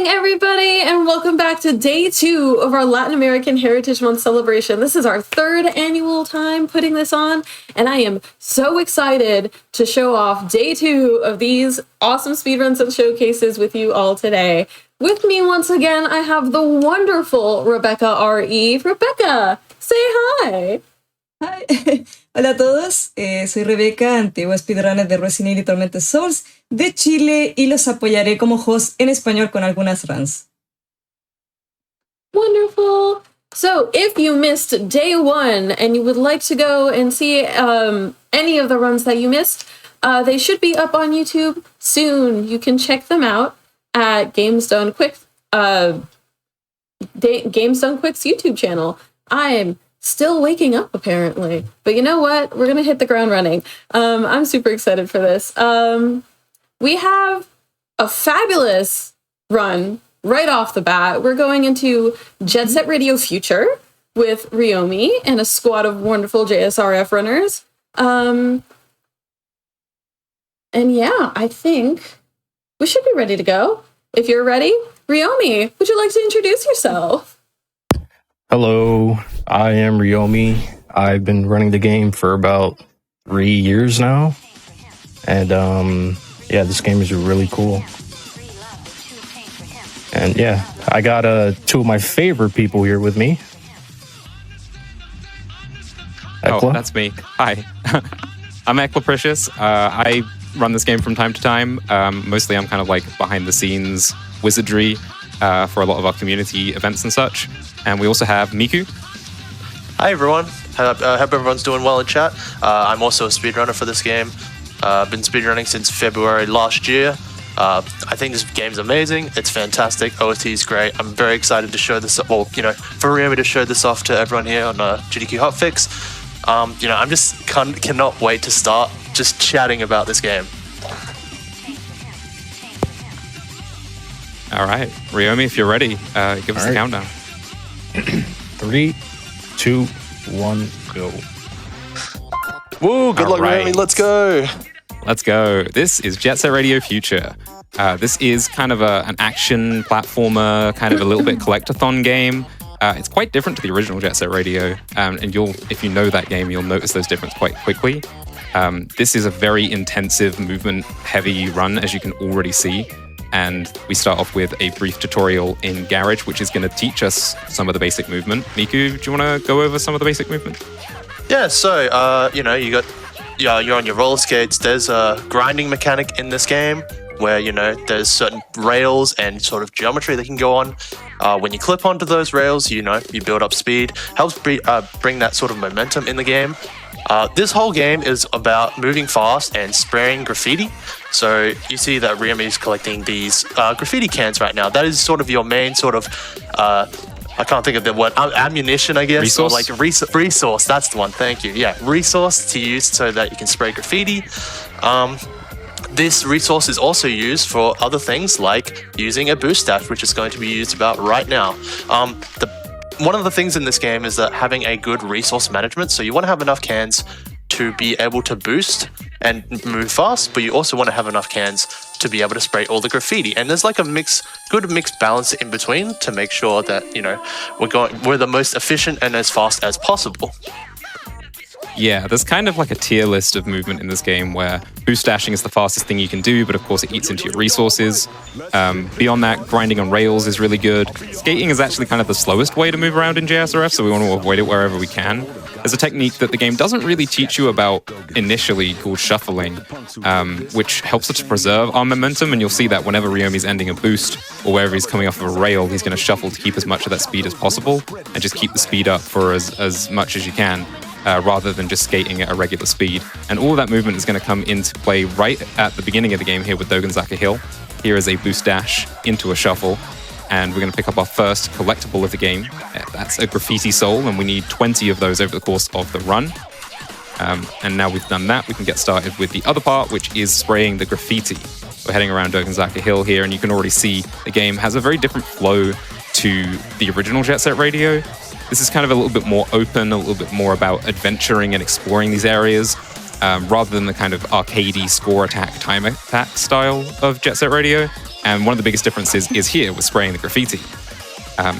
morning, everybody, and welcome back to day 2 of our Latin American Heritage Month celebration. This is our 3rd annual time putting this on, and I am so excited to show off day 2 of these awesome speedruns and showcases with you all today. With me once again, I have the wonderful Rebecca R.E. Rebecca, say hi. Hi. Hola a todos, soy Rebeca, antigua speedrunner de Resident Evil Tormented Souls de Chile y los apoyaré como host en español con algunas runs. Wonderful. So if you missed day 1 and you would like to go and see any of the runs that you missed, they should be up on YouTube soon. You can check them out at Games Done Quick's YouTube channel. I'm still waking up, apparently. But you know what? We're going to hit the ground running. I'm super excited for this. We have a fabulous run right off the bat. We're going into Jet Set Radio Future with Ryomi and a squad of wonderful JSRF runners. And yeah, I think we should be ready to go. If you're ready, Ryomi, would you like to introduce yourself? Hello, I am Ryomi. I've been running the game for about 3 years now. And yeah, this game is really cool. And yeah, I got 2 of my favorite people here with me. Ekla. Oh, that's me. Hi. I'm Ekla Precious. I run this game from time to time. Mostly I'm kind of like behind the scenes wizardry for a lot of our community events and such. And we also have Miku. Hi everyone, hope everyone's doing well in chat. I'm also a speedrunner for this game. I've been speedrunning since February last year. I think this game's amazing, it's fantastic, OT is great. I'm very excited to show this, for Ryomi to show this off to everyone here on GDQ Hotfix. I'm just cannot wait to start just chatting about this game. All right, Ryomi, if you're ready, give us the countdown. 3, 2, 1, go. Woo, good luck, Manny. Let's go. Let's go. This is Jet Set Radio Future. This is kind of an action platformer, kind of a little bit collectathon game. It's quite different to the original Jet Set Radio, and if you know that game, you'll notice those differences quite quickly. This is a very intensive, movement-heavy run, as you can already see. And we start off with a brief tutorial in Garage, which is going to teach us some of the basic movement. Miku, do you want to go over some of the basic movement? Yeah, so, you're on your roller skates. There's a grinding mechanic in this game where, there's certain rails and sort of geometry that can go on. When you clip onto those rails, you build up speed. Helps bring that sort of momentum in the game. This whole game is about moving fast and spraying graffiti. So you see that Ryomi is collecting these graffiti cans right now. That is sort of your main sort of, I can't think of the word, ammunition, I guess. Resource? Or like resource, that's the one, thank you. Yeah, resource to use so that you can spray graffiti. This resource is also used for other things like using a boost dash, which is going to be used about right now. One of the things in this game is that having a good resource management. So you want to have enough cans to be able to boost and move fast, but you also want to have enough cans to be able to spray all the graffiti. And there's like a good mixed balance in between to make sure that, we're the most efficient and as fast as possible. Yeah, there's kind of like a tier list of movement in this game where boost dashing is the fastest thing you can do, but of course it eats into your resources. Beyond that, grinding on rails is really good. Skating is actually kind of the slowest way to move around in JSRF, so we want to avoid it wherever we can. There's a technique that the game doesn't really teach you about initially called shuffling, which helps us to preserve our momentum, and you'll see that whenever Ryomi's ending a boost or wherever he's coming off of a rail, he's going to shuffle to keep as much of that speed as possible and just keep the speed up for as much as you can. Rather than just skating at a regular speed. And all of that movement is going to come into play right at the beginning of the game here with Dogonzaka Hill. Here is a boost dash into a shuffle, and we're going to pick up our first collectible of the game. That's a graffiti soul, and we need 20 of those over the course of the run. And now we've done that, we can get started with the other part, which is spraying the graffiti. We're heading around Dogonzaka Hill here, and you can already see the game has a very different flow to the original Jet Set Radio. This is kind of a little bit more open, a little bit more about adventuring and exploring these areas, rather than the kind of arcadey score attack, time attack style of Jet Set Radio. And one of the biggest differences is here with spraying the graffiti.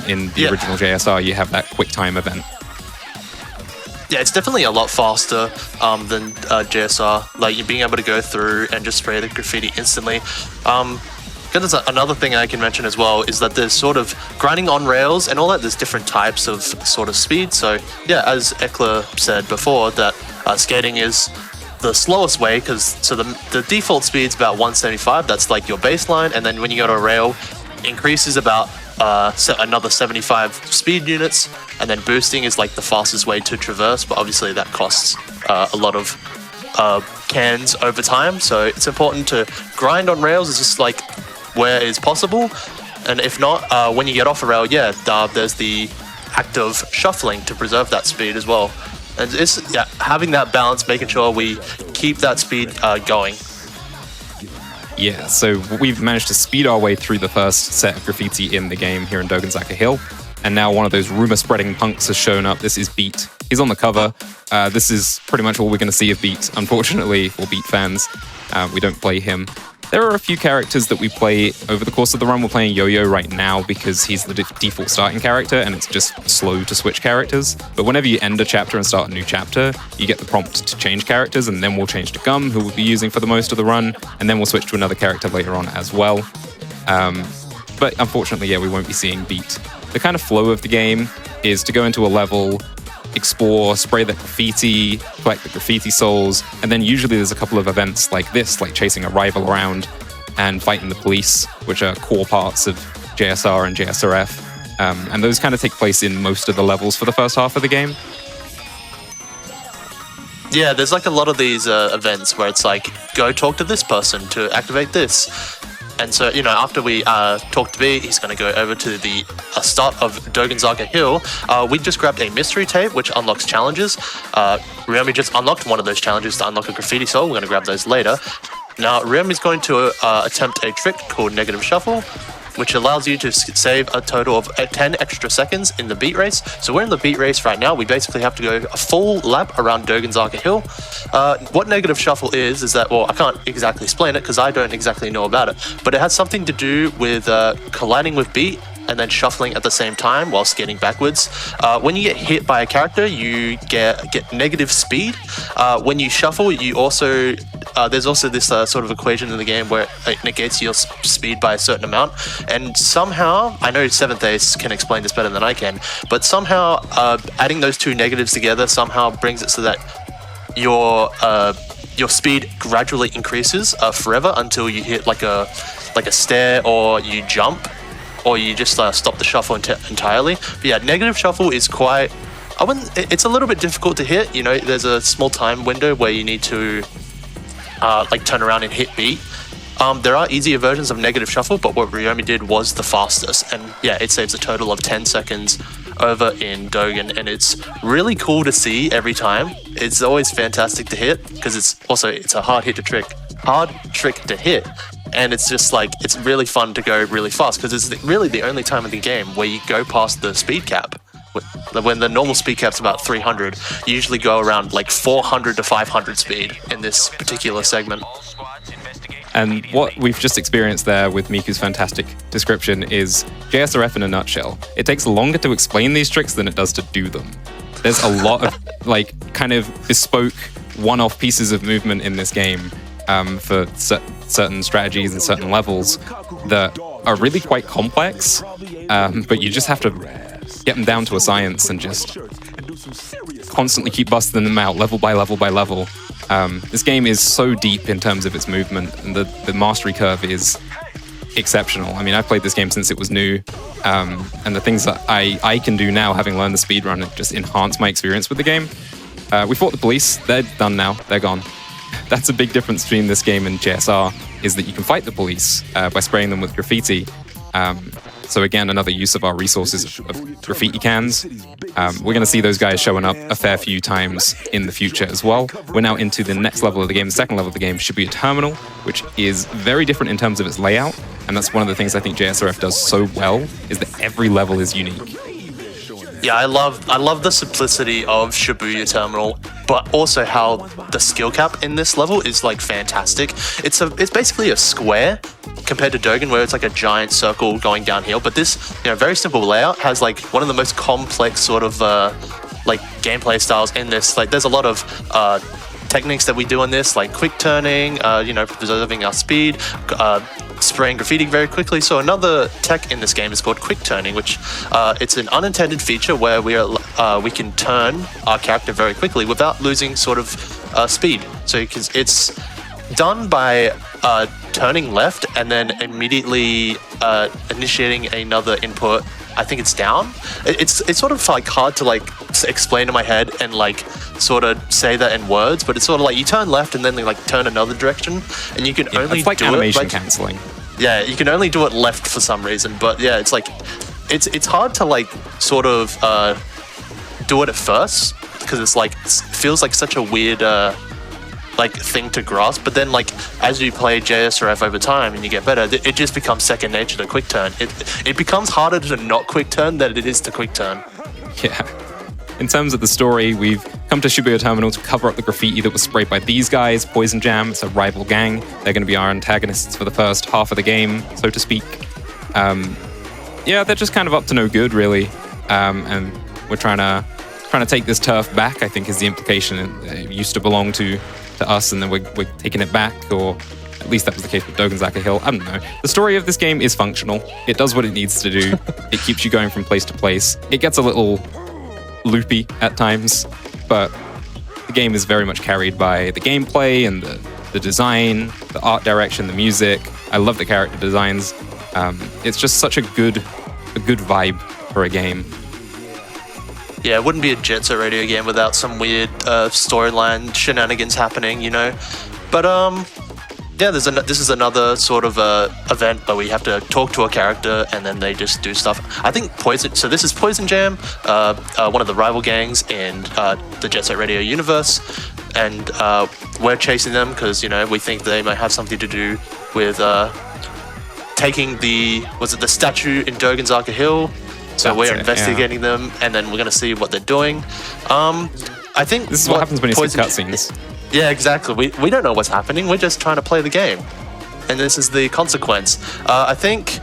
In the original JSR, you have that quick time event. Yeah, it's definitely a lot faster than JSR. Like, you're being able to go through and just spray the graffiti instantly. There's another thing I can mention as well is that there's sort of grinding on rails and all that. There's different types of sort of speed. So yeah, as Ekla said before, that skating is the slowest way because the default speed's about 175. That's like your baseline, and then when you go to a rail, increases about another 75 speed units, and then boosting is like the fastest way to traverse. But obviously that costs a lot of cans over time. So it's important to grind on rails. It's just like where is possible, and if not, when you get off a rail, there's the act of shuffling to preserve that speed as well. And it's having that balance, making sure we keep that speed going. Yeah, so we've managed to speed our way through the first set of graffiti in the game here in Dogenzaka Hill, and now one of those rumor-spreading punks has shown up. This is Beat. He's on the cover. This is pretty much all we're going to see of Beat, unfortunately, for Beat fans. We don't play him. There are a few characters that we play over the course of the run. We're playing Yo-Yo right now because he's the default starting character and it's just slow to switch characters. But whenever you end a chapter and start a new chapter, you get the prompt to change characters, and then we'll change to Gum, who we'll be using for the most of the run, and then we'll switch to another character later on as well. But unfortunately, we won't be seeing Beat. The kind of flow of the game is to go into a level, explore, spray the graffiti, collect the graffiti souls, and then usually there's a couple of events like this, like chasing a rival around and fighting the police, which are core parts of JSR and JSRF. And those kind of take place in most of the levels for the first half of the game. Yeah, there's like a lot of these events where it's like, go talk to this person to activate this. And so, after we talk to B, he's going to go over to the start of Dogenzaka Hill. We just grabbed a mystery tape, which unlocks challenges. Ryomi just unlocked one of those challenges to unlock a graffiti soul. We're going to grab those later. Now, Ryomi's going to attempt a trick called Negative Shuffle, which allows you to save a total of 10 extra seconds in the beat race. So we're in the beat race right now. We basically have to go a full lap around Dogenzaka Hill. What Negative Shuffle is that, well, I can't exactly explain it because I don't exactly know about it, but it has something to do with colliding with beat and then shuffling at the same time while skating backwards. When you get hit by a character, you get negative speed. When you shuffle, you also there's also this sort of equation in the game where it negates your speed by a certain amount. And somehow, I know 7th Ace can explain this better than I can, but somehow adding those two negatives together somehow brings it so that your speed gradually increases forever until you hit like a stair, or you jump, or you just stop the shuffle entirely. But yeah, Negative Shuffle is quite... it's a little bit difficult to hit. There's a small time window where you need to turn around and hit beat. There are easier versions of Negative Shuffle, but what Ryomi did was the fastest. And yeah, it saves a total of 10 seconds over in Dogen, and it's really cool to see every time. It's always fantastic to hit because it's a hard trick to hit. And it's just it's really fun to go really fast because it's really the only time in the game where you go past the speed cap. When the normal speed cap's about 300, you usually go around 400 to 500 speed in this particular segment. And what we've just experienced there with Miku's fantastic description is JSRF in a nutshell. It takes longer to explain these tricks than it does to do them. There's a lot of kind of bespoke one-off pieces of movement in this game for certain strategies and certain levels that are really quite complex, but you just have to get them down to a science and just constantly keep busting them out level by level by level. This game is so deep in terms of its movement, and the mastery curve is exceptional. I mean, I've played this game since it was new, and the things that I can do now, having learned the speedrun, just enhance my experience with the game. We fought the police. They're done now. They're gone. That's a big difference between this game and JSR, is that you can fight the police by spraying them with graffiti. So again, another use of our resources of graffiti cans. We're going to see those guys showing up a fair few times in the future as well. We're now into the next level of the game. The second level of the game should be a terminal, which is very different in terms of its layout. And that's one of the things I think JSRF does so well, is that every level is unique. Yeah, I love the simplicity of Shibuya Terminal, but also how the skill cap in this level is like fantastic. It's basically a square compared to Dogen, where it's like a giant circle going downhill. But this, very simple layout has like one of the most complex sort of like gameplay styles in this. Like, there's a lot of techniques that we do in this, like quick turning, preserving our speed, spraying graffiti very quickly. So another tech in this game is called quick turning, which it's an unintended feature where we can turn our character very quickly without losing sort of speed. So it's done by turning left and then immediately initiating another input. I think it's down. It's sort of like hard to like explain in my head and like sort of say that in words, but it's sort of like you turn left and then like turn another direction, and you can only it's like do animation it canceling. Yeah, you can only do it left for some reason, but yeah, it's like it's hard to like sort of do it at first because it's like it feels like such a weird like thing to grasp, but then like as you play JSRF over time and you get better, it just becomes second nature to quick turn. It becomes harder to not quick turn than it is to quick turn. Yeah. In terms of the story, we've come to Shibuya Terminal to cover up the graffiti that was sprayed by these guys, Poison Jam. It's a rival gang. They're going to be our antagonists for the first half of the game, so to speak. They're just kind of up to no good, really. And we're trying to take this turf back, I think, is the implication. It used to belong to us, and then we're taking it back, or at least that was the case with Dogenzaka Hill. I don't know. The story of this game is functional. It does what it needs to do. It keeps you going from place to place. It gets a little loopy at times, but the game is very much carried by the gameplay and the design, the art direction, the music. I love the character designs. It's just such a good vibe for a game. Yeah, it wouldn't be a Jet Set Radio game without some weird storyline shenanigans happening, But this is another sort of event where we have to talk to a character and then they just do stuff. I think so this is Poison Jam, one of the rival gangs in the Jet Set Radio universe, and we're chasing them because we think they might have something to do with taking the statue in Dogenzaka Hill. So we're investigating them, and then we're going to see what they're doing. I think this is what happens when you skip cutscenes. Yeah, exactly. We don't know what's happening. We're just trying to play the game, and this is the consequence. I think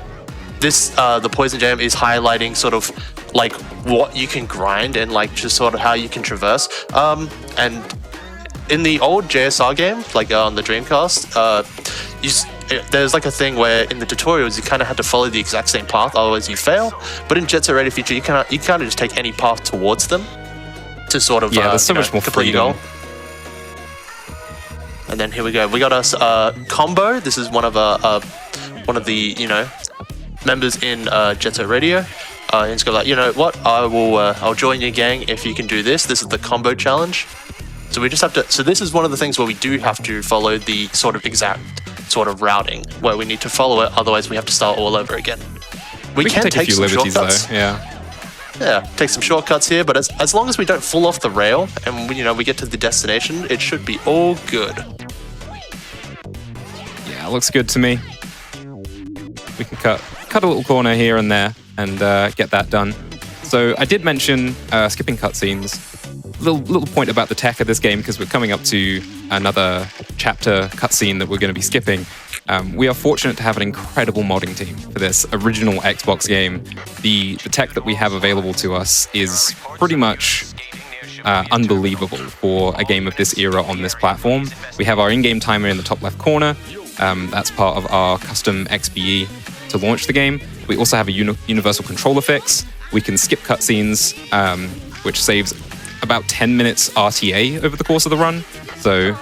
this the Poison Jam is highlighting sort of like what you can grind and like just sort of how you can traverse. And in the old JSR game, like on the Dreamcast, there's like a thing where in the tutorials you kind of had to follow the exact same path, otherwise you fail. But in Jet Set Radio Future, you kind of just take any path towards them to sort of there's so much more freedom. And then here we go. We got us Combo. This is one of the members in Jet Set Radio. He's got like, you know what? I'll join your gang if you can do this. This is the Combo challenge. So we just have to. So this is one of the things where we do have to follow the sort of exact sort of routing where we need to follow it. Otherwise, we have to start all over again. We can take a few liberties shortcuts. Though. Yeah, take some shortcuts here, but as long as we don't fall off the rail and we get to the destination, it should be all good. Yeah, looks good to me. We can cut a little corner here and there and get that done. So I did mention skipping cutscenes. Little point about the tech of this game, because we're coming up to another chapter cutscene that we're going to be skipping. We are fortunate to have an incredible modding team for this original Xbox game. The tech that we have available to us is pretty much unbelievable for a game of this era on this platform. We have our in-game timer in the top left corner. That's part of our custom XBE to launch the game. We also have a universal controller fix. We can skip cutscenes, which saves about 10 minutes RTA over the course of the run. So,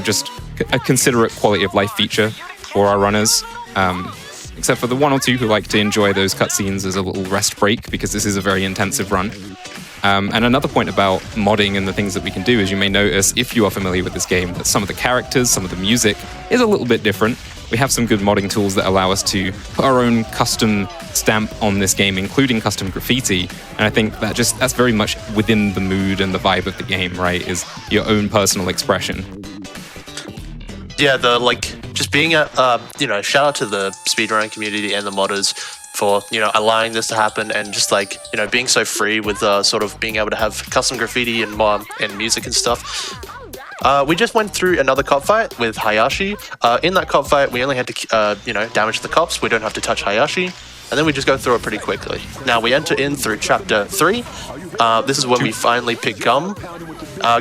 just a considerate quality of life feature for our runners. Except for the one or two who like to enjoy those cutscenes as a little rest break, because this is a very intensive run. And another point about modding and the things that we can do is you may notice, if you are familiar with this game, that some of the characters, some of the music is a little bit different. We have some good modding tools that allow us to put our own custom stamp on this game, including custom graffiti. And I think that's very much within the mood and the vibe of the game, right? Is your own personal expression. Yeah, just being shout out to the speedrunning community and the modders for allowing this to happen, and just like being so free with sort of being able to have custom graffiti and music and stuff. We just went through another cop fight with Hayashi. In that cop fight, we only had to damage the cops. We don't have to touch Hayashi, and then we just go through it pretty quickly. Now we enter in through chapter 3. This is when we finally pick Gum.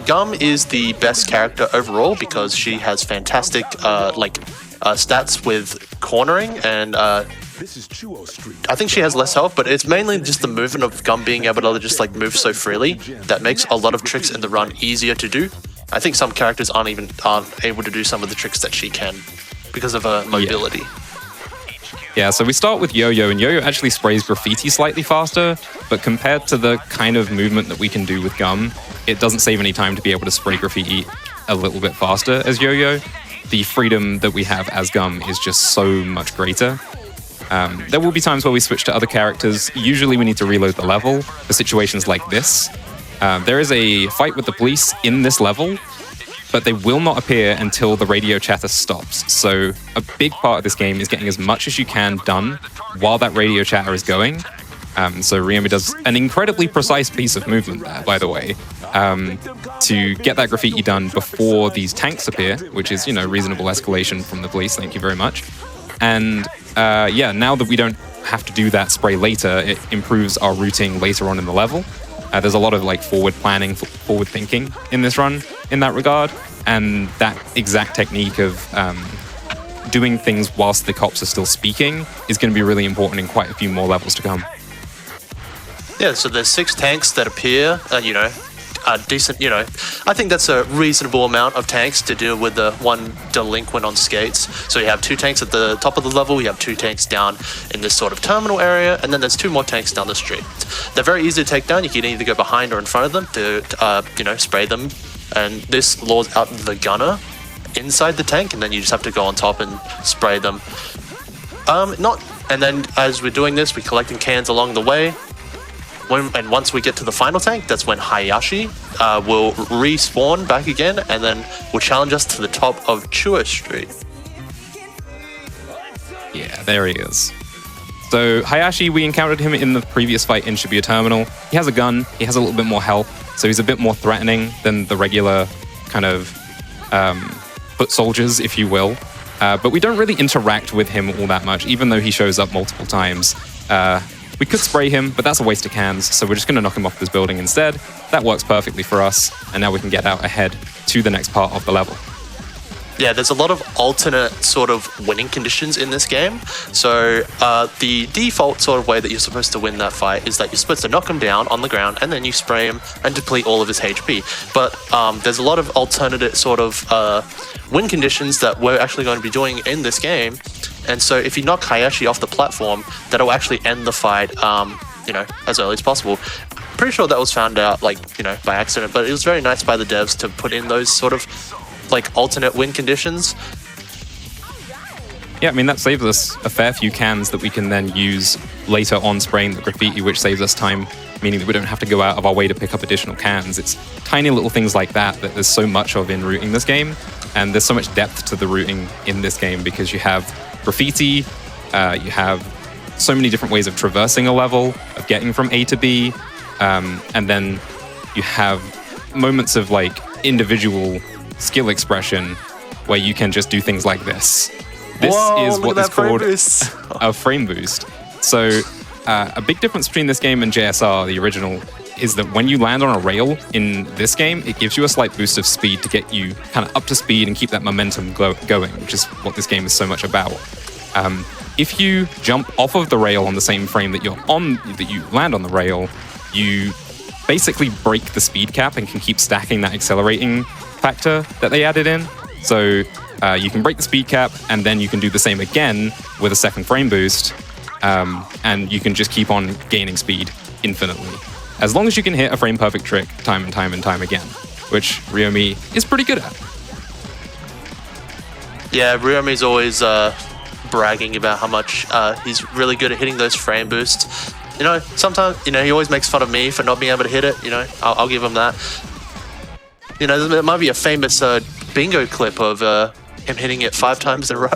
Gum is the best character overall because she has fantastic stats with cornering, and I think she has less health, but it's mainly just the movement of Gum being able to just like move so freely that makes a lot of tricks in the run easier to do. I think some characters aren't able to do some of the tricks that she can because of her mobility. Yeah, so we start with Yo-Yo, and Yo-Yo actually sprays graffiti slightly faster, but compared to the kind of movement that we can do with Gum, it doesn't save any time to be able to spray graffiti a little bit faster as Yo-Yo. The freedom that we have as Gum is just so much greater. There will be times where we switch to other characters. Usually we need to reload the level for situations like this. There is a fight with the police in this level, but they will not appear until the radio chatter stops. So a big part of this game is getting as much as you can done while that radio chatter is going. So Ryomi does an incredibly precise piece of movement there, by the way, to get that graffiti done before these tanks appear, which is, reasonable escalation from the police. Thank you very much. And now that we don't have to do that spray later, it improves our routing later on in the level. There's a lot of forward planning, forward thinking in this run in that regard, and that exact technique of doing things whilst the cops are still speaking is going to be really important in quite a few more levels to come. Yeah, so there's 6 tanks that appear, decent, I think that's a reasonable amount of tanks to deal with the one delinquent on skates. So you have 2 tanks at the top of the level, you have 2 tanks down in this sort of terminal area, and then there's 2 more tanks down the street. They're very easy to take down. You can either go behind or in front of them to spray them, and this lures out the gunner inside the tank, and then you just have to go on top and spray them. And then as we're doing this, we're collecting cans along the way. And once we get to the final tank, that's when Hayashi will respawn back again, and then will challenge us to the top of Touhou Street. Yeah, there he is. So Hayashi, we encountered him in the previous fight in Shibuya Terminal. He has a gun, he has a little bit more health, so he's a bit more threatening than the regular kind of foot soldiers, if you will. But we don't really interact with him all that much, even though he shows up multiple times. We could spray him, but that's a waste of cans, so we're just going to knock him off this building instead. That works perfectly for us, and now we can get out ahead to the next part of the level. Yeah, there's a lot of alternate sort of winning conditions in this game. So the default sort of way that you're supposed to win that fight is that you're supposed to knock him down on the ground, and then you spray him and deplete all of his HP. But there's a lot of alternate sort of win conditions that we're actually going to be doing in this game. And so if you knock Hayashi off the platform, that'll actually end the fight, as early as possible. Pretty sure that was found out, by accident, but it was very nice by the devs to put in those sort of, alternate win conditions. Yeah, I mean, that saves us a fair few cans that we can then use later on spraying the graffiti, which saves us time, meaning that we don't have to go out of our way to pick up additional cans. It's tiny little things like that there's so much of in routing this game, and there's so much depth to the routing in this game because you have graffiti, you have so many different ways of traversing a level, of getting from A to B, and then you have moments of individual skill expression where you can just do things like this. This is what is called a frame boost. So a big difference between this game and JSR, the original, is that when you land on a rail in this game, it gives you a slight boost of speed to get you kind of up to speed and keep that momentum going, which is what this game is so much about. If you jump off of the rail on the same frame that you're on, that you land on the rail, you basically break the speed cap and can keep stacking that accelerating factor that they added in. So you can break the speed cap, and then you can do the same again with a second frame boost, and you can just keep on gaining speed infinitely. As long as you can hit a frame perfect trick time and time and time again, which Ryomi is pretty good at. Yeah, Ryomi's always bragging about how much he's really good at hitting those frame boosts. Sometimes, he always makes fun of me for not being able to hit it, I'll give him that. There might be a famous bingo clip of him hitting it 5 times in a row.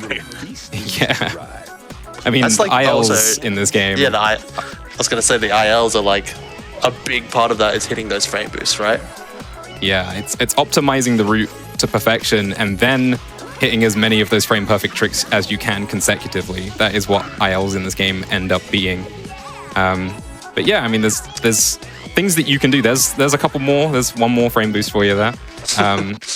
Yeah. I mean, That's like ILs also- in this game. Yeah, I was gonna say the ILs are like a big part of that is hitting those frame boosts, right? Yeah, it's optimizing the route to perfection and then hitting as many of those frame perfect tricks as you can consecutively. That is what ILs in this game end up being. But yeah, I mean, there's things that you can do. There's a couple more. There's one more frame boost for you there.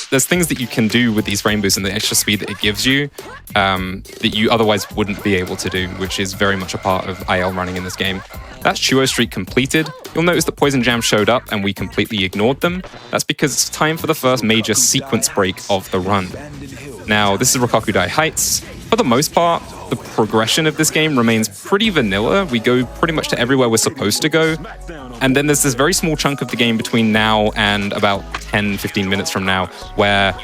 There's things that you can do with these frame boosts and the extra speed that it gives you that you otherwise wouldn't be able to do, which is very much a part of IL running in this game. That's Touhou Street completed. You'll notice that Poison Jam showed up and we completely ignored them. That's because it's time for the first major sequence break of the run. Now, this is Rokokudai Heights. For the most part, the progression of this game remains pretty vanilla. We go pretty much to everywhere we're supposed to go. And then there's this very small chunk of the game between now and about 10, 15 minutes from now where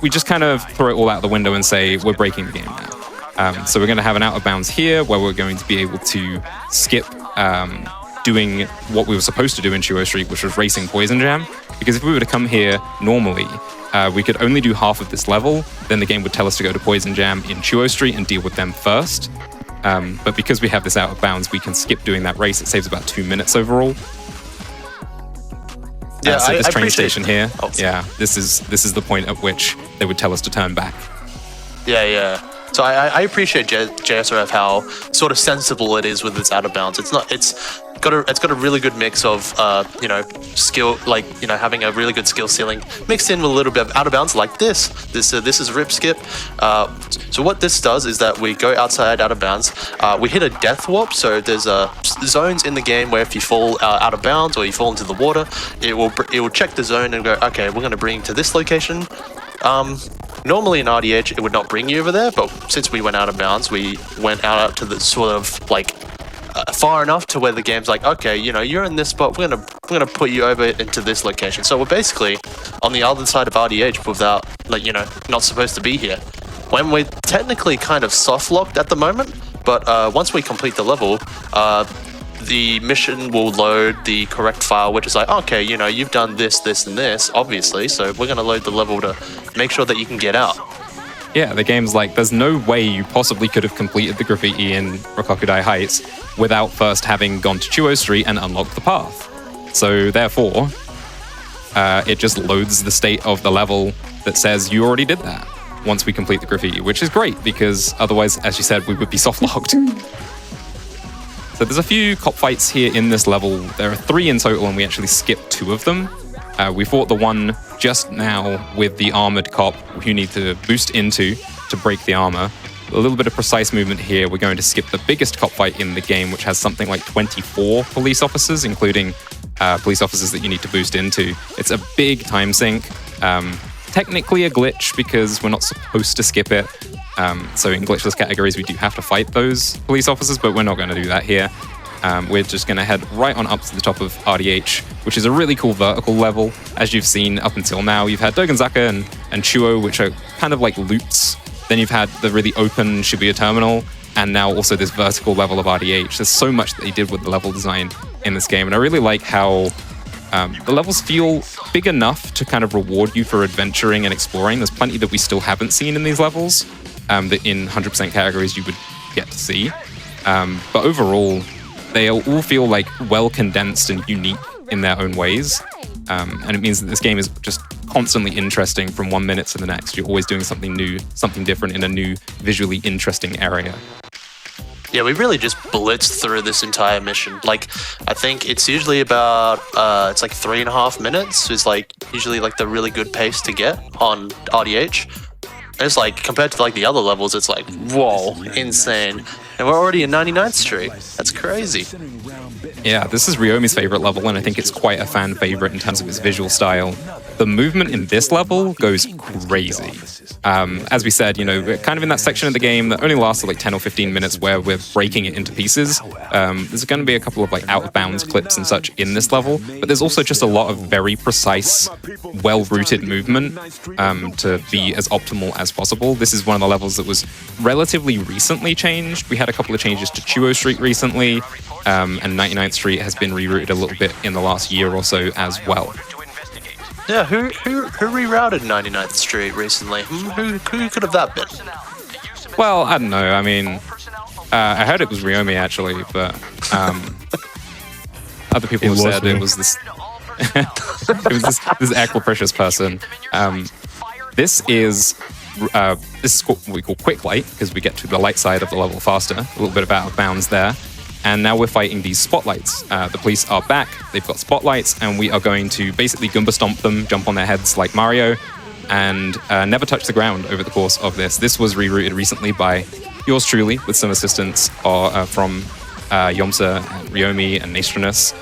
we just kind of throw it all out the window and say, we're breaking the game now. So we're going to have an out of bounds here where we're going to be able to skip doing what we were supposed to do in Touhou Street, which was racing Poison Jam. Because if we were to come here normally, we could only do half of this level. Then the game would tell us to go to Poison Jam in Touhou Street and deal with them first. But because we have this out of bounds, we can skip doing that race. It saves about 2 minutes overall. Yeah, so this I train appreciate- station here, Oh. yeah, this is the point at which they would tell us to turn back. Yeah. So I appreciate JSRF how sort of sensible it is with its out of bounds. It's got a really good mix of skill, like having a really good skill ceiling mixed in with a little bit of out of bounds like this. This is rip skip. So what this does is that we go outside out of bounds. We hit a death warp. So there's zones in the game where if you fall out of bounds or you fall into the water, it will check the zone and go, okay, we're going to bring you to this location. Normally in RDH, it would not bring you over there, but since we went out of bounds, we went out to the sort of like far enough to where the game's like, okay, you're in this spot. We're gonna put you over into this location. So we're basically on the other side of RDH without not supposed to be here. When we're technically kind of soft locked at the moment, but once we complete the level, the mission will load the correct file, which is like, okay, you've done this, this, and this, obviously, so we're going to load the level to make sure that you can get out. Yeah, the game's like, there's no way you possibly could have completed the graffiti in Rokokudai Heights without first having gone to Touhou Street and unlocked the path. So therefore, it just loads the state of the level that says you already did that once we complete the graffiti, which is great because otherwise, as you said, we would be soft-locked. So there's a few cop fights here in this level. There are 3 in total, and we actually skipped 2 of them. We fought the one just now with the armored cop who you need to boost into to break the armor. A little bit of precise movement here. We're going to skip the biggest cop fight in the game, which has something like 24 police officers, including police officers that you need to boost into. It's a big time sink. Technically a glitch because we're not supposed to skip it. So in glitchless categories, we do have to fight those police officers, but we're not going to do that here. We're just going to head right on up to the top of RDH, which is a really cool vertical level. As you've seen up until now, you've had Dogenzaka and Touhou, which are kind of like loops. Then you've had the really open Shibuya Terminal, and now also this vertical level of RDH. There's so much that they did with the level design in this game, and I really like how the levels feel big enough to kind of reward you for adventuring and exploring. There's plenty that we still haven't seen in these levels that in 100% categories you would get to see. But overall, they all feel like well condensed and unique in their own ways. And it means that this game is just constantly interesting from 1 minute to the next. You're always doing something new, something different in a new, visually interesting area. Yeah, we really just blitzed through this entire mission. Like, I think it's usually about, it's like 3.5 minutes is like usually like the really good pace to get on RDH. And it's like, compared to like the other levels, it's like, whoa, insane. And we're already in 99th Street. That's crazy. Yeah, this is Ryomi's favorite level, and I think it's quite a fan favorite in terms of its visual style. The movement in this level goes crazy. As we said, we're kind of in that section of the game that only lasts like 10 or 15 minutes where we're breaking it into pieces. There's going to be a couple of like out-of-bounds clips and such in this level, but there's also just a lot of very precise, well-rooted movement to be as optimal as possible. This is one of the levels that was relatively recently changed. We had a couple of changes to Touhou Street recently, and 99th Street has been rerouted a little bit in the last year or so as well. Yeah, who rerouted 99th Street recently? Who could have that been? Well, I don't know. I mean, I heard it was Ryomi actually, but other people have said it was this. It was this Equiprecious person. This is what we call quick light, because we get to the light side of the level faster. A little bit of out of bounds there. And now we're fighting these spotlights. The police are back. They've got spotlights, and we are going to basically Goomba stomp them, jump on their heads like Mario, and never touch the ground over the course of this. This was rerouted recently by yours truly, with some assistance from Yomsa, and Ryomi, and Nastranus.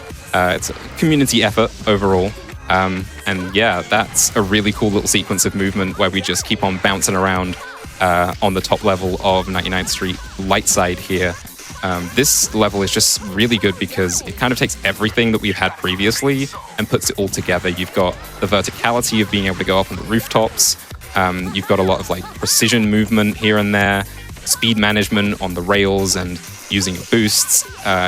It's a community effort overall. And yeah, that's a really cool little sequence of movement where we just keep on bouncing around on the top level of 99th Street light side here. This level is just really good because it kind of takes everything that we've had previously and puts it all together. You've got the verticality of being able to go up on the rooftops. You've got a lot of like precision movement here and there, speed management on the rails and using your boosts.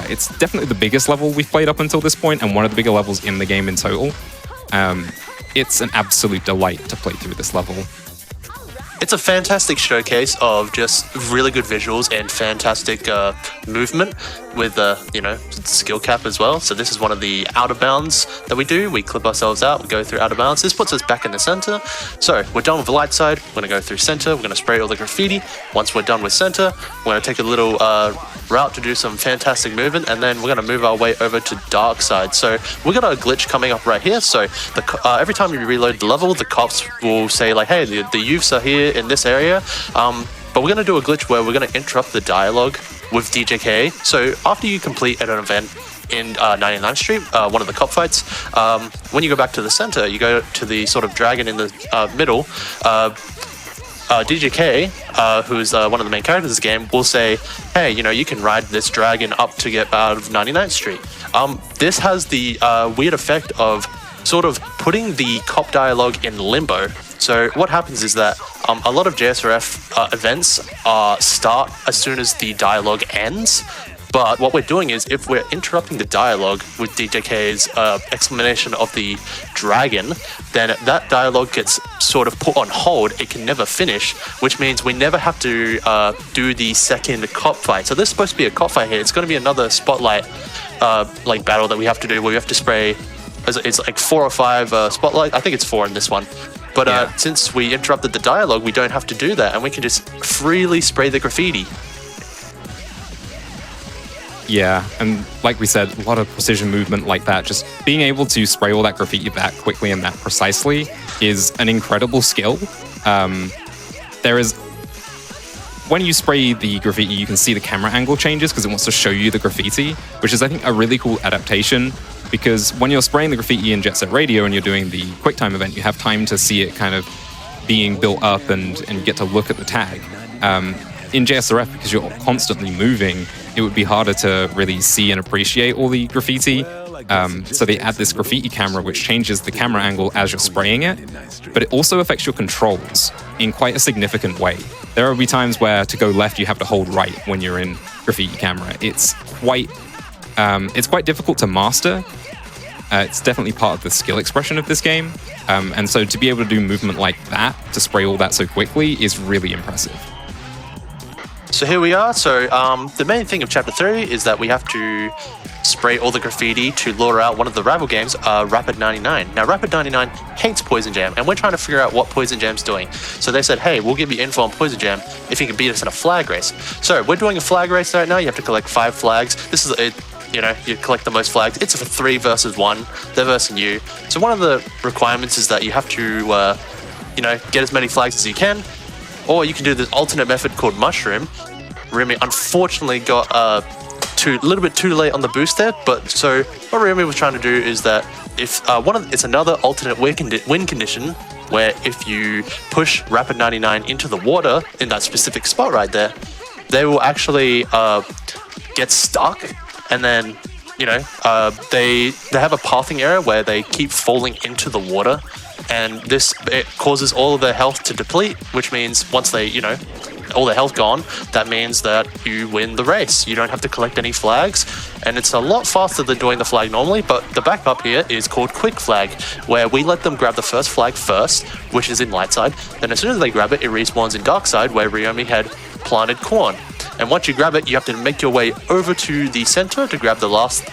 It's definitely the biggest level we've played up until this point and one of the bigger levels in the game in total. It's an absolute delight to play through this level. It's a fantastic showcase of just really good visuals and fantastic movement with, skill cap as well. So this is one of the outer bounds that we do. We clip ourselves out, we go through outer bounds. This puts us back in the center. So we're done with the light side. We're going to go through center. We're going to spray all the graffiti. Once we're done with center, we're going to take a little route to do some fantastic movement, and then we're going to move our way over to dark side. So we've got a glitch coming up right here. So every time you reload the level, the cops will say like, hey, the youths are here in this area. But we're going to do a glitch where we're going to interrupt the dialogue with DJK. So after you complete an event in 99th Street, one of the cop fights, when you go back to the center, you go to the sort of dragon in the middle. DJK, who's one of the main characters of the game, will say, hey, you can ride this dragon up to get out of 99th Street. This has the weird effect of sort of putting the cop dialogue in limbo. So what happens is that a lot of JSRF events start as soon as the dialogue ends. But what we're doing is, if we're interrupting the dialogue with DJK's explanation of the dragon, then that dialogue gets sort of put on hold. It can never finish, which means we never have to do the second cop fight. So there's supposed to be a cop fight here. It's going to be another spotlight battle that we have to do, where we have to spray. It's like 4 or 5 spotlight. I think it's 4 in this one. But since we interrupted the dialogue, we don't have to do that, and we can just freely spray the graffiti. Yeah, and like we said, a lot of precision movement like that. Just being able to spray all that graffiti that quickly and that precisely is an incredible skill. When you spray the graffiti, you can see the camera angle changes because it wants to show you the graffiti, which is, I think, a really cool adaptation. Because when you're spraying the graffiti in Jet Set Radio and you're doing the QuickTime event, you have time to see it kind of being built up and get to look at the tag. In JSRF, because you're constantly moving, it would be harder to really see and appreciate all the graffiti. So they add this graffiti camera, which changes the camera angle as you're spraying it, but it also affects your controls in quite a significant way. There will be times where to go left, you have to hold right when you're in graffiti camera. It's quite difficult to master. It's definitely part of the skill expression of this game. And so to be able to do movement like that, to spray all that so quickly, is really impressive. So here we are. So the main thing of Chapter 3 is that we have to spray all the graffiti to lure out one of the rival games, Rapid 99. Now, Rapid 99 hates Poison Jam, and we're trying to figure out what Poison Jam's doing. So they said, hey, we'll give you info on Poison Jam if you can beat us in a flag race. So we're doing a flag race right now. You have to collect 5 flags. This is it. You collect the most flags. It's a 3 versus 1. They're versing you. So one of the requirements is that you have to, get as many flags as you can, or you can do this alternate method called Mushroom. Ryomi unfortunately got a little bit too late on the boost there, but so what Ryomi was trying to do is that if it's another alternate win condition where if you push Rapid 99 into the water in that specific spot right there, they will actually get stuck. And then, they have a pathing error where they keep falling into the water, and it causes all of their health to deplete, which means once they, all their health gone, that means that you win the race. You don't have to collect any flags, and it's a lot faster than doing the flag normally, but the backup here is called Quick Flag, where we let them grab the first flag first, which is in light side, then as soon as they grab it, it respawns in dark side, where Ryomi had planted corn. And once you grab it, you have to make your way over to the center to grab the last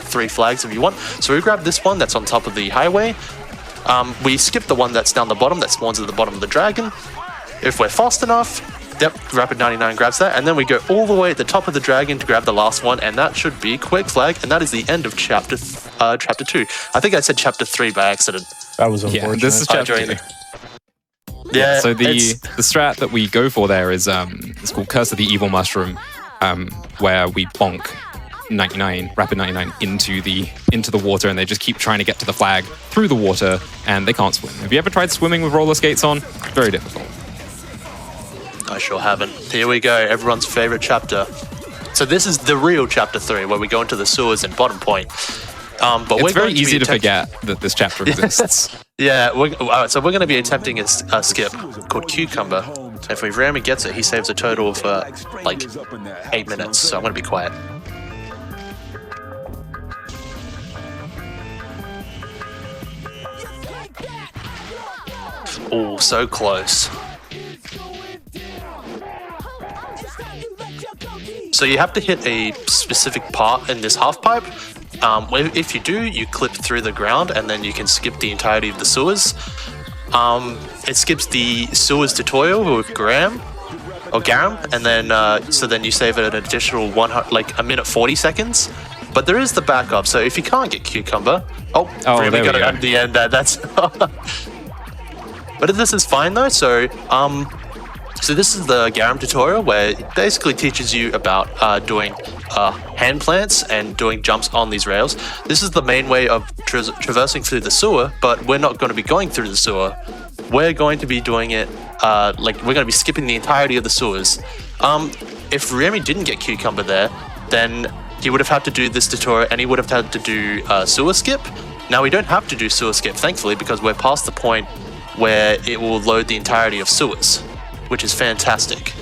3 flags if you want. So we grab this one that's on top of the highway. We skip the one that's down the bottom that spawns at the bottom of the dragon. If we're fast enough, yep, Rapid 99 grabs that, and then we go all the way at the top of the dragon to grab the last one, and that should be quick flag, and that is the end of chapter 2. I think I said chapter 3 by accident. That was unfortunate. Yeah, this is chapter 2. Yeah. So the strat that we go for there is it's called Curse of the Evil Mushroom, where we bonk 99, Rapid 99 into the water, and they just keep trying to get to the flag through the water, and they can't swim. Have you ever tried swimming with roller skates on? Very difficult. I sure haven't. Here we go, everyone's favorite chapter. So this is the real chapter 3, where we go into the sewers in Bottom Point. But it's very easy to forget that this chapter exists. Yeah, so we're going to be attempting a skip called Cucumber. If Rivera gets it, he saves a total of like 8 minutes, so I'm going to be quiet. Oh, so close. So you have to hit a specific part in this half pipe. If you do, you clip through the ground and then you can skip the entirety of the sewers. It skips the sewers tutorial with Garam, and then so then you save it an additional 1 minute 40 seconds. But there is the backup, so if you can't get Cucumber, really got it at the end. That's. But this is fine though. So this is the Garam tutorial where it basically teaches you about doing hand plants and doing jumps on these rails. This is the main way of traversing through the sewer, but we're not going to be going through the sewer. We're going to be doing it we're going to be skipping the entirety of the sewers. If Remy didn't get Cucumber there, then he would have had to do this tutorial and he would have had to do sewer skip. Now we don't have to do sewer skip, thankfully, because we're past the point where it will load the entirety of sewers, which is fantastic.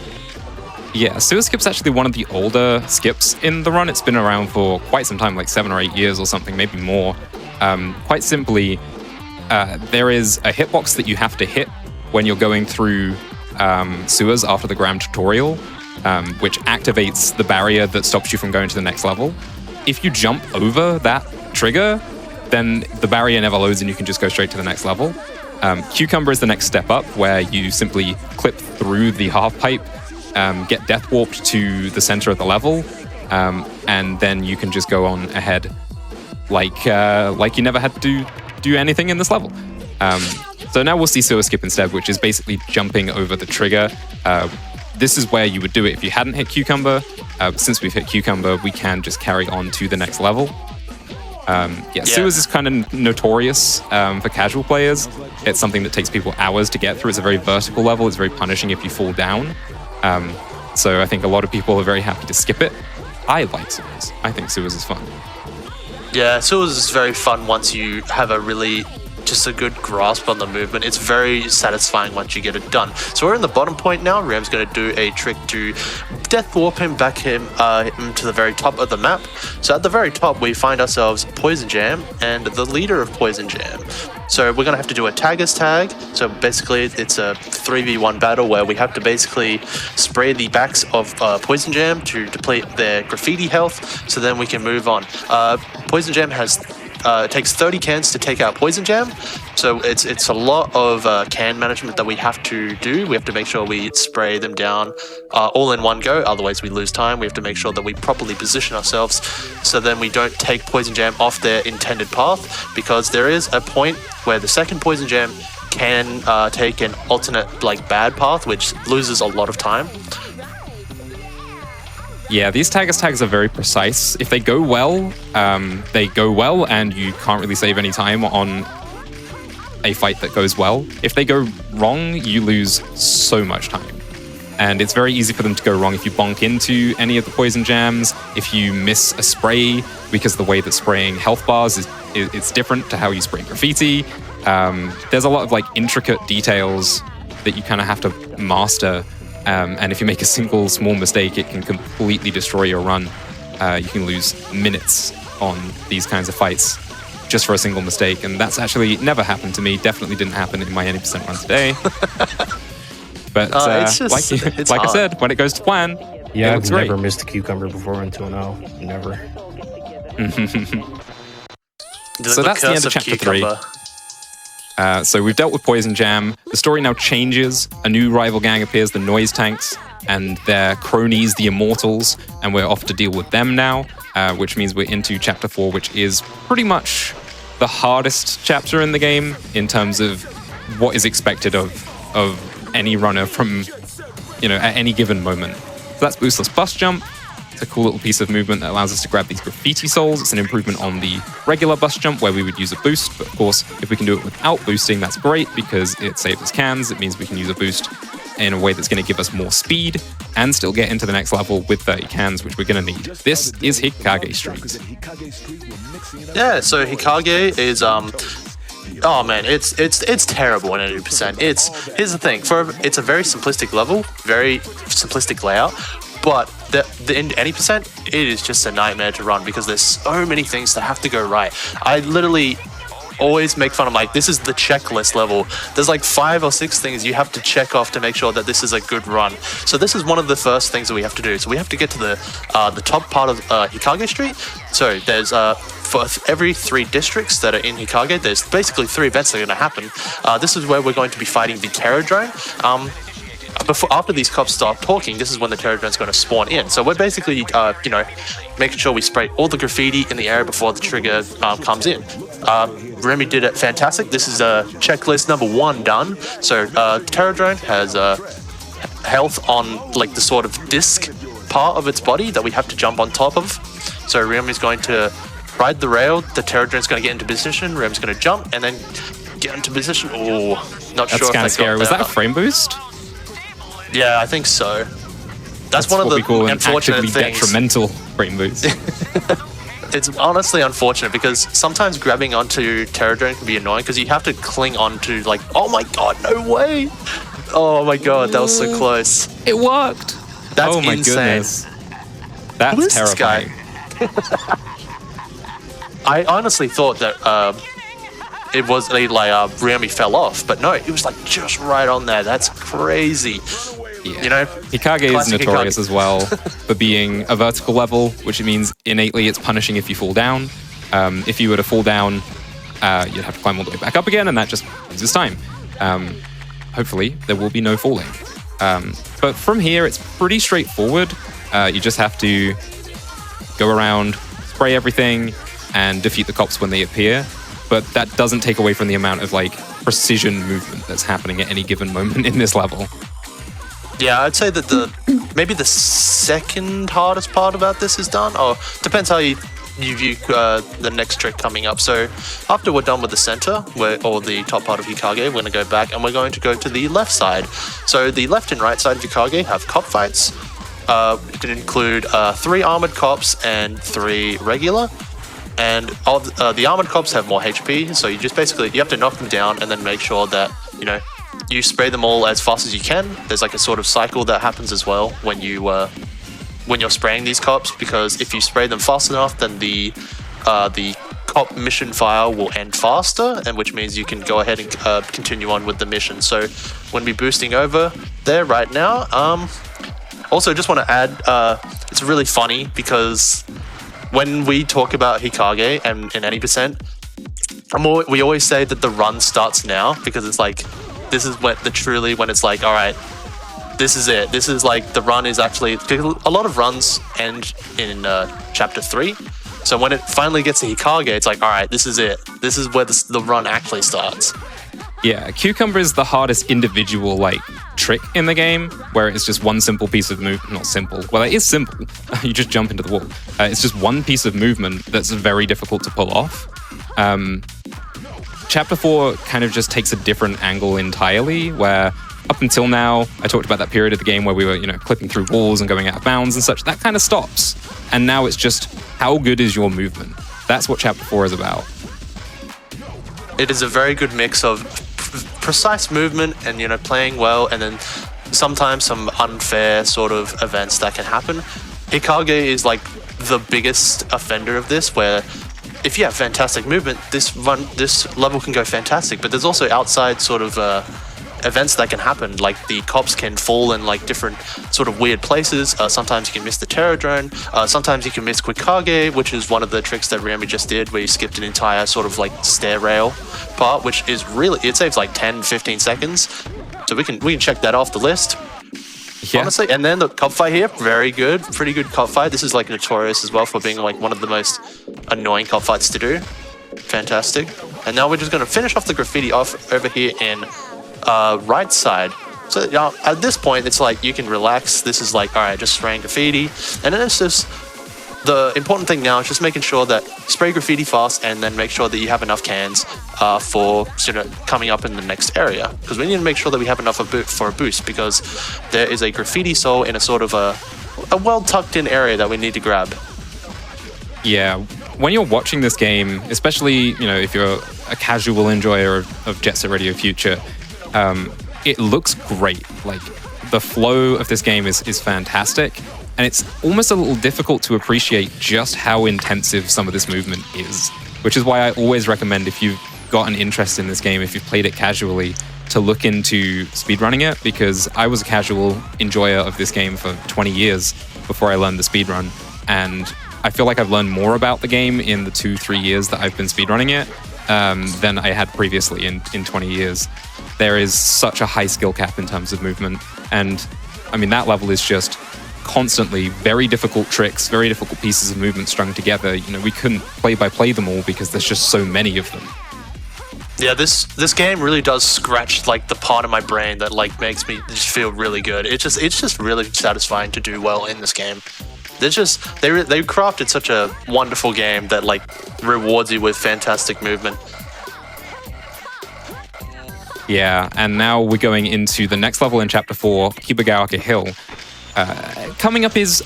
Yeah, sewer skip's actually one of the older skips in the run. It's been around for quite some time, like 7 or 8 years or something, maybe more. Quite simply, there is a hitbox that you have to hit when you're going through sewers after the Garam tutorial, which activates the barrier that stops you from going to the next level. If you jump over that trigger, then the barrier never loads and you can just go straight to the next level. Cucumber is the next step up, where you simply clip through the half pipe, get death warped to the center of the level, and then you can just go on ahead like you never had to do anything in this level. So now we'll see sewer skip instead, which is basically jumping over the trigger. This is where you would do it if you hadn't hit Cucumber. Since we've hit Cucumber, we can just carry on to the next level. Sewers is kind of notorious for casual players. It's something that takes people hours to get through. It's a very vertical level. It's very punishing if you fall down. So I think a lot of people are very happy to skip it. I like sewers. I think sewers is fun. Yeah, sewers is very fun once you have just a good grasp on the movement. It's very satisfying once you get it done. So we're in the bottom point now. Ram's going to do a trick to death warp him back him to the very top of the map. So at the very top, we find ourselves Poison Jam and the leader of Poison Jam. So we're going to have to do a taggers tag. So basically, it's a 3v1 battle where we have to basically spray the backs of Poison Jam to deplete their graffiti health. So then we can move on. Poison Jam takes 30 cans to take out Poison Jam, so it's a lot of can management that we have to do. We have to make sure we spray them down all in one go, otherwise we lose time. We have to make sure that we properly position ourselves so then we don't take Poison Jam off their intended path, because there is a point where the second Poison Jam can take an alternate bad path, which loses a lot of time. Yeah, these tags are very precise. If they go well, and you can't really save any time on a fight that goes well. If they go wrong, you lose so much time. And it's very easy for them to go wrong if you bonk into any of the Poison Jams, if you miss a spray, because the way that spraying health bars is different to how you spray graffiti. There's a lot of intricate details that you kind of have to master. And if you make a single small mistake, it can completely destroy your run. You can lose minutes on these kinds of fights just for a single mistake. And that's actually never happened to me. Definitely didn't happen in my any % run today. But like I said, when it goes to plan, Yeah, It I've looks great. never missed a cucumber before until now. Never. So that's the end of chapter 3. So we've dealt with Poison Jam. The story now changes. A new rival gang appears, the Noise Tanks, and their cronies, the Immortals, and we're off to deal with them now, which means we're into chapter 4, which is pretty much the hardest chapter in the game in terms of what is expected of any runner from, at any given moment. So that's Boostless Bus Jump. It's a cool little piece of movement that allows us to grab these graffiti souls. It's an improvement on the regular bus jump where we would use a boost, but of course, if we can do it without boosting, that's great because it saves us cans. It means we can use a boost in a way that's going to give us more speed and still get into the next level with 30 cans, which we're going to need. This is Hikage Street. Yeah, so Hikage is oh man, it's terrible in 80%. Here's the thing, it's a very simplistic level, very simplistic layout, but in any percent, it is just a nightmare to run because there's so many things that have to go right. I literally always make fun of this is the checklist level. There's like 5 or 6 things you have to check off to make sure that this is a good run. So this is one of the first things that we have to do. So we have to get to the top part of Hikage Street. So there's for every 3 districts that are in Hikage, there's basically 3 events that are going to happen. This is where we're going to be fighting the Terror Drone. After these cops start talking, this is when the Terror Drone's going to spawn in. So we're basically, making sure we spray all the graffiti in the area before the trigger comes in. Remy did it fantastic. This is checklist number 1 done. So Terror Drone has health on the sort of disc part of its body that we have to jump on top of. So Remy's going to ride the rail. The Terror Drone's going to get into position. Remy's going to jump and then get into position. Oh, not sure. That's kind of scary. Was that a frame boost? Yeah, I think so. That's one of what the we call unfortunate an things. Detrimental frame boost. It's honestly unfortunate because sometimes grabbing onto Terror Drone can be annoying because you have to cling onto oh my god, no way! Oh my god, that was so close. It worked. That's oh my insane. Goodness. That's terrifying. I honestly thought that it was Remy fell off, but no, it was just right on there. That's crazy. Yeah. Hikage is notorious as well for being a vertical level, which means innately it's punishing if you fall down. If you were to fall down, you'd have to climb all the way back up again, and that just loses time. Hopefully, there will be no falling. But from here, it's pretty straightforward. You just have to go around, spray everything, and defeat the cops when they appear. But that doesn't take away from the amount of precision movement that's happening at any given moment in this level. Yeah, I'd say that maybe the second hardest part about this is done, or depends how you view the next trick coming up. So after we're done with the center, or the top part of Hikage, we're going to go back and we're going to go to the left side. So the left and right side of Hikage have cop fights. It can include 3 armored cops and 3 regular. And all the armored cops have more HP, so you just basically you have to knock them down and then make sure that you spray them all as fast as you can. There's a sort of cycle that happens as well when you're spraying these cops, because if you spray them fast enough, then the cop mission file will end faster, and which means you can go ahead and continue on with the mission. So when we're boosting over there right now, also just want to add, it's really funny because when we talk about Hikage and in any percent, we always say that the run starts now, because it's this is when it's all right, this is it. This is the run is actually, a lot of runs end in chapter 3. So when it finally gets to Hikage, it's all right, this is it. This is where the run actually starts. Yeah, Cucumber is the hardest individual trick in the game, where it's just one simple piece of movement. Not simple. Well, it is simple. You just jump into the wall. It's just one piece of movement that's very difficult to pull off. Chapter 4 kind of just takes a different angle entirely, where up until now, I talked about that period of the game where we were, clipping through walls and going out of bounds and such. That kind of stops. And now it's just, how good is your movement? That's what Chapter 4 is about. It is a very good mix of precise movement and, playing well, and then sometimes some unfair sort of events that can happen. Hikage is the biggest offender of this, where if you have fantastic movement, this level can go fantastic, but there's also outside sort of events that can happen. Like the cops can fall in like different sort of weird places. Sometimes you can miss the terror drone. Sometimes you can miss Quickage, which is one of the tricks that Ryomi just did, where you skipped an entire sort of like stair rail part, which is really, it saves like 10-15 seconds. So we can check that off the list. Yeah. Honestly, and then the cop fight here, very good, pretty good cop fight. This is like notorious as well for being like one of the most annoying cop fights to do. Fantastic. And now we're just going to finish off the graffiti off over here in right side. So at this point, it's like you can relax. This is like, all right, just spraying graffiti. And then it's just, the important thing now is just making sure that spray graffiti fast and then make sure that you have enough cans for sort of coming up in the next area. Because we need to make sure that we have enough for a boost, because there is a graffiti soul in a sort of a well tucked in area that we need to grab. Yeah, when you're watching this game, especially, you know, if you're a casual enjoyer of Jet Set Radio Future, it looks great. Like, the flow of this game is fantastic, and it's almost a little difficult to appreciate just how intensive some of this movement is, which is why I always recommend, if you've got an interest in this game, if you've played it casually, to look into speedrunning it, because I was a casual enjoyer of this game for 20 years before I learned the speedrun, and I feel like I've learned more about the game in the 2-3 years that I've been speedrunning it than I had previously in 20 years. There is such a high skill cap in terms of movement, and I mean, that level is just constantly very difficult tricks, very difficult pieces of movement strung together. You know, we couldn't play them all because there's just so many of them. Yeah, this game really does scratch like the part of my brain that like makes me just feel really good. It's just really satisfying to do well in this game. They crafted such a wonderful game that like rewards you with fantastic movement. Yeah, and now we're going into the next level in Chapter 4, Kibagaoka Hill. Coming up is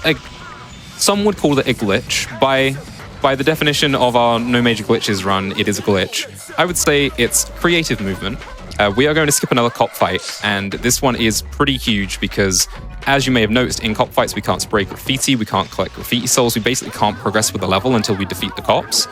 some would call it a glitch. By the definition of our No Major Glitches run, it is a glitch. I would say it's creative movement. We are going to skip another cop fight, and this one is pretty huge because, as you may have noticed, in cop fights we can't spray graffiti, we can't collect graffiti souls, we basically can't progress with the level until we defeat the cops.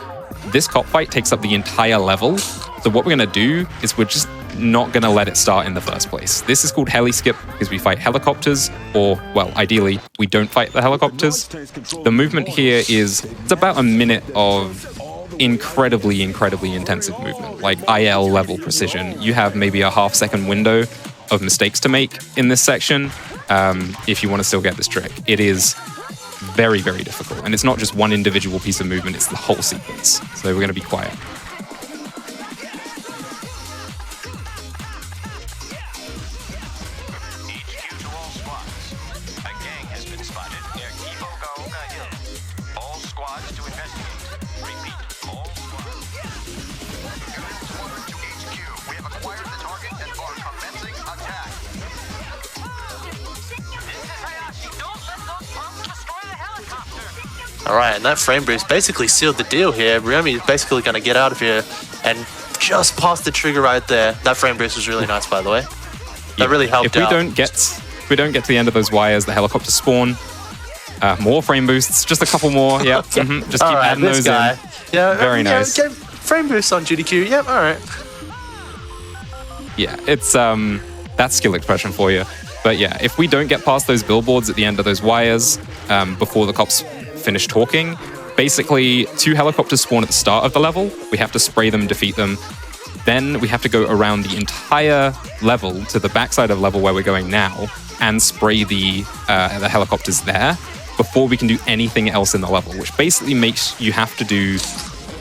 This cop fight takes up the entire level, so what we're going to do is we're just not going to let it start in the first place. This is called heli skip because we fight helicopters, or, well, ideally, we don't fight the helicopters. The movement here is, it's about a minute of incredibly intensive movement, like IL level precision. You have maybe a half-second window of mistakes to make in this section if you want to still get this trick. It is very difficult, and it's not just one individual piece of movement, it's the whole sequence. So we're going to be quiet. Alright, and that frame boost basically sealed the deal here. Ryomi is basically going to get out of here and just pass the trigger right there. That frame boost was really nice, by the way. That really helped out. If we don't get to the end of those wires, the helicopters spawn. More frame boosts, just a couple more. Yep. Just keep adding those in. Yeah, very nice. Yeah, frame boosts on GDQ. Yep. All right. Yeah, it's that's skill expression for you. But yeah, if we don't get past those billboards at the end of those wires before the cops finish talking, basically 2 helicopters spawn at the start of the level. We have to spray them, defeat them. Then we have to go around the entire level to the backside of the level where we're going now and spray the helicopters there before we can do anything else in the level, which basically makes you have to do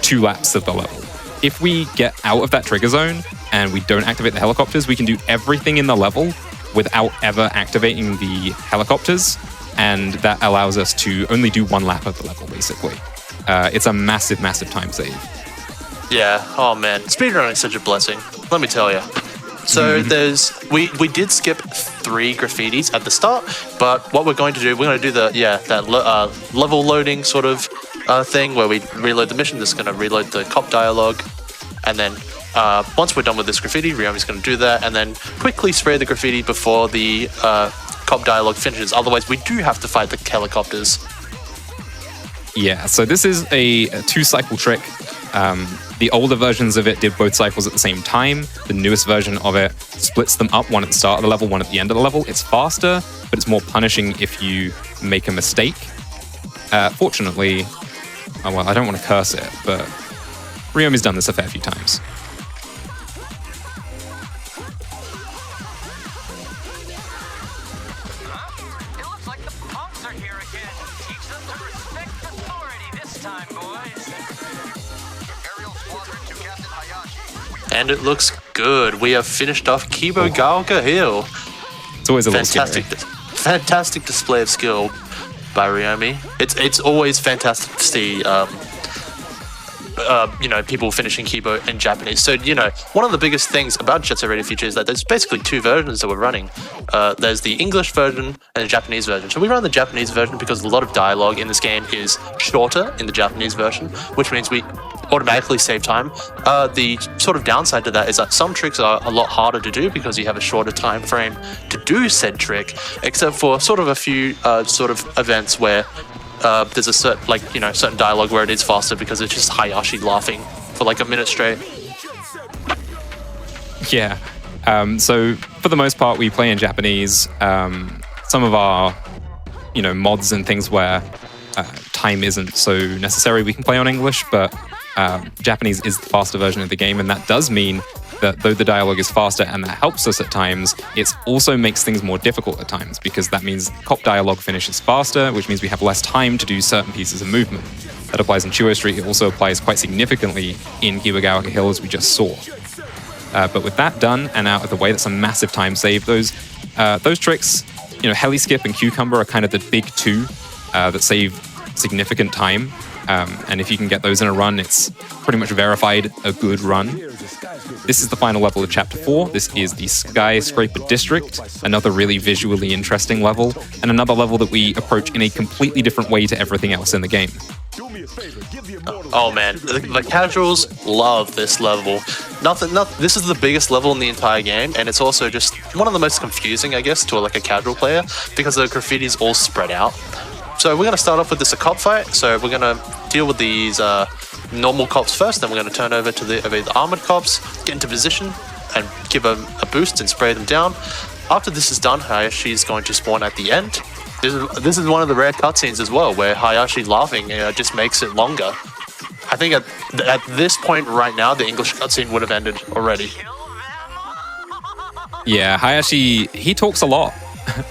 2 laps of the level. If we get out of that trigger zone and we don't activate the helicopters, we can do everything in the level without ever activating the helicopters, and that allows us to only do 1 lap of the level, basically. It's a massive time save. Yeah, oh man, speedrunning is such a blessing, let me tell you. So we did skip 3 graffitis at the start, but what we're going to do, we're going to do level loading sort of thing where we reload the mission. This is going to reload the cop dialogue, and then once we're done with this graffiti, Ryomi's going to do that, and then quickly spray the graffiti before the cop dialogue finishes. Otherwise, we do have to fight the helicopters. Yeah, so this is a 2-cycle trick. The older versions of it did both cycles at the same time. The newest version of it splits them up, one at the start of the level, one at the end of the level. It's faster, but it's more punishing if you make a mistake. Fortunately, I don't want to curse it, but Ryomi's done this a fair few times. And it looks good. We have finished off Kibo Gaoka Hill. It's always a little scary. Fantastic display of skill by Ryomi. It's always fantastic to see people finishing Kibo in Japanese. So, one of the biggest things about Jet Set Radio Future is that there's basically two versions that we're running. There's the English version and the Japanese version. So we run the Japanese version because a lot of dialogue in this game is shorter in the Japanese version, which means we automatically save time. The sort of downside to that is that some tricks are a lot harder to do because you have a shorter time frame to do said trick, except for sort of a few sort of events where there's a certain dialogue where it is faster because it's just Hayashi laughing for like a minute straight. Yeah. So for the most part, we play in Japanese. Some of our, mods and things where time isn't so necessary, we can play on English, but Japanese is the faster version of the game, and that does mean that though the dialogue is faster and that helps us at times, it also makes things more difficult at times, because that means cop dialogue finishes faster, which means we have less time to do certain pieces of movement. That applies in Chuo Street. It also applies quite significantly in Kibogaoka Hill, as we just saw. But with that done and out of the way, that's a massive time save. Those tricks, Heli Skip and Cucumber are kind of the big two that save significant time. And if you can get those in a run, it's pretty much verified a good run. This is the final level of Chapter 4. This is the Skyscraper District, another really visually interesting level, and another level that we approach in a completely different way to everything else in the game. Oh man, the casuals love this level. This is the biggest level in the entire game, and it's also just one of the most confusing, I guess, to a casual player, because the graffiti's all spread out. So we're going to start off with this cop fight. So we're going to deal with these normal cops first, then we're going to turn over to the armored cops, get into position, and give them a boost and spray them down. After this is done, Hayashi is going to spawn at the end. This is one of the rare cutscenes as well, where Hayashi laughing just makes it longer. I think at this point right now, the English cutscene would have ended already. Yeah, Hayashi, he talks a lot.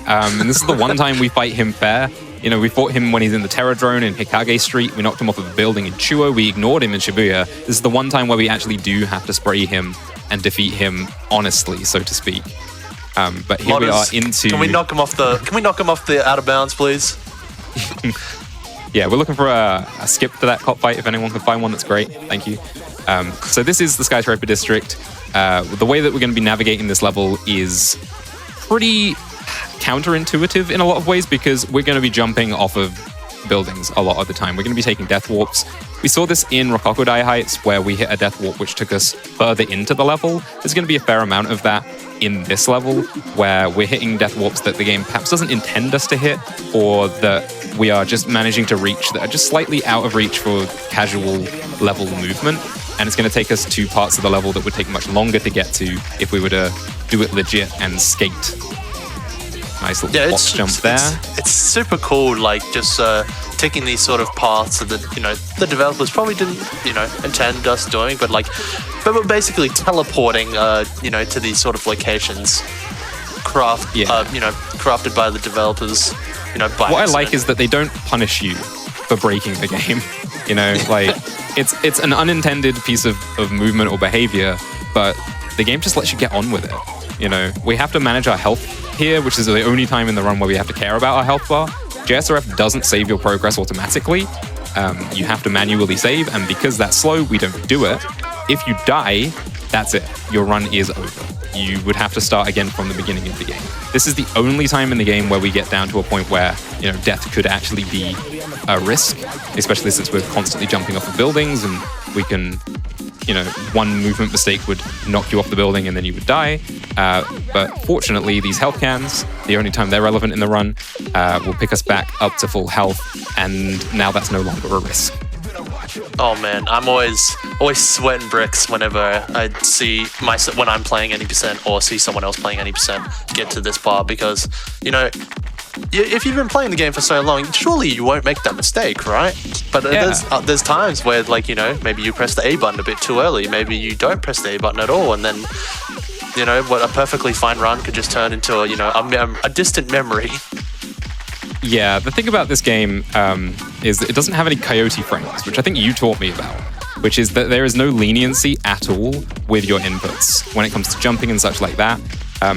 And this is the one time we fight him fair. We fought him when he's in the Terror Drone in Hikage Street. We knocked him off of a building in Chuo. We ignored him in Shibuya. This is the one time where we actually do have to spray him and defeat him honestly, so to speak. But here we are into... Can we knock him off the out of bounds, please? Yeah, we're looking for a skip to that cop fight. If anyone can find one, that's great. Thank you. So this is the Skyscraper District. The way that we're going to be navigating this level is pretty counterintuitive in a lot of ways, because we're going to be jumping off of buildings a lot of the time. We're going to be taking death warps. We saw this in Rokokudai Heights, where we hit a death warp which took us further into the level. There's going to be a fair amount of that in this level, where we're hitting death warps that the game perhaps doesn't intend us to hit, or that we are just managing to reach that are just slightly out of reach for casual level movement. And it's going to take us to parts of the level that would take much longer to get to if we were to do it legit and skate. Nice little box jump there. It's super cool, just taking these sort of paths that the developers probably didn't intend us doing, but we're basically teleporting to these sort of locations, crafted by the developers. What I like is that they don't punish you for breaking the game. It's an unintended piece of movement or behavior, but the game just lets you get on with it. We have to manage our health here, which is the only time in the run where we have to care about our health bar. JSRF doesn't save your progress automatically. You have to manually save, and because that's slow, we don't do it. If you die, that's it. Your run is over. You would have to start again from the beginning of the game. This is the only time in the game where we get down to a point where death could actually be a risk, especially since we're constantly jumping off of buildings, and we can, one movement mistake would knock you off the building and then you would die. But fortunately, these health cans, the only time they're relevant in the run, will pick us back up to full health, and now that's no longer a risk. Oh man, I'm always sweating bricks whenever I see when I'm playing any percent or see someone else playing any percent get to this part, because if you've been playing the game for so long, surely you won't make that mistake, right? But there's times where maybe you press the A button a bit too early, maybe you don't press the A button at all, and then what a perfectly fine run could just turn into a distant memory. Yeah, the thing about this game is that it doesn't have any coyote frames, which I think you taught me about, which is that there is no leniency at all with your inputs when it comes to jumping and such like that.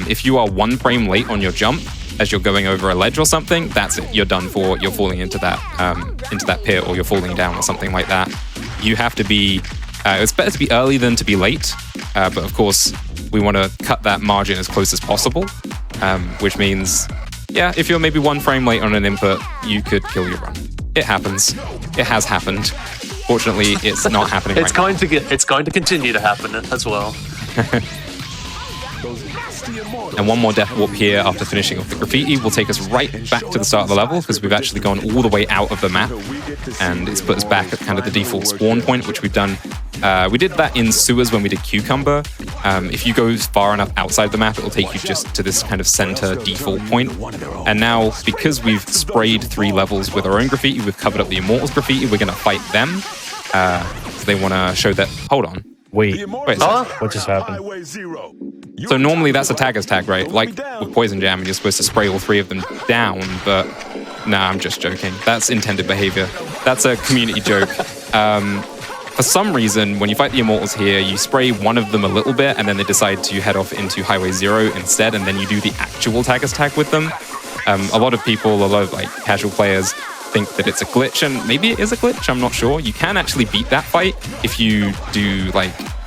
If you are 1 frame late on your jump as you're going over a ledge or something, that's it. You're done for. You're falling into that pit, or you're falling down or something like that. You have to be... it's better to be early than to be late, but of course, we want to cut that margin as close as possible, which means... Yeah, if you're maybe 1 frame late on an input, you could kill your run. It happens. It has happened. Fortunately, it's not happening right now. It's going to continue to happen as well. And one more death warp here after finishing off the graffiti will take us right back to the start of the level, because we've actually gone all the way out of the map, and it's put us back at kind of the default spawn point, which we've done. We did that in sewers when we did Cucumber. If you go far enough outside the map, it will take you just to this kind of center default point. And now, because we've sprayed 3 levels with our own graffiti, we've covered up the Immortals graffiti, we're going to fight them. So they want to show that... Hold on. Wait, Huh? what just happened? So normally that's a tagger's tag, right? Like with Poison Jam, you're supposed to spray all 3 of them down, but nah, I'm just joking. That's intended behavior. That's a community joke. For some reason, when you fight the Immortals here, you spray one of them a little bit, and then they decide to head off into Highway 0 instead, and then you do the actual tagger's tag with them. A lot of casual players think that it's a glitch, and maybe it is a glitch, I'm not sure. You can actually beat that fight if you do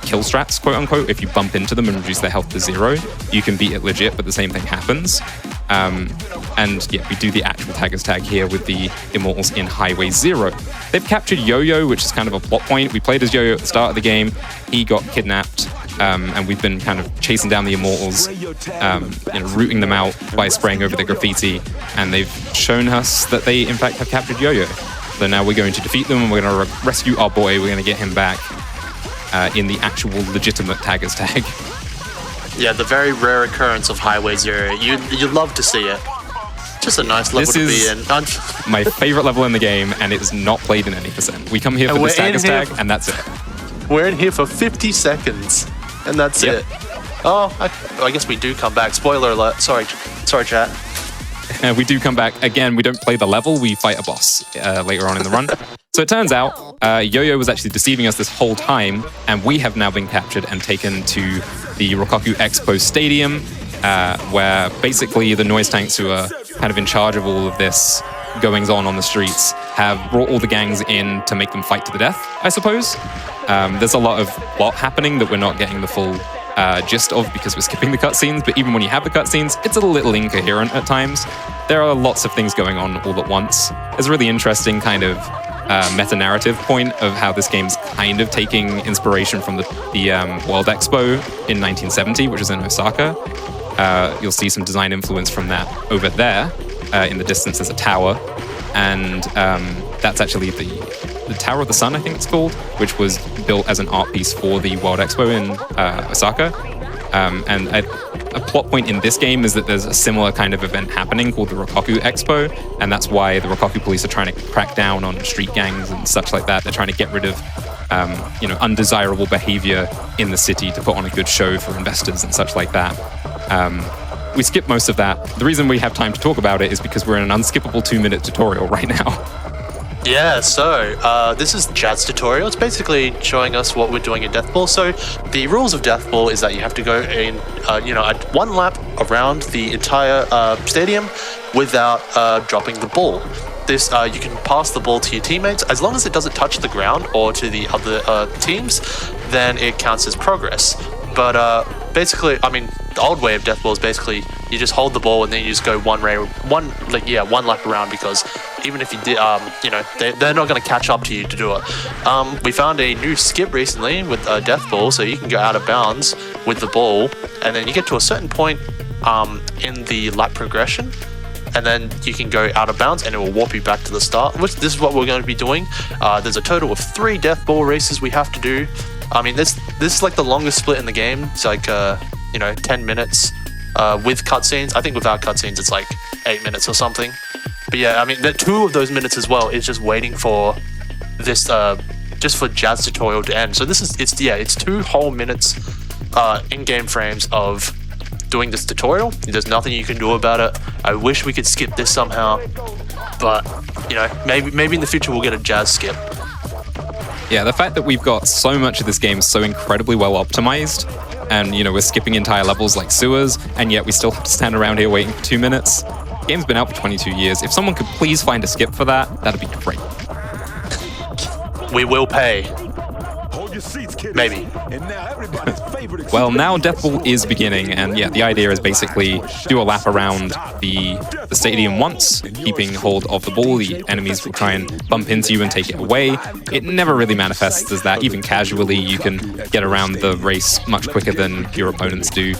kill strats, quote unquote. If you bump into them and reduce their health to 0, you can beat it legit, but the same thing happens. And yeah, we do the actual tagger's tag here with the Immortals in Highway 0. They've captured Yo-Yo, which is kind of a plot point. We played as Yo-Yo at the start of the game. He got kidnapped, and we've been kind of chasing down the Immortals, rooting them out by spraying over the graffiti, and they've shown us that they, in fact, have captured Yo-Yo. So now we're going to defeat them, and we're going to rescue our boy. We're going to get him back in the actual legitimate tagger's tag. Yeah, the very rare occurrence of Highway 0. You'd love to see it. Just a nice level to be in. My favorite level in the game, and it is not played in any percent. We come here for the tagger's tag, and that's it. We're in here for 50 seconds, and that's it. Oh, I guess we do come back. Spoiler alert. Sorry, chat. We do come back. Again, we don't play the level, we fight a boss later on in the run. So it turns out, Yo-Yo was actually deceiving us this whole time, and we have now been captured and taken to the Rokkaku Expo Stadium, where basically the noise tanks, who are kind of in charge of all of this goings-on the streets, have brought all the gangs in to make them fight to the death, I suppose. There's a lot of plot happening that we're not getting the full gist of because we're skipping the cutscenes, but even when you have the cutscenes, it's a little incoherent at times. There are lots of things going on all at once. There's a really interesting kind of meta-narrative point of how this game's kind of taking inspiration from the World Expo in 1970, which is in Osaka. You'll see some design influence from that over there. In the distance, there's a tower, and that's actually the Tower of the Sun, I think it's called, which was built as an art piece for the World Expo in Osaka. And a plot point in this game is that there's a similar kind of event happening called the Rokkaku Expo, and that's why the Rokkaku police are trying to crack down on street gangs and such like that. They're trying to get rid of undesirable behavior in the city to put on a good show for investors and such like that. We skip most of that. The reason we have time to talk about it is because we're in an unskippable 2-minute tutorial right now. Yeah, so this is Jad's tutorial. It's basically showing us what we're doing in Death Ball. So the rules of Death Ball is that you have to go in, one lap around the entire stadium without dropping the ball. This you can pass the ball to your teammates as long as it doesn't touch the ground or to the other teams. Then it counts as progress. But basically, the old way of Death Ball is basically you just hold the ball and then you just go one lap around, because even if you did, they're not going to catch up to you to do it. We found a new skip recently with Death Ball, so you can go out of bounds with the ball, and then you get to a certain point in the lap progression, and then you can go out of bounds and it will warp you back to the start, which this is what we're going to be doing. There's a total of 3 death ball races we have to do. I mean, this is like the longest split in the game. It's like 10 minutes with cutscenes. I think without cutscenes it's like 8 minutes or something. But yeah, I mean, the 2 of those minutes as well is just waiting for this just for Jazz tutorial to end. So it's 2 whole minutes in-game frames of doing this tutorial. There's nothing you can do about it. I wish we could skip this somehow, but maybe in the future we'll get a Jazz skip. Yeah, the fact that we've got so much of this game so incredibly well optimized, and we're skipping entire levels like sewers, and yet we still have to stand around here waiting for 2 minutes. The game's been out for 22 years. If someone could please find a skip for that, that'd be great. We will pay. Maybe. Well, now Death Ball is beginning, and yeah, the idea is basically do a lap around the stadium once, keeping hold of the ball. The enemies will try and bump into you and take it away. It never really manifests as that. Even casually, you can get around the race much quicker than your opponents do.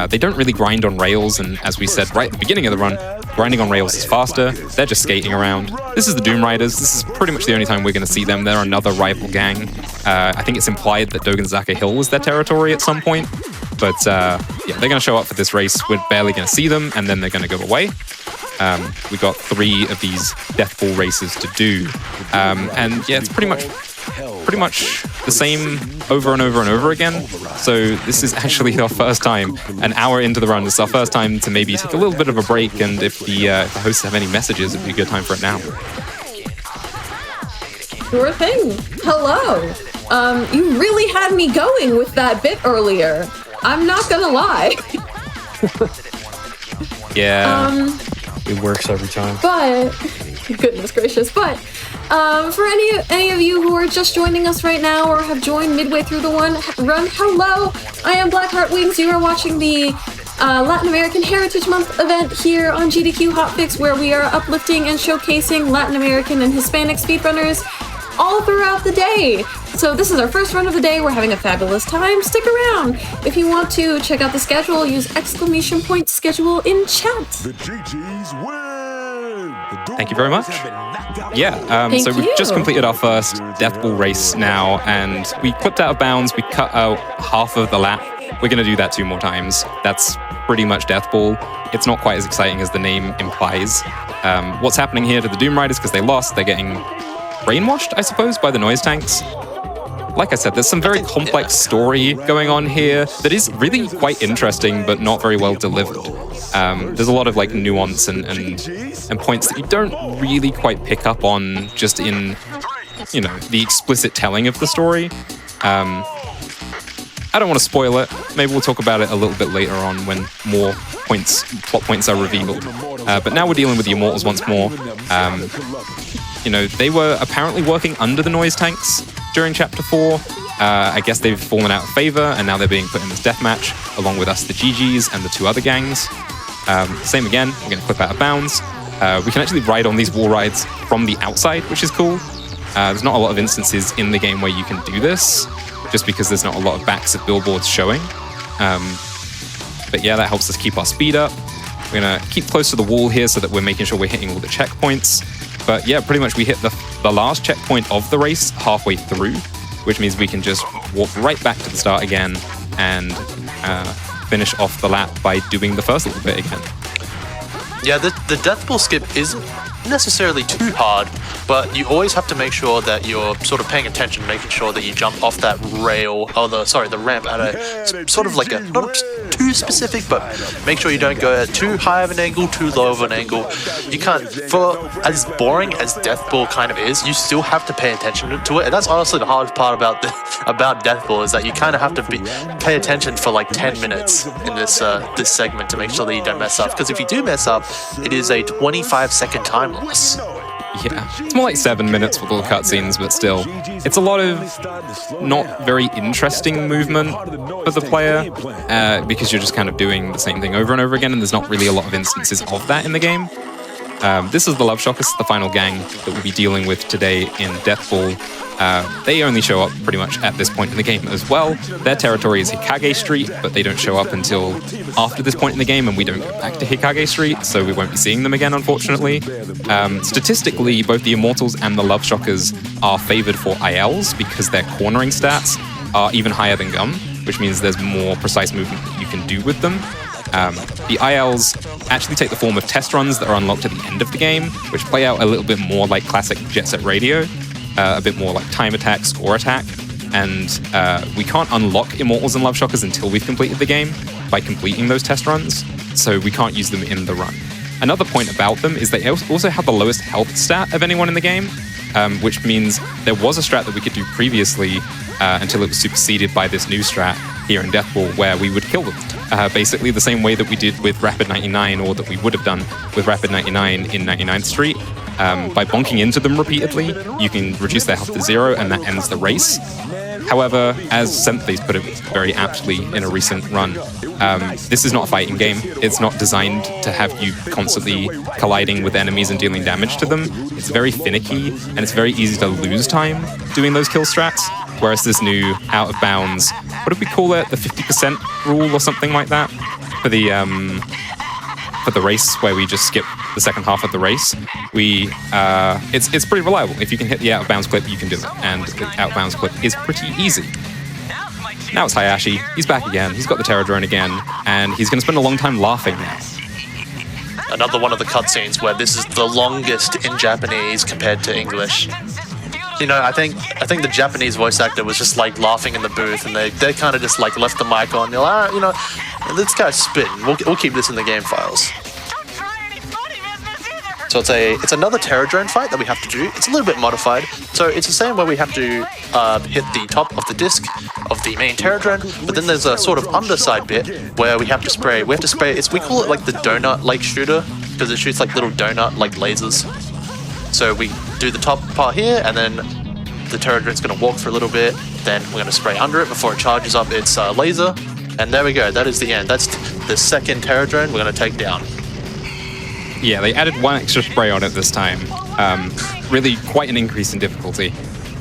They don't really grind on rails, and as we said right at the beginning of the run, grinding on rails is faster. They're just skating around. This is the Doom Riders. This is pretty much the only time we're going to see them. They're another rival gang. I think it's implied that Dogenzaka Hill was their territory at some point. But yeah, they're going to show up for this race. We're barely going to see them, and then they're going to go away. We got 3 of these Death Ball races to do. And yeah, it's pretty much the same over and over and over again. So this is actually our first time, an hour into the run. This is our first time to maybe take a little bit of a break, and if the hosts have any messages, it'd be a good time for it now. Sure thing. Hello. You really had me going with that bit earlier. I'm not gonna lie. Yeah. It works every time. But goodness gracious. But for any of you who are just joining us right now or have joined midway through the run, hello. I am Blackheart Wings. You are watching the Latin American Heritage Month event here on GDQ Hotfix, where we are uplifting and showcasing Latin American and Hispanic speedrunners all throughout the day. So this is our first run of the day. We're having a fabulous time. Stick around. If you want to check out the schedule, use !schedule in chat. Thank you very much. Yeah, so we've just completed our first Death Ball race now, and we clipped out of bounds. We cut out half of the lap. We're going to do that 2 more times. That's pretty much Death Ball. It's not quite as exciting as the name implies. What's happening here to the Doom Riders, because they lost, they're getting brainwashed, I suppose, by the noise tanks. Like I said, there's some very complex story going on here that is really quite interesting, but not very well delivered. There's a lot of nuance and points that you don't really quite pick up on just in, the explicit telling of the story. I don't want to spoil it. Maybe we'll talk about it a little bit later on when more plot points are revealed. But now we're dealing with the Immortals once more. They were apparently working under the noise tanks during Chapter 4. I guess they've fallen out of favor, and now they're being put in this deathmatch, along with us, the GGs, and the 2 other gangs. Same again, we're going to clip out of bounds. We can actually ride on these wall rides from the outside, which is cool. There's not a lot of instances in the game where you can do this, just because there's not a lot of backs of billboards showing. But yeah, that helps us keep our speed up. We're going to keep close to the wall here so that we're making sure we're hitting all the checkpoints. But yeah, pretty much we hit the last checkpoint of the race halfway through, which means we can just walk right back to the start again and finish off the lap by doing the first little bit again. Yeah, the Death Ball skip isn't necessarily too hard, but you always have to make sure that you're sort of paying attention, making sure that you jump off that rail, the ramp at a sort of not too specific, but make sure you don't go at too high of an angle, too low of an angle. You can't, for as boring as Death Ball kind of is, you still have to pay attention to it, and that's honestly the hardest part about Death Ball, is that you kind of have to pay attention for like 10 minutes in this segment to make sure that you don't mess up, because if you do mess up, it is a 25-second time loss. Yeah, it's more like 7 minutes with all the cutscenes, but still, it's a lot of not very interesting movement for the player, because you're just kind of doing the same thing over and over again, and there's not really a lot of instances of that in the game. This is the Love Shockers, the final gang that we'll be dealing with today in Deathball. They only show up pretty much at this point in the game as well. Their territory is Hikage Street, but they don't show up until after this point in the game, and we don't go back to Hikage Street, so we won't be seeing them again, unfortunately. Statistically, both the Immortals and the Love Shockers are favored for ILs because their cornering stats are even higher than Gum, which means there's more precise movement that you can do with them. The ILs actually take the form of test runs that are unlocked at the end of the game, which play out a little bit more like classic Jet Set Radio, a bit more like time attack, score attack, and we can't unlock Immortals and Love Shockers until we've completed the game by completing those test runs, so we can't use them in the run. Another point about them is they also have the lowest health stat of anyone in the game, which means there was a strat that we could do previously until it was superseded by this new strat here in Deathball, where we would kill them. Basically the same way that we did with Rapid 99, or that we would have done with Rapid 99 in 99th Street. By bonking into them repeatedly, you can reduce their health to 0, and that ends the race. However, as Synthese put it very aptly in a recent run, this is not a fighting game. It's not designed to have you constantly colliding with enemies and dealing damage to them. It's very finicky, and it's very easy to lose time doing those kill strats. Whereas this new out of bounds, what did we call it? The 50% rule or something like that for the race, where we just skip the second half of the race. It's pretty reliable. If you can hit the out of bounds clip, you can do it, and the out of bounds clip is pretty easy. Now it's Hayashi. He's back again. He's got the Terror Drone again, and he's going to spend a long time laughing now. Another one of the cutscenes where this is the longest in Japanese compared to English. You know, I think the Japanese voice actor was just like laughing in the booth, and they kind of just like left the mic on. They're like, you know, this guy's spitting. We'll keep this in the game files. So it's another Terror Drone fight that we have to do. It's a little bit modified. So it's the same where we have to hit the top of the disc of the main Terror Drone, but then there's a sort of underside bit where we have to spray. We call it like the donut-like shooter, because it shoots like little donut-like lasers. So we do the top part here, and then the Terror Drone's going to walk for a little bit, then we're going to spray under it before it charges up its laser, and there we go. That is the end. That's the second Terror Drone we're going to take down. Yeah, they added one extra spray on it this time. Really quite an increase in difficulty.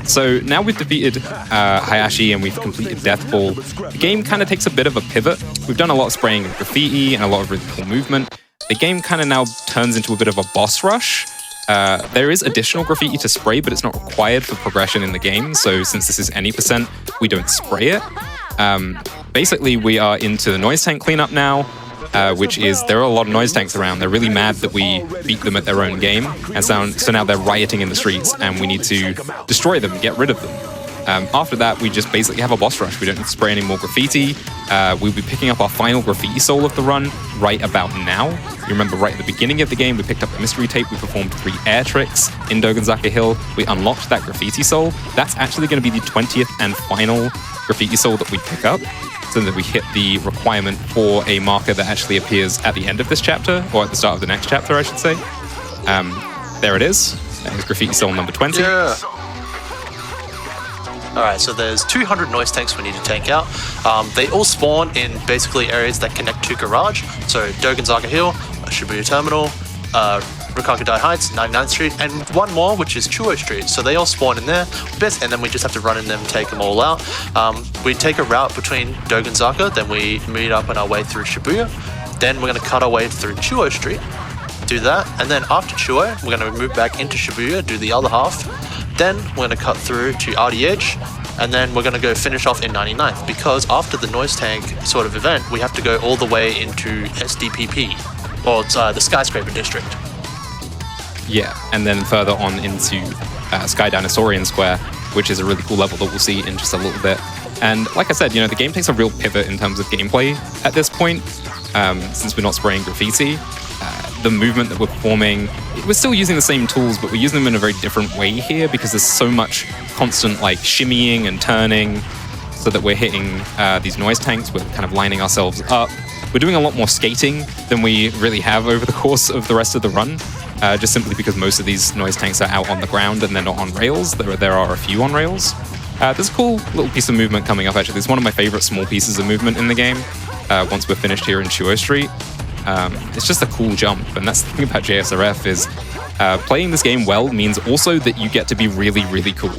So now we've defeated Hayashi and we've completed Deathball. The game kind of takes a bit of a pivot. We've done a lot of spraying and graffiti and a lot of really cool movement. The game kind of now turns into a bit of a boss rush. There is additional graffiti to spray, but it's not required for progression in the game. So since this is any %, we don't spray it. Basically, we are into the noise tank cleanup now, which is there are a lot of noise tanks around. They're really mad that we beat them at their own game. And so now they're rioting in the streets, and we need to destroy them, get rid of them. After that, we just basically have a boss rush. We don't need to spray any more graffiti. We'll be picking up our final graffiti soul of the run right about now. You remember right at the beginning of the game, we picked up the mystery tape. We performed 3 air tricks in Dogonzaka Hill. We unlocked that graffiti soul. That's actually going to be the 20th and final graffiti soul that we pick up, so that we hit the requirement for a marker that actually appears at the end of this chapter, or at the start of the next chapter, I should say. There it is. That is graffiti soul number 20. Yeah. Alright, so there's 200 noise tanks we need to take out. They all spawn in basically areas that connect to Garage. So Dogonzaka Hill, Shibuya Terminal, Rikakudai Heights, 99th Street, and one more, which is Touhou Street. So they all spawn in there, and then we just have to run in them, take them all out. We take a route between Dogonzaka, then we meet up on our way through Shibuya. Then we're going to cut our way through Touhou Street, do that, and then after Touhou, we're going to move back into Shibuya, do the other half. Then we're going to cut through to RDH, and then we're going to go finish off in 99th, because after the noise tank sort of event, we have to go all the way into SDPP, or it's, the Skyscraper District. Yeah, and then further on into Sky Dinosaurian Square, which is a really cool level that we'll see in just a little bit. And like I said, you know, the game takes a real pivot in terms of gameplay at this point, since we're not spraying graffiti. The movement that we're performing, we're still using the same tools, but we're using them in a very different way here, because there's so much constant like shimmying and turning, so that we're hitting these noise tanks. We're kind of lining ourselves up. We're doing a lot more skating than we really have over the course of the rest of the run, just simply because most of these noise tanks are out on the ground and they're not on rails. There are a few on rails. There's a cool little piece of movement coming up, actually. It's one of my favorite small pieces of movement in the game, once we're finished here in Touhou Street. It's just a cool jump, and that's the thing about JSRF is playing this game well means also that you get to be really, really cool.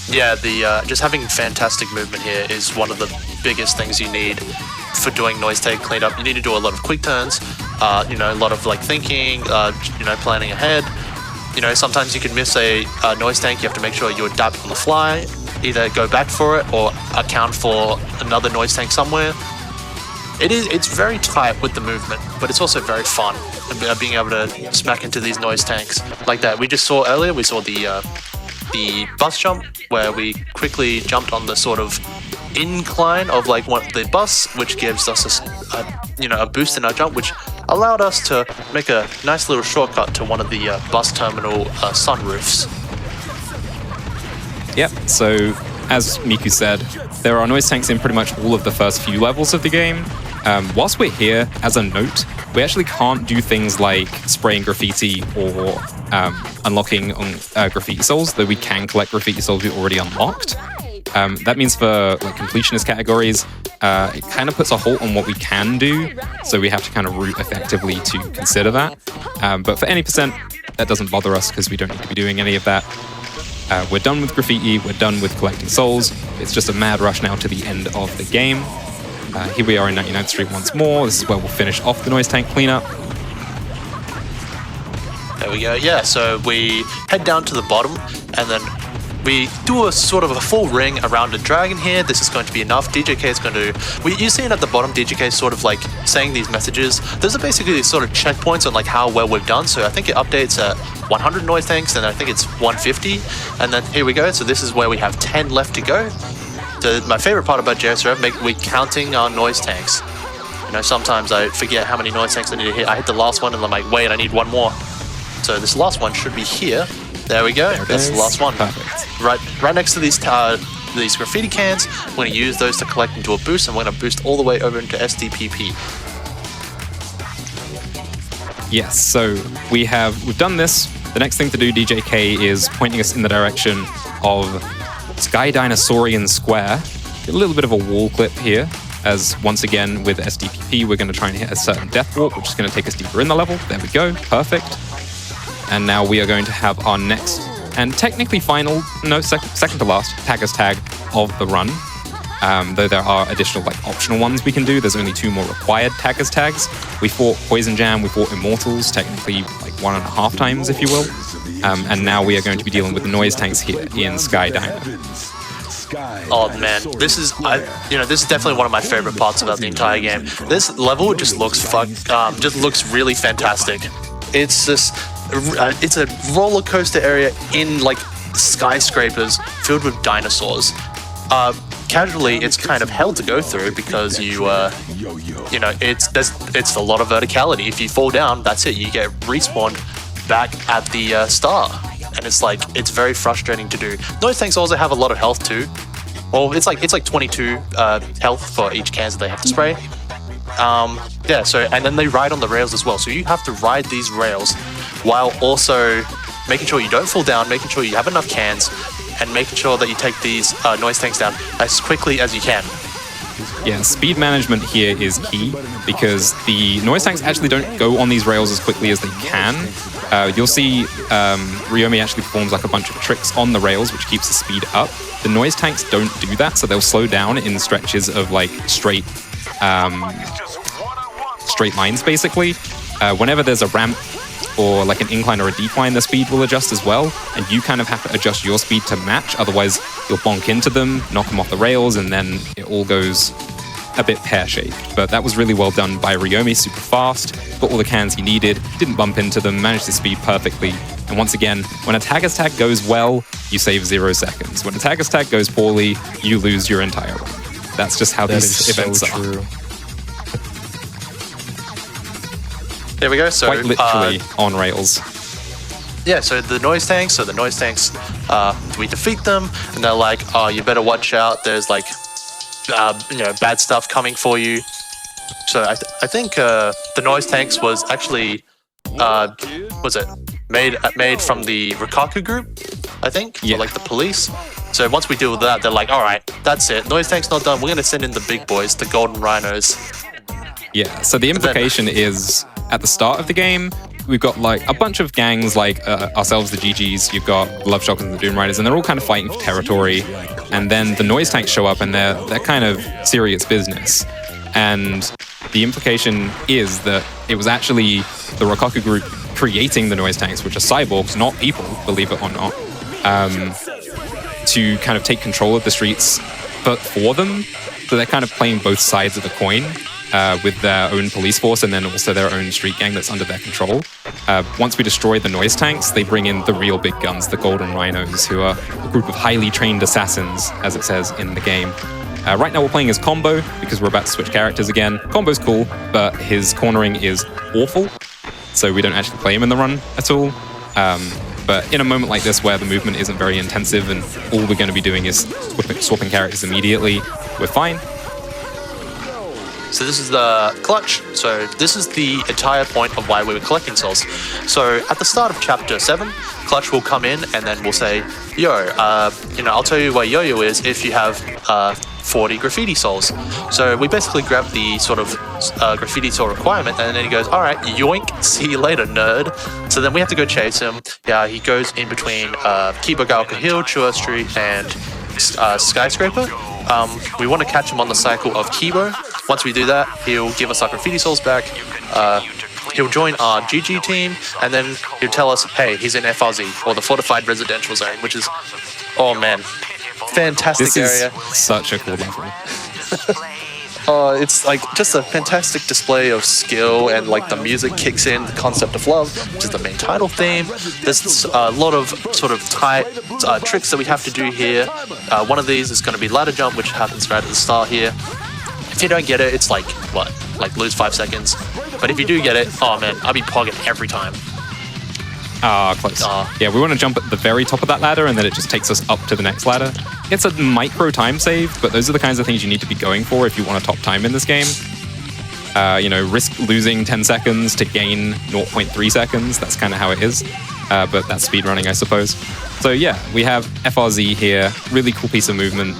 Yeah, the just having fantastic movement here is one of the biggest things you need for doing noise tank cleanup. You need to do a lot of quick turns, a lot of like thinking, planning ahead. Sometimes you can miss a noise tank. You have to make sure you adapt on the fly, either go back for it or account for another noise tank somewhere. It's very tight with the movement, but it's also very fun being able to smack into these noise tanks like that. We just saw earlier, we saw the bus jump where we quickly jumped on the sort of incline of like the bus, which gives us a boost in our jump, which allowed us to make a nice little shortcut to one of the bus terminal sunroofs. Yep, so as Miku said, there are noise tanks in pretty much all of the first few levels of the game. Whilst we're here, as a note, we actually can't do things like spraying graffiti or unlocking graffiti souls, though we can collect graffiti souls we've already unlocked. That means for like completionist categories, it kind of puts a halt on what we can do, so we have to kind of route effectively to consider that. But for any percent, that doesn't bother us because we don't need to be doing any of that. We're done with graffiti, we're done with collecting souls. It's just a mad rush now to the end of the game. Here we are in 99th Street once more. This is where we'll finish off the noise tank cleanup. There we go. Yeah, so we head down to the bottom and then we do a sort of a full ring around a dragon here. This is going to be enough. DJK is going to... You see it at the bottom, DJK is sort of like saying these messages. Those are basically sort of checkpoints on like how well we've done. So I think it updates at 100 noise tanks and I think it's 150. And then here we go. So this is where we have 10 left to go. So my favorite part about JSRF, we're counting our noise tanks. Sometimes I forget how many noise tanks I need to hit. I hit the last one and I'm like, wait, I need one more. So this last one should be here. There we go. That's the last one. Perfect. Right next to these graffiti cans. We're going to use those to collect into a boost, and we're going to boost all the way over into SDPP. Yes, so we've done this. The next thing to do, DJK, is pointing us in the direction of Sky Dinosaurian Square. A little bit of a wall clip here, as once again with SDPP, we're going to try and hit a certain death warp, which is going to take us deeper in the level. There we go. Perfect. And now we are going to have our next and technically final, second to last, Tagger's Tag of the run. Though there are additional optional ones we can do. There's only 2 more required Tagger's Tags. We fought Poison Jam, we fought Immortals, technically 1.5 times, if you will. And now we are going to be dealing with the noise tanks here in Sky Dino. Oh man, this is definitely one of my favorite parts about the entire game. This level just looks really fantastic. It's a roller coaster area in skyscrapers filled with dinosaurs. Casually, it's kind of hell to go through because it's a lot of verticality. If you fall down, that's it. You get respawned back at the start, and it's very frustrating to do. Noise tanks also have a lot of health too. Well, it's like 22 health for each cans that they have to spray. And then they ride on the rails as well. So you have to ride these rails while also making sure you don't fall down, making sure you have enough cans, and making sure that you take these noise tanks down as quickly as you can. Yeah, speed management here is key because the noise tanks actually don't go on these rails as quickly as they can. You'll see Ryomi actually performs a bunch of tricks on the rails, which keeps the speed up. The noise tanks don't do that, so they'll slow down in stretches of straight lines, basically. Whenever there's a ramp or an incline or a decline, the speed will adjust as well, and you kind of have to adjust your speed to match, otherwise you'll bonk into them, knock them off the rails, and then it all goes a bit pear-shaped. But that was really well done by Ryomi, super fast, got all the cans he needed, didn't bump into them, managed to speed perfectly. And once again, when a Tagger's Tag goes well, you save 0 seconds. When a Tagger's Tag goes poorly, you lose your entire run. That's just how these events are. True. There we go. So quite literally on rails. Yeah, so the noise tanks, we defeat them, and they're like, oh, you better watch out, there's bad stuff coming for you. So I think the noise tanks was actually, made from the Rikaku group, I think, yeah. Or the police. So once we deal with that, they're like, all right, that's it, noise tank's not done, we're going to send in the big boys, the golden rhinos. Yeah, so the implication is at the start of the game, we've got like a bunch of gangs like ourselves, the GGs, you've got Love Shockers and the Doom Riders, and they're all kind of fighting for territory. And then the noise tanks show up and they're kind of serious business. And the implication is that it was actually the Rokaku group creating the noise tanks, which are cyborgs, not people, believe it or not, to kind of take control of the streets, but for them. So they're kind of playing both sides of the coin with their own police force and then also their own street gang that's under their control. Once we destroy the noise tanks, they bring in the real big guns, the Golden Rhinos, who are a group of highly trained assassins, as it says in the game. Right now we're playing as Combo because we're about to switch characters again. Combo's cool, but his cornering is awful, so we don't actually play him in the run at all. But in a moment like this where the movement isn't very intensive and all we're going to be doing is swapping characters immediately, we're fine. So this is the clutch. So this is the entire point of why we were collecting souls. So at the start of chapter 7, Clutch will come in and then we'll say, I'll tell you what yo-yo is if you have 40 graffiti souls. So we basically grab the sort of graffiti soul requirement and then he goes, all right, yoink, see you later, nerd. So then we have to go chase him. Yeah, he goes in between Kibogaoka Hill, Chua Street, and Skyscraper. We want to catch him on the cycle of Kibo. Once we do that, he'll give us our graffiti souls back. He'll join our GG team, and then he'll tell us, hey, he's in FRZ, or the Fortified Residential Zone, which is, oh man, fantastic area. This is such a cool level. It's like just a fantastic display of skill, and like the music kicks in, the concept of love, which is the main title theme. There's a lot of sort of tight tricks that we have to do here. One of these is going to be ladder jump, which happens right at the start here. If you don't get it, it's like, what? Like lose 5 seconds. But if you do get it, oh man, I'll be pogging every time. Close. Yeah, we want to jump at the very top of that ladder and then it just takes us up to the next ladder. It's a micro time save, but those are the kinds of things you need to be going for if you want a top time in this game. Risk losing 10 seconds to gain 0.3 seconds. That's kind of how it is. But that's speedrunning, I suppose. So yeah, we have FRZ here. Really cool piece of movement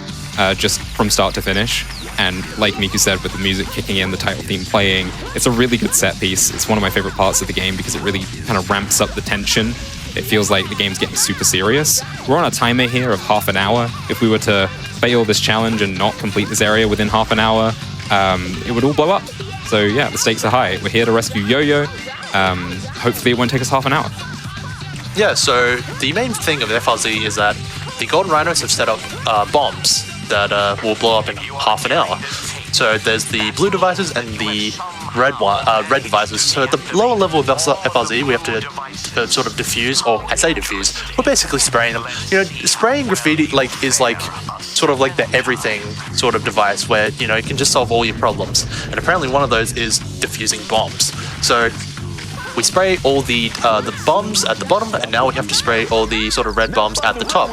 just from start to finish. And like Miku said, with the music kicking in, the title theme playing, it's a really good set piece. It's one of my favorite parts of the game because it really kind of ramps up the tension. It feels like the game's getting super serious. We're on a timer here of half an hour. If we were to fail this challenge and not complete this area within half an hour, it would all blow up. So yeah, the stakes are high. We're here to rescue Yo-Yo. Hopefully it won't take us half an hour. Yeah, so the main thing of FRZ is that the Golden Rhinos have set up bombs that will blow up in half an hour. So there's the blue devices and the red devices. So at the lower level of FRZ, we have to sort of diffuse, or I say diffuse, we're basically spraying them. Spraying graffiti is like sort of like the everything sort of device where, it can just solve all your problems. And apparently one of those is diffusing bombs. So we spray all the bombs at the bottom, and now we have to spray all the sort of red bombs at the top.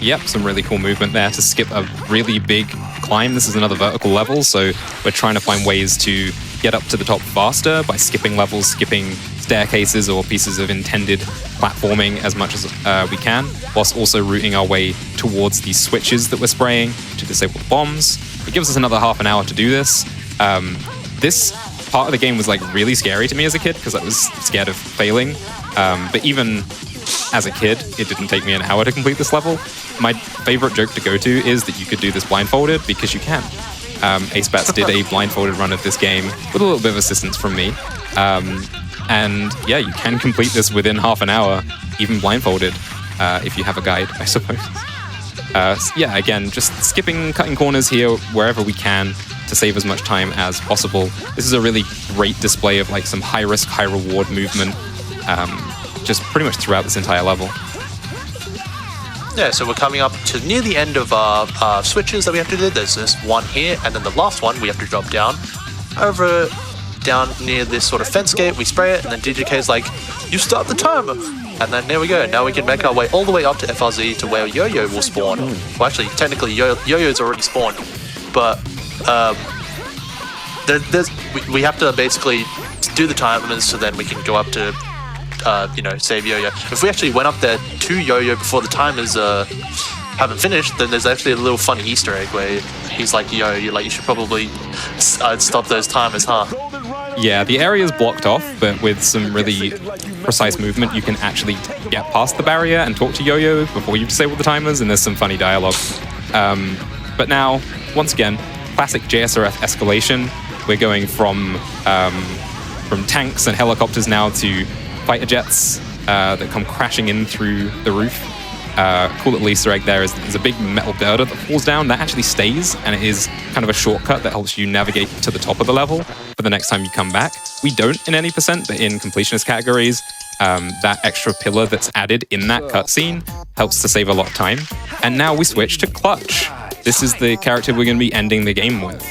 Yep, some really cool movement there to skip a really big climb. This is another vertical level, so we're trying to find ways to get up to the top faster by skipping levels, skipping staircases or pieces of intended platforming as much as we can, whilst also routing our way towards these switches that we're spraying to disable the bombs. It gives us another half an hour to do this. This part of the game was like really scary to me as a kid because I was scared of failing. But even as a kid, it didn't take me an hour to complete this level. My favorite joke to go to is that you could do this blindfolded because you can. Acebats did a blindfolded run of this game with a little bit of assistance from me. And yeah, you can complete this within half an hour, even blindfolded, if you have a guide, I suppose. Yeah, again, just skipping, cutting corners here wherever we can to save as much time as possible. This is a really great display of like some high risk, high reward movement, just pretty much throughout this entire level. Yeah, so we're coming up to near the end of our switches that we have to do. There's this one here, and then the last one we have to drop down near this sort of fence gate. We spray it, and then DJK's like, you start the timer. And then there we go. Now we can make our way all the way up to FRZ to where Yo-Yo will spawn. Well, actually, technically, Yo-Yo's already spawned. But we have to basically do the timers so then we can go up to save Yo-Yo. If we actually went up there to Yo-Yo before the timers haven't finished, then there's actually a little funny Easter egg where he's like, "Yo, you should probably stop those timers, huh?" Yeah, the area is blocked off, but with some really precise movement, you can actually get past the barrier and talk to Yo-Yo before you disable the timers, and there's some funny dialogue. But now, once again, classic JSRF escalation. We're going from tanks and helicopters now to fighter jets that come crashing in through the roof. Cool little Easter egg there is there's a big metal girder that falls down that actually stays, and it is kind of a shortcut that helps you navigate to the top of the level for the next time you come back. We don't in any percent, but in completionist categories, that extra pillar that's added in that cutscene helps to save a lot of time. And now we switch to Clutch. This is the character we're going to be ending the game with.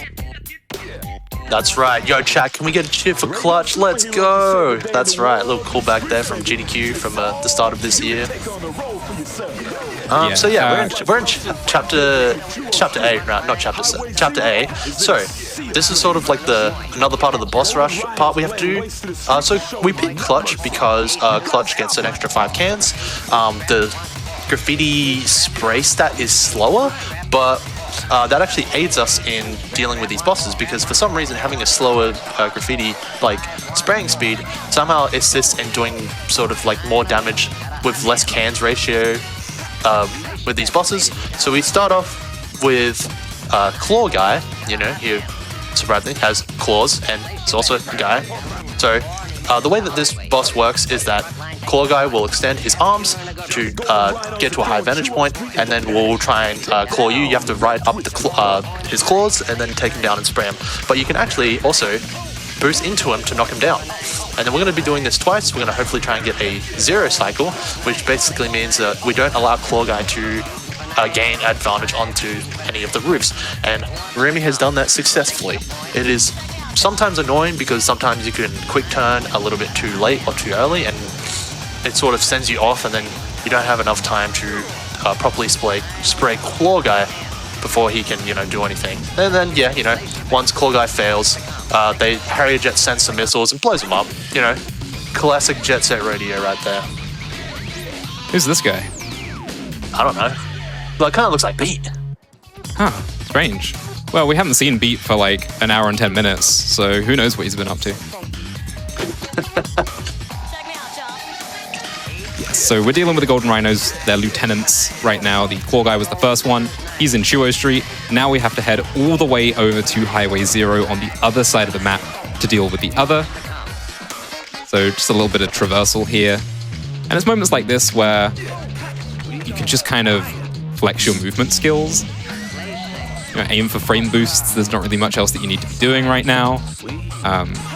That's right. Yo, chat, can we get a cheer for Clutch? Let's go. That's right. A little callback there from GDQ from the start of this year. So yeah, we're in chapter A, right? Not chapter C. Chapter A. So this is sort of like another part of the boss rush part we have to do. So we picked Clutch because Clutch gets an extra 5 cans. The graffiti spray stat is slower, but that actually aids us in dealing with these bosses, because for some reason having a slower graffiti like spraying speed somehow assists in doing sort of like more damage with less cans ratio with these bosses. So we start off with Claw Guy. You know, he surprisingly has claws and it's also a guy. So the way that this boss works is that Claw Guy will extend his arms to get to a high vantage point, and then we'll try and claw you. You have to ride up his claws and then take him down and spray him. But you can actually also boost into him to knock him down. And then we're going to be doing this twice. We're going to hopefully try and get a 0 cycle, which basically means that we don't allow Claw Guy to gain advantage onto any of the roofs. And Remy has done that successfully. It is sometimes annoying because sometimes you can quick turn a little bit too late or too early, and it sort of sends you off, and then you don't have enough time to properly spray Claw Guy before he can, do anything. And then, once Claw Guy fails, Harrier Jet sends some missiles and blows him up. Classic Jet Set Radio right there. Who's this guy? I don't know. Well, it kind of looks like Beat. Huh, strange. Well, we haven't seen Beat for like an hour and 10 minutes, so who knows what he's been up to. So we're dealing with the Golden Rhinos, they're lieutenants right now. The Claw Guy was the first one. He's in Touhou Street. Now we have to head all the way over to Highway 0 on the other side of the map to deal with the other. So just a little bit of traversal here. And it's moments like this where you can just kind of flex your movement skills. Aim for frame boosts. There's not really much else that you need to be doing right now.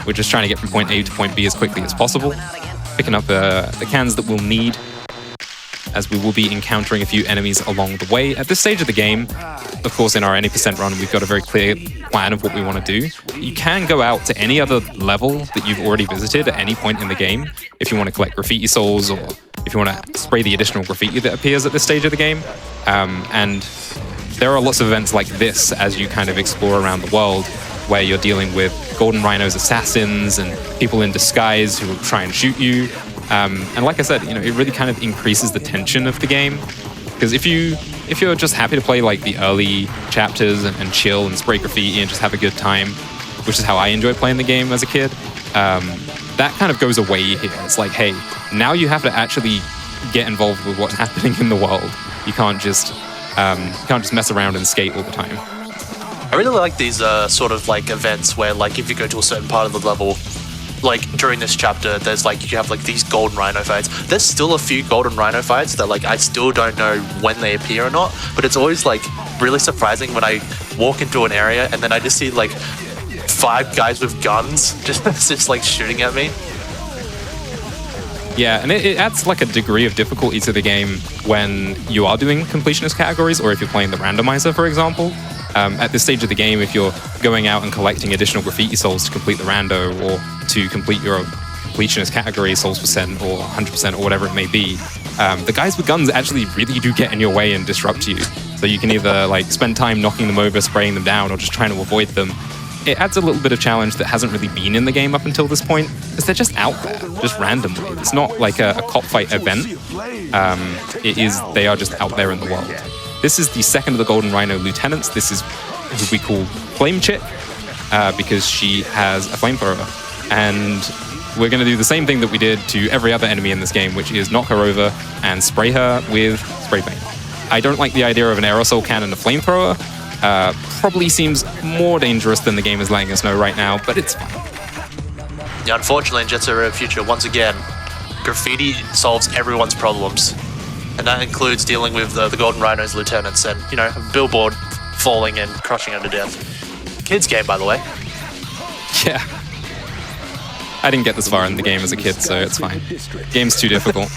We're just trying to get from point A to point B as quickly as possible. Picking up the cans that we'll need, as we will be encountering a few enemies along the way. At this stage of the game, of course, in our any % run, we've got a very clear plan of what we want to do. You can go out to any other level that you've already visited at any point in the game if you want to collect graffiti souls, or if you want to spray the additional graffiti that appears at this stage of the game. And there are lots of events like this as you kind of explore around the world, where you're dealing with Golden Rhino's assassins and people in disguise who will try and shoot you. And like I said, it really kind of increases the tension of the game. Because if you're just happy to play like the early chapters and chill and spray graffiti and just have a good time, which is how I enjoyed playing the game as a kid, that kind of goes away here. It's like, hey, now you have to actually get involved with what's happening in the world. You can't just mess around and skate all the time. I really like these sort of like events where, like, if you go to a certain part of the level, like during this chapter, there's like you have like these Golden Rhino fights. There's still a few Golden Rhino fights that like I still don't know when they appear or not, but it's always like really surprising when I walk into an area and then I just see like 5 guys with guns just like shooting at me. Yeah, and it adds like a degree of difficulty to the game when you are doing completionist categories, or if you're playing the randomizer, for example. At this stage of the game, if you're going out and collecting additional graffiti souls to complete the rando, or to complete your completionist category, souls percent or 100% or whatever it may be, the guys with guns actually really do get in your way and disrupt you. So you can either like spend time knocking them over, spraying them down, or just trying to avoid them. It adds a little bit of challenge that hasn't really been in the game up until this point, because they're just out there, just randomly. It's not like a cop fight event. They are just out there in the world. This is the second of the Golden Rhino lieutenants. This is who we call Flame Chick, because she has a flamethrower. And we're going to do the same thing that we did to every other enemy in this game, which is knock her over and spray her with spray paint. I don't like the idea of an aerosol can and a flamethrower. Probably seems more dangerous than the game is letting us know right now, but it's fine. Yeah, unfortunately, in Jet Set Radio Future, once again, graffiti solves everyone's problems. And that includes dealing with the Golden Rhino's lieutenants and, you know, a billboard falling and crushing her to death. Kids game, by the way. Yeah. I didn't get this far in the game as a kid, so it's fine. Game's too difficult.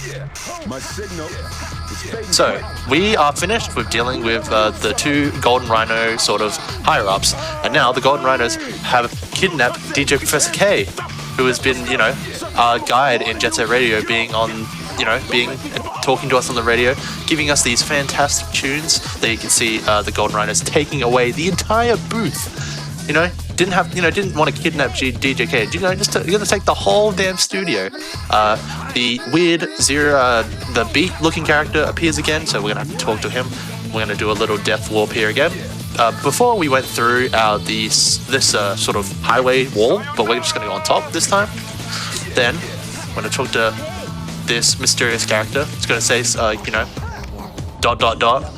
So, we are finished with dealing with the two Golden Rhino sort of higher-ups, and now the Golden Rhinos have kidnapped DJ Professor K, who has been, you know, our guide in Jet Set Radio, talking to us on the radio, giving us these fantastic tunes that you can see the Golden Rhinos taking away the entire booth. You know, didn't want to kidnap DJ K. You know, you're gonna take the whole damn studio. The weird the Beat-looking character appears again, so we're gonna have to talk to him. We're gonna do a little death warp here again. Before we went through this sort of highway wall, but we're just gonna go on top this time. Then we're gonna talk to this mysterious character. It's gonna say, you know, ...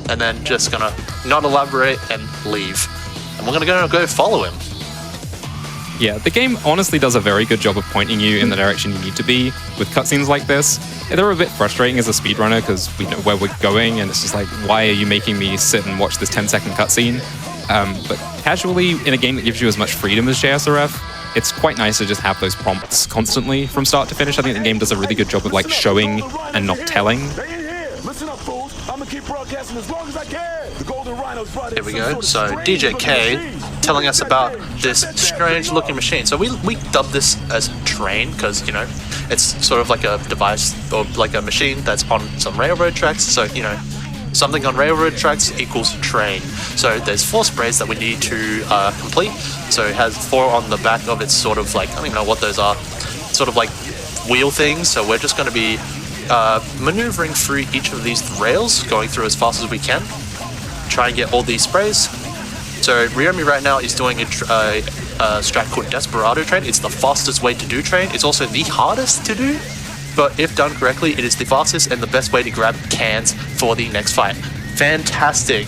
and then just gonna not elaborate and leave. And we're gonna go follow him. Yeah, the game honestly does a very good job of pointing you in the direction you need to be with cutscenes like this. They're a bit frustrating as a speedrunner because we know where we're going, and it's just like, why are you making me sit and watch this 10-second cutscene? But casually, in a game that gives you as much freedom as JSRF, it's quite nice to just have those prompts constantly from start to finish. I think the game does a really good job of like showing and not telling. Listen up, fools. I'm gonna keep broadcasting as long as I can. The Golden Rhinos brought in. Here we go. So DJ K telling us about this strange looking machine. So we dubbed this as train because, you know, it's sort of like a device or like a machine that's on some railroad tracks. So, you know, something on railroad tracks equals train. So there's 4 sprays that we need to complete. So it has 4 on the back of its sort of like, I don't even know what those are, sort of like wheel things. So we're just going to be maneuvering through each of these rails, going through as fast as we can, try and get all these sprays. So Ryomi right now is doing a strat called Desperado Train. It's the fastest way to do train. It's also the hardest to do, but if done correctly, it is the fastest and the best way to grab cans for the next fight. Fantastic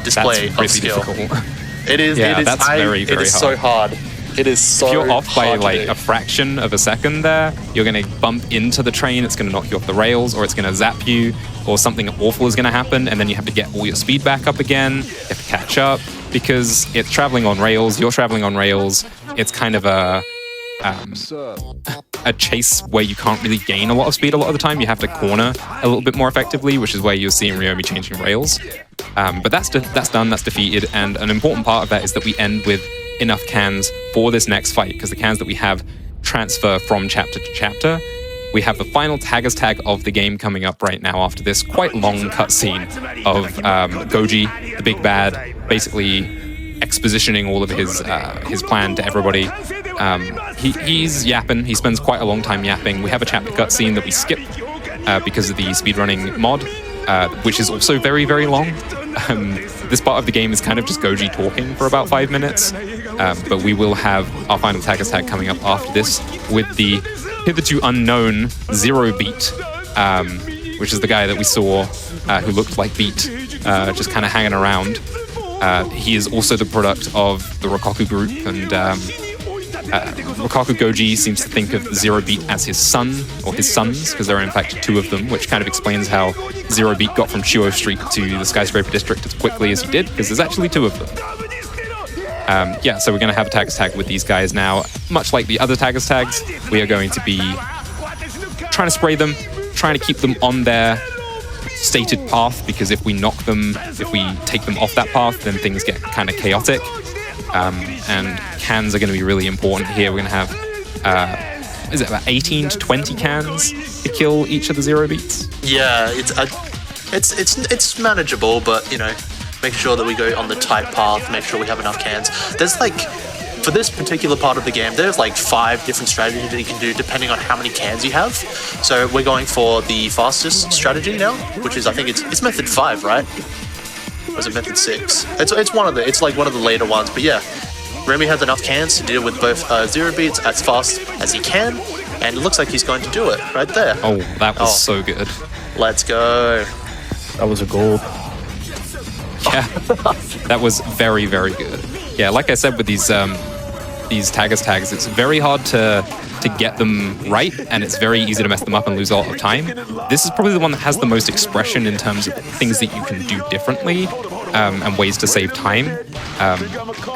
display That's really of skill. difficult. It is. Yeah, it is. that's very, very it is hard. so hard. It is so If you're off by hard to like do. a fraction of a second there, you're going to bump into the train, it's going to knock you off the rails, or it's going to zap you, or something awful is going to happen, and then you have to get all your speed back up again, you have to catch up, because it's traveling on rails, you're traveling on rails, it's kind of a chase where you can't really gain a lot of speed a lot of the time, you have to corner a little bit more effectively, which is where you're seeing Ryomi changing rails. But that's done, that's defeated, and an important part of that is that we end with enough cans for this next fight, because the cans that we have transfer from chapter to chapter. We have the final tag of the game coming up right now after this quite long cutscene of Goji, the big bad, basically expositioning all of his plan to everybody. He's yapping. He spends quite a long time yapping. We have a chapter cutscene that we skip because of the speedrunning mod, which is also very, very long. This part of the game is kind of just Goji talking for about 5 minutes, but we will have our final tag coming up after this with the hitherto unknown Zero Beat, which is the guy that we saw who looked like Beat, just kind of hanging around. He is also the product of the Rokaku group, and Rokaku Goji seems to think of Zero Beat as his son, or his sons, because there are in fact 2 of them, which kind of explains how Zero Beat got from Chuo Street to the Skyscraper District as quickly as he did, because there's actually 2 of them. So we're going to have a tag with these guys now. Much like the other tags, we are going to be trying to spray them, trying to keep them on their stated path, because if we take them off that path, then things get kind of chaotic. And cans are going to be really important here. We're going to have, is it about 18 to 20 cans to kill each of the Zero Beats? Yeah, it's manageable, but, you know, make sure that we go on the tight path, make sure we have enough cans. There's like, for this particular part of the game, there's like 5 different strategies that you can do depending on how many cans you have. So we're going for the fastest strategy now, which is, I think it's method 5, right? Was it Method 6? It's one of the, it's like one of the later ones, but yeah. Remy has enough cans to deal with both zero beats as fast as he can, and it looks like he's going to do it right there. Oh, that was so good. Let's go. That was a gold. Yeah, that was very, very good. Yeah, like I said with these tags, it's very hard to get them right, and it's very easy to mess them up and lose a lot of time. This is probably the one that has the most expression in terms of things that you can do differently, and ways to save time,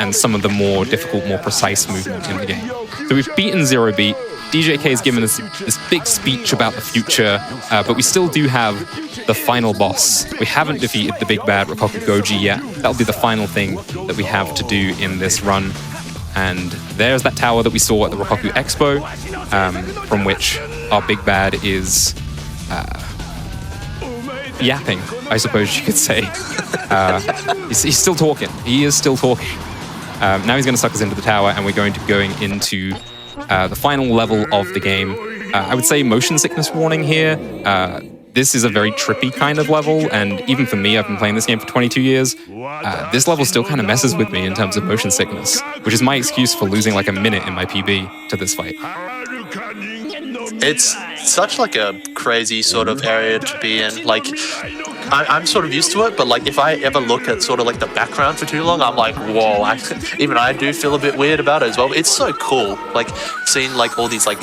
and some of the more difficult, more precise movement in the game. So we've beaten Zero Beat. DJK has given us this big speech about the future, but we still do have the final boss. We haven't defeated the big bad Rokoku Goji yet. That'll be the final thing that we have to do in this run. And there's that tower that we saw at the Rokoku Expo, from which our big bad is yapping, I suppose you could say. He's still talking. He is still talking. Now he's going to suck us into the tower, and we're going to be going into the final level of the game. I would say motion sickness warning here. This is a very trippy kind of level, and even for me, I've been playing this game for 22 years, this level still kind of messes with me in terms of motion sickness, which is my excuse for losing like a minute in my PB to this fight. It's such like a crazy sort of area to be in. Like, I'm sort of used to it, but like if I ever look at sort of like the background for too long, I'm like, whoa, even I do feel a bit weird about it as well. It's so cool, like seeing like all these like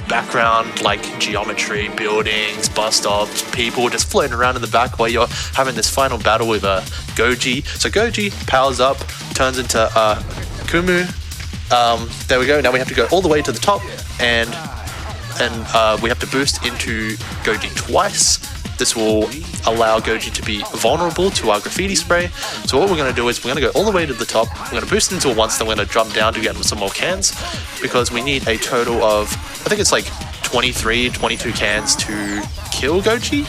background like geometry, buildings, bus stops, people just floating around in the back while you're having this final battle with Goji. So Goji powers up, turns into Kumu. There we go. Now we have to go all the way to the top, and we have to boost into Goji twice. This will allow Goji to be vulnerable to our graffiti spray. So what we're going to do is we're going to go all the way to the top. We're going to boost into it once, then we're going to jump down to get some more cans, because we need a total of, I think it's like 23, 22 cans to kill Goji.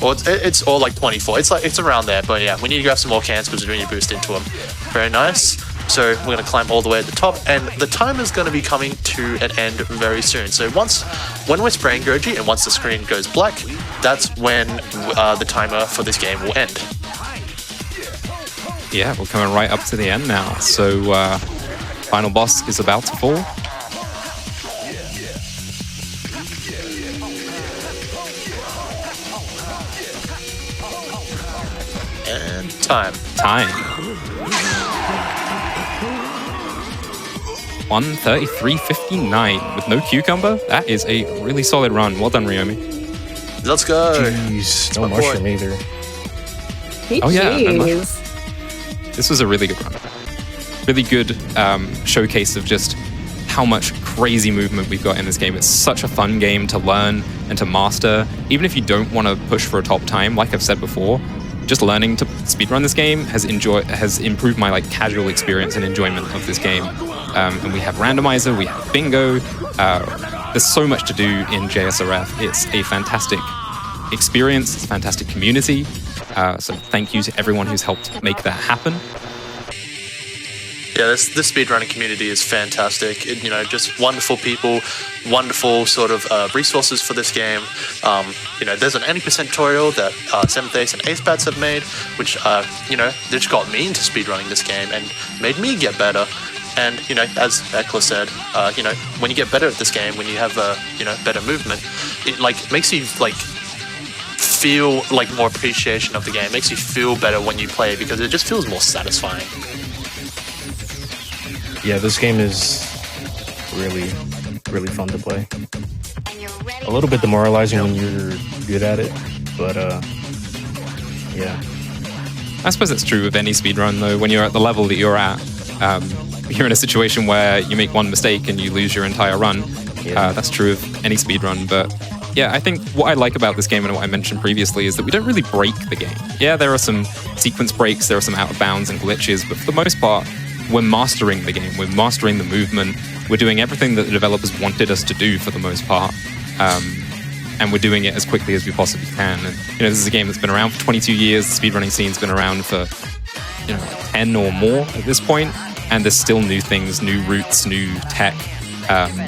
Or it's or like 24. It's around there. But yeah, we need to grab some more cans because we're doing a boost into them. Very nice. So we're going to climb all the way at the top, and the timer is going to be coming to an end very soon. So when we're spraying Goji and once the screen goes black, that's when the timer for this game will end. Yeah, we're coming right up to the end now. So final boss is about to fall. And time. 1:33:59 with no cucumber. That is a really solid run. Well done, Ryomi. Let's go. Jeez, no mushroom either. Oh yeah, no mushroom. This was a really good run. Really good showcase of just how much crazy movement we've got in this game. It's such a fun game to learn and to master. Even if you don't want to push for a top time, like I've said before, just learning to speedrun this game has improved my like casual experience and enjoyment of this game. And we have randomizer, we have bingo. There's so much to do in JSRF. It's a fantastic experience. It's a fantastic community. So thank you to everyone who's helped make that happen. Yeah, this speedrunning community is fantastic. Just wonderful people, wonderful sort of resources for this game. There's an any% tutorial that 7th Ace and 8th Bats have made, which, they just got me into speedrunning this game and made me get better. And, as Ekla said, when you get better at this game, when you have, better movement, it, makes you, feel, more appreciation of the game. It makes you feel better when you play because it just feels more satisfying. Yeah, this game is really, really fun to play. A little bit demoralizing when you're good at it, but, yeah. I suppose that's true of any speedrun, though. When you're at the level that you're at, you're in a situation where you make one mistake and you lose your entire run. Yeah. That's true of any speedrun, but yeah, I think what I like about this game and what I mentioned previously is that we don't really break the game. Yeah, there are some sequence breaks, there are some out of bounds and glitches, but for the most part, we're mastering the game, we're mastering the movement, we're doing everything that the developers wanted us to do for the most part, and we're doing it as quickly as we possibly can. And this is a game that's been around for 22 years, the speedrunning scene's been around for 10 or more at this point, and there's still new things, new routes, new tech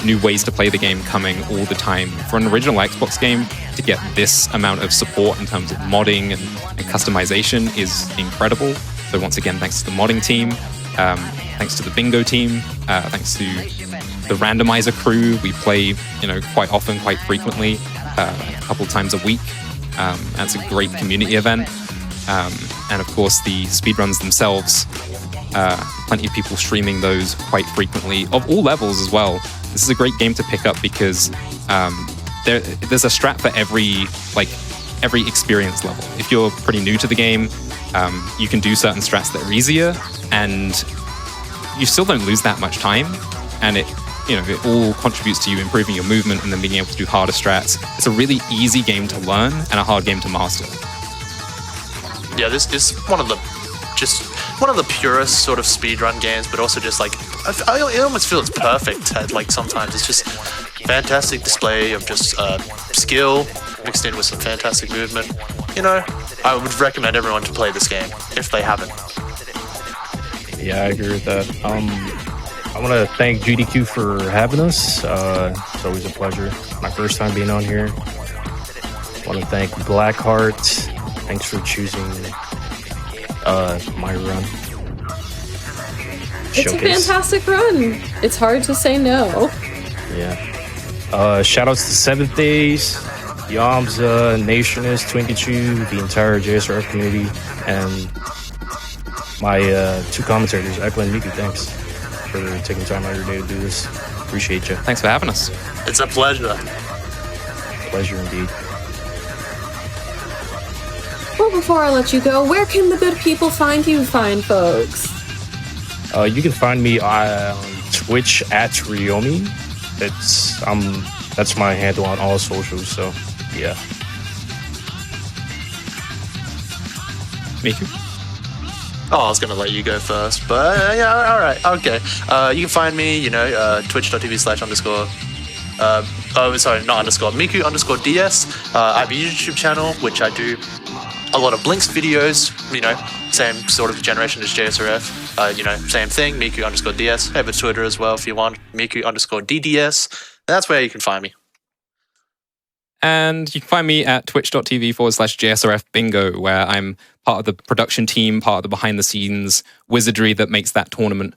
new ways to play the game coming all the time. For an original Xbox game, to get this amount of support in terms of modding and customization is incredible. So once again, thanks to the modding team, thanks to the bingo team, thanks to the randomizer crew. We play, quite often, quite frequently, a couple times a week. It's a great community event. And of course, the speedruns themselves, plenty of people streaming those quite frequently, of all levels as well. This is a great game to pick up because there's a strat for every experience level. If you're pretty new to the game, you can do certain strats that are easier, and you still don't lose that much time, and it all contributes to you improving your movement and then being able to do harder strats. It's a really easy game to learn and a hard game to master. Yeah, this is one of the purest sort of speedrun games, but also just I almost feel it's perfect. Sometimes it's just fantastic display of just skill mixed in with some fantastic movement. I would recommend everyone to play this game if they haven't. Yeah, I agree with that. I want to thank GDQ for having us. It's always a pleasure. My first time being on here. I want to thank Blackheart. Thanks for choosing my run. It's a fantastic run. It's hard to say no. Yeah. Shout outs to Seventh Days, Yamza, Nationist, Twinkichu, the entire JSRF community, and my two commentators, Ekla and Miku. Thanks for taking time out of your day to do this. Appreciate you. Thanks for having us. It's a pleasure. Pleasure indeed. Well, before I let you go, where can the good people find you, fine folks? You can find me on Twitch at Ryomi. That's my handle on all socials. So yeah. Miku? Oh, I was going to let you go first, but yeah, all right, okay. You can find me, twitch.tv/_. Miku_DS. I have a YouTube channel, which I do a lot of Blinks videos, same sort of generation as JSRF. Same thing, Miku_DS. I have a Twitter as well if you want, Miku_DDS. That's where you can find me. And you can find me at twitch.tv/JSRF Bingo, where I'm part of the production team, part of the behind the scenes wizardry that makes that tournament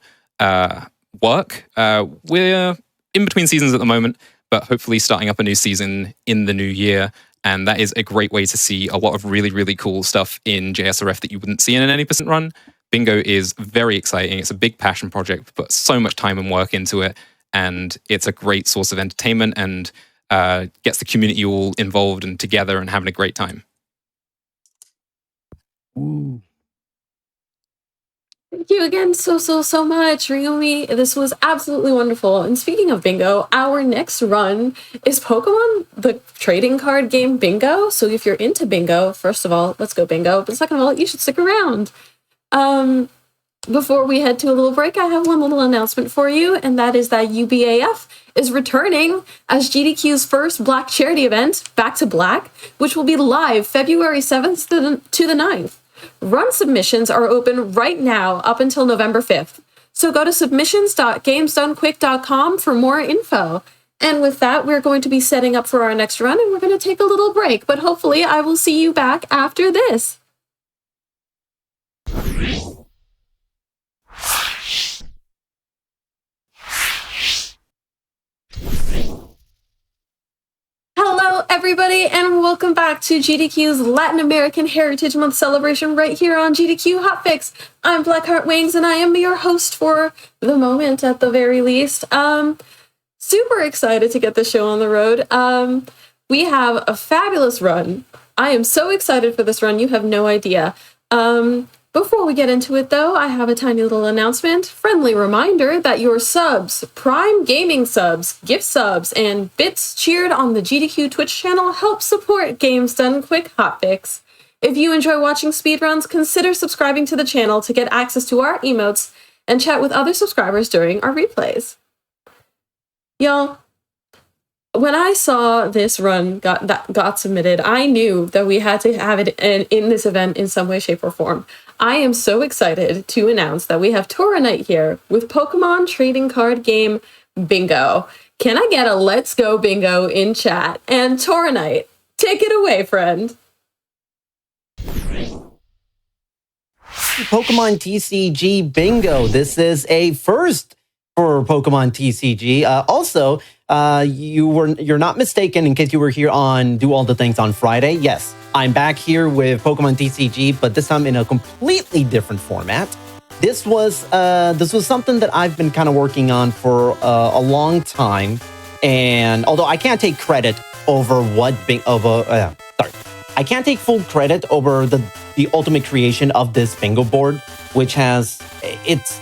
work. We're in between seasons at the moment, but hopefully starting up a new season in the new year. And that is a great way to see a lot of really, really cool stuff in JSRF that you wouldn't see in an any % run. Bingo is very exciting. It's a big passion project, but so much time and work into it. And it's a great source of entertainment and gets the community all involved and together and having a great time. Ooh. Thank you again so much, Ryomi. This was absolutely wonderful. And speaking of bingo, our next run is Pokemon, the trading card game Bingo. So if you're into bingo, first of all, let's go bingo. But second of all, you should stick around. Before we head to a little break, I have one little announcement for you, and that is that UBAF is returning as GDQ's first Black charity event, Back to Black, which will be live February 7th to the 9th. Run submissions are open right now up until November 5th. So go to submissions.gamesdonequick.com for more info. And with that, we're going to be setting up for our next run, and we're going to take a little break, but hopefully I will see you back after this. Hello, everybody, and welcome back to GDQ's Latin American Heritage Month celebration right here on GDQ Hotfix. I'm Blackheart Wings, and I am your host for the moment, at the very least. Super excited to get the show on the road. We have a fabulous run. I am so excited for this run, you have no idea. Before we get into it, though, I have a tiny little announcement. Friendly reminder that your subs, Prime Gaming subs, gift subs, and bits cheered on the GDQ Twitch channel help support Games Done Quick Hotfix. If you enjoy watching speedruns, consider subscribing to the channel to get access to our emotes and chat with other subscribers during our replays. Y'all, when I saw this run got submitted, I knew that we had to have it in this event in some way, shape, or form. I am so excited to announce that we have Tora Night here with Pokemon trading card game bingo. Can I get a let's go bingo in chat? And Toronite, take it away, friend. Pokemon TCG Bingo. This is a first for Pokemon TCG. Also, you're not mistaken in case you were here on Do All the Things on Friday. Yes, I'm back here with Pokemon TCG, but this time in a completely different format. This was something that I've been kind of working on for a long time, and although I can't take credit over I can't take full credit over the ultimate creation of this bingo board, which has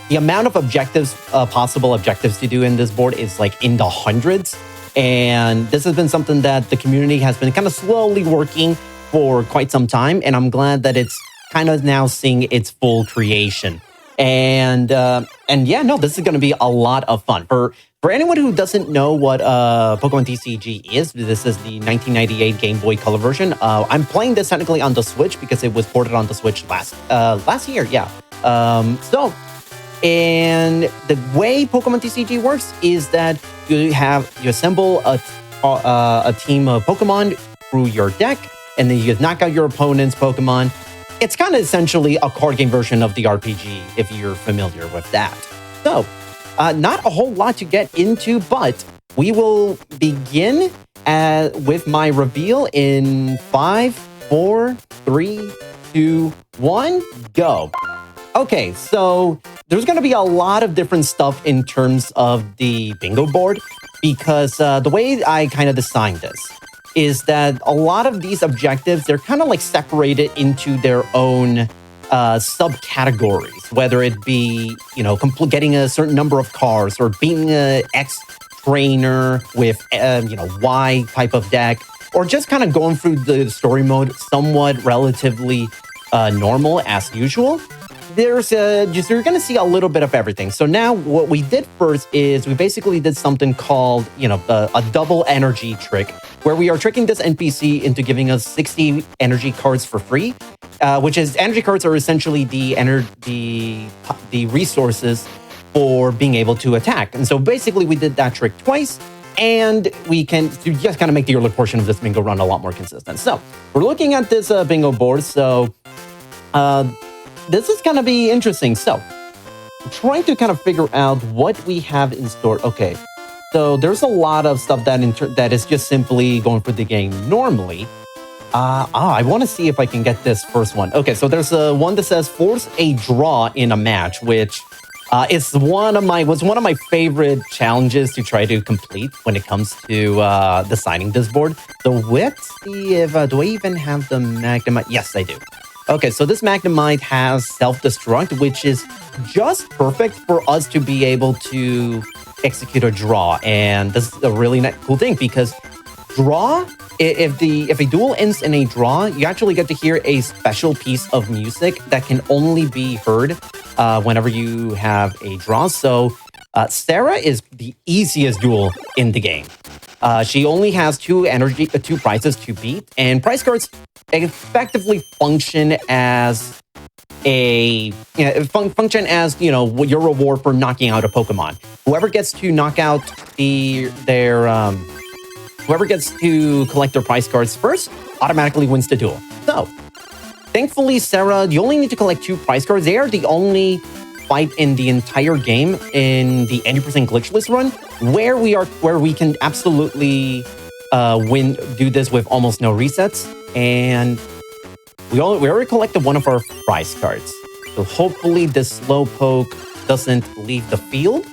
the amount of objectives, possible objectives to do in this board is like in the hundreds. And this has been something that the community has been kind of slowly working for quite some time. And I'm glad that it's kind of now seeing its full creation. And yeah, no, this is going to be a lot of fun. For anyone who doesn't know what Pokemon TCG is, this is the 1998 Game Boy Color version. I'm playing this technically on the Switch because it was ported on the Switch last year, yeah. And the way Pokemon TCG works is that you assemble a team of Pokemon through your deck, and then you knock out your opponent's Pokemon. It's kind of essentially a card game version of the RPG, if you're familiar with that. So, not a whole lot to get into, but we will begin with my reveal in 5, 4, 3, 2, 1, go. Okay, so there's going to be a lot of different stuff in terms of the bingo board, because the way I kind of designed this is that a lot of these objectives, they're kind of like separated into their own subcategories, whether it be, getting a certain number of cars or being a X trainer with, Y type of deck, or just kind of going through the story mode somewhat relatively normal as usual. You're going to see a little bit of everything. So now what we did first is we basically did something called, a double energy trick, where we are tricking this NPC into giving us 60 energy cards for free, which is energy cards are essentially the resources for being able to attack. And so basically we did that trick twice, and we can just kind of make the early portion of this bingo run a lot more consistent. So we're looking at this bingo board. So this is going to be interesting. So I'm trying to kind of figure out what we have in store. Okay, so there's a lot of stuff that is just simply going for the game normally. I want to see if I can get this first one. Okay, so there's one that says force a draw in a match, which was one of my favorite challenges to try to complete when it comes to designing this board. So let's see if do I even have the Magnemite? Yes, I do. Okay, so this Magnemite has self-destruct, which is just perfect for us to be able to execute a draw. And this is a really cool thing, because draw, if a duel ends in a draw, you actually get to hear a special piece of music that can only be heard whenever you have a draw. So Sarah is the easiest duel in the game. She only has two prizes to beat, and prize cards effectively function as your reward for knocking out a Pokemon. Whoever gets to knock out whoever gets to collect their prize cards first automatically wins the duel. So, thankfully, Sarah, you only need to collect 2 prize cards. They are the only fight in the entire game in the 80% glitchless run where we can absolutely do this with almost no resets. And we already collected one of our prize cards. So hopefully this Slowpoke doesn't leave the field.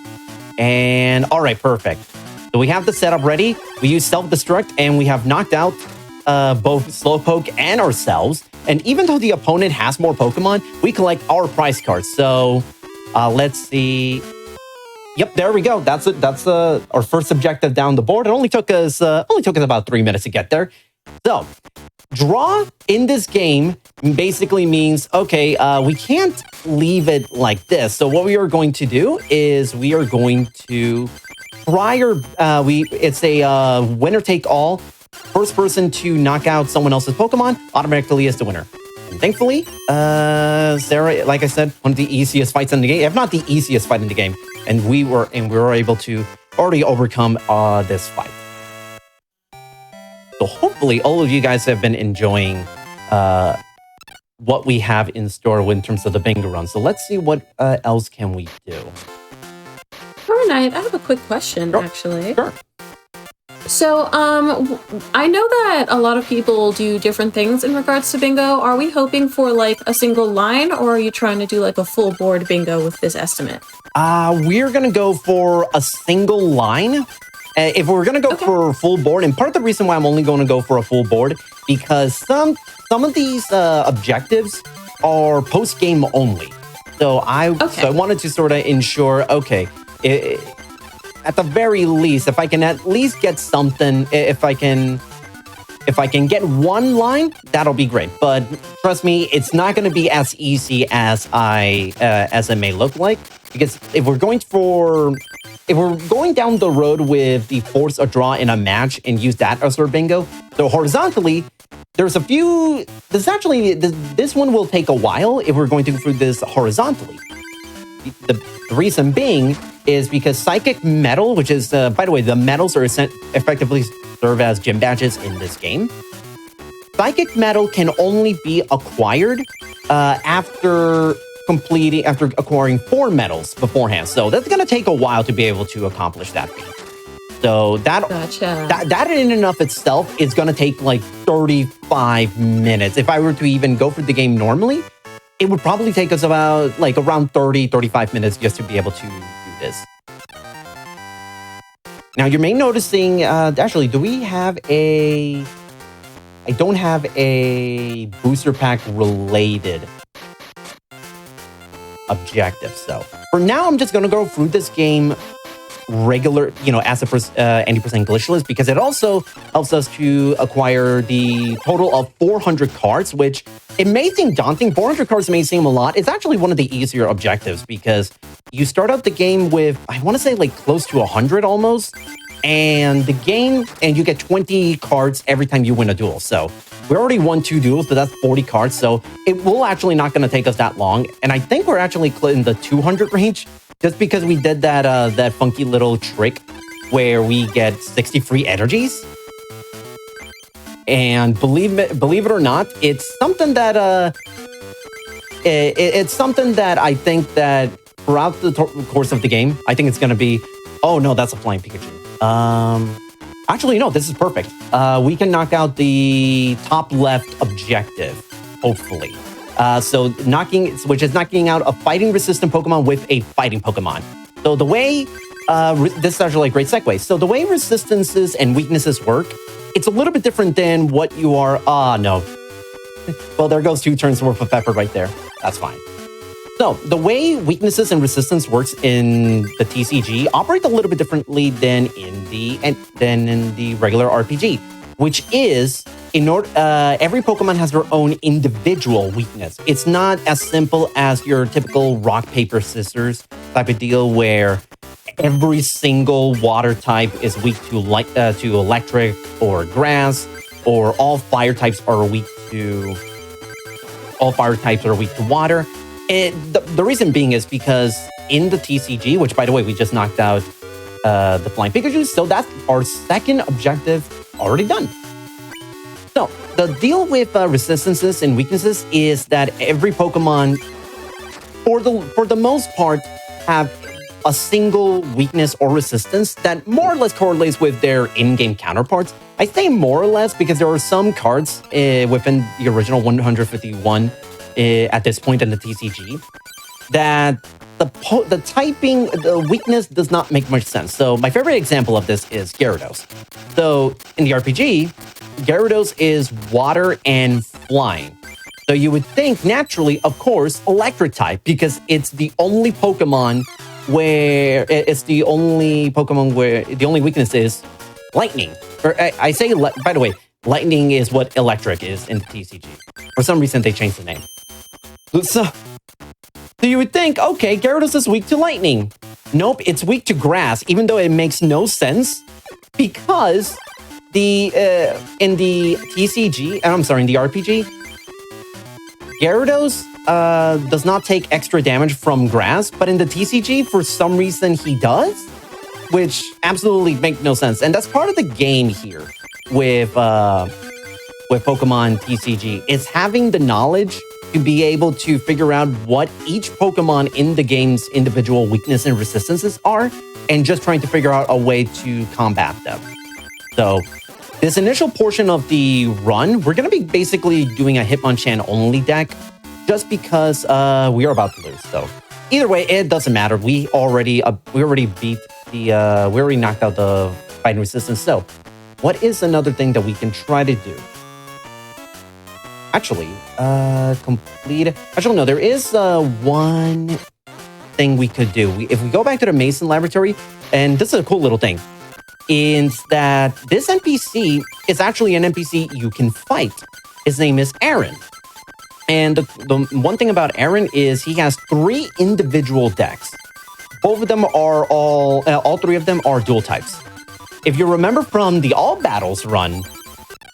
And all right, perfect. So we have the setup ready. We use self-destruct, and we have knocked out both Slowpoke and ourselves. And even though the opponent has more Pokemon, we collect our prize cards. So let's see. Yep, there we go. That's it. That's our first objective down the board. It only took us about 3 minutes to get there. So draw in this game basically means, okay, we can't leave it like this. So what we are going to do is we are going to it's a winner take all. First person to knock out someone else's Pokemon automatically is the winner. And thankfully, Sarah, like I said, one of the easiest fights in the game, if not the easiest fight in the game. And we were able to already overcome this fight. So hopefully all of you guys have been enjoying what we have in store in terms of the bingo run. So let's see what else can we do. Power Knight, I have a quick question, Sure. actually. Sure. So, I know that a lot of people do different things in regards to bingo. Are we hoping for like a single line, or are you trying to do like a full board bingo with this estimate? We're going to go for a single line. If we're going to go for a full board, and part of the reason why I'm only going to go for a full board, because some of these objectives are post-game only. So I wanted to sort of ensure, at the very least, if I can at least get something, if I can get one line, that'll be great. But trust me, it's not going to be as easy as it may look like. Because if we're going down the road with the force a draw in a match and use that as our bingo, so horizontally, there's a few. This one will take a while if we're going to go through this horizontally. The reason being is because Psychic Metal, which is, by the way, the medals are effectively serve as gym badges in this game. Psychic Metal can only be acquired after acquiring 4 medals beforehand. So that's going to take a while to be able to accomplish that feat. So that in and of itself is going to take like 35 minutes. If I were to even go for the game normally, it would probably take us about like around 35 minutes just to be able to do this. Now you may be noticing, actually, do we have I don't have a booster pack related objective. So for now, I'm just going to go through this game regular, as a 80% glitchless, because it also helps us to acquire the total of 400 cards, which it may seem daunting. 400 cards may seem a lot. It's actually one of the easier objectives because you start out the game with, I want to say like close to 100 almost, and you get 20 cards every time you win a duel. So we already won 2 duels, but that's 40 cards. So it will actually not going to take us that long. And I think we're actually in the 200 range just because we did that funky little trick where we get 60 free energies. And believe it or not, it's something that I think that throughout the course of the game, I think it's going to be, oh no, that's a flying Pikachu. Actually, no, this is perfect. We can knock out the top left objective, hopefully. Which is knocking out a fighting resistant Pokemon with a fighting Pokemon. So the way, this is actually a great segue. So the way resistances and weaknesses work, it's a little bit different than what you are. No. Well, there goes 2 turns worth of effort right there. That's fine. So the way weaknesses and resistance works in the TCG operate a little bit differently than in the regular RPG, which is every Pokemon has their own individual weakness. It's not as simple as your typical rock, paper, scissors type of deal where every single water type is weak to electric or grass, or all fire types are weak to water. The reason being is because in the TCG, which by the way, we just knocked out the Flying Pikachu, so that's our second objective already done. So the deal with resistances and weaknesses is that every Pokemon, for the most part, have a single weakness or resistance that more or less correlates with their in-game counterparts. I say more or less because there are some cards within the original 151 at this point in the TCG that the weakness does not make much sense. So my favorite example of this is Gyarados. So in the RPG, Gyarados is water and flying. So you would think naturally, of course, electric type, because it's the only Pokemon where the only weakness is lightning. I say, by the way, lightning is what electric is in the TCG. For some reason, they changed the name. So you would think, okay, Gyarados is weak to lightning. Nope, it's weak to grass, even though it makes no sense because in the RPG, Gyarados does not take extra damage from grass, but in the TCG, for some reason, he does. which absolutely make no sense. And that's part of the game here with Pokemon TCG. It's having the knowledge to be able to figure out what each Pokemon in the game's individual weakness and resistances are, and just trying to figure out a way to combat them. So this initial portion of the run, we're going to be basically doing a Hitmonchan only deck, just because we are about to lose. So either way, it doesn't matter. We already beat we already knocked out the fighting resistance. So what is another thing that we can try to do? Actually, Actually, no, there is one thing we could do. If we go back to the Mason Laboratory, and this is a cool little thing, is that this NPC is actually an NPC you can fight. His name is Aaron. And the one thing about Aaron is he has 3 individual decks. Both of them are all 3 of them are dual types. If you remember from the All Battles run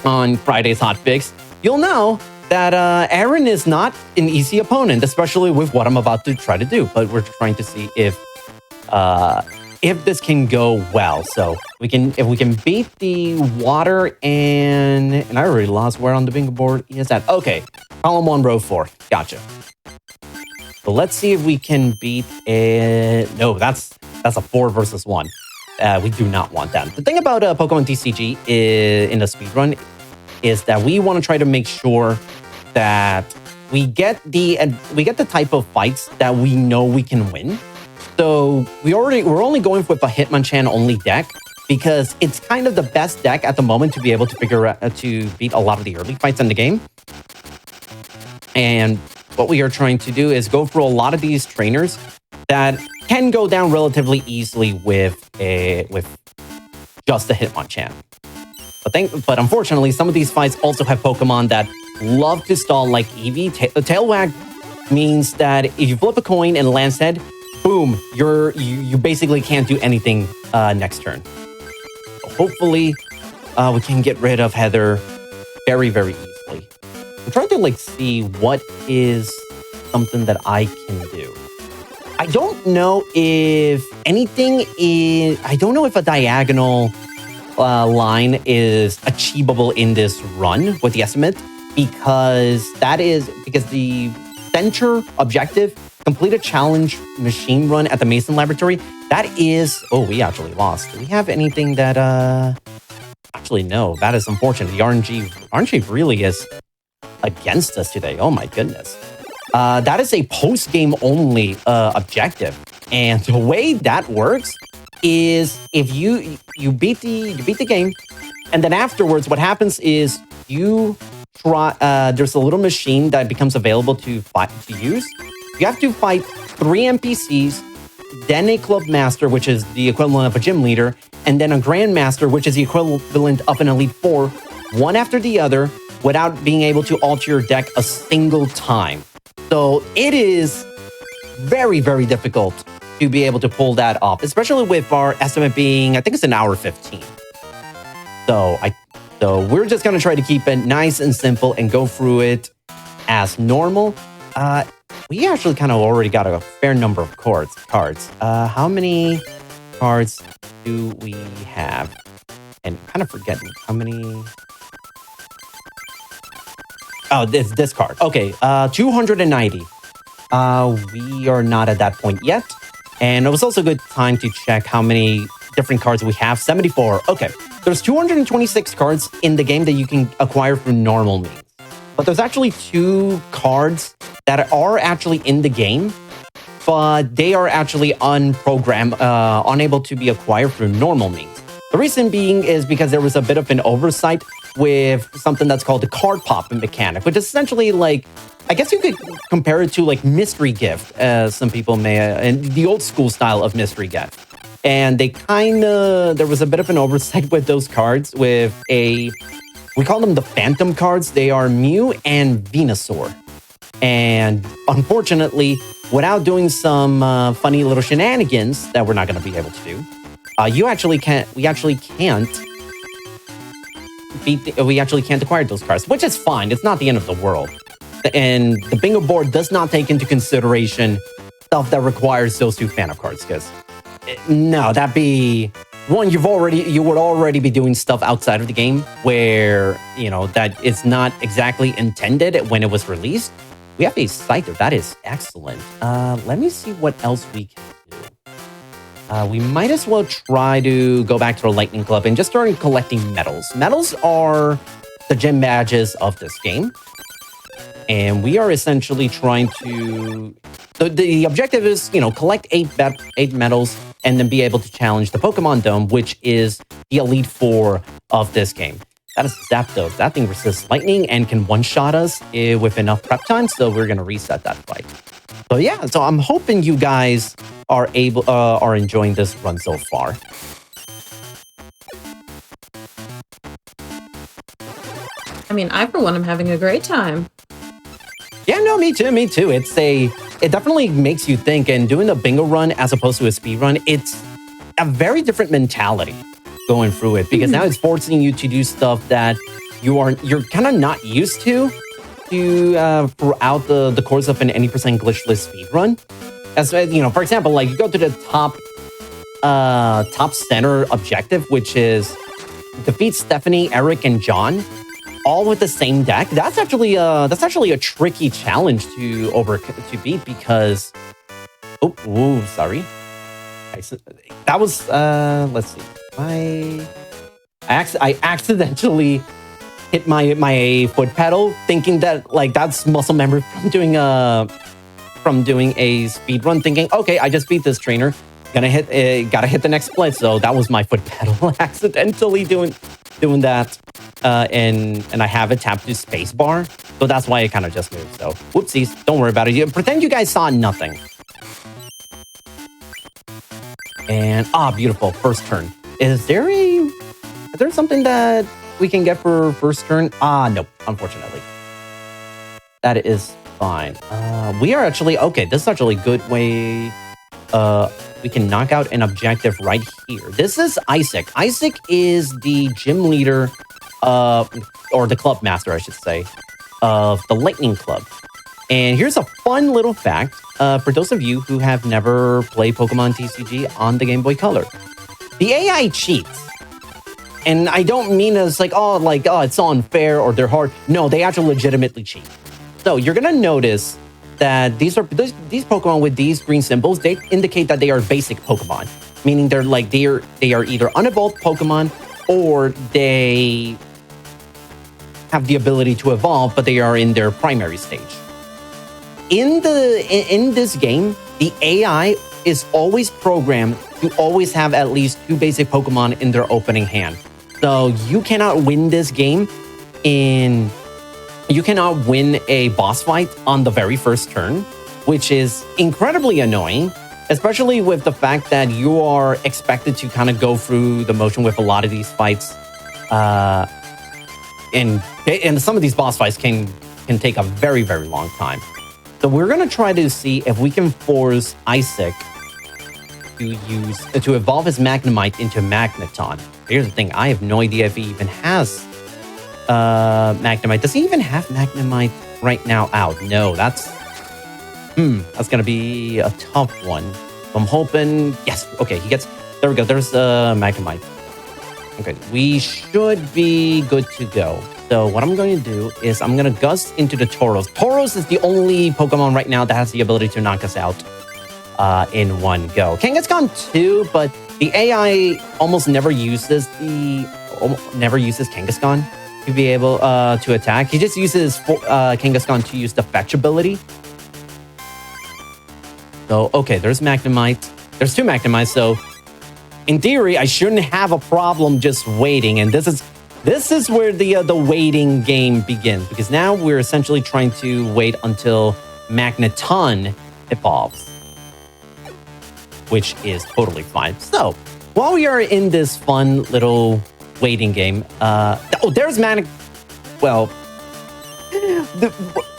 on Friday's Hotfix, you'll know that Aaron is not an easy opponent, especially with what I'm about to try to do. But we're trying to see if this can go well. So if we can beat the water and I already lost where on the bingo board he is at. Okay, column 1, row 4. Gotcha. So let's see if we can beat it. No, that's a 4 versus 1. We do not want that. The thing about Pokemon TCG in the speedrun is that we want to try to make sure that we get the type of fights that we know we can win. So we're only going with a Hitmonchan only deck because it's kind of the best deck at the moment to be able to beat a lot of the early fights in the game. And what we are trying to do is go through a lot of these trainers that can go down relatively easily with just a Hitmonchan. But unfortunately, some of these fights also have Pokemon that love to stall, like Eevee. Tail wag means that if you flip a coin and it lands head, boom, you basically can't do anything next turn. Hopefully, we can get rid of Heather very, very easily. I'm trying to see what is something that I can do. I don't know if anything is. I don't know if a diagonal line is achievable in this run with the estimate, because the center objective, complete a challenge machine run at the Mason Laboratory. That is. Oh, we actually lost. Do we have anything that? Actually, no. That is unfortunate. The RNG really is against us today. Oh my goodness. That is a post-game only objective, and the way that works is if you beat the game, and then afterwards, what happens is you try. There's a little machine that becomes available to use. You have to fight 3 NPCs, then a club master, which is the equivalent of a gym leader, and then a grandmaster, which is the equivalent of an elite 4, one after the other, without being able to alter your deck a single time. So it is very, very difficult to be able to pull that off, especially with our estimate being, I think it's an hour 15. So we're just going to try to keep it nice and simple and go through it as normal. We actually kind of already got a fair number of cards. How many cards do we have? And kind of forgetting how many. Oh, this card. Okay, 290. We are not at that point yet. And it was also a good time to check how many different cards we have. 74. Okay, there's 226 cards in the game that you can acquire through normal means. But there's actually 2 cards that are actually in the game, but they are actually unable to be acquired through normal means. The reason being is because there was a bit of an oversight with something that's called the card pop mechanic, which is essentially I guess you could compare it to mystery gift, as some people may, and the old school style of mystery gift. And there was a bit of an oversight with those cards we call them the Phantom cards. They are Mew and Venusaur. And unfortunately, without doing some funny little shenanigans that we're not going to be able to do, we actually can't acquire those cards, which is fine. It's not the end of the world. And the bingo board does not take into consideration stuff that requires those 2 Phantom cards, because No, that'd be one. You would already be doing stuff outside of the game where that is not exactly intended when it was released. We have a Scyther. That is excellent. Let me see what else we can do. We might as well try to go back to the Lightning Club and just start collecting medals. Medals are the gem badges of this game. And we are essentially trying to... The objective is, collect eight medals and then be able to challenge the Pokemon Dome, which is the Elite Four of this game. That is Zapdos. That thing resists lightning and can one-shot us with enough prep time, so we're going to reset that fight. So yeah, so I'm hoping you guys are enjoying this run so far. I mean, I, for one, am having a great time. Yeah, no, me too. It definitely makes you think, and doing a bingo run as opposed to a speed run, it's a very different mentality going through it, because now it's forcing you to do stuff that you're kind of not used to throughout the course of an 80% glitchless speed run. As for example, like you go to the top center objective, which is defeat Stephanie, Eric, and John, all with the same deck. That's actually a tricky challenge to beat, because sorry, that was let's see, I accidentally hit my foot pedal, thinking that like that's muscle memory from doing a speed run, thinking, okay, I just beat this trainer, gotta hit the next split. So that was my foot pedal accidentally doing that, and I have it tapped to space bar, so that's why it kind of just moved. So whoopsies, don't worry about it. Pretend you guys saw nothing. And beautiful first turn. Is there something that we can get for first turn? Nope, unfortunately. That is fine. We are actually okay. This is actually a good way. We can knock out an objective right here. This is Isaac. Isaac is the gym leader, or the club master, I should say, of the Lightning Club. And here's a fun little fact for those of you who have never played Pokemon TCG on the Game Boy Color. The AI cheats. And I don't mean as it's unfair or they're hard. No, they actually legitimately cheat. So you're gonna notice that these Pokemon with these green symbols, they indicate that they are basic Pokemon, meaning they are either unevolved Pokemon or they have the ability to evolve, but they are in their primary stage. In this game, the AI is always programmed to always have at least 2 basic Pokemon in their opening hand. So you cannot win this game you cannot win a boss fight on the very first turn, which is incredibly annoying, especially with the fact that you are expected to kind of go through the motion with a lot of these fights. And some of these boss fights can take a very, very long time. So we're going to try to see if we can force Isaac to evolve his Magnemite into Magneton. Here's the thing, I have no idea if he even has Magnemite. Does he even have Magnemite right now out? No, that's gonna be a tough one. I'm hoping, yes, okay, there we go, there's Magnemite. Okay, we should be good to go. So what I'm going to do is I'm going to gust into the Tauros. Tauros is the only Pokemon right now that has the ability to knock us out in one go. Kangaskhan too, but the AI almost never uses Kangaskhan to be able to attack. He just uses Kangaskhan to use the fetch ability. So, okay, there's Magnemite. There's 2 Magnemites, so in theory, I shouldn't have a problem just waiting. And this is where the waiting game begins, because now we're essentially trying to wait until Magneton evolves, which is totally fine. So, while we are in this fun little waiting game, there's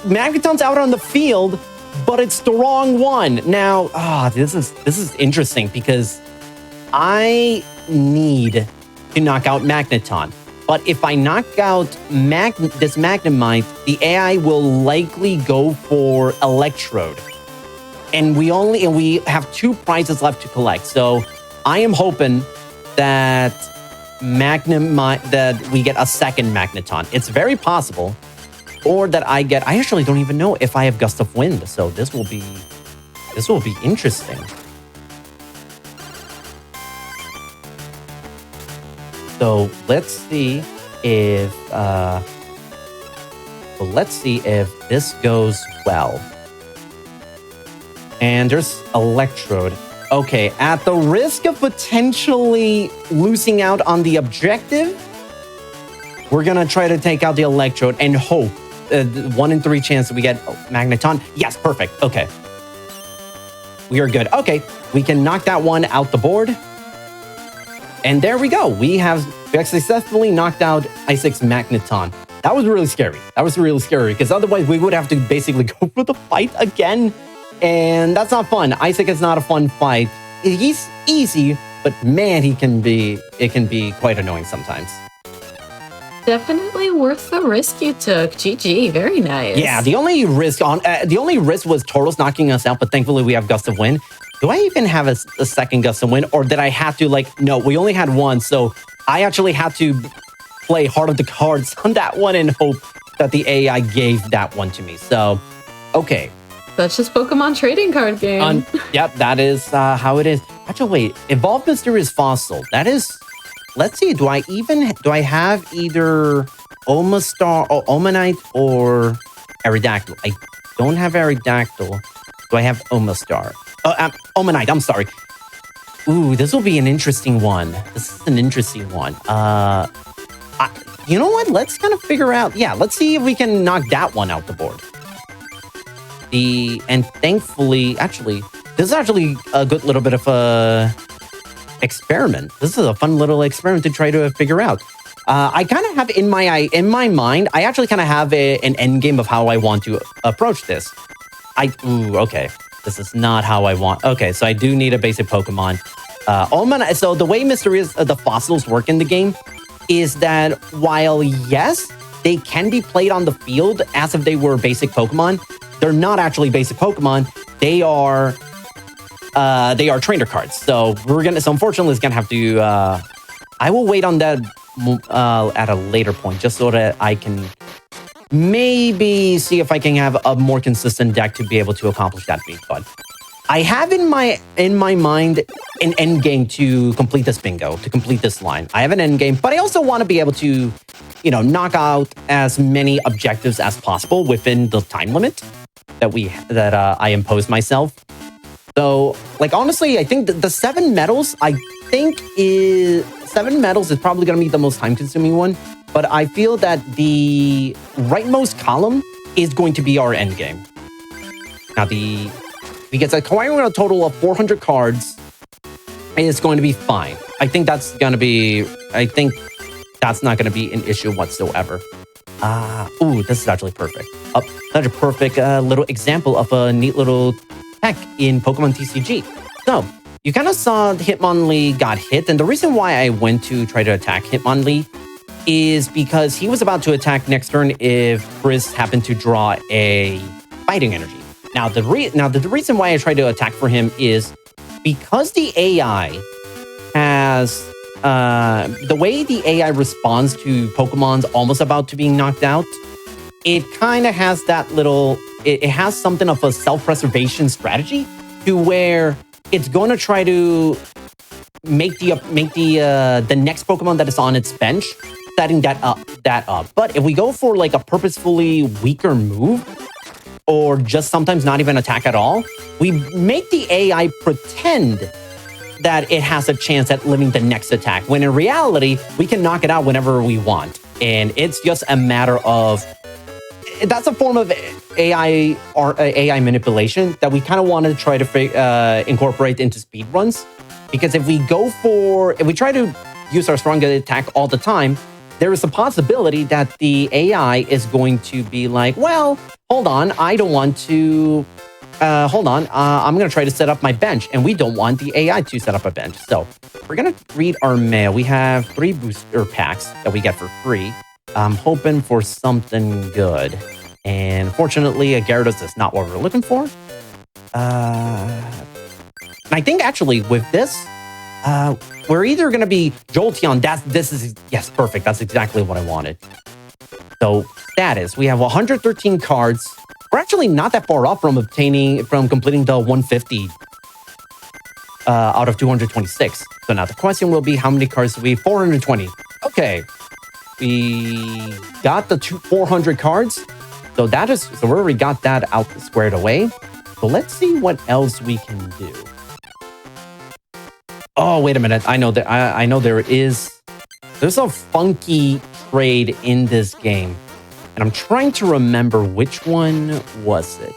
Magneton's out on the field, but it's the wrong one. Now, this is interesting, because I need to knock out Magneton. But if I knock out this Magnemite, the AI will likely go for Electrode. And we have 2 prizes left to collect. So I am hoping that that we get a second Magneton. It's very possible. Or that I actually don't even know if I have Gust of Wind. So this will be interesting. So let's see if this goes well. And there's Electrode. Okay, at the risk of potentially losing out on the objective, we're gonna try to take out the Electrode and hope 1 in 3 chance that we get Magneton. Yes, perfect. Okay. We are good. Okay, we can knock that one out the board. And there we go. We successfully knocked out Isaac's Magneton. That was really scary. Because otherwise we would have to basically go for the fight again. And that's not fun. Isaac is not a fun fight. He's easy, but man, it can be quite annoying sometimes. Definitely worth the risk you took. GG, very nice. Yeah, the only risk was Tauros knocking us out, but thankfully we have Gust of Wind. Do I even have a second Gust of Wind, or did I have to no, we only had one, so I actually had to play Heart of the Cards on that one and hope that the AI gave that one to me. So, okay. That's just Pokemon trading card game. Yep, that is how it is. Actually, wait, Evolved Mysterious Fossil. That is. Let's see. Do I have either Omastar or Omanite or Aerodactyl? I don't have Aerodactyl. Do I have Omastar? Omanite. I'm sorry. Ooh, this will be an interesting one. This is an interesting one. You know what? Let's kind of figure out. Yeah, let's see if we can knock that one out the board. And thankfully, actually, this is actually a good little bit of a experiment. This is a fun little experiment to try to figure out. I kind of have in my mind, I actually kind of have an end game of how I want to approach this. Okay. This is not how I want. Okay, so I do need a basic Pokemon. So the way the fossils work in the game is that while, yes, they can be played on the field as if they were basic Pokemon, they're not actually basic Pokemon. They are trainer cards. So unfortunately, it's gonna have to. I will wait on that at a later point, just so that I can maybe see if I can have a more consistent deck to be able to accomplish that feat. But I have in my mind an end game to complete this bingo, to complete this line. I have an end game, but I also want to be able to, knock out as many objectives as possible within the time limit that I imposed myself. So, honestly, I think the 7 medals, is 7 medals is probably going to be the most time-consuming one. But I feel that the rightmost column is going to be our end game. Now, because acquiring a total of 400 cards is going to be fine. I think that's not going to be an issue whatsoever. This is actually perfect. Such a perfect little example of a neat little tech in Pokemon TCG. So, you kind of saw Hitmonlee got hit, and the reason why I went to try to attack Hitmonlee is because he was about to attack next turn if Chris happened to draw a fighting energy. Now, the reason why I tried to attack for him is because the AI has the way the AI responds to Pokemon's almost about to being knocked out. It kind of has that little. It has something of a self-preservation strategy to where it's going to try to make the next Pokemon that is on its bench, setting that up. But if we go for a purposefully weaker move, or just sometimes not even attack at all, we make the AI pretend that it has a chance at living the next attack, when in reality, we can knock it out whenever we want. And it's just a matter of... That's a form of AI or AI manipulation that we kind of want to try to incorporate into speedruns. Because if we try to use our strongest attack all the time, there is a possibility that the AI is going to be like, well, hold on, I don't want to... I'm going to try to set up my bench, and we don't want the AI to set up a bench. So we're going to read our mail. We have 3 booster packs that we get for free. I'm hoping for something good. And fortunately, a Gyarados is not what we're looking for. And I think actually with this, We're either going to be Jolteon. Yes, perfect. That's exactly what I wanted. So status, we have 113 cards. We're actually not that far off from completing the 150 out of 226. So now the question will be, how many cards do we? 420. Okay, we got the 400 cards. So we already got that out squared away. So let's see what else we can do. Oh, wait a minute. I know there's a funky trade in this game. And I'm trying to remember which one was it.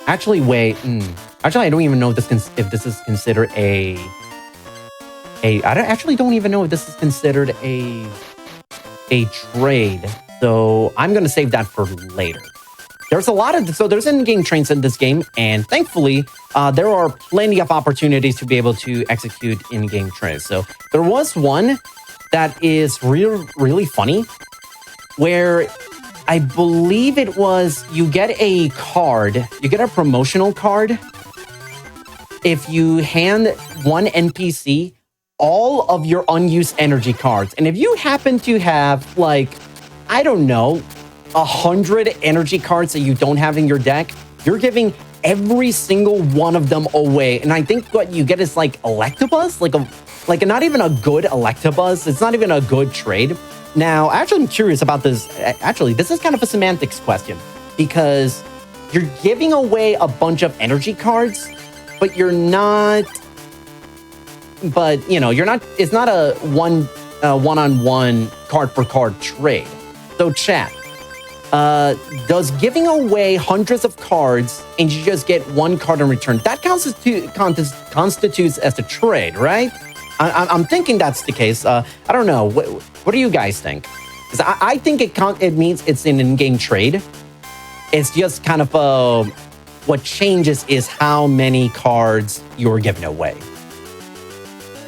Actually, wait. Actually, I don't even know if this is considered I actually don't even know if this is considered a trade. So I'm going to save that for later. There's in-game trades in this game, and thankfully, there are plenty of opportunities to be able to execute in-game trades. So there was one that is really funny, where I believe it was you get a promotional card if you hand one NPC all of your unused energy cards. And if you happen to have, like, I don't know, 100 energy cards that you don't have in your deck, you're giving every single one of them away. And I think what you get is like Electabuzz, like not even a good Electabuzz. It's not even a good trade. Now, actually, I'm curious about this. Actually, this is kind of a semantics question, because you're giving away a bunch of energy cards, but you're not. But it's not a one-on-one card for card trade. So, chat. Does giving away hundreds of cards and you just get one card in return, that constitutes as a trade, right? I'm thinking that's the case. I don't know. What do you guys think? Because I think it means it's an in-game trade. It's just kind of what changes is how many cards you're giving away.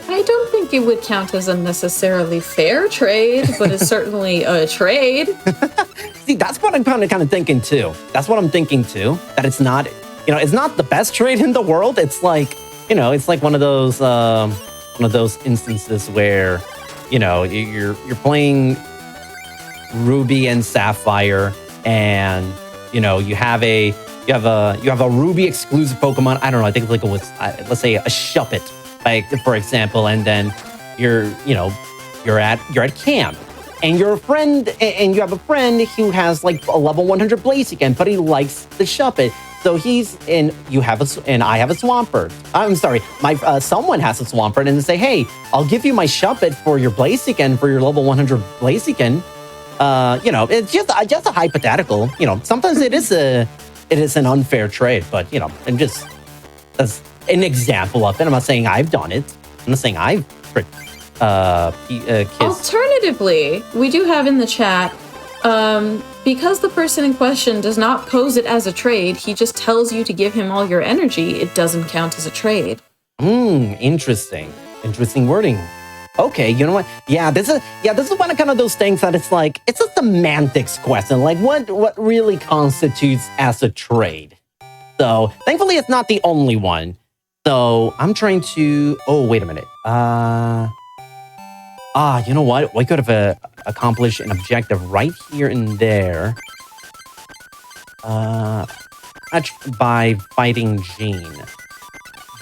I don't think it would count as a necessarily fair trade, but it's certainly a trade. See, that's what I'm kind of thinking too. That's what I'm thinking too. That it's not, it's not the best trade in the world. It's like, it's like one of those instances where, you're playing Ruby and Sapphire, and you have a Ruby exclusive Pokemon. I don't know. I think like it was let's say a Shuppet, like for example, and then you're at camp. And your friend, and you have a friend who has like a level 100 Blaziken, but he likes the Shuppet. So I have a Swampert. I'm sorry, someone has a Swampert, and they say, "Hey, I'll give you my Shuppet for your Blaziken, for your level 100 Blaziken." It's just a hypothetical. Sometimes it is an unfair trade, but I'm just as an example of it. I'm not saying I've done it. I'm not saying I've tricked kids. Alternatively, we do have in the chat, because the person in question does not pose it as a trade, he just tells you to give him all your energy, it doesn't count as a trade. Interesting wording. Okay, you know what? Yeah, this is one of kind of those things that it's like, it's a semantics question. Like, what really constitutes as a trade? So, thankfully, it's not the only one. So, I'm trying to... Oh, wait a minute. You know what? We could have accomplished an objective right here and there. By fighting Jean.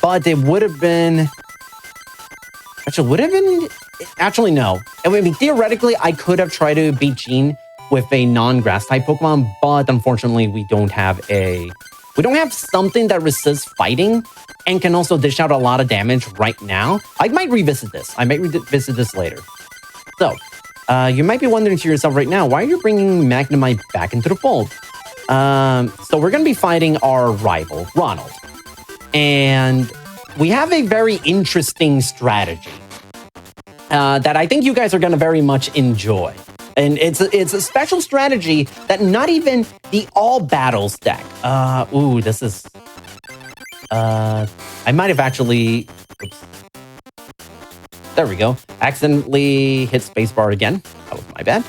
But it would have been... Actually, no. I mean, theoretically, I could have tried to beat Jean with a non-grass type Pokemon, but unfortunately, we don't have something that resists fighting and can also dish out a lot of damage right now. I might revisit this. Later. So, you might be wondering to yourself right now, why are you bringing Magnemite back into the fold? So we're going to be fighting our rival, Ronald. And we have a very interesting strategy that I think you guys are going to very much enjoy. And it's a special strategy that not even the all battles deck. This is... I might have actually... Oops. There we go. Accidentally hit spacebar again. That was my bad.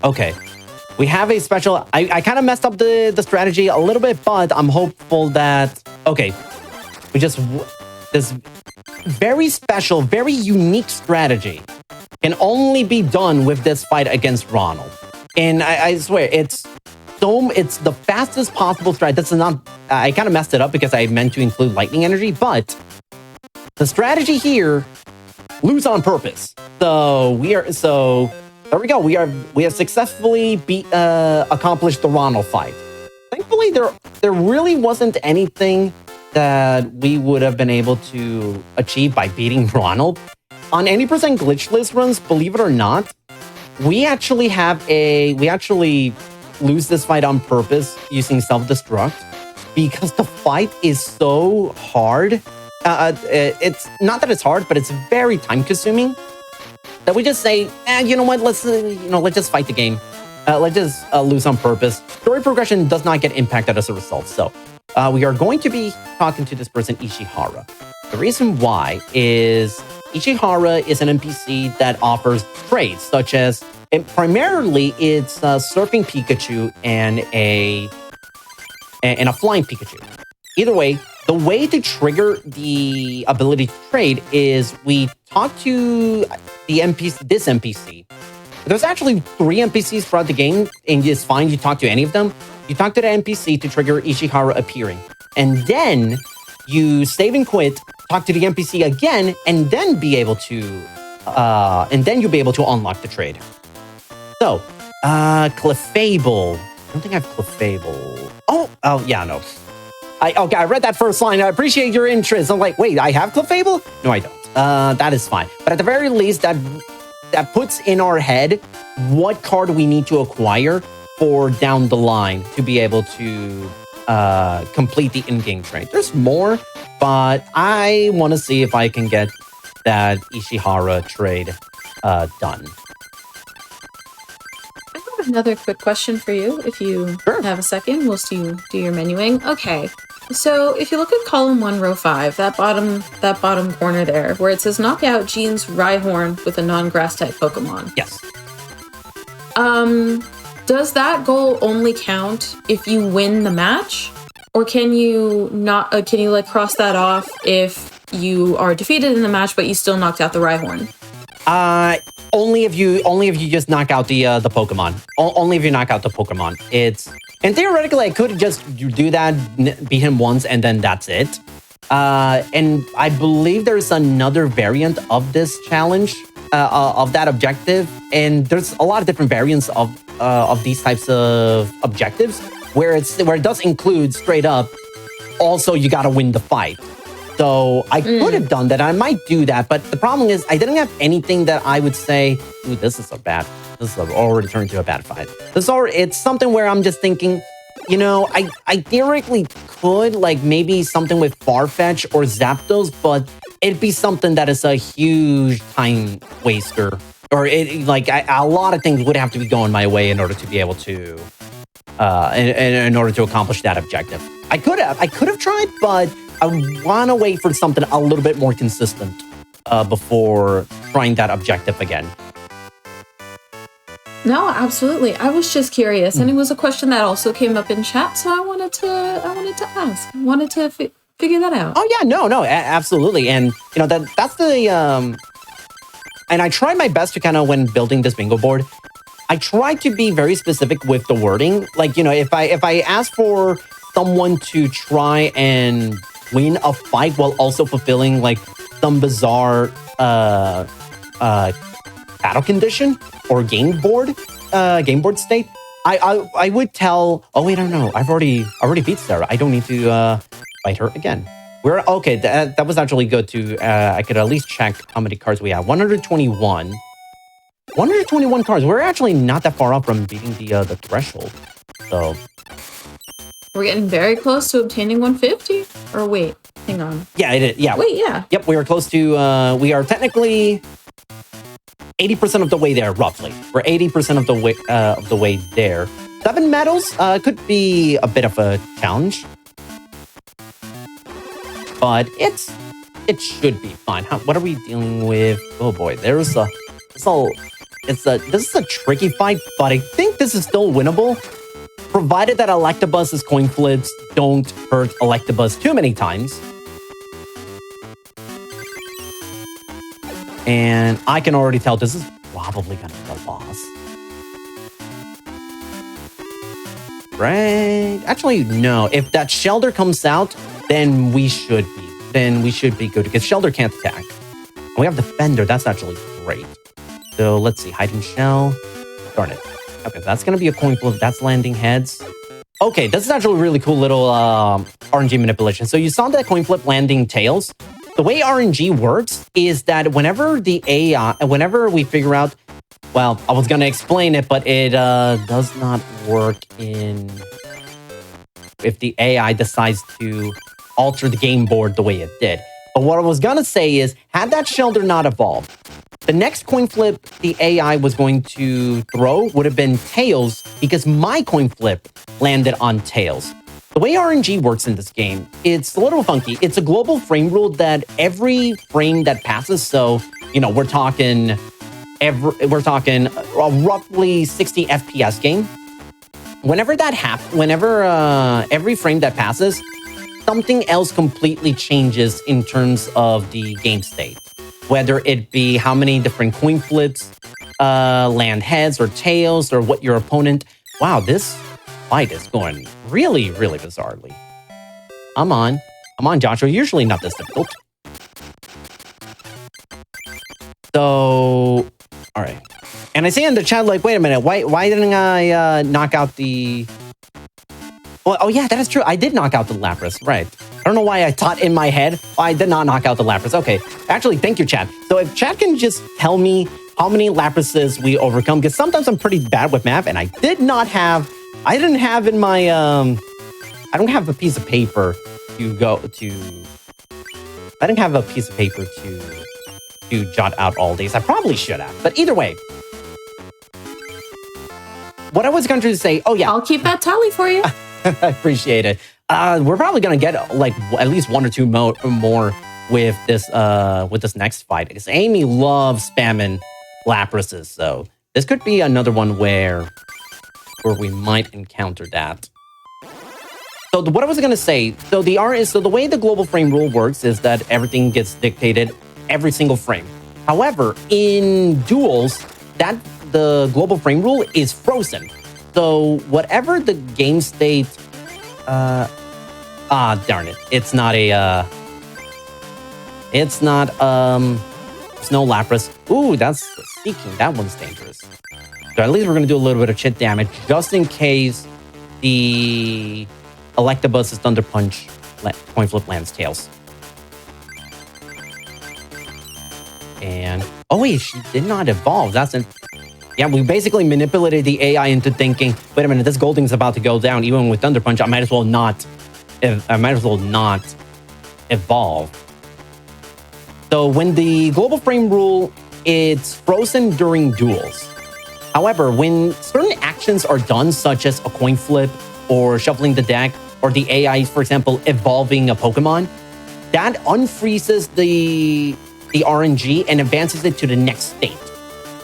Okay. we have a special. I kind of messed up the strategy a little bit, but I'm hopeful that okay, we just this very special, very unique strategy can only be done with this fight against Ronald. And I swear it's the fastest possible stride. This is not. I kind of messed it up because I meant to include lightning energy, but the strategy here, lose on purpose. So there we go. We have successfully accomplished the Ronald fight. Thankfully, there really wasn't anything that we would have been able to achieve by beating Ronald. On any % glitchless runs, believe it or not, we actually lose this fight on purpose using self-destruct because the fight is so hard. It's not that it's hard, but it's very time-consuming that we just say, you know what? Let's just fight the game. Let's just lose on purpose. Story progression does not get impacted as a result. So we are going to be talking to this person, Ishihara. The reason why is Ishihara is an NPC that offers trades such as, primarily it's Surfing Pikachu and a Flying Pikachu. Either way, the way to trigger the ability to trade is we talk to this NPC. There's actually 3 NPCs throughout the game, and it's fine. You talk to any of them. You talk to the NPC to trigger Ishihara appearing. And then you save and quit, talk to the NPC again, and then you'll be able to unlock the trade. So, Clefable. I don't think I have Clefable. Oh yeah, no. I read that first line. I appreciate your interest. I'm like, wait, I have Clefable? No, I don't. That is fine. But at the very least, that puts in our head what card we need to acquire for down the line to be able to complete the in-game trade. There's more, but I want to see if I can get that Ishihara trade done. I have another quick question for you, if you have a second, whilst you do your menuing. Okay, so if you look at column 1, row 5, that bottom corner there, where it says knock out Gene's Rhyhorn with a non-grass type Pokemon. Yes. Does that goal only count if you win the match, or can you not? Can you cross that off if you are defeated in the match, but you still knocked out the Rhyhorn? Only if you just knock out the Pokemon. Only if you knock out the Pokemon. And theoretically, I could just do that, beat him once, and then that's it. And I believe there's another variant of this challenge, of that objective. And there's a lot of different variants of these types of objectives where it does include straight up, also you gotta win the fight. So I could have done that. I might do that, but the problem is I didn't have anything that I would say, ooh, this is already turned into a bad fight. It's something where I'm just thinking, I theoretically could, maybe something with Farfetch or Zapdos, but it'd be something that is a huge time waster. Or a lot of things would have to be going my way in order to be able to, in order to accomplish that objective. I could have tried, but I want to wait for something a little bit more consistent before trying that objective again. No, absolutely. I was just curious, and it was a question that also came up in chat, so I wanted to ask. I wanted to figure that out. Oh yeah, no, absolutely, and that's the. And I tried my best to when building this bingo board, I tried to be very specific with the wording. If I ask for someone to try and win a fight while also fulfilling some bizarre battle condition or game board state, I would tell, oh wait, I don't know, I've already beat Sarah. I don't need to fight her again. We're okay. That was actually good to. I could at least check how many cards we have. 121. 121 cards. We're actually not that far off from beating the threshold. So we're getting very close to obtaining 150. Or wait, hang on. Yeah, it is. Yeah. Wait, yeah. Yep, we are close to. We are technically 80% of the way there, roughly. We're 80% of the way there. 7 medals could be a bit of a challenge. But it should be fine. What are we dealing with? Oh boy, there's this is a tricky fight, but I think this is still winnable, provided that Electabuzz' coin flips don't hurt Electabuzz too many times. And I can already tell this is probably going to be a loss. Right? Actually, no. If that Shelter comes out, then we should be good because Shelter can't attack. We have Defender. That's actually great. So let's see. Hide and Shell. Darn it. Okay, that's going to be a coin flip. That's landing heads. Okay, this is actually a really cool little RNG manipulation. So you saw that coin flip landing tails. The way RNG works is that whenever we figure out, well, I was going to explain it, but it does not work if the AI decides to alter the game board the way it did. But what I was going to say is, had that Shelter not evolved, the next coin flip the AI was going to throw would have been tails because my coin flip landed on tails. The way RNG works in this game, it's a little funky. It's a global frame rule that every frame that passes, so, we're talking a roughly 60 FPS game. Whenever that happens, every frame that passes, something else completely changes in terms of the game state. Whether it be how many different coin flips land heads or tails or what your opponent... Wow, this fight is going really, really bizarrely. I'm on, Joshua. Usually not this difficult. So, all right. And I see in the chat, like, wait a minute, why didn't I knock out the... Well, oh yeah, that is true. I did knock out the Lapras, right. I don't know why I thought in my head, I did not knock out the Lapras. Okay, actually, thank you, chat. So if chat can just tell me how many Laprases we overcome, because sometimes I'm pretty bad with math, and I didn't have in my, I don't have a piece of paper to jot out all these. I probably should have, but either way. What I was going to say, oh yeah. I'll keep that tally for you. I appreciate it. We're probably going to get like at least one or two more with this next fight. Because Amy loves spamming Laprases, so this could be another one where we might encounter that. So what I was going to say, so the way the global frame rule works is that everything gets dictated every single frame. However, in duels, the global frame rule is frozen. So whatever the game state, darn it, it's no Lapras. Ooh, that's Seeking. That one's dangerous. So at least we're gonna do a little bit of chit damage just in case the Electabuzz' Thunder Punch coin flip lands tails. And oh wait, she did not evolve. Yeah, we basically manipulated the AI into thinking, wait a minute, this Golding's about to go down. Even with Thunder Punch, I might as well not evolve. So when the global frame rule, it's frozen during duels. However, when certain actions are done, such as a coin flip or shuffling the deck, or the AI, for example, evolving a Pokemon, that unfreezes the RNG and advances it to the next state.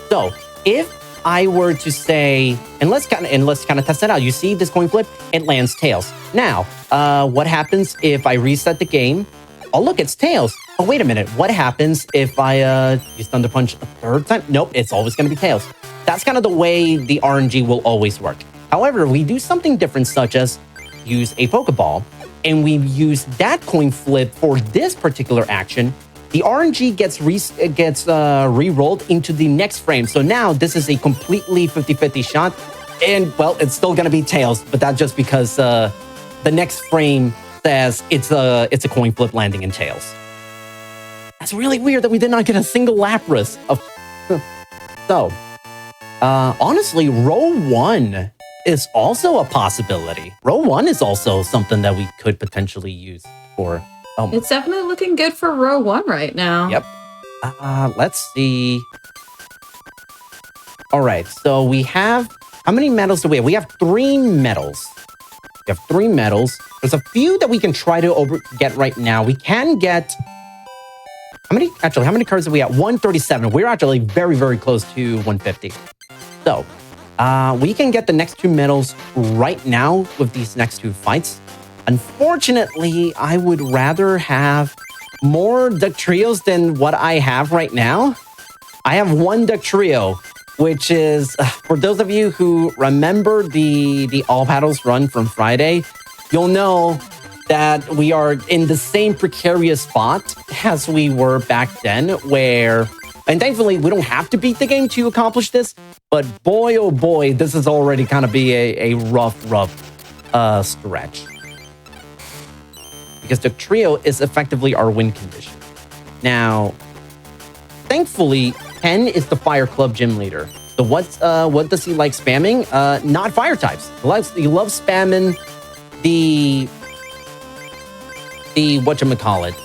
So if I were to say, and let's kind of test that out. You see this coin flip, it lands tails. Now, what happens if I reset the game? Oh, look, it's tails. Oh, wait a minute. What happens if I use Thunder Punch a third time? Nope, it's always going to be tails. That's kind of the way the RNG will always work. However, we do something different, such as use a Pokeball, and we use that coin flip for this particular action. The RNG gets re-rolled into the next frame. So now this is a completely 50-50 shot. And, well, it's still going to be tails, but that's just because the next frame says it's a coin flip landing in tails. That's really weird that we did not get a single Lapras. So, honestly, row 1 is also a possibility. Row 1 is also something that we could potentially use for... It's definitely looking good for row 1 right now. Yep. Let's see. All right, so we have... How many medals do we have? We have 3 medals. We have 3 medals. There's a few that we can try to get right now. We can get How many cards are we at? 137. We're actually very, very close to 150. So, we can get the next 2 medals right now with these next 2 fights. Unfortunately, I would rather have more Duck Trios than what I have right now. I have 1 Duck Trio, which is, for those of you who remember the All Battles run from Friday, you'll know that we are in the same precarious spot as we were back then, where, and thankfully we don't have to beat the game to accomplish this, but boy, oh boy, this is already kind of be a rough stretch. Because the trio is effectively our win condition. Now, thankfully, Ken is the Fire Club gym leader. So what does he like spamming? Not fire types. He loves spamming the whatchamacallit,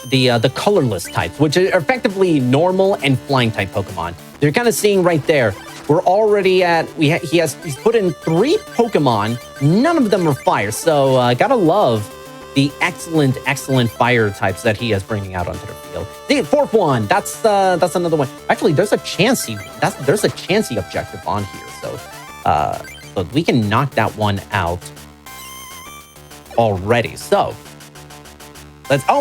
the colorless types, which are effectively normal and flying type Pokemon. You're kind of seeing right there. We're already at, he's put in 3 Pokemon. None of them are fire. So gotta love the excellent fire types that he is bringing out onto the field. The 4th one, that's another one. Actually, there's a Chansey objective on here. So we can knock that one out already. So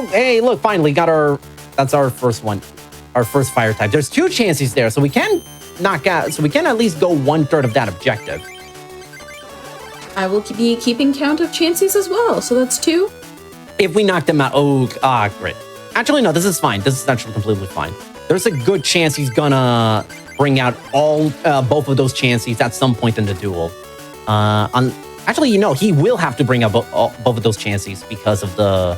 hey, look, finally got that's our first one, our first fire type. There's 2 Chanseys there, so we can knock out, so we can at least go 1/3 of that objective. I will be keeping count of Chanseys as well, so that's 2. If we knock them out, great. Actually, no, this is fine. This is actually completely fine. There's a good chance he's gonna bring out both of those Chanseys at some point in the duel. Actually, he will have to bring out both of those Chanseys because of the.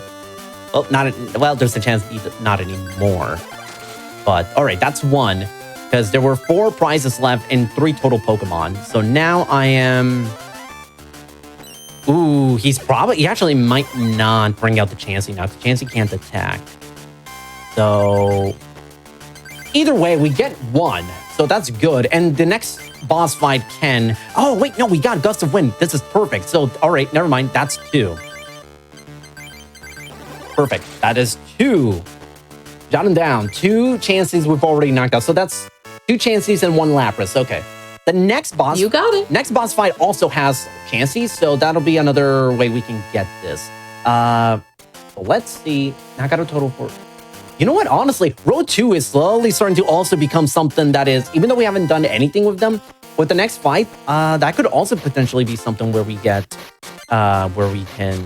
There's a chance not anymore. But all right, that's 1 because there were 4 prizes left and 3 total Pokemon. So now I am. Ooh, he actually might not bring out the Chansey now because Chansey can't attack. So either way, we get 1. So that's good. And the next boss fight can. Oh wait, no, we got Gust of Wind. This is perfect. So all right, never mind. That's 2. Perfect. That is 2. Jot them down. 2 Chanseys we've already knocked out. So that's 2 Chanseys and 1 Lapras. Okay. The next boss... You got it. Next boss fight also has Chanseys, so that'll be another way we can get this. So let's see. Knock out a total for... You know what? Honestly, Road 2 is slowly starting to also become something that is... Even though we haven't done anything with them, with the next fight, that could also potentially be something where we get... where we can...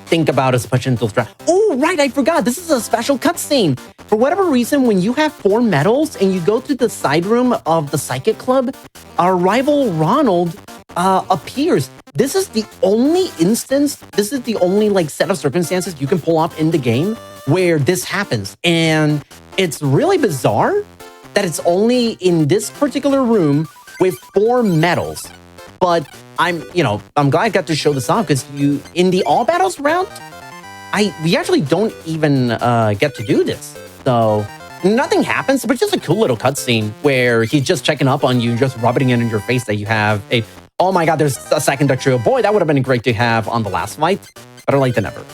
think about as potential strat. Oh, right, I forgot. This is a special cutscene. For whatever reason, when you have 4 medals and you go to the side room of the Psychic Club, our rival Ronald appears. This is the only instance, this is the only set of circumstances you can pull off in the game where this happens. And it's really bizarre that it's only in this particular room with 4 medals. But I'm glad I got to show this off because in the All Battles round, we actually don't even get to do this. So nothing happens, but just a cool little cutscene where he's just checking up on you, just rubbing it in your face that you have oh my god, there's a second Duck Trio. Boy, that would have been great to have on the last fight. Better late than never.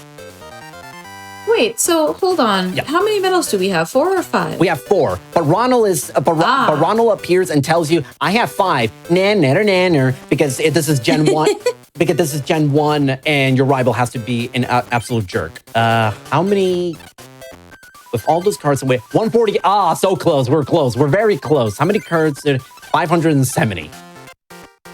Wait, so hold on. Yep. How many medals do we have? 4 or 5? We have 4, but Ronald appears and tells you, I have 5. Nanner, because this is Gen 1. Because this is Gen 1 and your rival has to be an absolute jerk. How many... With all those cards away, 140. So close. We're close. We're very close. How many cards? 570.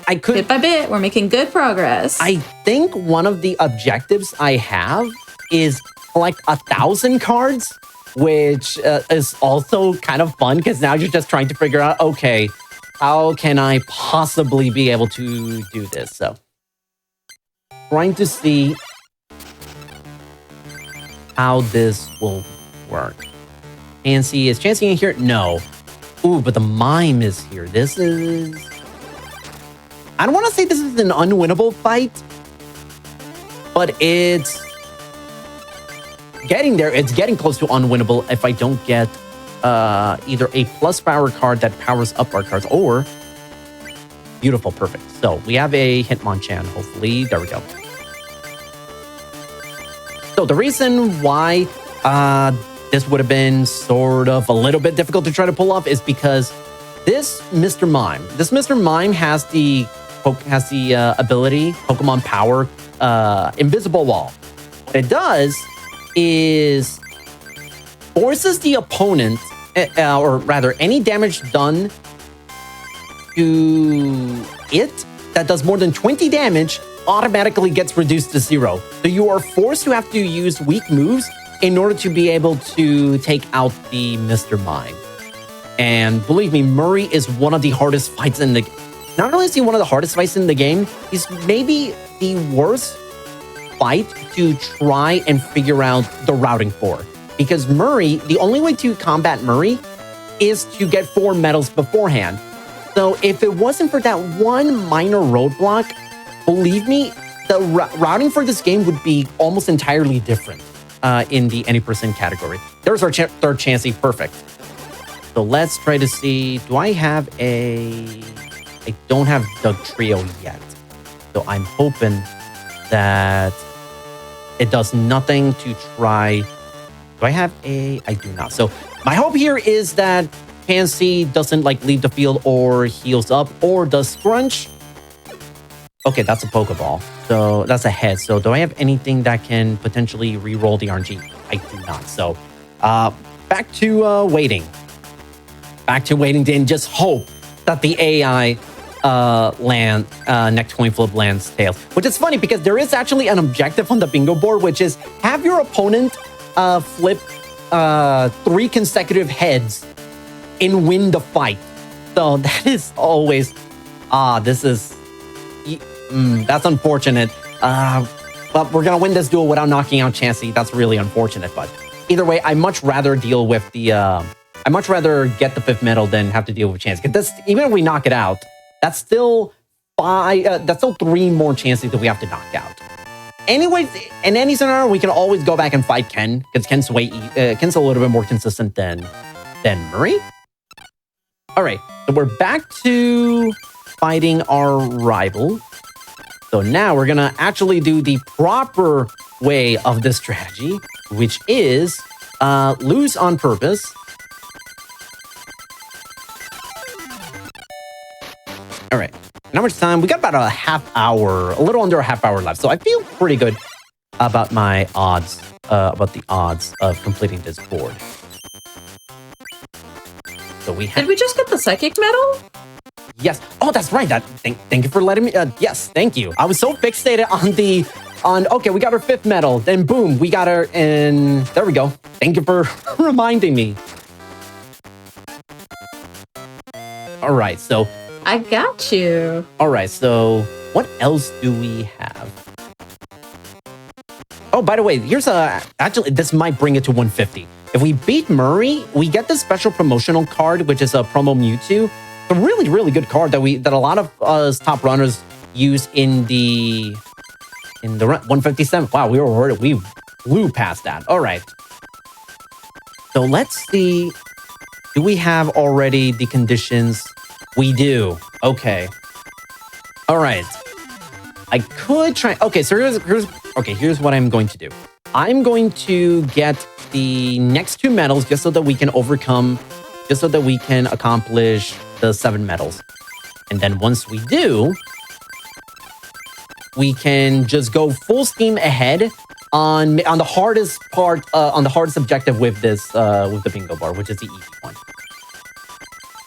Bit by bit, we're making good progress. I think one of the objectives I have is collect 1,000 cards, which is also kind of fun because now you're just trying to figure out, okay, how can I possibly be able to do this? So, trying to see how this will work. Is Chansey in here? No. Ooh, but the Mime is here. This is... I don't want to say this is an unwinnable fight, but it's getting there. It's getting close to unwinnable if I don't get either a plus power card that powers up our cards or... Beautiful, perfect. So we have a Hitmonchan, hopefully. There we go. So the reason why this would have been sort of a little bit difficult to try to pull off is because this Mr. Mime has the ability, Pokemon Power, Invisible Wall. What it does is forces the opponent, or rather any damage done to it that does more than 20 damage automatically gets reduced to 0. So you are forced to have to use weak moves in order to be able to take out the Mr. Mime. And believe me, Murray is one of the hardest fights in the game. Not only is he one of the hardest fights in the game, he's maybe the worst fight to try and figure out the routing for. Because Murray, the only way to combat Murray is to get 4 medals beforehand. So if it wasn't for that one minor roadblock, believe me, the routing for this game would be almost entirely different in the any percent category. There's our third Chansey, perfect. So let's try to see, do I have I don't have Doug Trio yet. So I'm hoping that it does nothing to try. Do I have I do not. So my hope here is that Chansey doesn't like leave the field or heals up or does Scrunch. Okay, that's a Pokeball. So that's a head. So do I have anything that can potentially re-roll the RNG? I do not. So back to waiting. Back to waiting and just hope that the AI neck coin flip lands tails. Which is funny because there is actually an objective on the bingo board, which is have your opponent flip 3 consecutive heads and win the fight. So that is always this is that's unfortunate. But we're gonna win this duel without knocking out Chansey. That's really unfortunate. But either way, I much rather deal with the I much rather get the 5th medal than have to deal with Chansey. Because even if we knock it out, that's still 3 more Chanseys that we have to knock out. Anyways, in any scenario, we can always go back and fight Ken, because Ken's a little bit more consistent than Murray. All right, so we're back to fighting our rival. So now we're gonna actually do the proper way of this strategy, which is lose on purpose. All right, how much time? We got about a little under a half hour left. So I feel pretty good about my odds, about the odds of completing this board. So Did we just get the psychic medal? Yes. Oh, that's right. Thank you for letting me. Yes, thank you. I was so fixated on okay, we got our 5th medal. Then boom, we got our, and there we go. Thank you for reminding me. All right, so. I got you. All right, so what else do we have? Oh, by the way, here's actually, this might bring it to 150. If we beat Murray, we get this special promotional card, which is a promo Mewtwo. A really, really good card that a lot of us top runners use in the 157. Wow, we blew past that. All right. So let's see. Do we have already the conditions? We do. Okay. All right. I could try. Okay, so here's what I'm going to do. I'm going to get the next 2 medals just so that we can accomplish the 7 medals. And then once we do, we can just go full steam ahead on the hardest part, on the hardest objective with this with the bingo bar, which is the easy one.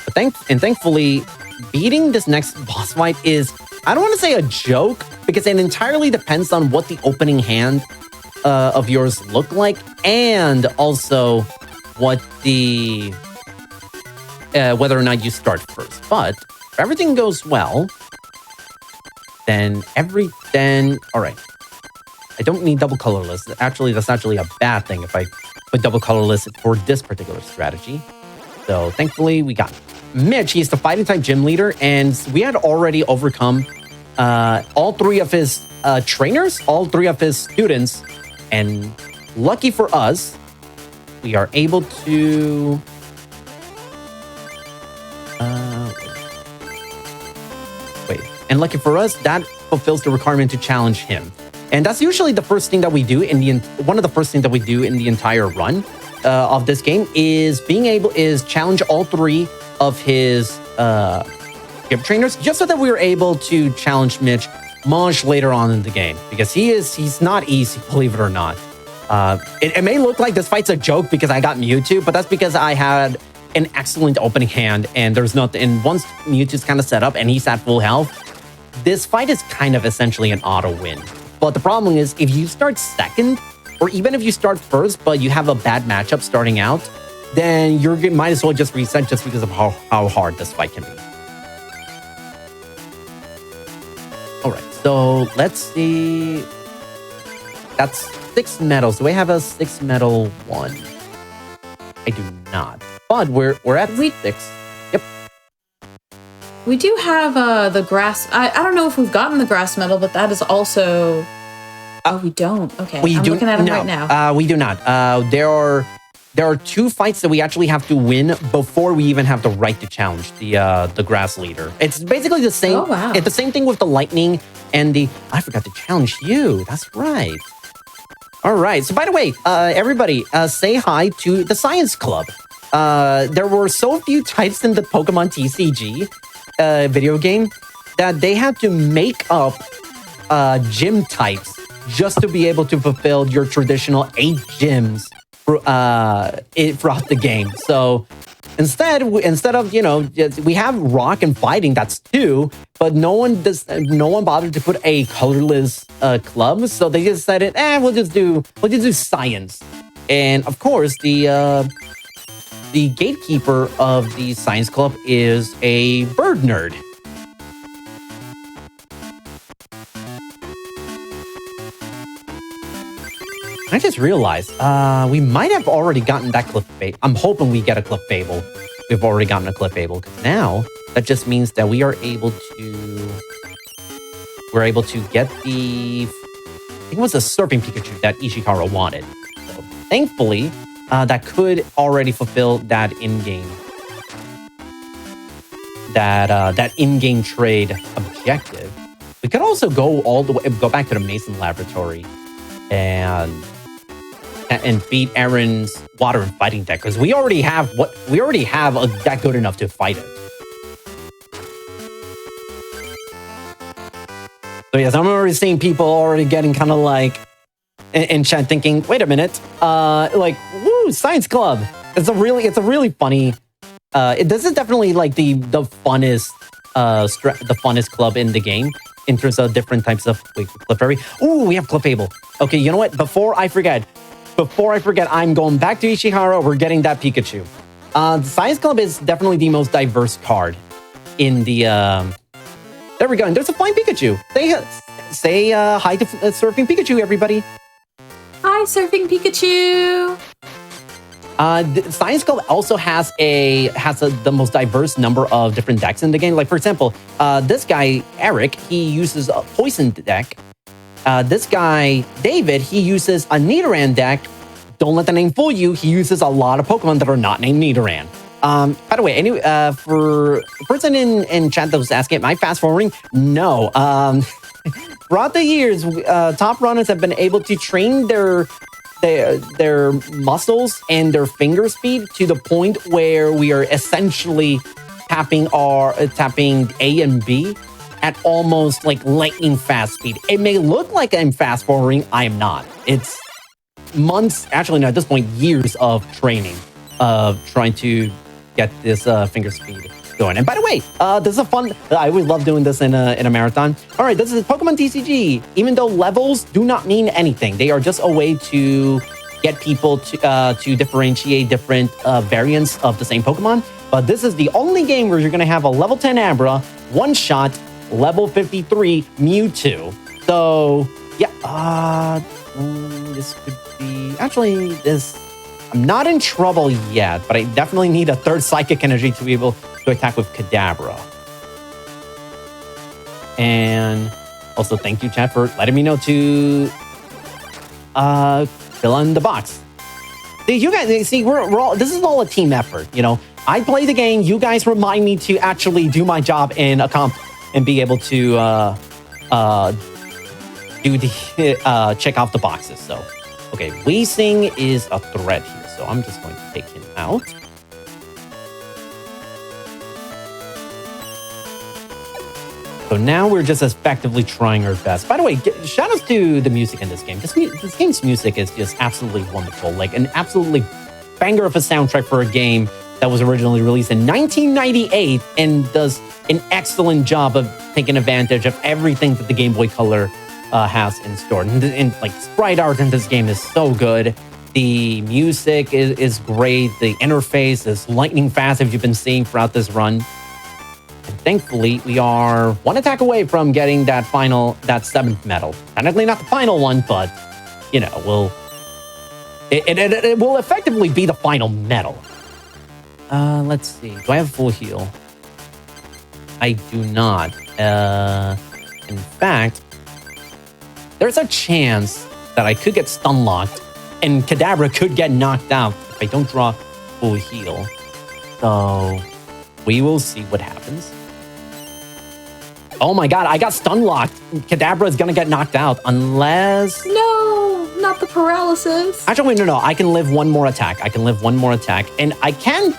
But thankfully, beating this next boss fight is, I don't want to say a joke, because it entirely depends on what the opening hand of yours look like, and also what the whether or not you start first. But if everything goes well, then all right. I don't need double colorless. Actually, that's actually a bad thing if I put double colorless for this particular strategy. So thankfully, we got Mitch. He's the fighting type gym leader, and we had already overcome all 3 of his trainers, all 3 of his students, and lucky for us, we are able to. And lucky for us, that fulfills the requirement to challenge him. And that's usually the first thing that we do one of the first things that we do in the entire run. of this game is challenge all 3 of his gym trainers, just so that we were able to challenge Mitch much later on in the game, because he's not easy, believe it or not. It may look like this fight's a joke because I got Mewtwo, but that's because I had an excellent opening hand, and there's nothing. And once Mewtwo's kind of set up and he's at full health, this fight is kind of essentially an auto win. But the problem is, if you start second, or even if you start first, but you have a bad matchup starting out, then you might as well just reset just because of how hard this fight can be. All right, so let's see. That's 6 medals. Do I have a 6 medal one? I do not. But we're at 6. Yep. We do have the grass. I don't know if we've gotten the grass medal, but that is also. Oh, we don't. Okay, I'm looking at them right now. We do not. There are 2 fights that we actually have to win before we even have the right to challenge the grass leader. It's basically the same. Oh, wow. It's the same thing with the lightning and the. I forgot to challenge you. That's right. All right. So by the way, everybody, say hi to the Science Club. There were so few types in the Pokemon TCG video game that they had to make up gym types just to be able to fulfill your traditional 8 gyms throughout the game. So instead of, we have rock and fighting, that's 2, but no one bothered to put a colorless club. So they just decided, we'll just do science. And of course, the gatekeeper of the science club is a bird nerd. I just realized we might have already gotten that Cliffable. I'm hoping we get a Cliffable. We've already gotten a Cliffable, because now that just means that we're able to get the, I think it was a Surfing Pikachu that Ishihara wanted. So thankfully, that could already fulfill that in-game trade objective. We could also go back to the Mason Laboratory and beat Aaron's water and fighting deck, because we already have a deck good enough to fight it. So yes, I'm already seeing people already getting kind of like in chat thinking, wait a minute, like, woo, Science Club. It's a really funny. This is definitely like the funnest club in the game in terms of different types of Clefairy. Ooh, we have Clefable. Okay, you know what? Before I forget, I'm going back to Ishihara. We're getting that Pikachu. The Science Club is definitely the most diverse card in the. There we go. And there's a flying Pikachu. Say hi to Surfing Pikachu, everybody. Hi, Surfing Pikachu. The Science Club also has the most diverse number of different decks in the game. Like, for example, this guy, Eric, he uses a Poison deck. This guy, David, he uses a Nidoran deck. Don't let the name fool you. He uses a lot of Pokemon that are not named Nidoran. By the way, for the person in chat that was asking, am I fast forwarding? No. Throughout the years, top runners have been able to train their muscles and their finger speed to the point where we are essentially tapping A and B at almost like lightning fast speed. It may look like I'm fast forwarding. I am not. It's months, actually no, at this point, years of training of trying to get this finger speed going. And by the way, this is a fun. I always love doing this in a marathon. All right, this is Pokemon TCG. Even though levels do not mean anything, they are just a way to get people to differentiate different variants of the same Pokemon. But this is the only game where you're going to have a level 10 Abra, one shot, level 53 Mewtwo. So yeah, this could be actually this. I'm not in trouble yet, but I definitely need a third Psychic Energy to be able to attack with Kadabra. And also, thank you, chat, for letting me know to fill in the box. See, you guys, we're all. This is all a team effort. You know, I play the game. You guys remind me to actually do my job and be able to do the check off the boxes. So, okay, Weezing is a threat here. so I'm just going to take him out. So now we're just effectively trying our best. By the way, shout outs to the music in this game. This game's music is just absolutely wonderful. Like an absolutely banger of a soundtrack for a game that was originally released in 1998 and does an excellent job of taking advantage of everything that the Game Boy Color has in store. And like sprite art in this game is so good. The music is great. The interface is lightning fast, as you've been seeing throughout this run. And thankfully, we are one attack away from getting that 7th medal. Technically not the final one, but, you know, it will effectively be the final medal. Let's see. Do I have full heal? I do not. In fact, there's a chance that I could get stun locked and Kadabra could get knocked out if I don't draw full heal. So we will see what happens. Oh my god, I got stun locked. Kadabra is gonna get knocked out unless... No, not the paralysis. Actually, wait, no. I can live one more attack. And I can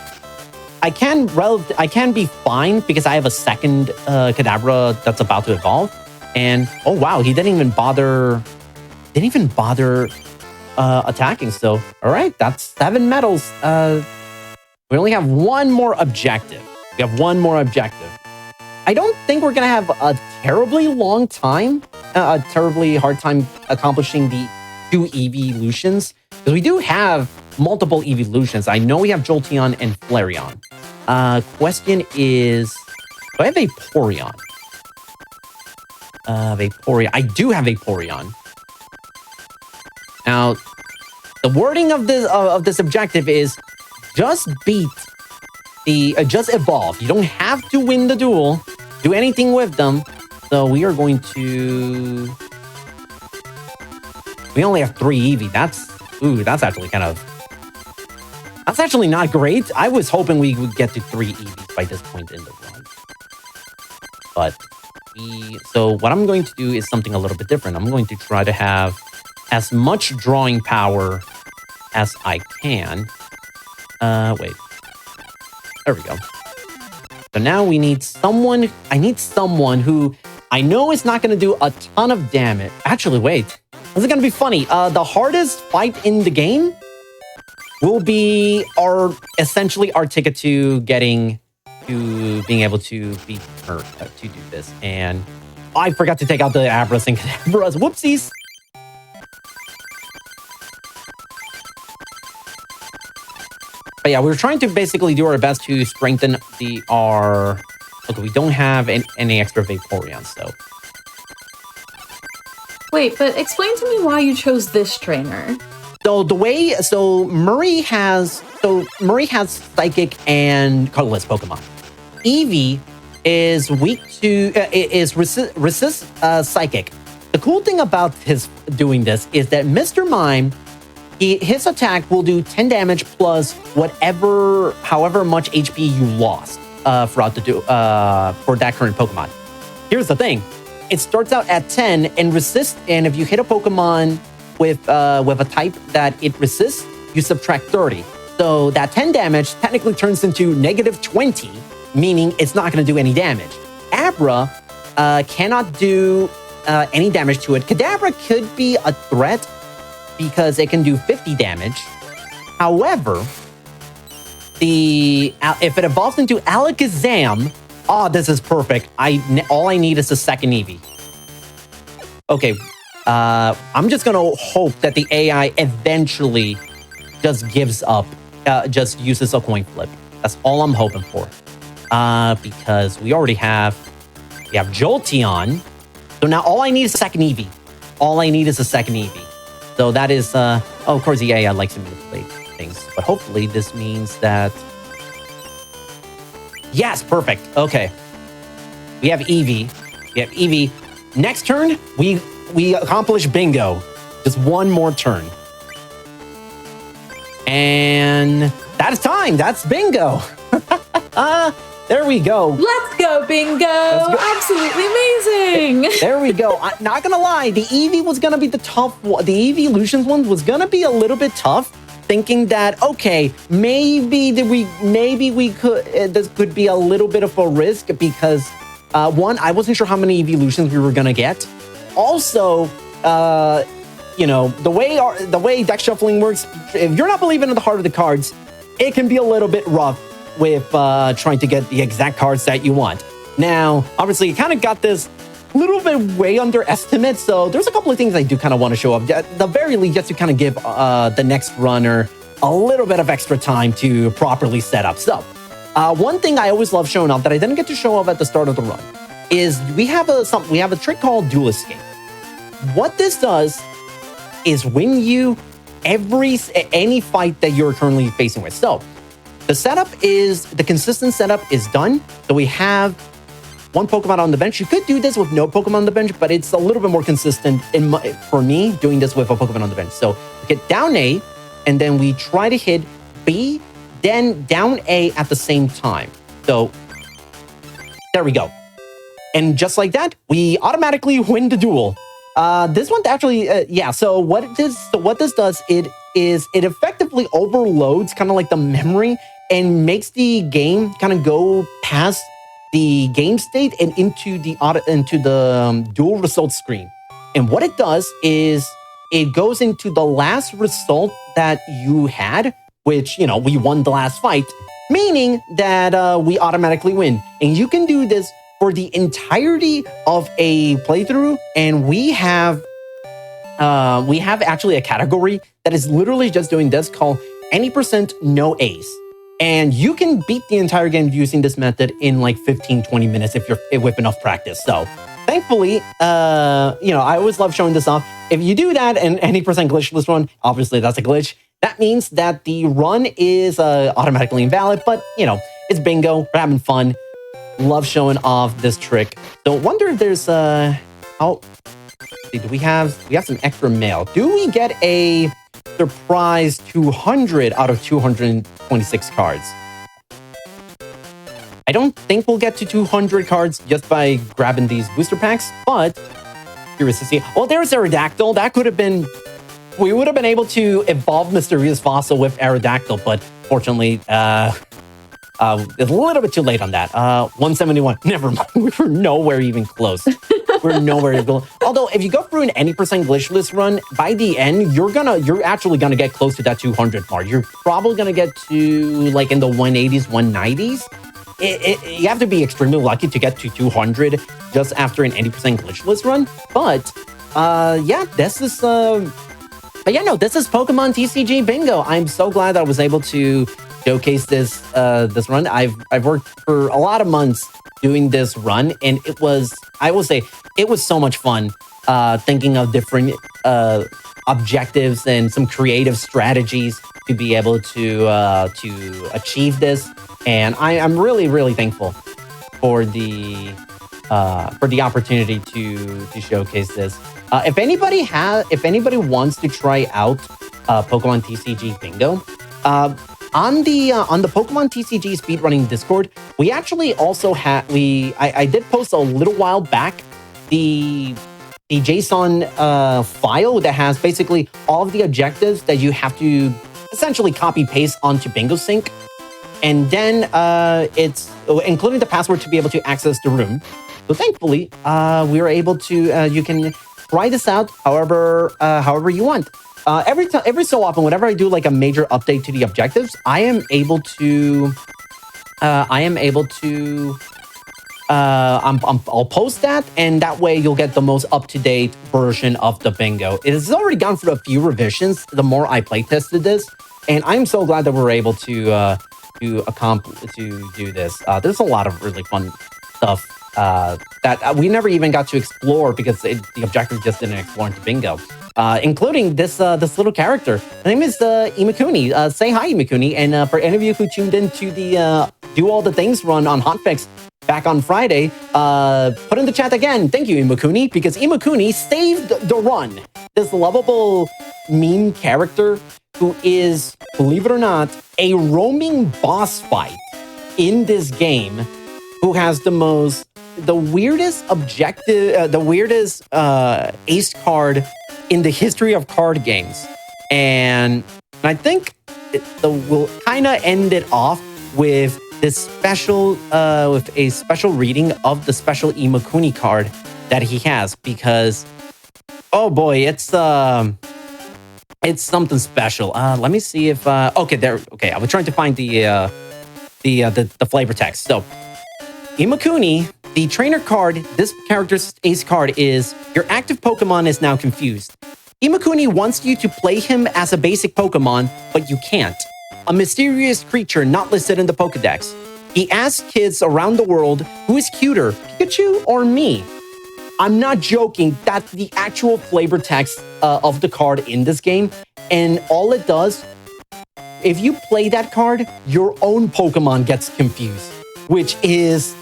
be fine because I have a second Kadabra that's about to evolve. And oh wow, he didn't even bother attacking. So all right, that's 7 medals. We only have one more objective. I don't think we're gonna have a terribly long time, a terribly hard time accomplishing the 2 evolutions, because we do have multiple evolutions. I know we have Jolteon and Flareon. Question is, do I have Vaporeon? Vaporeon. I do have Vaporeon. Now, the wording of this objective is just just evolve. You don't have to win the duel, do anything with them. So we are going to... We only have 3 Eevee. That's actually that's actually not great. I was hoping we would get to 3 Eevees by this point in the run. But so what I'm going to do is something a little bit different. I'm going to try to have as much drawing power as I can. Wait. There we go. So now we need someone. I need someone who I know is not going to do a ton of damage. Actually, wait. This is going to be funny. The hardest fight in the game will be essentially our ticket to being able to beat her to do this. And I forgot to take out the Abras and Kadabras. Whoopsies. But yeah, we're trying to basically do our best to strengthen our... Okay, we don't have any extra Vaporeon, so... Wait, but explain to me why you chose this trainer. So Murray has Psychic and Colorless Pokemon. Eevee is weak to resist Psychic. The cool thing about his doing this is that Mr. Mime, his attack will do 10 damage plus however much HP you lost throughout for that current Pokemon. Here's the thing. It starts out at 10 and resists, and if you hit a Pokemon with a type that it resists, you subtract 30. So that 10 damage technically turns into negative 20, meaning it's not going to do any damage. Abra cannot do any damage to it. Kadabra could be a threat because it can do 50 damage. However, if it evolves into Alakazam, this is perfect. All I need is a second Eevee. Okay, I'm just gonna hope that the AI eventually just gives up, just uses a coin flip. That's all I'm hoping for. Because we have Jolteon. So now all I need is a second Eevee. So that is, of course, the AI likes to manipulate things. But hopefully this means that... Yes, perfect. Okay. We have Eevee. Next turn, we accomplish bingo. Just one more turn. And that is time. That's bingo. There we go. Let's go, bingo. Absolutely amazing. There we go. I'm not going to lie. The Eevee was going to be the tough one. The Eevee Illusions one was going to be a little bit tough. thinking that, okay, maybe we could, this could be a little bit of a risk because one, I wasn't sure how many evolutions we were gonna get. Also, you know, the way deck shuffling works, if you're not believing in the heart of the cards, it can be a little bit rough with trying to get the exact cards that you want. Now, obviously, you kind of got this little bit way underestimate, so there's a couple of things I do kind of want to show up. At the very least, just to kind of give the next runner a little bit of extra time to properly set up. So, one thing I always love showing off that I didn't get to show off at the start of the run is we have a trick called Duel Escape. What this does is win you any fight that you're currently facing with. So, the consistent setup is done. So we have one Pokemon on the bench. You could do this with no Pokemon on the bench, but it's a little bit more consistent for me doing this with a Pokemon on the bench. So we get down A, and then we try to hit B, then down A at the same time. So there we go. And just like that, we automatically win the duel. This one actually, so what this does, it effectively overloads kind of like the memory and makes the game kind of go past the game state and into the dual result screen. And what it does is it goes into the last result that you had, which, you know, we won the last fight, meaning that we automatically win. And you can do this for the entirety of a playthrough, and we have actually a category that is literally just doing this called any % no ace. And you can beat the entire game using this method in like 15-20 minutes if you're with enough practice. So thankfully, you know, I always love showing this off. If you do that and any % glitchless run, obviously that's a glitch. That means that the run is automatically invalid, but you know, it's bingo, we're having fun. Love showing off this trick. Don't wonder if there's do we have some extra mail? Do we get a surprise 200 out of 226 cards? I don't think we'll get to 200 cards just by grabbing these booster packs, but curious to see. Well, there's Aerodactyl. That could have been, we would have been able to evolve Mysterious Fossil with Aerodactyl, but fortunately, it's a little bit too late on that. 171. Never mind. We were nowhere even close. We're nowhere even close. Although, if you go through an any % glitchless run, by the end, you're actually gonna get close to that 200 mark. You're probably gonna get to like in the 180s, 190s. You have to be extremely lucky to get to 200 just after an any % glitchless run. But yeah, this is this is Pokemon TCG Bingo. I'm so glad that I was able to showcase this run. I've worked for a lot of months doing this run, and it was, I will say, it was so much fun thinking of different objectives and some creative strategies to be able to achieve this. And I'm really, really thankful for the opportunity to showcase this. If anybody wants to try out Pokemon TCG Bingo, on the Pokemon TCG speedrunning Discord, we actually also had I did post a little while back the JSON file that has basically all of the objectives that you have to essentially copy paste onto Bingo Sync, and then it's including the password to be able to access the room. So thankfully, we were able to. You can try this out however you want. Every so often, whenever I do like a major update to the objectives, I'll post that, and that way you'll get the most up-to-date version of the bingo. It has already gone through a few revisions the more I play tested this, and I'm so glad that we're able to do this. There's a lot of really fun stuff that we never even got to explore because the objective just didn't explore into bingo. Including this little character. Her name is Imakuni. Say hi, Imakuni. And for any of you who tuned in to the Do All the Things run on Hotfix back on Friday, put in the chat again. Thank you, Imakuni, because Imakuni saved the run. This lovable meme character who is, believe it or not, a roaming boss fight in this game, who has the weirdest objective, the weirdest ace card in the history of card games. And And I think we'll kind of end it off with this special, with a special reading of the special Imakuni card that he has, because, oh boy, it's something special. Let me see if, okay, I was trying to find the flavor text. So, Imakuni, the trainer card, this character's ace card is, your active Pokemon is now confused. Imakuni wants you to play him as a basic Pokemon, but you can't. A mysterious creature not listed in the Pokedex. He asks kids around the world, who is cuter, Pikachu or me? I'm not joking, that's the actual flavor text of the card in this game. And all it does, if you play that card, your own Pokemon gets confused, which is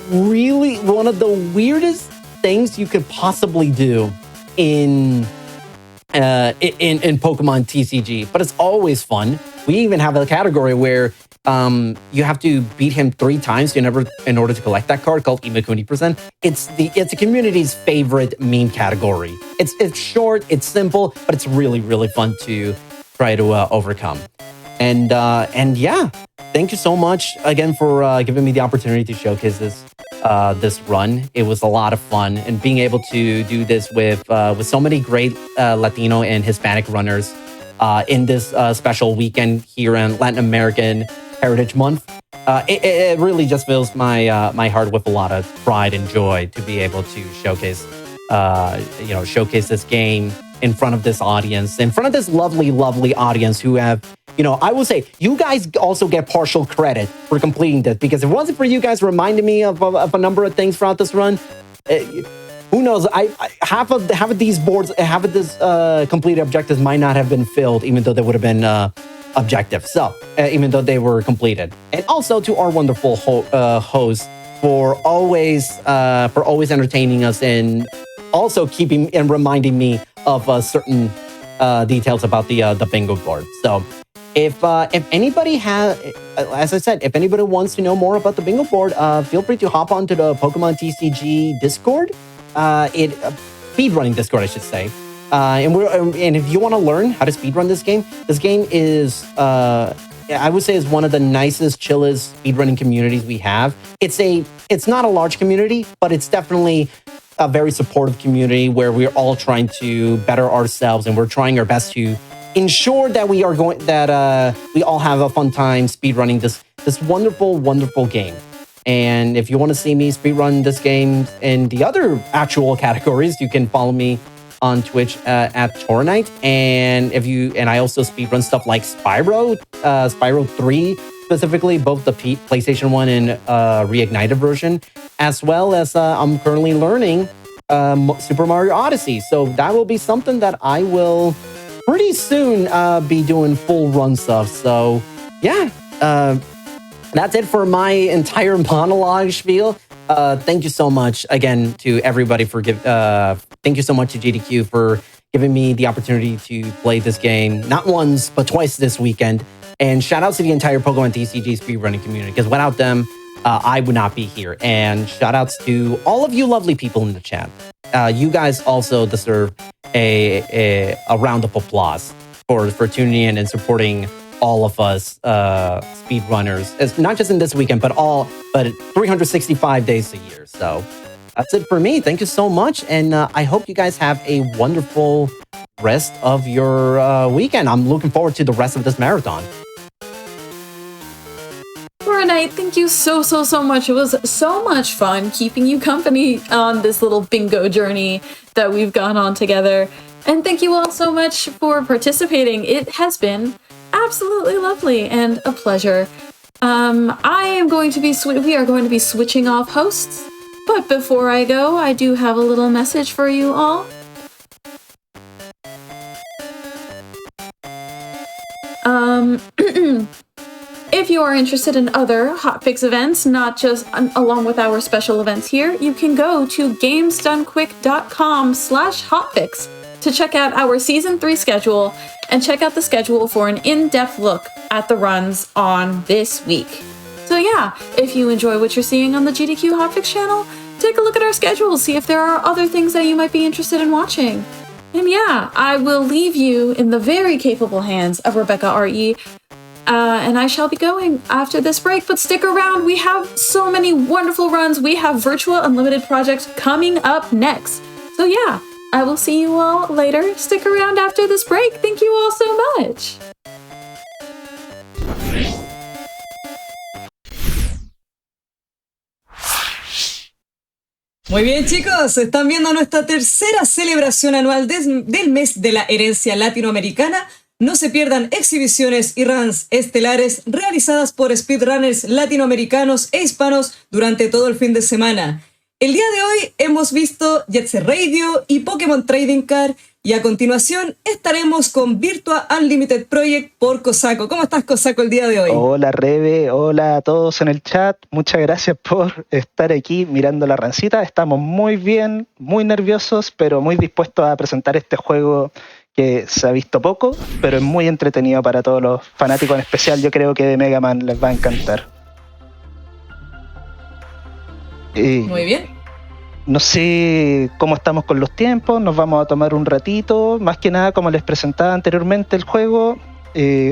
really one of the weirdest things you could possibly do in Pokemon TCG, but it's always fun. We even have a category where you have to beat him 3 times in order to collect that card called Imakuni Present. It's the community's favorite meme category. It's short, it's simple, but it's really, really fun to try to overcome. And yeah, thank you so much again for giving me the opportunity to showcase this run. It was a lot of fun, and being able to do this with so many great Latino and Hispanic runners in this special weekend here in Latin American Heritage Month. It really just fills my heart with a lot of pride and joy to be able to showcase this game in front of this audience, in front of this lovely, lovely audience who have, I will say, you guys also get partial credit for completing this, because if it wasn't for you guys reminding me of a number of things throughout this run, who knows? Half of these boards, half of this completed objectives might not have been filled, even though they would have been objective. So even though they were completed, and also to our wonderful host for always entertaining us and also keeping and reminding me of certain details about the bingo board. So if anybody has, as I said, if anybody wants to know more about the bingo board, feel free to hop onto the Pokemon TCG Discord. Speedrunning Discord, I should say. And if you want to learn how to speedrun this game is, I would say, is one of the nicest, chillest speedrunning communities we have. It's not a large community, but it's definitely a very supportive community where we're all trying to better ourselves, and we're trying our best to ensure that we all have a fun time speedrunning this wonderful, wonderful game. And if you want to see me speedrun this game in the other actual categories, you can follow me on Twitch at Tornite. And I also speedrun stuff like Spyro 3 specifically, both the PlayStation 1 and Reignited version, as well as I'm currently learning Super Mario Odyssey. So that will be something that I will pretty soon be doing full run stuff. So yeah, that's it for my entire monologue spiel. Thank you so much again to everybody for thank you so much to GDQ for giving me the opportunity to play this game, not once, but twice this weekend. And shout out to the entire Pokemon TCG speedrunning community, because without them, I would not be here. And shout outs to all of you lovely people in the chat. You guys also deserve a round of applause for tuning in and supporting all of us speedrunners. It's not just in this weekend, but 365 days a year. So that's it for me. Thank you so much. And I hope you guys have a wonderful rest of your weekend. I'm looking forward to the rest of this marathon. Knight, thank you so much. It was so much fun keeping you company on this little bingo journey that we've gone on together. And thank you all so much for participating. It has been absolutely lovely and a pleasure. We are going to be switching off hosts. But before I go, I do have a little message for you all. If you are interested in other Hotfix events, not just along with our special events here, you can go to gamesdonequick.com/hotfix to check out our Season 3 schedule and check out the schedule for an in-depth look at the runs on this week. So yeah, if you enjoy what you're seeing on the GDQ Hotfix channel, take a look at our schedule, see if there are other things that you might be interested in watching. And yeah, I will leave you in the very capable hands of Rebecca R.E. And I shall be going after this break, but stick around. We have so many wonderful runs. We have Virtua Unlimited Project coming up next. So yeah, I will see you all later. Stick around after this break. Thank you all so much. Muy bien, chicos, están viendo nuestra tercera celebración anual del mes de la herencia latinoamericana. No se pierdan exhibiciones y runs estelares realizadas por speedrunners latinoamericanos e hispanos durante todo el fin de semana. El día de hoy hemos visto Jet Set Radio y Pokémon Trading Card, y a continuación estaremos con Virtua Unlimited Project por Cosaco. ¿Cómo estás, Cosaco, el día de hoy? Hola, Rebe, hola a todos en el chat. Muchas gracias por estar aquí mirando la rancita. Estamos muy bien, muy nerviosos, pero muy dispuestos a presentar este juego que se ha visto poco, pero es muy entretenido para todos los fanáticos, en especial yo creo que de Mega Man les va a encantar. Muy bien. No sé cómo estamos con los tiempos, nos vamos a tomar un ratito, más que nada como les presentaba anteriormente el juego,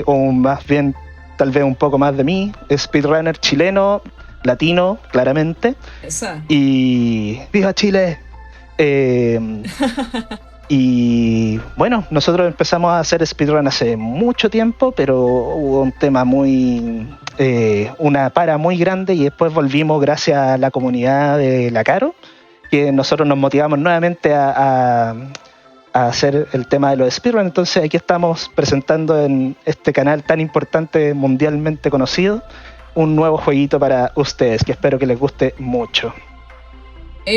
o más bien tal vez un poco más de mí, speedrunner chileno, latino, claramente. Esa. Y ¡viva Chile! Y bueno, nosotros empezamos a hacer speedrun hace mucho tiempo, pero hubo un tema una para muy grande, y después volvimos gracias a la comunidad de la Caro, que nosotros nos motivamos nuevamente a hacer el tema de los speedrun. Entonces aquí estamos presentando en este canal tan importante, mundialmente conocido, un nuevo jueguito para ustedes, que espero que les guste mucho.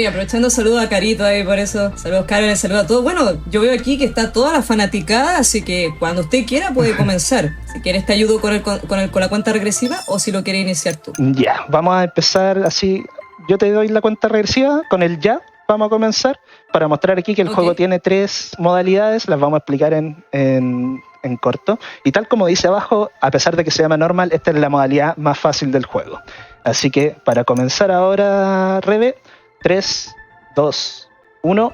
Aprovechando, saludo a Carito ahí, por eso. Saludos, Karen, saludos a todos. Bueno, yo veo aquí que está toda la fanaticada, así que cuando usted quiera puede comenzar. Si quieres te ayudo con la cuenta regresiva, o si lo quieres iniciar tú. Ya, vamos a empezar así. Yo te doy la cuenta regresiva, con el ya vamos a comenzar, para mostrar aquí que el juego tiene 3 modalidades, las vamos a explicar en corto. Y tal como dice abajo, a pesar de que se llama normal, esta es la modalidad más fácil del juego. Así que para comenzar ahora, Rebe, 3, 2, 1,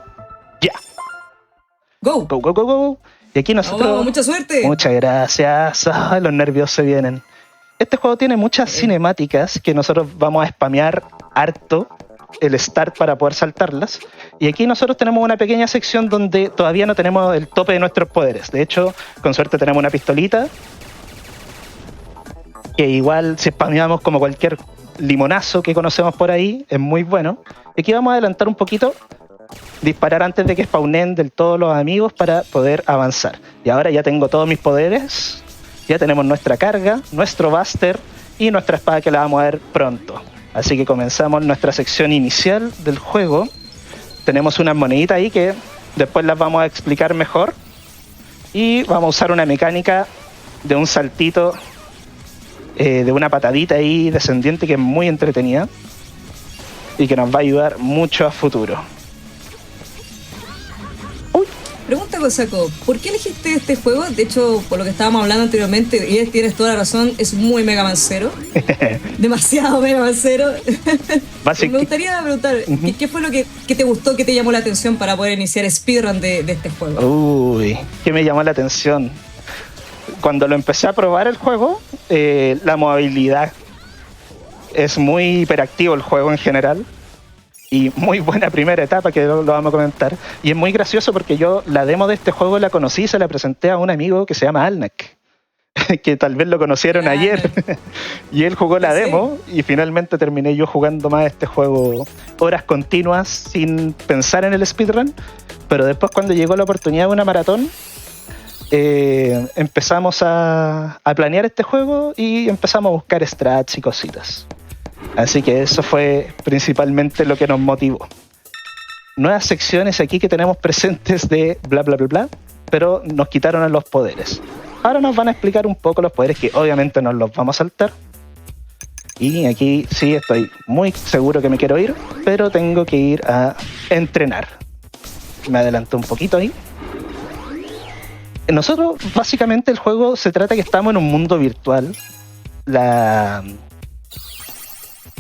ya. Go. Go, go, go, go. Y aquí nosotros... Vamos, mucha suerte. Muchas gracias. Ay, los nervios se vienen. Este juego tiene muchas cinemáticas que nosotros vamos a spamear harto el start para poder saltarlas. Y aquí nosotros tenemos una pequeña sección donde todavía no tenemos el tope de nuestros poderes. De hecho, con suerte tenemos una pistolita, que igual si spameamos como cualquier limonazo que conocemos por ahí, es muy bueno. Y aquí vamos a adelantar un poquito, disparar antes de que spawnen del todo los amigos para poder avanzar. Y ahora ya tengo todos mis poderes, ya tenemos nuestra carga, nuestro buster y nuestra espada, que la vamos a ver pronto. Así que comenzamos nuestra sección inicial del juego. Tenemos unas moneditas ahí que después las vamos a explicar mejor. Y vamos a usar una mecánica de un saltito, de una patadita ahí descendiente, que es muy entretenida y que nos va a ayudar mucho a futuro. Pregunta, Cosaco, ¿por qué elegiste este juego? De hecho, por lo que estábamos hablando anteriormente, y tienes toda la razón, es muy Mega Man Zero. Demasiado Mega Man Zero. Me gustaría preguntar, ¿qué fue lo que te gustó, que te llamó la atención para poder iniciar speedrun de este juego? Uy, ¿qué me llamó la atención? Cuando lo empecé a probar el juego, la movilidad. Es muy hiperactivo el juego en general. Y muy buena primera etapa, que lo vamos a comentar. Y es muy gracioso porque yo la demo de este juego la conocí y se la presenté a un amigo que se llama Alnak, que tal vez lo conocieron ayer. Y él jugó la demo y finalmente terminé yo jugando más este juego horas continuas sin pensar en el speedrun. Pero después, cuando llegó la oportunidad de una maratón, empezamos a planear este juego y empezamos a buscar strats y cositas. Así que eso fue principalmente lo que nos motivó. Nuevas secciones aquí que tenemos presentes de bla bla bla bla, pero nos quitaron a los poderes. Ahora nos van a explicar un poco los poderes, que obviamente nos los vamos a saltar. Y aquí sí estoy muy seguro que me quiero ir, pero tengo que ir a entrenar. Me adelanté un poquito ahí. Nosotros, básicamente, el juego se trata que estamos en un mundo virtual.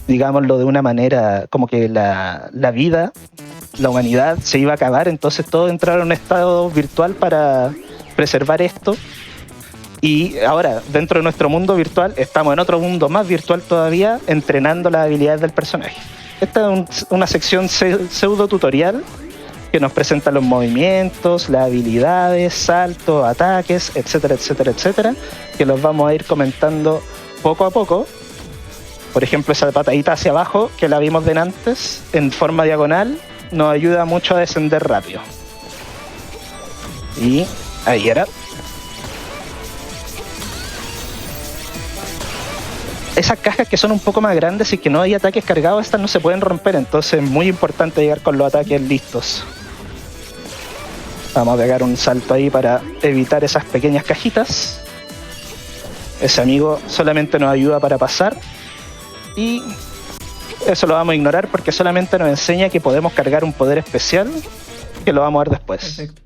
Digámoslo de una manera, como que la vida la humanidad se iba a acabar, entonces todos entraron en un estado virtual para preservar esto. Y ahora, dentro de nuestro mundo virtual, estamos en otro mundo más virtual todavía, entrenando las habilidades del personaje. Esta es una sección pseudo tutorial que nos presenta los movimientos, las habilidades, saltos, ataques, etcétera, etcétera, etcétera, que los vamos a ir comentando poco a poco. Por ejemplo, esa patadita hacia abajo que la vimos de antes, en forma diagonal, nos ayuda mucho a descender rápido. Y ahí era. Esas cajas que son un poco más grandes y que no hay ataques cargados, estas no se pueden romper, entonces es muy importante llegar con los ataques listos. Vamos a pegar un salto ahí para evitar esas pequeñas cajitas. Ese amigo solamente nos ayuda para pasar y eso lo vamos a ignorar porque solamente nos enseña que podemos cargar un poder especial que lo vamos a ver después. Perfecto.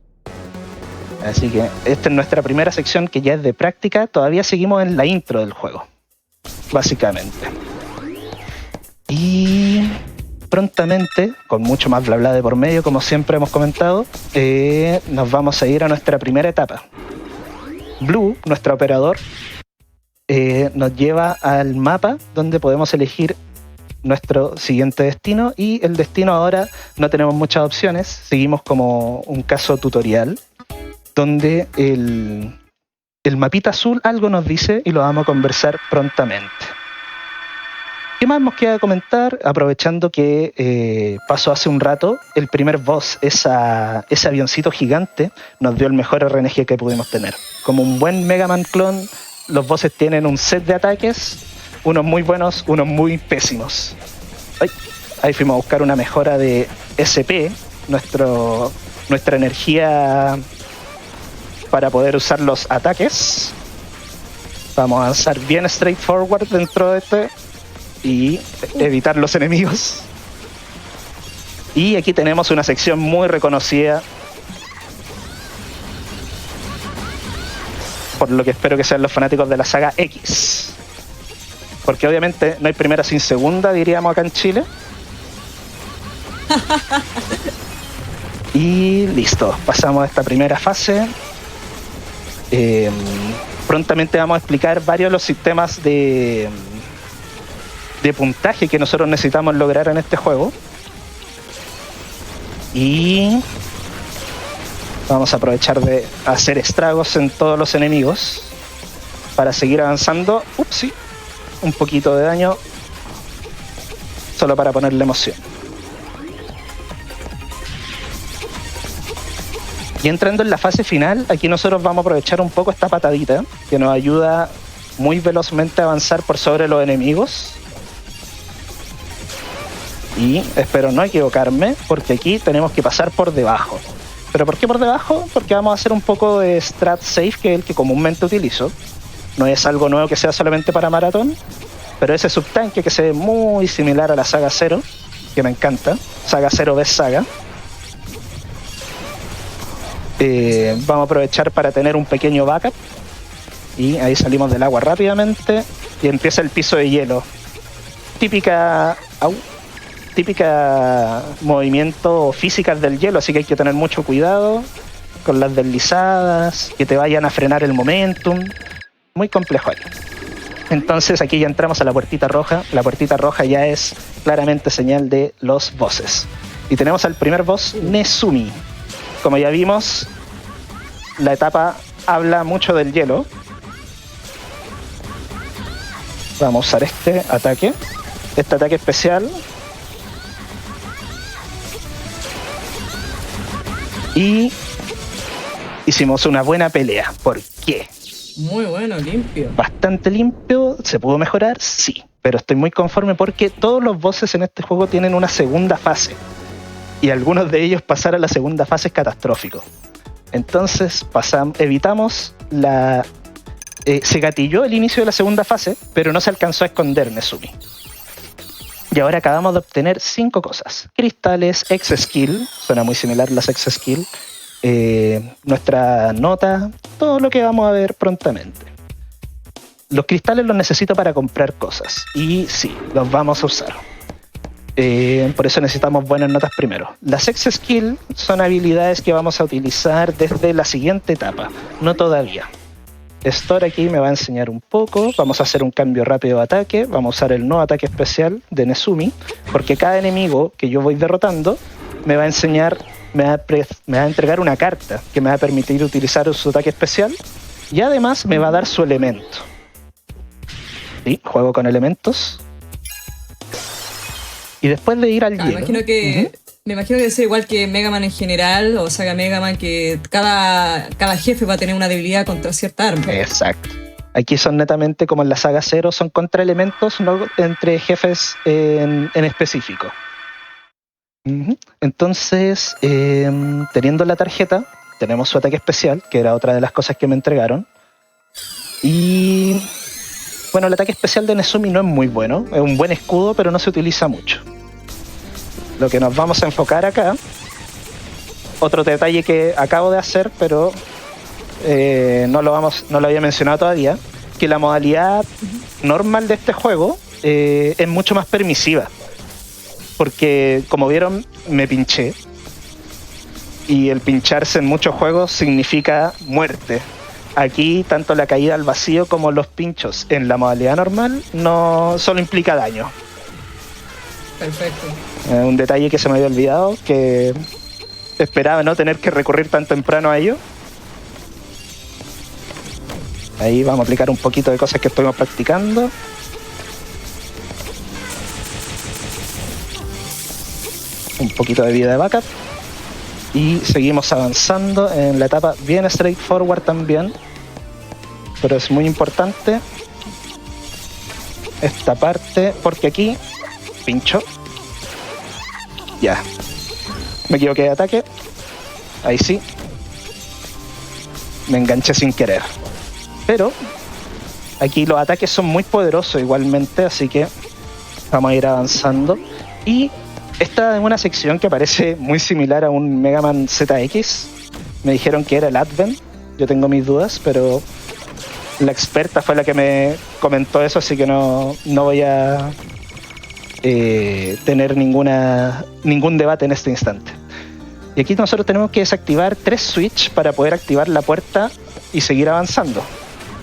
Así que esta es nuestra primera sección que ya es de práctica. Todavía seguimos en la intro del juego, básicamente. Y prontamente, con mucho más bla bla de por medio, como siempre hemos comentado, nos vamos a ir a nuestra primera etapa. Blue, nuestro operador, nos lleva al mapa donde podemos elegir nuestro siguiente destino, y el destino ahora no tenemos muchas opciones, seguimos como un caso tutorial donde el mapita azul algo nos dice y lo vamos a conversar prontamente. ¿Qué más nos queda comentar? Aprovechando que pasó hace un rato, el primer boss, ese avioncito gigante, nos dio el mejor RNG que pudimos tener. Como un buen Mega Man clon, los bosses tienen un set de ataques, unos muy buenos, unos muy pésimos. Ahí fuimos a buscar una mejora de SP, nuestra energía para poder usar los ataques. Vamos a avanzar bien straightforward dentro de este y evitar los enemigos. Y aquí tenemos una sección muy reconocida, por lo que espero que sean los fanáticos de la saga X, porque obviamente no hay primera sin segunda, diríamos acá en Chile. Y listo, pasamos a esta primera fase. Prontamente vamos a explicar varios de los sistemas de puntaje que nosotros necesitamos lograr en este juego. Y vamos a aprovechar de hacer estragos en todos los enemigos para seguir avanzando. Upsi, un poquito de daño solo para ponerle emoción. Y entrando en la fase final, aquí nosotros vamos a aprovechar un poco esta patadita que nos ayuda muy velozmente a avanzar por sobre los enemigos. Y espero no equivocarme, porque aquí tenemos que pasar por debajo. ¿Pero por qué por debajo? Porque vamos a hacer un poco de strat safe, que es el que comúnmente utilizo. No es algo nuevo que sea solamente para maratón, pero ese subtanque que se ve muy similar a la saga 0, que me encanta, saga 0 vs saga. Vamos a aprovechar para tener un pequeño backup. Y ahí salimos del agua rápidamente y empieza el piso de hielo. Típica movimiento físicas del hielo, así que hay que tener mucho cuidado con las deslizadas, que te vayan a frenar el momentum. Muy complejo ahí. Entonces aquí ya entramos a la puertita roja. La puertita roja ya es claramente señal de los bosses. Y tenemos al primer boss, Nezumi. Como ya vimos, la etapa habla mucho del hielo. Vamos a usar este ataque especial. Y hicimos una buena pelea. ¿Por qué? Muy bueno, limpio. Bastante limpio. ¿Se pudo mejorar? Sí. Pero estoy muy conforme porque todos los bosses en este juego tienen una segunda fase. Y algunos de ellos pasar a la segunda fase es catastrófico. Entonces evitamos se gatilló el inicio de la segunda fase, pero no se alcanzó a esconder Nezumi. Y ahora acabamos de obtener 5 cosas. Cristales, X-Skill, suena muy similar las X-Skill, nuestra nota, todo lo que vamos a ver prontamente. Los cristales los necesito para comprar cosas, y sí, los vamos a usar. Por eso necesitamos buenas notas primero. Las X Skill son habilidades que vamos a utilizar desde la siguiente etapa, no todavía. Store aquí me va a enseñar un poco. Vamos a hacer un cambio rápido de ataque. Vamos a usar el nuevo ataque especial de Nezumi, porque cada enemigo que yo voy derrotando me va a enseñar, me va a entregar una carta que me va a permitir utilizar su ataque especial y además me va a dar su elemento. ¿Sí? Juego con elementos. Y después de ir al hielo... Me imagino que es igual que Mega Man en general, o Saga Mega Man, que cada jefe va a tener una debilidad contra cierta arma. Exacto. Aquí son netamente como en la saga 0, son contra elementos, no entre jefes en específico. Entonces, teniendo la tarjeta, tenemos su ataque especial, que era otra de las cosas que me entregaron. Y bueno, el ataque especial de Nezumi no es muy bueno, es un buen escudo, pero no se utiliza mucho. Lo que nos vamos a enfocar acá, otro detalle que acabo de hacer, pero no lo había mencionado todavía, que la modalidad normal de este juego es mucho más permisiva. Porque, como vieron, me pinché. Y el pincharse en muchos juegos significa muerte. Aquí, tanto la caída al vacío como los pinchos en la modalidad normal no solo implica daño. Perfecto. Un detalle que se me había olvidado, que esperaba no tener que recurrir tan temprano a ello. Ahí vamos a aplicar un poquito de cosas que estuvimos practicando. Un poquito de vida de backup. Y seguimos avanzando en la etapa bien straightforward también. Pero es muy importante esta parte, porque aquí pincho. Ya. Me equivoqué de ataque. Ahí sí. Me enganché sin querer. Pero aquí los ataques son muy poderosos igualmente, así que vamos a ir avanzando. Y esta es una sección que parece muy similar a un Mega Man ZX. Me dijeron que era el Advent. Yo tengo mis dudas, pero la experta fue la que me comentó eso, así que no voy a tener ningún debate en este instante. Y aquí nosotros tenemos que desactivar 3 switch para poder activar la puerta y seguir avanzando.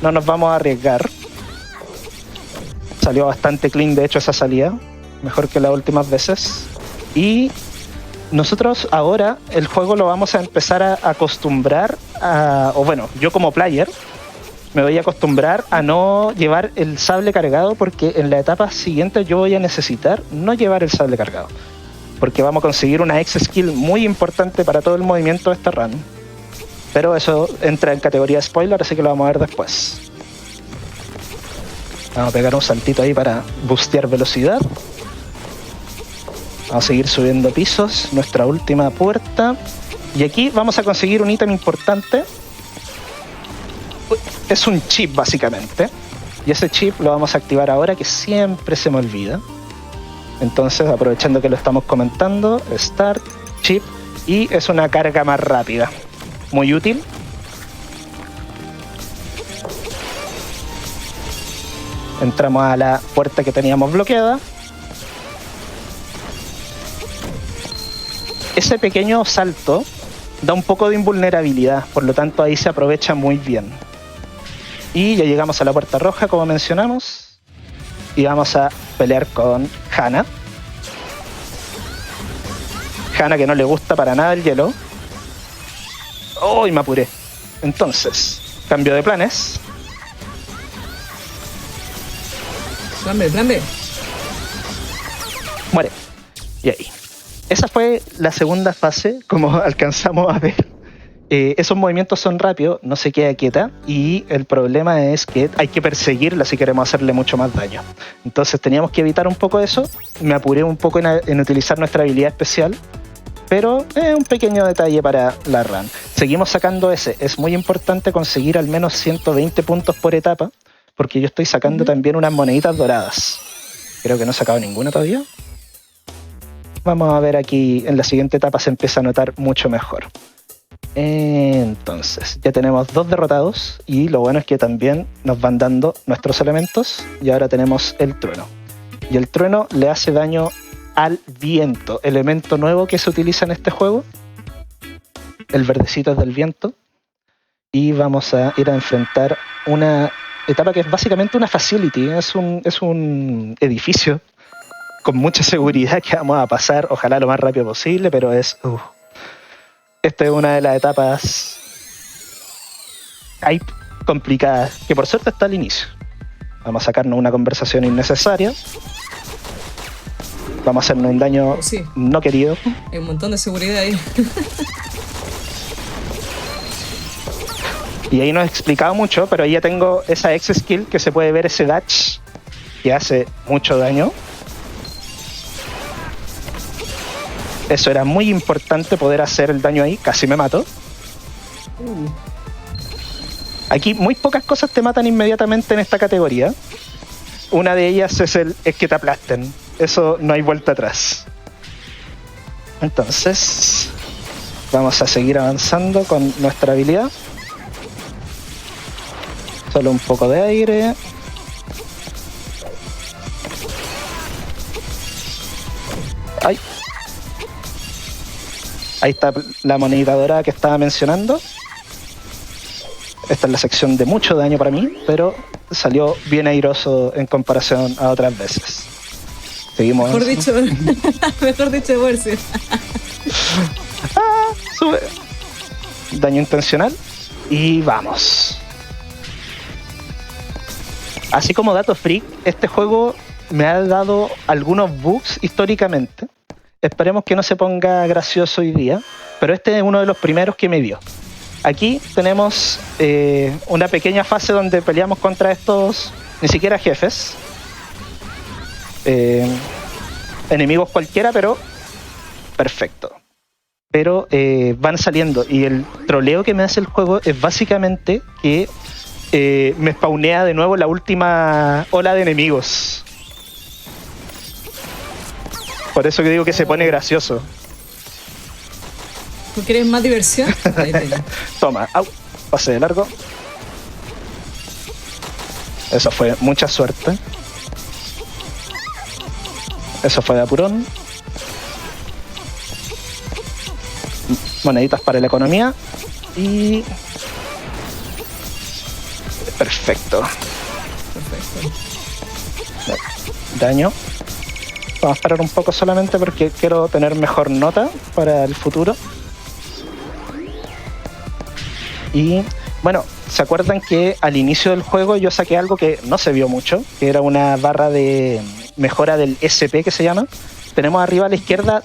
No nos vamos a arriesgar. Salió bastante clean, de hecho, esa salida. Mejor que las últimas veces. Y nosotros ahora el juego lo vamos a empezar a acostumbrar o bueno, yo como player me voy a acostumbrar a no llevar el sable cargado, porque en la etapa siguiente yo voy a necesitar no llevar el sable cargado, porque vamos a conseguir una X-Skill muy importante para todo el movimiento de esta run. Pero eso entra en categoría spoiler, así que lo vamos a ver después. Vamos a pegar un saltito ahí para boostear velocidad. Vamos a seguir subiendo pisos, nuestra última puerta. Y aquí vamos a conseguir un ítem importante. Es un chip básicamente. Y ese chip lo vamos a activar ahora, que siempre se me olvida. Entonces, aprovechando que lo estamos comentando, Start, chip, y es una carga más rápida. Muy útil. Entramos a la puerta que teníamos bloqueada. Ese pequeño salto da un poco de invulnerabilidad, por lo tanto ahí se aprovecha muy bien. Y ya llegamos a la puerta roja, como mencionamos, y vamos a pelear con Hana. Hana, que no le gusta para nada el hielo. ¡Oh! Y me apuré. Entonces, cambio de planes. Plan B. Muere. Y ahí. Esa fue la segunda fase, como alcanzamos a ver. Esos movimientos son rápidos, no se queda quieta, y el problema es que hay que perseguirla si queremos hacerle mucho más daño. Entonces teníamos que evitar un poco eso. Me apuré un poco en utilizar nuestra habilidad especial, pero es un pequeño detalle para la run. Seguimos sacando ese. Es muy importante conseguir al menos 120 puntos por etapa, porque yo estoy sacando también unas moneditas doradas. Creo que no he sacado ninguna todavía. Vamos a ver aquí, en la siguiente etapa se empieza a notar mucho mejor. Entonces, ya tenemos 2 derrotados, y lo bueno es que también nos van dando nuestros elementos, y ahora tenemos el trueno. Y el trueno le hace daño al viento, elemento nuevo que se utiliza en este juego. El verdecito es del viento. Y vamos a ir a enfrentar una etapa que es básicamente una facility. Es un edificio con mucha seguridad que vamos a pasar, ojalá lo más rápido posible, pero esta es una de las etapas complicadas, que por suerte está al inicio. Vamos a sacarnos una conversación innecesaria. Vamos a hacernos un daño no querido. Hay un montón de seguridad ahí. Y ahí no he explicado mucho, pero ahí ya tengo esa X-Skill que se puede ver, ese dash que hace mucho daño. Eso era muy importante, poder hacer el daño ahí. Casi me mato. Aquí muy pocas cosas te matan inmediatamente en esta categoría. Una de ellas es que te aplasten. Eso no hay vuelta atrás. Entonces, vamos a seguir avanzando con nuestra habilidad. Solo un poco de aire. ¡Ay! Ahí está la monedita dorada que estaba mencionando. Esta es la sección de mucho daño para mí, pero salió bien airoso en comparación a otras veces. Seguimos. Mejor dicho de verse. Sube. Daño intencional. Y vamos. Así como dato freak, este juego me ha dado algunos bugs históricamente. Esperemos que no se ponga gracioso hoy día, pero este es uno de los primeros que me dio. Aquí tenemos una pequeña fase donde peleamos contra estos, ni siquiera jefes, enemigos cualquiera, pero perfecto. Pero van saliendo, y el troleo que me hace el juego es básicamente que me spawnea de nuevo la última ola de enemigos. Por eso que digo que se pone gracioso. ¿Tú quieres más diversión? Toma, pase de largo. Eso fue mucha suerte. Eso fue de apurón. Moneditas para la economía. Y... Perfecto. Daño. Vamos a parar un poco solamente porque quiero tener mejor nota para el futuro. Y bueno, ¿se acuerdan que al inicio del juego yo saqué algo que no se vio mucho? Que era una barra de mejora del SP, que se llama. Tenemos arriba a la izquierda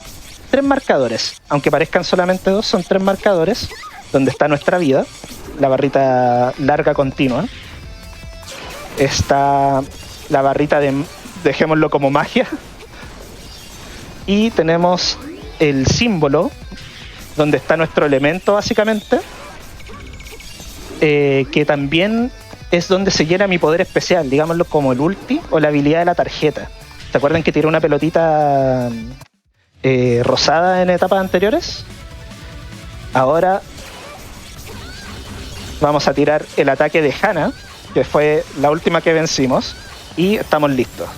3 marcadores. Aunque parezcan solamente 2, son 3 marcadores. Donde está nuestra vida, la barrita larga continua. Está la barrita de, dejémoslo como magia. Y tenemos el símbolo, donde está nuestro elemento básicamente, que también es donde se llena mi poder especial, digámoslo como el ulti o la habilidad de la tarjeta. ¿Se acuerdan que tiré una pelotita rosada en etapas anteriores? Ahora vamos a tirar el ataque de Hana, que fue la última que vencimos, y estamos listos.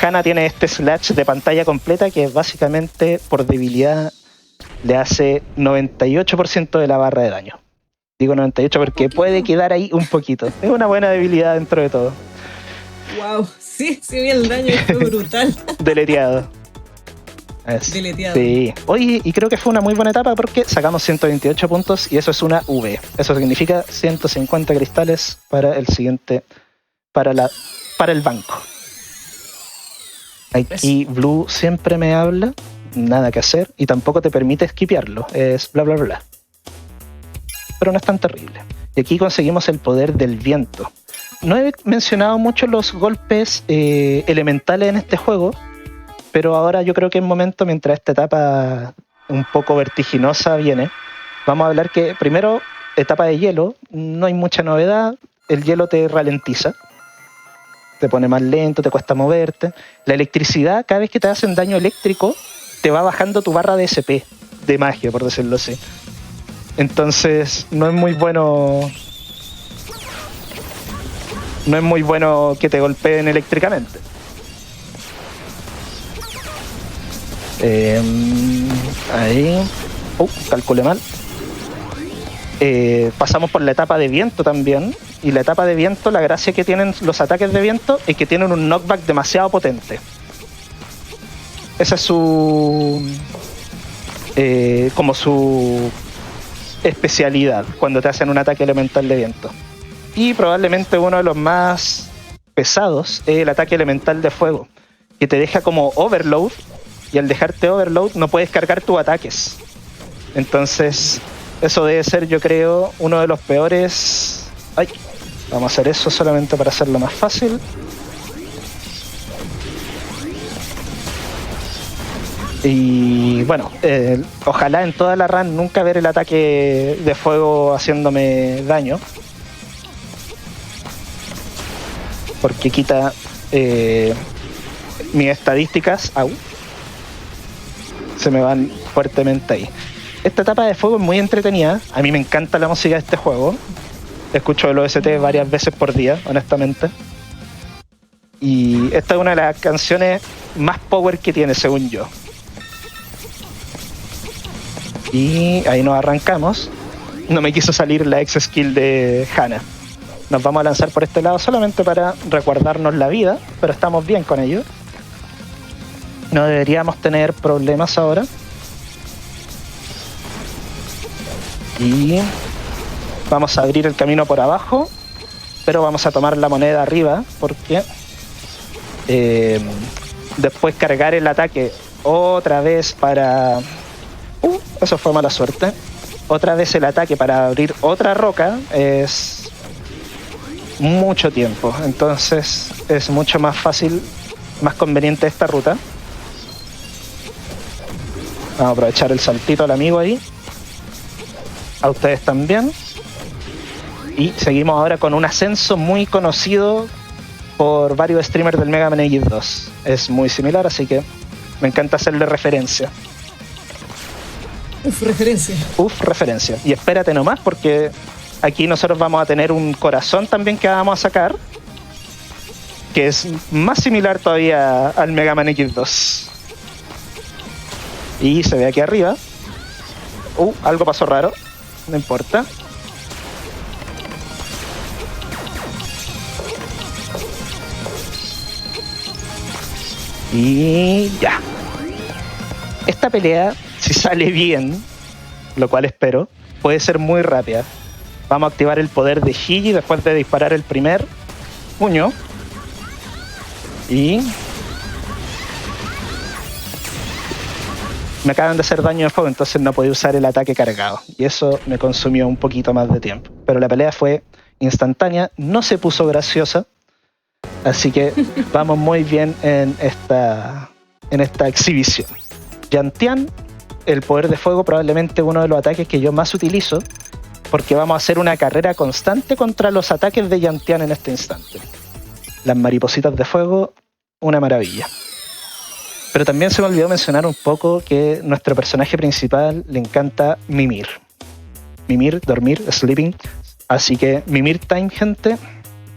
Hana tiene este slash de pantalla completa que básicamente por debilidad le hace 98% de la barra de daño. Digo 98 porque puede quedar ahí un poquito. Es una buena debilidad dentro de todo. Wow, sí, vi el daño, fue brutal. Deleteado. Deleteado. Sí. Oye, y creo que fue una muy buena etapa porque sacamos 128 puntos y eso es una V. Eso significa 150 cristales para el siguiente, para el banco. Aquí Blue siempre me habla, nada que hacer, y tampoco te permite skipearlo, es bla bla bla. Pero no es tan terrible. Y aquí conseguimos el poder del viento. No he mencionado mucho los golpes elementales en este juego, pero ahora yo creo que es momento, mientras esta etapa un poco vertiginosa viene, vamos a hablar que primero, etapa de hielo, no hay mucha novedad, el hielo te ralentiza. Te pone más lento, te cuesta moverte. La electricidad, cada vez que te hacen daño eléctrico, te va bajando tu barra de SP, de magia, por decirlo así. Entonces, no es muy bueno que te golpeen eléctricamente. Ahí. Calculé mal. Pasamos por la etapa de viento también. Y la etapa de viento, la gracia que tienen los ataques de viento es que tienen un knockback demasiado potente. Esa es su... como su especialidad cuando te hacen un ataque elemental de viento. Y probablemente uno de los más pesados es el ataque elemental de fuego, que te deja como overload, y al dejarte overload no puedes cargar tus ataques. Entonces eso debe ser, yo creo, uno de los peores. Ay, vamos a hacer eso solamente para hacerlo más fácil. Y bueno, ojalá en toda la run nunca ver el ataque de fuego haciéndome daño, porque quita mis estadísticas. Se me van fuertemente ahí. Esta etapa de fuego es muy entretenida. A mí me encanta la música de este juego. Escucho el OST varias veces por día, honestamente. Y esta es una de las canciones más power que tiene, según yo. Y ahí nos arrancamos. No me quiso salir la ex skill de Hannah. Nos vamos a lanzar por este lado solamente para recordarnos la vida, pero estamos bien con ello. No deberíamos tener problemas ahora. Y vamos a abrir el camino por abajo, pero vamos a tomar la moneda arriba porque después cargar el ataque otra vez para... eso fue mala suerte. Otra vez el ataque para abrir otra roca es mucho tiempo. Entonces es mucho más fácil, más conveniente esta ruta. Vamos a aprovechar el saltito al amigo ahí. A ustedes también. Y seguimos ahora con un ascenso muy conocido por varios streamers del Mega Man X2. Es muy similar, así que me encanta hacerle referencia. Referencia. Y espérate nomás, porque aquí nosotros vamos a tener un corazón también que vamos a sacar, que es más similar todavía al Mega Man X2. Y se ve aquí arriba. Algo pasó raro. No importa. Y ya. Esta pelea, si sale bien, lo cual espero, puede ser muy rápida. Vamos a activar el poder de Higi después de disparar el primer puño. Y... me acaban de hacer daño de fuego, entonces no podía usar el ataque cargado. Y eso me consumió un poquito más de tiempo. Pero la pelea fue instantánea, no se puso graciosa. Así que vamos muy bien en esta exhibición. Yantian, el poder de fuego, probablemente uno de los ataques que yo más utilizo, porque vamos a hacer una carrera constante contra los ataques de Yantian en este instante. Las maripositas de fuego, una maravilla. Pero también se me olvidó mencionar un poco que nuestro personaje principal le encanta mimir. Mimir, dormir, sleeping. Así que mimir time, gente.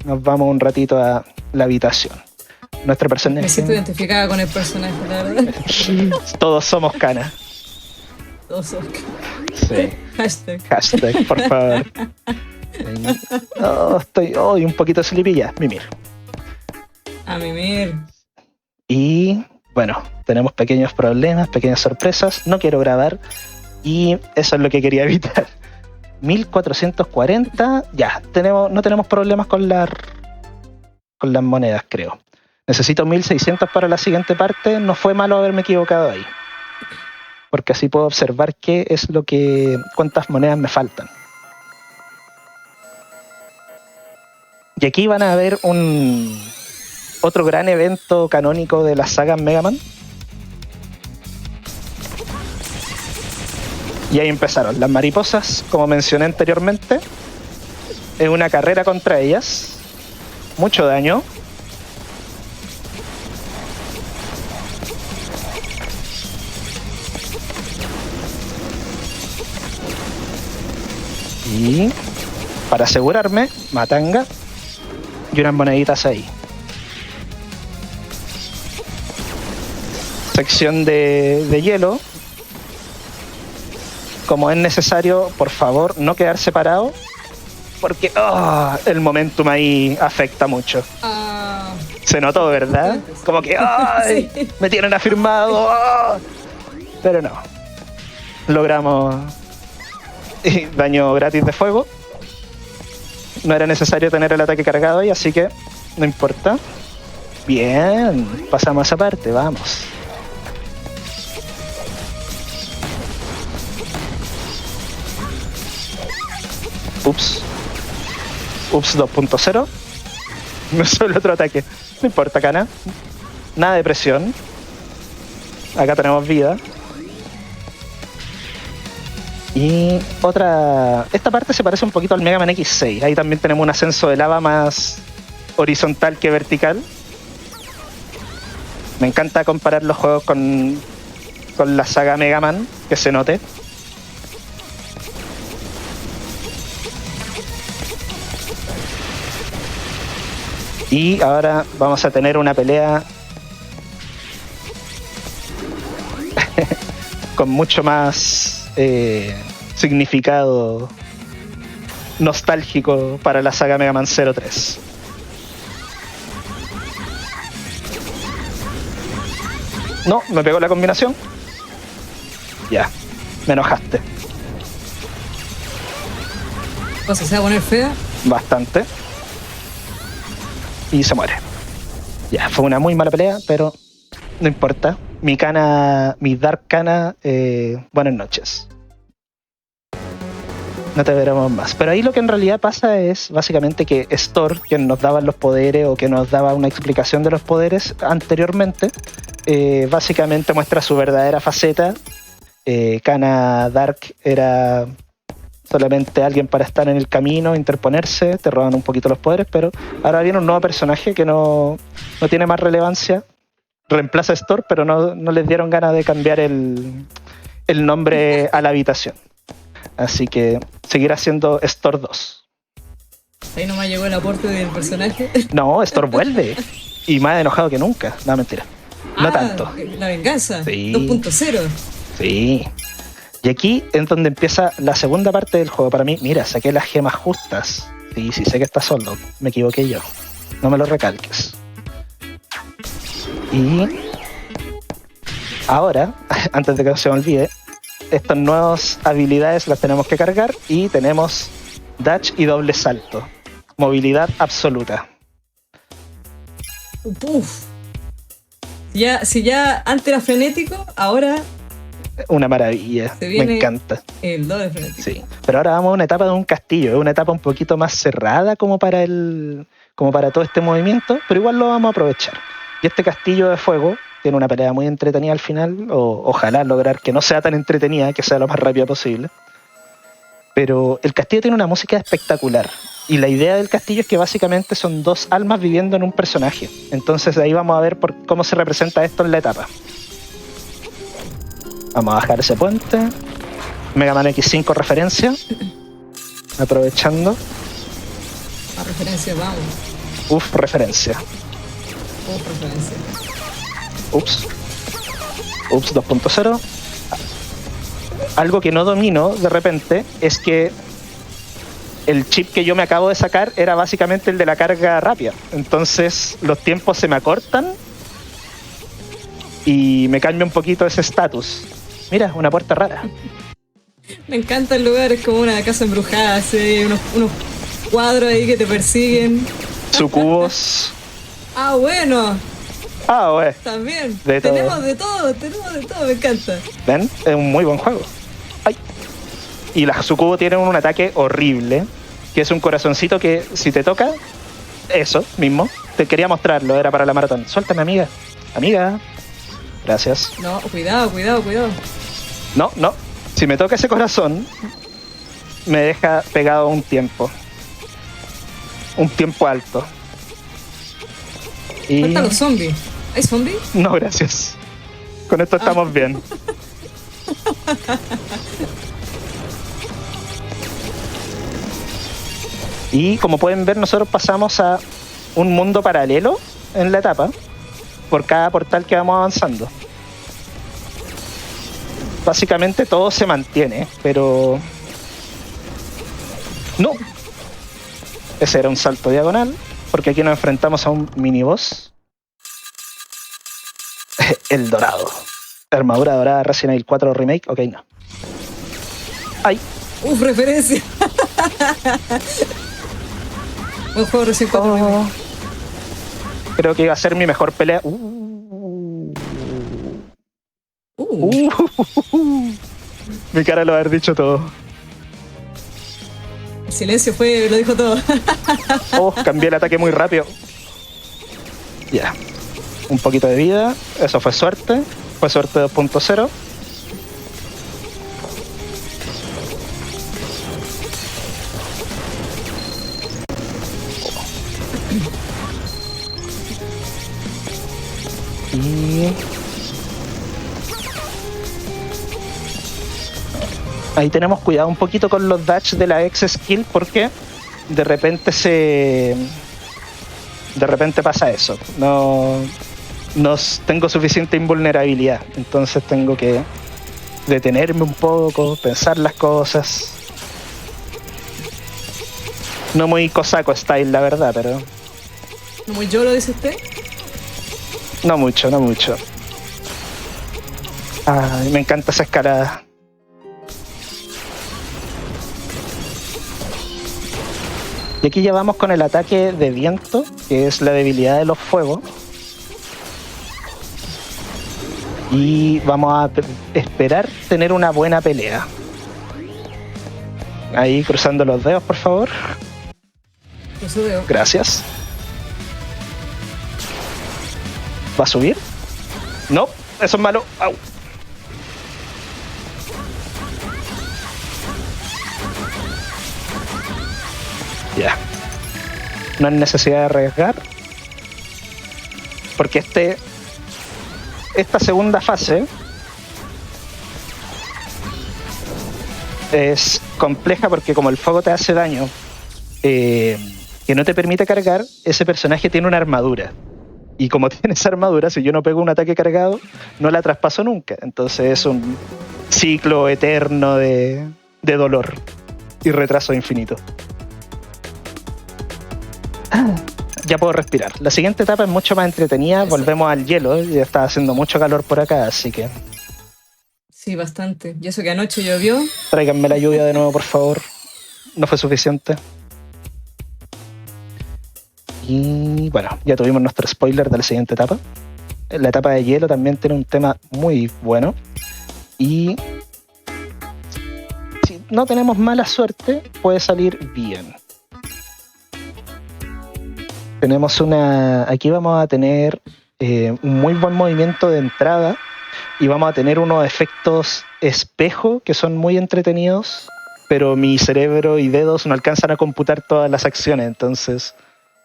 Nos vamos un ratito a la habitación. Nuestro personaje... Me siento identificada con el personaje, la verdad. Todos somos Kana. Todos somos Kana. Sí. Hashtag, por favor. Estoy hoy un poquito sleepy ya. Mimir. A mimir. Y... bueno, tenemos pequeños problemas, pequeñas sorpresas. No quiero grabar y eso es lo que quería evitar. 1440, ya, no tenemos problemas con las monedas, creo. Necesito 1600 para la siguiente parte. No fue malo haberme equivocado ahí, porque así puedo observar cuántas monedas me faltan. Y aquí van a ver otro gran evento canónico de la saga Mega Man. Y ahí empezaron las mariposas, como mencioné anteriormente. Es una carrera contra ellas. Mucho daño. Y para asegurarme, matanga y unas moneditas ahí. sección de hielo. Como es necesario, por favor, no quedar separado, porque el momentum ahí afecta mucho. Se notó, ¿verdad? Como que ¡ay! Sí. Me tienen afirmado. Pero no. Logramos daño gratis de fuego. No era necesario tener el ataque cargado ahí, así que no importa. Bien, pasamos a esa parte, vamos. Ups 2.0. No solo el otro ataque. No importa, Kana. Nada de presión. Acá tenemos vida. Y otra... Esta parte se parece un poquito al Mega Man X6. Ahí también tenemos un ascenso de lava más horizontal que vertical. Me encanta comparar los juegos con la saga Mega Man, que se note. Y ahora vamos a tener una pelea con mucho más significado nostálgico para la saga Mega Man 03. No, me pegó la combinación. Ya, me enojaste. Cosa se va a poner fea. Bastante. Y se muere. Ya, fue una muy mala pelea, pero no importa. Mi Dark Kana, buenas noches. No te veremos más. Pero ahí lo que en realidad pasa es básicamente que Store, quien nos daba los poderes o que nos daba una explicación de los poderes anteriormente, básicamente muestra su verdadera faceta. Kana Dark era solamente alguien para estar en el camino, interponerse, te roban un poquito los poderes, pero ahora viene un nuevo personaje que no tiene más relevancia. Reemplaza a Store, pero no les dieron ganas de cambiar el nombre a la habitación. Así que seguirá siendo Store 2. Ahí nomás llegó el aporte del personaje. No, Store vuelve. Y más enojado que nunca. No, mentira. No tanto. La venganza. Sí. 2.0. Sí. Y aquí es donde empieza la segunda parte del juego. Para mí, mira, saqué las gemas justas. Sí, sé que está solo. Me equivoqué yo. No me lo recalques. Y ahora, antes de que se me olvide, estas nuevas habilidades las tenemos que cargar y tenemos dash y doble salto. Movilidad absoluta. Uf. Si ya antes era frenético, ahora Una maravilla. se viene Me encanta. el doble frenético. Sí. Pero ahora vamos a una etapa de un castillo. Es una etapa un poquito más cerrada como para todo este movimiento, pero igual lo vamos a aprovechar. Y este castillo de fuego tiene una pelea muy entretenida al final, o ojalá lograr que no sea tan entretenida, que sea lo más rápida posible. Pero el castillo tiene una música espectacular. Y la idea del castillo es que básicamente son dos almas viviendo en un personaje. Entonces de ahí vamos a ver cómo se representa esto en la etapa. Vamos a bajar ese puente. Mega Man X5 referencia. Aprovechando. A referencia, vamos. Uf, referencia. Referencia. Ups 2.0. Algo que no domino de repente es que el chip que yo me acabo de sacar era básicamente el de la carga rápida. Entonces los tiempos se me acortan y me cambia un poquito ese estatus. Mira, una puerta rara. Me encanta el lugar, es como una casa embrujada, así, unos cuadros ahí que te persiguen. Sucubos. Ah, bueno, Güey. también. De todo. Tenemos de todo, me encanta. ¿Ven? Es un muy buen juego. ¡Ay! Y las Sucubo tienen un ataque horrible, que es un corazoncito que si te toca, eso mismo. Te quería mostrarlo, era para la maratón. Suéltame, amiga. Amiga. Gracias. No, cuidado. No. Si me toca ese corazón, me deja pegado un tiempo. Un tiempo alto. Y... Faltan los zombies. ¿Hay zombies? No, gracias. Con esto estamos bien. Y como pueden ver, nosotros pasamos a un mundo paralelo en la etapa por cada portal que vamos avanzando. básicamente todo se mantiene, pero... ¡No! Ese era un salto diagonal, porque aquí nos enfrentamos a un mini boss. El dorado. Armadura dorada Resident Evil 4 Remake. Ok, no. ¡Ay! ¡Uf, referencia! Un juego Resident Evil 4 Remake. Creo que iba a ser mi mejor pelea. Mi cara lo haber dicho todo. El silencio lo dijo todo. Oh, cambié el ataque muy rápido. Ya. Un poquito de vida. Eso fue suerte. Fue suerte 2.0. Y... ahí tenemos cuidado un poquito con los dash de la X skill porque de repente pasa eso. No tengo suficiente invulnerabilidad, entonces tengo que detenerme un poco, pensar las cosas. No muy cosaco style, la verdad, pero... ¿No muy yo lo dice usted? No mucho. Ay, me encanta esa escalada. Y aquí ya vamos con el ataque de viento, que es la debilidad de los fuegos. Y vamos a esperar tener una buena pelea. Ahí cruzando los dedos, por favor. Cruzo dedo. Gracias. ¿Va a subir? No, eso es malo. Au. Ya. No hay necesidad de arriesgar. Porque esta segunda fase es compleja porque como el fuego te hace daño que no te permite cargar, ese personaje tiene una armadura. Y como tiene esa armadura, si yo no pego un ataque cargado, no la traspaso nunca. Entonces es un ciclo eterno de dolor y retraso infinito. Ya puedo respirar. La siguiente etapa es mucho más entretenida. Eso. Volvemos al hielo. Ya está haciendo mucho calor por acá, así que... sí, bastante. Y eso que anoche llovió. Tráiganme la lluvia de nuevo, por favor. No fue suficiente. Y bueno, ya tuvimos nuestro spoiler de la siguiente etapa. La etapa de hielo también tiene un tema muy bueno. Y si no tenemos mala suerte, puede salir bien. Tenemos aquí vamos a tener un muy buen movimiento de entrada y vamos a tener unos efectos espejo que son muy entretenidos, pero mi cerebro y dedos no alcanzan a computar todas las acciones, entonces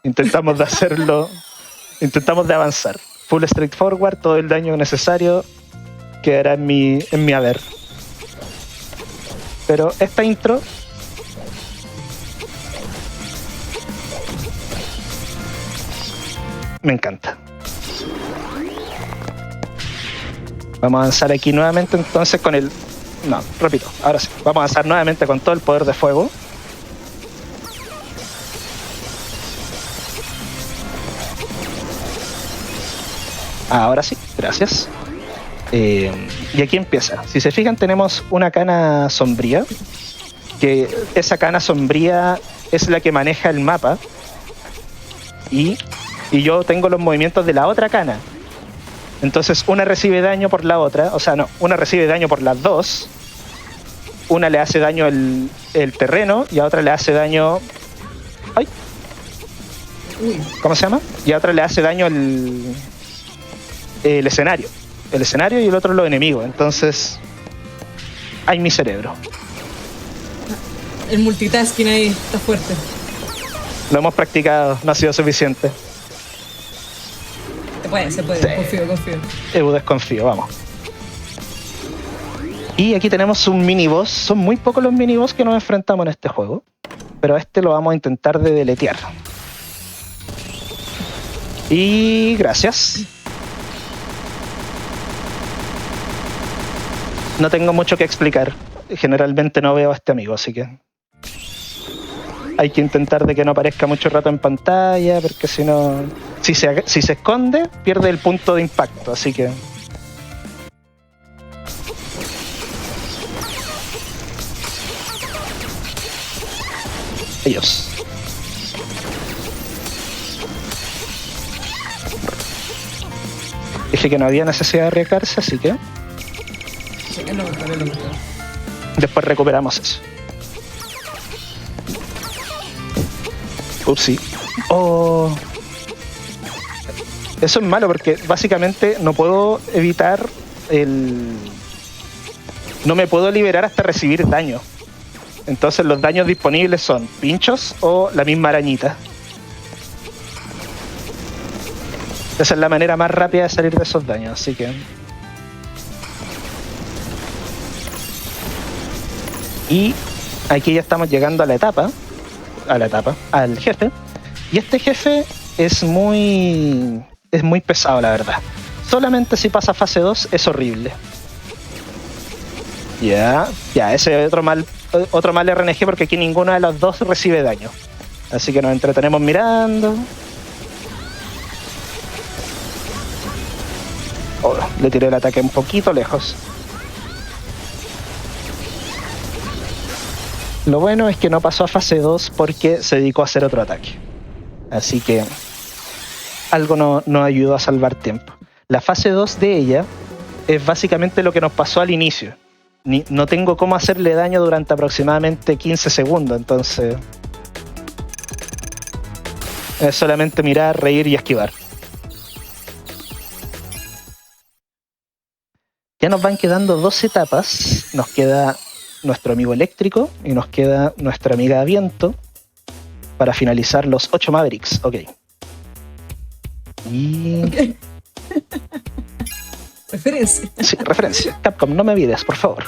intentamos de avanzar. Full straightforward, todo el daño necesario quedará en mi haber. Pero esta intro me encanta. Vamos a avanzar aquí nuevamente entonces con el... no, repito, ahora sí. Vamos a avanzar nuevamente con todo el poder de fuego. Ahora sí, gracias. Y aquí empieza. Si se fijan, tenemos una cana sombría. Que esa cana sombría es la que maneja el mapa. Y yo tengo los movimientos de la otra cana. Entonces una recibe daño por la otra. O sea, no, una recibe daño por las dos. Una le hace daño el terreno y a otra le hace daño... ¡ay! ¿Cómo se llama? Y a otra le hace daño el escenario. El escenario y el otro los enemigos. Entonces... ¡ay, mi cerebro! El multitasking ahí está fuerte. Lo hemos practicado, no ha sido suficiente. Se puede, sí. Confío. Desconfío, vamos. Y aquí tenemos un mini boss. Son muy pocos los mini boss que nos enfrentamos en este juego, pero este lo vamos a intentar de deletear. Y gracias. No tengo mucho que explicar. Generalmente no veo a este amigo, así que hay que intentar de que no aparezca mucho rato en pantalla, porque si no, si se esconde, pierde el punto de impacto, así que... Ellos. Dije que no había necesidad de arriesgarse, así que... Sí, es lo mejor, es lo mejor. Después recuperamos eso. Upsi. Oh. Eso es malo porque básicamente no puedo evitar el... No me puedo liberar hasta recibir daño. Entonces los daños disponibles son pinchos o la misma arañita. Esa es la manera más rápida de salir de esos daños, así que... Y aquí ya estamos llegando a la etapa, al jefe. Y este jefe es muy pesado, la verdad. Solamente si pasa fase 2 es horrible. Ya, ese es otro mal RNG porque aquí ninguno de los dos recibe daño. Así que nos entretenemos mirando. Oh, le tiré el ataque un poquito lejos. Lo bueno es que no pasó a fase 2 porque se dedicó a hacer otro ataque. Así que algo nos ayudó a salvar tiempo. La fase 2 de ella es básicamente lo que nos pasó al inicio. No tengo cómo hacerle daño durante aproximadamente 15 segundos, entonces es solamente mirar, reír y esquivar. Ya nos van quedando 2 etapas. Nos queda nuestro amigo eléctrico y nos queda nuestra amiga viento para finalizar los 8 Mavericks. Ok. Y... Okay. Referencia. Sí, referencia. Capcom, no me olvides, por favor.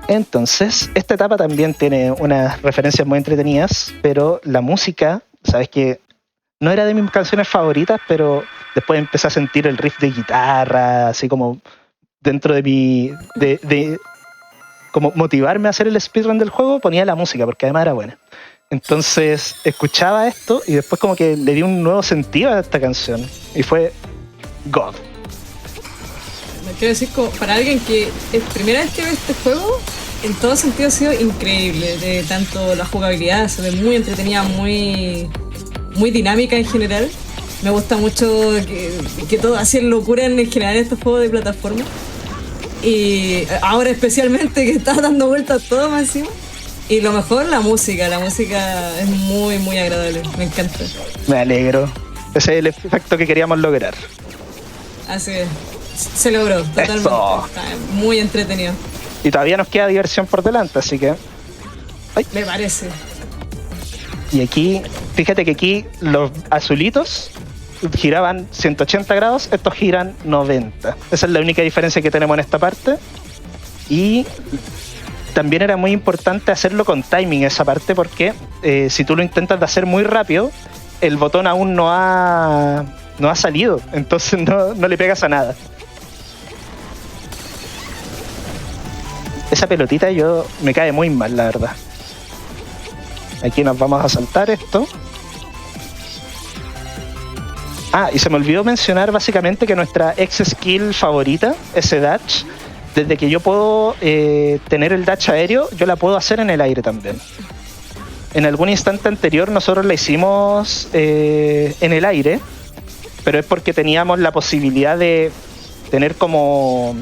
Entonces, esta etapa también tiene unas referencias muy entretenidas, pero la música, sabes que no era de mis canciones favoritas, pero después empecé a sentir el riff de guitarra, así como dentro de mi... de como motivarme a hacer el speedrun del juego, ponía la música, porque además era buena. Entonces, escuchaba esto y después como que le di un nuevo sentido a esta canción. Y fue... God. Quiero decir, como para alguien que es primera vez que ve este juego, en todo sentido ha sido increíble. De tanto la jugabilidad, se ve muy entretenida, muy dinámica en general. Me gusta mucho que todo hacen locura en general en estos juegos de plataforma. Y ahora especialmente que está dando vueltas todo más encima. Y lo mejor, la música es muy, muy agradable. Me encanta. Me alegro. Ese es el efecto que queríamos lograr. Así es. Se logró, totalmente. Eso. Está muy entretenido. Y todavía nos queda diversión por delante, así que... ¡Ay! Me parece. Y aquí, fíjate que aquí los azulitos giraban 180 grados, estos giran 90. Esa es la única diferencia que tenemos en esta parte. Y también era muy importante hacerlo con timing esa parte, porque si tú lo intentas de hacer muy rápido, el botón aún no ha salido, entonces no le pegas a nada. Esa pelotita me cae muy mal, la verdad. Aquí nos vamos a saltar esto. Ah, y se me olvidó mencionar básicamente que nuestra ex-skill favorita, ese dash, desde que yo puedo tener el dash aéreo, yo la puedo hacer en el aire también. En algún instante anterior nosotros la hicimos en el aire, pero es porque teníamos la posibilidad de tener como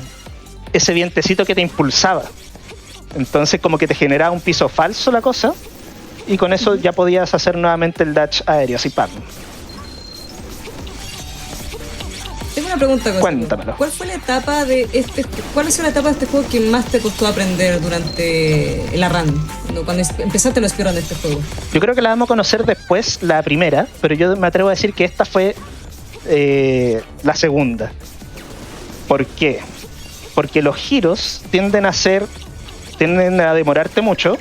ese vientecito que te impulsaba. Entonces como que te generaba un piso falso la cosa, y con eso ya podías hacer nuevamente el dash aéreo, así pam. Tengo una pregunta. Cuéntamelo. ¿Cuál fue la etapa de cuál ha sido la etapa de este juego que más te costó aprender durante la run? Cuando empezaste los speedrun de este juego. Yo creo que la vamos a conocer después, la primera, pero yo me atrevo a decir que esta fue la segunda. ¿Por qué? Porque los giros tienden a demorarte mucho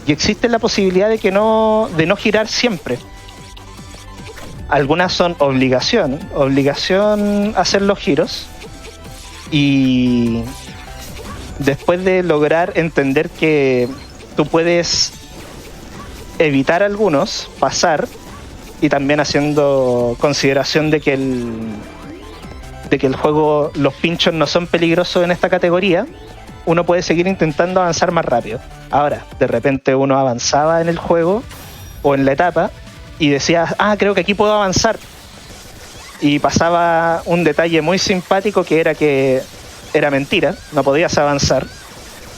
y existe la posibilidad de no girar siempre. Algunas son obligación hacer los giros, Y después de lograr entender que tú puedes evitar algunos, pasar, y también haciendo consideración de que el juego, los pinchos no son peligrosos en esta categoría, uno puede seguir intentando avanzar más rápido. Ahora, de repente uno avanzaba en el juego o en la etapa y decía, creo que aquí puedo avanzar. Y pasaba un detalle muy simpático que era mentira, no podías avanzar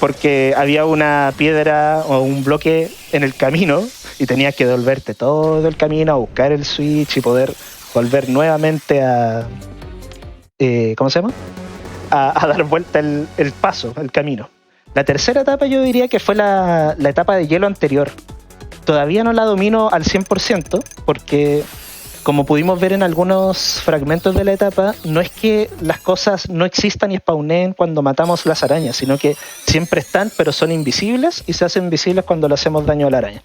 porque había una piedra o un bloque en el camino y tenías que devolverte todo el camino a buscar el switch y poder volver nuevamente a... ¿cómo se llama? A dar vuelta el paso, el camino. La tercera etapa yo diría que fue la etapa de hielo anterior. Todavía no la domino al 100% porque, como pudimos ver en algunos fragmentos de la etapa, no es que las cosas no existan y spawneen cuando matamos las arañas, sino que siempre están, pero son invisibles y se hacen visibles cuando le hacemos daño a la araña.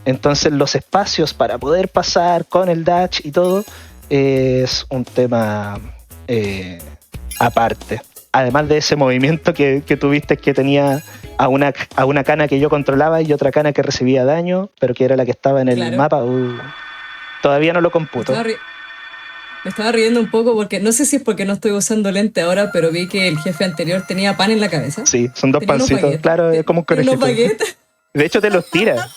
Entonces los espacios para poder pasar con el dash y todo es un tema aparte. Además de ese movimiento que tuviste, que tenía a una cana que yo controlaba y otra cana que recibía daño, pero que era la que estaba en el mapa. Todavía no lo computo. Me estaba riendo un poco porque no sé si es porque no estoy usando lente ahora, pero vi que el jefe anterior tenía pan en la cabeza. Sí, son dos pancitos. Claro, es como un conejito. De hecho, te los tira.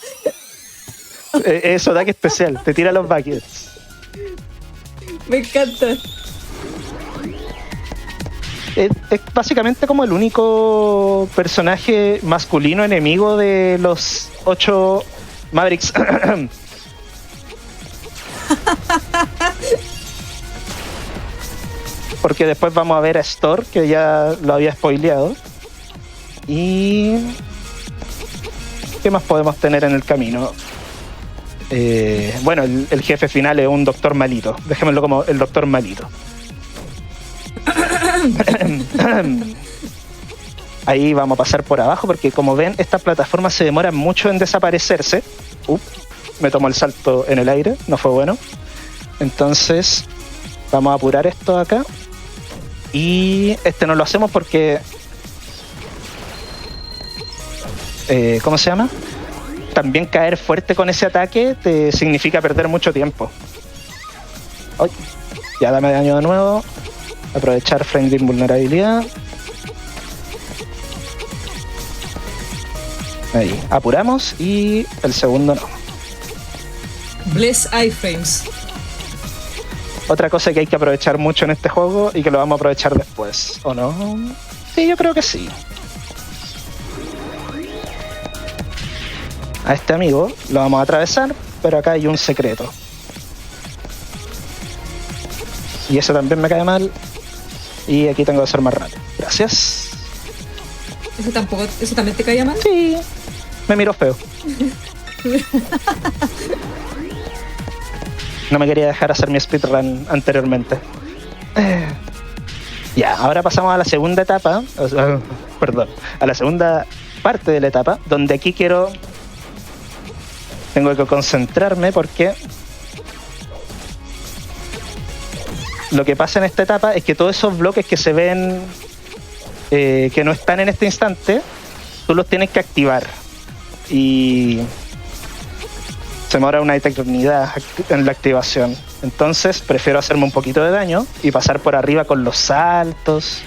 Es Sodaki especial, te tira los buckets. Me encanta. Es básicamente como el único personaje masculino enemigo de los 8 Mavericks. Porque después vamos a ver a Store, que ya lo había spoileado. Y... ¿qué más podemos tener en el camino? Bueno, el jefe final es un doctor malito. Dejémoslo como el doctor malito. Ahí vamos a pasar por abajo porque, como ven, estas plataformas se demoran mucho en desaparecerse. Me tomó el salto en el aire, no fue bueno. Entonces vamos a apurar esto acá. Y no lo hacemos porque ¿cómo se llama? También caer fuerte con ese ataque te significa perder mucho tiempo. Ay, ya dame daño de nuevo. Aprovechar frame de invulnerabilidad. Ahí, apuramos y el segundo no. Bless iframes. Otra cosa que hay que aprovechar mucho en este juego y que lo vamos a aprovechar después, ¿o no? Sí, yo creo que sí. A este amigo lo vamos a atravesar, pero acá hay un secreto. Y eso también me cae mal. Y aquí tengo que ser más rápido. Gracias. ¿Eso también te caía mal? Sí. Me miró feo. No me quería dejar hacer mi speedrun anteriormente. Ya, ahora pasamos a la segunda etapa. Perdón. A la segunda parte de la etapa, donde aquí tengo que concentrarme porque lo que pasa en esta etapa es que todos esos bloques que se ven que no están en este instante, tú los tienes que activar y se demora una eternidad en la activación. Entonces prefiero hacerme un poquito de daño y pasar por arriba con los saltos.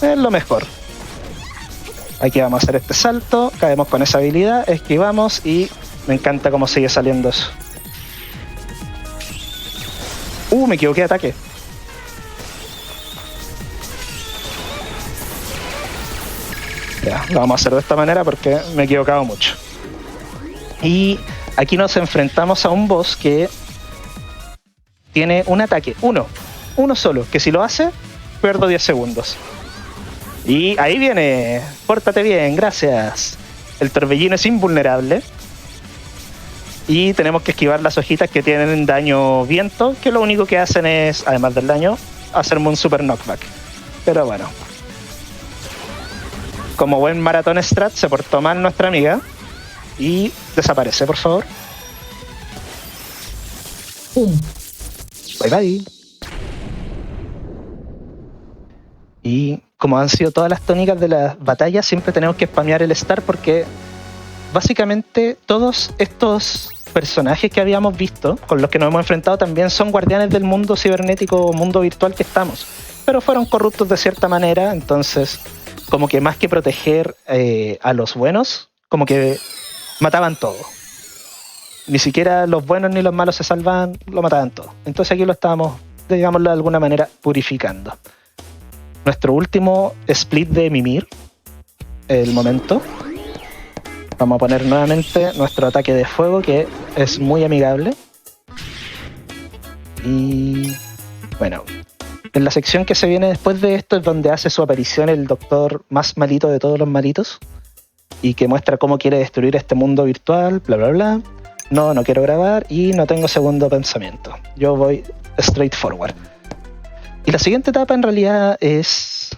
Es lo mejor. Aquí vamos a hacer este salto, caemos con esa habilidad, esquivamos y me encanta cómo sigue saliendo eso. Me equivoqué de ataque. Ya, lo vamos a hacer de esta manera porque me he equivocado mucho. Y aquí nos enfrentamos a un boss que tiene un ataque, uno solo, que si lo hace, pierdo 10 segundos. Y ahí viene, pórtate bien, gracias. El torbellino es invulnerable. Y tenemos que esquivar las hojitas que tienen daño viento, que lo único que hacen es, además del daño, hacerme un super knockback. Pero bueno. Como buen maratón strat, se portó mal nuestra amiga. Y desaparece, por favor. Bye bye. Y como han sido todas las tónicas de las batallas, siempre tenemos que spamear el Star porque básicamente todos estos personajes que habíamos visto, con los que nos hemos enfrentado, también son guardianes del mundo cibernético o mundo virtual que estamos, pero fueron corruptos de cierta manera. Entonces como que más que proteger a los buenos, como que mataban todo. Ni siquiera los buenos ni los malos se salvaban, lo mataban todo. Entonces aquí lo estábamos, digámoslo de alguna manera, purificando. Nuestro último split de Mimir, el momento. Vamos a poner nuevamente nuestro ataque de fuego, que es muy amigable. Y bueno, en la sección que se viene después de esto es donde hace su aparición el doctor más malito de todos los malitos y que muestra cómo quiere destruir este mundo virtual, bla bla bla. No quiero grabar y no tengo segundo pensamiento. Yo voy straight forward. Y la siguiente etapa en realidad es,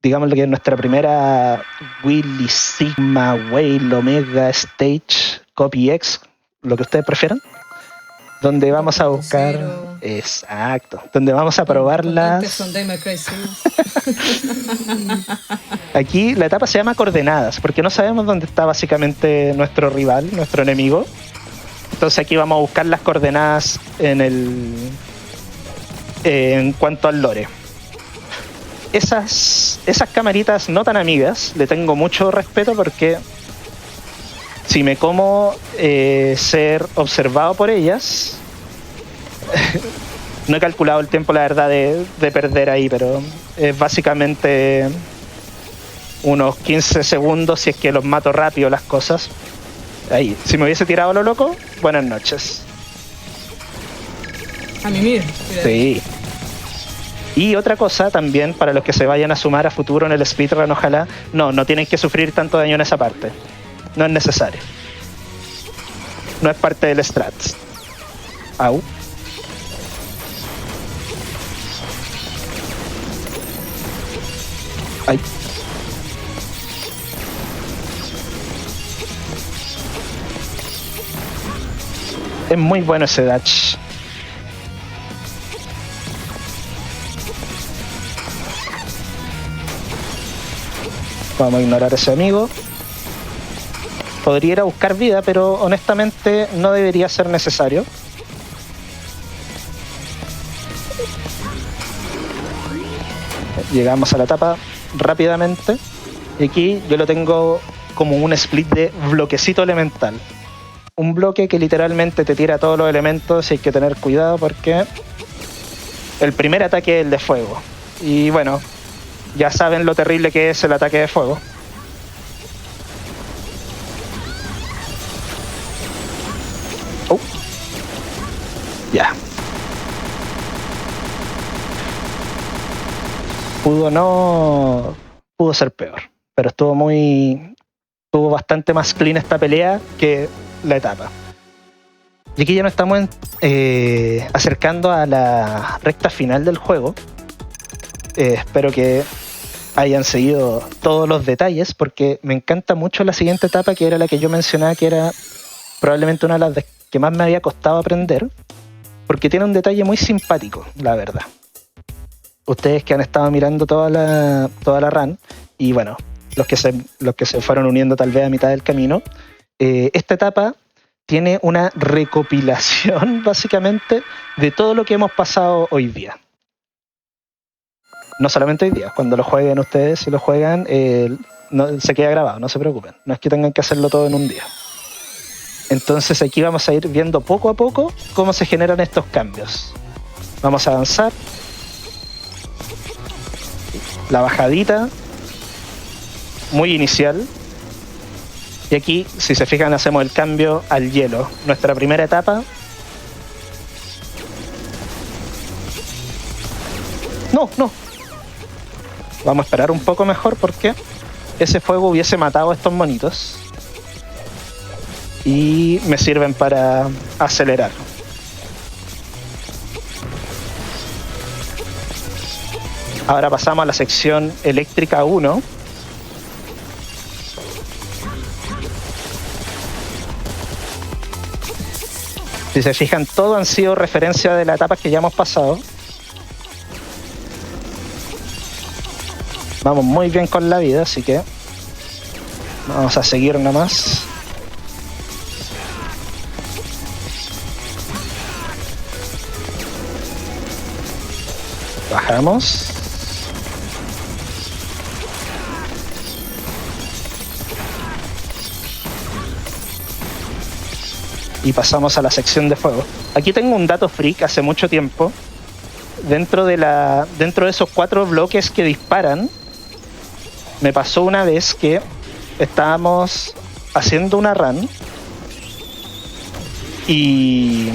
digamos, lo que es nuestra primera Willy Sigma Whale Omega Stage Copy X, lo que ustedes prefieran, donde vamos a buscar, exacto, donde vamos a probar las. Aquí la etapa se llama coordenadas, porque no sabemos dónde está básicamente nuestro rival, nuestro enemigo. Entonces aquí vamos a buscar las coordenadas en cuanto al lore. Esas camaritas no tan amigas le tengo mucho respeto porque si me como ser observado por ellas, no he calculado el tiempo la verdad de perder ahí, pero es básicamente unos 15 segundos si es que los mato rápido las cosas. Ahí, si me hubiese tirado a lo loco, buenas noches. A mimir. Sí. Y otra cosa también, para los que se vayan a sumar a futuro en el speedrun, ojalá, no tienen que sufrir tanto daño en esa parte. No es necesario. No es parte del strat. Au. Ay. Es muy bueno ese dash. Vamos a ignorar a ese amigo. Podría ir a buscar vida, pero honestamente no debería ser necesario. Llegamos a la etapa rápidamente. Y aquí yo lo tengo como un split de bloquecito elemental. Un bloque que literalmente te tira todos los elementos y hay que tener cuidado porque el primer ataque es el de fuego. Y bueno, ya saben lo terrible que es el ataque de fuego. Oh. Ya. Pudo ser peor, pero estuvo bastante más clean esta pelea que la etapa. Y aquí ya nos estamos acercando a la recta final del juego. Espero que hayan seguido todos los detalles porque me encanta mucho la siguiente etapa, que era la que yo mencionaba, que era probablemente una de las que más me había costado aprender, porque tiene un detalle muy simpático, la verdad. Ustedes que han estado mirando toda la run, y bueno, los que se fueron uniendo tal vez a mitad del camino, esta etapa tiene una recopilación básicamente de todo lo que hemos pasado hoy día. No solamente hoy día, cuando lo jueguen ustedes, si lo juegan, se queda grabado, no se preocupen. No es que tengan que hacerlo todo en un día. Entonces aquí vamos a ir viendo poco a poco cómo se generan estos cambios. Vamos a avanzar. La bajadita, muy inicial. Y aquí, si se fijan, hacemos el cambio al hielo. Nuestra primera etapa. No. Vamos a esperar un poco mejor porque ese fuego hubiese matado a estos monitos. Y me sirven para acelerar. Ahora pasamos a la sección eléctrica 1. Si se fijan, todo han sido referencia de la etapa que ya hemos pasado. Vamos muy bien con la vida, así que vamos a seguir nomás. Bajamos. Y pasamos a la sección de fuego. Aquí tengo un dato freak hace mucho tiempo. Dentro de esos 4 bloques que disparan, me pasó una vez que estábamos haciendo una run y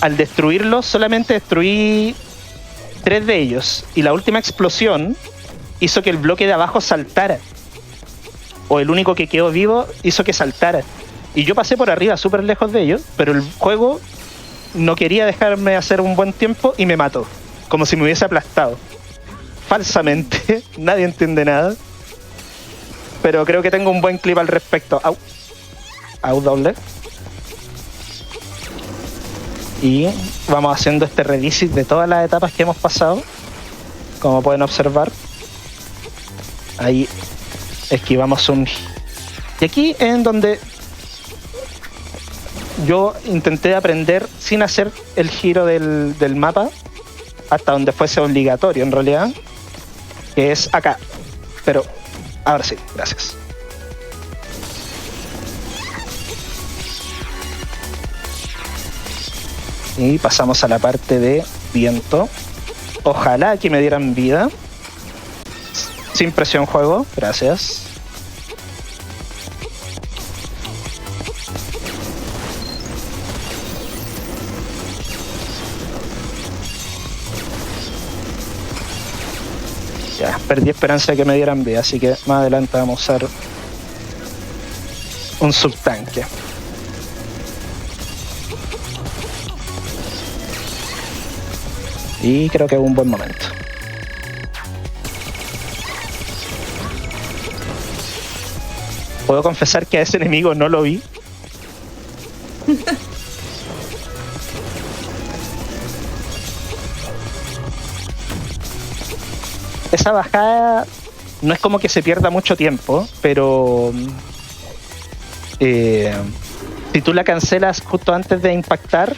al destruirlos solamente destruí 3 de ellos y la última explosión hizo que el bloque de abajo saltara, o el único que quedó vivo hizo que saltara, y yo pasé por arriba súper lejos de ellos, pero el juego no quería dejarme hacer un buen tiempo y me mató, como si me hubiese aplastado falsamente. Nadie entiende nada, pero creo que tengo un buen clip al respecto. Au doble. Y vamos haciendo este revisit de todas las etapas que hemos pasado. Como pueden observar, ahí esquivamos un... Y aquí es en donde yo intenté aprender sin hacer el giro del mapa hasta donde fuese obligatorio en realidad, que es acá. Pero ahora sí, gracias. Y pasamos a la parte de viento. Ojalá aquí me dieran vida. Sin presión juego, gracias. Ya, perdí esperanza de que me dieran vida, así que más adelante vamos a usar un subtanque. Y creo que es un buen momento. Puedo confesar que a ese enemigo no lo vi. Esa bajada no es como que se pierda mucho tiempo, pero si tú la cancelas justo antes de impactar,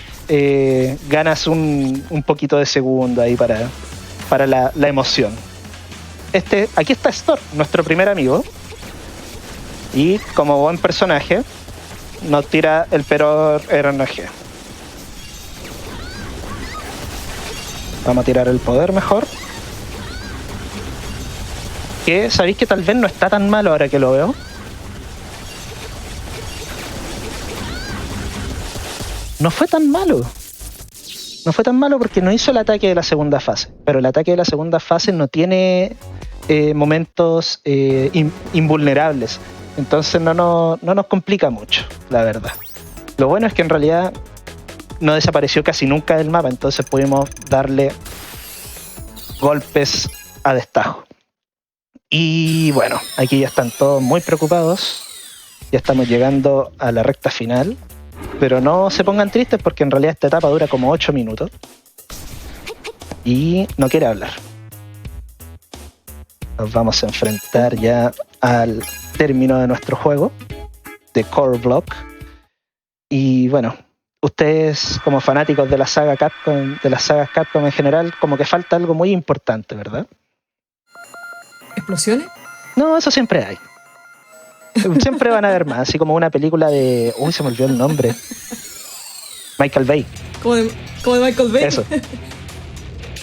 ganas un poquito de segundo ahí para la emoción. Aquí está Storm, nuestro primer amigo, y como buen personaje nos tira el peor RNG. Vamos a tirar el poder mejor, que sabéis que tal vez no está tan malo ahora que lo veo. No fue tan malo. No fue tan malo porque no hizo el ataque de la segunda fase. Pero el ataque de la segunda fase no tiene momentos invulnerables. Entonces no nos complica mucho, la verdad. Lo bueno es que en realidad no desapareció casi nunca del mapa. Entonces pudimos darle golpes a destajo. Y bueno, aquí ya están todos muy preocupados. Ya estamos llegando a la recta final. Pero no se pongan tristes porque en realidad esta etapa dura como 8 minutos. Y no quiere hablar. Nos vamos a enfrentar ya al término de nuestro juego de Core Block. Y bueno, ustedes como fanáticos de la saga Capcom, de las sagas Capcom en general, como que falta algo muy importante, ¿verdad? ¿Explosiones? No, eso siempre hay. Siempre van a haber más, así como una película de... Uy, se me olvidó el nombre. Michael Bay. ¿Como de Michael Bay? Eso.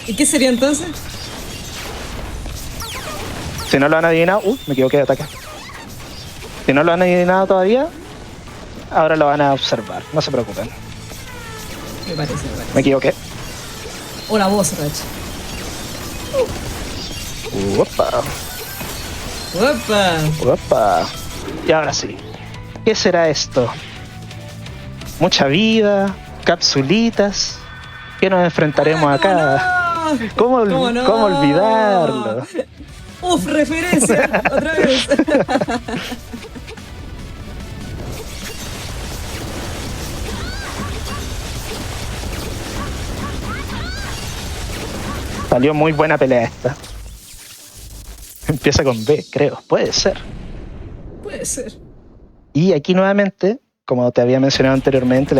¿Y qué sería entonces? Si no lo han adivinado... me equivoqué de ataque. Si no lo han adivinado todavía, ahora lo van a observar. No se preocupen. Me parece. Me equivoqué. O la voz, Rach. Opa. ¡Opa! Opa. Y ahora sí. ¿Qué será esto? Mucha vida, capsulitas. ¿Qué nos enfrentaremos acá? No? ¿Cómo no? ¿Cómo olvidarlo? ¡Uf, referencia! ¡Otra vez! Salió muy buena pelea esta. Empieza con B, creo. Puede ser. Puede ser. Y aquí nuevamente, como te había mencionado anteriormente,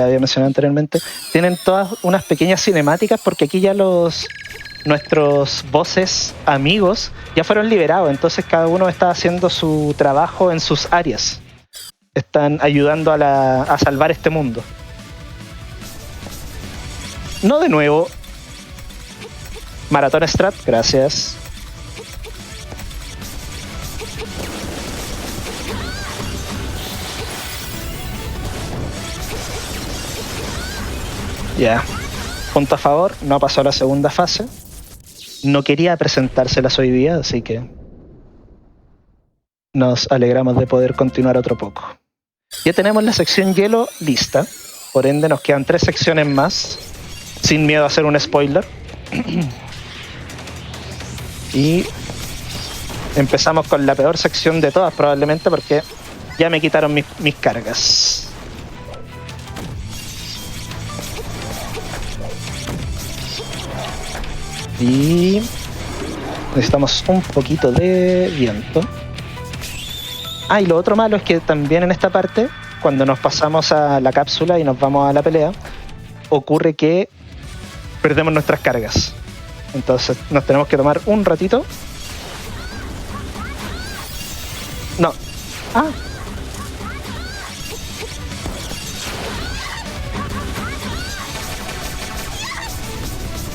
tienen todas unas pequeñas cinemáticas porque aquí ya nuestros bosses amigos ya fueron liberados, entonces cada uno está haciendo su trabajo en sus áreas. Están ayudando a salvar este mundo. No de nuevo. Maratón Strat, gracias. Ya. Punto a favor, no pasó a la segunda fase. No quería presentárselas hoy día, así que nos alegramos de poder continuar otro poco. Ya tenemos la sección hielo lista, por ende nos quedan 3 secciones más, sin miedo a hacer un spoiler. Y empezamos con la peor sección de todas probablemente porque ya me quitaron mis cargas. Y necesitamos un poquito de viento. Ah, y lo otro malo es que también en esta parte, cuando nos pasamos a la cápsula y nos vamos a la pelea, ocurre que perdemos nuestras cargas. Entonces nos tenemos que tomar un ratito. No. Ah.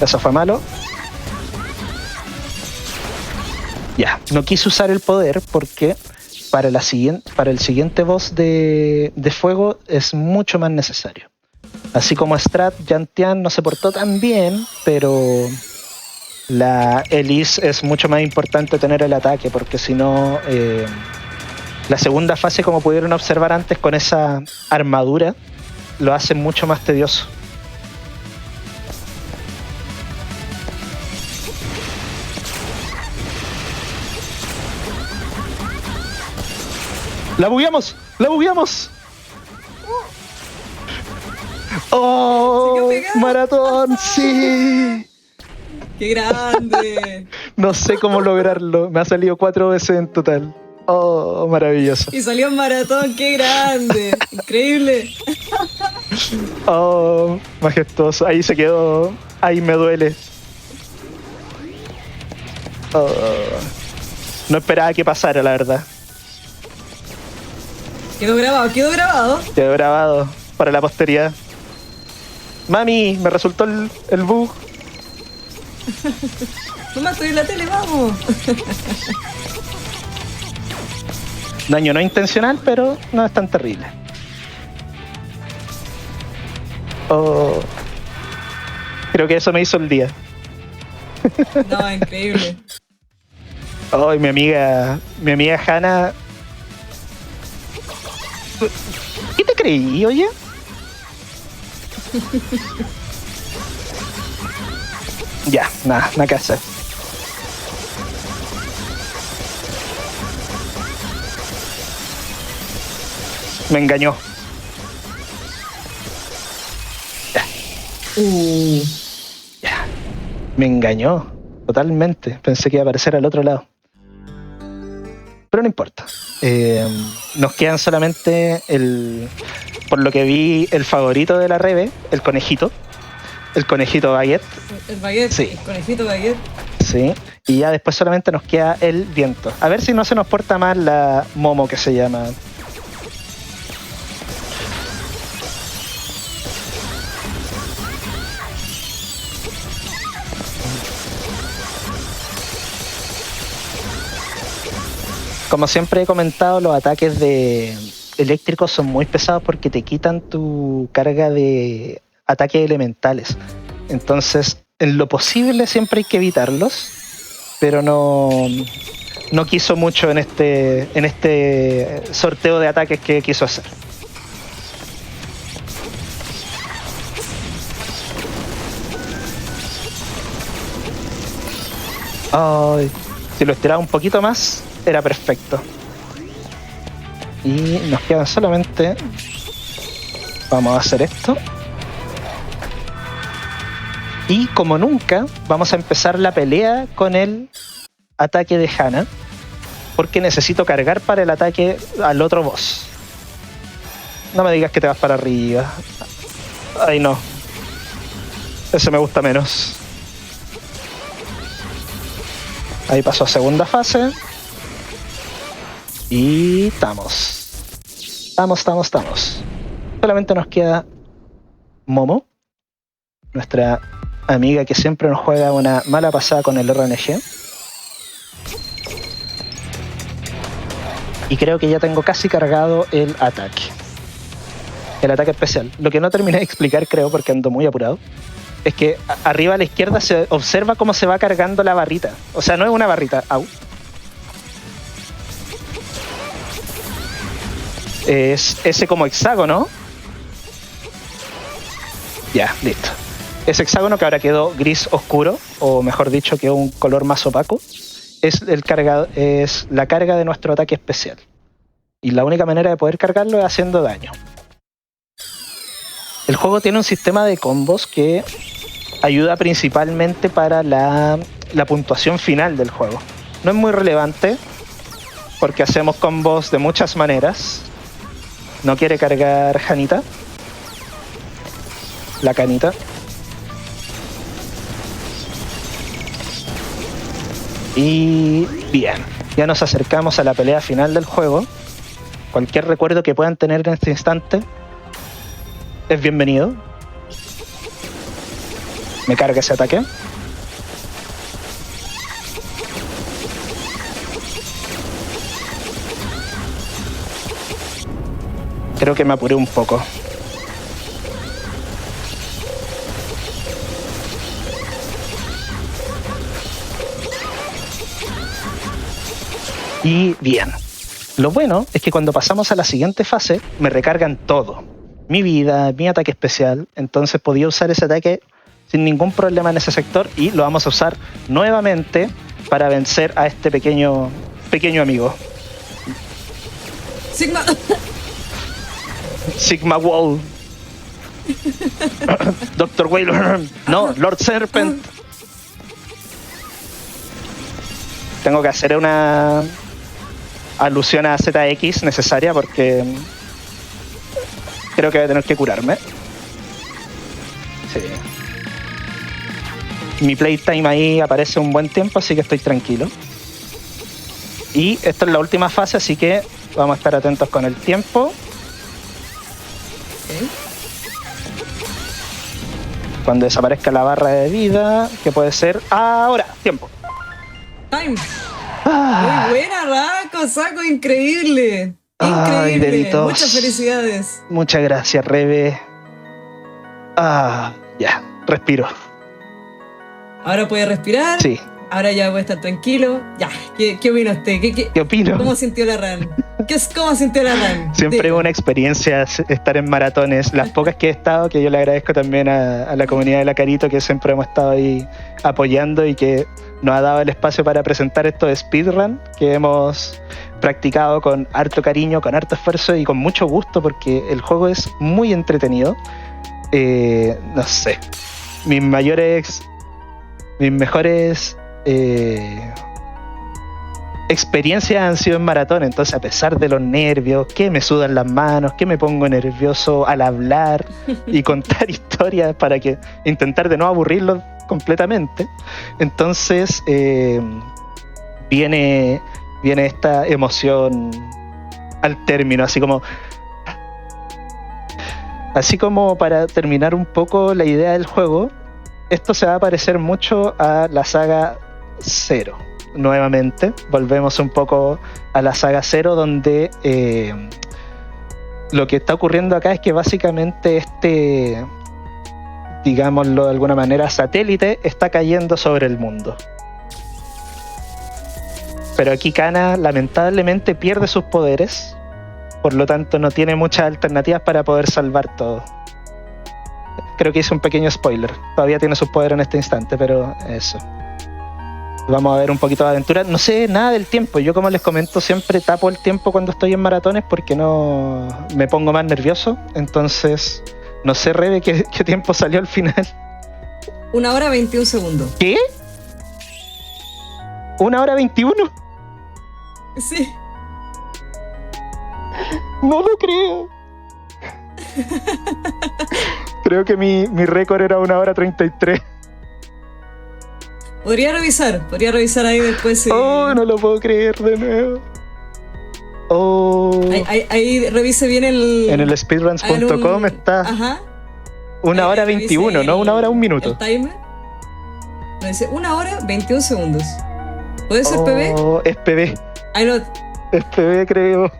Eso fue malo. Ya, no quise usar el poder porque para el siguiente boss de fuego es mucho más necesario. Así como Strat, Yantian no se portó tan bien, pero la Elise es mucho más importante tener el ataque, porque si no, la segunda fase, como pudieron observar antes, con esa armadura, lo hace mucho más tedioso. ¡La bugueamos! ¡La bugueamos! ¡Oh! ¡Maratón! ¡Sí! ¡Qué grande! No sé cómo lograrlo. Me ha salido 4 veces en total. ¡Oh! Maravilloso. Y salió en maratón, ¡qué grande! Increíble. ¡Oh! Majestuoso. Ahí se quedó. Ahí me duele. Oh. No esperaba que pasara, la verdad. Quedó grabado, quedó grabado. Quedó grabado para la posteridad. Mami, me resultó el bug. Mamá, estoy en la tele, vamos. Daño no intencional, pero no es tan terrible. Oh. Creo que eso me hizo el día. No, increíble. Oh, y mi amiga Hannah. ¿Qué te creí, oye? Ya, nada que hacer. Me engañó. Ya. Ya. Me engañó. Totalmente. Pensé que iba a aparecer al otro lado. Pero no importa. Nos quedan solamente por lo que vi, el favorito de la Rebe, el conejito. El conejito baguette. El baguette, sí. El conejito baguette. Sí. Y ya después solamente nos queda el viento. A ver si no se nos porta mal la Momo, que se llama. Como siempre he comentado, los ataques eléctricos son muy pesados porque te quitan tu carga de ataques elementales. Entonces, en lo posible siempre hay que evitarlos, pero no quiso mucho en este sorteo de ataques que quiso hacer. Ay, si lo estiraba un poquito más, era perfecto. Y nos quedan solamente... Vamos a hacer esto. Y como nunca, vamos a empezar la pelea con el ataque de Hannah. porque necesito cargar para el ataque al otro boss. No me digas que te vas para arriba. Ay, no. Ese me gusta menos. Ahí pasó a segunda fase. Y estamos. Estamos. Solamente nos queda Momo, nuestra amiga que siempre nos juega una mala pasada con el RNG. Y creo que ya tengo casi cargado el ataque. El ataque especial. Lo que no terminé de explicar, creo, porque ando muy apurado, es que arriba a la izquierda se observa cómo se va cargando la barrita. O sea, no es una barrita. Au. Es ese como hexágono. Ya, listo. Ese hexágono que ahora quedó gris oscuro, o mejor dicho, quedó un color más opaco, es la carga de nuestro ataque especial. Y la única manera de poder cargarlo es haciendo daño. El juego tiene un sistema de combos que ayuda principalmente para la puntuación final del juego. No es muy relevante, porque hacemos combos de muchas maneras. No quiere cargar Janita. La canita. Y bien, ya nos acercamos a la pelea final del juego. Cualquier recuerdo que puedan tener en este instante es bienvenido. Me carga ese ataque. Creo que me apuré un poco. Y bien, lo bueno es que cuando pasamos a la siguiente fase me recargan todo, mi vida, mi ataque especial, entonces podía usar ese ataque sin ningún problema en ese sector y lo vamos a usar nuevamente para vencer a este pequeño amigo. Sigma Wall. Dr. Whaler. No, Lord Serpent. Tengo que hacer una alusión a ZX necesaria porque creo que voy a tener que curarme. Sí. Mi playtime ahí aparece un buen tiempo, así que estoy tranquilo. Y esto es la última fase, así que vamos a estar atentos con el tiempo. Okay. Cuando desaparezca la barra de vida, que puede ser ahora, tiempo. Time. Muy buena, Raco, Saco, increíble. Increíble. Ay, deditos. Muchas felicidades. Muchas gracias, Rebe. Ya, respiro. Ahora puede respirar. Sí. Ahora ya puede estar tranquilo. Ya, ¿qué opina usted? ¿Qué opino? ¿Cómo sintió la run? ¿Cómo sintió la run? Siempre es una experiencia estar en maratones. Las pocas que he estado, que yo le agradezco también a la comunidad de La Carito, que siempre hemos estado ahí apoyando y que nos ha dado el espacio para presentar estos speedrun que hemos practicado con harto cariño, con harto esfuerzo y con mucho gusto, porque el juego es muy entretenido. No sé, mis mejores experiencias han sido en maratón. Entonces, a pesar de los nervios, que me sudan las manos, que me pongo nervioso al hablar y contar historias para que intentar de no aburrirlos completamente, entonces viene esta emoción al término, así como para terminar un poco la idea del juego. Esto se va a parecer mucho a la saga 0. Nuevamente, volvemos un poco a la saga 0, donde lo que está ocurriendo acá es que básicamente digámoslo de alguna manera, satélite está cayendo sobre el mundo. Pero aquí Kana lamentablemente pierde sus poderes, por lo tanto no tiene muchas alternativas para poder salvar todo. Creo que hice un pequeño spoiler. Todavía tiene sus poderes en este instante, pero eso. Vamos a ver un poquito de aventura. No sé nada del tiempo. Yo, como les comento, siempre tapo el tiempo cuando estoy en maratones porque no me pongo más nervioso. Entonces, no sé, Rebe, qué tiempo salió al final. 1 hora 21 segundos. ¿Qué? ¿1 hora 21? Sí. No lo creo. Creo que mi récord era 1 hora 33. Podría revisar ahí después. Oh, no lo puedo creer de nuevo. Oh. Ahí revise bien el... En el speedruns.com está Ajá. 1 hora 21, no 1 hora 1 minuto. El timer. Me dice 1 hora 21 segundos. ¿Puede ser PB? Oh, es PB. Ahí lo... Es PB, creo.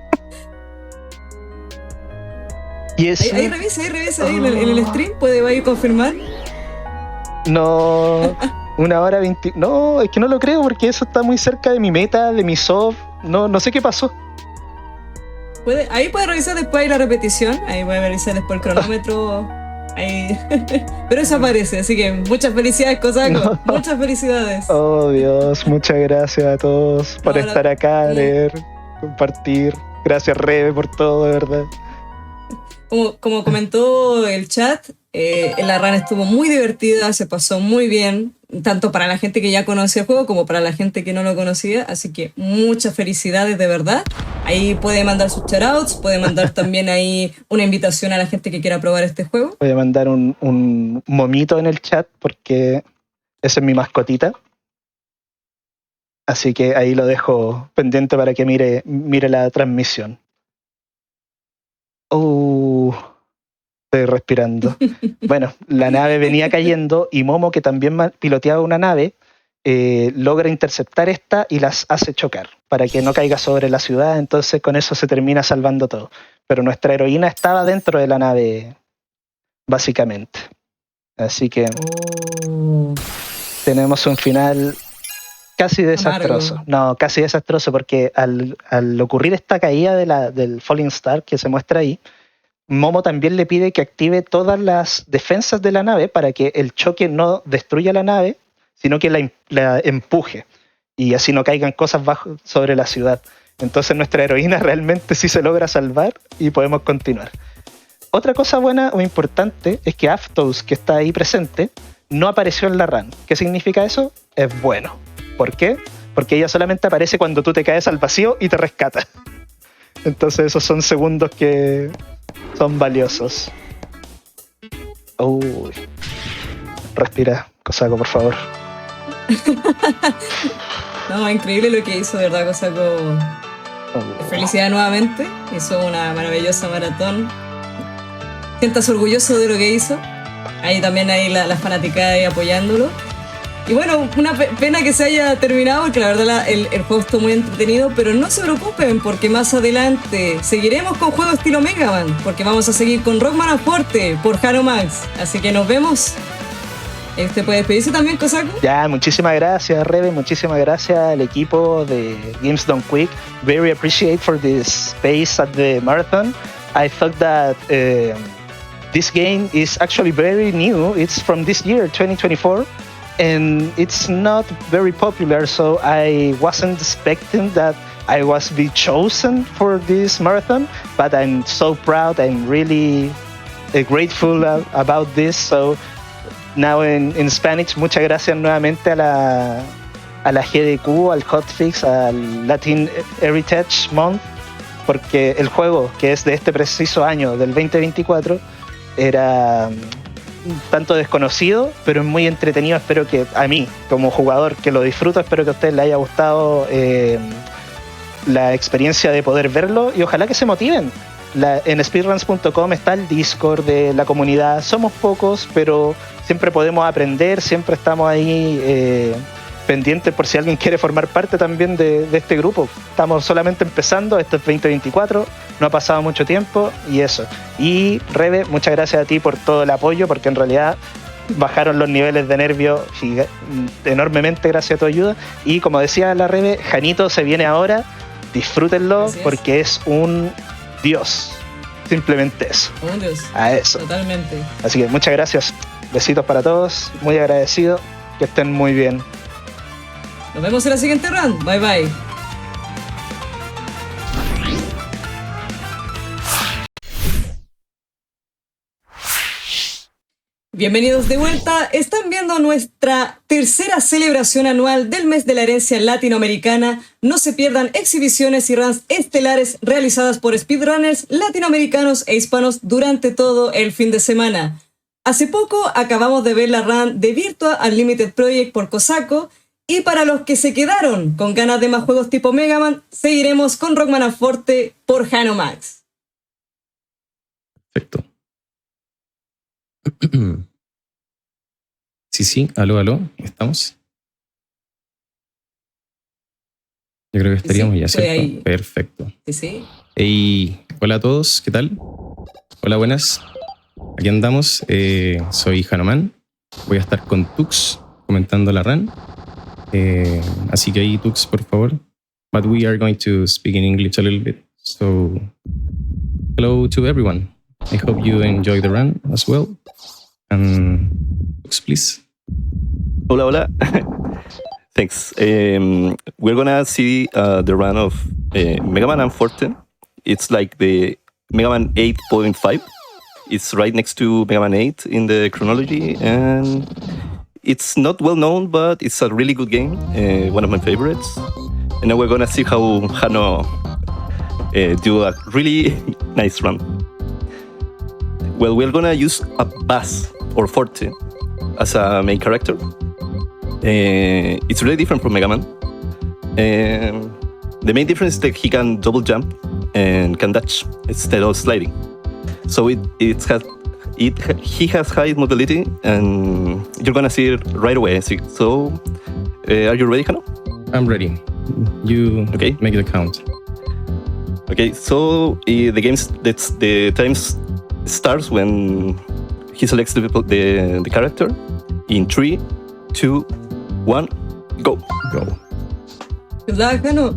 Y eso... Ahí revisa ahí en el stream. ¿Va a ir a confirmar? No, 1 hora 20. No, es que no lo creo porque eso está muy cerca de mi meta, de mi soft. No sé qué pasó. Ahí puede revisar después la repetición. Ahí puede revisar después el cronómetro. Ahí. Pero eso aparece, así que muchas felicidades, Cosaco. No. Muchas felicidades. Oh, Dios, muchas gracias a todos por estar acá, leer, compartir. Gracias, Rebe, por todo, de verdad. Como comentó el chat, la run estuvo muy divertida, se pasó muy bien, tanto para la gente que ya conocía el juego como para la gente que no lo conocía, así que muchas felicidades de verdad. Ahí puede mandar sus shoutouts, puede mandar también ahí una invitación a la gente que quiera probar este juego. Voy a mandar un momito en el chat porque esa es mi mascotita. Así que ahí lo dejo pendiente para que mire la transmisión. Estoy respirando. Bueno, la nave venía cayendo y Momo, que también piloteaba una nave, logra interceptar esta y las hace chocar para que no caiga sobre la ciudad. Entonces con eso se termina salvando todo. Pero nuestra heroína estaba dentro de la nave, básicamente. Así que tenemos un final casi desastroso. Amargo. No, casi desastroso porque al ocurrir esta caída del Falling Star que se muestra ahí, Momo también le pide que active todas las defensas de la nave para que el choque no destruya la nave, sino que la empuje y así no caigan cosas sobre la ciudad. Entonces nuestra heroína realmente sí se logra salvar y podemos continuar. Otra cosa buena o importante es que Aftos, que está ahí presente, no apareció en la run. ¿Qué significa eso? Es bueno. ¿Por qué? Porque ella solamente aparece cuando tú te caes al vacío y te rescata. Entonces esos son segundos que son valiosos. Uy. Respira, Cosaco, por favor. No, increíble lo que hizo, de verdad, Cosaco. Felicidad nuevamente. Hizo una maravillosa maratón. Siéntase orgulloso de lo que hizo. Ahí también hay la fanaticada ahí apoyándolo. Y bueno, una pena que se haya terminado, porque la verdad el juego estuvo muy entretenido, pero no se preocupen porque más adelante seguiremos con juegos estilo Mega Man, porque vamos a seguir con Rockman Forte por Halo Max. Así que nos vemos. ¿Usted puede despedirse también, Cosaco? Ya, muchísimas gracias, Rebe, muchísimas gracias al equipo de Games Done Quick. Very appreciate for this space at the marathon. I thought that this game is actually very new. It's from this year, 2024. And it's not very popular, so I wasn't expecting that I was be chosen for this marathon, but I'm so proud. I'm really grateful about this. So now in Spanish, muchas gracias nuevamente a la GDQ, al Hotfix, al Latin Heritage Month, porque el juego, que es de este preciso año, del 2024, era tanto desconocido, pero es muy entretenido. Espero que a mí, como jugador que lo disfruto, espero que a ustedes les haya gustado la experiencia de poder verlo y ojalá que se motiven. En speedruns.com está el Discord de la comunidad. Somos pocos, pero siempre podemos aprender, siempre estamos ahí pendientes por si alguien quiere formar parte también de este grupo. Estamos solamente empezando, esto es 2024, no ha pasado mucho tiempo y eso. Y Rebe, muchas gracias a ti por todo el apoyo, porque en realidad bajaron los niveles de nervio enormemente gracias a tu ayuda. Y como decía la Rebe, Janito se viene ahora, disfrútenlo porque es un dios, simplemente eso. Un dios. A eso. Totalmente. Así que muchas gracias, besitos para todos, muy agradecido, que estén muy bien. Nos vemos en la siguiente round. Bye bye. Bienvenidos de vuelta. Están viendo nuestra tercera celebración anual del mes de la herencia latinoamericana. No se pierdan exhibiciones y runs estelares realizadas por speedrunners latinoamericanos e hispanos durante todo el fin de semana. Hace poco acabamos de ver la run de Virtua Unlimited Project por Cosaco, y para los que se quedaron con ganas de más juegos tipo Mega Man, seguiremos con Rockman Forte por Hanomax. Perfecto. Sí, aló, ¿estamos? Yo creo que estaríamos ya, ¿cierto? Ahí. Perfecto. Sí. Hey, hola a todos, ¿qué tal? Hola, buenas. Aquí andamos, soy Hanuman. Voy a estar con Tux comentando la run. Así que ahí, Tux, por favor. But we are going to speak in English a little bit. So, hello to everyone. I hope you enjoy the run as well. Tux, please. Hola. Thanks. We're gonna see the run of Mega Man and Forte. It's like the Mega Man 8.5. It's right next to Mega Man 8 in the chronology, and it's not well known, but it's a really good game. One of my favorites. And now we're gonna see how Hano do a really nice run. Well, we're gonna use a bass or Forte as a main character. It's really different from Mega Man. The main difference is that he can double jump and can dash instead of sliding. So he has high mobility, and you're gonna see it right away. So, are you ready, Hano? I'm ready. You okay? Make the count. Okay, so the time starts when he selects the character. In 3, 2, 1, go. Good luck, Hano.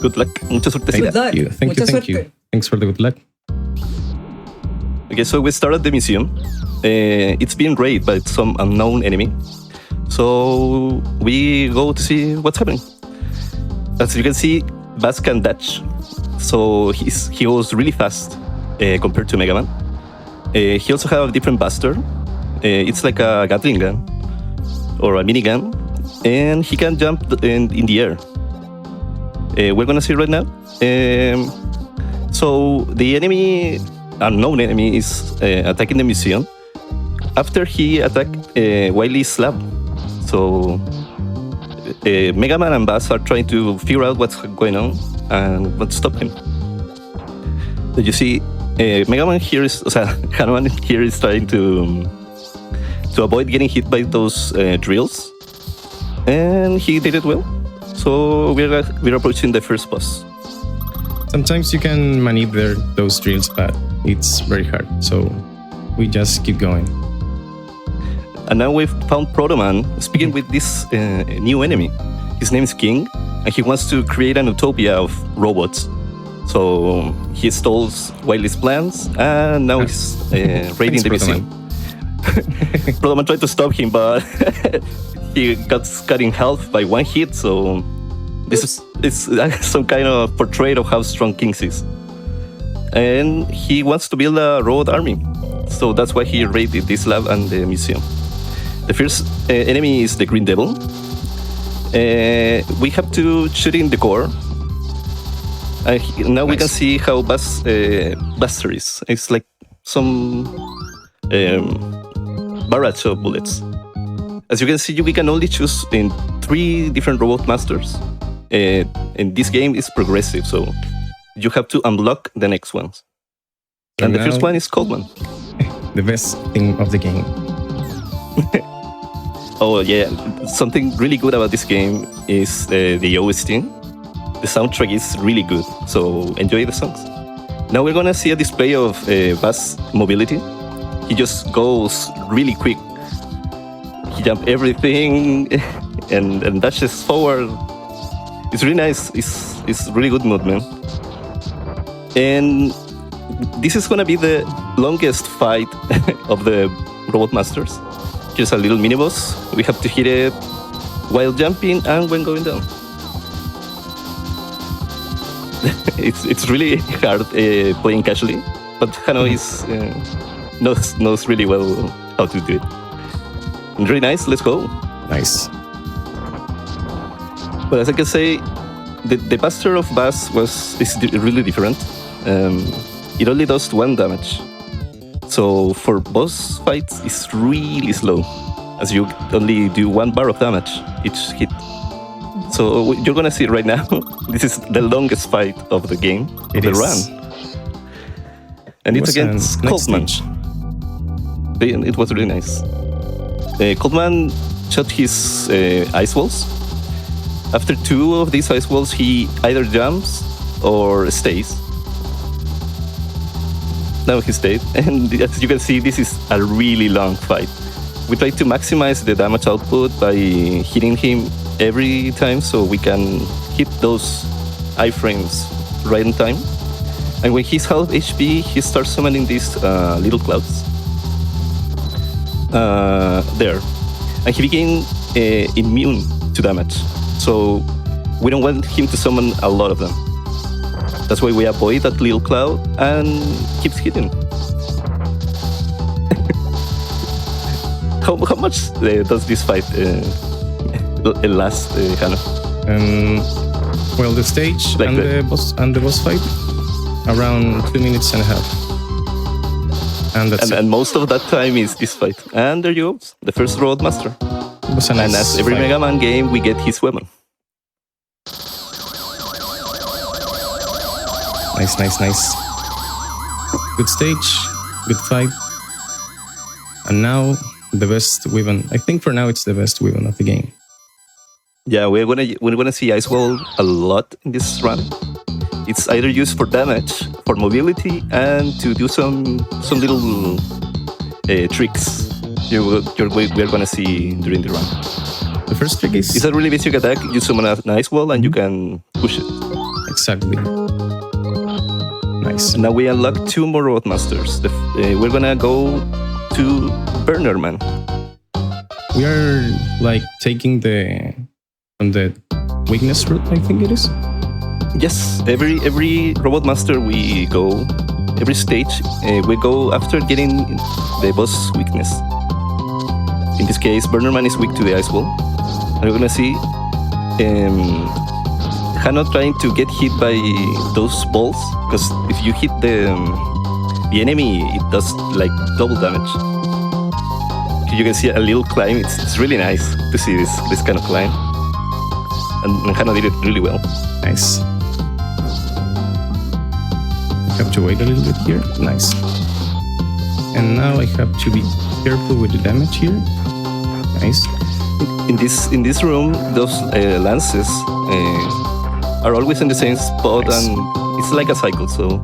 Good luck. Mucha suerte. Thank you. Thank you. Thanks for the good luck. Okay, so we start at the museum. It's being raided by some unknown enemy. So we go to see what's happening. As you can see, Bass can dash. So he goes really fast compared to Mega Man. He also has a different buster. It's like a Gatling gun or a minigun. And he can jump in the air. We're gonna see right now. So the unknown enemy is attacking the museum after he attacked Wily's slab. So Mega Man and Bass are trying to figure out what's going on and what to stop him. Did you see? Mega Man here is, Hanuman here is trying to avoid getting hit by those drills, and he did it well. So we're approaching the first boss. Sometimes you can maneuver those drills, but it's very hard. So we just keep going. And now we've found Protoman speaking with this new enemy. His name is King, and he wants to create an utopia of robots. So he stalls Wily's plans, and now he's raiding the museum. Protoman tried to stop him, but he got cut in half by one hit. So this is some kind of portrait of how strong King is. And he wants to build a robot army. So that's why he raided this lab and the museum. The first enemy is the Green Devil. We have to shoot in the core. Now we can see how Buster is. It's like some barrage of bullets. As you can see, we can only choose in 3 different robot masters. And this game is progressive, so you have to unlock the next ones. And the first one is Coleman. The best thing of the game. Oh yeah, something really good about this game is the OST. The soundtrack is really good, so enjoy the songs. Now we're gonna see a display of Bass mobility. He just goes really quick. He jumps everything and dashes forward. It's really nice. It's really good movement. And this is gonna be the longest fight of the Robot Masters. Here's a little mini boss. We have to hit it while jumping and when going down. It's really hard playing casually, but Hano knows really well how to do it. Really nice. Let's go. Nice. Well, as I can say, the Buster of Bass is really different. It only does 1 damage. So for boss fights, it's really slow, as you only do 1 bar of damage each hit. So you're gonna see it right now. This is the longest fight of the game, of the run. And it's against Coldman. It was really nice. Coldman shot his ice walls. After 2 of these ice walls, he either jumps or stays. Now he stayed, and as you can see, this is a really long fight. We try to maximize the damage output by hitting him every time so we can hit those iframes right in time. And when he's half HP, he starts summoning these little clouds. There. And he became immune to damage. So we don't want him to summon a lot of them. That's why we avoid that little cloud and keeps hitting. How much does this fight last, Hannah? Well, the stage Like and the boss fight around 2 minutes and a half. And that's and most of that time is this fight. And there you go, the first Road Master. it was a nice And as every fight. Mega Man game, we get his weapon. Nice. Good stage, good fight. And now the best weapon. I think for now it's the best weapon of the game. Yeah, we're gonna see Ice Wall a lot in this run. It's either used for damage, for mobility, and to do some little tricks we're gonna see during the run. The first trick is It's a really basic attack. You summon an Ice Wall and you can push it. exactly. Nice. Now we unlock 2 more Road Masters. We're gonna go to Burner Man. We are like taking from the weakness route, I think it is. Yes, every Robot Master we go, every stage we go after getting the boss weakness. In this case, Burner Man is weak to the Ice Wall. And we're gonna see Hano trying to get hit by those balls, because if you hit the enemy, it does like double damage. You can see a little climb. It's really nice to see this kind of climb. And Hano did it really well. Nice. I have to wait a little bit here. Nice. And now I have to be careful with the damage here. Nice. In this room, those lances are always in the same spot, Nice. and it's like a cycle. So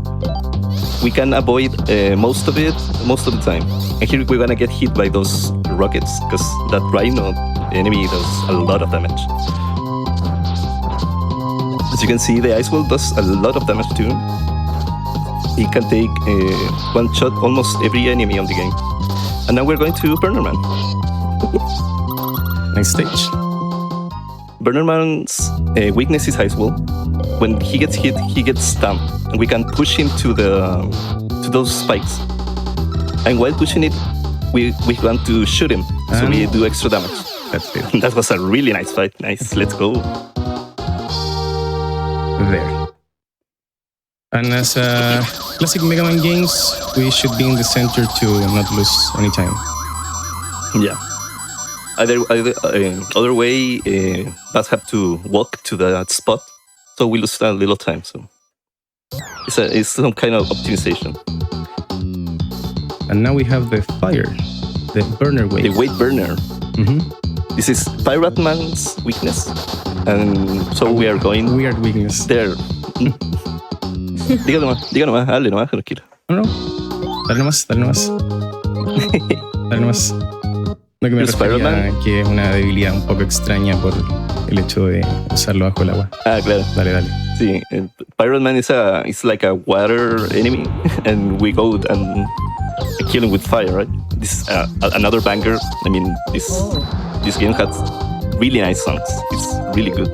we can avoid most of it most of the time. And here we're gonna get hit by those rockets, because that Rhino enemy does a lot of damage. As you can see, the Ice Wall does a lot of damage too. It can take one shot almost every enemy on the game. And now we're going to Burner Man. Nice stage. Burner Man's weakness is Ice Wall. When he gets hit, he gets stunned, and we can push him to those spikes. And while pushing it, we want to shoot him, so we do extra damage. That's it. That was a really nice fight. Nice, let's go. There. And as classic Mega Man games, we should be in the center to not lose any time. Yeah. Other way, Bats have to walk to that spot, so we lose a little time. So it's some kind of optimization. And now we have the fire, the burner wave. The weight burner. Mhm. This is Pirate Man's weakness, and so we are going Weird weakness. there. Diga nomás, dale nomás, tranquilo. No. Dale nomás. Dale nomás. No, que me ¿El refería Spider-Man? a que es una debilidad un poco extraña por el hecho de usarlo bajo el agua. Ah, claro. Dale. Sí, Pirate Man is like a water enemy, and we go and kill him with fire, right? This is another banger. I mean, this game has really nice songs. It's really good.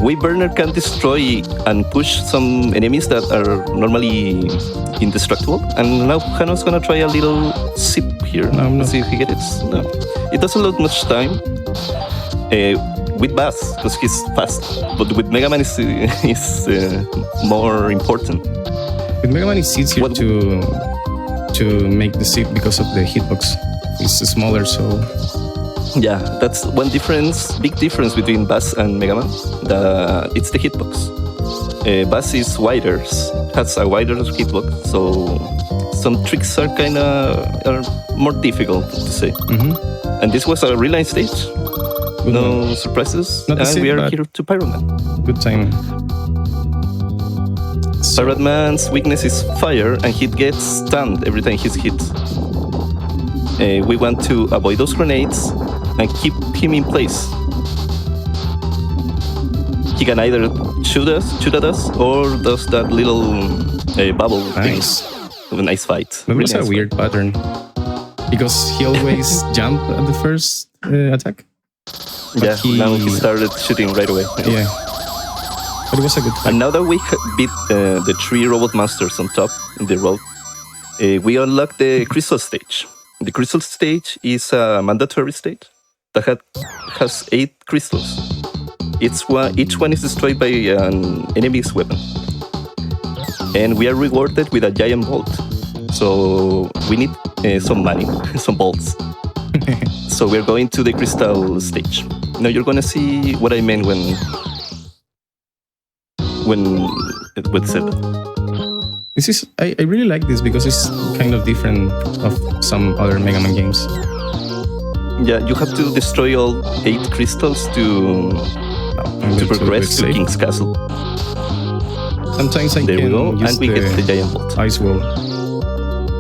Burner can destroy and push some enemies that are normally indestructible. And now Hano's gonna try a little sip here. No, I'm not. See if he gets it. No. It doesn't look much time. With Bass, because he's fast. But with Mega Man, is more important. With Mega Man, it's easier to make the sip because of the hitbox. It's smaller, so Yeah, that's one difference, big difference between Bass and Mega Man. It's the hitbox. Bass is wider, has a wider hitbox, so some tricks are more difficult to say. And this was a real nice stage. Good No one. surprises, Not the and same, we are but- here to Pyro Man. good time. Pirate Man's weakness is fire, and he gets stunned every time he's hit. We want to avoid those grenades and keep him in place. He can either shoot at us, or does that little bubble Nice. thing. A nice fight. That Really was a nice weird pattern because he always jumped at the first attack. fight. Yeah, now he started shooting right away. Yeah, but it was a good fight. And now that we beat the 3 robot monsters on top in the road, we unlock the crystal stage. The crystal stage is a mandatory stage that has 8 crystals. Each one is destroyed by an enemy's weapon. And we are rewarded with a giant bolt. So we need some money, some bolts. So we're going to the crystal stage. Now you're gonna see what I meant when it said that. This is I really like this because it's kind of different of some other Mega Man games. Yeah, you have to destroy all 8 crystals to I'm going progress to save. King's Castle. Sometimes I There we can go, use and we get the giant bolt. ice wall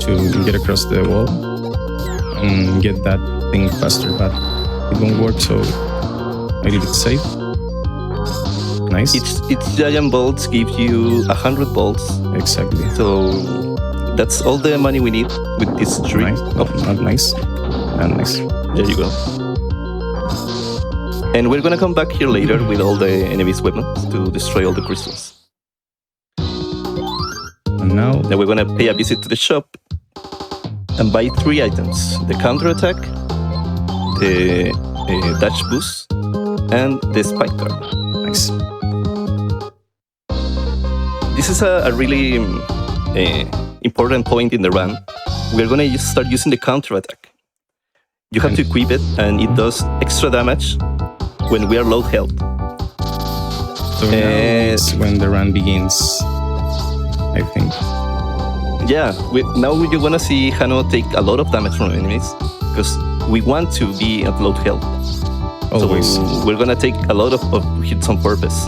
to get across the wall and get that thing faster, but it won't work, so I leave it safe. Nice. Each giant bolts gives you 100 bolts. Exactly. So that's all the money we need with this tree. Nice. Oh, not nice. And nice. There you go. And we're gonna come back here later with all the enemies' weapons to destroy all the crystals. And now Then we're gonna pay a visit to the shop and buy 3 items: the counterattack, the dash boost, and the spike card. nice. This is a really important point in the run. We're gonna start using the counterattack. You have to equip it, and it does extra damage when we are low health. So now it's when the run begins, I think. Yeah, now you're gonna see Hano take a lot of damage from enemies because we want to be at low health. Always. So we're gonna take a lot of hits on purpose.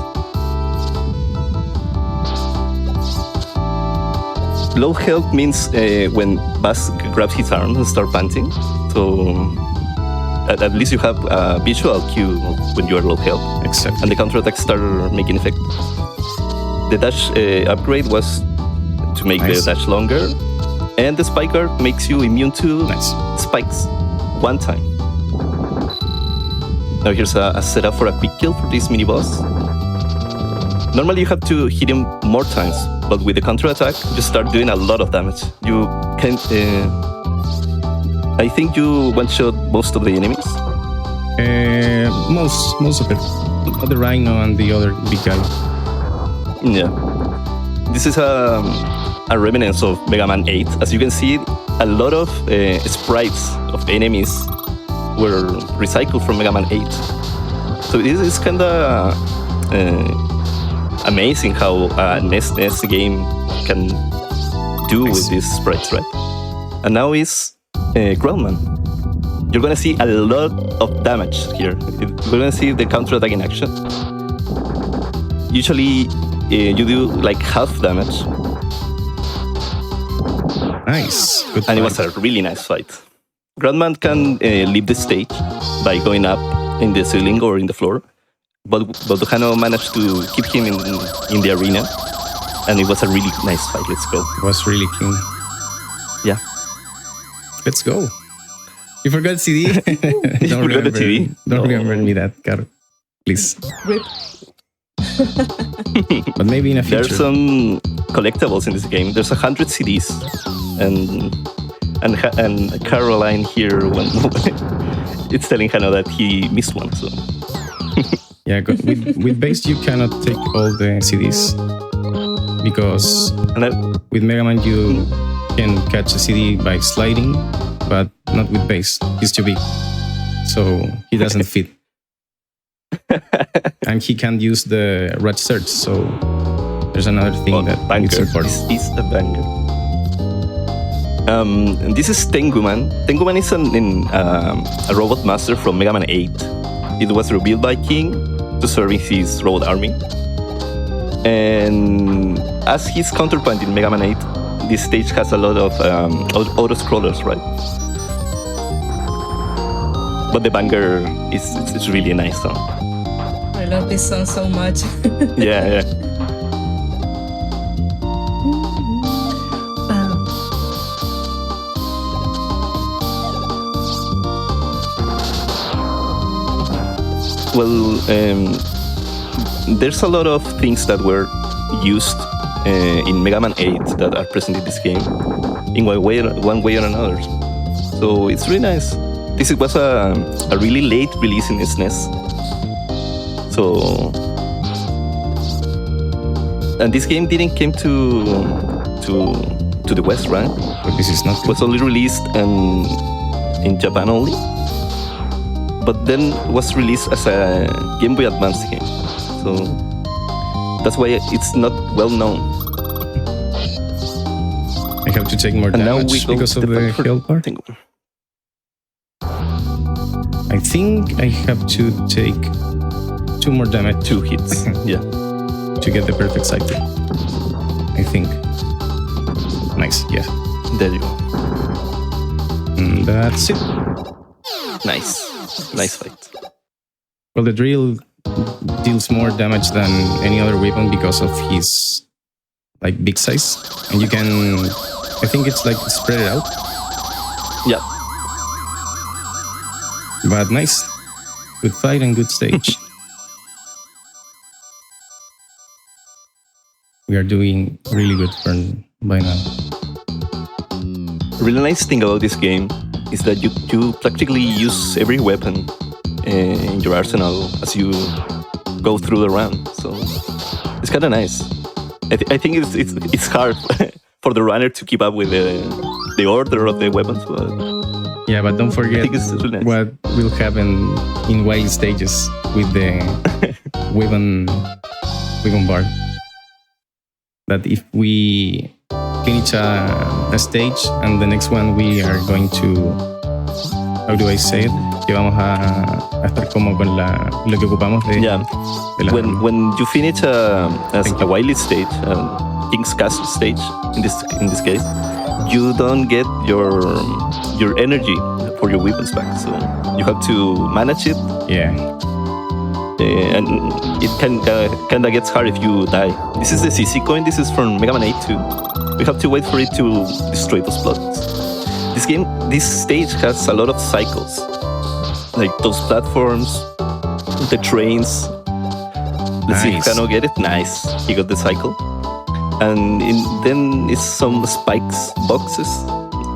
Low health means when Bass grabs his arm and starts panting. So at least you have a visual cue when you are low health. Exactly. And the counterattack started making effect. The dash upgrade was to make Nice. the dash longer, and the spike guard makes you immune to Nice. spikes 1 time. Now here's a setup for a quick kill for this mini boss. Normally you have to hit him more times, but with the counterattack you start doing a lot of damage. You can I think you one-shot most of the enemies. Most of it. The Rhino and the other big guy. Yeah. This is a remnant of Mega Man 8. As you can see, a lot of sprites of enemies were recycled from Mega Man 8. So this is kind of amazing how a NES game can do with these sprites, right? And now is Groundman. You're gonna see a lot of damage here. You're gonna see the counterattack in action. Usually you do like half damage, Nice. Good and it fight. was a really nice fight. Groundman can leave the stage by going up in the ceiling or in the floor, but Hano managed to keep him in the arena, and it was a really nice fight. Let's go. It was really clean. Yeah. Let's go. You forgot CD? forgot the TV? Don't No. remember me that, Caro. Please. Rip. But maybe in a future. There's some collectibles in this game. There's 100 CDs, and Caroline here it's telling Hannah that he missed one. So Yeah, with base you cannot take all the CDs because with Mega Man you can catch a CD by sliding, but not with base. He's too big, so he doesn't fit. And he can't use the red search, so there's another thing that it's important. This is a banger. And this is Tenguman. Tenguman is a robot master from Mega Man 8. It was revealed by King to serve in his robot army. And as his counterpart in Mega Man 8, this stage has a lot of auto-scrollers, right? But the banger is really a nice song. I love this song so much. Yeah. Well, there's a lot of things that were used in Mega Man 8 that are present in this game in one way or another. So it's really nice. This was a really late release in SNES. So, and this game didn't came to the West, right? But this is not. It was only released in Japan only. But then was released as a Game Boy Advance game. So that's why it's not well known. I have to take more damage because of the health part. I think I have to take 2 more damage. 2 hits. Yeah. To get the perfect cycle. I think. Nice, yeah. There you go. And that's it. Nice. Nice fight. Well, the drill deals more damage than any other weapon because of his big size. And you can, I think it's spread it out. Yeah. But nice. Good fight and good stage. We are doing really good by now. Really nice thing about this game is that you practically use every weapon in your arsenal as you go through the run. So it's kind of nice. I think it's hard for the runner to keep up with the order of the weapons. But yeah, but don't forget really nice. What will happen in wild stages with the weapon bar. That if we finish a stage and the next one we are going to, how do I say it? Que vamos a estar como con lo que ocupamos de. Yeah. When you finish a wily stage, King's Castle stage in this case, you don't get your energy for your weapons back. So you have to manage it. Yeah. And it kinda gets hard if you die. This is the CC coin. This is from Mega Man 8 too. We have to wait for it to destroy those blocks. This stage has a lot of cycles, like those platforms, the trains. Let's see if Kano get it. Nice, he got the cycle. And then it's some spikes boxes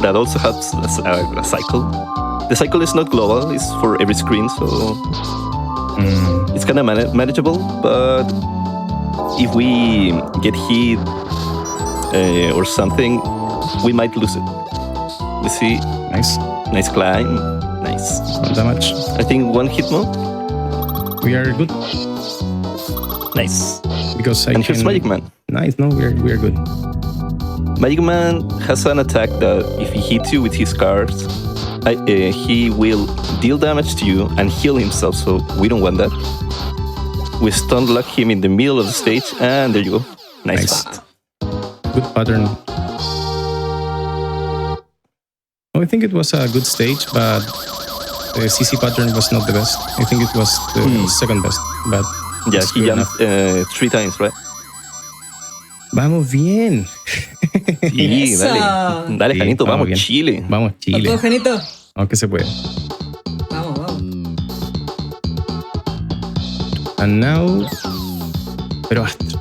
that also has a cycle. The cycle is not global; it's for every screen, so. It's kind of manageable, but if we get hit or something, we might lose it. Let's see. Nice climb. Nice. Not that much. I think 1 hit more. We are good. Nice. Because here's Magic Man. Nice. No, we are good. Magic Man has an attack that if he hits you with his cards, he will deal damage to you and heal himself, so we don't want that. We stun lock him in the middle of the stage, and there you go. Nice. Good pattern. I think it was a good stage, but the CC pattern was not the best. I think it was the second best, but yeah, he jumped 3 times, right? Vamos bien. Sí, dale, Janito, vamos bien. Chile. Vamos Chile. ¿Todo, Janito? Aunque se puede. Vamos. And now Pero Astro.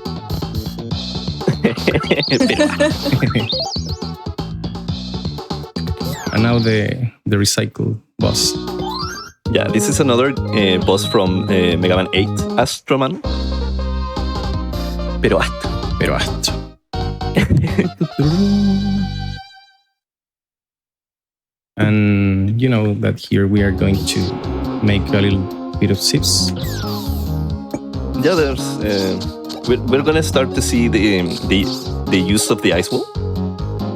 And now the recycle boss. Yeah, this is another boss from Mega Man 8, Astroman. Pero Astro. Pero Astro. And you know that here we are going to make a little bit of sips. Yeah, there's we're gonna start to see the use of the ice wall,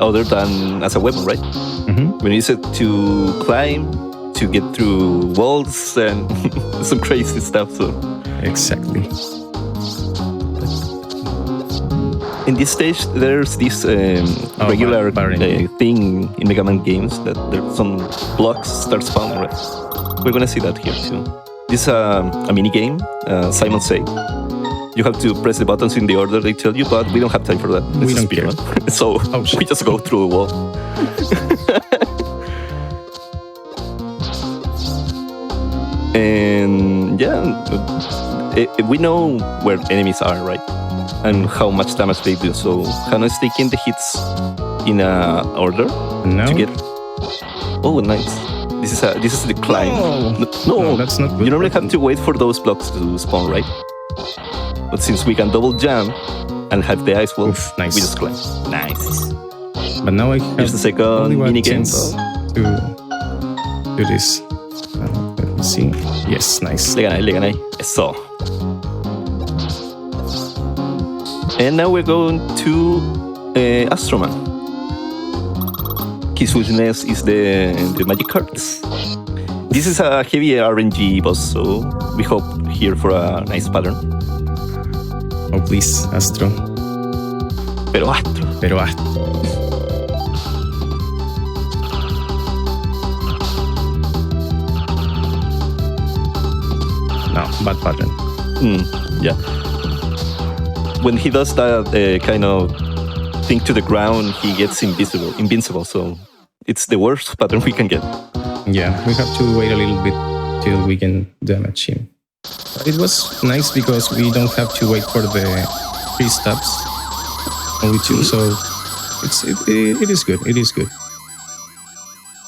other than as a weapon, right? Mm-hmm. We use it to climb, to get through walls, and some crazy stuff. So Exactly. in this stage, there's this regular thing in Mega Man games that there's some blocks start spawning, right? We're gonna see that here too. This is a mini game, Simon Say. You have to press the buttons in the order they tell you, but we don't have time for that. We don't care. So we just go through a wall. And yeah, we know where enemies are, right? And how much damage they do. So Hano is taking the hits in order to get. Oh, nice. This is the climb. No, that's not good. You normally have to wait for those blocks to spawn, right? But since we can double jump and have the ice wall, nice. we just climb. Nice. But now I have Here's the second only one mini game. chance to do this. Let me see. Yes, nice. Le gané. Eso. And now we're going to Astroman. His weakness is the magic cards. This is a heavy RNG boss, so we hope here for a nice pattern. Oh, please, Astro. Pero Astro. Pero Astro. No, bad pattern. Yeah. When he does that kind of thing to the ground, he gets invincible. So it's the worst pattern we can get. Yeah, we have to wait a little bit till we can damage him. But it was nice because we don't have to wait for the 3 stabs. Only 2, so it is good. It is good.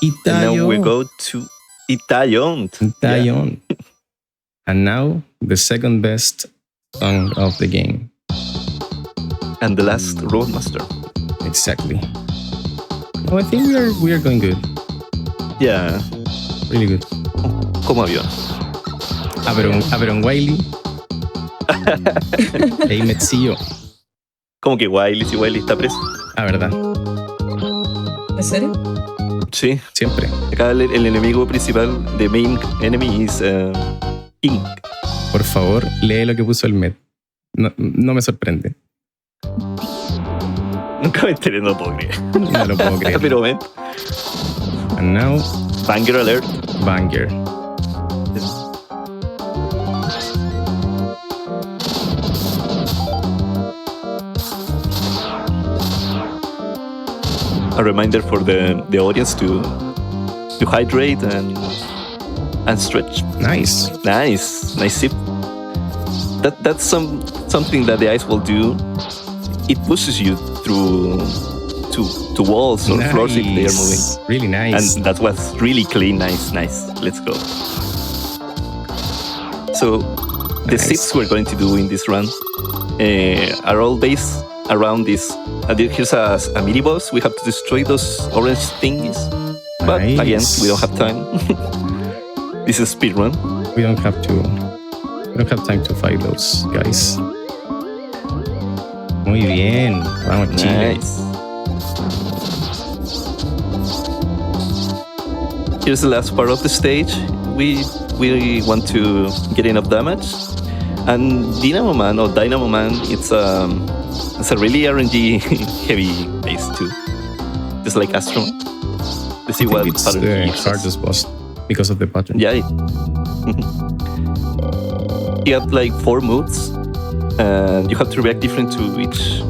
And now we go to Itayon. Itayon. Yeah. And now the second best song of the game. And the last Roadmaster. Exactly. Oh, I think we are going good. Yeah. Really good. Como avión. Aberon Wiley. Hey, Metzillo. Como que Wiley, si Wiley está preso. Ah, ¿verdad? ¿En serio? Sí. Siempre. Acá el enemigo principal, the main enemy is King. Por favor, lee lo que puso el Med. No me sorprende. Nunca me enteré, no lo puedo creer. No lo puedo creer. Pero ven. And now, Banger alert. Banger. A reminder for the audience to hydrate and stretch. Nice sip. That's something that the ice will do. It pushes you through to walls or floors if they are moving. Really nice. And that was really clean. Nice. Let's go. So the sips we're going to do in this run are all based around this. Here's a mini boss. We have to destroy those orange thingies. But again, we don't have time. This is speedrun. We don't have time to fight those guys. Muy bien. Vamos, Chile. Nice. Here's the last part of the stage. We want to get enough damage. And Dynamo Man, it's a really RNG heavy base too. Just like Astro. Let's see what it's pattern the he uses. hardest boss because of the pattern. Yeah. You have like 4 moves, and you have to react different to each.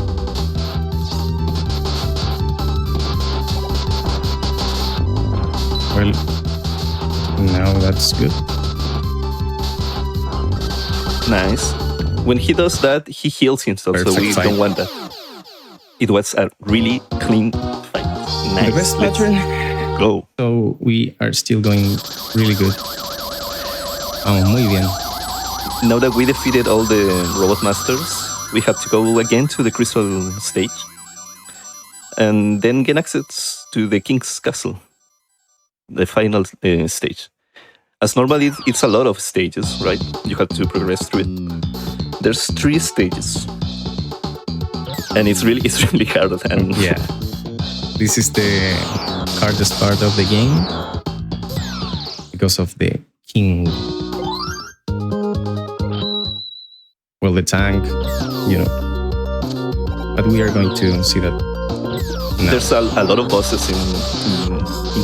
Well, now that's good. Nice. when he does that, he heals himself, so Perfect we fight. don't want that. It was a really clean fight. Nice. The best Let's pattern. go. So we are still going really good. Oh, muy bien. Now that we defeated all the robot masters, we have to go again to the crystal stage and then get access to the king's castle, the final stage. As normally it's a lot of stages, right? You have to progress through it. There's 3 stages, and it's really hard. And Yeah. This is the hardest part of the game because of the king. Well, the tank, you know. But we are going to see that now. there's a lot of bosses in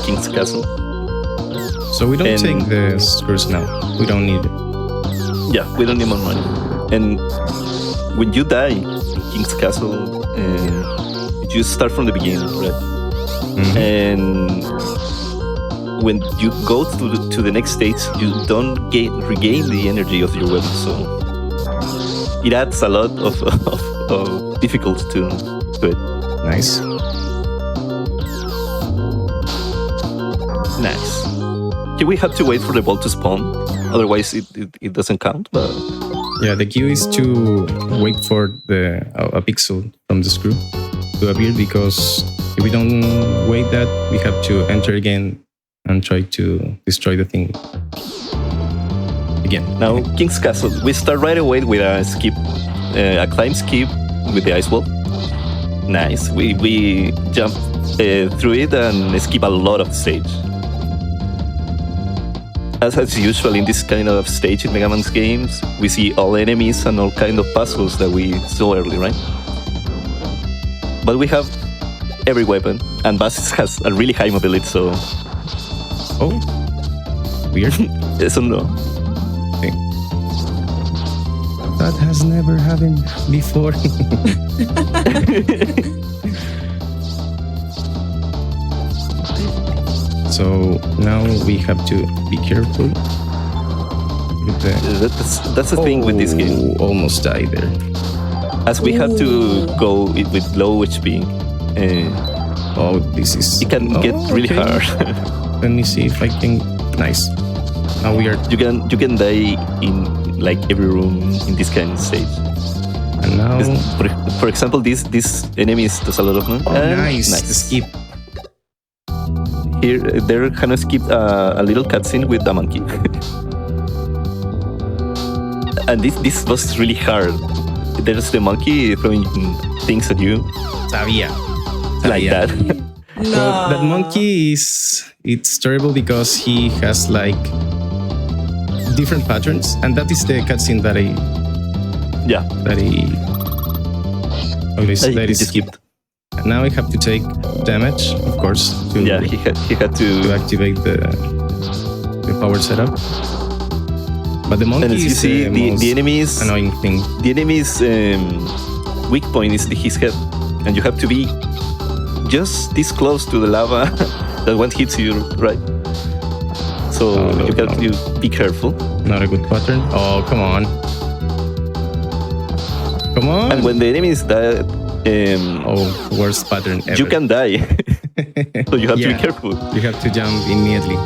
King's Castle. So we don't and- take the screws now. We don't need it. Yeah, we don't need more money. And when you die in King's Castle, you start from the beginning, right? Mhm. And when you go to the next stage, you don't regain the energy of your weapon, so it adds a lot of difficulty to it. Nice. Nice. Here we have to wait for the ball to spawn, otherwise it doesn't count. But Yeah, the cue is to wait for a pixel from the screw to appear, because if we don't wait that, we have to enter again and try to destroy the thing again. now King's Castle, we start right away with a skip, a climb skip with the ice wall. Nice. We jump through it and skip a lot of stage. As usual in this kind of stage in Mega Man's games, we see all enemies and all kind of puzzles that we saw earlier, right? But we have every weapon, and Basis has a really high mobility, so Oh, weird. so no. Okay. That has never happened before. So now we have to be careful with the. That's the thing with this game. Oh, almost died there. As we have to go with low HP, Oh, this is. it can get really okay. hard. Let me see if I can. Nice. Now we are. You can die in like every room in this kind of stage. And now. For example, this enemy does a lot of damage. Oh, nice. The skip. Here, they're kind of skipped a little cutscene with the monkey. And this was really hard. There's the monkey throwing things at you Sabía. like that. So that monkey it's terrible because he has like different patterns, and that is the cutscene that I He skipped. And now I have to take damage, of course, to Yeah, he had to. activate the power setup. But the monkey And as you is see, the most the enemy's annoying thing. The enemy's weak point is his head, and you have to be just this close to the lava that one hits you, right? So Oh, no, you have no. to be careful. Not a good pattern. Oh, come on. Come on. And when the enemy is dead, worst pattern ever. you can die. So you have to be Yeah. careful. You have to jump immediately.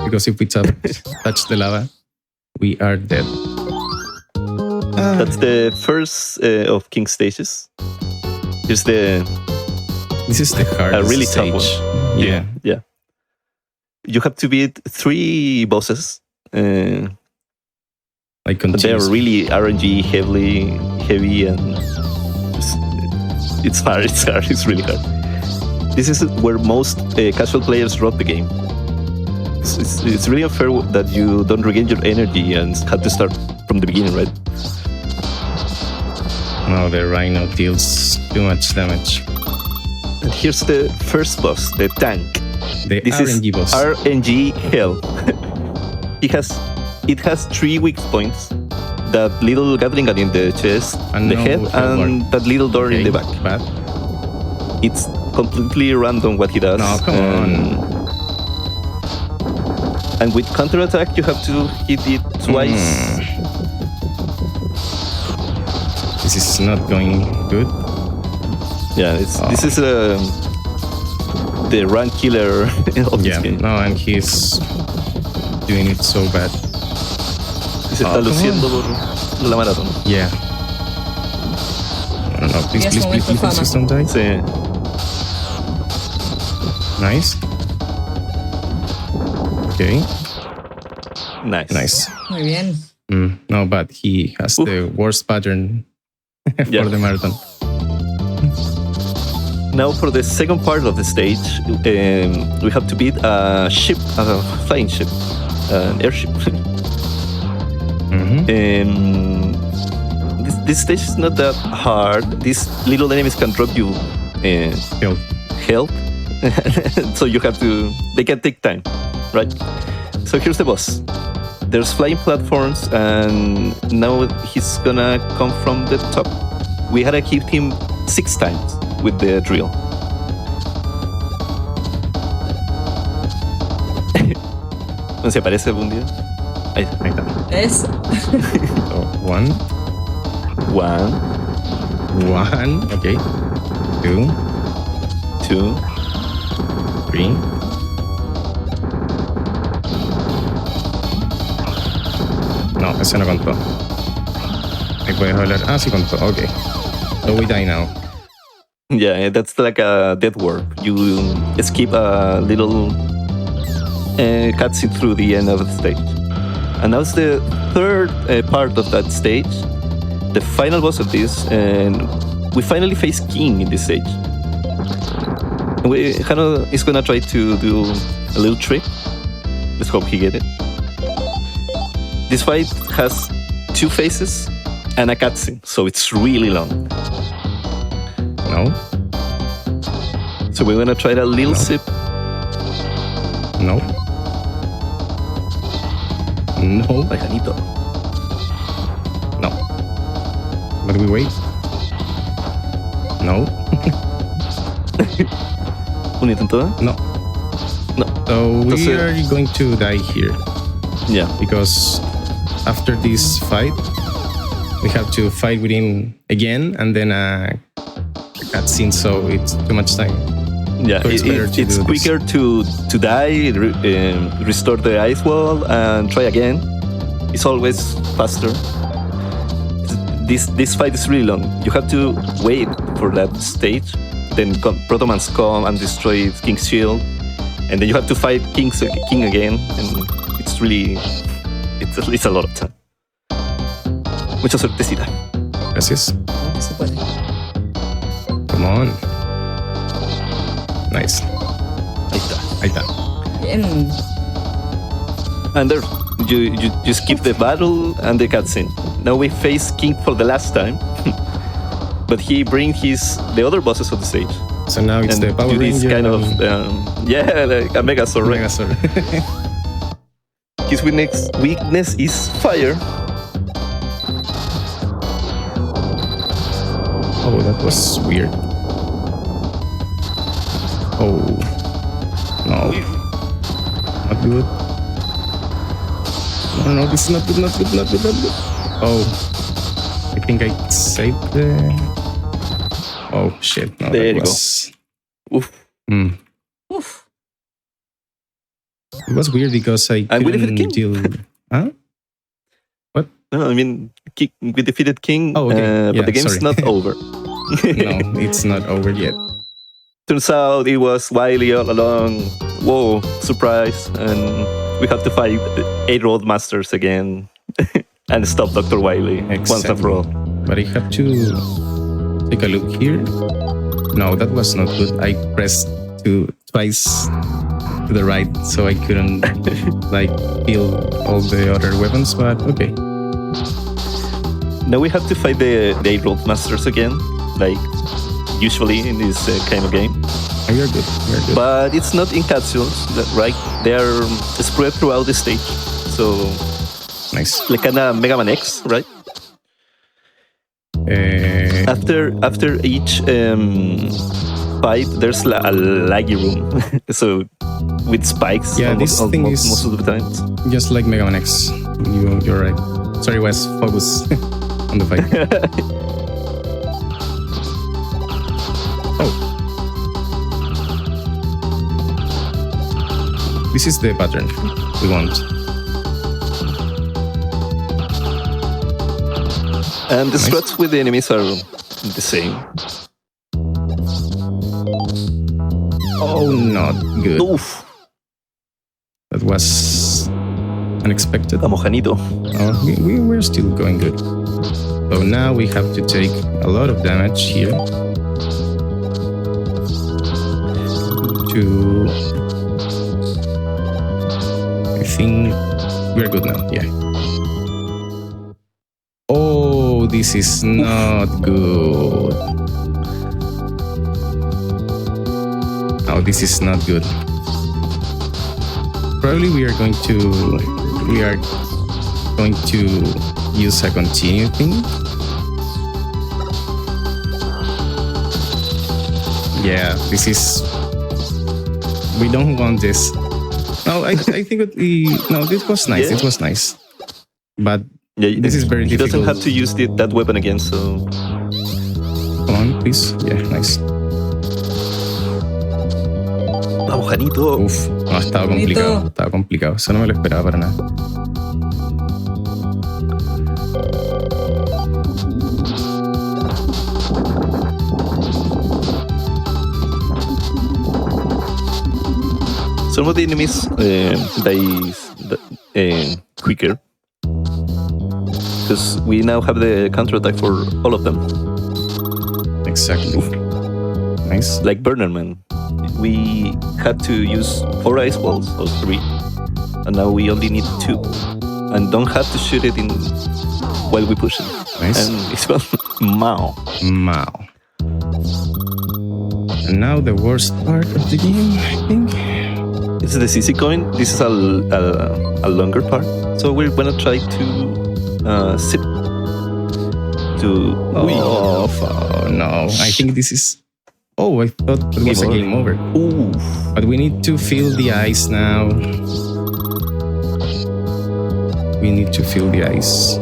Because if we touch the lava, we are dead. That's the first of King stages. Here's This is the hardest really stage. tough one. Yeah. You have to beat 3 bosses. Like But they are continuously. really RNG heavy, and it's hard. It's hard. It's really hard. This is where most casual players drop the game. It's really unfair that you don't regain your energy and have to start from the beginning, right? No, the rhino deals too much damage. And here's the first boss, the tank. The This RNG is boss. RNG hell. It has 3 weak points. That little Gatling gun in the chest, And the no head, health and bar. that little door in Okay, the back. Bad. It's completely random what he does. No, come on. And with counterattack, you have to hit it twice. this is not going good. Yeah, this is the rank killer of this game. No, and he's doing it so bad. Y se está luciendo por la maratón. Yeah. I don't know. Please, Yes, please, please, momento please, fama. don't die. Sí. Nice. Okay. Nice. Muy bien. No, but he has the worst pattern for Yeah. the marathon. Now for the second part of the stage, we have to beat a ship, a flying ship, an airship. This stage is not that hard. These little enemies can drop you health. So you have to, they can take time, right? So here's the boss. There's flying platforms, and now he's gonna come from the top. We had to hit him 6 times with the drill. ¿No se aparece algún día? Ahí está. Eso. So, one. Okay. 2, 2, 3. No, ese no contó. Ahí puedes hablar. Ah, sí contó. Okay. So we die now. Yeah, that's like a death warp. You skip a little cutscene through the end of the stage. And now it's the third part of that stage, the final boss of this, and we finally face King in this stage. And Hano is gonna try to do a little trick. Let's hope he get it. This fight has 2 phases and a cutscene, so it's really long. No. So we're gonna try a little sip. No. No. Bajanito. No. But we wait. No. ¿Un intento? No. No. So we Entonces- are going to die here Yeah. because after this fight, we have to fight with him again and then a cutscene. So it's too much time. Yeah, So it's better to it's do this. quicker to die, restore the ice wall, and try again. It's always faster. This fight is really long. You have to wait for that stage. Then Protomans come and destroy King's shield, and then you have to fight King again, and it's a lot of time. Mucha suertecita. Gracias. Se puede. Come on. Nice. Ahí está. Ahí está. Bien. And there, you skip the battle and the cutscene. Now we face King for the last time, but he brings the other bosses of the stage. So now it's and the Power do this Ranger kind of and like a Megazord, right? Megazord. His weakness is fire. Oh, that was weird. Oh. No. Not good. No, this is not good, not good, not good, not good. Oh. I think I saved the... Oh, shit. No, There that you was... Oof. Uf. It was weird because I And we defeated couldn't King. deal... Huh? No, I mean, we defeated King, Oh, okay. but the game's sorry. not over. No, it's not over yet. Turns out it was Wily all along. Whoa, surprise. And we have to fight 8 Road Masters again and stop Dr. Wily once and for all. But I have to take a look here. No, that was not good. I pressed twice to the right, so I couldn't kill all the other weapons, but okay. Now we have to fight the 8 Road Masters again, like usually in this kind of game. Oh, you're good. You're good. But it's not in capsules, right? They are spread throughout the stage. So, Nice. like kind of Mega Man X, right? After each fight, there's a laggy room. So, with spikes Yeah, this thing most is of the times. just like Mega Man X. You're right. Sorry, Wes. Focus on the fight. This is the pattern we want. And the Nice. strats with the enemies are the same. Oh, not good. Oof. That was unexpected. Vamos, Janito. Oh, we're still going good. So now we have to take a lot of damage here to... I think we're good now, yeah. Oh, this is not good. Oh, this is not good. Probably we are going to use a continue thing. Yeah, this is... We don't want this. No, I think this was nice. Yeah. It was nice. But Yeah, this is very he difficult. doesn't have to use that weapon again, so... Come on, please. Yeah, nice. Vamos, Janito. Uf, no, estaba complicado. Estaba complicado. Eso no me lo esperaba para nada. Some of the enemies die quicker. Because we now have the counterattack for all of them. Exactly. Nice. Like Burnerman. We had to use 4 ice balls or 3. And now we only need 2. And don't have to shoot it in while we push it. Nice. And it's called Mao. Mao. And now the worst part of the game, I think. This is the CC coin. This is a longer part. So we're gonna try to sit to... Oh no. I think this is... Oh, I thought it was a game over. Ooh. But we need to fill the ice now. We need to fill the ice.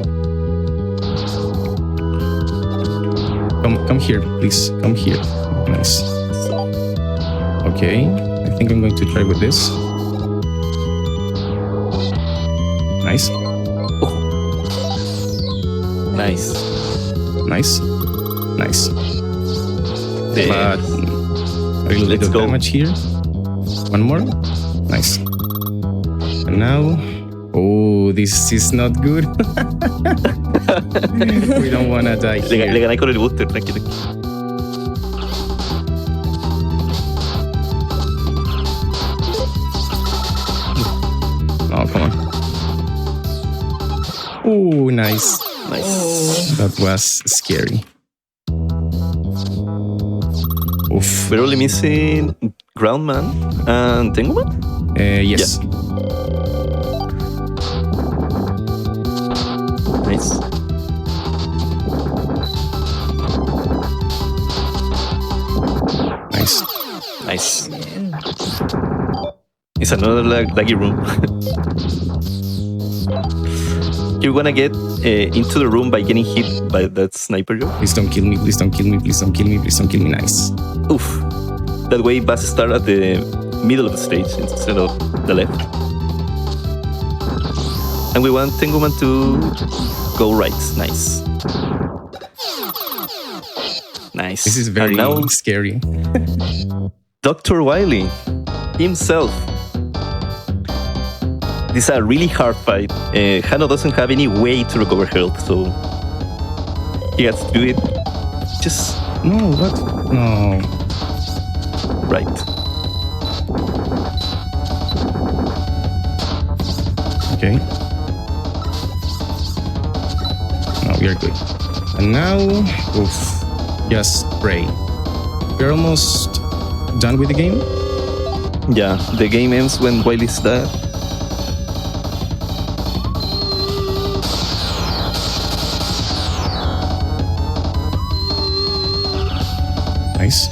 Come here, please. Come here. Nice. Okay. I think I'm going to try with this. Nice. Oh. Nice. Nice. Nice. Yeah. But a little bit Let's of go. damage here. One more. Nice. And now... Oh, this is not good. We don't want to die Le here. gané con el booster, tranquilo. Oh, come on. Oh, nice. Nice. That was scary. Oof. We're only missing Groundman and Tenguman? Yes. Nice. Nice. Nice. It's another laggy room. You're gonna get into the room by getting hit by that sniper job. Please don't kill me. Please don't kill me. Please don't kill me. Please don't kill me. Nice. Oof. That way, Bass start at the middle of the stage instead of the left. And we want Tenguman to go right. Nice. Nice. This is very And now, scary. Dr. Wily himself. This is a really hard fight. Hano doesn't have any way to recover health, so he has to do it just No, what? No. right. Okay. No, we are good. And now, oof, just pray. We're almost done with the game. Yeah, the game ends when Wily's dead. Nice.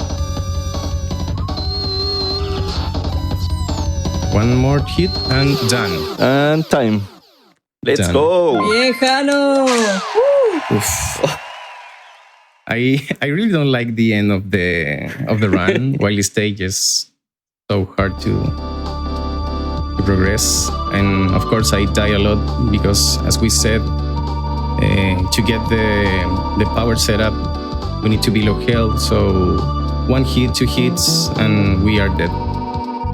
One more hit and done. And time. Let's Done. go. ¡Viejano! Oof. I really don't like the end of the run. While the stage is so hard to progress. And of course, I die a lot because, as we said, to get the power setup, we need to be low health. So 1 hit, 2 hits, and we are dead.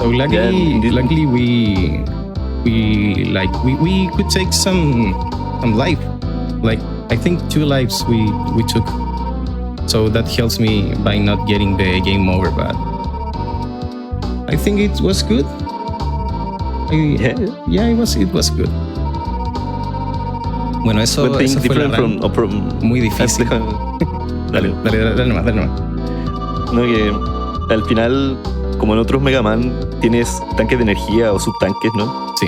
So luckily we could take some life. Like I think 2 lives we took. So that helps me by not getting the game over. But I think it was good. It was good. Bueno, eso fue la run. Muy difícil. Dale nomás. No, que al final, como en otros Mega Man, tienes tanques de energía o subtanques, ¿no? Sí.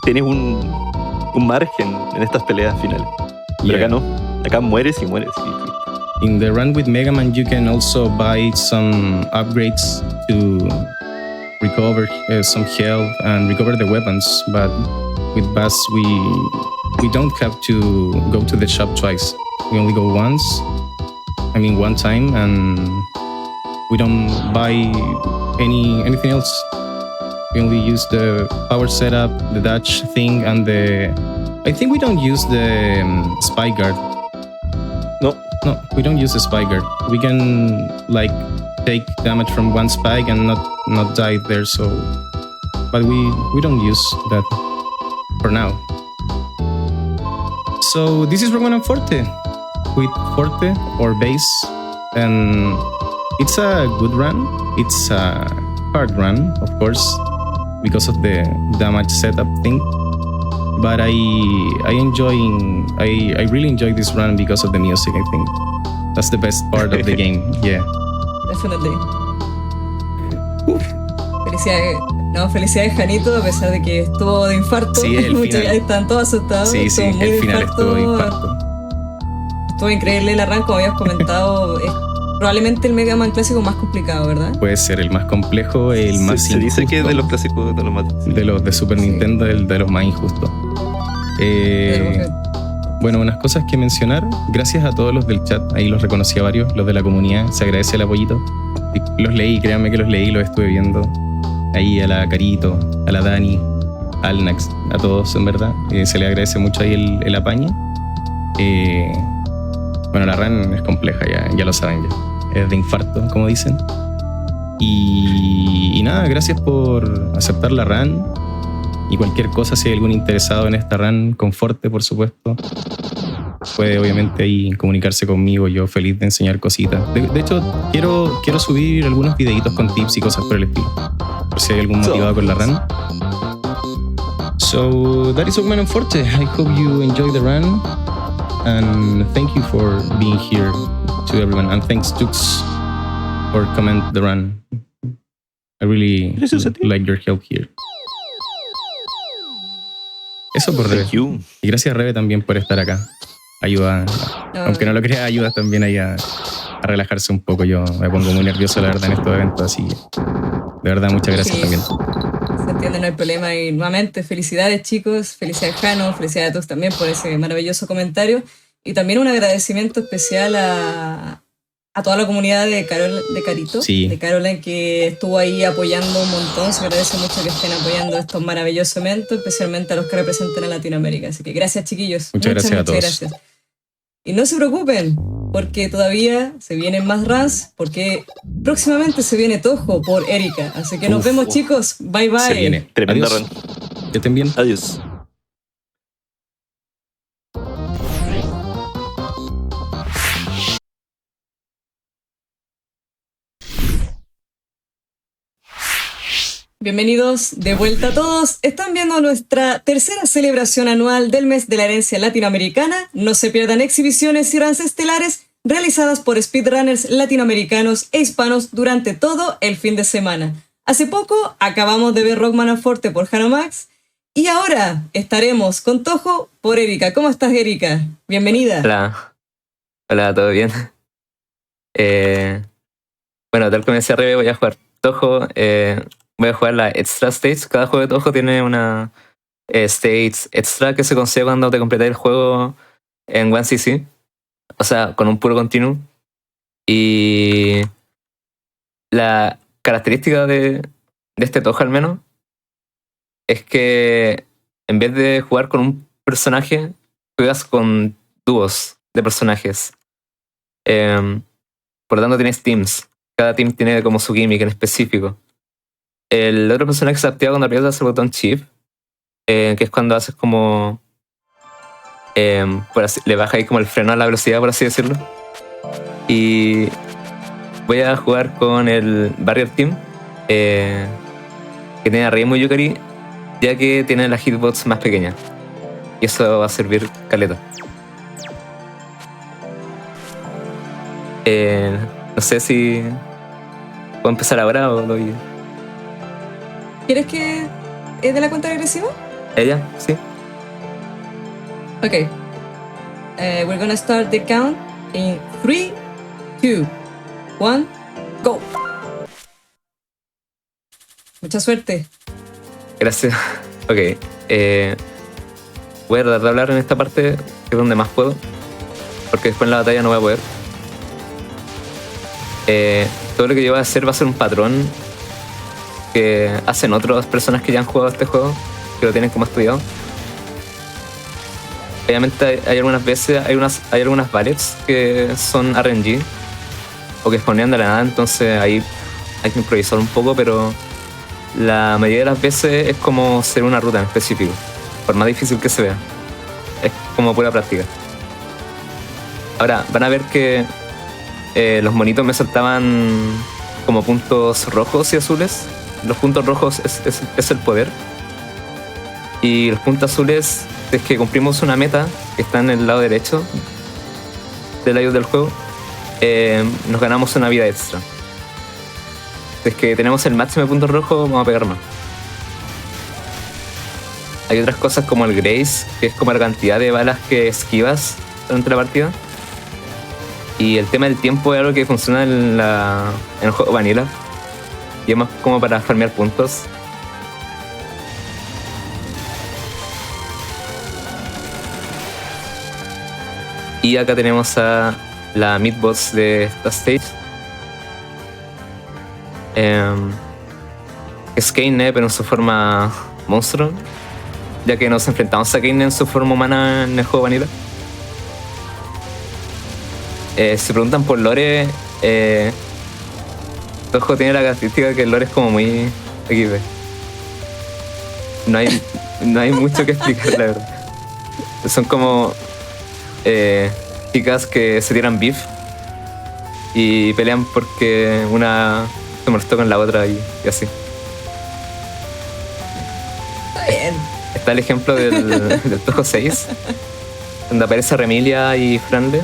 Tienes un margen en estas peleas finales. Pero acá no. Acá mueres y mueres. In the run with Mega Man, you can also buy some upgrades to recover some health and recover the weapons. But with Bass, we don't have to go to the shop twice. We only go one time, and we don't buy anything else. We only use the power setup, the dash thing, and I think we don't use the spy guard. No, we don't use the spy guard. We can take damage from one spike and not die there. So, but we don't use that for now. So this is Rockman Forte with Forte or Bass, and it's a good run. It's a hard run, of course, because of the damage setup thing. But I really enjoy this run because of the music. I think that's the best part of the game. Yeah, definitely. Felicidades Janito, a pesar de que estuvo de infarto. Sí, el final. Ahí están todos asustados. Sí, el final estuvo de infarto. Estuvo increíble la run, como habías comentado. Es probablemente el Mega Man clásico más complicado, ¿verdad? Puede ser el más complejo, el más injusto. Se dice que es de los clásicos, de los más... De los de Super Nintendo, el de los más injustos. Bueno, unas cosas que mencionar. Gracias a todos los del chat. Ahí los reconocí a varios, los de la comunidad. Se agradece el apoyito. Los leí, créanme que los leí, los estuve viendo. Ahí a la Carito, a la Dani, al Nax, a todos en verdad. Se le agradece mucho ahí el apañe. Bueno, la run es compleja, ya lo saben ya. Es de infarto, como dicen. Y nada, gracias por aceptar la run. Y cualquier cosa, si hay algún interesado en esta run con Forte, por supuesto, puede obviamente ahí comunicarse conmigo. Yo feliz de enseñar cositas. De hecho, quiero subir algunos videitos con tips y cosas por el estilo, por si hay algún motivado con la run. So that is Rockman Forte. I hope you enjoy the run, and thank you for being here to everyone, and thanks Tux for comment the run. I really like your help here. Eso por Rebe. Y gracias Rebe también por estar acá. Ayuda, aunque no lo creas, ayuda también ahí a relajarse un poco. Yo me pongo muy nervioso, la verdad, en estos eventos, así que de verdad, muchas gracias también. Se entiende, no hay problema. Y nuevamente, felicidades chicos, felicidades Jano, felicidades a todos también por ese maravilloso comentario. Y también un agradecimiento especial a toda la comunidad de Carito, de Caroline, que estuvo ahí apoyando un montón. Se agradece mucho que estén apoyando estos maravillosos eventos, especialmente a los que representan a Latinoamérica. Así que gracias, chiquillos. Muchas gracias a todos. Gracias. Y no se preocupen, porque todavía se vienen más runs, porque próximamente se viene Touhou por Erika. Así que nos vemos, chicos. Bye, bye. Se viene. Tremenda run. Que estén bien. Adiós. Bienvenidos de vuelta a todos. Están viendo nuestra tercera celebración anual del mes de la herencia latinoamericana. No se pierdan exhibiciones y runs estelares realizadas por speedrunners latinoamericanos e hispanos durante todo el fin de semana. Hace poco acabamos de ver Rockman Forte por Hanomax y ahora estaremos con Touhou por Erika. ¿Cómo estás, Erika? Bienvenida. Hola, ¿todo bien? Bueno, tal como decía Rebe, voy a jugar Touhou. Voy a jugar la Extra Stage. Cada juego de Touhou tiene una Stage Extra que se consigue cuando te completas el juego en 1cc. O sea, con un puro continuo. Y la característica de este Touhou al menos es que en vez de jugar con un personaje, juegas con dúos de personajes. Por lo tanto, tienes teams. Cada team tiene como su gimmick en específico. El otro personaje se activa cuando aprietas el botón Shift, que es cuando haces como... le baja ahí como el freno a la velocidad, por así decirlo. Y voy a jugar con el Barrier Team, que tiene a Raimu y Yukari, ya que tiene las hitbox más pequeñas. Y eso va a servir caleta. No sé si puedo empezar ahora o lo voy... ¿Quieres que es de la cuenta regresiva? ¿Ella? Sí. Okay. We're gonna start the count in 3, 2, 1, go. Mucha suerte. Gracias. Ok. Voy a tratar de hablar en esta parte, que es donde más puedo, porque después en la batalla no voy a poder. Todo lo que yo voy a hacer va a ser un patrón que hacen otras personas que ya han jugado este juego, que lo tienen como estudiado. Obviamente hay algunas veces, hay algunas ballets que son RNG o que spawnean de la nada, entonces ahí hay que improvisar un poco, pero la mayoría de las veces es como ser una ruta en específico, por más difícil que se vea. Es como pura práctica. Ahora, van a ver que los monitos me saltaban como puntos rojos y azules. Los puntos rojos es el poder. Y los puntos azules es que cumplimos una meta que está en el lado derecho del layout del juego. Nos ganamos una vida extra. Es que tenemos el máximo de puntos rojos, vamos a pegar más. Hay otras cosas como el Grace, que es como la cantidad de balas que esquivas durante la partida. Y el tema del tiempo es algo que funciona en el juego vanilla. Y es más como para farmear puntos. Y acá tenemos a la mid-boss de esta stage. Es Kaine, pero en su forma monstruo. Ya que nos enfrentamos a Kaine en su forma humana en el juego vanilla. Si preguntan por lore, Touhou tiene la característica que el lore es como muy XD. No hay mucho que explicar, la verdad. Son como chicas que se tiran beef y pelean porque una se molestó con la otra y así. Está bien. Está el ejemplo del Touhou 6, donde aparece Remilia y Franle.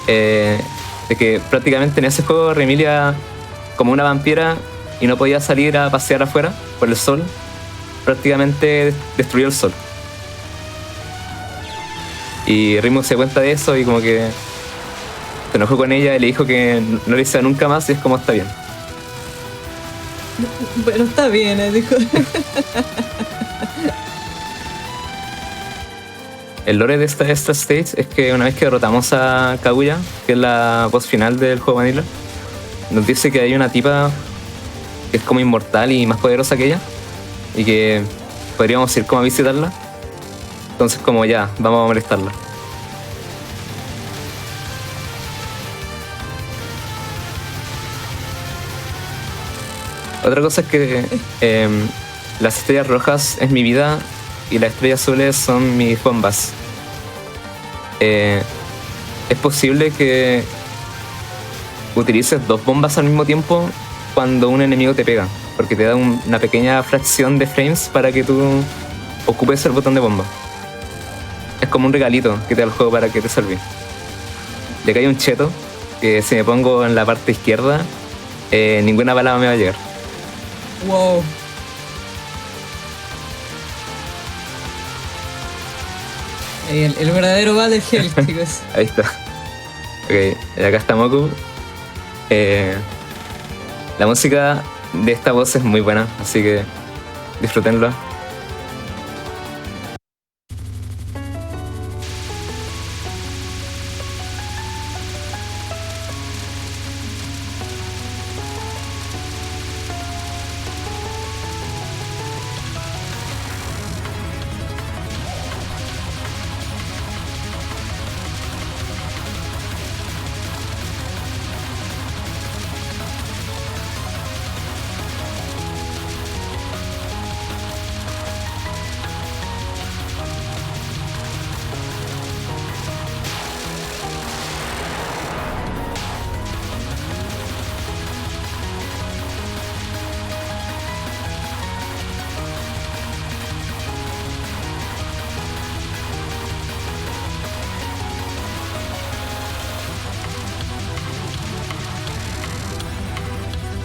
De que prácticamente en ese juego Remilia, como una vampira y no podía salir a pasear afuera por el sol, prácticamente destruyó el sol. Y Rimu se cuenta de eso y como que se enojó con ella y le dijo que no lo hiciera nunca más y es como está bien. Bueno, está bien, dijo. El lore de esta stage es que una vez que derrotamos a Kaguya, que es la boss final del juego vanilla, nos dice que hay una tipa que es como inmortal y más poderosa que ella y que podríamos ir como a visitarla. Entonces como ya, vamos a molestarla. Otra cosa es que las estrellas rojas es mi vida y las estrellas azules son mis bombas. Es posible que utilices dos bombas al mismo tiempo cuando un enemigo te pega, porque te da una pequeña fracción de frames para que tú ocupes el botón de bomba. Es como un regalito que te da el juego para que te salve. Y acá hay un cheto que si me pongo en la parte izquierda, ninguna bala me va a llegar. Wow. El verdadero Battle Hell, chicos. Ahí está. Ok, acá está Moku. La música de esta voz es muy buena, así que disfrútenla.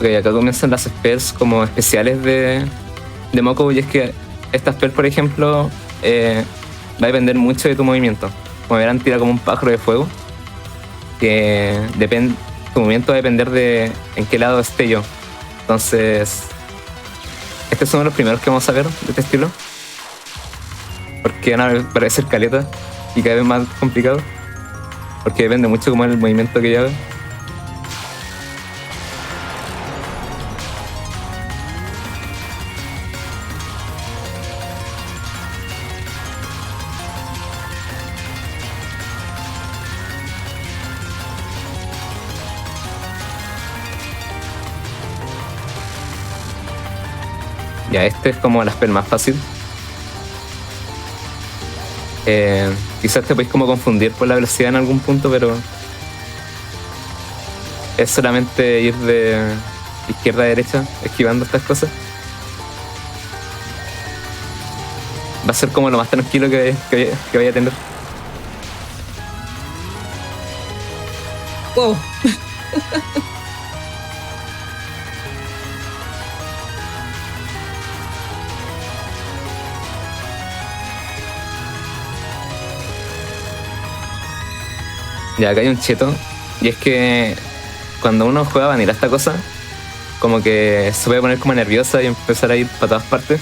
Ok, acá comienzan las spells como especiales de Moko, y es que esta spell, por ejemplo, va a depender mucho de tu movimiento. Como verán, tira como un pájaro de fuego, que tu movimiento va a depender de en qué lado esté yo. Entonces, este es uno de los primeros que vamos a ver de este estilo, porque van a parecer caleta y cada vez más complicado, porque depende mucho como el movimiento que yo haga. Ya, este es como la spell más fácil. Quizás te podéis como confundir por la velocidad en algún punto, pero es solamente ir de izquierda a derecha esquivando estas cosas. Va a ser como lo más tranquilo que vaya a tener. Wow. Ya, acá hay un cheto, y es que cuando uno juega vanilla esta cosa, como que se puede poner como nerviosa y empezar a ir para todas partes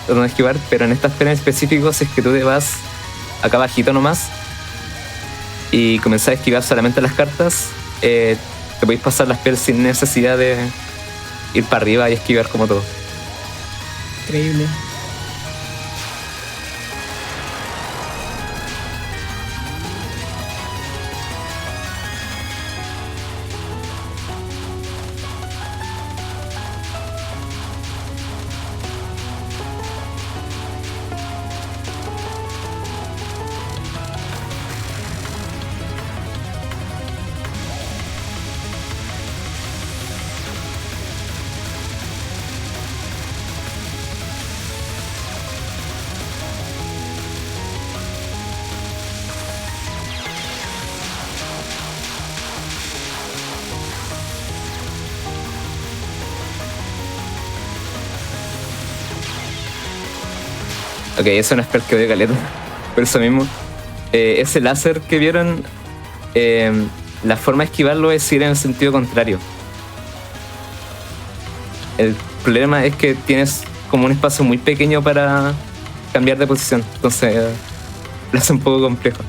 tratando de esquivar, pero en estas penas específicos es que tú te vas acá bajito nomás y comenzás a esquivar solamente las cartas, te podéis pasar las spells sin necesidad de ir para arriba y esquivar como todo. Increíble. Ok, es una spell que odio caleta, por eso mismo. Ese láser que vieron, la forma de esquivarlo es ir en el sentido contrario. El problema es que tienes como un espacio muy pequeño para cambiar de posición, entonces lo hace un poco complejo.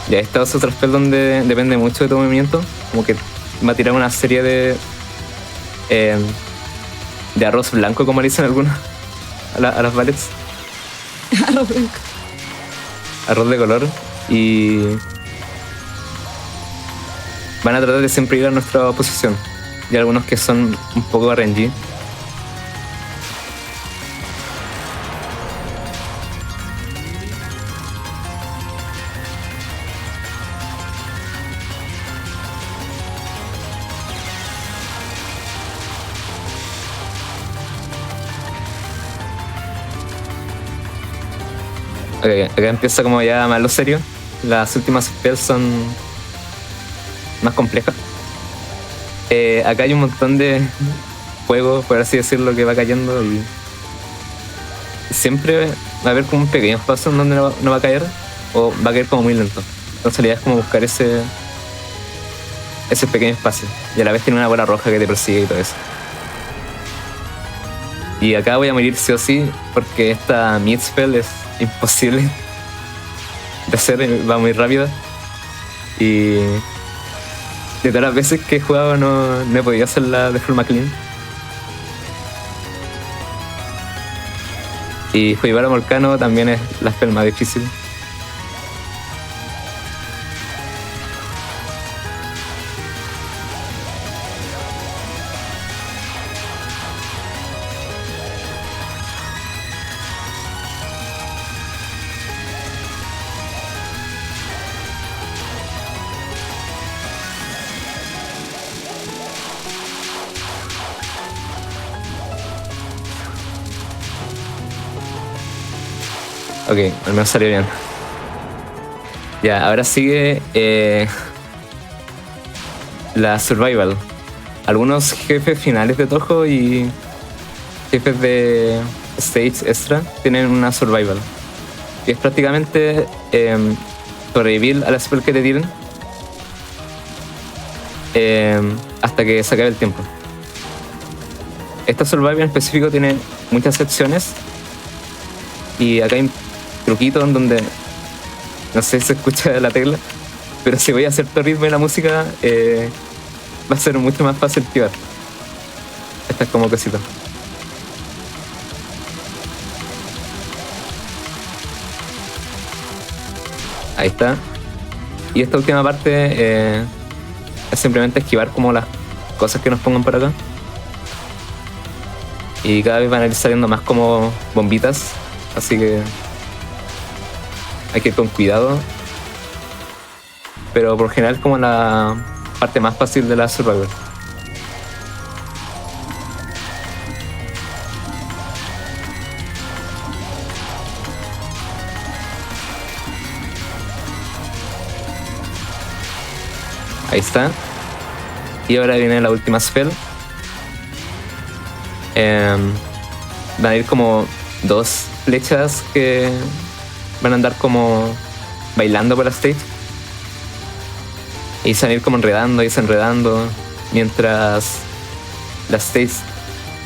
Ya, esta es otra spell donde depende mucho de tu movimiento, como que va a tirar una serie de arroz blanco, como le dicen algunos a las ballets. Arroz blanco. Arroz de color. Y van a tratar de siempre ir a nuestra posición. Y algunos que son un poco RNG. Okay, acá empieza como ya más lo serio. Las últimas spells son más complejas. Acá hay un montón de fuego, por así decirlo, que va cayendo, y siempre va a haber como un pequeño espacio en donde no va a caer, o va a caer como muy lento. Entonces la idea es como buscar ese pequeño espacio, y a la vez tiene una bola roja que te persigue y todo eso. Y acá voy a morir sí o sí, porque esta mid spell es imposible de hacer, va muy rápida, y de todas las veces que he jugado no he podido hacerla de forma clean. Y jugar a Volcano también es la spell más difícil. Ok, al menos salió bien. Ya, ahora sigue la survival. Algunos jefes finales de Touhou y jefes de stage extra tienen una survival. Y es prácticamente sobrevivir a la spell que te tiren hasta que se acabe el tiempo. Esta survival en específico tiene muchas secciones y acá hay un truquito en donde no sé si se escucha la tecla, pero si voy a hacer todo el ritmo de la música va a ser mucho más fácil activar. Esta es como cosita. Ahí está. Y esta última parte es simplemente esquivar como las cosas que nos pongan por acá. Y cada vez van a ir saliendo más como bombitas, así que hay que ir con cuidado. Pero por general es como la parte más fácil de la survival. Ahí está. Y ahora viene la última spell. Van a ir como dos flechas que van a andar como bailando por la stage. Y se van a ir como enredando y desenredando mientras la stage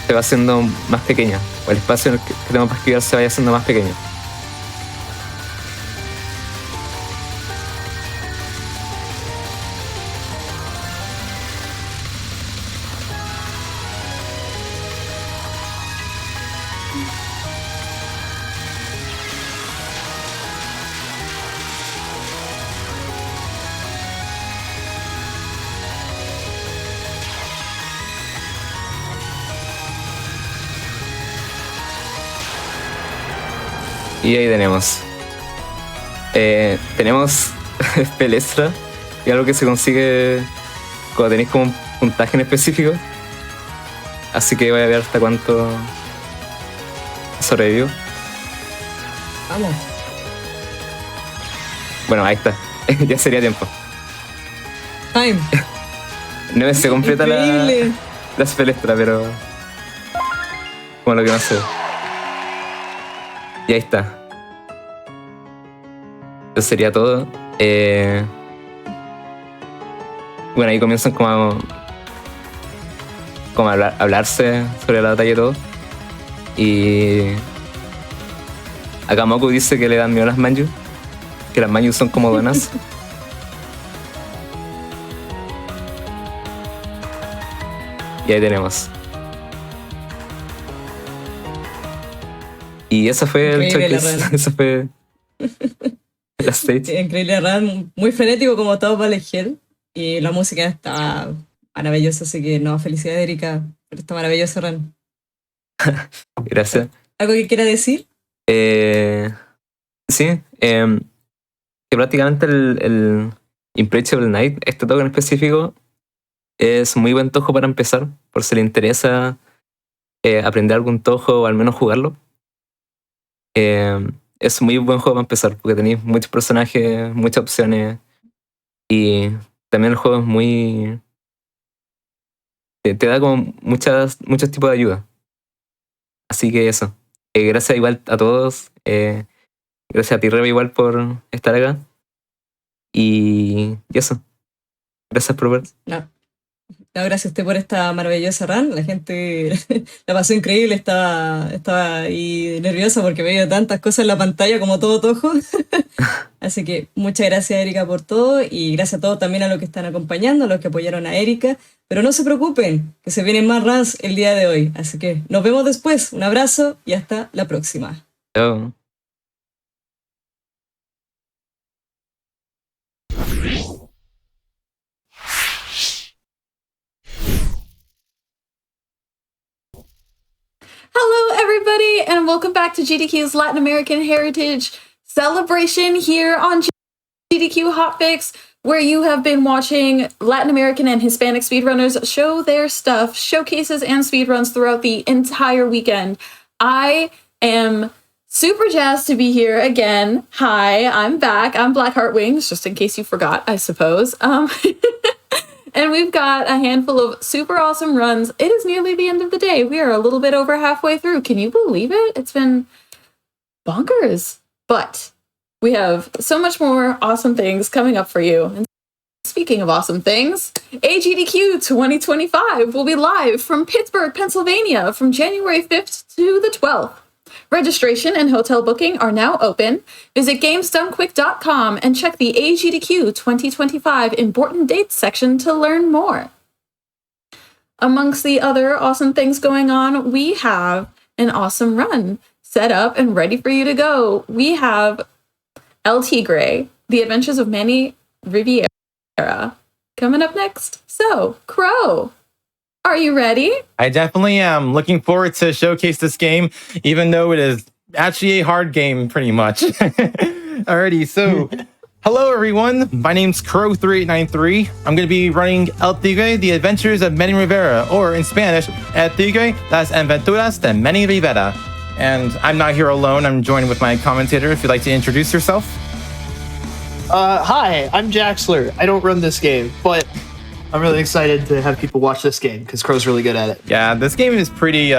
se va haciendo más pequeña. O el espacio que tenemos para esquivar se vaya haciendo más pequeño. Y ahí tenemos. Tenemos spell extra, y algo que se consigue cuando tenéis como un puntaje en específico. Así que voy a ver hasta cuánto sobrevivió. Vamos. Bueno, ahí está. Ya sería tiempo. Time. No se completa Increíble. la spell extra, pero como lo que no sé. Y ahí está. Eso sería todo. Bueno, ahí comienzan como a hablarse sobre la batalla y todo. Y acá Moku dice que le dan miedo a las manju, que las manju son como donas. Y ahí tenemos. Y eso fue Increíble el showcase. Eso fue la stage. Sí, increíble, ¿verdad? Muy frenético como todo para elegir. Y la música está maravillosa, así que no, felicidades Erika por esta maravillosa run. Gracias. ¿Algo que quiera decir? Sí, que prácticamente el Imperishable Night, este toque en específico, es muy buen Touhou para empezar, por si le interesa aprender algún Touhou o al menos jugarlo. Es muy buen juego para empezar, porque tenéis muchos personajes, muchas opciones, y también el juego es muy... te da como muchos tipos de ayuda. Así que eso. Gracias igual a todos. Gracias a ti, Rivera, igual por estar acá. Y eso. Gracias por ver. No, gracias a usted por esta maravillosa run. La gente la pasó increíble, estaba ahí nerviosa porque veía tantas cosas en la pantalla como todo Touhou. Así que muchas gracias, Erika, por todo, y gracias a todos también a los que están acompañando, a los que apoyaron a Erika. Pero no se preocupen, que se vienen más runs el día de hoy. Así que nos vemos después. Un abrazo y hasta la próxima. Chao. Hello, everybody, and welcome back to GDQ's Latin American Heritage Celebration here on GDQ Hotfix, where you have been watching Latin American and Hispanic speedrunners show their stuff, showcases, and speedruns throughout the entire weekend. I am super jazzed to be here again. Hi, I'm back. I'm Black Heart Wings, just in case you forgot, I suppose. And we've got a handful of super awesome runs. It is nearly the end of the day. We are a little bit over halfway through. Can you believe it? It's been bonkers. But we have so much more awesome things coming up for you. And speaking of awesome things, AGDQ 2025 will be live from Pittsburgh, Pennsylvania from January 5th to the 12th. Registration and hotel booking are now open. Visit GamesDoneQuick.com and check the AGDQ 2025 important dates section to learn more. Amongst the other awesome things going on, we have an awesome run set up and ready for you to go. We have El Tigre, The Adventures of Manny Rivera, coming up next. So, Crow, are you ready? I definitely am. Looking forward to showcase this game, even though it is actually a hard game, pretty much. Alrighty, so hello everyone. My name's Crow3893. I'm going to be running El Tigre, The Adventures of Manny Rivera, or in Spanish, El Tigre, Las Aventuras de Manny Rivera. And I'm not here alone. I'm joined with my commentator. If you'd like to introduce yourself. Hi, I'm Jaxler. I don't run this game, but I'm really excited to have people watch this game because Crow's really good at it. Yeah, this game is pretty,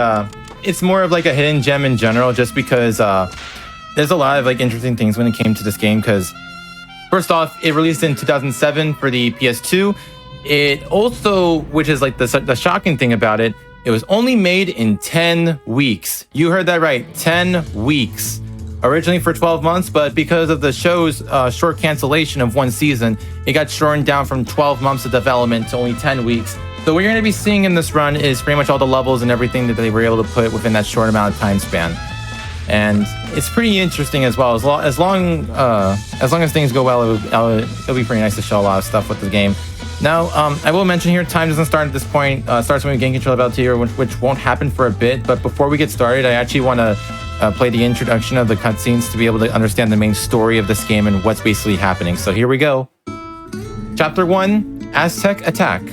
it's more of like a hidden gem in general, just because there's a lot of like interesting things when it came to this game. Because first off, it released in 2007 for the PS2. It also, which is like the shocking thing about it, it was only made in 10 weeks. You heard that right, 10 weeks. Originally for 12 months, but because of the show's short cancellation of one season, it got shortened down from 12 months of development to only 10 weeks. So what you're going to be seeing in this run is pretty much all the levels and everything that they were able to put within that short amount of time span. And it's pretty interesting as well. As long as things go well, it'll be pretty nice to show a lot of stuff with the game. Now, I will mention here, time doesn't start at this point. Starts when we gain control of LTR, which won't happen for a bit. But before we get started, I actually want to play the introduction of the cutscenes to be able to understand the main story of this game and what's basically happening. So here we go. Chapter 1, Aztec Attack.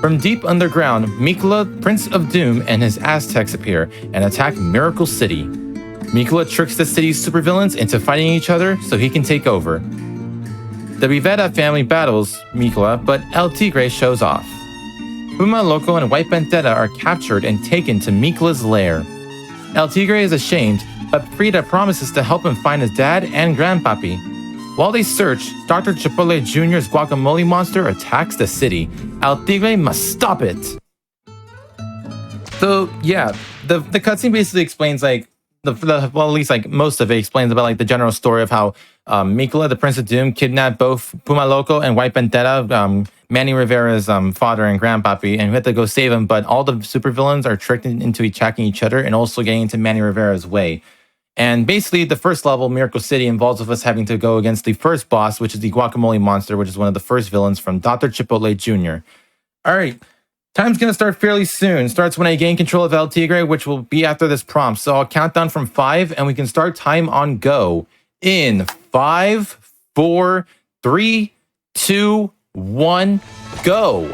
From deep underground, Mikola, Prince of Doom, and his Aztecs appear and attack Miracle City. Mikola tricks the city's supervillains into fighting each other so he can take over. The Rivera family battles Mikola, but El Tigre shows off. Puma Loco and White Vendetta are captured and taken to Mikola's lair. El Tigre is ashamed, but Frida promises to help him find his dad and grandpappy. While they search, Dr. Chipotle Jr.'s guacamole monster attacks the city. El Tigre must stop it! So, yeah, the cutscene basically explains, like, well, at least, like, most of it explains about, like, the general story of how Mikola, the Prince of Doom, kidnapped both Puma Loco and White Vendetta, Manny Rivera's father and grandpappy, and we had to go save him, but all the supervillains are tricked into attacking each other and also getting into Manny Rivera's way. And basically, the first level, Miracle City, involves us having to go against the first boss, which is the Guacamole Monster, which is one of the first villains from Dr. Chipotle Jr. Alright, time's gonna start fairly soon. Starts when I gain control of El Tigre, which will be after this prompt. So I'll count down from 5, and we can start time on go. In 5, 4, 3, 2, 1, go.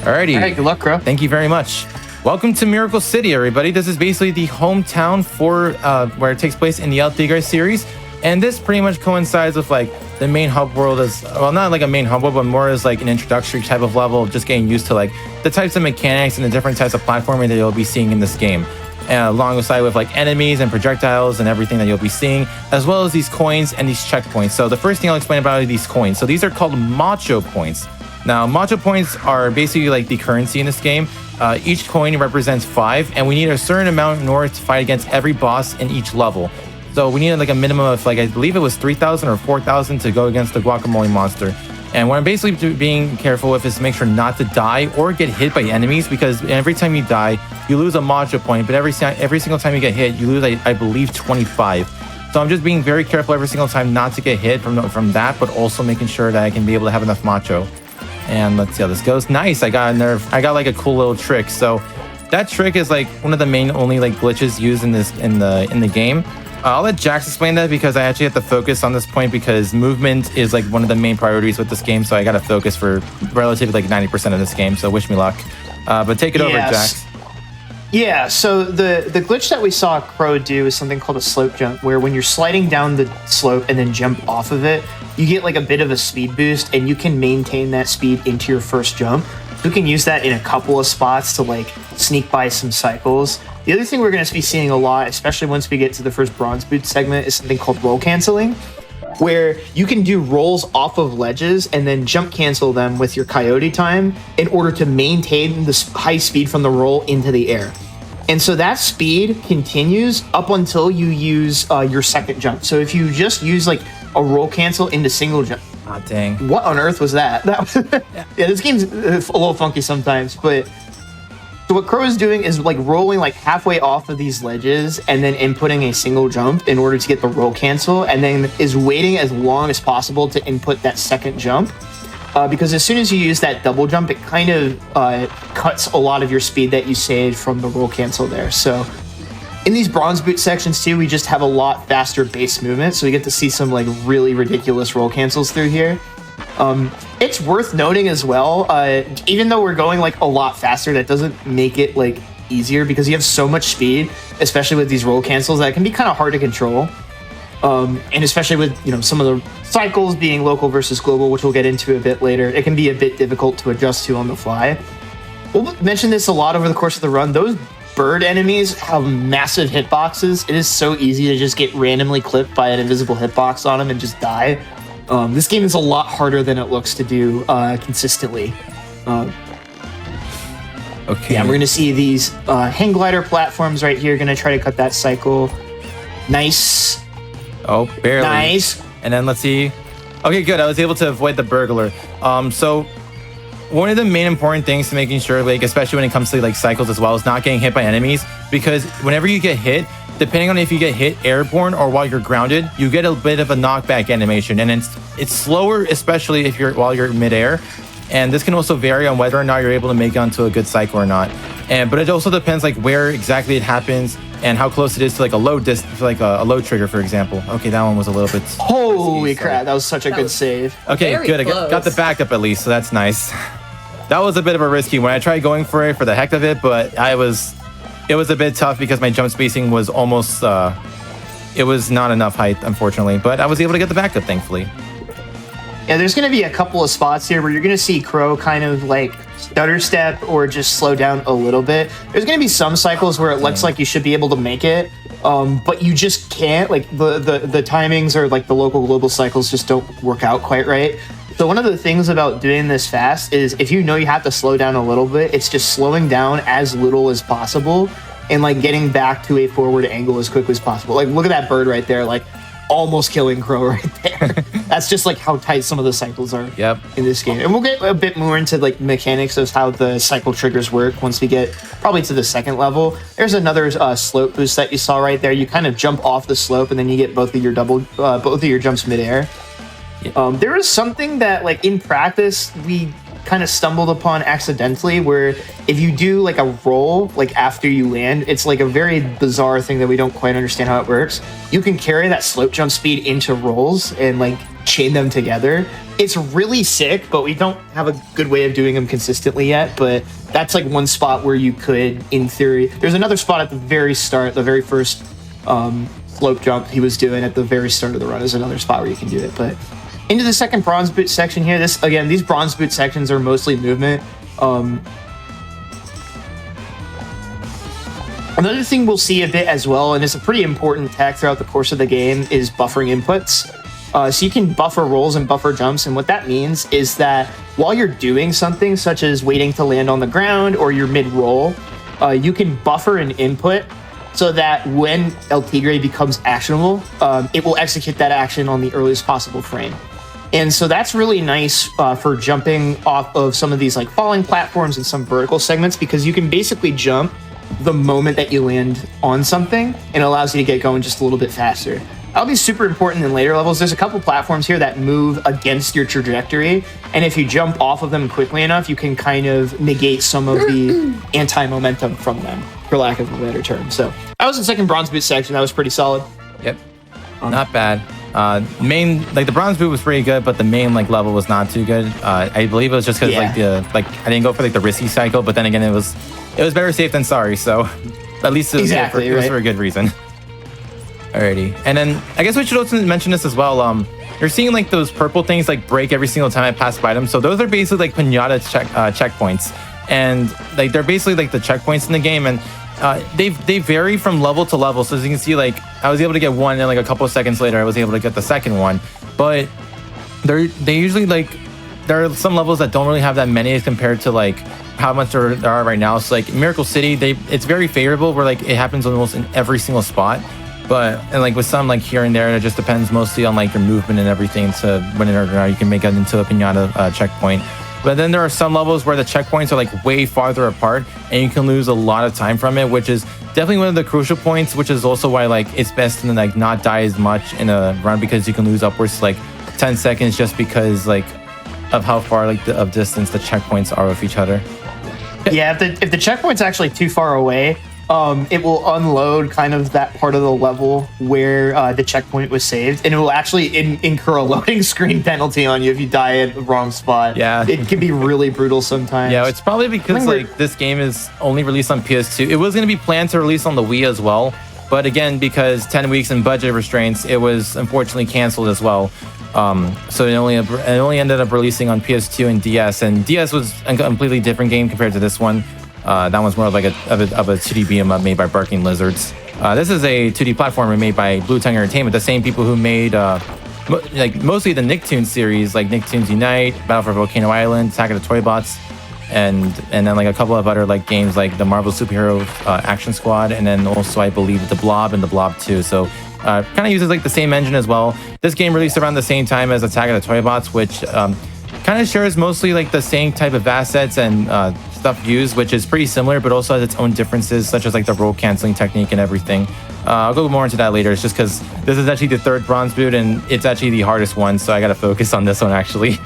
Alrighty. All right, good luck, Crow. Thank you very much. Welcome to Miracle City, everybody. This is basically the hometown for where it takes place in the El Tigre series. And this pretty much coincides with like the main hub world as, well, not like a main hub world, but more as like an introductory type of level, just getting used to like the types of mechanics and the different types of platforming that you'll be seeing in this game. Alongside with like enemies and projectiles and everything that you'll be seeing, as well as these coins and these checkpoints. So the first thing I'll explain about are these coins. So these are called macho points. Now, macho points are basically like the currency in this game. Each coin represents 5, and we need a certain amount in order to fight against every boss in each level. So we need like a minimum of like, I believe it was 3,000 or 4,000 to go against the Guacamole Monster. And what I'm basically being careful with is to make sure not to die or get hit by enemies, because every time you die, you lose a macho point, but every single time you get hit, you lose, I believe, 25. So I'm just being very careful every single time not to get hit from that, but also making sure that I can be able to have enough macho. And let's see how this goes. Nice, I got a nerve. I got like a cool little trick. So that trick is like one of the main only like glitches used in the game. I'll let Jax explain that, because I actually have to focus on this point, because movement is like one of the main priorities with this game. So I got to focus for relatively like 90% of this game. So wish me luck. But take it over, Jax. Yeah, so the glitch that we saw Crow do is something called a slope jump, where when you're sliding down the slope and then jump off of it, you get like a bit of a speed boost, and you can maintain that speed into your first jump. You can use that in a couple of spots to like sneak by some cycles. The other thing we're going to be seeing a lot, especially once we get to the first bronze boot segment, is something called roll canceling, where you can do rolls off of ledges and then jump cancel them with your coyote time in order to maintain the high speed from the roll into the air. And so that speed continues up until you use your second jump. So if you just use like a roll cancel into single jump. Oh, dang. What on earth was that? Yeah, this game's a little funky sometimes, but so what Crow is doing is like rolling like halfway off of these ledges and then inputting a single jump in order to get the roll cancel, and then is waiting as long as possible to input that second jump. Because as soon as you use that double jump, it kind of cuts a lot of your speed that you saved from the roll cancel there. So in these bronze boot sections too, we just have a lot faster base movement, so we get to see some like really ridiculous roll cancels through here. It's worth noting as well, even though we're going like a lot faster, that doesn't make it like easier, because you have so much speed, especially with these roll cancels, that it can be kind of hard to control. And especially with, you know, some of the cycles being local versus global, which we'll get into a bit later, it can be a bit difficult to adjust to on the fly. We'll mention this a lot over the course of the run. Those bird enemies have massive hitboxes. It is so easy to just get randomly clipped by an invisible hitbox on them and just die. This game is a lot harder than it looks to do consistently. Okay. Yeah, we're going to see these hang glider platforms right here. Going to try to cut that cycle. Nice. Oh, barely. Nice. And then let's see. Okay, good. I was able to avoid the burglar. So one of the main important things to making sure, like, especially when it comes to like cycles as well, is not getting hit by enemies, because whenever you get hit, depending on if you get hit airborne or while you're grounded, you get a bit of a knockback animation, and it's slower, especially if you're while you're midair. And this can also vary on whether or not you're able to make it onto a good cycle or not. But it also depends like where exactly it happens and how close it is to like a load like a load trigger, for example. Okay, that one was a little bit. Holy crap! That was such a good save. Okay, good. I got the backup at least, so that's nice. That was a bit of a risky one. I tried going for it for the heck of it, but it was a bit tough because my jump spacing was almost it was not enough height, unfortunately. But I was able to get the backup, thankfully. Yeah, there's going to be a couple of spots here where you're going to see Crow kind of like stutter step or just slow down a little bit. There's going to be some cycles where it looks like you should be able to make it, but you just can't. Like the timings or like the local global cycles just don't work out quite right. So one of the things about doing this fast is if you know you have to slow down a little bit, it's just slowing down as little as possible and like getting back to a forward angle as quickly as possible. Like look at that bird right there, like almost killing Crow right there. That's just like how tight some of the cycles are in this game. And we'll get a bit more into like mechanics of how the cycle triggers work once we get probably to the second level. There's another slope boost that you saw right there. You kind of jump off the slope and then you get both of your jumps midair. There is something that like in practice we kind of stumbled upon accidentally, where if you do like a roll like after you land, it's like a very bizarre thing that we don't quite understand how it works. You can carry that slope jump speed into rolls and like chain them together. It's really sick, but we don't have a good way of doing them consistently yet. But that's like one spot where you could, in theory. There's another spot at the very start, the very first slope jump he was doing at the very start of the run is another spot where you can do it. But into the second bronze boot section here. These bronze boot sections are mostly movement. Another thing we'll see a bit as well, and it's a pretty important tech throughout the course of the game, is buffering inputs. So you can buffer rolls and buffer jumps, and what that means is that while you're doing something such as waiting to land on the ground or you're mid-roll, you can buffer an input so that when El Tigre becomes actionable, it will execute that action on the earliest possible frame. And so that's really nice for jumping off of some of these like falling platforms and some vertical segments, because you can basically jump the moment that you land on something, and it allows you to get going just a little bit faster. That'll be super important in later levels. There's a couple platforms here that move against your trajectory, and if you jump off of them quickly enough, you can kind of negate some of the anti-momentum from them, for lack of a better term. So that was the second bronze boot section. That was pretty solid. Yep. Not bad. Main, like the bronze boot was pretty good, but the main like level was not too good. I believe it was just because I didn't go for like the risky cycle, but then again it was better safe than sorry. So at least it was, it was for a good reason. Alrighty, and then I guess we should also mention this as well. You're seeing like those purple things like break every single time I pass by them. So those are basically like pinata checkpoints, and like they're basically like the checkpoints in the game, and they vary from level to level. So as you can see, like I was able to get one, and like a couple of seconds later, I was able to get the second one. But they usually like there are some levels that don't really have that many as compared to like how much there are right now. So like Miracle City, it's very favorable where like it happens almost in every single spot. But and like with some like here and there, it just depends mostly on like your movement and everything to when or not you can make it into a pinata checkpoint. But then there are some levels where the checkpoints are like way farther apart and you can lose a lot of time from it, which is definitely one of the crucial points, which is also why like it's best to like not die as much in a run, because you can lose upwards to like 10 seconds just because like of how far like of distance the checkpoints are with each other. Yeah, if the checkpoint's actually too far away, it will unload kind of that part of the level where the checkpoint was saved, and it will actually incur a loading screen penalty on you if you die at the wrong spot. Yeah, it can be really brutal sometimes. Yeah, it's probably because like this game is only released on PS2. It was going to be planned to release on the Wii as well, but again, because 10 weeks and budget restraints, it was unfortunately canceled as well. So it only ended up releasing on PS2 and DS, and DS was a completely different game compared to this one. That one's more of like a 2D beat 'em up made by Barking Lizards. This is a 2D platformer made by Blue Tongue Entertainment, the same people who made like mostly the Nicktoons series, like Nicktoons Unite, Battle for Volcano Island, Attack of the Toy Bots, and then like a couple of other like games like the Marvel Superhero Action Squad, and then also I believe the Blob and the Blob 2. So kind of uses like the same engine as well. This game released around the same time as Attack of the Toy Bots, which kind of shares mostly like the same type of assets and stuff used, which is pretty similar, but also has its own differences, such as like the roll canceling technique and everything. I'll go more into that later. It's just because this is actually the third bronze boot, and it's actually the hardest one, so I got to focus on this one actually.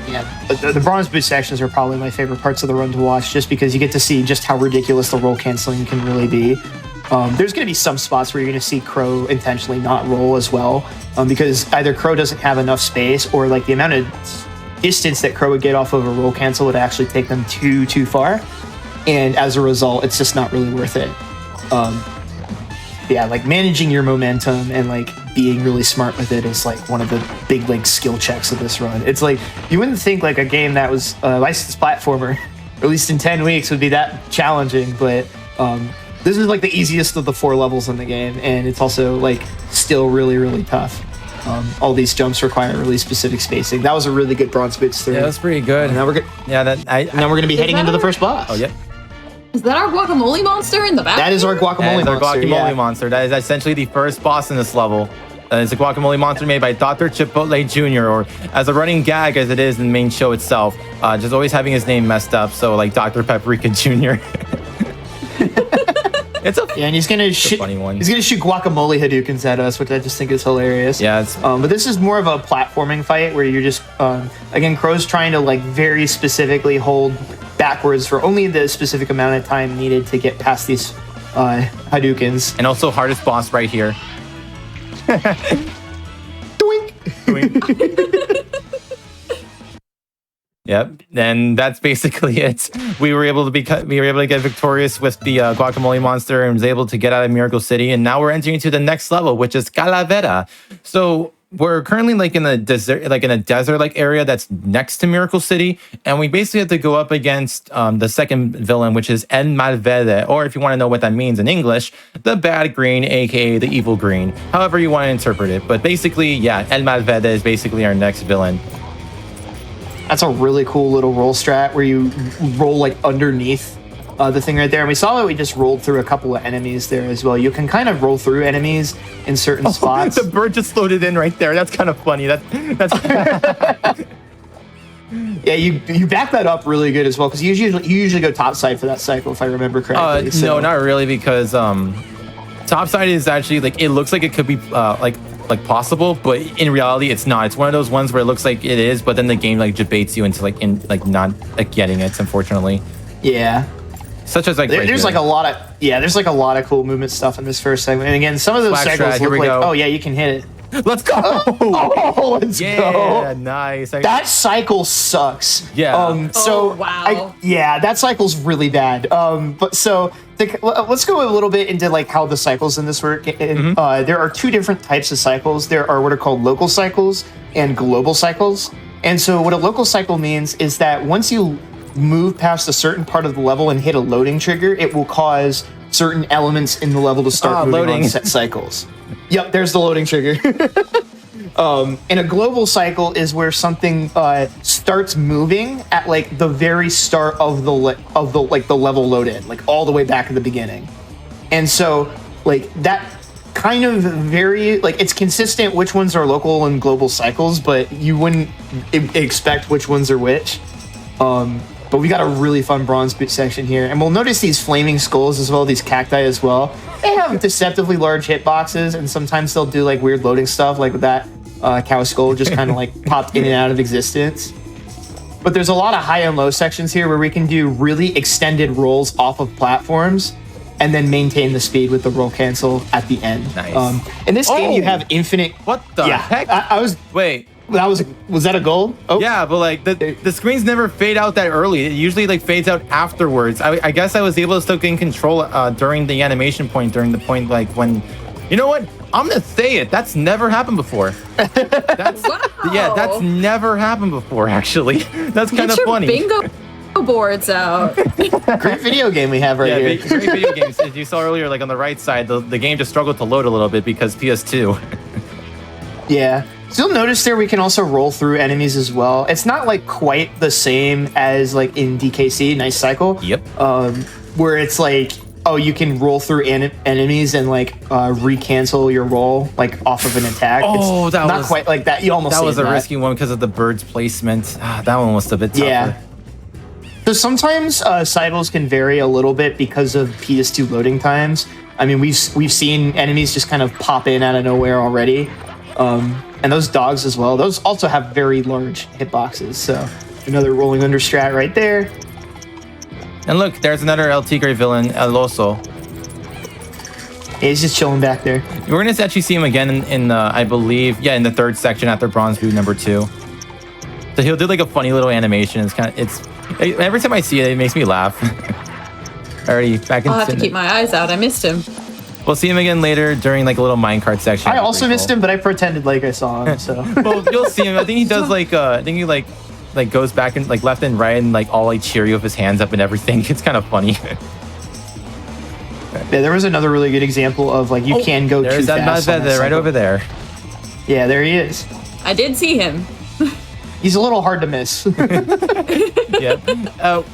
Yeah, the bronze boot sections are probably my favorite parts of the run to watch, just because you get to see just how ridiculous the roll canceling can really be. There's going to be some spots where you're going to see Crow intentionally not roll as well, because either Crow doesn't have enough space, or like the amount of distance that Crow would get off of a roll cancel would actually take them too far, and as a result, it's just not really worth it. Yeah, like managing your momentum and like being really smart with it is like one of the big like skill checks of this run. It's like you wouldn't think like a game that was a licensed platformer released in 10 weeks would be that challenging, but this is like the easiest of the 4 levels in the game, and it's also like still really tough. All these jumps require really specific spacing. That was a really good bronze boots through. Yeah, that's pretty good. Now we're good. Yeah, now we're gonna be heading into the first boss. Oh, yep. Is that our guacamole monster in the back? That is our guacamole monster. Our guacamole monster. That is essentially the first boss in this level. It's a guacamole monster made by Dr. Chipotle Jr., or as a running gag as it is in the main show itself, just always having his name messed up. So like Dr. Paprika Jr. And he's gonna shoot. He's gonna shoot guacamole Hadoukens at us, which I just think is hilarious. Yeah. But this is more of a platforming fight where you're just again, Crow's trying to like very specifically hold backwards for only the specific amount of time needed to get past these Hadoukens. And also hardest boss right here. Doink. Doink. Yep, and that's basically it. We were able to get victorious with the guacamole monster and was able to get out of Miracle City, and now we're entering into the next level, which is Calavera. So we're currently like in a desert, like area that's next to Miracle City, and we basically have to go up against the second villain, which is El Malverde, or if you want to know what that means in English, the bad green, aka the evil green. However you want to interpret it, but basically, yeah, El Malverde is basically our next villain. That's a really cool little roll strat where you roll like underneath the thing right there. And we saw that we just rolled through a couple of enemies there as well. You can kind of roll through enemies in certain spots. The bird just loaded in right there. That's kind of funny. That's Yeah, you back that up really good as well, because you usually go topside for that cycle, if I remember correctly. No, not really, because topside is actually like, it looks like it could be like possible, but in reality it's not. It's one of those ones where it looks like it is, but then the game like debates you into not getting it, unfortunately. Yeah. Such as like there's like a lot of cool movement stuff in this first segment. And again, some of those Splash cycles Strat, here look we like, go. oh yeah, you can hit it. Let's go. Let's go. Yeah, nice. That cycle sucks. Yeah. So wow. that cycle's really bad. But so let's go a little bit into like how the cycles in this work. And, there are two different types of cycles. There are what are called local cycles and global cycles. And so what a local cycle means is that once you move past a certain part of the level and hit a loading trigger, it will cause certain elements in the level to start moving on set cycles. Yep, there's the loading trigger. And a global cycle is where something starts moving at like the very start of the level load in, like all the way back at the beginning. And so like that kind of it's consistent which ones are local and global cycles, but you wouldn't expect which ones are which. But we got a really fun bronze boot section here. And we'll notice these flaming skulls as well, these cacti as well. They have deceptively large hitboxes, and sometimes they'll do like weird loading stuff, like with that cow skull just kind of like popped in and out of existence. But there's a lot of high and low sections here where we can do really extended rolls off of platforms and then maintain the speed with the roll cancel at the end. Nice. In this game, you have infinite... What the heck? Wait. Was that a goal? Oh. Yeah, but like the screens never fade out that early. It usually like fades out afterwards. I guess I was able to still gain control during the animation point, during the point like when, you know what? I'm gonna say it. That's never happened before. That's never happened before. Actually, that's kind of funny. Bingo boards out. Great video game we have right here. Great video games. As you saw earlier, like on the right side, the game just struggled to load a little bit because PS2. Yeah. So you'll notice there we can also roll through enemies as well. It's not like quite the same as like in DKC, Nice Cycle. Yep. Where it's like, oh, you can roll through enemies and like recancel your roll like off of an attack. Oh, it's that not was quite like that. You almost that was a that. risky one because of the bird's placement. That one was a bit tougher. Yeah. So sometimes cycles can vary a little bit because of PS2 loading times. I mean, we've seen enemies just kind of pop in out of nowhere already. And those dogs as well, those also have very large hitboxes. So another rolling under strat right there. And look, there's another El Tigre villain, El Oso. Yeah, he's just chilling back there. We're gonna actually see him again in I believe, in the third section after Bronze Boot number 2. So he'll do like a funny little animation. It's every time I see it, it makes me laugh. Already back in. I'll have to keep my eyes out. I missed him. We'll see him again later during like a little minecart section. I also missed him, but I pretended like I saw him. So well, you'll see him. I think he does like I think he like goes back and like left and right and like all like cheery with his hands up and everything. It's kind of funny. Yeah, there was another really good example of like you can go too fast. There's that Mazda right over there. Yeah, there he is. I did see him. He's a little hard to miss. Yeah.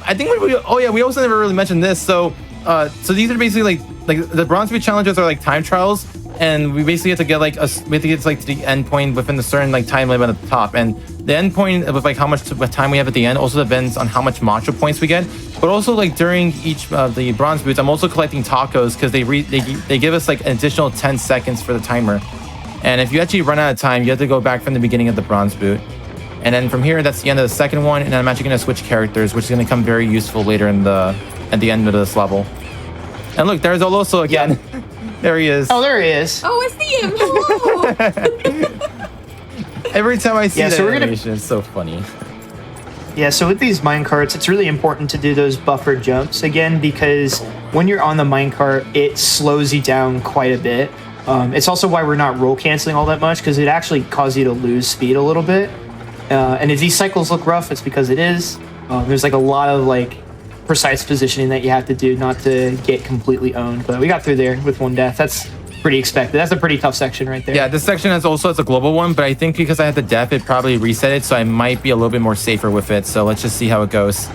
I think we also never really mentioned this. So these are basically like the Bronze Boot challenges are like time trials, and we basically have to get like to the end point within a certain like time limit at the top, and the end point with like how much time we have at the end also depends on how much matcha points we get. But also like during each of the Bronze Boots, I'm also collecting tacos because they give us like an additional 10 seconds for the timer, and if you actually run out of time, you have to go back from the beginning of the Bronze Boot. And then from here, that's the end of the second one, and then I'm actually going to switch characters, which is going to come very useful later at the end of this level. And look, there's Oloso again. Yep. There he is. Oh, there he is. Oh, I see him. Hello. Every time I see that animation, it's so funny. Yeah, so with these minecarts, it's really important to do those buffered jumps again, because when you're on the minecart, it slows you down quite a bit. It's also why we're not roll canceling all that much, because it actually causes you to lose speed a little bit. And if these cycles look rough, it's because it is. There's like a lot of like precise positioning that you have to do not to get completely owned. But we got through there with one death. That's pretty expected. That's a pretty tough section right there. Yeah, this section has a global one, but I think because I had the death, it probably reset it, so I might be a little bit more safer with it. So let's just see how it goes.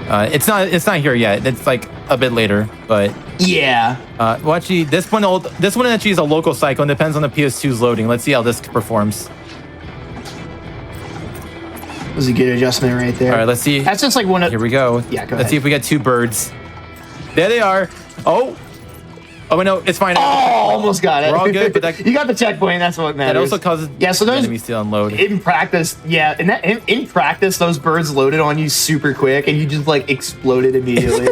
It's not here yet. It's like a bit later, but yeah. Well, actually, this one actually is a local cycle and depends on the PS2's loading. Let's see how this performs. That was a good adjustment right there. All right, let's see. That's just like one of. Here we go. Yeah, go Let's see if we get two birds. There they are. Oh, Oh, wait, no, it's fine. Oh, almost got it. We're all good, but that, you got the checkpoint. That's what matters. that also causes so those enemies to unload. in practice, in practice, those birds loaded on you super quick, and you just like exploded immediately.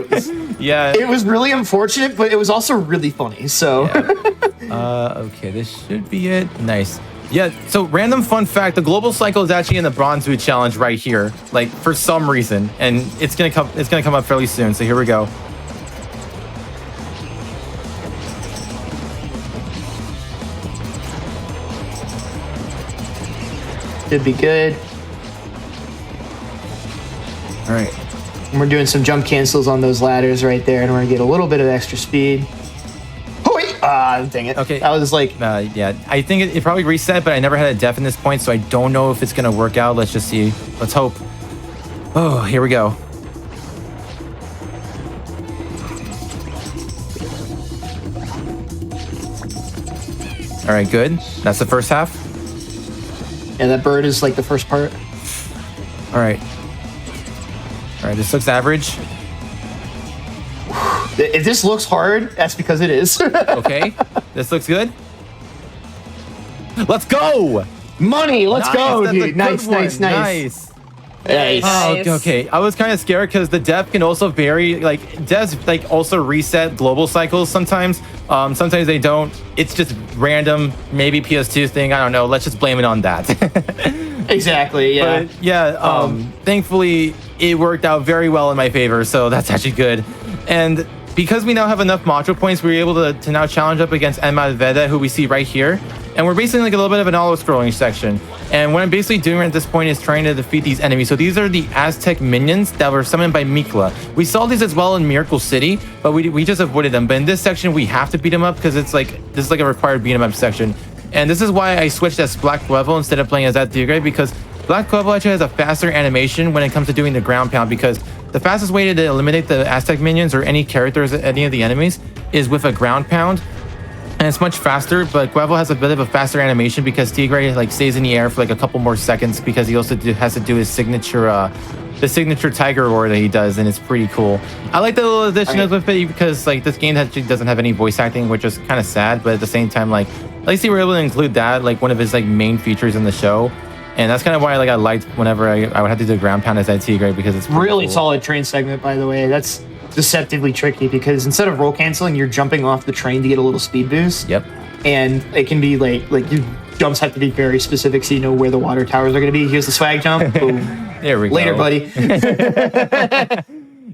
It was really unfortunate, but it was also really funny. So, okay, this should be it. Nice. Yeah. So, random fun fact: the global cycle is actually in the bronze boot challenge right here, like for some reason, and it's gonna come. It's gonna come up fairly soon. So here we go. Should be good. All right. And we're doing some jump cancels on those ladders right there, and we're gonna get a little bit of extra speed. Oh wait! Dang it. Okay. That was like... yeah, I think it probably reset, but I never had a death in this point, so I don't know if it's gonna work out. Let's just see. Let's hope. Oh, here we go. All right, good. That's the first half. Yeah, that bird is like the first part. All right. All right, this looks average. If this looks hard, that's because it is. Okay, this looks good. Let's go! Money, let's go, That's a dude. good Nice. Nice. Nice. Oh, okay. I was kind of scared because the depth can also vary. Like, devs like also reset global cycles sometimes. Sometimes they don't. It's just random, maybe PS2 thing. I don't know. Let's just blame it on that. Exactly. Yeah. But yeah. Thankfully, it worked out very well in my favor. So that's actually good. And because we now have enough module points, we were able to now challenge up against Malveda, who we see right here. And we're basically like a little bit of an auto-scrolling section. And what I'm basically doing at this point is trying to defeat these enemies. So these are the Aztec minions that were summoned by Mikla. We saw these as well in Miracle City, but we just avoided them. But in this section, we have to beat them up because it's like this is like a required beat 'em up section. And this is why I switched as Black Level instead of playing as that Tigre, because Black Level actually has a faster animation when it comes to doing the ground pound, because the fastest way to eliminate the Aztec minions or any characters, any of the enemies, is with a ground pound. And it's much faster, but Guevo has a bit of a faster animation because Tigre like stays in the air for like a couple more seconds because he also has to do his signature, the signature tiger roar that he does, and it's pretty cool. I like the little addition with it because like this game actually doesn't have any voice acting, which is kind of sad, but at the same time, like at least they were able to include that like one of his like main features in the show. And that's kind of why like I liked whenever I would have to do the ground pound as that Tigre, because it's really cool. solid train segment, by the way. That's deceptively tricky because instead of roll canceling, you're jumping off the train to get a little speed boost. Yep. And it can be like your jumps have to be very specific so you know where the water towers are going to be. Here's the swag jump. Boom. There we go. Later, buddy.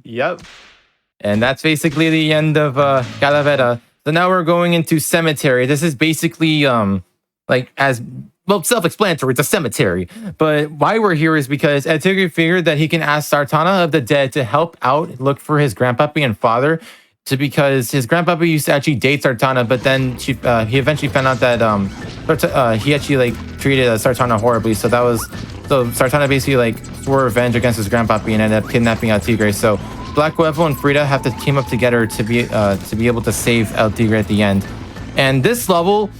Yep. And that's basically the end of Calavera. So now we're going into Cemetery. This is basically like as well, self-explanatory. It's a cemetery. But why we're here is because Ed Tigre figured that he can ask Sartana of the Dead to help out, look for his grandpappy and father, because his grandpappy used to actually date Sartana, but then he eventually found out that he actually like treated Sartana horribly. So Sartana basically like swore revenge against his grandpappy and ended up kidnapping El Tigre. So Black Huevo and Frida have to team up together to be able to save El Tigre at the end. And this level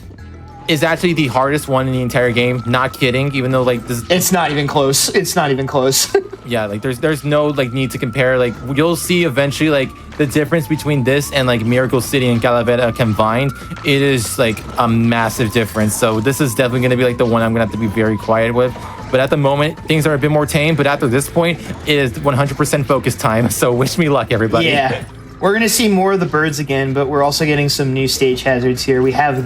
is actually the hardest one in the entire game. Not kidding. Even though like this, it's not even close. It's not even close. Yeah, like there's no like need to compare. Like you'll see eventually like the difference between this and like Miracle City and Calavera combined. It is like a massive difference. So this is definitely gonna be like the one I'm gonna have to be very quiet with. But at the moment, things are a bit more tame. But after this point, it is 100% focus time. So wish me luck, everybody. Yeah. We're gonna see more of the birds again, but we're also getting some new stage hazards here. We have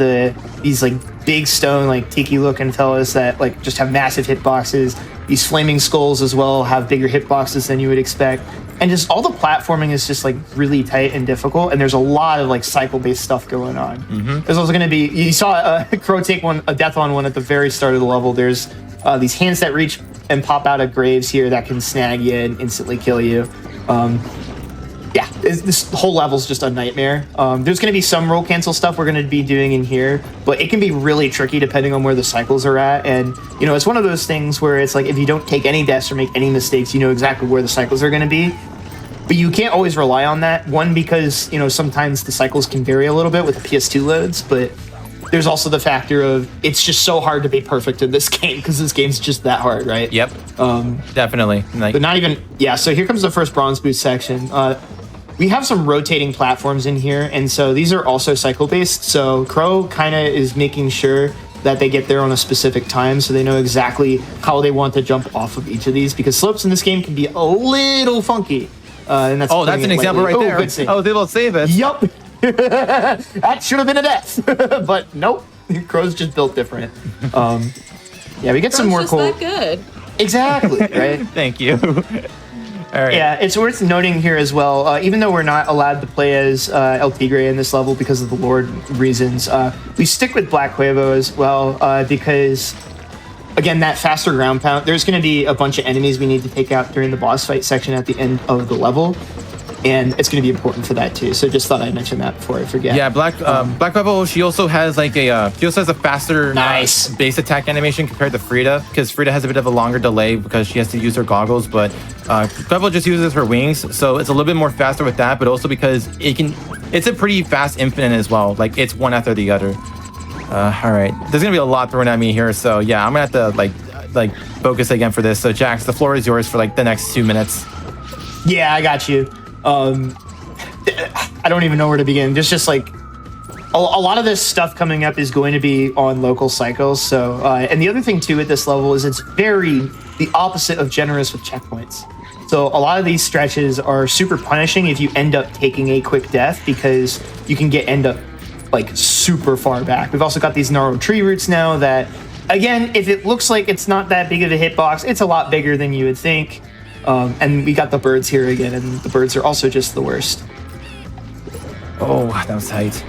these like big stone, like tiki looking fellas that like just have massive hitboxes. These flaming skulls as well have bigger hitboxes than you would expect. And just all the platforming is just like really tight and difficult. And there's a lot of like cycle-based stuff going on. Mm-hmm. There's also gonna be, you saw Crow take a death on one at the very start of the level. There's these hands that reach and pop out of graves here that can snag you and instantly kill you. Yeah, this whole level's just a nightmare. There's going to be some roll cancel stuff we're going to be doing in here, but it can be really tricky depending on where the cycles are at. And, you know, it's one of those things where it's like if you don't take any deaths or make any mistakes, you know exactly where the cycles are going to be. But you can't always rely on that. One, because, you know, sometimes the cycles can vary a little bit with the PS2 loads, but there's also the factor of it's just so hard to be perfect in this game because this game's just that hard, right? Yep. Definitely. But not even, yeah, so here comes the first bronze boost section. we have some rotating platforms in here, and so these are also cycle based. So Crow kind of is making sure that they get there on a specific time, so they know exactly how they want to jump off of each of these, because slopes in this game can be a little funky. And that's that's an example right there. Good save. I was able to save it. Yup. That should have been a death, but nope. Crow's just built different. Yeah, we get some more just cool. that good. Exactly, right? Thank you. All right. Yeah, it's worth noting here as well, even though we're not allowed to play as El Tigre in this level because of the Lord reasons, we stick with Black Huevo as well because, again, that faster ground pound, there's going to be a bunch of enemies we need to take out during the boss fight section at the end of the level, and it's going to be important for that too. So just thought I'd mention that before I forget. Yeah, Black Huevo, she also has like a faster base attack animation compared to Frida, because Frida has a bit of a longer delay because she has to use her goggles, but Huevo just uses her wings, so it's a little bit more faster with that, but also because it's a pretty fast infinite as well. Like, it's one after the other. All right, there's gonna be a lot thrown at me here, so yeah, I'm gonna have to like focus again for this. So Jax, the floor is yours for like the next 2 minutes. Yeah, I got you. I don't even know where to begin. There's just like a lot of this stuff coming up is going to be on local cycles. So, and the other thing too with this level is it's very the opposite of generous with checkpoints. So a lot of these stretches are super punishing if you end up taking a quick death, because you can end up like super far back. We've also got these gnarled tree roots now that, again, if it looks like it's not that big of a hitbox, it's a lot bigger than you would think. And we got the birds here again, and the birds are also just the worst. Oh, that was tight.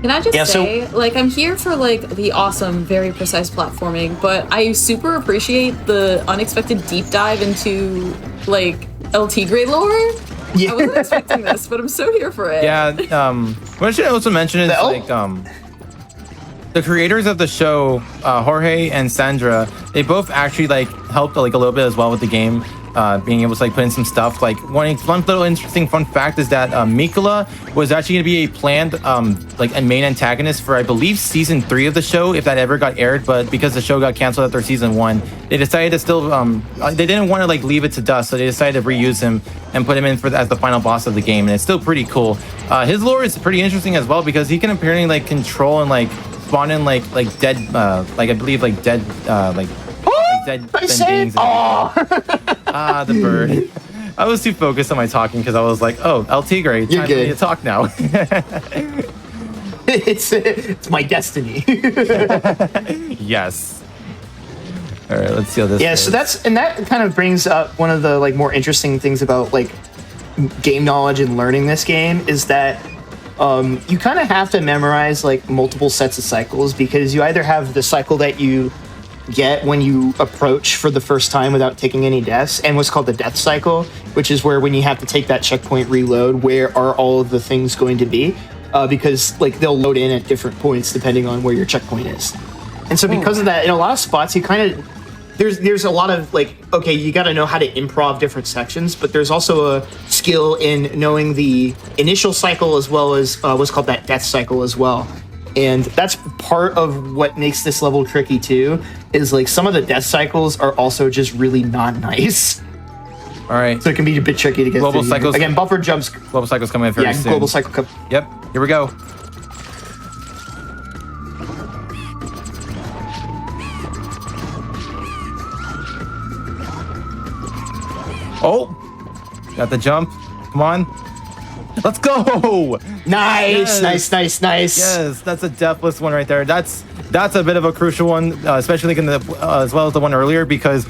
Can I just say, like, I'm here for, like, the awesome, very precise platforming, but I super appreciate the unexpected deep dive into, like, El Tigre lore. Yeah. I wasn't expecting this, but I'm so here for it. Yeah, what I should also mention is, the creators of the show, Jorge and Sandra, they both actually, like, helped, like, a little bit as well with the game. Being able to like put in some stuff. Like one little interesting fun fact is that Mikola was actually going to be a planned like a main antagonist for, I believe, season 3 of the show, if that ever got aired. But because the show got canceled after season 1, they decided to still they didn't want to like leave it to dust, so they decided to reuse him and put him in as the final boss of the game. And it's still pretty cool. His lore is pretty interesting as well, because he can apparently like control and like spawn in like dead like I believe like dead dead beings. The bird. I was too focused on my talking because I was like, oh, El Tigre, time for me to talk now. It's my destiny. Yes. All right, let's see how this goes. So that kind of brings up one of the like more interesting things about like game knowledge and learning this game is that you kind of have to memorize like multiple sets of cycles, because you either have the cycle that you get when you approach for the first time without taking any deaths, and what's called the death cycle, which is where when you have to take that checkpoint reload, where are all of the things going to be, because like they'll load in at different points depending on where your checkpoint is. And so because of that, in a lot of spots you kind of there's a lot of like, okay, you got to know how to improv different sections, but there's also a skill in knowing the initial cycle as well as what's called that death cycle as well. And that's part of what makes this level tricky too, is like some of the death cycles are also just really not nice. All right. So it can be a bit tricky to get global through. Cycles. Again, buffer jumps. Global cycles coming in very soon. Global cycle come. Yep. Here we go. Oh, got the jump. Come on. Let's go! Nice, yes. nice. Yes, that's a deathless one right there. That's a bit of a crucial one, especially like as well as the one earlier, because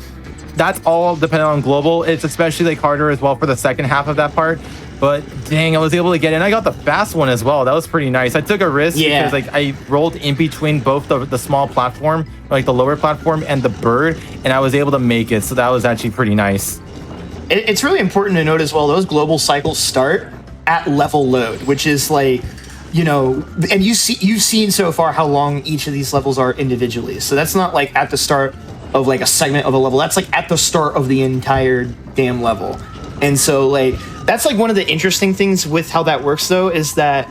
that's all dependent on global. It's especially like harder as well for the second half of that part. But dang, I was able to get in. I got the fast one as well. That was pretty nice. I took a risk because like I rolled in between both the small platform, like the lower platform, and the bird, and I was able to make it. So that was actually pretty nice. It's really important to note as well, those global cycles start at level load, which is like, you know, and you've seen so far how long each of these levels are individually. So that's not like at the start of like a segment of a level. That's like at the start of the entire damn level. And so like that's like one of the interesting things with how that works though, is that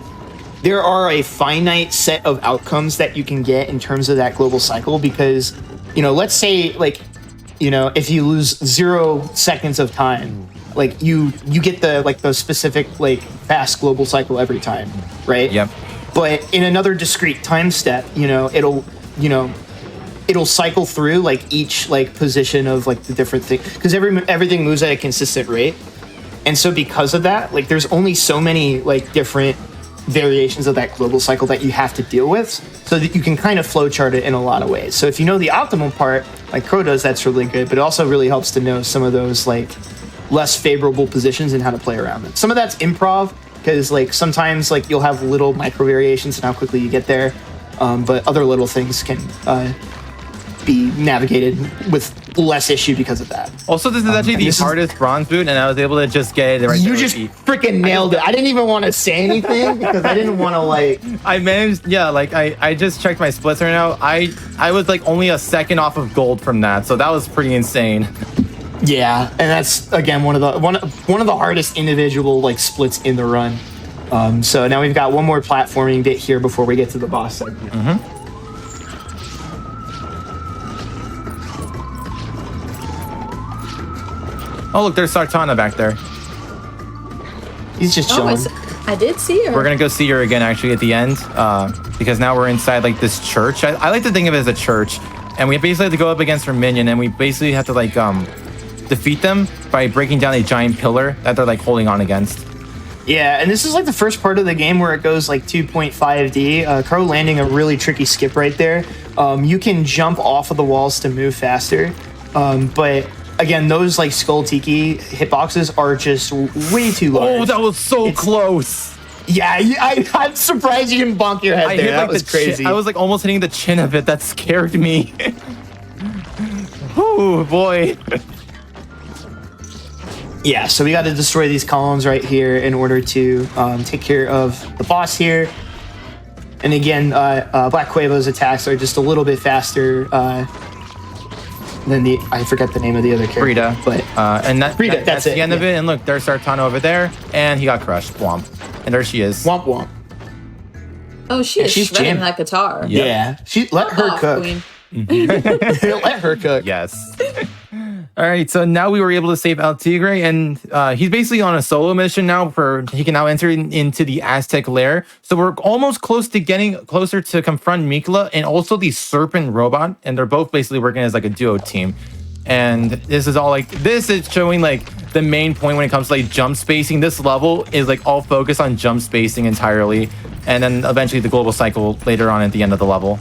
there are a finite set of outcomes that you can get in terms of that global cycle, because, you know, let's say like you know, if you lose 0 seconds of time, like you get the specific like fast global cycle every time, right? Yep. But in another discrete time step, it'll cycle through like each like position of like the different thing, because everything moves at a consistent rate. And so because of that, like there's only so many like different variations of that global cycle that you have to deal with, so that you can kind of flowchart it in a lot of ways. So if you know the optimal part, like Crow does, that's really good, but it also really helps to know some of those like less favorable positions and how to play around them. Some of that's improv, because like sometimes like you'll have little micro variations in how quickly you get there, but other little things can be navigated with less issue because of that. Also, this is actually the hardest bronze boot, and I was able to just get it right. You just freaking nailed it. I didn't even want to say anything because I didn't want to like. I managed, yeah. Like I just checked my splits right now. I was like only a second off of gold from that, so that was pretty insane. Yeah, and that's again one of the hardest individual like splits in the run. So now we've got one more platforming bit here before we get to the boss segment. Mm-hmm. Oh, look, there's Sartana back there. He's just chilling. I did see her. We're going to go see her again, actually, at the end, because now we're inside, like, this church. I like to think of it as a church, and we basically have to go up against her minion, and we basically have to, like, defeat them by breaking down a giant pillar that they're, like, holding on against. Yeah, and this is, like, the first part of the game where it goes, like, 2.5D. Crow landing a really tricky skip right there. You can jump off of the walls to move faster, but... Again, those like Skull Tiki hitboxes are just way too large. Oh, that was so close. Yeah, I'm surprised you didn't bonk your head there. That was crazy. I was like almost hitting the chin of it. That scared me. Oh boy. Yeah, so we got to destroy these columns right here in order to take care of the boss here. And again, Black Quavo's attacks are just a little bit faster than I forget the name of the other character. Frida. But and that's it. the end of it. And look, there's Sartana over there, and he got crushed. Womp. And there she is. Womp womp. Oh, she's shredding jamming that guitar. Yeah. Let her cook. Queen. Let her cook. Yes. All right, so now we were able to save El Tigre, and he's basically on a solo mission now. He can now enter into the Aztec lair. So we're almost close to getting closer to confront Mikla and also the Serpent Robot, and they're both basically working as like a duo team. And this is showing like the main point when it comes to like jump spacing. This level is like all focused on jump spacing entirely, and then eventually the global cycle later on at the end of the level.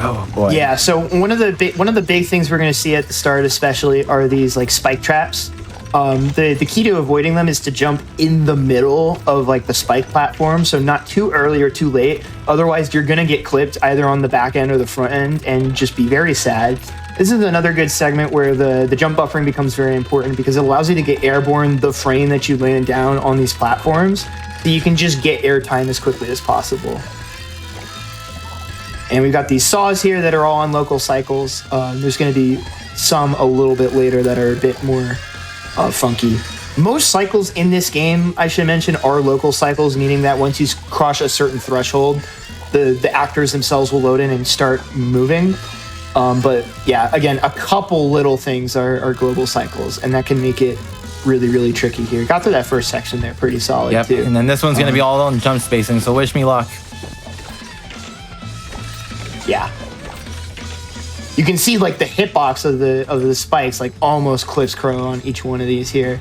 Oh boy. Yeah, so one of the big things we're going to see at the start especially are these like spike traps. The key to avoiding them is to jump in the middle of like the spike platform, so not too early or too late. Otherwise, you're going to get clipped either on the back end or the front end and just be very sad. This is another good segment where the jump buffering becomes very important because it allows you to get airborne the frame that you land down on these platforms, so you can just get airtime as quickly as possible. And we've got these saws here that are all on local cycles. There's going to be some a little bit later that are a bit more funky. Most cycles in this game, I should mention, are local cycles, meaning that once you cross a certain threshold, the actors themselves will load in and start moving. But yeah, again, a couple little things are global cycles, and that can make it really, really tricky here. Got through that first section there pretty solid, too. And then this one's going to be all on jump spacing, so wish me luck. Yeah. You can see like the hitbox of the spikes like almost clips Crow on each one of these here.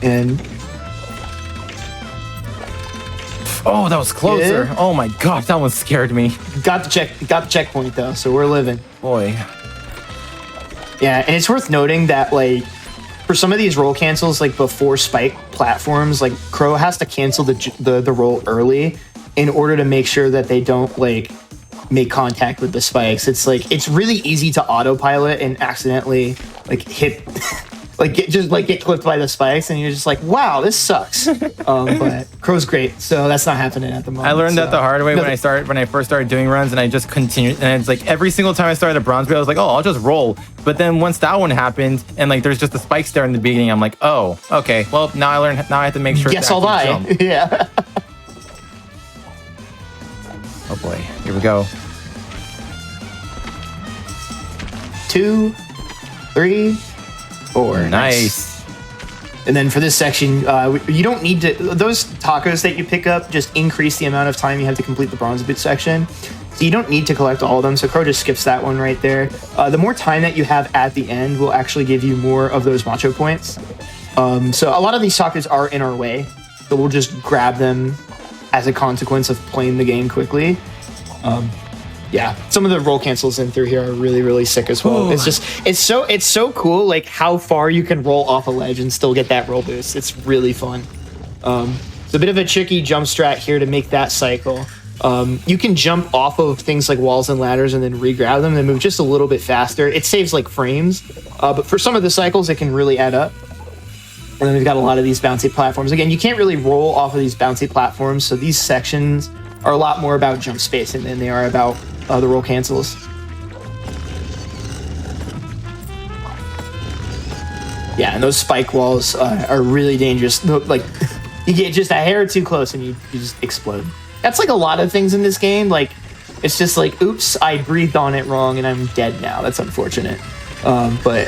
And oh, that was closer. Yeah. Oh my gosh, that one scared me. Got the checkpoint though, so we're living. Boy. Yeah, and it's worth noting that like for some of these roll cancels, like before spike platforms, like Crow has to cancel the roll early in order to make sure that they don't like make contact with the spikes. It's like it's really easy to autopilot and accidentally like hit get clipped by the spikes, and you're just like, wow, this sucks. But Crow's great, so that's not happening at the moment. I learned that the hard way when I first started doing runs, and I just continued. And it's like every single time I started a bronze wheel, I was like, oh, I'll just roll. But then once that one happened, and like there's just the spikes there in the beginning, I'm like, oh, okay. Well, now I learned. Now I have to make sure. Guess I'll die. Jump. Yeah. Oh boy, here we go. 2, 3, 4. Nice. And then for this section, you don't need to... Those tacos that you pick up just increase the amount of time you have to complete the bronze boot section. So you don't need to collect all of them. So Crow just skips that one right there. The more time that you have at the end will actually give you more of those macho points. So a lot of these tacos are in our way. So we'll just grab them as a consequence of playing the game quickly. Yeah, some of the roll cancels in through here are really, really sick as well. Ooh. It's so cool, like how far you can roll off a ledge and still get that roll boost. It's really fun. It's a bit of a tricky jump strat here to make that cycle. You can jump off of things like walls and ladders and then re-grab them and move just a little bit faster. It saves like frames, but for some of the cycles, it can really add up. And then we've got a lot of these bouncy platforms. Again, you can't really roll off of these bouncy platforms, so these sections are a lot more about jump spacing than they are about the roll cancels. Yeah, and those spike walls are really dangerous. Like, you get just a hair too close and you just explode. That's like a lot of things in this game. Like, it's just like, oops, I breathed on it wrong and I'm dead now. That's unfortunate. But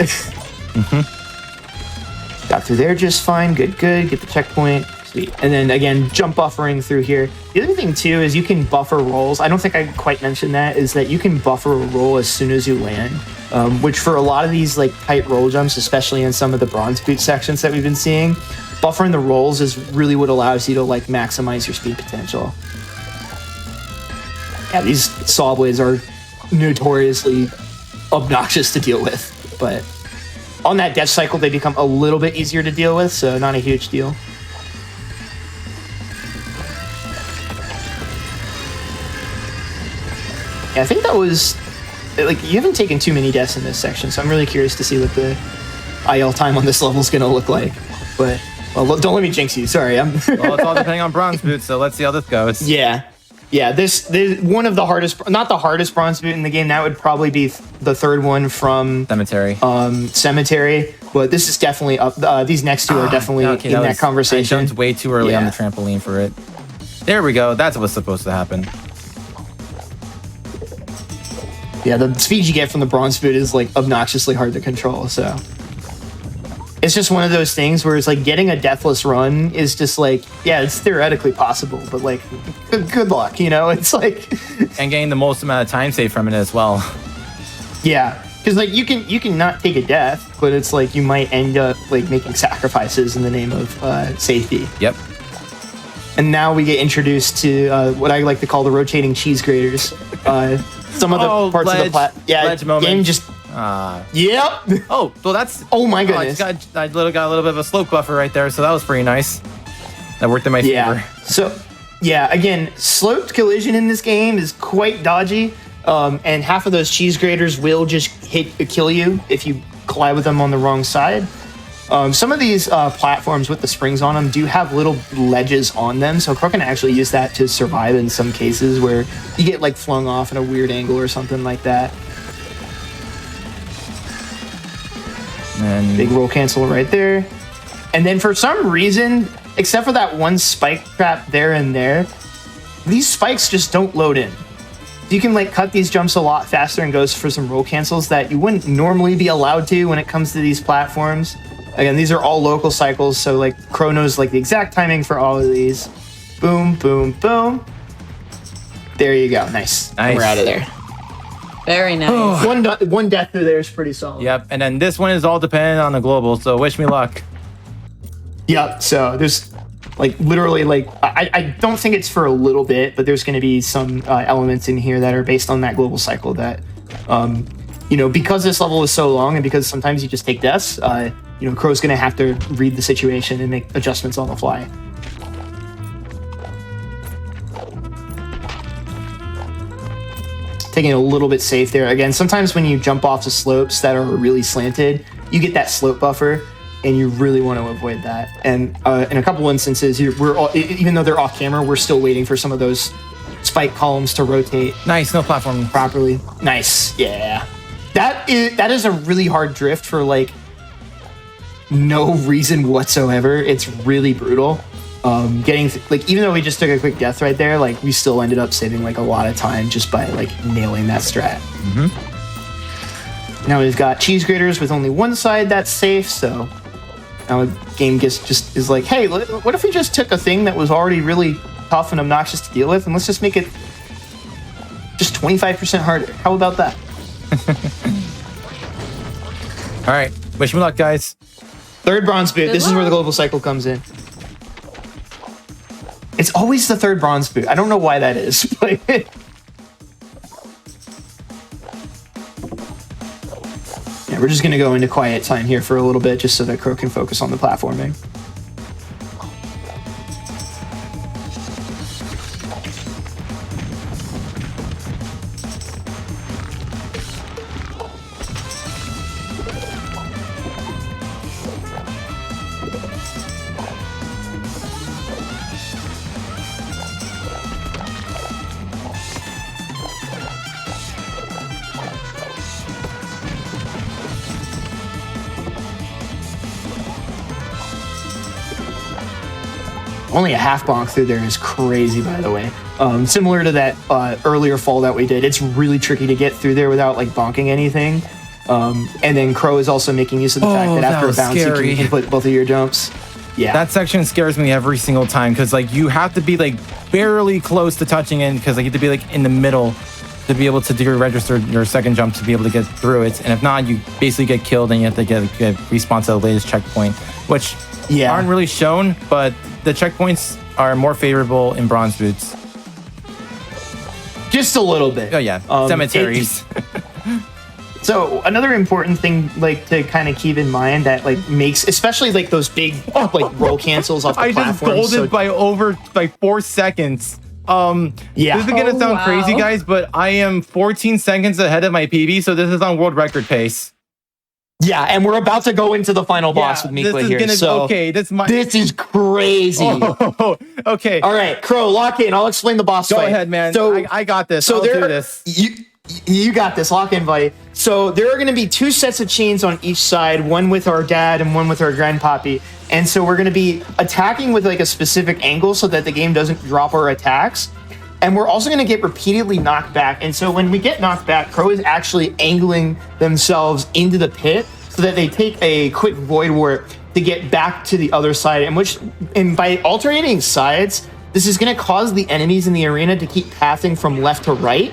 got through there just fine. Good. Get the checkpoint. Sweet. And then again, jump buffering through here. The other thing too is you can buffer rolls. I don't think I quite mentioned that, is that you can buffer a roll as soon as you land, which for a lot of these like tight roll jumps, especially in some of the bronze boot sections that we've been seeing, buffering the rolls is really what allows you to like maximize your speed potential. Yeah, these saw blades are notoriously obnoxious to deal with, but on that death cycle, they become a little bit easier to deal with, so not a huge deal. Yeah, I think that was... Like, you haven't taken too many deaths in this section, so I'm really curious to see what the IL time on this level is going to look like. But, well, don't let me jinx you. Sorry. Well, it's all depending on bronze boots, so let's see how this goes. Yeah, this one of the hardest... Not the hardest bronze boot in the game. That would probably be the third one from... Cemetery. But this is definitely up... these next two are definitely in that conversation. I jumped way too early on the trampoline for it. There we go. That's what's supposed to happen. Yeah, the speed you get from the bronze boot is like obnoxiously hard to control, so it's just one of those things where it's like getting a deathless run is just like, yeah, it's theoretically possible, but like good luck, you know? It's like and getting the most amount of time saved from it as well. Yeah, because like you can not take a death, but it's like you might end up like making sacrifices in the name of safety. Yep. And now we get introduced to what I like to call the rotating cheese graters. Some of the parts of the game just... Yep. Oh, well that's... Oh my goodness. I got a little bit of a slope buffer right there, so that was pretty nice. That worked in my favor. So, yeah, again, sloped collision in this game is quite dodgy, and half of those cheese graters will just kill you if you collide with them on the wrong side. Some of these platforms with the springs on them do have little ledges on them, so Crow can actually use that to survive in some cases where you get like flung off at a weird angle or something like that. And big roll cancel right there. And then for some reason, except for that one spike trap there and there, these spikes just don't load in. You can like cut these jumps a lot faster and goes for some roll cancels that you wouldn't normally be allowed to when it comes to these platforms. Again, these are all local cycles, so like Crow knows like the exact timing for all of these. Boom, boom, boom. There you go. Nice. We're out of there. Very nice. One death through there is pretty solid. Yep, and then this one is all dependent on the global, so wish me luck. Yep, so there's like literally like, I don't think it's for a little bit, but there's going to be some elements in here that are based on that global cycle that, you know, because this level is so long and because sometimes you just take deaths, you know, Crow's going to have to read the situation and make adjustments on the fly. Taking it a little bit safe there. Again, sometimes when you jump off the slopes that are really slanted, you get that slope buffer, and you really want to avoid that. And in a couple instances, even though they're off camera, we're still waiting for some of those spike columns to rotate. Nice, no platform properly. Nice, yeah. That is a really hard drift for like no reason whatsoever. It's really brutal. Like even though we just took a quick death right there, like we still ended up saving like a lot of time just by like nailing that strat. Now we've got cheese graters with only one side that's safe, so now the game just is like, hey, what if we just took a thing that was already really tough and obnoxious to deal with, and let's just make it just 25% harder? How about that? All right, wish me luck, guys. Third bronze boot. This is where the global cycle comes in. It's always the third bronze boot. I don't know why that is. But yeah, we're just going to go into quiet time here for a little bit just so that Crow can focus on the platforming. Only a half bonk through there is crazy, by the way. Similar to that earlier fall that we did, it's really tricky to get through there without like bonking anything. And then Crow is also making use of the fact that after a bounce, you can put both of your jumps. Yeah, that section scares me every single time because like you have to be like barely close to touching it because like, you have to be like in the middle to be able to do register your second jump to be able to get through it. And if not, you basically get killed and you have to get respawn to the latest checkpoint, which aren't really shown, but the checkpoints are more favorable in bronze boots. Just a little bit. Oh yeah, cemeteries. So another important thing, like to kind of keep in mind that like makes, especially like those big like roll cancels off the platform. I just golded by over like 4 seconds. Yeah. This is gonna sound crazy, guys, but I am 14 seconds ahead of my PB, so this is on world record pace. Yeah, and we're about to go into the final boss with Mikla here. This is crazy. Oh, okay. All right, Crow, lock in. I'll explain the boss fight. Go ahead, man. So I got this. I'll do this. You got this. Lock in, buddy. So there are going to be 2 sets of chains on each side, one with our dad and one with our grandpappy. And so we're going to be attacking with like a specific angle so that the game doesn't drop our attacks. And we're also going to get repeatedly knocked back. And so when we get knocked back, Crow is actually angling themselves into the pit so that they take a quick void warp to get back to the other side. And by alternating sides, this is going to cause the enemies in the arena to keep pathing from left to right.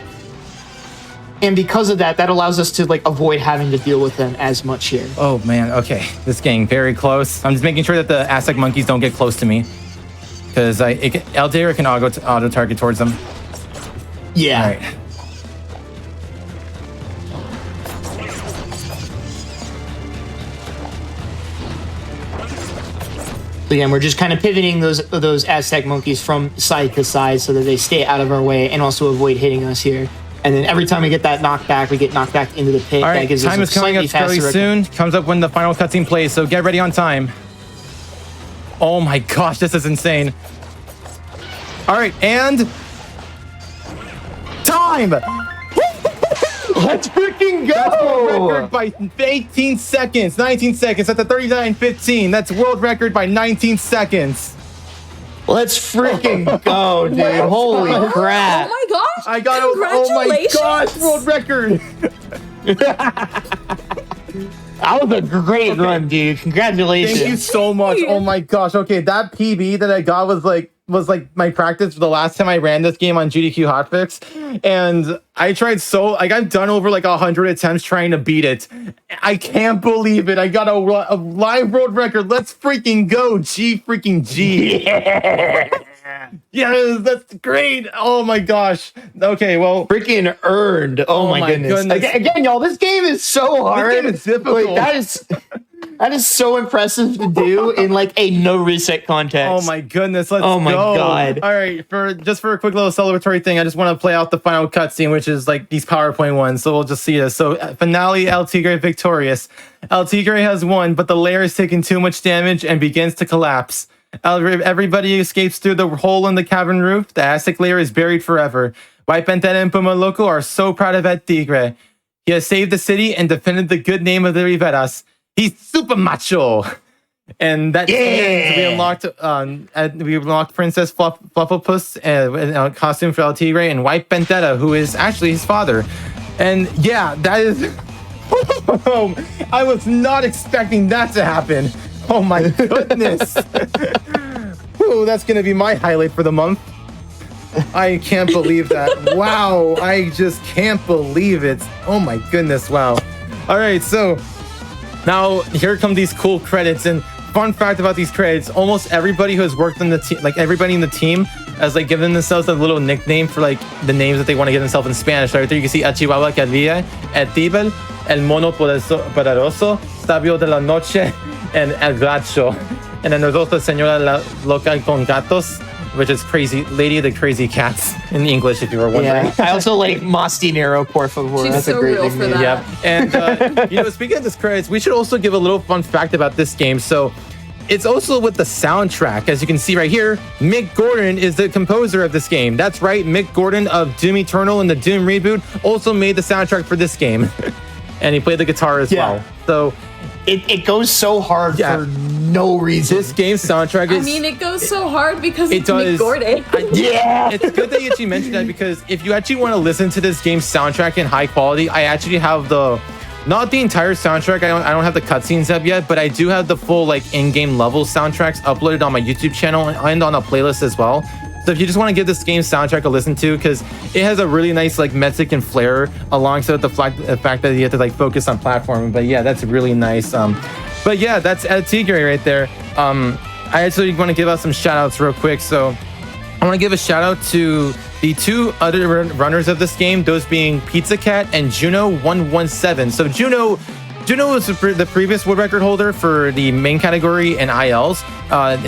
And because of that, that allows us to like avoid having to deal with them as much here. Oh man, okay. This is getting very close. I'm just making sure that the Aztec monkeys don't get close to me. Because Altair can auto-target towards them. Yeah. All right. So again, we're just kind of pivoting those Aztec monkeys from side to side so that they stay out of our way and also avoid hitting us here. And then every time we get that knockback, we get knocked back into the pit. All right, that gives time us is coming up fairly soon. Comes up when the final cutscene plays, so get ready on time. Oh my gosh, this is insane. All right, and time! Let's freaking go! That's world record by 18 seconds, 19 seconds. That's a 39:15. That's world record by 19 seconds. Let's freaking go, dude. Holy crap. Oh my gosh. I got it. Oh my gosh, world record. That was a great run, dude. Congratulations. Thank you so much. Oh my gosh. Okay, that PB that I got was like my practice for the last time I ran this game on GDQ Hotfix, and I tried I've done over like 100 attempts trying to beat it. I can't believe it. I got a live world record. Let's freaking go. G. Yeah. Yes, that's great. Oh my gosh. Okay, well, freaking earned. Oh my goodness. Again, y'all, this game is so hard. This game is difficult. Like, that is so impressive to do in like a no reset context. Oh my goodness, let's go. Oh my god. All right, for a quick little celebratory thing, I just want to play out the final cutscene, which is like these PowerPoint ones. So we'll just see this. So finale, El Tigre victorious. El Tigre has won, but the lair has taken too much damage and begins to collapse. Everybody escapes through the hole in the cavern roof. The Aztec lair is buried forever. White Pantera and Puma Loco are so proud of El Tigre. He has saved the city and defended the good name of the Riveras. He's super macho. And that we unlocked Princess Flufflepuss in a costume for El Tigre and White Pantera, who is actually his father. And yeah, that is I was not expecting that to happen. Oh my goodness. Ooh, that's going to be my highlight for the month. I can't believe that. Wow, I just can't believe it. Oh my goodness, wow. All right, so now here come these cool credits. And fun fact about these credits, almost everybody who has worked on the team, like everybody in the team has like given themselves a little nickname for like the names that they want to give themselves in Spanish. Right there you can see El Chihuahua que había, El Tigre, El Mono Poderoso, Sabio de la Noche, and El Gacho. And then there's also Señora la Loca con Gatos, which is crazy, Lady of the Crazy Cats in English, if you were wondering. Yeah, I also like Mas Dinero, por favor. She's That's so a great real for nickname. that. Yeah, and speaking of this credits, we should also give a little fun fact about this game. So it's also with the soundtrack. As you can see right here, Mick Gordon is the composer of this game. That's right, Mick Gordon of Doom Eternal and the Doom reboot also made the soundtrack for this game. And he played the guitar as well. So it goes so hard for no reason. This game's soundtrack is... I mean, it goes so hard because It it's does. Mick Gordon. It's good that you actually mentioned that, because if you actually want to listen to this game's soundtrack in high quality, I actually have not the entire soundtrack. I don't have the cutscenes up yet, but I do have the full like in-game level soundtracks uploaded on my YouTube channel and on a playlist as well. So if you just want to give this game's soundtrack a listen to, because it has a really nice like Mexican flair alongside the fact that you have to like focus on platforming. But yeah, that's really nice. But yeah, that's El Tigre right there. I actually want to give out some shout outs real quick. So I want to give a shout out to the two other runners of this game, those being Pizza Cat and Juno117. So Juno was the previous world record holder for the main category in ILs.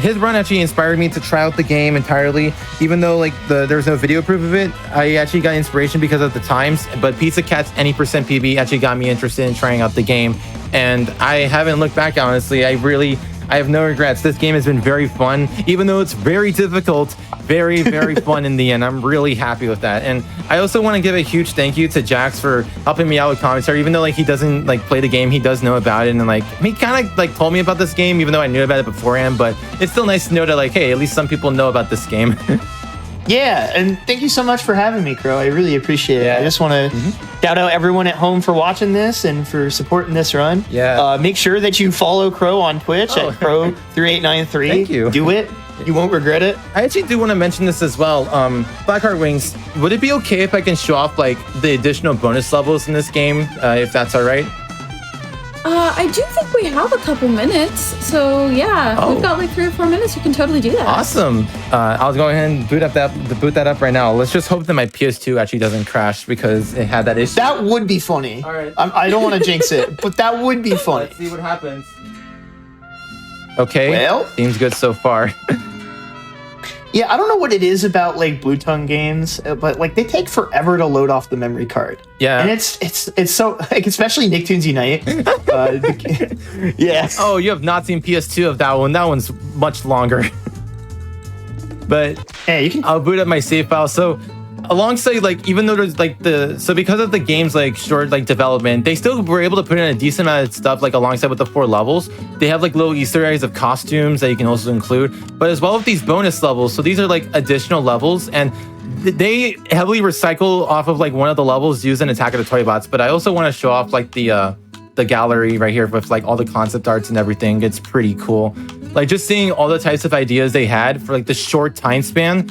His run actually inspired me to try out the game entirely, even though like there's no video proof of it. I actually got inspiration because of the times, but Pizza Cat's any percent PB actually got me interested in trying out the game, and I haven't looked back, honestly. I have no regrets. This game has been very fun, even though it's very difficult, very, very fun in the end. I'm really happy with that. And I also want to give a huge thank you to Jax for helping me out with commentary. Even though like he doesn't like play the game, he does know about it. And like he kind of like told me about this game, even though I knew about it beforehand. But it's still nice to know that like, hey, at least some people know about this game. Yeah, and thank you so much for having me, Crow. I really appreciate it. I just want to shout out everyone at home for watching this and for supporting this run. Yeah. Make sure that you follow Crow on Twitch at Crow3893. Thank you. Do it. You won't regret it. I actually do want to mention this as well. Blackheart Wings, would it be okay if I can show off like the additional bonus levels in this game, if that's all right? I do think we have a couple minutes, so yeah, we've got like 3 or 4 minutes. You can totally do that. Awesome. I'll go ahead and boot that up right now. Let's just hope that my PS2 actually doesn't crash because it had that issue. That would be funny. All right. I don't want to jinx it, but that would be funny. Let's see what happens. Okay. Well, seems good so far. Yeah, I don't know what it is about like Blue Tongue games, but like they take forever to load off the memory card. Yeah, and it's so like especially Nicktoons Unite. Yeah. Oh, you have not seen PS2 of that one. That one's much longer. But hey, you can. I'll boot up my save file. So alongside like even though there's like because of the game's like short like development, they still were able to put in a decent amount of stuff like alongside with the 4 levels. They have like little Easter eggs of costumes that you can also include, but as well with these bonus levels. So these are like additional levels, and they heavily recycle off of like one of the levels used in Attack of the Toy Bots. But I also want to show off like the gallery right here with like all the concept arts and everything. It's pretty cool. Like just seeing all the types of ideas they had for like the short time span.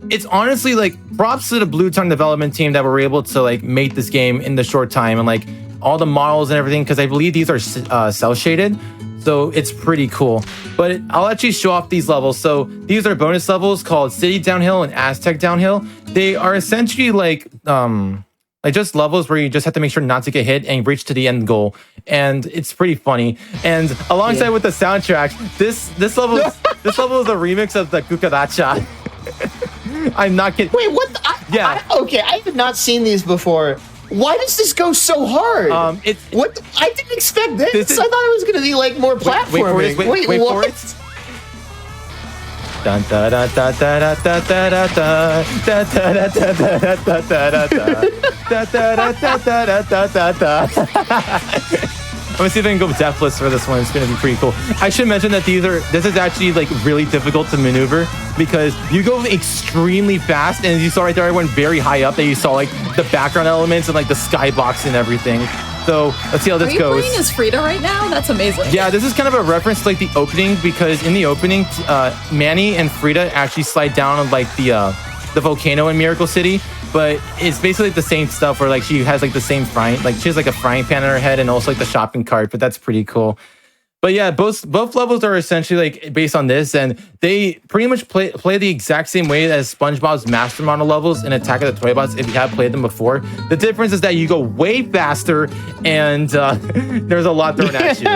It's honestly like props to the Blue Tongue development team that were able to like make this game in the short time, and like all the models and everything, because I believe these are cell shaded, so it's pretty cool. But I'll actually show off these levels. So these are bonus levels called City Downhill and Aztec Downhill. They are essentially like just levels where you just have to make sure not to get hit and reach to the end goal, and it's pretty funny. And alongside with the soundtrack, this level is a remix of the Cucaracha. I'm not kidding. Wait, what? Okay, I have not seen these before. Why does this go so hard? I didn't expect this. I thought it was going to be like more platforming. Wait, what? Dun da da da da da da da da da da da da da. I'm gonna see if I can go deathless for this one. It's gonna be pretty cool. I should mention that this is actually like really difficult to maneuver because you go extremely fast, and as you saw right there, I went very high up. That you saw like the background elements and like the skybox and everything. So let's see how this Are you goes. playing as Frida right now? That's amazing. Yeah, this is kind of a reference to like the opening, because in the opening, Manny and Frida actually slide down on like the volcano in Miracle City. But it's basically the same stuff where like she has like the same she has like a frying pan on her head and also like the shopping cart. But that's pretty cool. But yeah, both levels are essentially like based on this, and they pretty much play the exact same way as SpongeBob's Master Model levels in Attack of the Toy Bots if you have played them before. The difference is that you go way faster, and there's a lot thrown at you.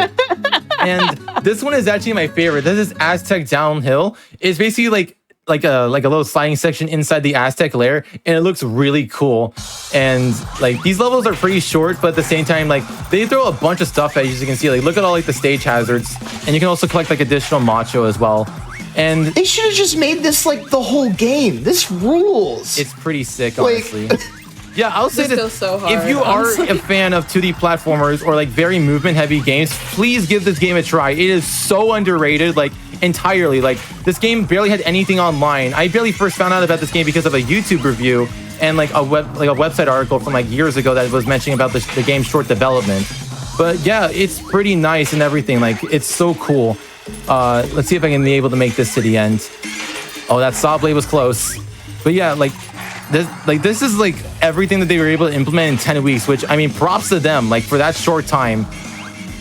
And this one is actually my favorite. This is Aztec Downhill. It's basically like a little sliding section inside the Aztec lair, and it looks really cool. And like these levels are pretty short, but at the same time, like they throw a bunch of stuff at you, as you can see. Like look at all like the stage hazards, and you can also collect like additional macho as well. And they should have just made this like the whole game. This rules. It's pretty sick, honestly. Yeah, I'll say This that goes so hard, if you are honestly. a fan of 2D platformers or like very movement-heavy games, please give this game a try. It is so underrated, like entirely. Like this game barely had anything online. I barely first found out about this game because of a YouTube review and like a website article from like years ago that was mentioning about the game's short development. But yeah, it's pretty nice and everything. Like it's so cool. Let's see if I can be able to make this to the end. Oh, that saw blade was close. But yeah, this is like everything that they were able to implement in 10 weeks, which I mean, props to them, like for that short time.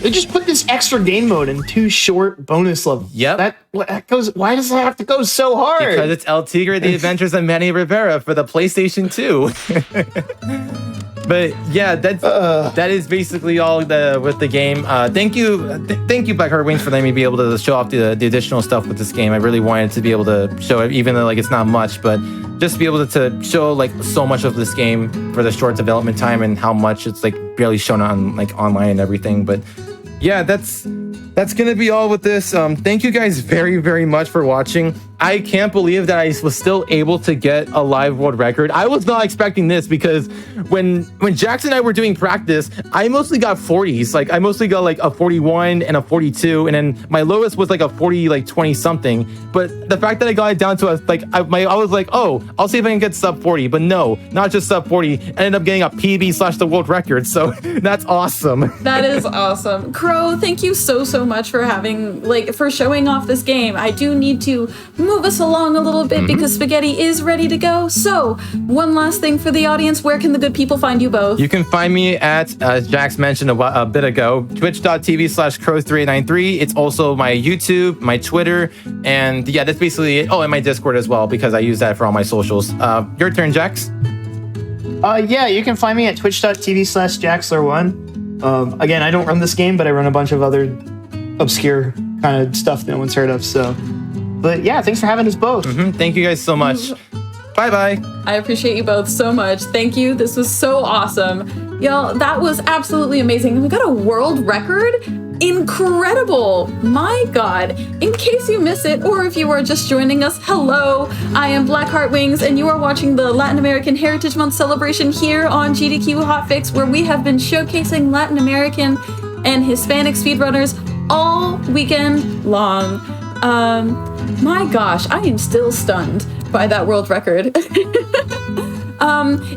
They just put this extra game mode in 2 short bonus levels. Yep. Why does that have to go so hard? Because it's El Tigre, The Adventures of Manny Rivera for the PlayStation 2. But yeah, that is basically all with the game. Thank you, Blackheart Wings, for letting me be able to show off the additional stuff with this game. I really wanted to be able to show it, even though like it's not much, but just to be able to show like so much of this game for the short development time and how much it's like barely shown on like online and everything. But yeah, that's gonna be all with this. Thank you guys very, very much for watching. I can't believe that I was still able to get a live world record. I was not expecting this, because when Jackson and I were doing practice, I mostly got 40s. Like I mostly got like a 41 and a 42, and then my lowest was like a 40, like 20 something. But the fact that I got it down to I was like, oh, I'll see if I can get sub 40. But no, not just sub 40. I ended up getting a PB / the world record. So that's awesome. That is awesome. Crow, thank you so much for for showing off this game. I do need to move us along a little bit because Spaghetti is ready to go. So one last thing for the audience, where can the good people find you both? You can find me at, as Jax mentioned a bit ago, twitch.tv/crow3893. It's also my YouTube, my Twitter, and yeah, that's basically it. Oh, and my Discord as well, because I use that for all my socials. Your turn, Jax. Yeah, you can find me at twitch.tv/Jaxler1. Again, I don't run this game, but I run a bunch of other obscure kind of stuff no one's heard of. But yeah, thanks for having us both. Thank you guys so much. Bye. I appreciate you both so much. Thank you. This was so awesome. Y'all, that was absolutely amazing. We got a world record? Incredible. My God. In case you miss it, or if you are just joining us, hello. I am Blackheart Wings, and you are watching the Latin American Heritage Month celebration here on GDQ Hotfix, where we have been showcasing Latin American and Hispanic speedrunners all weekend long. My gosh, I am still stunned by that world record.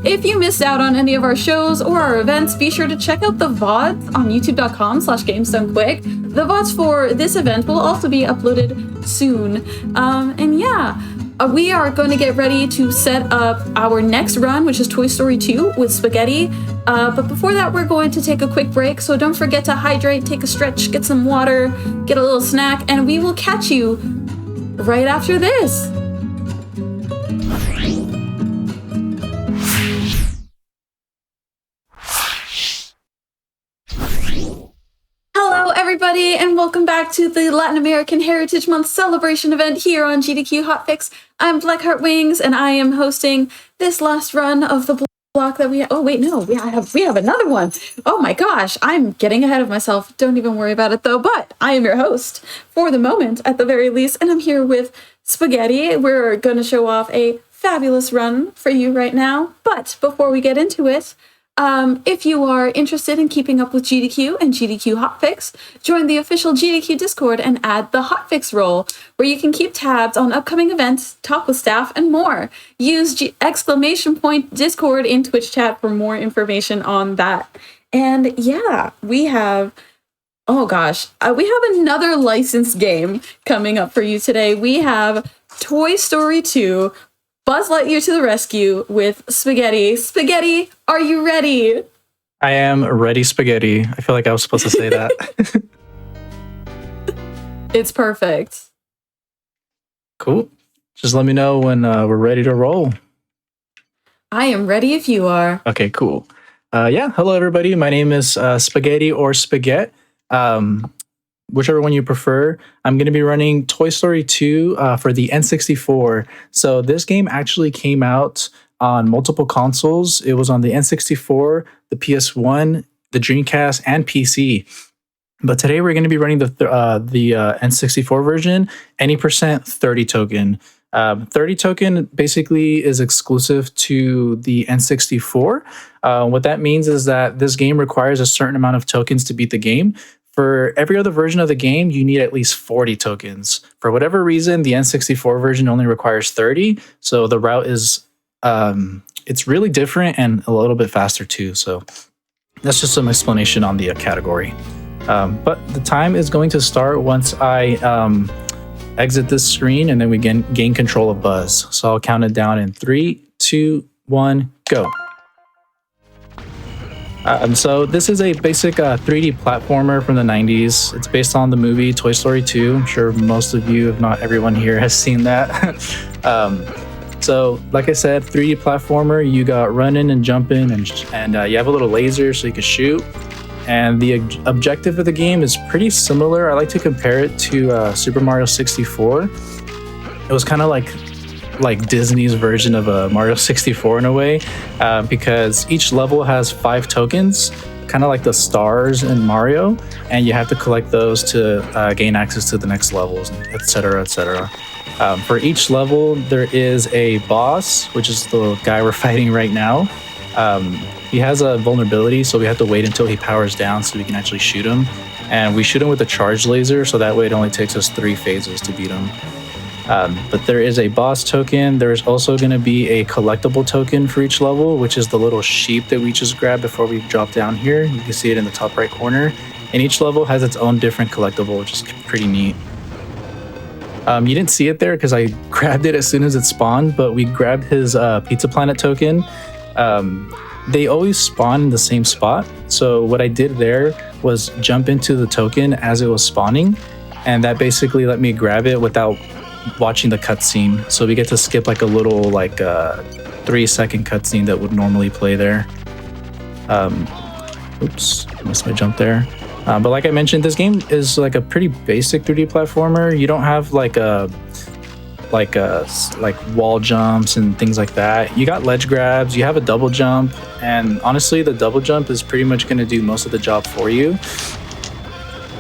If you missed out on any of our shows or our events, be sure to check out the VODs on youtube.com/GamesDoneQuick. The VODs for this event will also be uploaded soon. And yeah, we are going to get ready to set up our next run, which is Toy Story 2 with Spaghetti. But before that, we're going to take a quick break. So don't forget to hydrate, take a stretch, get some water, get a little snack, and we will catch you right after this. Hello, everybody, and welcome back to the Latin American Heritage Month celebration event here on GDQ Hotfix. I'm Blackheart Wings, and I am hosting this last run of the block that we have. Oh, wait, no, we have another one. Oh my gosh, I'm getting ahead of myself. Don't even worry about it, though, but I am your host for the moment, at the very least, and I'm here with Spaghetti. We're going to show off a fabulous run for you right now, but before we get into it, if you are interested in keeping up with GDQ and GDQ Hotfix, join the official GDQ Discord and add the Hotfix role, where you can keep tabs on upcoming events, talk with staff, and more. Use !Discord in Twitch chat for more information on that. And yeah, we have, oh gosh, we have another licensed game coming up for you today. We have Toy Story 2, Buzz Lightyear to the Rescue with Spaghetti. Spaghetti, are you ready? I am ready, Spaghetti. I feel like I was supposed to say that. It's perfect. Cool. Just let me know when we're ready to roll. I am ready if you are. Okay, cool. Hello everybody. My name is Spaghetti or Spaghetti. Whichever one you prefer. I'm going to be running Toy Story 2 for the N64. So this game actually came out on multiple consoles. It was on the N64, the PS1, the Dreamcast, and PC. But today we're going to be running the N64 version, any percent 30 token. 30 token basically is exclusive to the N64. What that means is that this game requires a certain amount of tokens to beat the game. For every other version of the game, you need at least 40 tokens. For whatever reason, the N64 version only requires 30. So the route is, it's really different and a little bit faster too. So that's just some explanation on the category. But the time is going to start once I exit this screen and then we gain control of Buzz. So I'll count it down in 3, 2, 1, go. So this is a basic 3D platformer from the 90s. It's based on the movie Toy Story 2. I'm sure most of you, if not everyone here, has seen that. So like I said, 3D platformer, you got running and jumping and you have a little laser so you can shoot. And the objective of the game is pretty similar. I like to compare it to Super Mario 64. It was kind of like Disney's version of a Mario 64 in a way, because each level has 5 tokens, kind of like the stars in Mario, and you have to collect those to gain access to the next levels, etc., etc. For each level, there is a boss, which is the guy we're fighting right now. He has a vulnerability, so we have to wait until he powers down so we can actually shoot him. And we shoot him with a charged laser, so that way it only takes us 3 phases to beat him. But there is a boss token. There's also going to be a collectible token for each level, which is the little sheep that we just grabbed before we drop down here. You can see it in the top right corner. And each level has its own different collectible, which is pretty neat. You didn't see it there because I grabbed it as soon as it spawned, but we grabbed his Pizza Planet token. They always spawn in the same spot. So what I did there was jump into the token as it was spawning. And that basically let me grab it without watching the cutscene. So we get to skip like a little 3-second cutscene that would normally play there. Oops, missed my jump there. But like I mentioned, this game is like a pretty basic 3D platformer. You don't have like wall jumps and things like that. You got ledge grabs, you have a double jump, and honestly the double jump is pretty much going to do most of the job for you.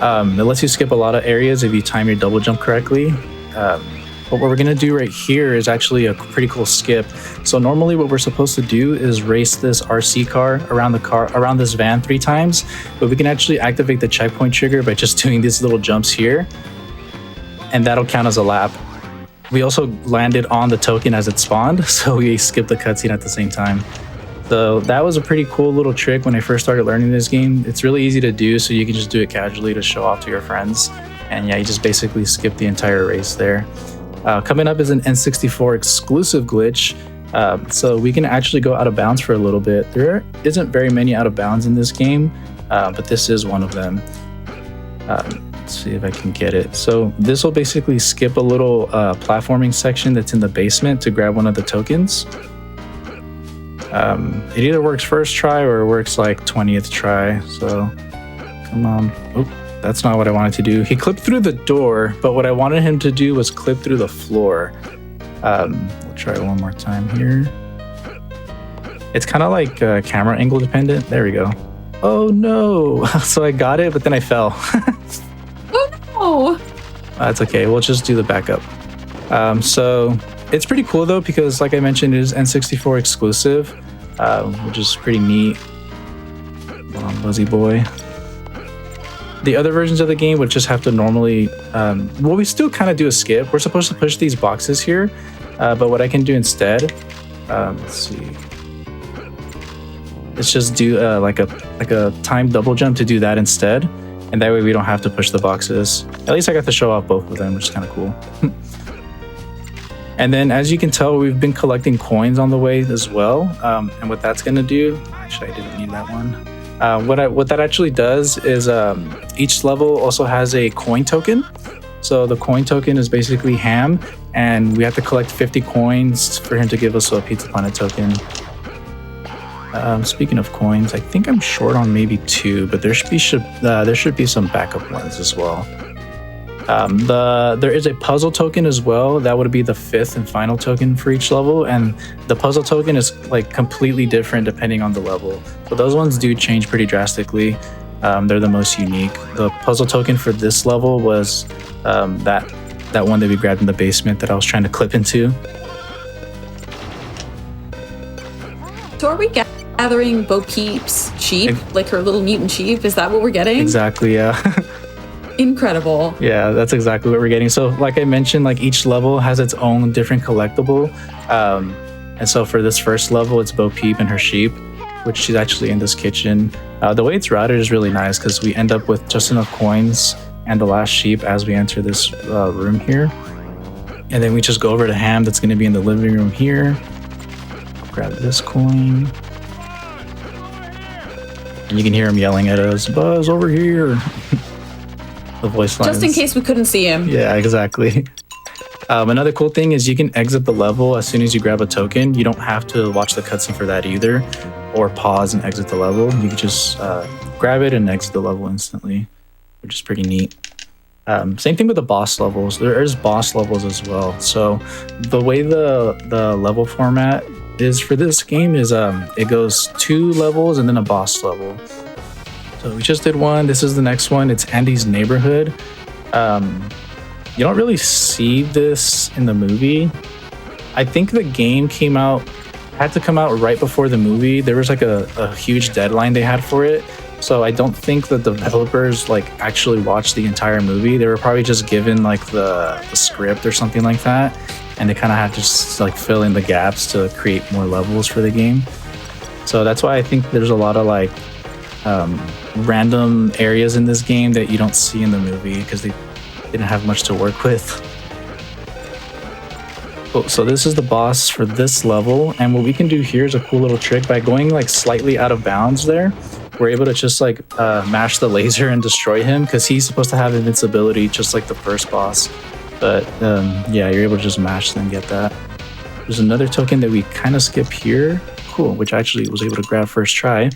It lets you skip a lot of areas if you time your double jump correctly. But what we're going to do right here is actually a pretty cool skip. So normally what we're supposed to do is race this RC car around this van 3 times, but we can actually activate the checkpoint trigger by just doing these little jumps here, and that'll count as a lap. We also landed on the token as it spawned, so we skipped the cutscene at the same time. So that was a pretty cool little trick when I first started learning this game. It's really easy to do, so you can just do it casually to show off to your friends. And yeah, you just basically skip the entire race there. Coming up is an N64 exclusive glitch. So we can actually go out of bounds for a little bit. There isn't very many out of bounds in this game, but this is one of them. Let's see if I can get it. So this will basically skip a little platforming section that's in the basement to grab one of the tokens. It either works first try or it works like 20th try. So come on. Oh, that's not what I wanted to do. He clipped through the door, but what I wanted him to do was clip through the floor. We'll try it one more time here. It's kind of like camera angle dependent. There we go. Oh no. So I got it, but then I fell. Oh no. That's okay. We'll just do the backup. So it's pretty cool though, because like I mentioned, it is N64 exclusive, which is pretty neat. Come on, Buzzy boy. The other versions of the game would just have to normally, well, we still kind of do a skip. We're supposed to push these boxes here, but what I can do instead, let's see. let's just do like a timed double jump to do that instead, and that way we don't have to push the boxes. At least I got to show off both of them, which is kind of cool. And then, as you can tell, we've been collecting coins on the way as well. And what that's going to do, actually, I didn't need that one. What that actually does is each level also has a coin token. So the coin token is basically Ham, and we have to collect 50 coins for him to give us a Pizza Planet token. Speaking of coins, I think I'm short on maybe 2, but there should be some backup ones as well. There is a puzzle token as well. That would be the 5th and final token for each level, and the puzzle token is like completely different depending on the level. So those ones do change pretty drastically. They're the most unique. The puzzle token for this level was that one that we grabbed in the basement that I was trying to clip into. So are we gathering Bo Peep's sheep, like her little mutant sheep? Is that what we're getting? Exactly, yeah. Incredible. Yeah, that's exactly what we're getting. So like I mentioned, like each level has its own different collectible. And so for this first level, it's Bo Peep and her sheep, which she's actually in this kitchen. The way it's routed is really nice because we end up with just enough coins and the last sheep as we enter this room here. And then we just go over to Ham that's going to be in the living room here. Grab this coin. And you can hear him yelling at us, "Buzz, over here." The voice lines. Just in case we couldn't see him. Yeah, exactly. Another cool thing is you can exit the level as soon as you grab a token. You don't have to watch the cutscene for that either, or pause and exit the level. You can just grab it and exit the level instantly, which is pretty neat. Same thing with the boss levels. There is boss levels as well. So the way the level format is for this game is it goes 2 levels and then a boss level. So we just did one. This is the next one. It's Andy's neighborhood. You don't really see this in the movie. I think the game had to come out right before the movie. There was like a huge deadline they had for it. So I don't think the developers like actually watched the entire movie. They were probably just given like the script or something like that. And they kind of had to just like fill in the gaps to create more levels for the game. So that's why I think there's a lot of like random areas in this game that you don't see in the movie because they didn't have much to work with. Cool. So this is the boss for this level, and what we can do here is a cool little trick. By going like slightly out of bounds there, we're able to just like mash the laser and destroy him because he's supposed to have invincibility just like the first boss. But yeah, you're able to just mash and get that. There's another token that we kind of skip here. Cool, which I actually was able to grab first try.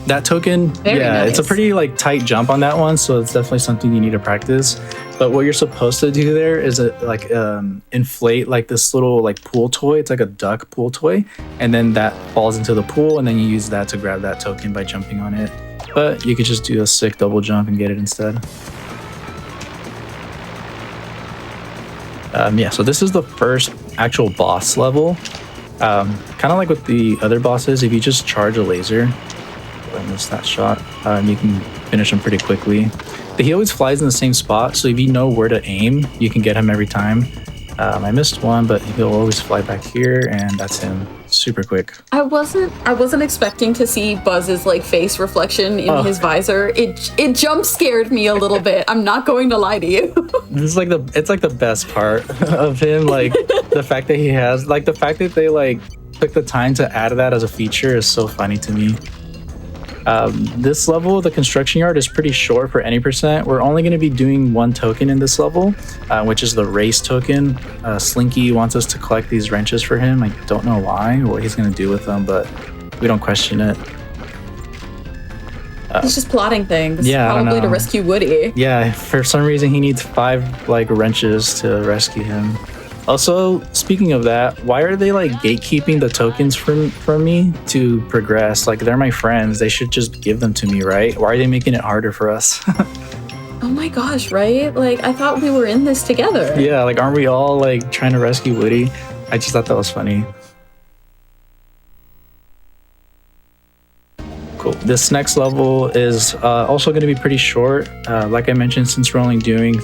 That token, Very nice. It's a pretty like tight jump on that one, so it's definitely something you need to practice. But what you're supposed to do there is inflate like this little like pool toy. It's like a duck pool toy, and then that falls into the pool, and then you use that to grab that token by jumping on it. But you could just do a sick double jump and get it instead. Yeah, so this is the first actual boss level. Kind of like with the other bosses, if you just charge a laser, I missed that shot, you can finish him pretty quickly. But he always flies in the same spot, so if you know where to aim, you can get him every time. I missed one, but he'll always fly back here, and that's him. Super quick. I wasn't expecting to see Buzz's like face reflection in his visor. It jump scared me a little bit. I'm not going to lie to you. This is like the best part of him. Like the fact that he has like the fact that they like took the time to add that as a feature is so funny to me. This level, the construction yard, is pretty short for any percent. We're only going to be doing one token in this level, which is the race token. Slinky wants us to collect these wrenches for him. I don't know why or what he's going to do with them, but we don't question it. He's just plotting things. Yeah, probably to rescue Woody. Yeah, for some reason he needs 5 like wrenches to rescue him. Also, speaking of that, why are they like gatekeeping the tokens from me to progress? Like they're my friends. They should just give them to me, right? Why are they making it harder for us? Oh my gosh, right? Like I thought we were in this together. Yeah, like aren't we all like trying to rescue Woody? I just thought that was funny. Cool. This next level is also going to be pretty short. Like I mentioned, since we're only doing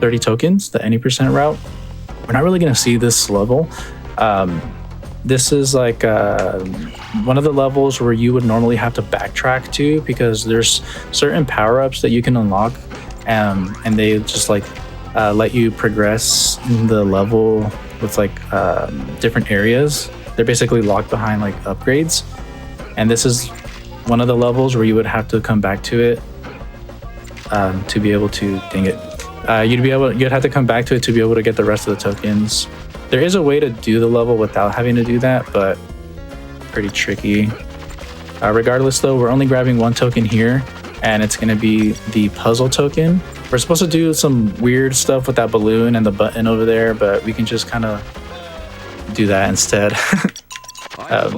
30 tokens, the any percent route, we're not really going to see this level. this is like one of the levels where you would normally have to backtrack to because there's certain power-ups that you can unlock, and they just like let you progress in the level with like different areas. They're basically locked behind like upgrades, and this is one of the levels where you would have to come back to it to be able to you'd have to come back to it to be able to get the rest of the tokens. There is a way to do the level without having to do that, but pretty tricky. Regardless though, we're only grabbing one token here, and it's going to be the puzzle token. We're supposed to do some weird stuff with that balloon and the button over there, but we can just kind of do that instead.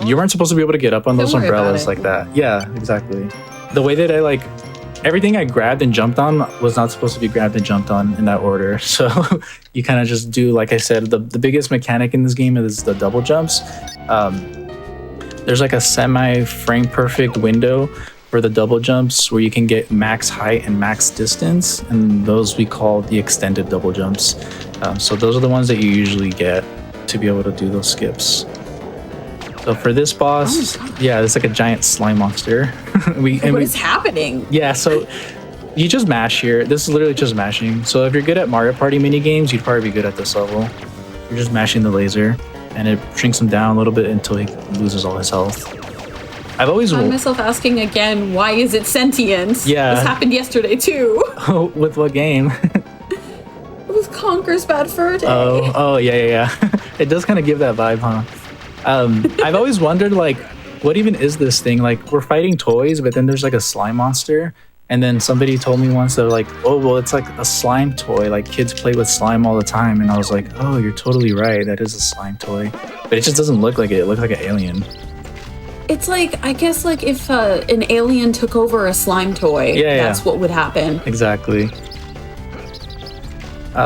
You weren't supposed to be able to get up on those umbrellas like that. Yeah, exactly. The way that everything I grabbed and jumped on was not supposed to be grabbed and jumped on in that order. So you kind of just do, like I said, the biggest mechanic in this game is the double jumps. There's like a semi-frame perfect window for the double jumps where you can get max height and max distance, and those we call the extended double jumps. So those are the ones that you usually get to be able to do those skips. So for this boss, yeah, it's like a giant slime monster. What is happening? Yeah, so you just mash here. This is literally just mashing. So if you're good at Mario Party mini games, you'd probably be good at this level. You're just mashing the laser, and it shrinks him down a little bit until he loses all his health. I find myself asking again, why is it sentient? Yeah. This happened yesterday too. Oh, with what game? It was Conker's Bad Fur Day. Oh, yeah. It does kind of give that vibe, huh? I've always wondered, like, what even is this thing? Like, we're fighting toys, but then there's like a slime monster. And then somebody told me once, they're like, oh, well, it's like a slime toy. Like, kids play with slime all the time. And I was like, oh, you're totally right. That is a slime toy. But it just doesn't look like it. It looks like an alien. It's like, I guess, like if an alien took over a slime toy, that's what would happen. Exactly.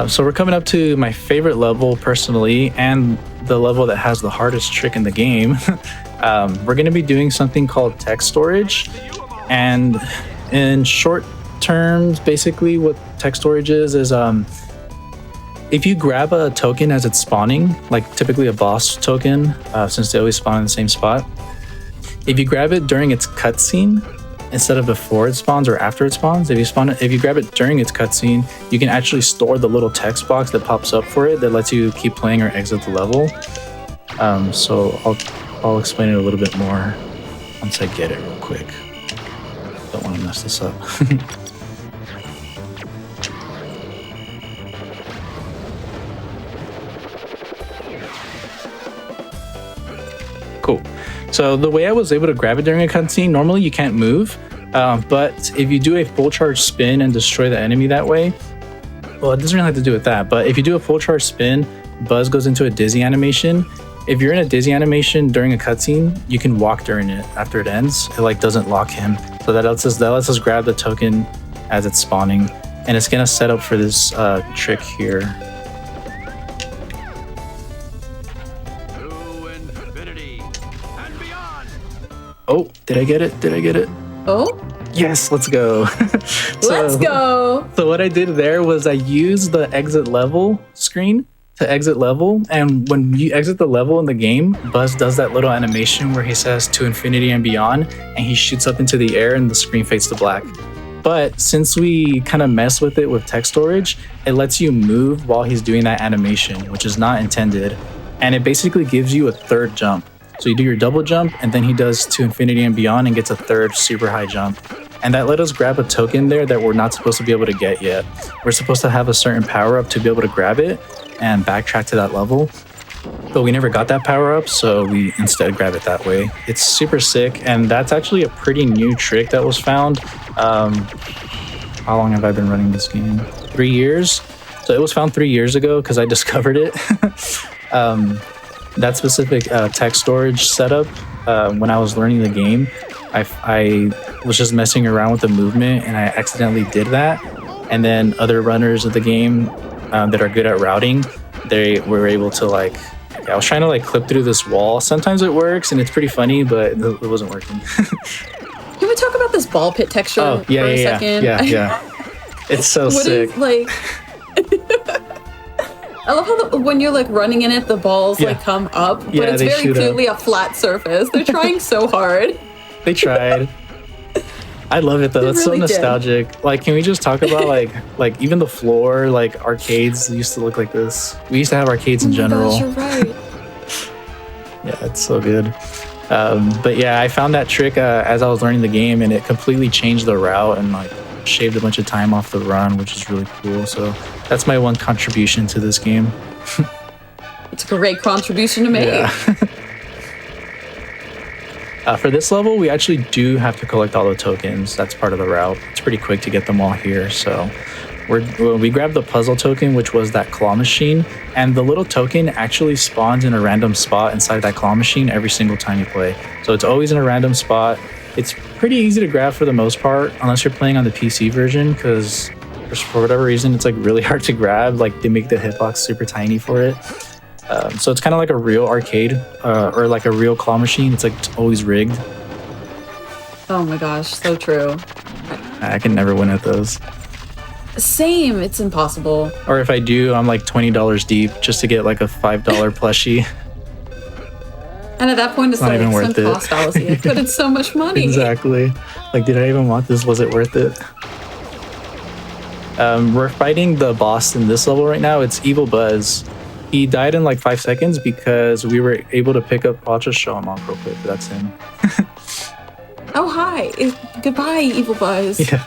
So we're coming up to my favorite level personally, and the level that has the hardest trick in the game. We're going to be doing something called text storage. And in short terms, basically what text storage is if you grab a token as it's spawning, like typically a boss token, since they always spawn in the same spot, if you grab it during its cutscene, instead of before it spawns or after it spawns, if you grab it during its cutscene, you can actually store the little text box that pops up for it that lets you keep playing or exit the level. So I'll explain it a little bit more once I get it real quick. Don't want to mess this up. Cool. So the way I was able to grab it during a cutscene, normally you can't move, but if you do a full charge spin and destroy the enemy that way, well, it doesn't really have to do with that, but if you do a full charge spin, Buzz goes into a dizzy animation. If you're in a dizzy animation during a cutscene, you can walk during it after it ends. It like doesn't lock him. So that lets us grab the token as it's spawning, and it's gonna set up for this trick here. Oh, did I get it? Oh? Yes, let's go. Let's go. So what I did there was I used the exit level screen to exit level. And when you exit the level in the game, Buzz does that little animation where he says to infinity and beyond, and he shoots up into the air and the screen fades to black. But since we kind of mess with it with text storage, it lets you move while he's doing that animation, which is not intended. And it basically gives you a third jump. So you do your double jump, and then he does to infinity and beyond and gets a third super high jump. And that let us grab a token there that we're not supposed to be able to get yet. We're supposed to have a certain power up to be able to grab it and backtrack to that level. But we never got that power up, so we instead grab it that way. It's super sick, and that's actually a pretty new trick that was found. How long have I been running this game? 3 years? So it was found 3 years ago because I discovered it. That specific text storage setup, when I was learning the game, I was just messing around with the movement and I accidentally did that. And then other runners of the game that are good at routing, they were able to I was trying to clip through this wall. Sometimes it works and it's pretty funny, but it wasn't working. Can we talk about this ball pit texture for a second? Yeah. It's so sick. I love how when you're like running in it, the balls like come up, but it's very clearly a flat surface. They're trying so hard. They tried. I love it though. It's really so nostalgic. Like, can we just talk about like even the floor? Like arcades used to look like this. We used to have arcades in general. Gosh, you're right. Yeah, it's so good. But yeah, I found that trick as I was learning the game, and it completely changed the route and like shaved a bunch of time off the run, which is really cool. So that's my one contribution to this game. It's a great contribution to make. Yeah. For this level, we actually do have to collect all the tokens. That's part of the route. It's pretty quick to get them all here. So we grabbed the puzzle token, which was that claw machine, and the little token actually spawns in a random spot inside that claw machine every single time you play. So it's always in a random spot. It's pretty easy to grab for the most part, unless you're playing on the PC version, because for whatever reason, it's like really hard to grab. Like they make the hitbox super tiny for it. So it's kind of like a real arcade or like a real claw machine. It's like it's always rigged. Oh my gosh, so true. I can never win at those. Same, it's impossible. Or if I do, I'm like $20 deep just to get like a $5 plushie. And at that point, it's not like even worth some cost fallacy. I put in so much money. Exactly. Like, did I even want this? Was it worth it? We're fighting the boss in this level right now. It's Evil Buzz. He died in like 5 seconds because we were able to pick up. I'll just show him off real quick. That's him. Oh, hi. Goodbye, Evil Buzz. Yeah.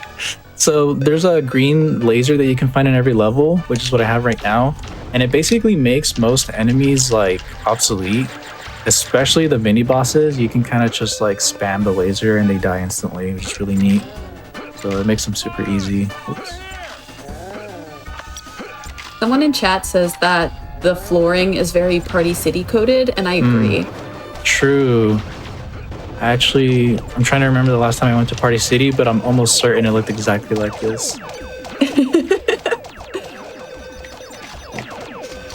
So there's a green laser that you can find in every level, which is what I have right now. And it basically makes most enemies like obsolete, especially the mini bosses. You can kind of just like spam the laser and they die instantly, which is really neat. So it makes them super easy. Oops. Someone in chat says that the flooring is very Party City coded, and I agree. True. Actually, I'm trying to remember the last time I went to Party City, but I'm almost certain it looked exactly like this.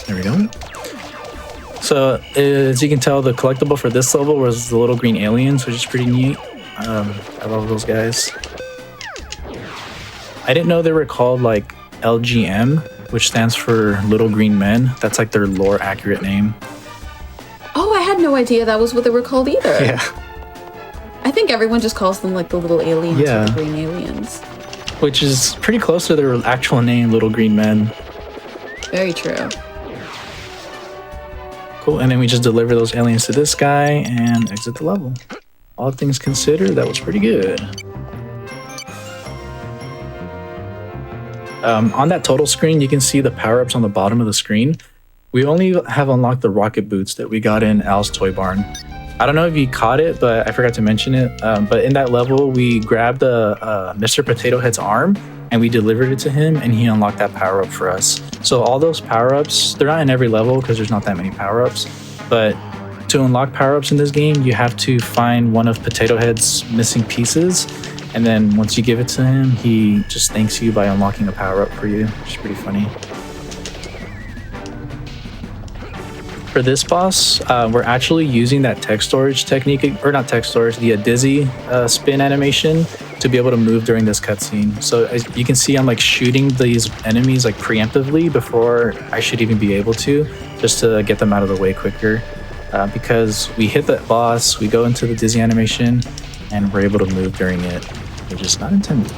There we go. So, as you can tell, the collectible for this level was the little green aliens, which is pretty neat. I love those guys. I didn't know they were called like LGM, which stands for Little Green Men. That's like their lore accurate name. Oh, I had no idea that was what they were called either. Yeah. I think everyone just calls them like the little aliens or the green aliens. Which is pretty close to their actual name, Little Green Men. Very true. Cool, and then we just deliver those aliens to this guy and exit the level. All things considered, that was pretty good. On that total screen, you can see the power-ups on the bottom of the screen. We only have unlocked the rocket boots that we got in Al's Toy Barn. I don't know if you caught it, but I forgot to mention it. But in that level, we grabbed Mr. Potato Head's arm and we delivered it to him, and he unlocked that power-up for us. So all those power-ups, they're not in every level because there's not that many power-ups, but to unlock power-ups in this game, you have to find one of Potato Head's missing pieces, and then once you give it to him, he just thanks you by unlocking a power-up for you, which is pretty funny. For this boss, we're actually using that text storage technique, or not text storage, the dizzy spin animation to be able to move during this cutscene. So as you can see, I'm like shooting these enemies like preemptively before I should even be able to, just to get them out of the way quicker. Because we hit that boss, we go into the dizzy animation, and we're able to move during it, which is not intended.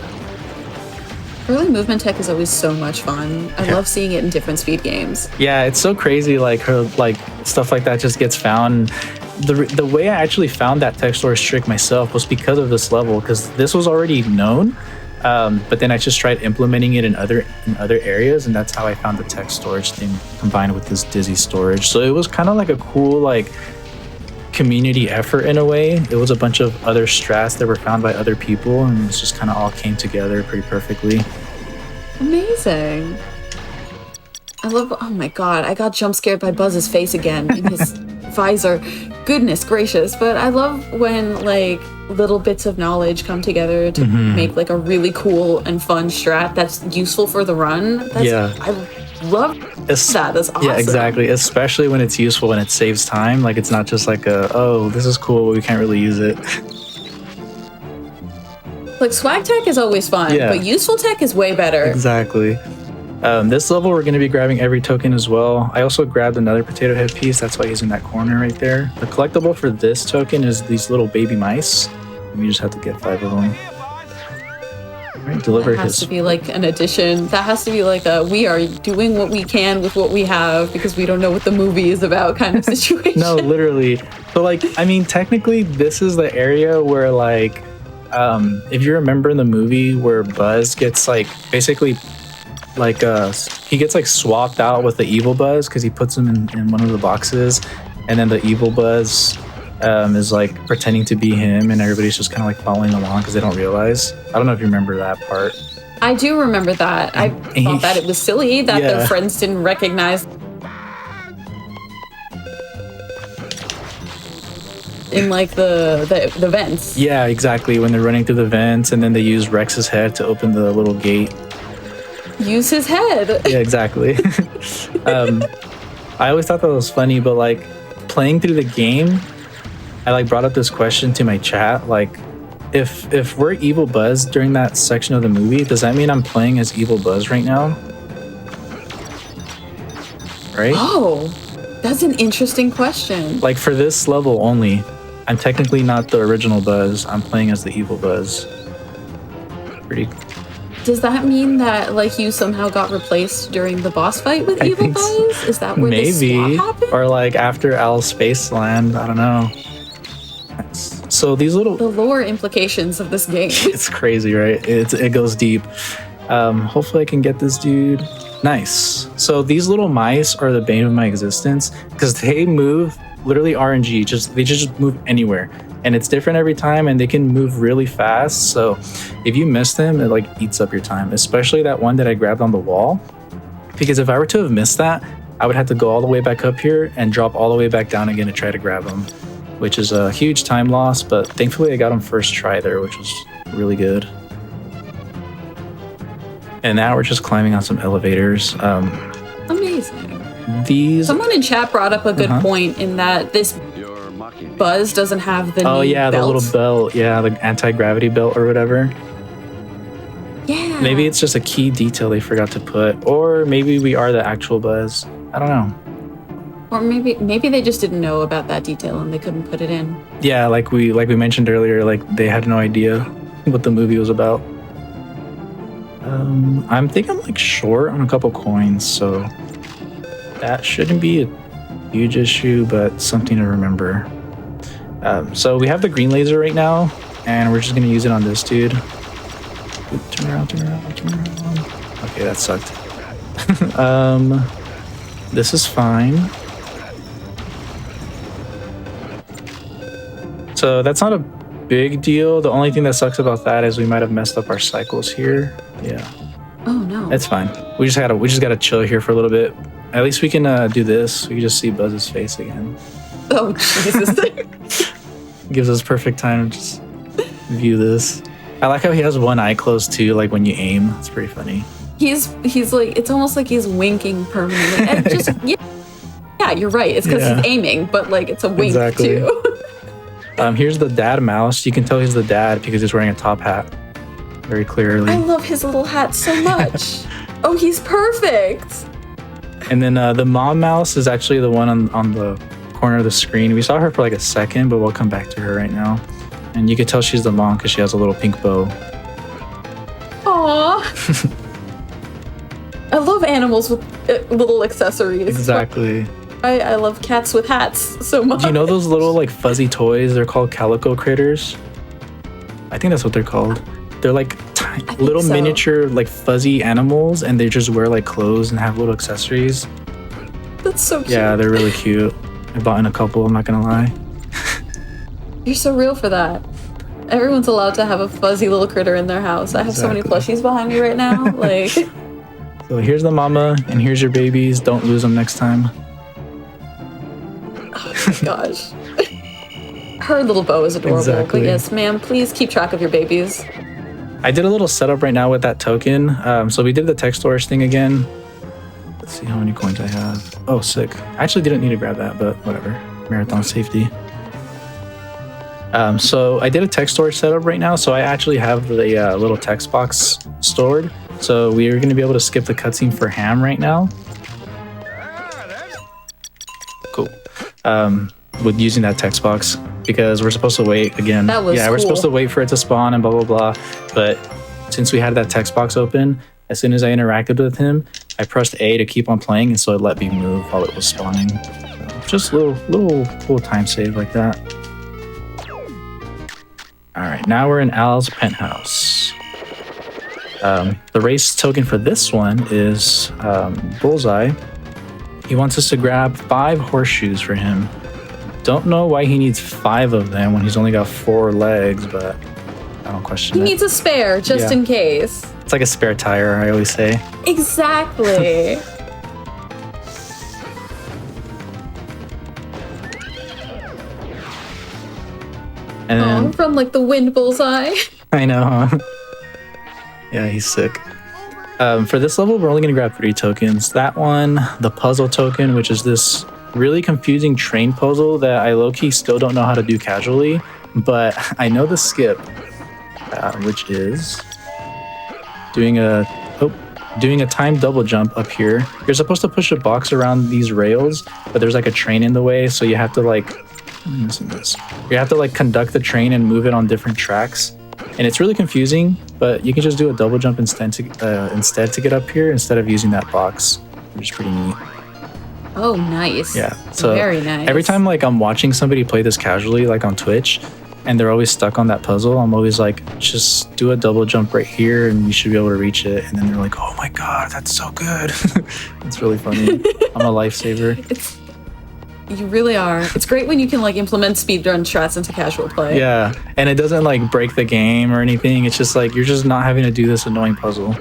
Early movement tech is always so much fun. I love seeing it in different speed games. Yeah, it's so crazy. Like her, like stuff like that just gets found. The way I actually found that text storage trick myself was because of this level, because this was already known. But then I just tried implementing it in other areas, and that's how I found the text storage thing combined with this dizzy storage. So it was kind of like a cool like community effort in a way. It was a bunch of other strats that were found by other people, and it just kind of all came together pretty perfectly. Amazing. I love, oh my god, I got jump scared by Buzz's face again in his visor. Goodness gracious. But I love when like little bits of knowledge come together to make like a really cool and fun strat that's useful for the run. I love that. That's awesome. Yeah, exactly. Especially when it's useful, when it saves time. Like it's not just like oh, this is cool, but we can't really use it. Like swag tech is always fun, but useful tech is way better. Exactly. This level, we're going to be grabbing every token as well. I also grabbed another potato head piece. That's why he's in that corner right there. The collectible for this token is these little baby mice. We just have to get 5 of them. Right, deliver That has to be like an addition. That has to be like a we are doing what we can with what we have because we don't know what the movie is about kind of situation. No, literally. But like, I mean, technically, this is the area where like, if you remember in the movie where Buzz gets like basically like he gets like swapped out with the evil Buzz because he puts him in one of the boxes, and then the evil Buzz is like pretending to be him, and everybody's just kind of like following along because they don't realize. I don't know if you remember that part. I do remember that. I thought that it was silly that their friends didn't recognize in like the vents. Yeah, exactly. When they're running through the vents, and then they use Rex's head to open the little gate. Use his head. Yeah, exactly. I always thought that was funny, but like playing through the game, I like brought up this question to my chat, like if we're Evil Buzz during that section of the movie, does that mean I'm playing as Evil Buzz right now? Right? Oh, that's an interesting question. Like for this level only, I'm technically not the original Buzz. I'm playing as the Evil Buzz. Pretty. Does that mean that like you somehow got replaced during the boss fight with Evil Buzz? Is that where the swap happened? Or like after Alice Spaceland, I don't know. So these little the lore implications of this game. It's crazy, right? It goes deep. Hopefully I can get this dude. Nice. So these little mice are the bane of my existence because they move literally RNG. They just move anywhere, and it's different every time, and they can move really fast. So if you miss them, it like eats up your time. Especially that one that I grabbed on the wall, because if I were to have missed that, I would have to go all the way back up here and drop all the way back down again to try to grab them, which is a huge time loss. But thankfully, I got them first try there, which was really good. And now we're just climbing on some elevators. Amazing. Someone in chat brought up a good point in that this Buzz doesn't have the the belt. little belt. Yeah, the anti-gravity belt or whatever. Yeah. Maybe it's just a key detail they forgot to put, or maybe we are the actual Buzz. I don't know. Or maybe they just didn't know about that detail and they couldn't put it in. Yeah, like we mentioned earlier, like they had no idea what the movie was about. I'm thinking I'm like short on a couple coins, so that shouldn't be a huge issue, but something to remember. So we have the green laser right now, and we're just gonna use it on this dude. Turn around. Okay, that sucked. This is fine. So that's not a big deal. The only thing that sucks about that is we might have messed up our cycles here. Yeah. Oh no. That's fine. We just gotta chill here for a little bit. At least we can do this. We can just see Buzz's face again. Oh Jesus. Gives us perfect time to just view this. I like how he has one eye closed too, like when you aim. It's pretty funny. He's like, it's almost like he's winking permanently. And just yeah, you're right. It's because he's aiming, but like it's a wink too. Here's the dad mouse. You can tell he's the dad because he's wearing a top hat very clearly. I love his little hat so much. Oh, he's perfect. And then the mom mouse is actually the one on the corner of the screen. We saw her for like a second, but we'll come back to her right now. And you can tell she's the mom because she has a little pink bow. Aww. I love animals with little accessories. Exactly. I love cats with hats so much. Do you know those little like fuzzy toys? They're called calico critters. I think that's what they're called. They're like little miniature like fuzzy animals, and they just wear like clothes and have little accessories. That's so cute. Yeah, they're really cute. I bought in a couple, I'm not gonna lie. You're so real for that. Everyone's allowed to have a fuzzy little critter in their house. I have so many plushies behind me right now. Like. So here's the mama, and here's your babies. Don't lose them next time. Oh my gosh. Her little bow is adorable. Exactly. But yes, ma'am, please keep track of your babies. I did a little setup right now with that token. So we did the tech storage thing again. Let's see how many coins I have. Oh, sick. I actually didn't need to grab that, but whatever. Marathon safety. So I did a text storage setup right now. So I actually have the little text box stored. So we are going to be able to skip the cutscene for Ham right now. Cool. With using that text box, because we're supposed to wait again. That was we're cool. supposed to wait for it to spawn and blah blah blah. But since we had that text box open, as soon as I interacted with him, I pressed A to keep on playing, and so it let me move while it was spawning. Just a little cool time save like that. All right, now we're in Al's penthouse. The race token for this one is Bullseye. He wants us to grab 5 horseshoes for him. Don't know why he needs 5 of them when he's only got 4 legs, but I don't question He it. needs a spare just in case. It's like a spare tire, I always say. Exactly. And then, From like the wind bullseye. I know, huh? Yeah, he's sick. For this level, we're only going to grab 3 tokens. That one, the puzzle token, which is this really confusing train puzzle that I low-key still don't know how to do casually, but I know the skip, which is doing a timed double jump up here. You're supposed to push a box around these rails, but there's like a train in the way, so you have to conduct the train and move it on different tracks. And it's really confusing, but you can just do a double jump instead to get up here instead of using that box, which is pretty neat. Oh, nice. Yeah, so very nice. every time like I'm watching somebody play this casually, like on Twitch, and they're always stuck on that puzzle, I'm always like, just do a double jump right here and you should be able to reach it. And then they're like, oh my god, that's so good. It's really funny. I'm a lifesaver. You really are. It's great when you can like implement speedrun strats into casual play. Yeah, and it doesn't like break the game or anything. It's just like you're just not having to do this annoying puzzle.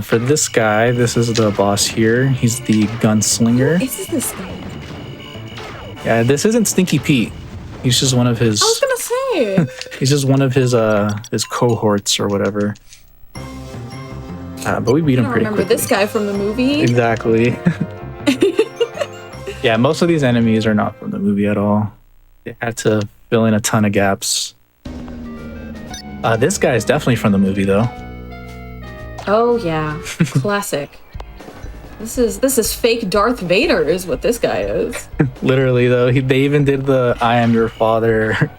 For this guy, this is the boss here. He's the gunslinger. Who is this guy? Yeah, this isn't Stinky Pete. He's just one of his. I was gonna say. He's just one of his cohorts or whatever. But we beat him I pretty remember quickly. this guy from the movie. Exactly. Yeah, most of these enemies are not from the movie at all. They had to fill in a ton of gaps. This guy is definitely from the movie though. Oh yeah, classic. This is fake Darth Vader is what this guy is. Literally though, they even did the "I am your father."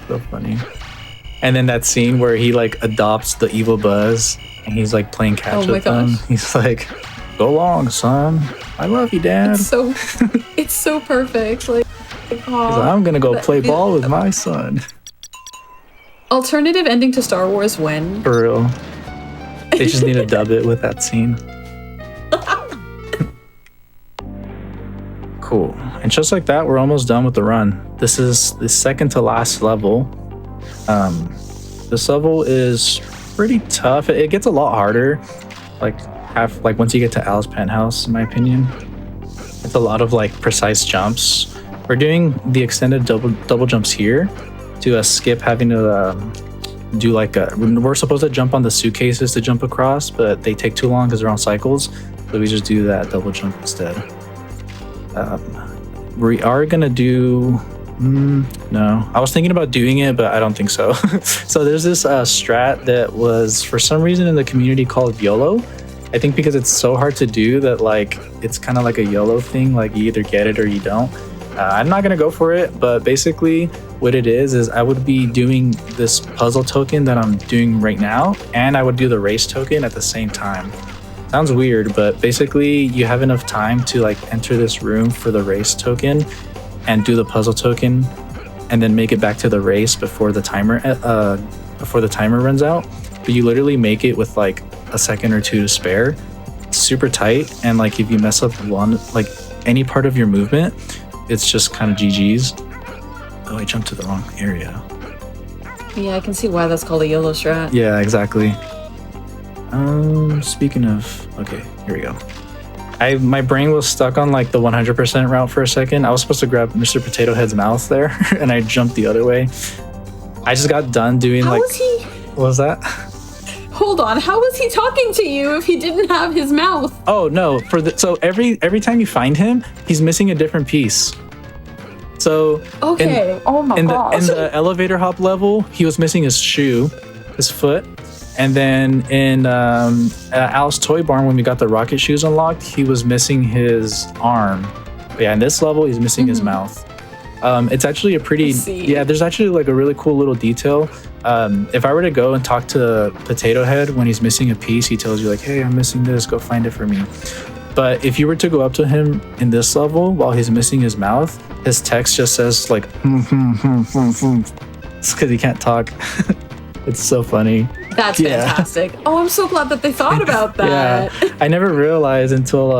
So funny. And then that scene where he like adopts the evil Buzz and he's like playing catch with him. He's like, "Go long, son. I love you, Dad." It's so perfect. Like, He's like, "I'm gonna go play ball with my son." Alternative ending to Star Wars when? For real. They just need to dub it with that scene. Cool. And just like that, we're almost done with the run. This is the second to last level. This level is pretty tough. It gets a lot harder. Like once you get to Al's penthouse, in my opinion. It's a lot of like precise jumps. We're doing the extended double jumps here to skip having to do we're supposed to jump on the suitcases to jump across, but they take too long because they're on cycles. So we just do that double jump instead. We are gonna do no. I was thinking about doing it, but I don't think so. So there's this strat that was for some reason in the community called YOLO. I think because it's so hard to do that like it's kind of like a YOLO thing, like you either get it or you don't. I'm not gonna go for it, but basically what it is I would be doing this puzzle token that I'm doing right now, and I would do the race token at the same time. Sounds weird, but basically you have enough time to like enter this room for the race token and do the puzzle token and then make it back to the race before the timer runs out. But you literally make it with like a second or two to spare. It's super tight, and like if you mess up one, like any part of your movement, it's just kind of GG's. Oh, I jumped to the wrong area. Yeah, I can see why that's called a YOLO strat. Yeah, exactly. Speaking of, okay, here we go. My brain was stuck on like the 100% route for a second. I was supposed to grab Mr. Potato Head's mouth there, and I jumped the other way. I just got done doing How was he? What was that? Hold on, how was he talking to you if he didn't have his mouth? Oh no! So every time you find him, he's missing a different piece. So Okay. Oh my in gosh. the elevator hop level, he was missing his shoe, his foot. And then in Al's Toy Barn, when we got the rocket shoes unlocked, he was missing his arm. But yeah, in this level, he's missing his mouth. It's actually a pretty, there's actually like a really cool little detail. If I were to go and talk to Potato Head when he's missing a piece, he tells you like, hey, I'm missing this, go find it for me. But if you were to go up to him in this level while he's missing his mouth, his text just says like, It's because he can't talk. It's so funny. That's fantastic. Oh, I'm so glad that they thought about that. Yeah, I never realized until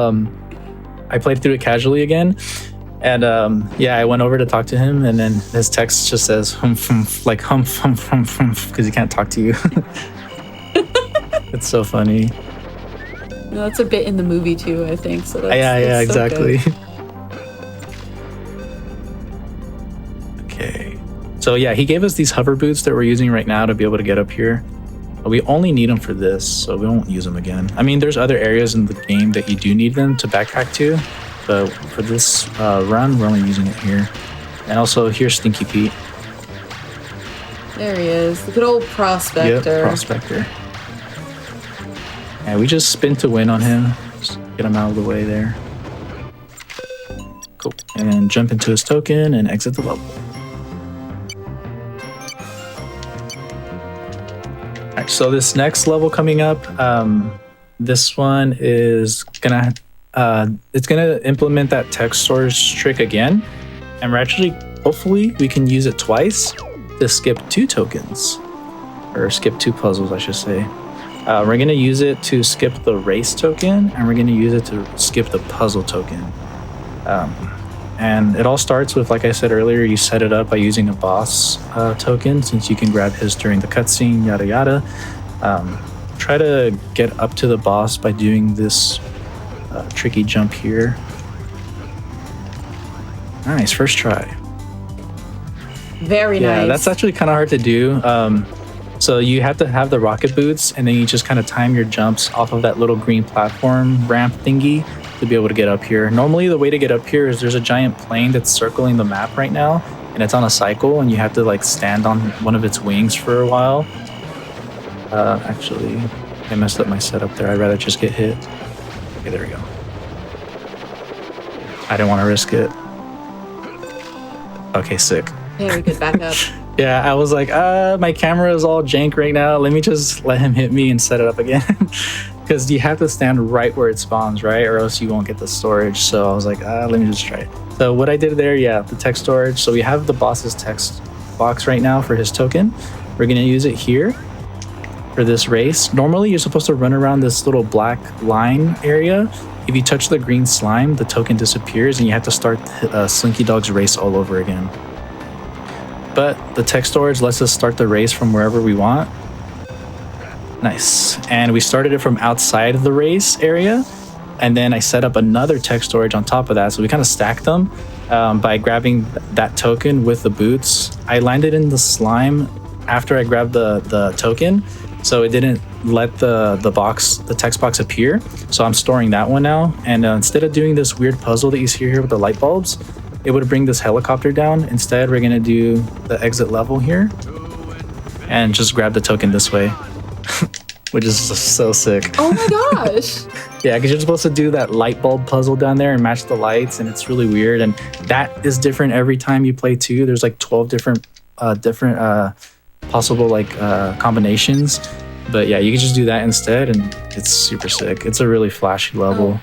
I played through it casually again. And I went over to talk to him, and then his text just says because he can't talk to you. It's so funny. No, that's a bit in the movie too, I think. So that's, yeah, that's so exactly. good. Okay. So yeah, he gave us these hover boots that we're using right now to be able to get up here. But we only need them for this, so we won't use them again. I mean, there's other areas in the game that you do need them to backpack to. But for this run, we're only using it here. And also, here's Stinky Pete. There he is. The good old Prospector. Yep, Prospector. And we just spin to win on him. Just get him out of the way there. Cool. And jump into his token and exit the level. Alright, so this next level coming up, this one is gonna implement that text storage trick again. And we're actually, hopefully, we can use it twice to skip 2 tokens. Or skip 2 puzzles, I should say. We're going to use it to skip the race token, and we're going to use it to skip the puzzle token. And it all starts with, like I said earlier, you set it up by using a boss token, since you can grab his during the cutscene, yada yada. Try to get up to the boss by doing this tricky jump here. Nice, first try. Very nice. Yeah, that's actually kind of hard to do. So you have to have the rocket boots, and then you just kind of time your jumps off of that little green platform ramp thingy to be able to get up here. Normally, the way to get up here is there's a giant plane that's circling the map right now, and it's on a cycle, and you have to like stand on one of its wings for a while. Actually, I messed up my setup there. I'd rather just get hit. Okay, there we go. I didn't want to risk it. Okay, sick. Very good backup. Yeah, I was like, my camera is all jank right now. Let me just let him hit me and set it up again. Because you have to stand right where it spawns, right? Or else you won't get the storage. So I was like, let me just try it. So what I did there, the text storage. So we have the boss's text box right now for his token. We're going to use it here for this race. Normally, you're supposed to run around this little black line area. If you touch the green slime, the token disappears and you have to start Slinky Dog's race all over again. But the text storage lets us start the race from wherever we want. Nice. And we started it from outside of the race area. And then I set up another text storage on top of that. So we kind of stacked them by grabbing that token with the boots. I landed in the slime after I grabbed the token. So it didn't let the text box appear. So I'm storing that one now. And instead of doing this weird puzzle that you see here with the light bulbs, it would bring this helicopter down. Instead, we're gonna do the exit level here and just grab the token this way, which is so sick. Oh my gosh. Yeah, because you're supposed to do that light bulb puzzle down there and match the lights, and it's really weird. And that is different every time you play too. There's like 12 different possible combinations. But yeah, you can just do that instead, and it's super sick. It's a really flashy level.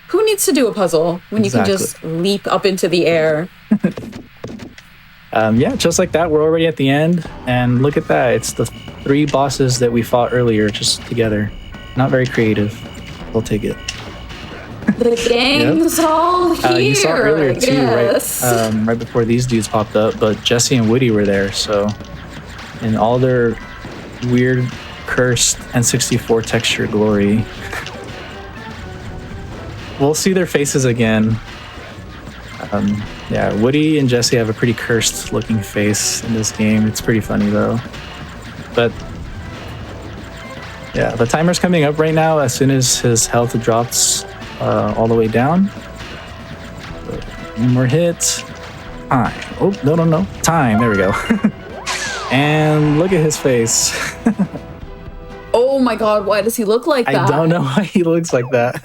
Who needs to do a puzzle when you can just leap up into the air? Yeah, just like that, we're already at the end. And look at that. It's the 3 bosses that we fought earlier just together. Not very creative. We'll take it. The gang's all here. You saw earlier too, right before these dudes popped up. But Jesse and Woody were there. So in all their weird, cursed N64 texture glory. We'll see their faces again. Yeah, Woody and Jesse have a pretty cursed looking face in this game. It's pretty funny though. But yeah, the timer's coming up right now as soon as his health drops all the way down. So, one more hit. time. Oh, no. Time. There we go. And look at his face. Oh my god, why does he look like that? I don't know why he looks like that.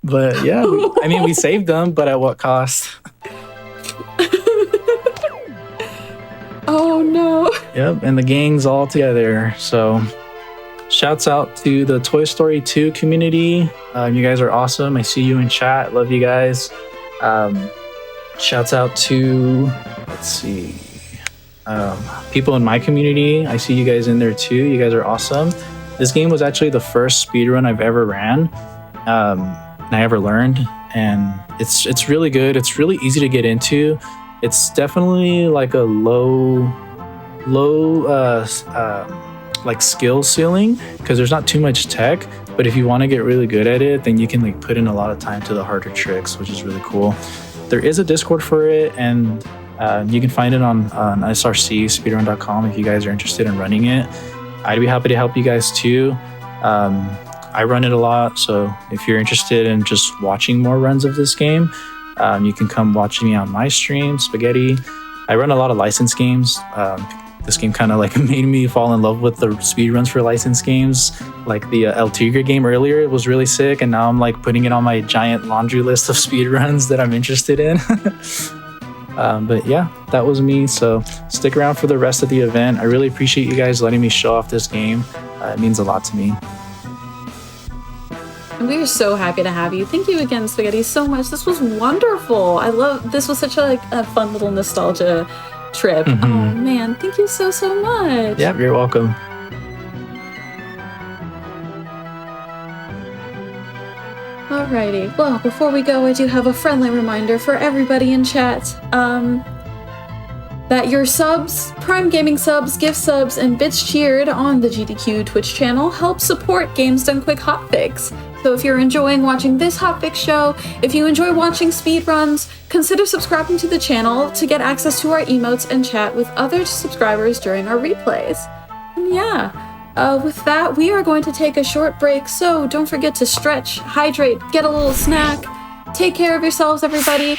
But yeah, I mean, we saved him, but at what cost? Oh no. Yep, and the gang's all together. So shouts out to the Toy Story 2 community. You guys are awesome. I see you in chat. Love you guys. Shouts out to, let's see, people in my community. I see you guys in there too. You guys are awesome. This game was actually the first speedrun I've ever ran. And I ever learned, and it's really good. It's really easy to get into. It's definitely like a low like skill ceiling because there's not too much tech. But if you want to get really good at it, then you can like put in a lot of time to the harder tricks, which is really cool. There is a Discord for it, and you can find it on SRC speedrun.com if you guys are interested in running it. I'd be happy to help you guys too. I run it a lot, so if you're interested in just watching more runs of this game, you can come watch me on my stream, Spaghetti. I run a lot of licensed games. This game kind of like made me fall in love with the speedruns for licensed games. Like the El Tigre game earlier, it was really sick, and now I'm like putting it on my giant laundry list of speedruns that I'm interested in. But yeah, that was me. So stick around for the rest of the event. I really appreciate you guys letting me show off this game. It means a lot to me. And we are so happy to have you. Thank you again, Spaghetti, so much. This was wonderful. This was such a fun little nostalgia trip. Mm-hmm. Oh man, thank you so much. Yep, you're welcome. Alrighty. Well, before we go, I do have a friendly reminder for everybody in chat. That your subs, Prime Gaming subs, gift subs, and bits cheered on the GDQ Twitch channel help support Games Done Quick Hotfix. So if you're enjoying watching this Hotfix show, if you enjoy watching speedruns, consider subscribing to the channel to get access to our emotes and chat with other subscribers during our replays. And yeah, with that, we are going to take a short break, so don't forget to stretch, hydrate, get a little snack. Take care of yourselves, everybody.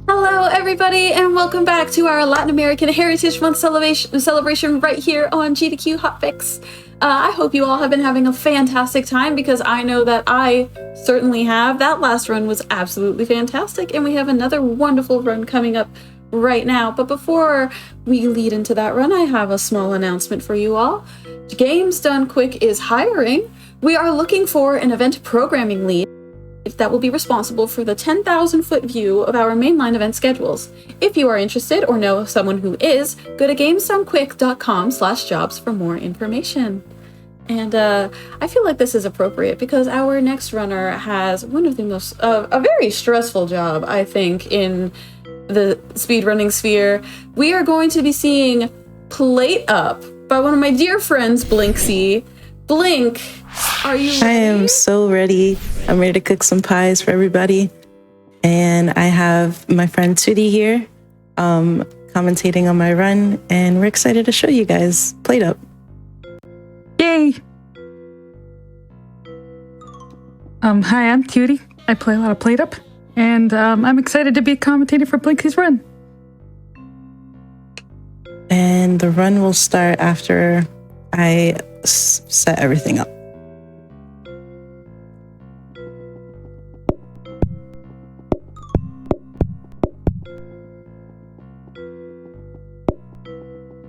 Hello, everybody, and welcome back to our Latin American Heritage Month celebration right here on GDQ Hotfix. I hope you all have been having a fantastic time because I know that I certainly have. That last run was absolutely fantastic, and we have another wonderful run coming up right now. But before we lead into that run, I have a small announcement for you all. Games Done Quick is hiring. We are looking for an event programming lead that will be responsible for the 10,000-foot view of our mainline event schedules. If you are interested or know someone who is, go to gamesdonequick.com/jobs for more information. And I feel like this is appropriate because our next runner has one of the most, a very stressful job, I think, in the speedrunning sphere. We are going to be seeing PlateUp by one of my dear friends, Blinksy. Blink, are you ready? I am so ready. I'm ready to cook some pies for everybody. And I have my friend Tootie here commentating on my run, and we're excited to show you guys PlateUp. Yay! Hi, I'm Tootie. I play a lot of PlateUp, and I'm excited to be commentating for Blinky's run. And the run will start after I set everything up.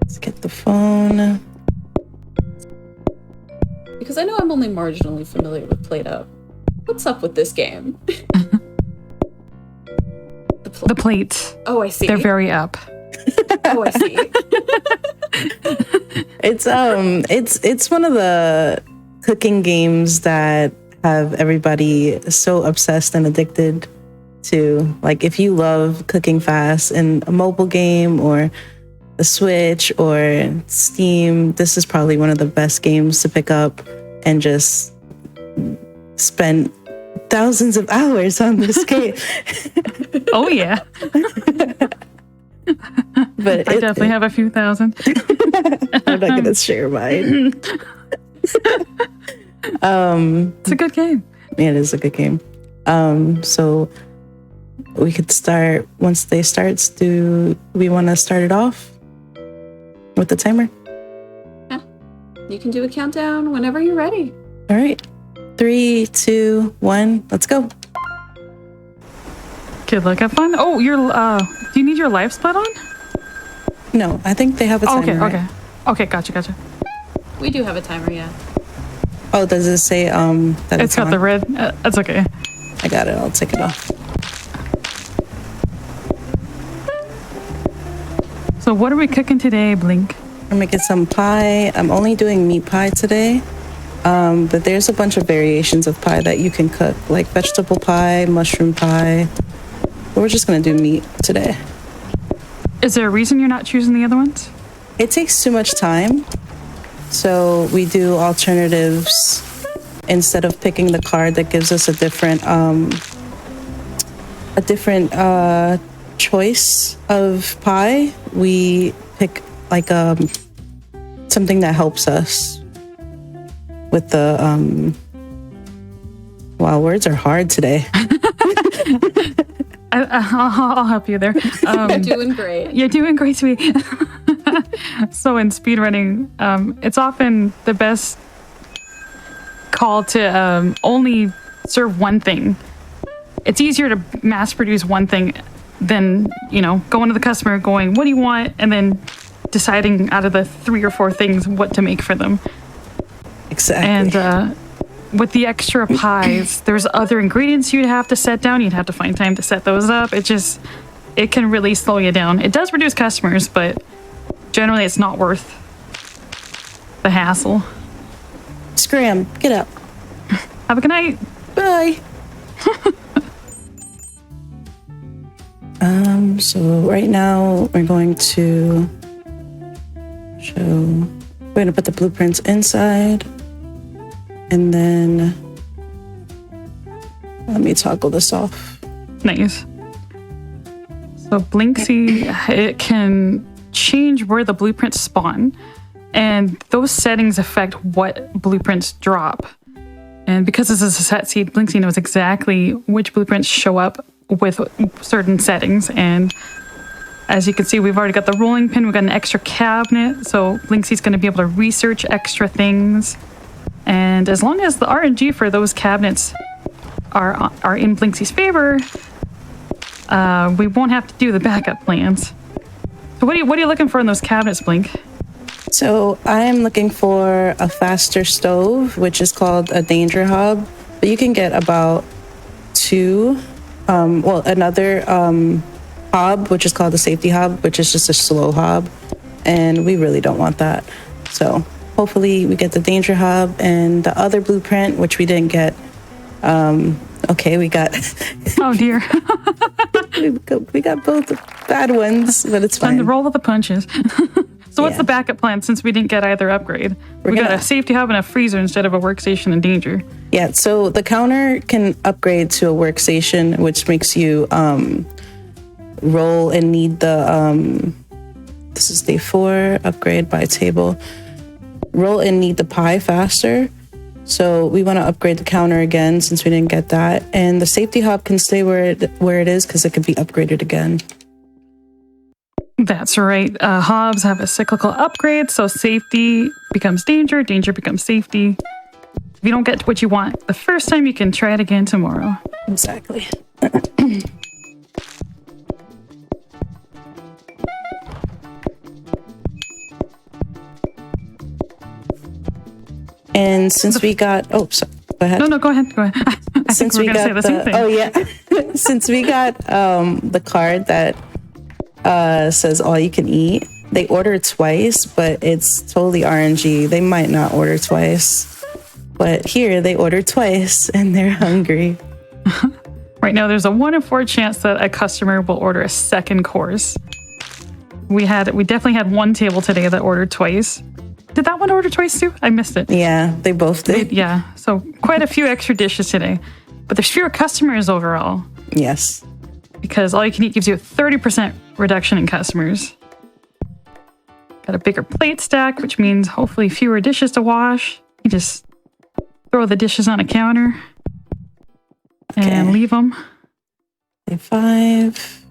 Let's get the phone. Because I know I'm only marginally familiar with PlateUp. What's up with this game? The plates. Oh, I see. They're very up. Oh, I see. It's one of the cooking games that have everybody so obsessed and addicted to. Like, if you love cooking fast in a mobile game or a Switch or Steam, this is probably one of the best games to pick up and just spend thousands of hours on this game. Oh yeah. But I definitely have a few thousand. I'm not gonna share mine. It's a good game. Yeah, it is a good game. So we could start once they start. Do we want to start it off with the timer? Yeah. You can do a countdown whenever you're ready. All right. 3, 2, 1. Let's go. Good luck. Have fun. Oh, do you need your life split on? No, I think they have a timer. Okay, right? okay. Okay, gotcha. We do have a timer, yeah. Oh, does it say that It's got on? the red. That's okay. I got it. I'll take it off. So what are we cooking today, Blink? I'm making some pie. I'm only doing meat pie today. But there's a bunch of variations of pie that you can cook, like vegetable pie, mushroom pie. But we're just gonna do meat today. Is there a reason you're not choosing the other ones? It takes too much time. So we do alternatives instead of picking the card that gives us a different choice of pie. We pick like something that helps us with the wow, words are hard today. I'll help you there. You're doing great. You're doing great, sweetie. So in speedrunning, it's often the best call to only serve one thing. It's easier to mass produce one thing than, going to the customer going, what do you want? And then deciding out of the 3 or 4 things what to make for them. Exactly. And with the extra pies, there's other ingredients you'd have to set down. You'd have to find time to set those up. It can really slow you down. It does reduce customers, but generally it's not worth the hassle. Scram, get up. Have a good night. Bye. So right now we're going to put the blueprints inside, and then let me toggle this off. Nice. So Blinksy, it can change where the blueprints spawn, and those settings affect what blueprints drop. And because this is a set seed, Blinksy knows exactly which blueprints show up with certain settings. And as you can see, we've already got the rolling pin, we've got an extra cabinet, so Blinksy's going to be able to research extra things. And as long as the RNG for those cabinets are in Blinksy's favor, we won't have to do the backup plans. So what are you looking for in those cabinets, Blink? So I'm looking for a faster stove, which is called a danger hob. But you can get about 2, another hob, which is called the safety hob, which is just a slow hob. And we really don't want that. So hopefully we get the danger hob and the other blueprint, which we didn't get. Okay, we got... Oh dear. we got both bad ones, but it's fine. Time to roll with the punches. So what's the backup plan since we didn't get either upgrade? We got a safety hub and a freezer instead of a workstation in danger. Yeah, so the counter can upgrade to a workstation, which makes you roll and need the... this is day 4, upgrade by table. Roll and need the pie faster. So we want to upgrade the counter again since we didn't get that. And the safety hub can stay where it is because it can be upgraded again. That's right. Hobs have a cyclical upgrade, so safety becomes danger, danger becomes safety. If you don't get what you want the first time, you can try it again tomorrow. Exactly. And since we got... Oh, sorry. Go ahead. No, go ahead. Go ahead. I Since think we we're going to say got the same thing. Oh, yeah. Since we got the card that says all you can eat, they order twice, but it's totally RNG. They might not order twice. But here, they order twice, and they're hungry. Right now, there's a 1 in 4 chance that a customer will order a second course. We definitely had one table today that ordered twice. Did that one order twice too? I missed it. Yeah, they both did. Yeah, so quite a few extra dishes today. But there's fewer customers overall. Yes. Because all you can eat gives you a 30% reduction in customers. Got a bigger plate stack, which means hopefully fewer dishes to wash. You just throw the dishes on a counter. And leave them. 5.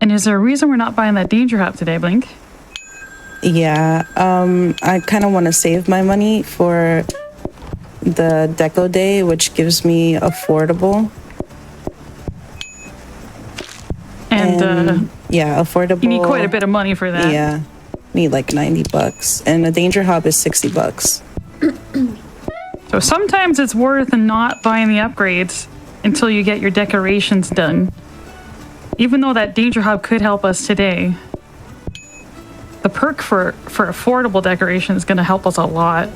And is there a reason we're not buying that danger hop today, Blink? Yeah, I kind of want to save my money for the Deco Day, which gives me affordable. And yeah, affordable. You need quite a bit of money for that. Yeah, need like $90, and a danger hop is $60. So sometimes it's worth not buying the upgrades until you get your decorations done. Even though that danger hub could help us today, the perk for affordable decoration is going to help us a lot.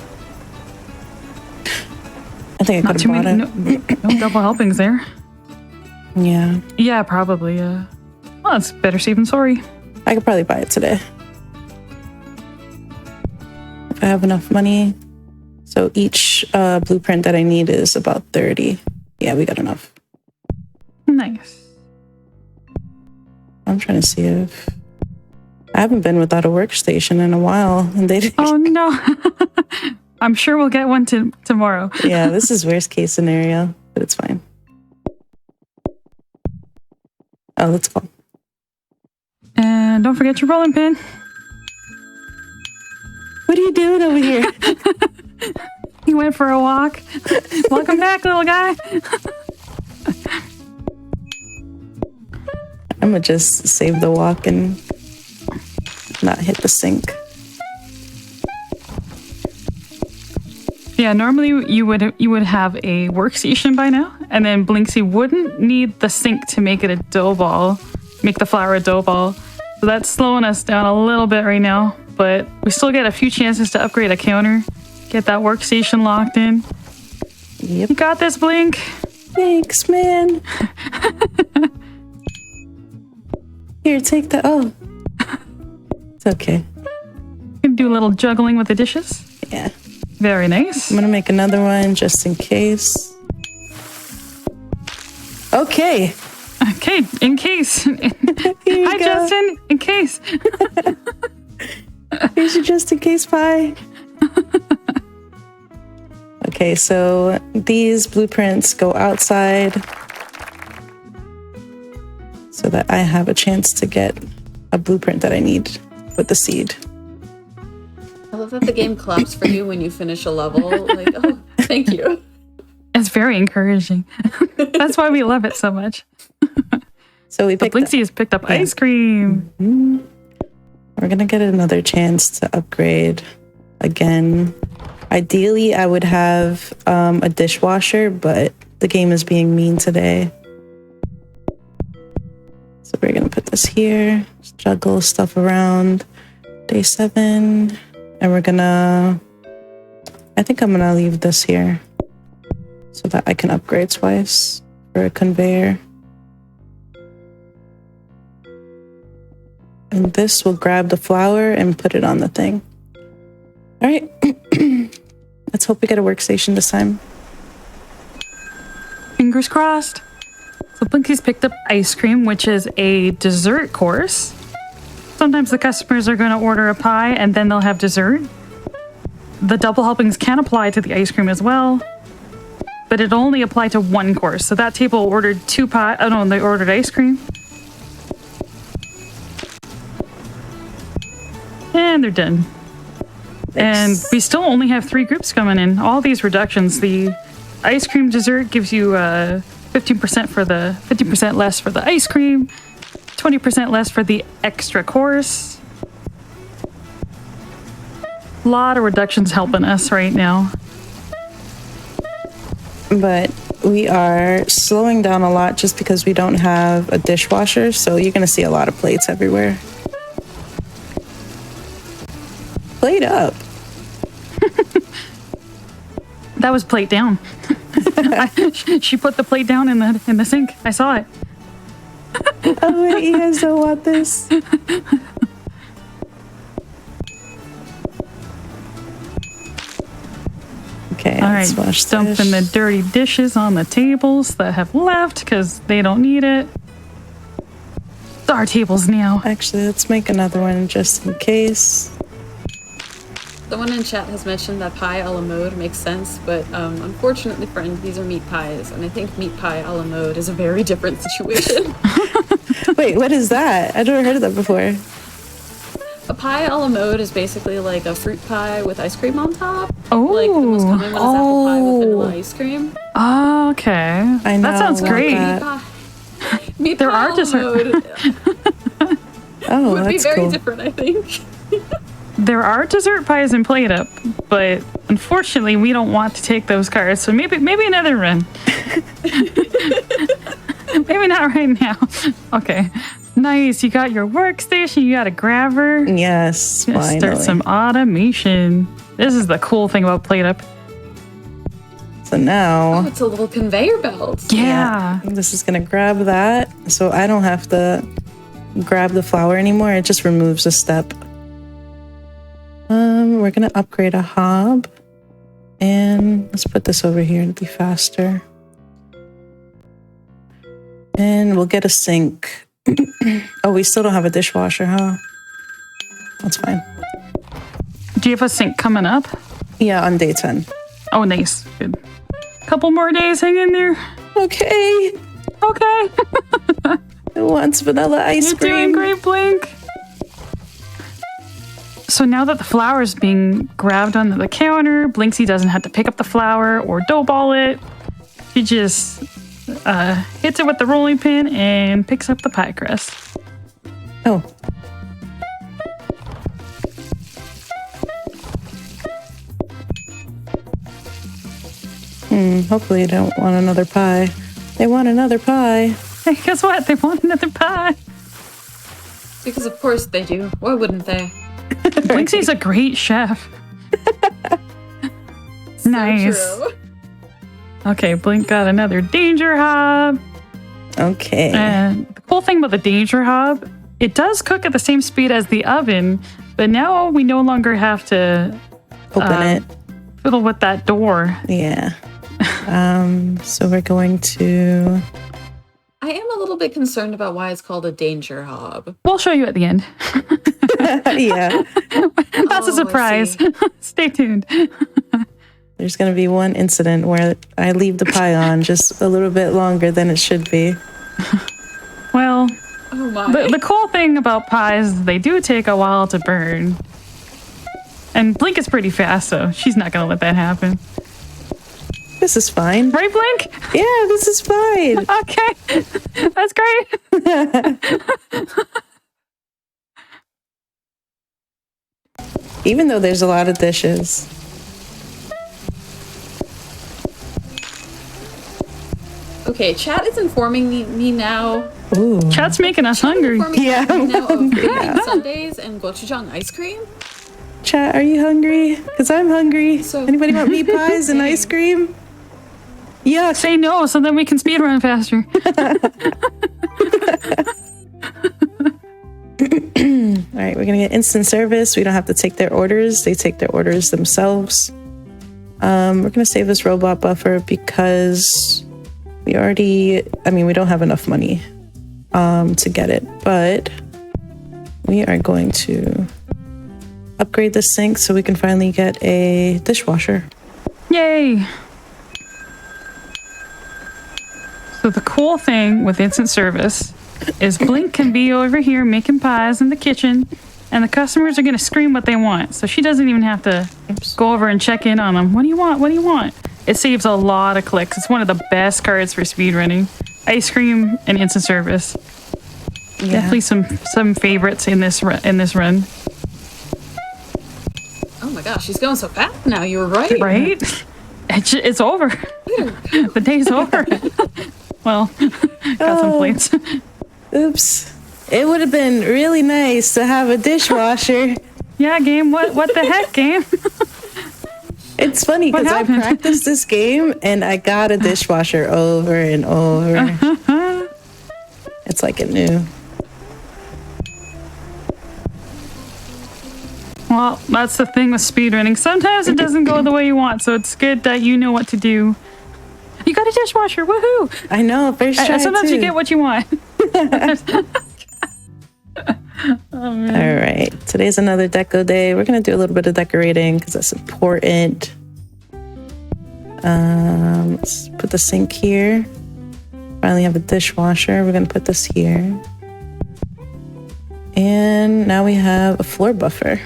I think I could have bought it. No double helpings there. Yeah. Yeah, probably. Well, it's better safe than sorry. I could probably buy it today if I have enough money. So each blueprint that I need is about 30. Yeah, we got enough. Nice. I'm trying to see if I haven't been without a workstation in a while, and they. Oh no! I'm sure we'll get one tomorrow. Yeah, this is worst case scenario, but it's fine. Oh, let's go. And don't forget your rolling pin. What are you doing over here? He went for a walk. Welcome back, little guy. I'm gonna just save the walk and not hit the sink. Yeah, normally you would have a workstation by now, and then Blinksy wouldn't need the sink to make it a dough ball, make the flour a dough ball. So that's slowing us down a little bit right now, but we still get a few chances to upgrade a counter, get that workstation locked in. Yep. You got this, Blink. Thanks, man. Here, take the. Oh, it's okay. You can do a little juggling with the dishes. Yeah. Very nice. I'm gonna make another one just in case. Okay. Okay, in case. Hi, Justin. In case. Here's your just in case pie. Okay, so these blueprints go outside so that I have a chance to get a blueprint that I need with the seed. I love that the game claps for you when you finish a level. Like, oh, thank you. It's very encouraging. That's why we love it so much. So we Blinksy has picked up ice cream. Mm-hmm. We're gonna get another chance to upgrade again. Ideally, I would have a dishwasher, but the game is being mean today. So we're gonna put this here, just juggle stuff around. Day 7, and we're gonna. I think I'm gonna leave this here so that I can upgrade twice for a conveyor. And this will grab the flour and put it on the thing. All right. Let's hope we get a workstation this time. Fingers crossed. So Blinky's picked up ice cream, which is a dessert course. Sometimes the customers are going to order a pie and then they'll have dessert. The double helpings can apply to the ice cream as well, but it only applied to one course. So that table ordered 2 pie. Oh no, they ordered ice cream. And they're done. And we still only have 3 groups coming in. All these reductions, the ice cream dessert gives you 50% less for the ice cream, 20% less for the extra course. A lot of reductions helping us right now. But we are slowing down a lot just because we don't have a dishwasher, so you're gonna see a lot of plates everywhere. PlateUp. That was plate down. She put the plate down in the sink. I saw it. Oh wait, you guys don't want this. Okay, all right, dumping the dirty dishes on the tables that have left because they don't need it. It's our tables now. Actually, let's make another one just in case. Someone in chat has mentioned that pie a la mode makes sense, but unfortunately, friend, these are meat pies, and I think meat pie a la mode is a very different situation. Wait, what is that? I've never heard of that before. A pie a la mode is basically like a fruit pie with ice cream on top. Oh. Like the most common one is apple pie with vanilla ice cream. Oh, okay. I know. That sounds great. Meat There pie are a la dessert. mode Oh, would be that's very cool. different, I think. There are dessert pies in PlateUp, but unfortunately, we don't want to take those cards. So maybe another run. Maybe not right now. Okay. Nice. You got your workstation. You got a grabber. Yes, finally. Start some automation. This is the cool thing about PlateUp. So now... Oh, it's a little conveyor belt. Yeah. This is going to grab that, so I don't have to grab the flower anymore. It just removes a step. We're going to upgrade a hob. And let's put this over here to be faster. And we'll get a sink. Oh, we still don't have a dishwasher, huh? That's fine. Do you have a sink coming up? Yeah, on day 10. Oh, nice. Good. Couple more days, hang in there. Okay. Okay. Who wants vanilla ice You're cream? doing great, Blink. So now that the flour is being grabbed onto the counter, Blinksy doesn't have to pick up the flour or dough ball it. She just hits it with the rolling pin and picks up the pie crust. Oh. Hopefully they don't want another pie. They want another pie. Hey, guess what? They want another pie. Because of course they do. Why wouldn't they? Blinksy's a great chef. Nice. So true. Okay, Blink got another danger hob. Okay. And the cool thing about the danger hob, it does cook at the same speed as the oven, but now we no longer have to open it. Fiddle with that door. Yeah. So we're going to... I am a little bit concerned about why it's called a danger hob. We'll show you at the end. Yeah. That's a surprise. Stay tuned. There's going to be one incident where I leave the pie on just a little bit longer than it should be. Well, oh my. The cool thing about pies is they do take a while to burn. And Blink is pretty fast, so she's not going to let that happen. This is fine. Right, Blink? Yeah, this is fine. Okay. That's great. Even though there's a lot of dishes. Okay, chat is informing me now. Ooh. Chat's making us hungry. Yeah, I'm Now of hungry baking now. sundaes and gochujang ice cream. Chat, are you hungry? Because I'm hungry. Anybody want meat pies and ice cream? Yeah, say no so then we can speed run faster. All right, we're going to get instant service. We don't have to take their orders. They take their orders themselves. We're going to save this robot buffer because we don't have enough money to get it. But we are going to upgrade the sink so we can finally get a dishwasher. Yay! So the cool thing with instant service is Blink can be over here making pies in the kitchen, and the customers are going to scream what they want. So she doesn't even have to go over and check in on them. What do you want? What do you want? It saves a lot of clicks. It's one of the best cards for speedrunning. Ice cream and instant service. Yeah. Definitely some favorites in this run. Oh my gosh, she's going so fast now. You were right. Right? It's over. The day's over. Well, got some plates. Oops. It would have been really nice to have a dishwasher. Yeah, game. What the heck, game? It's funny because I practiced this game and I got a dishwasher over and over. It's like it knew. Well, that's the thing with speedrunning. Sometimes it doesn't go the way you want, so it's good that you know what to do. You got a dishwasher, woohoo! I know, first try Sometimes you too. get what you want. All right. Today's another deco day. We're going to do a little bit of decorating because that's important. Let's put the sink here. Finally have a dishwasher. We're going to put this here. And now we have a floor buffer.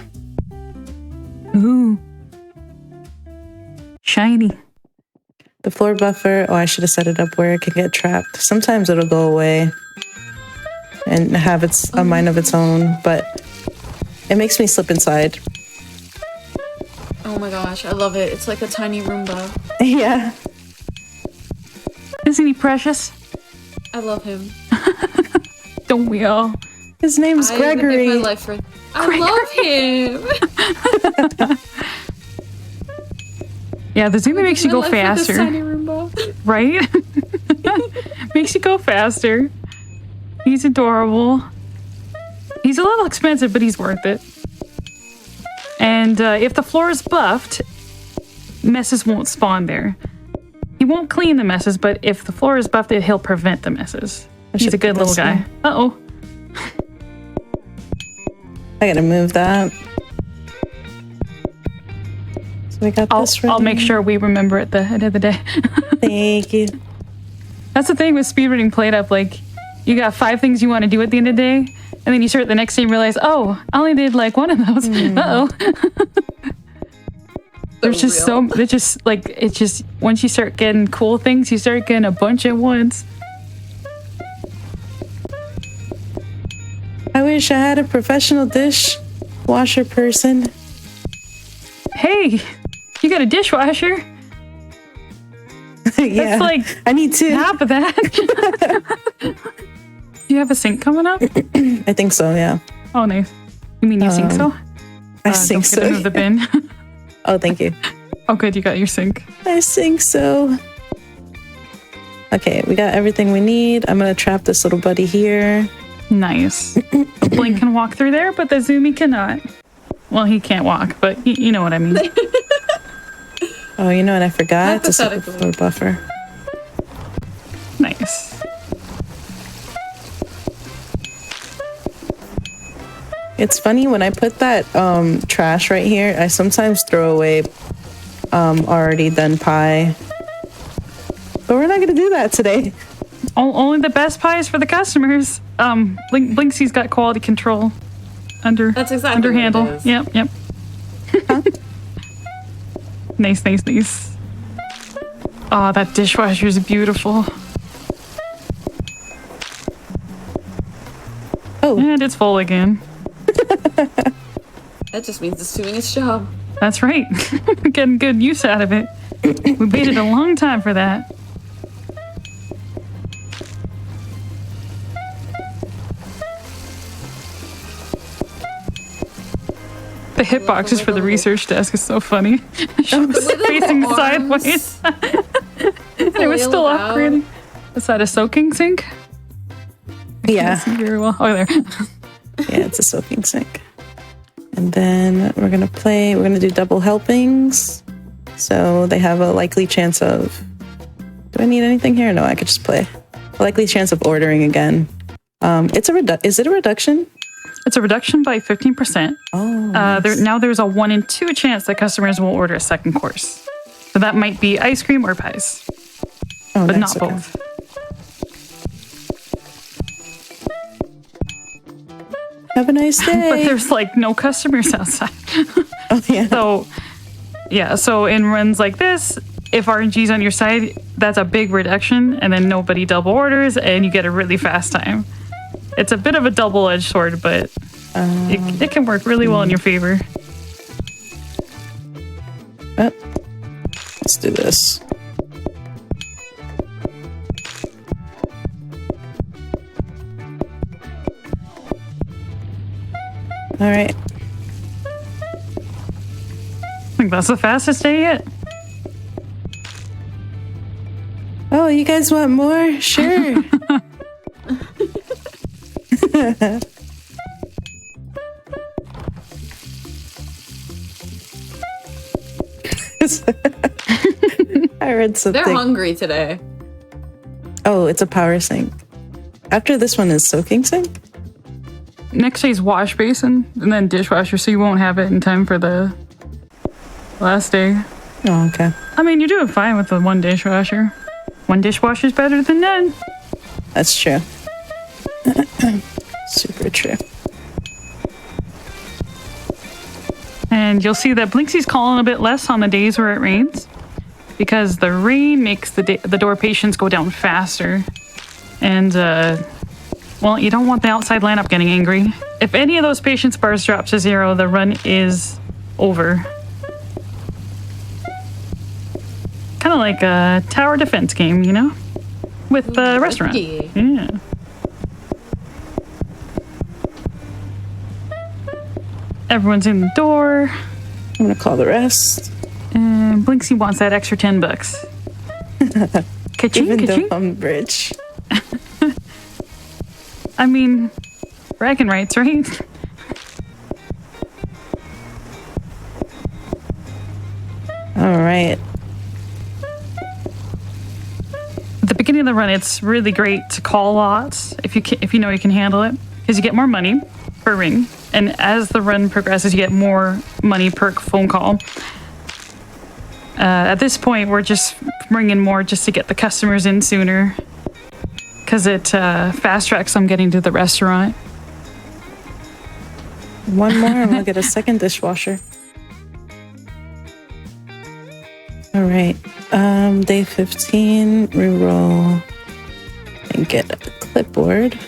Ooh. Shiny. The floor buffer, I should have set it up where it can get trapped. Sometimes it'll go away and have a mind of its own, but it makes me slip inside. Oh my gosh, I love it. It's like a tiny Roomba. Yeah. Isn't he precious? I love him. Don't we all? His name's Gregory. I love him. Yeah, the zooming makes you go faster. Tiny Roomba. Right? Makes you go faster. He's adorable. He's a little expensive, but he's worth it. And if the floor is buffed, messes won't spawn there. He won't clean the messes, but if the floor is buffed, he'll prevent the messes. He's a good little guy. Uh-oh. I gotta move that. So we got this ready. I'll make sure we remember at the end of the day. Thank you. That's the thing with speedrunning PlateUp. Like, you got 5 things you want to do at the end of the day, and then you start the next day and realize, oh, I only did like 1 of those. Uh-oh. There's just it's just, once you start getting cool things, you start getting a bunch at once. I wish I had a professional dishwasher person. Hey, you got a dishwasher? Yeah, that's like I need to. Half of that. You have a sink coming up? I think so, yeah. Oh, nice. You mean you think so? I think so. Don't the bin. Oh, thank you. Oh, good. You got your sink. I think so. Okay, we got everything we need. I'm going to trap this little buddy here. Nice. Blink can walk through there, but the Zoomy cannot. Well, he can't walk, but you know what I mean. Oh, you know what I forgot? To set the floor buffer. Nice. It's funny when I put that trash right here, I sometimes throw away already done pie. But we're not going to do that today. Only the best pies for the customers. Blinksy's got quality control under handle. What it is. Yep. Nice. Oh, that dishwasher is beautiful. Oh. And it's full again. That just means it's doing its job. That's right. Getting good use out of it. We waited a long time for that. The hitboxes for the research desk is so funny. She was facing sideways. It was still upgrading. Is that a soaking sink? Yeah. See very well. Oh, there. Yeah, it's a soaking sink. And then we're gonna do double helpings. So they have a likely chance of, do I need anything here? No, I could just play. A likely chance of ordering again. Is it a reduction? It's a reduction by 15%. Oh. Nice. Now there's a 1 in 2 chance that customers will order a second course. So that might be ice cream or pies. Oh, but nice, not okay. both. Have a nice day. But there's like no customers outside. Oh, yeah. So in runs like this, if RNG's on your side, that's a big reduction, and then nobody double orders, and you get a really fast time. It's a bit of a double-edged sword, but it can work really well in your favor. Let's do this. All right. I think that's the fastest day yet. Oh, you guys want more? Sure. I read something. They're hungry today. Oh, it's a power sink. After this one is soaking sink? next day's wash basin and then dishwasher, so you won't have it in time for the last day. Oh, okay. I mean, you're doing fine with the one dishwasher. One dishwasher's better than none. That's true. Super true. And you'll see that Blinksey's calling a bit less on the days where it rains, because the rain makes the door patients go down faster. And, well, you don't want the outside lineup getting angry. If any of those patients' bars drop to 0, the run is over. Kind of like a tower defense game, you know? With the restaurant. Yeah. Everyone's in the door. I'm gonna call the rest. And Blinksey wants that extra $10. Ka-ching, Even ka-ching. though I'm rich. I mean, bragging rights, right? All right. At the beginning of the run, it's really great to call lots if you know you can handle it, because you get more money per ring, and as the run progresses, you get more money per phone call. At this point, we're just bringing more just to get the customers in sooner, because it fast tracks them getting to the restaurant. One more and we'll get a second dishwasher. All right. Day 15, reroll and get a clipboard.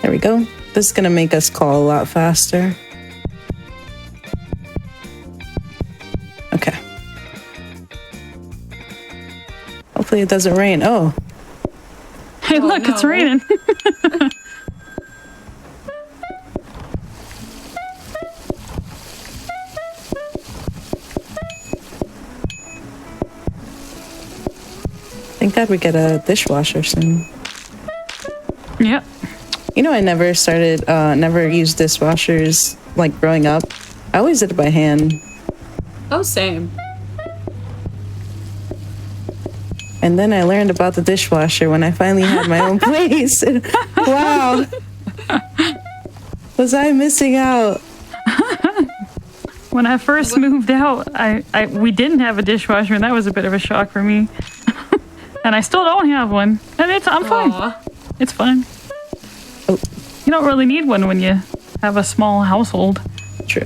There we go. This is going to make us call a lot faster. Okay. Hopefully it doesn't rain. Oh. Hey, look, it's raining. Thank God we get a dishwasher soon. Yep. You know, I never used dishwashers like growing up. I always did it by hand. Oh, same. And then I learned about the dishwasher when I finally had my own place. Wow. Was I missing out? When I first moved out, we didn't have a dishwasher, and that was a bit of a shock for me. And I still don't have one. And I'm fine. It's fine. Oh. You don't really need one when you have a small household. True.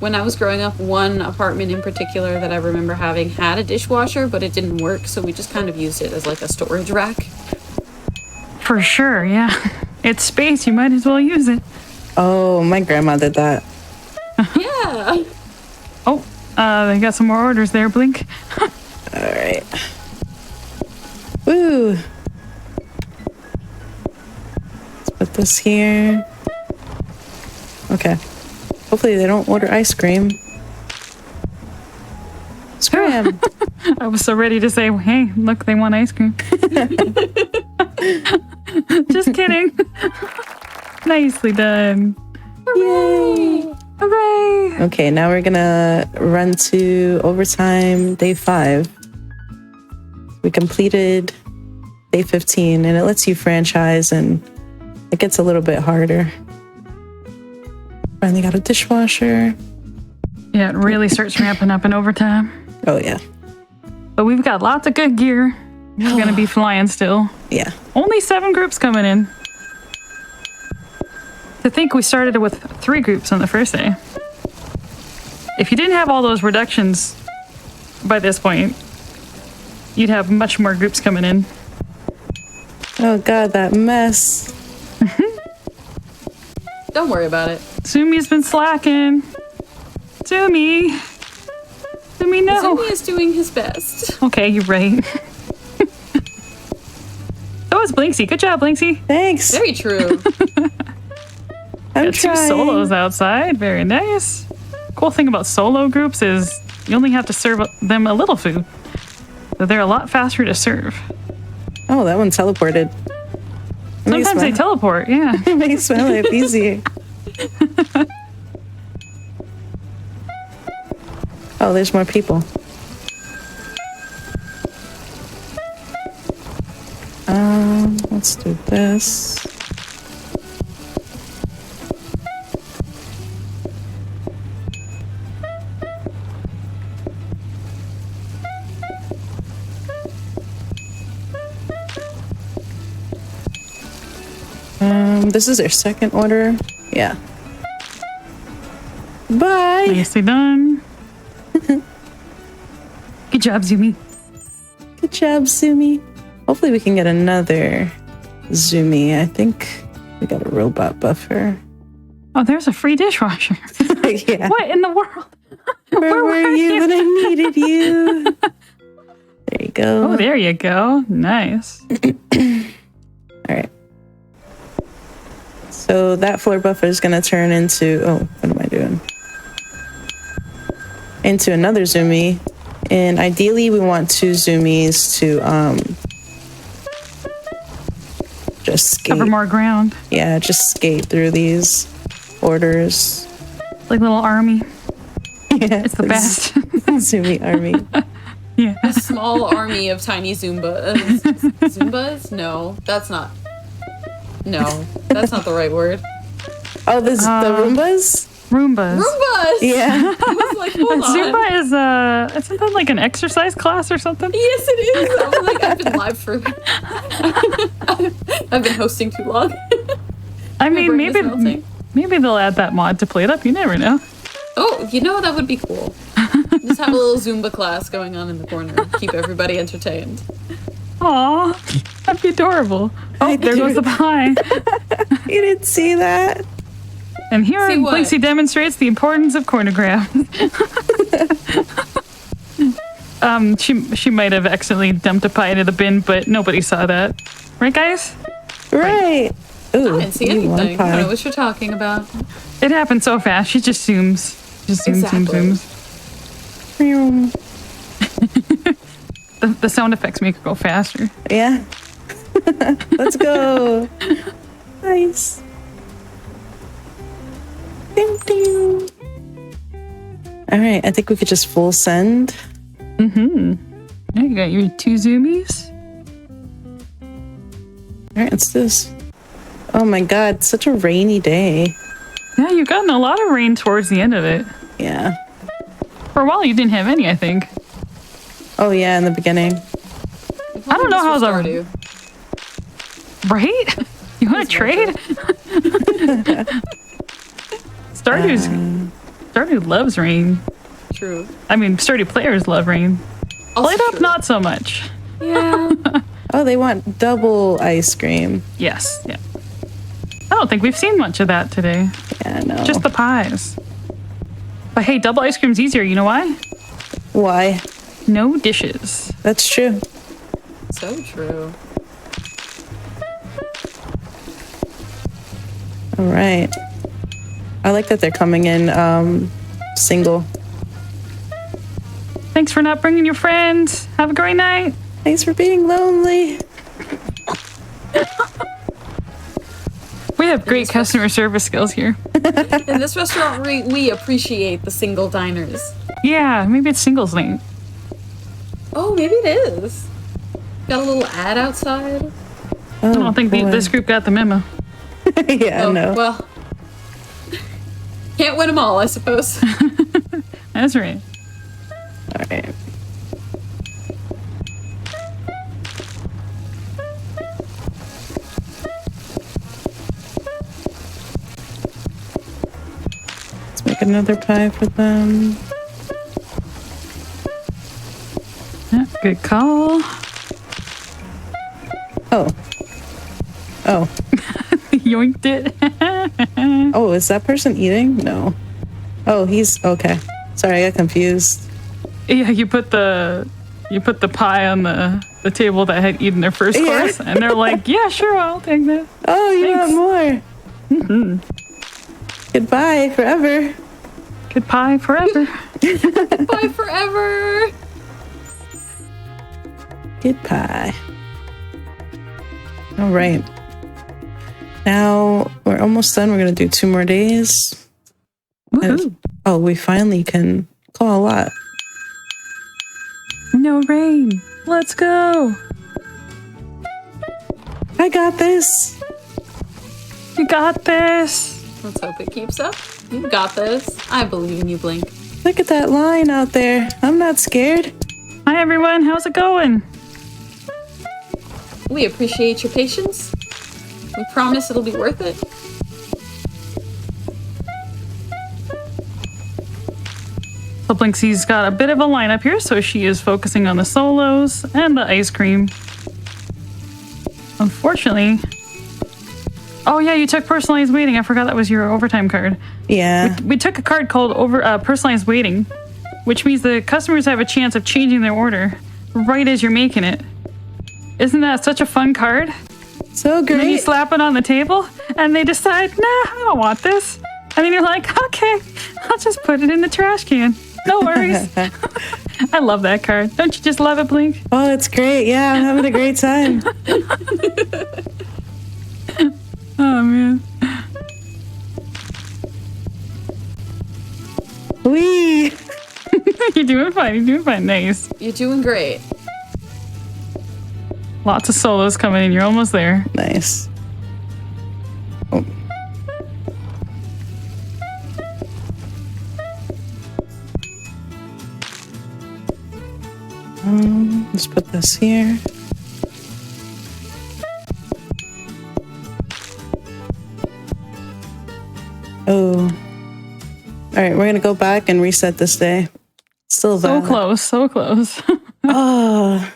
When I was growing up, one apartment in particular that I remember having had a dishwasher, but it didn't work, so we just kind of used it as like a storage rack. For sure, yeah. It's space, you might as well use it. Oh, my grandma did that. Yeah. Oh, they got some more orders there, Blink. All right. Woo. Let's put this here. Okay. Hopefully they don't order ice cream. Scram. I was so ready to say, hey, look, they want ice cream. Just kidding. Nicely done. Yay. Hooray. Okay, now we're gonna run to overtime day 5. We completed day 15 and it lets you franchise and it gets a little bit harder. Finally got a dishwasher. Yeah, it really starts ramping up in overtime. Oh yeah. But we've got lots of good gear. We're gonna be flying still. Yeah. Only 7 groups coming in. To think we started with 3 groups on the first day. If you didn't have all those reductions by this point, you'd have much more groups coming in. Oh god, that mess. Don't worry about it. Sumi's been slacking. Sumi, no. Sumi is doing his best. Okay, you're right. So is Blinksey. Good job, Blinksey. Thanks. Very true. I'm Got 2 trying. solos outside. Very nice. Cool thing about solo groups is you only have to serve them a little food. So they're a lot faster to serve. Oh, that one teleported. Sometimes they teleport, yeah. It makes my life easier. Oh, there's more people. let's do this. This is their second order. Yeah. Bye. Nicely done. Good job, Zumi. Good job, Zumi. Hopefully we can get another Zumi. I think we got a robot buffer. Oh, there's a free dishwasher. Yeah. What in the world? Where were you when I needed you? There you go. Oh, there you go. Nice. All right. So that floor buffer is going to turn into... Oh, what am I doing? Into another Zumi. And ideally, we want 2 Zumis to just skate. Cover more ground. Yeah, just skate through these orders. Like a little army. Yeah, it's the best. Zumi army. Yeah. A small army of tiny Zumbas. Zumbas? No, that's not. No, that's not the right word. Oh, the Roombas? Roombas. Roombas! Yeah. I was like, hold on. Zumba is isn't that like an exercise class or something? Yes, it is. I was like, I've been live for. I've been hosting too long. I mean, maybe they'll add that mod to PlateUp. You never know. Oh, you know, that would be cool. Just have a little Zumba class going on in the corner. Keep everybody entertained. Aw, that'd be adorable. Oh, there goes the pie. You didn't see that? And here, Blixie demonstrates the importance of corner grab. She might have accidentally dumped a pie into the bin, but nobody saw that. Right, guys? Right. Ooh, I didn't see anything. I don't know what you're talking about. It happened so fast. She just zooms. Just zooms, Exactly. zooms. The sound effects make it go faster. Yeah. Let's go. Nice. Ding, ding. All right, I think we could just full send. Mm-hmm. There you got your 2 Zoomies. All right, let's do this. Oh my god, such a rainy day. Yeah, you've gotten a lot of rain towards the end of it. Yeah. For a while, you didn't have any, I think. Oh yeah, in the beginning. I don't know how the... Right? You want to trade? Stardew loves rain. True. I mean, Stardew players love rain. PlateUp, not so much. Yeah. Oh, they want double ice cream. Yes, yeah. I don't think we've seen much of that today. Yeah, no. Just the pies. But hey, double ice cream's easier. You know why? Why? No dishes. That's true. So true. All right. I like that they're coming in single. Thanks for not bringing your friends. Have a great night. Thanks for being lonely. We have great customer service skills here. In this restaurant, we appreciate the single diners. Yeah, maybe it's singles night. Oh, maybe it is. Got a little ad outside. Oh, I don't think this group got the memo. Yeah, no. Well, can't win them all, I suppose. That's right. All right. Let's make another pie for them. Yeah, good call. Oh. Oh. Yoinked it. Oh, is that person eating? No. Oh, he's okay. Sorry, I got confused. Yeah, you put the pie on the table that had eaten their first course, and they're like, "Yeah, sure, I'll take that." Oh, you Thanks. want more? Mm-hmm. Goodbye forever. Good pie forever. Bye forever. Good pie. All right. Now we're almost done. We're gonna do 2 more days. Oh, we finally can call a lot. No rain. Let's go. I got this. You got this. Let's hope it keeps up. You got this. I believe in you, Blink. Look at that line out there. I'm not scared. Hi, everyone. How's it going? We appreciate your patience. We promise it'll be worth it. So Blinksy's got a bit of a lineup here, so she is focusing on the solos and the ice cream. Unfortunately... Oh yeah, you took personalized waiting. I forgot that was your overtime card. Yeah. We took a card called personalized waiting, which means the customers have a chance of changing their order right as you're making it. Isn't that such a fun card? So great. And then you slap it on the table, and they decide, nah, I don't want this. And then you're like, okay, I'll just put it in the trash can. No worries. I love that card. Don't you just love it, Blink? Oh, it's great. Yeah, I'm having a great time. Oh, man. Wee! You're doing fine. You're doing fine. Nice. You're doing great. Lots of solos coming in. You're almost there. Nice. Oh. Let's put this here. Oh. All right, we're going to go back and reset this day. Still valid. So close. So close. Oh.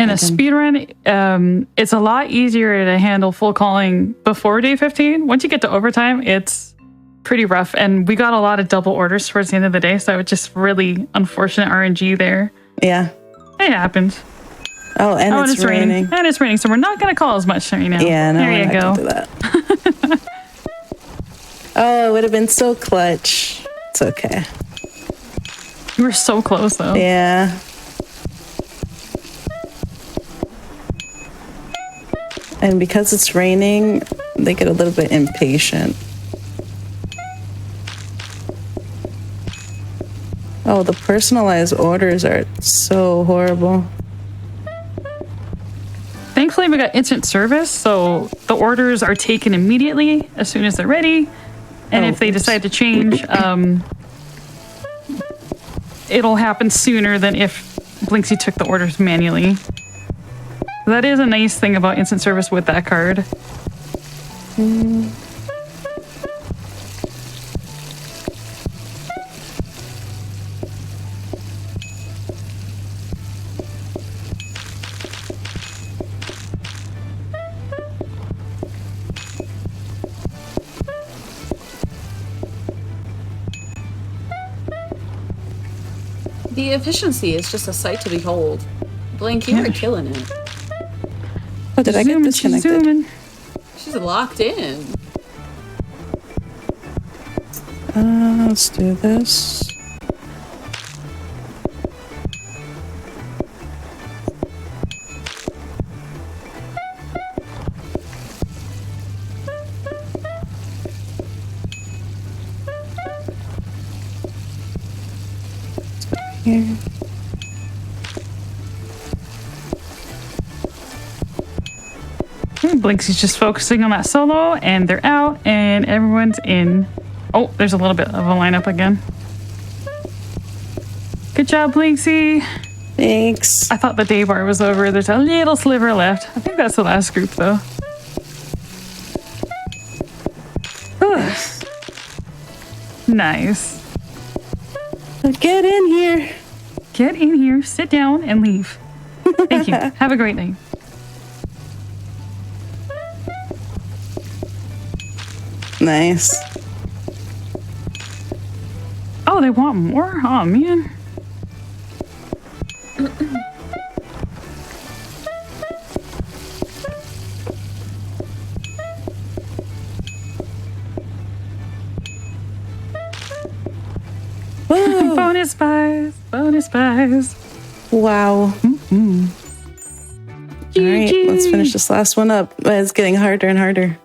In a speedrun, it's a lot easier to handle full calling before day 15. Once you get to overtime, it's pretty rough. And we got a lot of double orders towards the end of the day, so it's just really unfortunate RNG there. Yeah. It happens. Oh, and it's raining. And it's raining, so we're not going to call as much right now. Yeah, no, there you go. Do that. Oh, it would have been so clutch. It's okay. You were so close, though. Yeah. And because it's raining, they get a little bit impatient. Oh, the personalized orders are so horrible. Thankfully, we got instant service, so the orders are taken immediately as soon as they're ready. And if they decide to change, it'll happen sooner than if Blinksy took the orders manually. That is a nice thing about instant service with that card. The efficiency is just a sight to behold. Blink, you were killing it. Oh, did I get disconnected? She's locked in. Let's do this. Here. Blinksy's just focusing on that solo, and they're out, and everyone's in. Oh, there's a little bit of a lineup again. Good job, Blinksy. Thanks. I thought the day bar was over. There's a little sliver left. I think that's the last group, though. Nice. Get in here. Get in here, sit down, and leave. Thank you. Have a great night. Nice. Oh, they want more? Oh, man. Bonus buys. Bonus buys. Wow. Mm-hmm. All right, let's finish this last one up. It's getting harder and harder.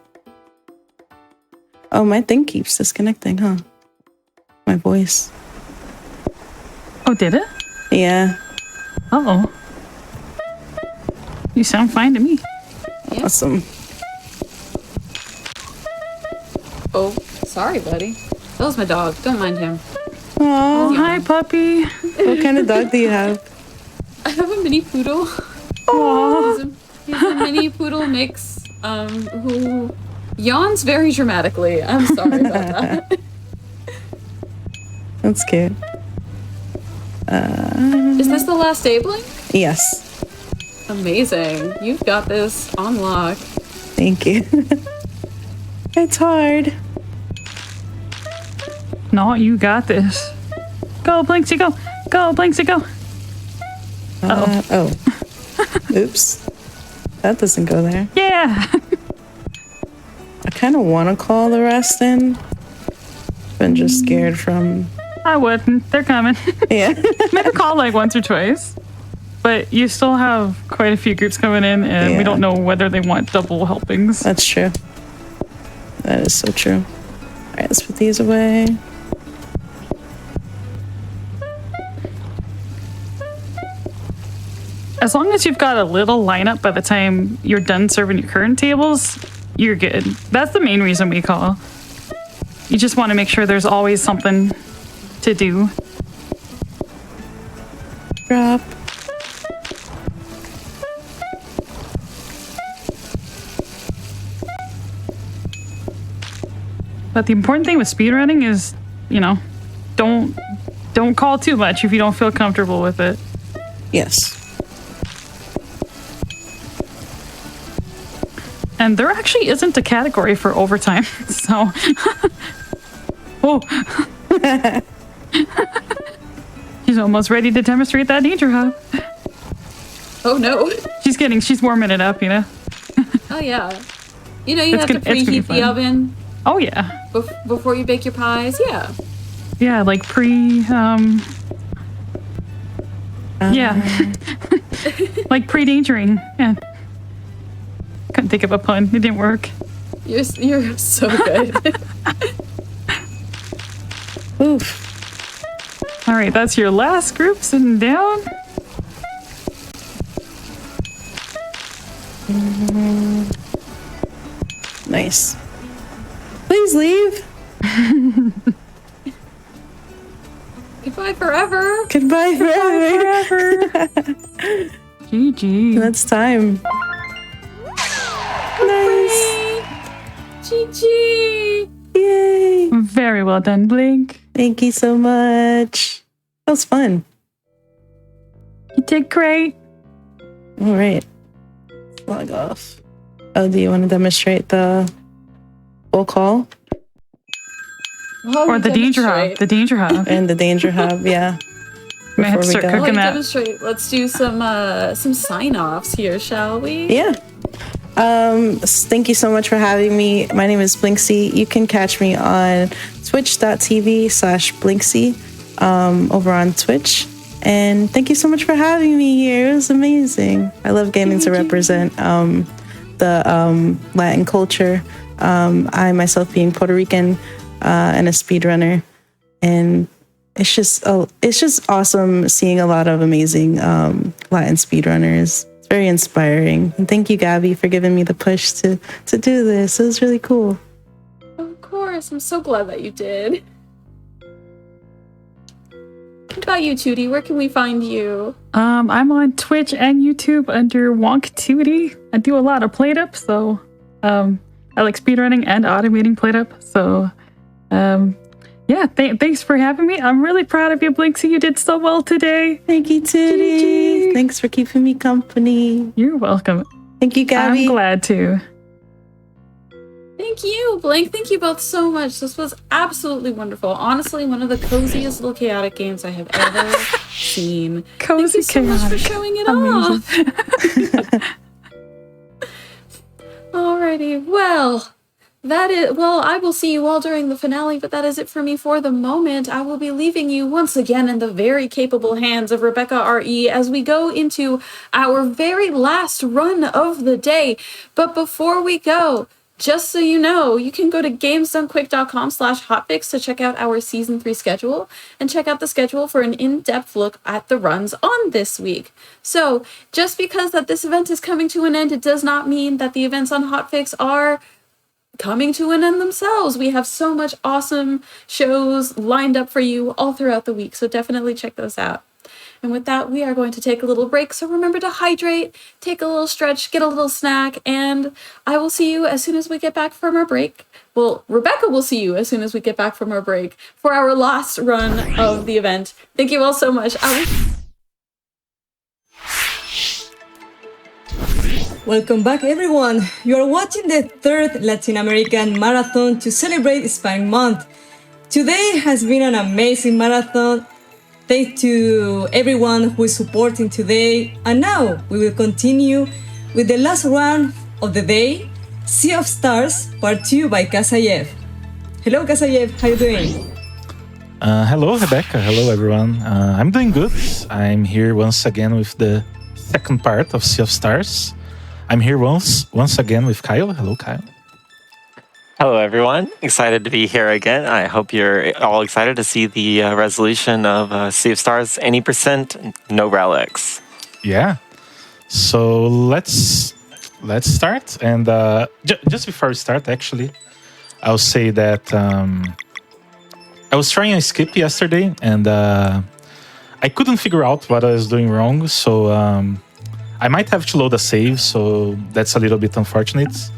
Oh, my thing keeps disconnecting, huh? My voice. Oh, did it? Yeah. Uh-oh. You sound fine to me. Awesome. Oh, sorry, buddy. That was my dog. Don't mind him. Oh, hi, puppy. What kind of dog do you have? I have a mini poodle. Oh, He's a mini poodle mix who yawns very dramatically. I'm sorry about that. That's cute. Is this the last day, Blink? Yes. Amazing. You've got this on lock. Thank you. It's hard. no, you got this. Go, Blinksy, go. Go, Blinksy, go. Oh. Oops. That doesn't go there. Yeah. I kind of want to call the rest in. Been just scared from... I wouldn't. They're coming. Yeah. Maybe call like once or twice. But you still have quite a few groups coming in, and we don't know whether they want double helpings. That's true. That is so true. All right, let's put these away. As long as you've got a little lineup by the time you're done serving your current tables, you're good. That's the main reason we call. You just want to make sure there's always something to do. Drop. But the important thing with speedrunning is, don't call too much if you don't feel comfortable with it. Yes. And there actually isn't a category for overtime, so... Oh. She's almost ready to demonstrate that danger hub. Oh no. She's warming it up, Oh yeah. You have to preheat the oven. Oh yeah. Before you bake your pies, yeah. Yeah, like yeah. Like pre-dangering. Yeah. Couldn't think of a pun. It didn't work. You're so good. Oof. All right, that's your last group sitting down. Nice. Please leave. Goodbye forever. Goodbye forever. GG. That's time. Nice. GG. Yay. Very well done, Blink. Thank you so much. That was fun. You did great. All right. Log off. Oh, do you want to demonstrate the full call? Or the danger hub. The danger hub. And the danger hub, yeah. May have to start cooking that. Demonstrate. Let's do some sign-offs here, shall we? Yeah. Thank you so much for having me. My name is Blinksy. You can catch me on twitch.tv/Blinksy over on Twitch. And thank you so much for having me here. It was amazing. I love getting to represent the Latin culture. I myself being Puerto Rican and a speedrunner. And it's just awesome seeing a lot of amazing Latin speedrunners. It's very inspiring. And thank you, Gabby, for giving me the push to do this. It was really cool. Of course. I'm so glad that you did. What about you, Tootie? Where can we find you? I'm on Twitch and YouTube under Wonk Tootie. I do a lot of PlateUp, so I like speedrunning and automating PlateUp. So yeah, thanks for having me. I'm really proud of you, Blinksy. You did so well today. Thank you, Tootie. Thanks for keeping me company. You're welcome. Thank you, Gabby. I'm glad to. Thank you, Blink. Thank you both so much. This was absolutely wonderful. Honestly, one of the coziest little chaotic games I have ever seen. Cozy Thank you so much for chaotic. showing it Amazing. off. Alrighty, well, I will see you all during the finale, but that is it for me for the moment. I will be leaving you once again in the very capable hands of Rebecca R.E. as we go into our very last run of the day. But before we go, just so you know, you can go to gamesdonequick.com/hotfix to check out our Season 3 schedule and check out the schedule for an in-depth look at the runs on this week. So, just because that this event is coming to an end, it does not mean that the events on Hotfix are coming to an end themselves. We have so much awesome shows lined up for you all throughout the week, so definitely check those out. And with that, we are going to take a little break. So remember to hydrate, take a little stretch, get a little snack, and I will see you as soon as we get back from our break. Well, Rebecca will see you as soon as we get back from our break for our last run of the event. Thank you all so much. Welcome back, everyone. You are watching the third Latin American Marathon to celebrate Hispanic Month. Today has been an amazing marathon. Thanks to everyone who is supporting today. And now we will continue with the last round of the day, Sea of Stars, Part 2 by Kasayev. Hello, Kasayev. How are you doing? Hello, Rebecca. Hello, everyone. I'm doing good. I'm here once again with the second part of Sea of Stars. I'm here once again with Kyle. Hello, Kyle. Hello, everyone. Excited to be here again. I hope you're all excited to see the resolution of Sea of Stars 80%, no relics. Yeah. So let's start. And just before we start, actually, I'll say that I was trying a skip yesterday, and I couldn't figure out what I was doing wrong. So I might have to load a save. So that's a little bit unfortunate.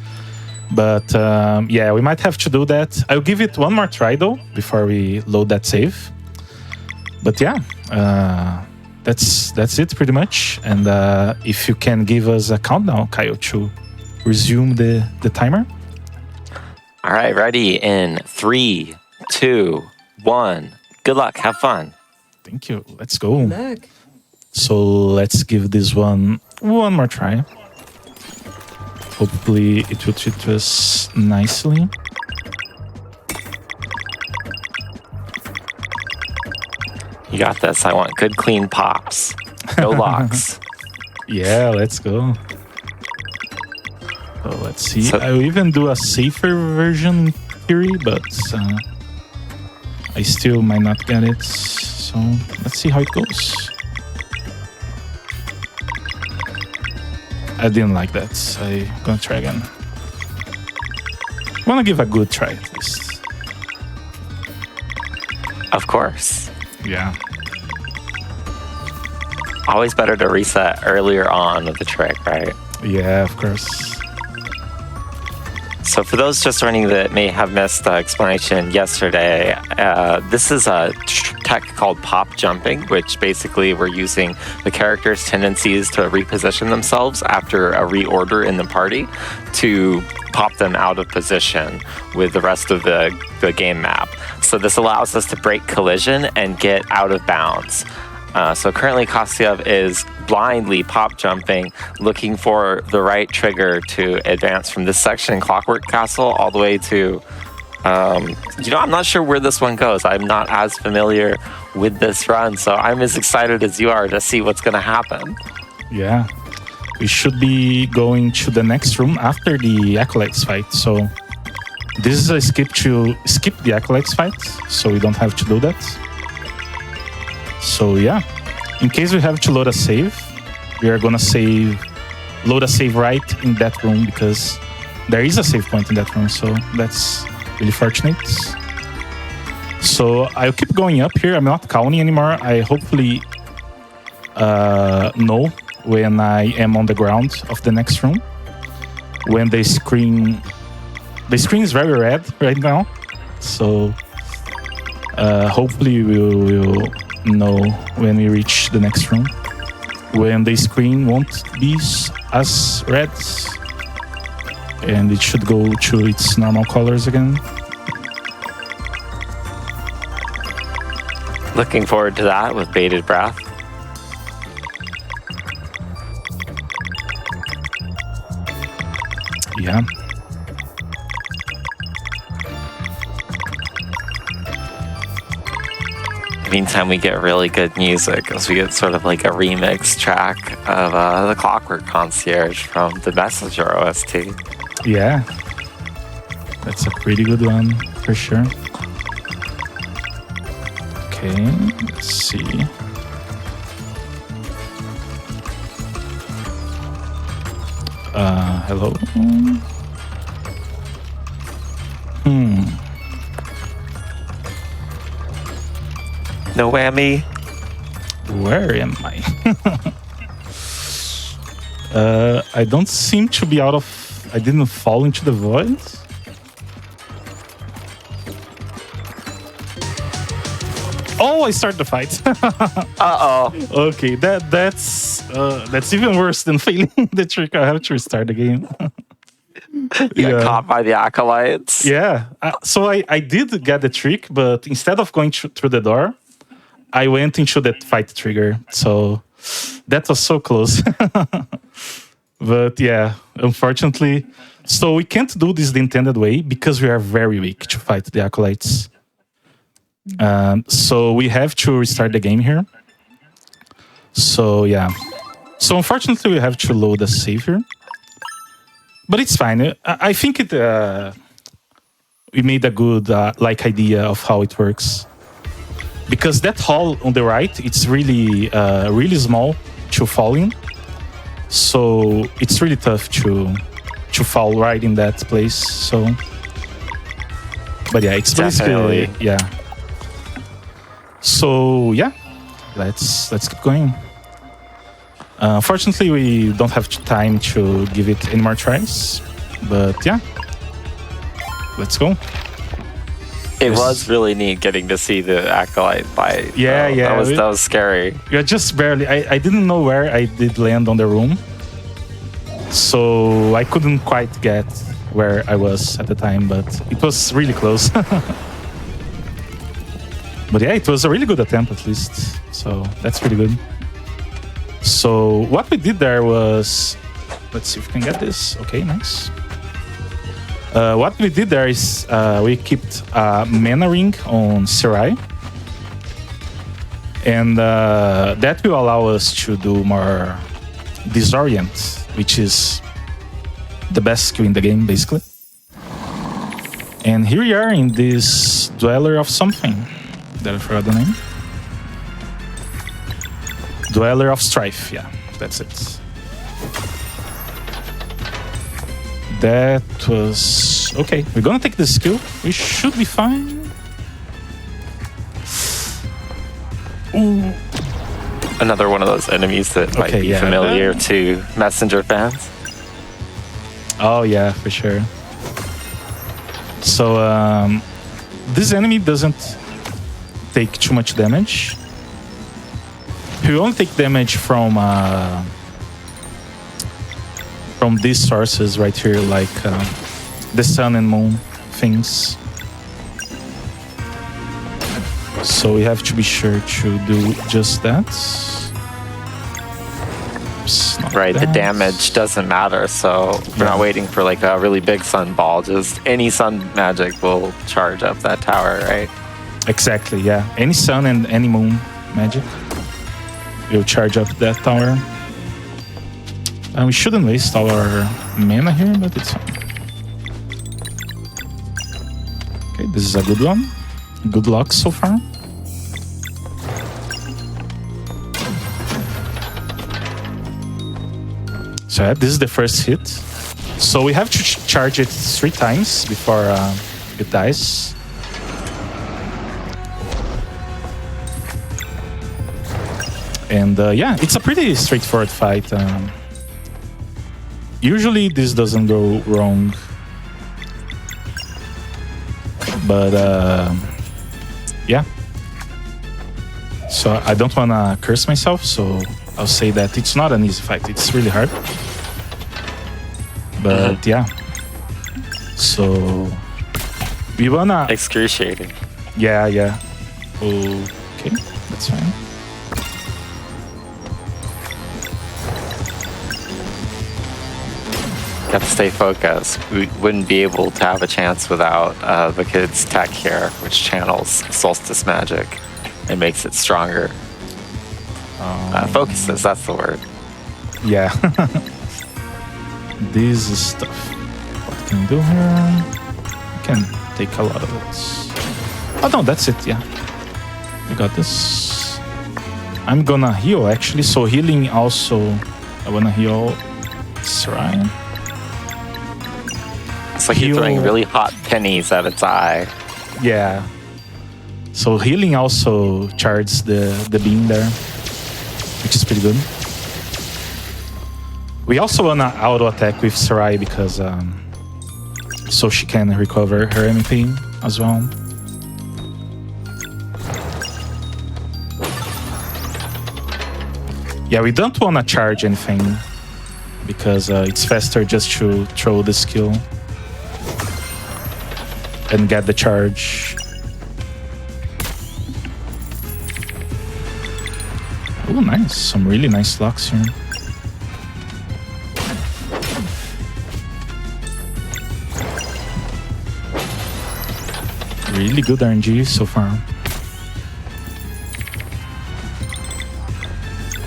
But yeah, we might have to do that. I'll give it one more try though before we load that save. But yeah, that's it pretty much. And if you can give us a countdown, Kyle, to resume the timer. All right, ready in 3, 2, 1. Good luck. Have fun. Thank you. Let's go. So let's give this one more try. Hopefully it will treat us nicely. You got this. I want good, clean pops. No locks. Yeah, let's go. So let's see. I'll even do a safer version in theory, but I still might not get it. So let's see how it goes. I didn't like that. I'm gonna try again. Wanna give a good try at least. Of course. Yeah. Always better to reset earlier on with the trick, right? Yeah, of course. So for those just joining that may have missed the explanation yesterday, this is a tech called pop jumping, which basically we're using the characters' tendencies to reposition themselves after a reorder in the party to pop them out of position with the rest of the game map. So this allows us to break collision and get out of bounds. So currently Kostyev is blindly pop jumping, looking for the right trigger to advance from this section in Clockwork Castle all the way to, I'm not sure where this one goes. I'm not as familiar with this run, so I'm as excited as you are to see what's going to happen. Yeah, we should be going to the next room after the Acolytes fight. So this is a skip the Acolytes fight, so we don't have to do that. So yeah, in case we have to load a save, we are gonna load a save right in that room because there is a save point in that room, so that's really fortunate. So I'll keep going up here. I'm not counting anymore. I hopefully know when I am on the ground of the next room. When the screen is very red right now, so hopefully we will know when we reach the next room, when the screen won't be as red and it should go to its normal colors again. Looking forward to that with bated breath. Yeah. Meantime, we get really good music as we get sort of like a remix track of the Clockwork Concierge from the Messenger OST. Yeah. That's a pretty good one for sure. Okay, let's see. Hello. No whammy. Where am I? I don't seem to be out of... I didn't fall into the void. Oh, I started the fight. Uh-oh. Okay, that's even worse than failing the trick. I have to restart the game. You got caught by the acolytes. Yeah. So I did get the trick, but instead of going through the door, I went into that fight trigger. So that was so close. But yeah, unfortunately. So we can't do this the intended way because we are very weak to fight the acolytes. So we have to restart the game here. So yeah. So unfortunately we have to load a save here. But it's fine. I think we made a good idea of how it works. Because that hall on the right, it's really really small to fall in. So it's really tough to fall right in that place. So, but yeah, it's Definitely. basically yeah. So yeah, let's keep going. Fortunately, we don't have time to give it any more tries, but yeah, let's go. It was really neat getting to see the acolyte fight. Yeah, yeah. That was scary. Yeah, just barely. I didn't know where I did land on the room, so I couldn't quite get where I was at the time, but it was really close. But yeah, it was a really good attempt at least, so that's pretty good. So what we did there was, let's see if we can get this. Okay, nice. What we did there is we kept a mana ring on Serai, and that will allow us to do more disorient, which is the best skill in the game, basically. And here we are in this Dweller of something that I forgot the name. Dweller of Strife, yeah, that's it. That was... Okay, we're gonna take this skill. We should be fine. Ooh. Another one of those enemies that might be familiar to Messenger fans. Oh yeah, for sure. So this enemy doesn't take too much damage. He only take damage from these sources right here, like the sun and moon things. So we have to be sure to do just that. Right, the damage doesn't matter, so we're not waiting for like a really big sun ball. Just any sun magic will charge up that tower, right? Exactly, yeah. Any sun and any moon magic will charge up that tower. And we shouldn't waste our mana here, but it's fine. Okay, this is a good one. Good luck so far. So yeah, this is the first hit. So we have to charge it 3 times before it dies. And yeah, it's a pretty straightforward fight. Usually this doesn't go wrong. But yeah. So I don't want to curse myself, so I'll say that it's not an easy fight. It's really hard. But yeah. So we wanna... Excruciating. Yeah, yeah. Okay, that's fine. Got to stay focused. We wouldn't be able to have a chance without the kid's tech here, which channels solstice magic and makes it stronger. Focuses, that's the word. Yeah. This is stuff. What can we do here? can take a lot of it. Oh no, that's it, yeah. We got this. I'm gonna heal actually, so healing also, I wanna heal Sarai. It's like you're throwing really hot pennies at its eye. Yeah. So healing also charges the beam there, which is pretty good. We also wanna auto attack with Sarai because so she can recover her MP as well. Yeah, we don't wanna charge anything because it's faster just to throw the skill and get the charge. Oh, nice. Some really nice locks here. Really good RNG so far.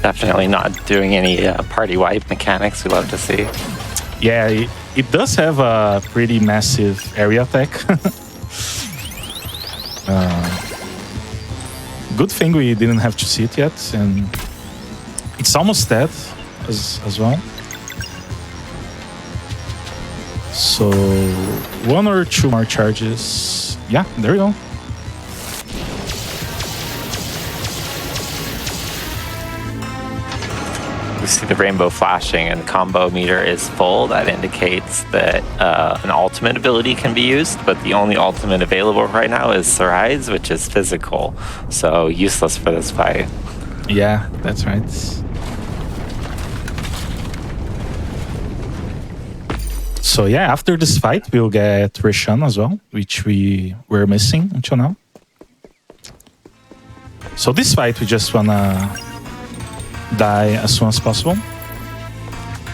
Definitely not doing any party wipe mechanics we love to see. Yeah, it does have a pretty massive area attack. Good thing we didn't have to see it yet, and it's almost dead as well. So 1 or 2 more charges. Yeah, there we go. We see the rainbow flashing and the combo meter is full. That indicates that an ultimate ability can be used, but the only ultimate available right now is Sarai's, which is physical. So useless for this fight. Yeah, that's right. So yeah, after this fight, we'll get Rishon as well, which we were missing until now. So this fight, we just wanna die as soon as possible.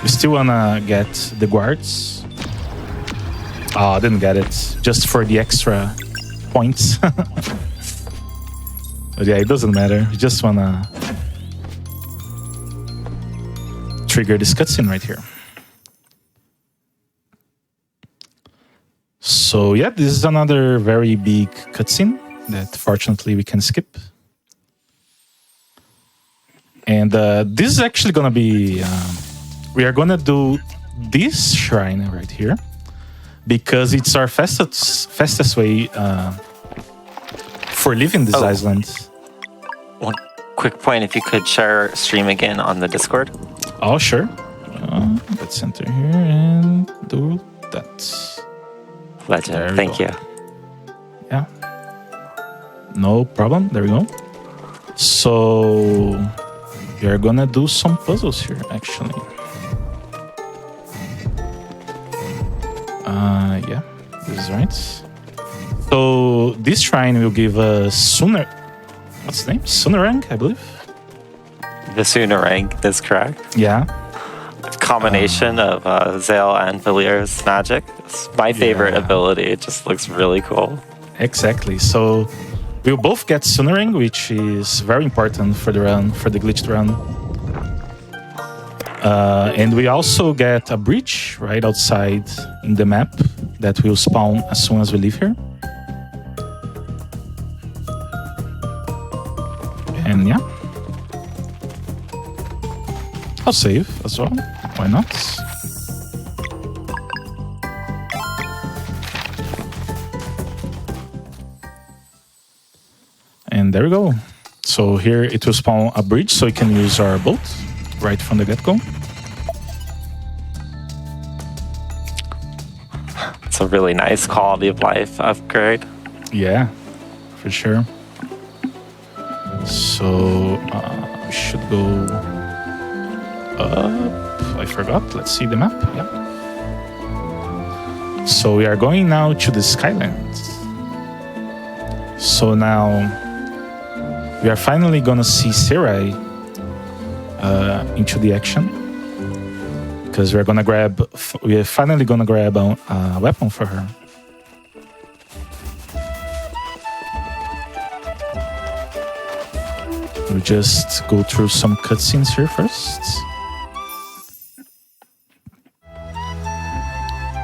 We still wanna get the guards. Oh, I didn't get it. Just for the extra points. But yeah, it doesn't matter. We just wanna trigger this cutscene right here. So yeah, this is another very big cutscene that fortunately we can skip. And this is actually gonna be, we are gonna do this shrine right here because it's our fastest way for leaving this island. One quick point, if you could share stream again on the Discord. Oh, sure. Let's enter here and do that. Legend, thank you. Yeah. No problem, there we go. So we are gonna do some puzzles here, actually. Yeah, this is right. So this shrine will give us Sooner. What's the name? Soonerang, I believe. The Soonerang is correct. Yeah. Combination of Zale and Valier's magic. It's my favorite ability. It just looks really cool. Exactly. So we'll both get Soonerang, which is very important for the run, for the glitched run. And we also get a bridge right outside in the map that will spawn as soon as we leave here. And yeah. I'll save as well. Why not? And there we go. So here it will spawn a bridge so we can use our boat right from the get-go. It's a really nice quality of life upgrade. Yeah, for sure. So we should go up. I forgot. Let's see the map. Yeah. So we are going now to the Skylands. So now we are finally gonna see Sarai into the action because we're finally gonna grab a weapon for her. We'll just go through some cutscenes here first.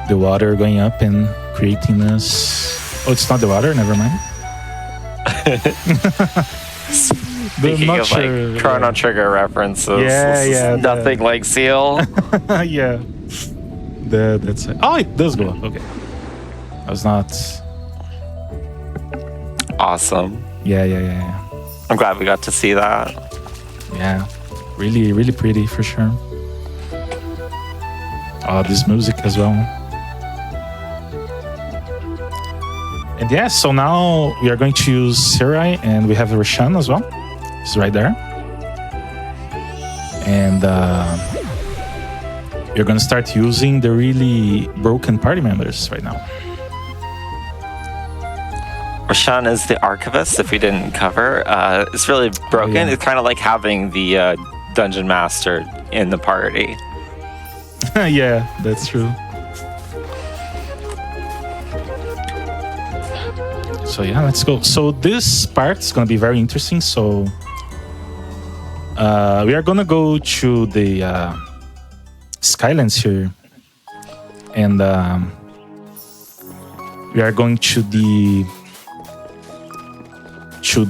The water going up and creating us. Oh, it's not the water. Never mind. Speaking of like Chrono Trigger references, nothing like Seal. Yeah, that's it. Oh, it does go up. Okay, I was not. Awesome. Yeah. I'm glad we got to see that. Yeah, really, really pretty for sure. Oh, this music as well. And yeah, so now we are going to use Serai, and we have Roshan as well. He's right there. And you're going to start using the really broken party members right now. Roshan is the archivist, if we didn't cover. It's really broken. Oh, yeah. It's kind of like having the dungeon master in the party. Yeah, that's true. So yeah, let's go. So this part is going to be very interesting. So we are going to go to the Skylands here. And we are going to the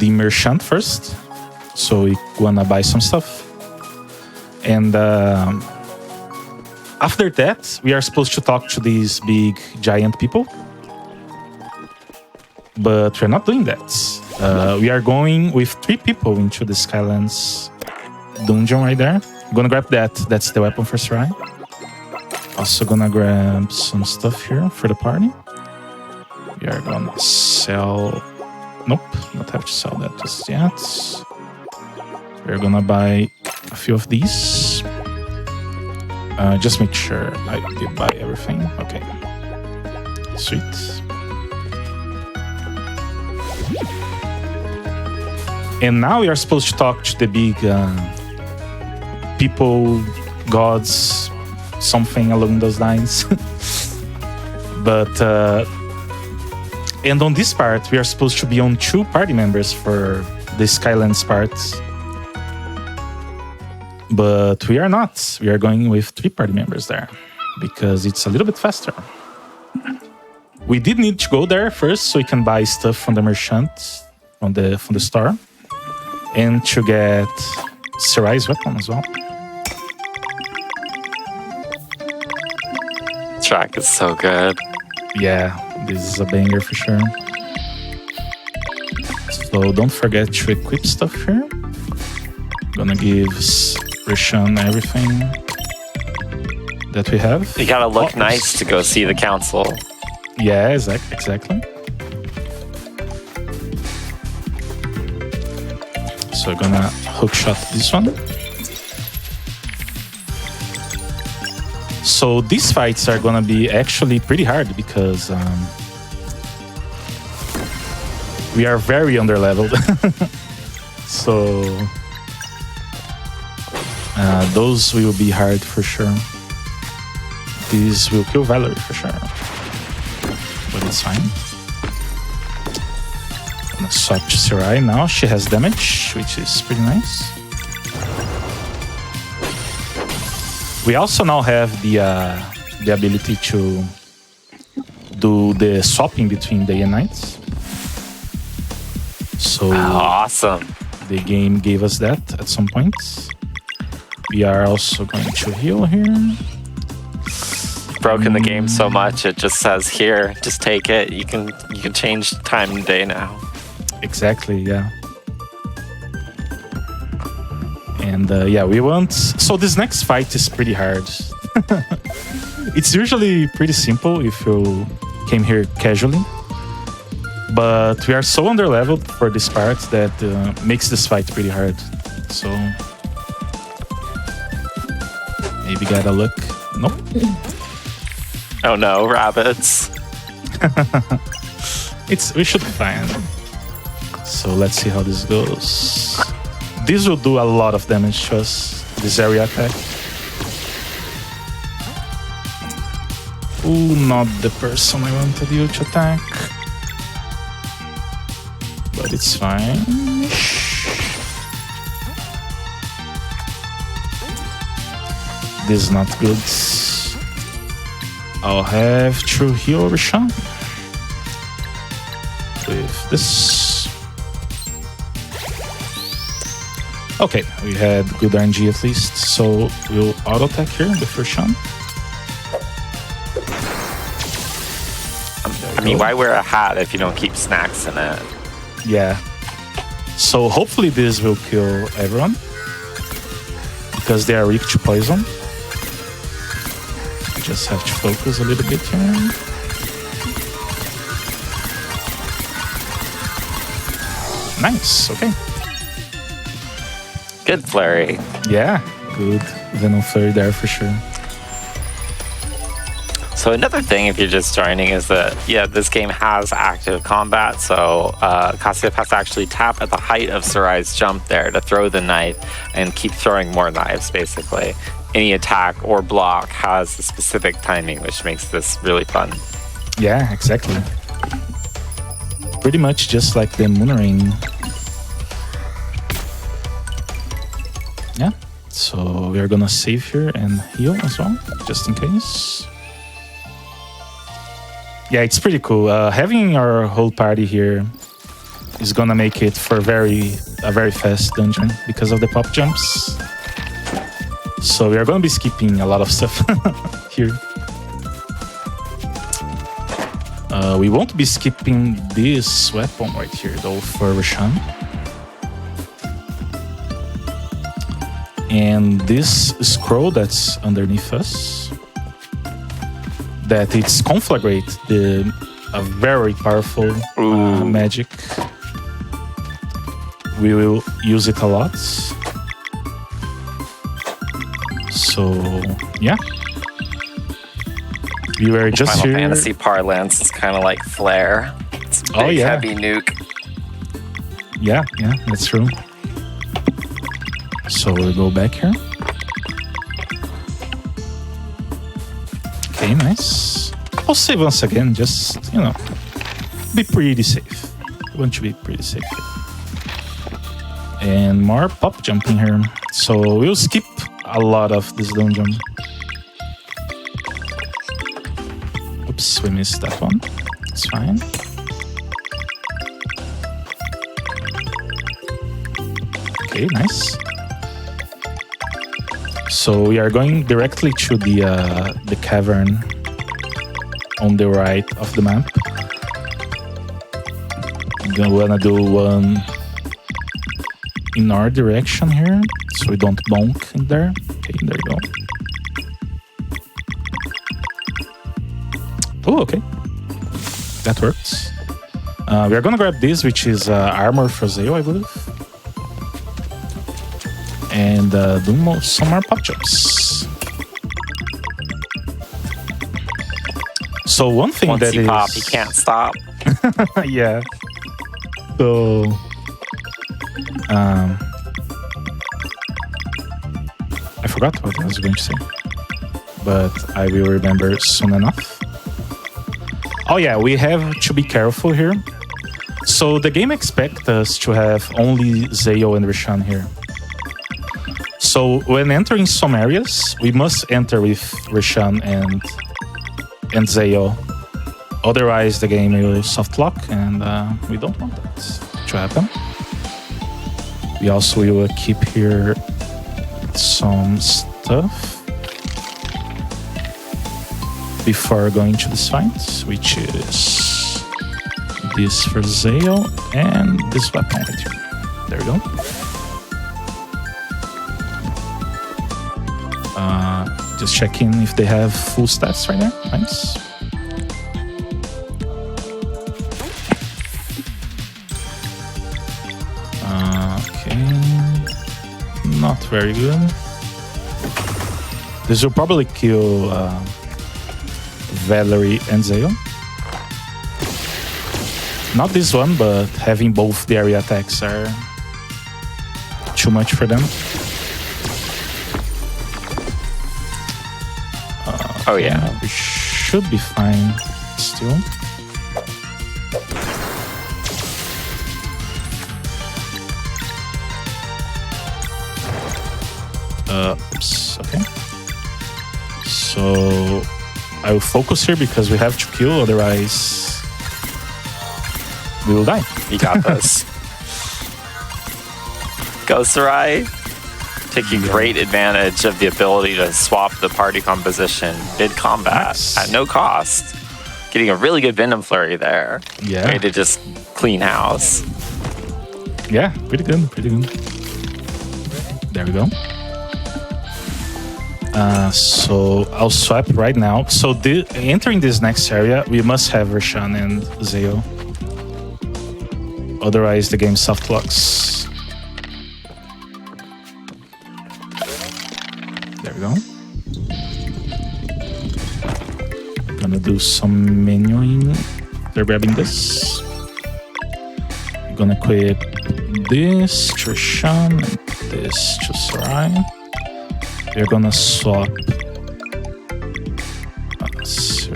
merchant first, so we wanna buy some stuff, and after that we are supposed to talk to these big giant people, but we're not doing that. We are going with 3 people into the Skylands dungeon right there. I'm gonna grab that. That's the weapon for Sarai. Also gonna grab some stuff here for the party. We are gonna sell. Nope, not have to sell that just yet. We're gonna buy a few of these. Just make sure I did buy everything. Okay, sweet. And now we are supposed to talk to the big people, gods, something along those lines. But and on this part, we are supposed to be on 2 party members for the Skylands part. But we are not. We are going with 3 party members there because it's a little bit faster. We did need to go there first so we can buy stuff from the merchant, from the store, and to get Sarai's weapon as well. Track is so good. Yeah, this is a banger for sure. So don't forget to equip stuff here. Gonna give Roshan everything that we have. You gotta look nice to go see the council. Yeah, exactly. So we're gonna hookshot this one. So these fights are gonna be actually pretty hard because we are very underleveled. So those will be hard for sure. These will kill Valerie for sure, but it's fine. I'm gonna swap to Sarai now. She has damage, which is pretty nice. We also now have the ability to do the swapping between day and night. So awesome! The game gave us that at some point. We are also going to heal here. Broken the game so much it just says here, just take it. You can change time and day now. Exactly, yeah. And yeah, we want. So this next fight is pretty hard. It's usually pretty simple if you came here casually, but we are so underleveled for this part that makes this fight pretty hard. So maybe gotta look. Nope. Oh no, rabbits. We should be fine. So let's see how this goes. This will do a lot of damage to us, this area attack. Ooh, not the person I wanted you to attack. But it's fine. This is not good. I'll have to heal Roshan. this. Okay, we had good RNG at least, so we'll auto attack here with Roshan. I mean, why wear a hat if you don't keep snacks in it? Yeah. So hopefully this will kill everyone because they are weak to poison. We just have to focus a little bit here. Nice, okay. Good flurry. Yeah, good Venom Flurry there for sure. So another thing, if you're just joining, is that, yeah, this game has active combat, so Kasiev has to actually tap at the height of Sarai's jump there to throw the knife and keep throwing more knives, basically. Any attack or block has a specific timing, which makes this really fun. Yeah, exactly. Pretty much just like the Moon Ring. Yeah, so we are gonna save here and heal as well, just in case. Yeah, it's pretty cool. Having our whole party here is gonna make it for a very fast dungeon because of the pop jumps. So we are gonna be skipping a lot of stuff here. We won't be skipping this weapon right here though for Roshan. And this scroll that's underneath us, that it's Conflagrate, a very powerful magic. We will use it a lot. So, yeah. We were just Final here. Fantasy parlance is kind of like Flare. It's a big, heavy nuke. Yeah, that's true. So we'll go back here. Okay, nice. I'll save once again, just, be pretty safe. I want to be pretty safe here. And more pop jumping here. So we'll skip a lot of this dungeon. Oops, we missed that one. It's fine. Okay, nice. So we are going directly to the cavern on the right of the map. I'm gonna do one in our direction here, so we don't bonk in there. Okay, there you go. Oh, okay. That works. We are gonna grab this, which is armor for Zeo, I believe. And do some more pop jumps. So one thing Once that you is... pop, you can't stop. Yeah. So... I forgot what I was going to say. But I will remember soon enough. Oh yeah, we have to be careful here. So the game expects us to have only Zeo and Roshan here. So when entering some areas, we must enter with Roshan and Zeo. Otherwise, the game will soft lock, and we don't want that to happen. We also will keep here some stuff before going to this fight, which is this for Zeo and this weapon right here. There we go. Just checking if they have full stats right now. Nice. Okay. Not very good. This will probably kill Valerie and Zeo. Not this one, but having both the area attacks are too much for them. Oh yeah, we should be fine still. Oops, okay. So I will focus here because we have to kill, otherwise we will die. You got this. Go, Sarai. Taking great advantage of the ability to swap the party composition mid-combat at no cost. Getting a really good Venom Flurry there. Yeah. Way to just clean house. Yeah, pretty good, pretty good. There we go. So I'll swap right now. So entering this next area, we must have Roshan and Zeo. Otherwise, the game soft locks. There we go. Gonna do some menuing. They're grabbing this. Gonna equip this to Roshan and this to Sarai. We're gonna swap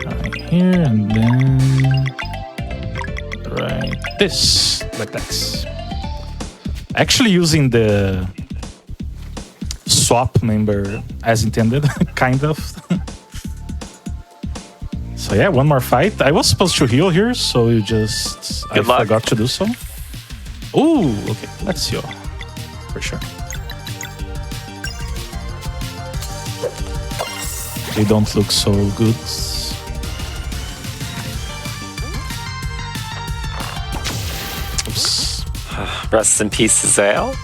right here and then right this, like that. Actually using the swap member as intended, kind of. So yeah, one more fight. I was supposed to heal here, so I forgot to do so. Ooh, okay, let's heal for sure. They don't look so good. Oops. Rest in peace, Zale.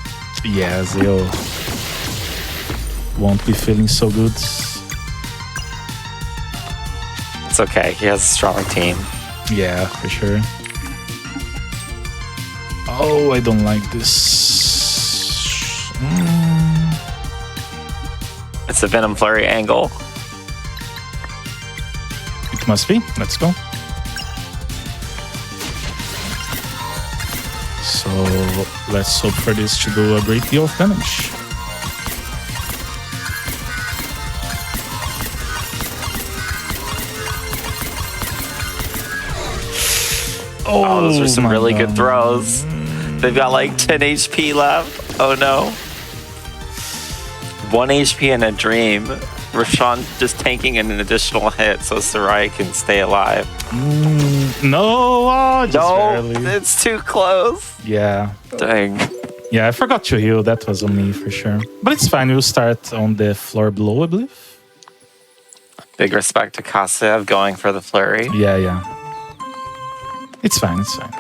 Yeah, Zale won't be feeling so good. It's okay. He has a strong team. Yeah, for sure. Oh, I don't like this. It's a Venom Flurry angle. It must be. Let's go. So let's hope for this to do a great deal of damage. Oh, those are some really good throws. They've got like 10 HP left. Oh no. 1 HP and a dream. Roshan just tanking an additional hit so Sarai can stay alive. No, just barely. It's too close. Yeah. Dang. Yeah, I forgot to heal. That was on me for sure. But it's fine. We'll start on the floor below, I believe. Big respect to Kasev going for the flurry. Yeah, yeah. It's fine, it's fine.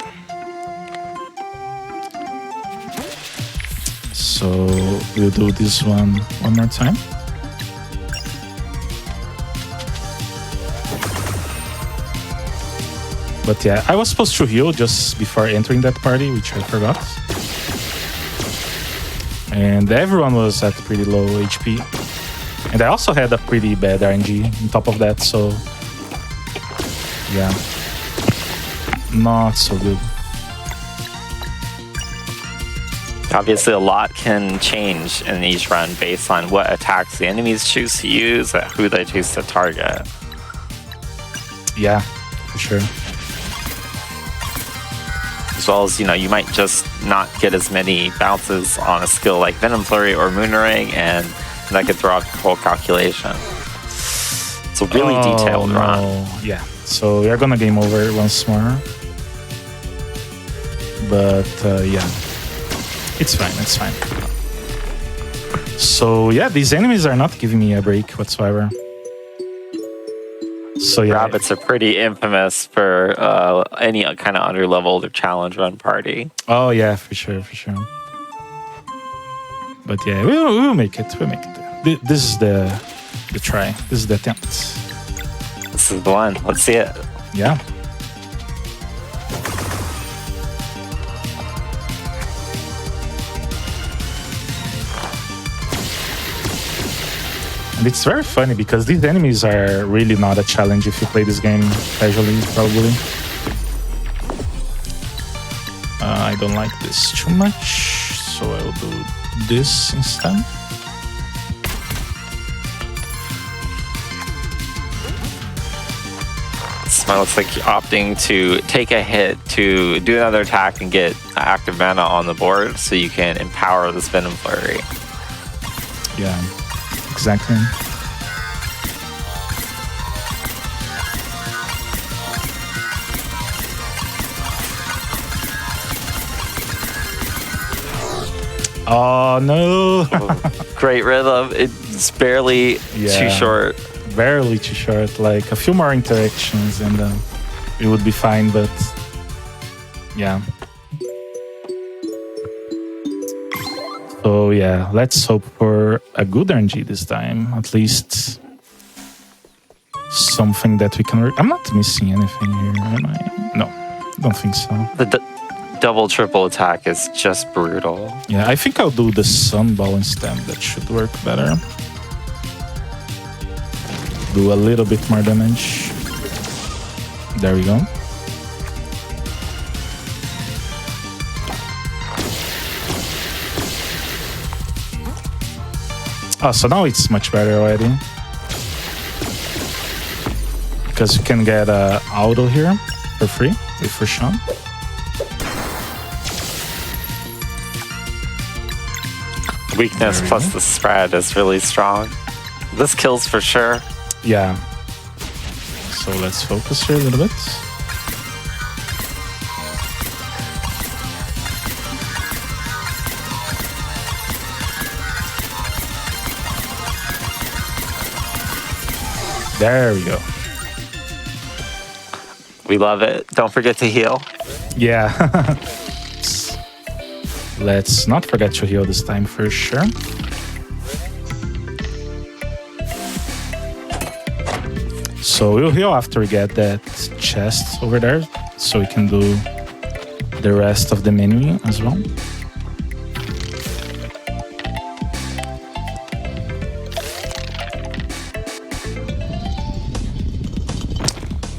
So we'll do this one more time. But yeah, I was supposed to heal just before entering that party, which I forgot. And everyone was at pretty low HP. And I also had a pretty bad RNG on top of that, so yeah. Not so good. Obviously, a lot can change in each run based on what attacks the enemies choose to use, and who they choose to target. Yeah, for sure. As well as, you might just not get as many bounces on a skill like Venom Flurry or Moonerang, and that could throw off your whole calculation. It's a really detailed run. Yeah, so we are gonna game over once more. But yeah, it's fine, it's fine. So yeah, these enemies are not giving me a break whatsoever. So yeah, Rabbits are pretty infamous for any kind of underleveled or challenge run party. Oh yeah, for sure, for sure. But yeah, we'll make it. We'll make it. This is the try. This is the attempt. This is the one. Let's see it. Yeah. And it's very funny because these enemies are really not a challenge if you play this game casually, probably. I don't like this too much, so I will do this instead. Smile looks like you're opting to take a hit to do another attack and get active mana on the board so you can empower this Venom Flurry. Yeah. Exactly. Oh no! Great rhythm. It's barely too short. Barely too short. Like a few more interactions and it would be fine. But yeah. So yeah, let's hope for a good RNG this time. At least something that we can. I'm not missing anything here, am I? No, don't think so. The double triple attack is just brutal. Yeah, I think I'll do the sunball instead. That should work better. Do a little bit more damage. There we go. Oh, so now it's much better already. Because you can get auto here for free with Roshan. Weakness plus the spread is really strong. This kills for sure. Yeah. So let's focus here a little bit. There we go. We love it. Don't forget to heal. Yeah. Let's not forget to heal this time for sure. So we'll heal after we get that chest over there, so we can do the rest of the menu as well.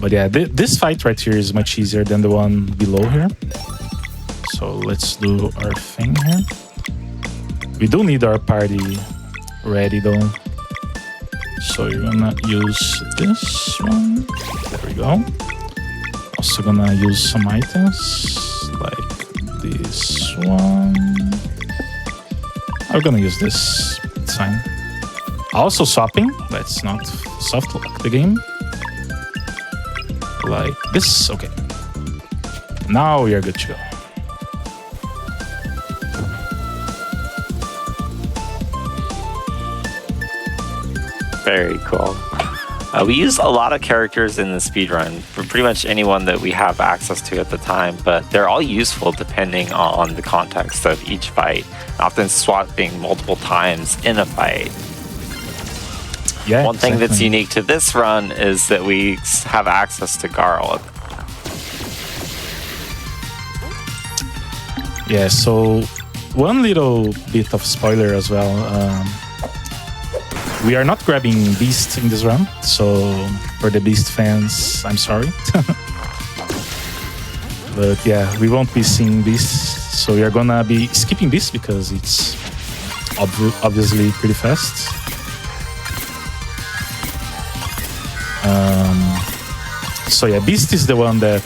But yeah, this fight right here is much easier than the one below here. So let's do our thing here. We do need our party ready though. So you're gonna use this one. There we go. Also gonna use some items like this one. I'm gonna use this. It's fine. Also swapping. Let's not soft lock the game. Like this. Okay. Now we are good to go. Very cool. We use a lot of characters in the speedrun, for pretty much anyone that we have access to at the time, but they're all useful depending on the context of each fight, often swapping multiple times in a fight. Yeah, One thing that's unique to this run is that we have access to Garl. Yeah, so one little bit of spoiler as well. We are not grabbing Beast in this run, so for the Beast fans, I'm sorry. But yeah, we won't be seeing Beast, so we are gonna be skipping Beast because it's obviously pretty fast. So yeah, Beast is the one that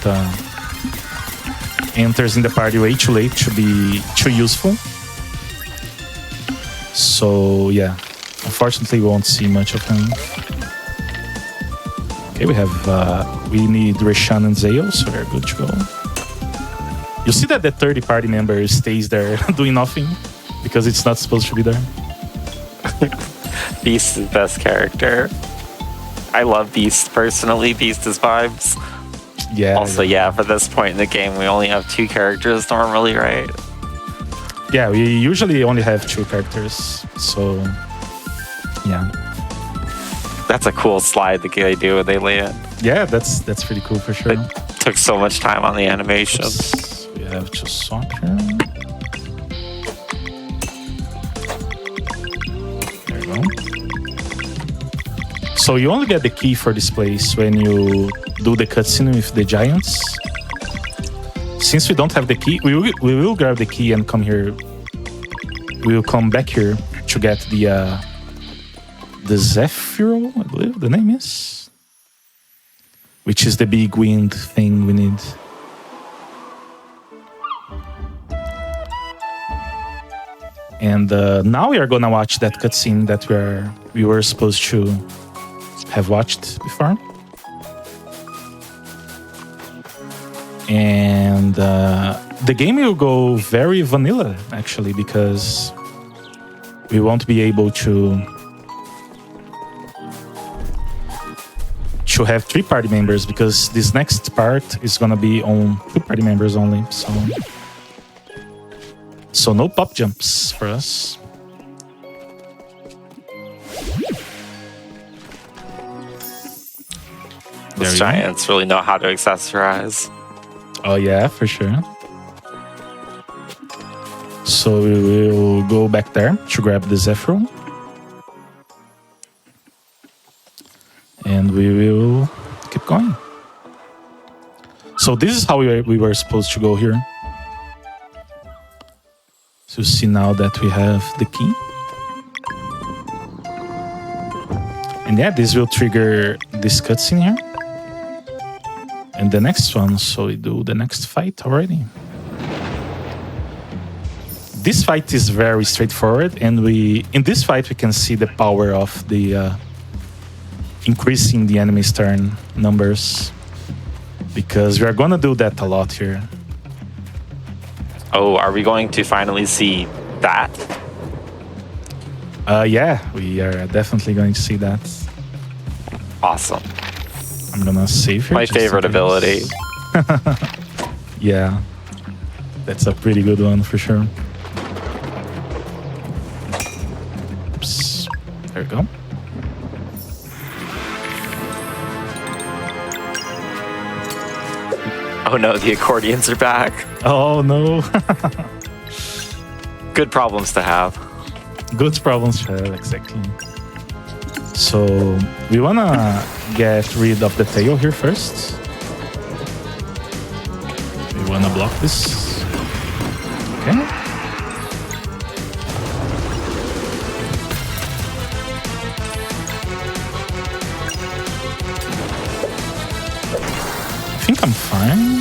enters in the party way too late to be too useful. So yeah. Unfortunately, we won't see much of him. Okay, we need Roshan and Zayo, so we're good to go. You see that the 30 party member stays there doing nothing because it's not supposed to be there. Beast is the best character. I love Beast personally. Beast is vibes. Yeah. Also, yeah, for this point in the game, we only have 2 characters normally, right? Yeah, we usually only have 2 characters, so... Yeah. That's a cool slide that they do when they land. Yeah, that's pretty cool for sure. It took so much time on the animation. Oops. We have to swap here. There we go. So you only get the key for this place when you do the cutscene with the giants. Since we don't have the key, we will grab the key and come here. We will come back here to get the Zephyro, I believe the name is, which is the big wind thing we need. And now we are gonna watch that cutscene that we were supposed to have watched before. And the game will go very vanilla, actually, because we won't be able to have 3 party members, because this next part is gonna be on 2 party members only. So no pop jumps for us. Those giants really know how to accessorize. Oh yeah, for sure. So we will go back there to grab the Zephyr. And we will keep going. So this is how we were supposed to go here. So see now that we have the key. And yeah, this will trigger this cutscene here. And the next one, so we do the next fight already. This fight is very straightforward, and in this fight we can see the power of the increasing the enemy's turn numbers, because we are gonna do that a lot here. Oh, are we going to finally see that? Yeah, we are definitely going to see that. Awesome. I'm gonna save here. My favorite ability. Yeah, that's a pretty good one for sure. Oops. There we go. Oh no, the accordions are back. Oh no. Good problems to have. Good problems to have, exactly. So we wanna get rid of the tail here first. We wanna block this. Okay. I think I'm fine.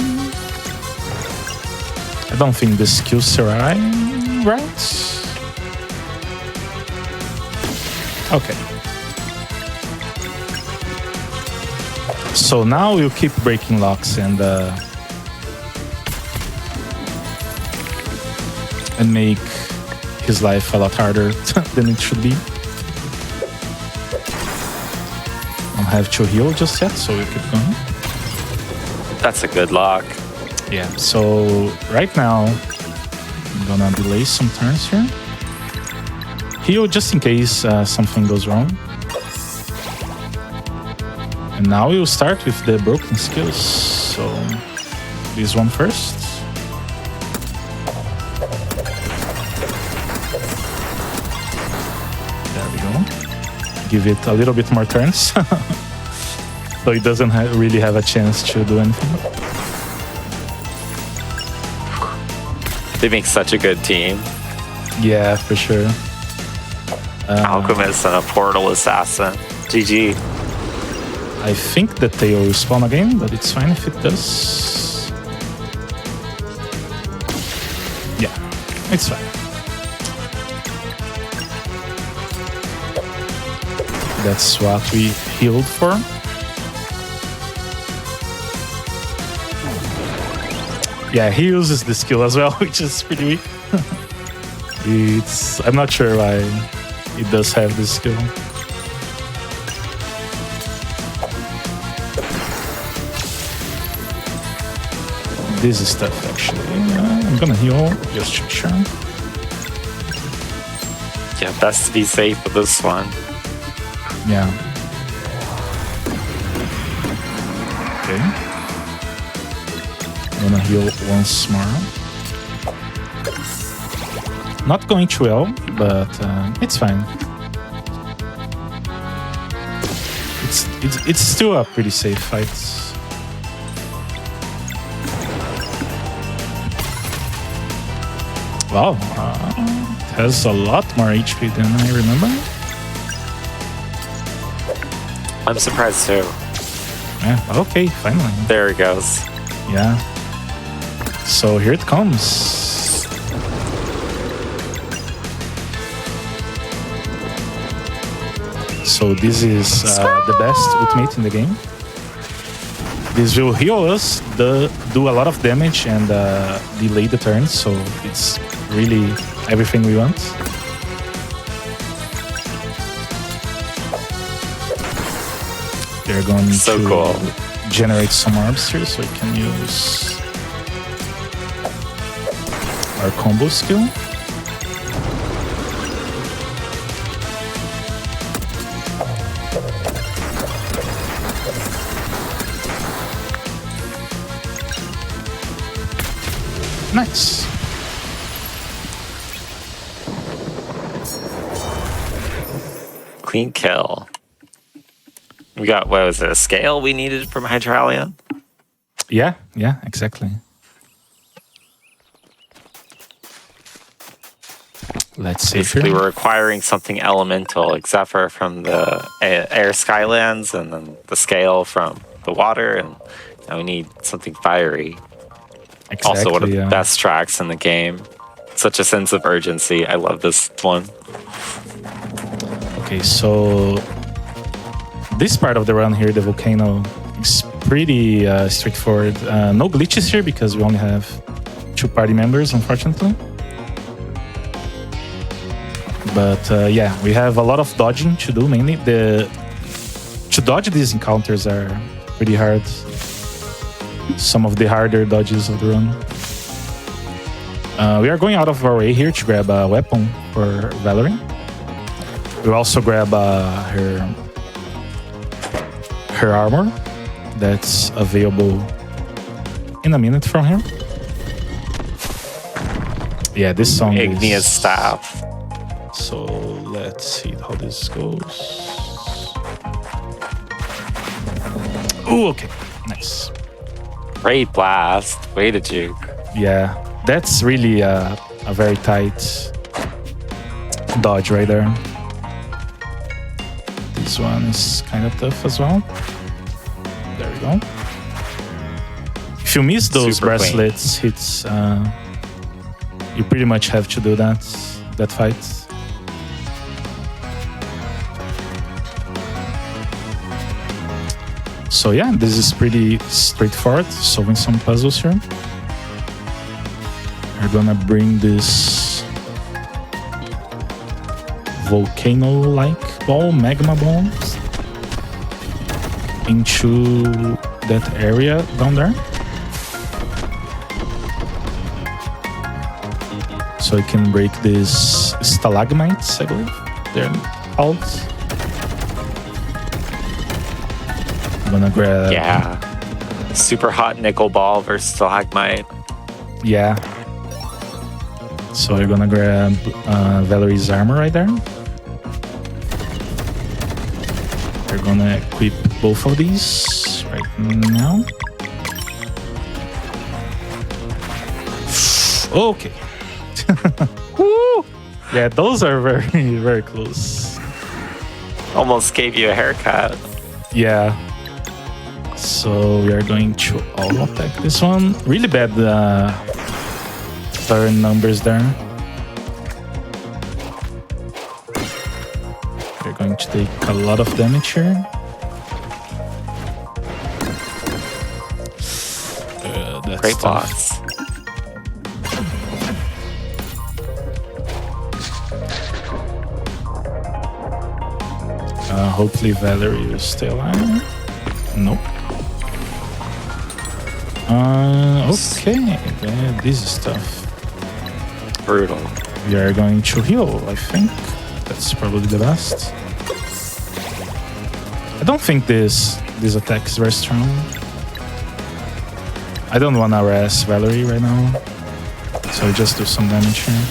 I don't think the skills are right. Okay. So now we'll keep breaking locks and make his life a lot harder than it should be. Don't have to heal just yet, so we'll keep going. That's a good lock. Yeah, so right now I'm gonna delay some turns here. Heal just in case something goes wrong. And now we'll start with the broken skills. So this one first. There we go. Give it a little bit more turns. So it doesn't really have a chance to do anything. They make such a good team. Yeah, for sure. Alchemist and a portal assassin. GG. I think the tail will spawn again, but it's fine if it does. Yeah, it's fine. That's what we healed for. Yeah, he uses the skill as well, which is pretty weak. I'm not sure why it does have this skill. This is tough, actually. I'm gonna heal just to sure. Yeah, best to be safe with this one. Yeah. Okay. I'm gonna heal once more. Not going too well, but it's fine. It's still a pretty safe fight. Wow, it has a lot more HP than I remember. I'm surprised too. Yeah, okay, finally. There it goes. Yeah. So here it comes. So this is the best ultimate in the game. This will heal us, do a lot of damage, and delay the turn, so it's really everything we want. They're going to generate some orbs here, so we can use our combo skill. Nice. Clean kill. We got, what was it, a scale we needed from Hydralion? Yeah, exactly. Let's see. Basically, we're acquiring something elemental, like Zephyr from the air Skylands, and then the scale from the water, and now we need something fiery. Exactly, also, one of the best tracks in the game. Such a sense of urgency. I love this one. Okay, so this part of the run here, the volcano, is pretty straightforward. No glitches here because we only have 2 party members, unfortunately. But yeah, we have a lot of dodging to do, mainly. To dodge these encounters are pretty hard. Some of the harder dodges of the run. We are going out of our way here to grab a weapon for Valerie. We'll also grab her armor that's available in a minute from here. Yeah, this song Igneous Staff. So let's see how this goes. Oh, okay. Nice. Great blast. Way to juke. Yeah, that's really a very tight dodge right there. This one is kind of tough as well. There we go. If you miss those Super bracelets hits, you pretty much have to do that fight. So yeah, this is pretty straightforward, solving some puzzles here. We're gonna bring this volcano-like ball, magma ball, into that area down there. So we can break these stalagmites, I believe. They're called. I'm gonna grab... Yeah. Super hot nickel ball versus stalagmite. Yeah. So we're gonna grab Valerie's armor right there. We're gonna equip both of these right now. Okay. Woo! Yeah, those are very, very close. Almost gave you a haircut. Yeah. So we are going to auto attack this one. Really bad turn numbers there. We're going to take a lot of damage here. That's Great tough. boss. Hopefully Valerie will stay alive. Nope. Okay, this is tough. Brutal. We are going to heal, I think. That's probably the best. I don't think this attack is very strong. I don't want to harass Valerie right now. So I just do some damage here.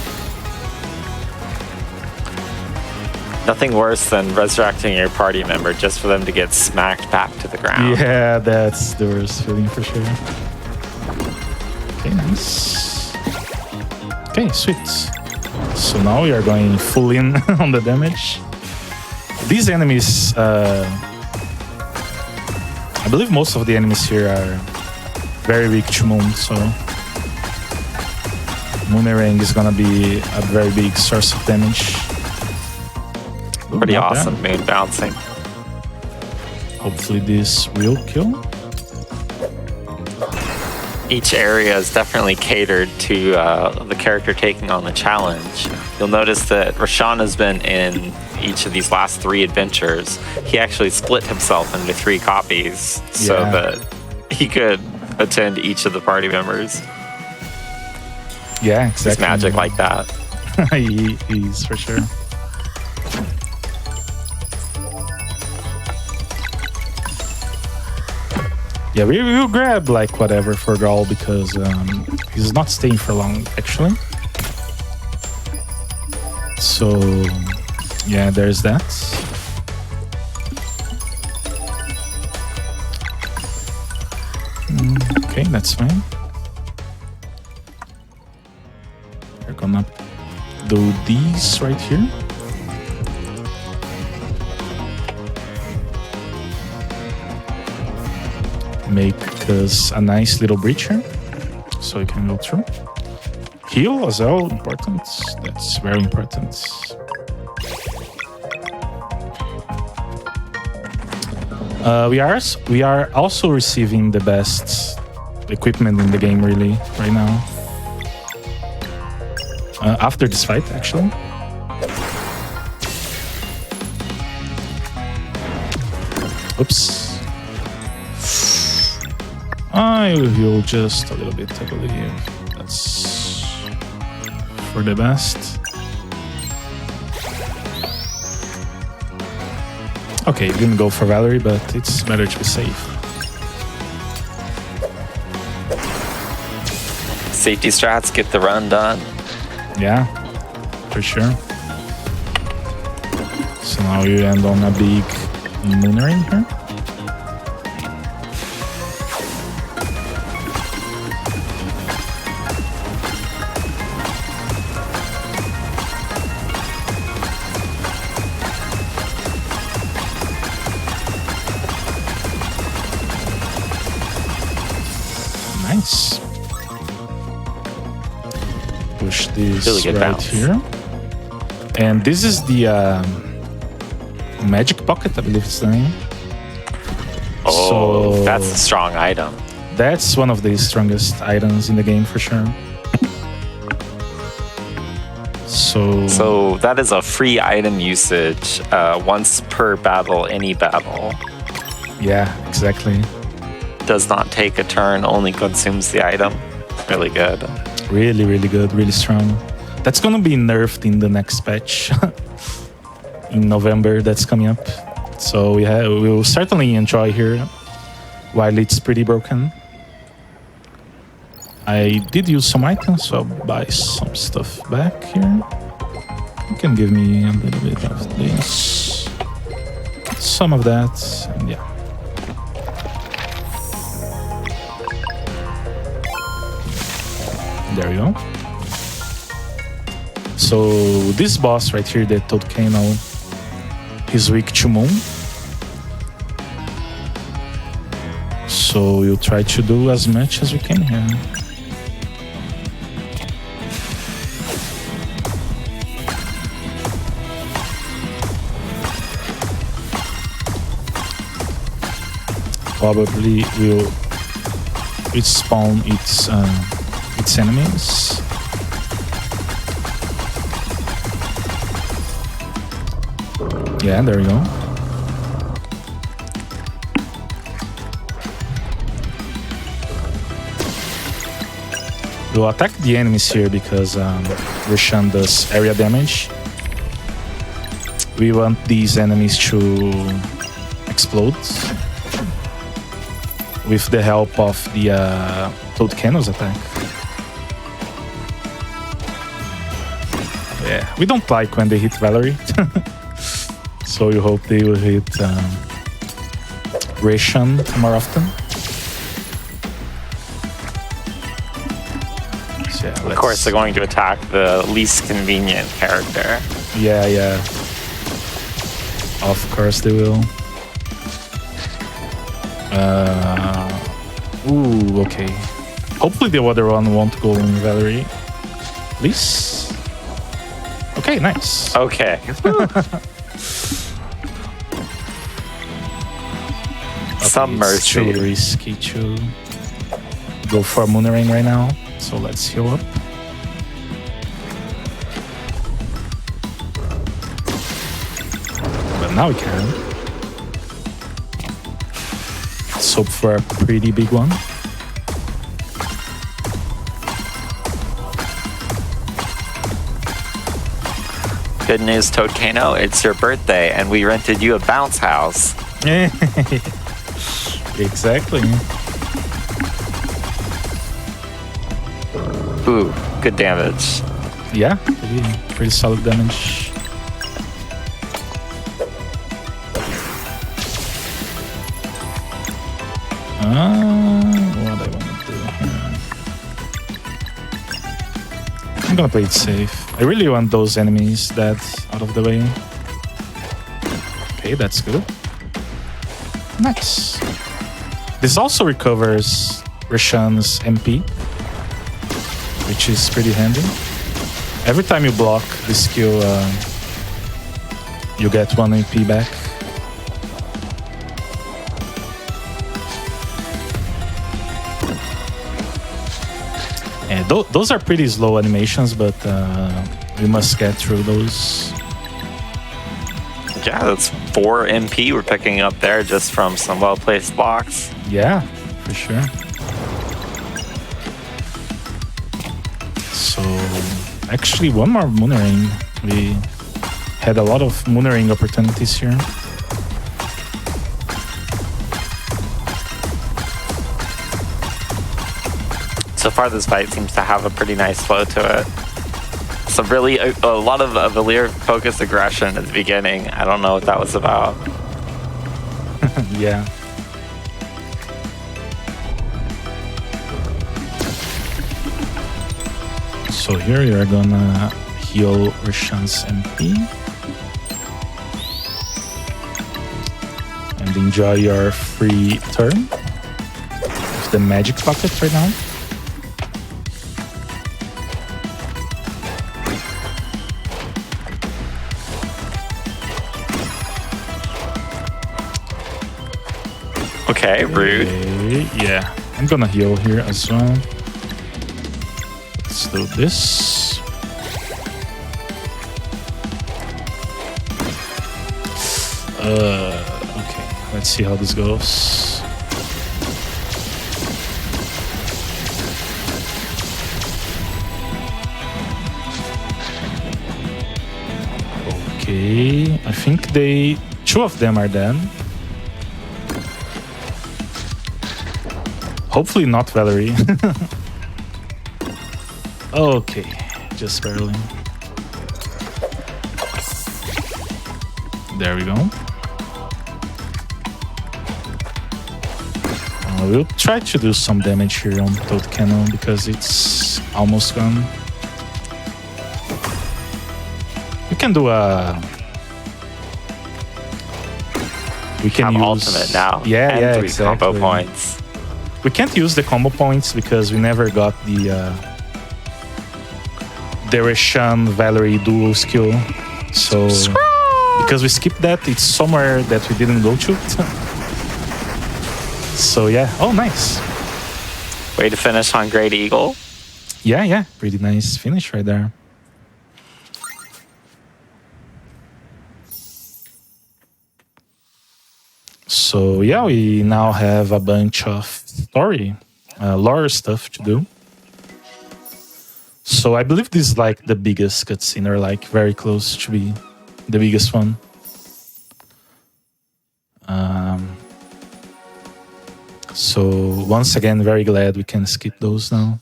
Nothing worse than resurrecting your party member just for them to get smacked back to the ground. Yeah, that's the worst feeling for sure. Okay, nice. Okay, sweet. So now we are going full in on the damage. These enemies, I believe most of the enemies here are very weak to Moon, so Moonerang is gonna be a very big source of damage. Ooh, Pretty not awesome bad. moon bouncing. Hopefully this will kill. each area is definitely catered to the character taking on the challenge. You'll notice that Rashawn has been in each of these last 3 adventures. He actually split himself into 3 copies so that he could attend each of the party members. Yeah, exactly. He's magic like that. He's for sure. Yeah, we will grab like whatever for Gaul because he's not staying for long actually. So yeah, there's that. Okay, that's fine. We're gonna do these right here. Make us a nice little breach here, so you can go through. Heal as well, important. That's very important. We are also receiving the best equipment in the game, really, right now. After this fight, actually. Oops. I will heal just a little bit, I believe. That's for the best. Okay, didn't go for Valerie, but it's better to be safe. Safety strats get the run done. Yeah, for sure. So now you end on a big moon ring here. Nice. Push this really good right bounce. here. And this is the magic pocket, I believe it's the name. Oh, So that's a strong item. that's one of the strongest items in the game for sure. So that is a free item usage once per battle, any battle. Yeah, exactly. Does not take a turn, only consumes the item. Really good. Really, really good, really strong. That's gonna be nerfed in the next patch in November. That's coming up. So we'll certainly enjoy here while it's pretty broken. I did use some items, so I'll buy some stuff back here. You can give me a little bit of this, some of that, and yeah. There we go. So this boss right here, the Touhou, is weak to Moon. So we'll try to do as much as we can here. Probably will spawn its enemies. Yeah, there we go. We'll attack the enemies here because Roshan does area damage. We want these enemies to explode with the help of the Toad Cannon's attack. Yeah, we don't like when they hit Valerie. So we hope they will hit Roshan more often. So yeah, Of course, they're going to attack the least convenient character. Yeah, yeah. Of course they will. Ooh, okay. Hopefully the other one won't go in Valerie. Please. Okay, nice. Okay. Some mercy. Too risky, too. go for a Moonerang right now. So let's heal up. But now we can. Let's hope for a pretty big one. Good news, Toadcano, it's your birthday and we rented you a bounce house. Exactly. Ooh, good damage. Yeah, pretty solid damage. What I want to do here. I'm gonna play it safe. I really want those enemies that's out of the way. Okay, that's good. Nice. This also recovers Roshan's MP, which is pretty handy. Every time you block this skill, you get 1 MP back. And those are pretty slow animations, but we must get through those. Yeah, that's 4 MP we're picking up there just from some well-placed blocks. Yeah, for sure. So, actually, one more Moonerang. We had a lot of Moonerang opportunities here. So far, this fight seems to have a pretty nice flow to it. So really, a lot of Valir-focused aggression at the beginning. I don't know what that was about. Yeah. So here you're gonna heal Roshan's MP. And enjoy your free turn with the magic pocket right now. Okay, rude. Okay, yeah, I'm gonna heal here as well. Let's do this. Okay, let's see how this goes. Okay, I think two of them are dead. Hopefully not Valerie. Okay, just barely. There we go. We'll try to do some damage here on Toadcano because it's almost gone. We can do a... We can have use... ultimate now. Yeah, and yeah, 3 exactly. combo points. We can't use the combo points because we never got the Roshan Valerie duo skill. So because we skipped that, it's somewhere that we didn't go to. So yeah, oh nice. Way to finish on Great Eagle. Yeah, pretty nice finish right there. So yeah, we now have a bunch of story, lore stuff to do. So I believe this is like the biggest cutscene, or like very close to be the biggest one. So once again, very glad we can skip those now.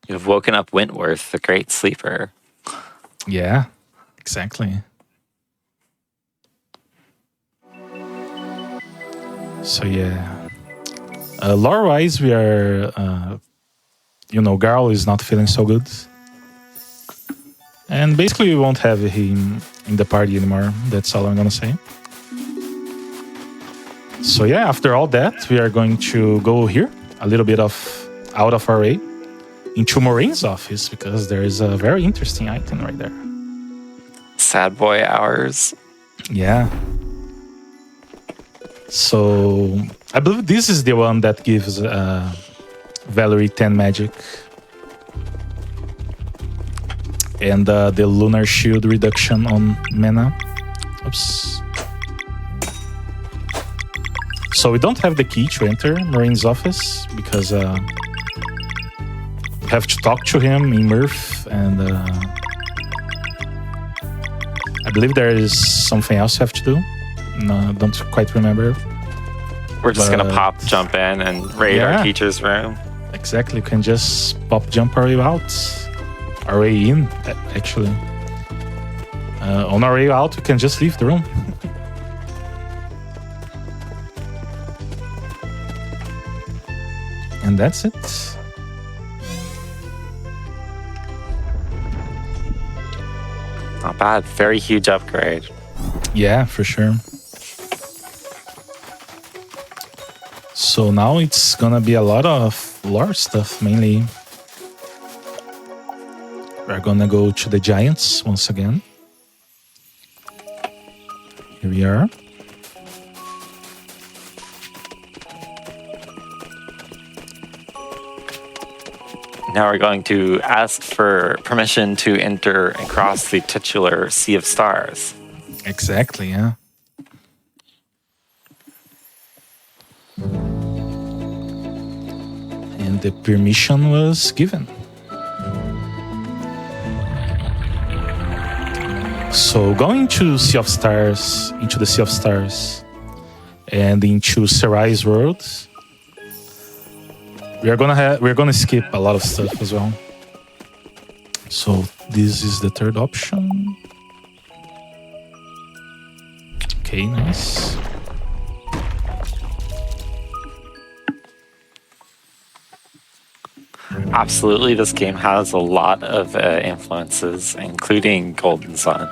You've woken up Wentworth, the great sleeper. Yeah, exactly. So yeah, lore-wise, we are, Garl is not feeling so good. And basically we won't have him in the party anymore. That's all I'm gonna say. So yeah, after all that, we are going to go here, a little bit out of our way, into Maureen's office, because there is a very interesting item right there. Sad boy hours. Yeah. So I believe this is the one that gives Valerie 10 magic. And the lunar shield reduction on mana. Oops. So we don't have the key to enter Marine's office because we have to talk to him in Murph, and I believe there is something else you have to do. No, I don't quite remember. We're just gonna pop jump in and raid our teacher's room. Exactly, you can just pop jump our way out. Our way in, actually. On our way out, we can just leave the room. And that's it. Not bad. Very huge upgrade. Yeah, for sure. So now it's gonna be a lot of lore stuff, mainly. We're gonna go to the Giants once again. Here we are. Now we're going to ask for permission to enter and cross the titular Sea of Stars. Exactly, yeah. And the permission was given. So going to Sea of Stars, into the Sea of Stars, and into Sarai's world, we're gonna skip a lot of stuff as well. So this is the third option. Okay, nice. Absolutely, this game has a lot of influences, including Golden Sun.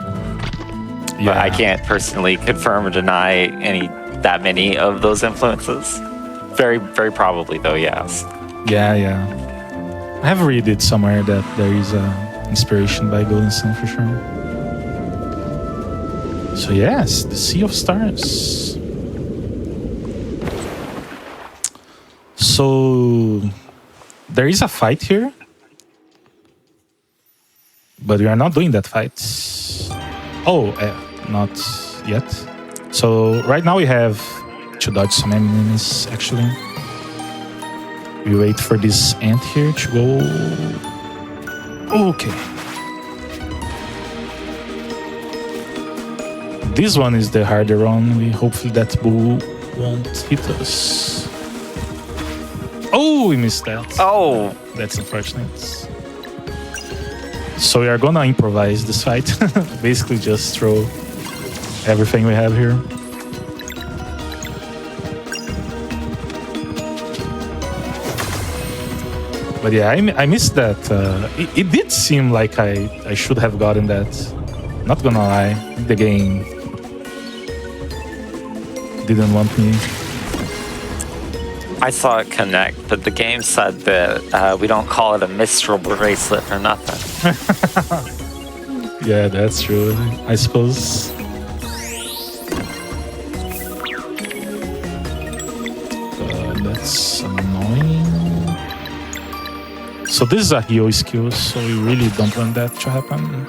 But I can't personally confirm or deny that many of those influences. Very, very probably, though, yes. Yeah. I have read it somewhere that there is inspiration by Golden Sun for sure. So yes, the Sea of Stars. So there is a fight here, but we are not doing that fight. Oh, not yet. So right now we have to dodge some enemies, actually. We wait for this ant here to go. Okay. This one is the harder one. Hopefully that bull won't hit us. Oh, we missed that. Oh. That's unfortunate. So we are gonna improvise this fight. Basically just throw everything we have here. But yeah, I missed that. It did seem like I should have gotten that. Not gonna lie, the game didn't want me. I saw it connect, but the game said that we don't call it a Mistral bracelet for nothing. Yeah, that's true, I suppose. That's annoying. So this is a heal skill, so we really don't want that to happen.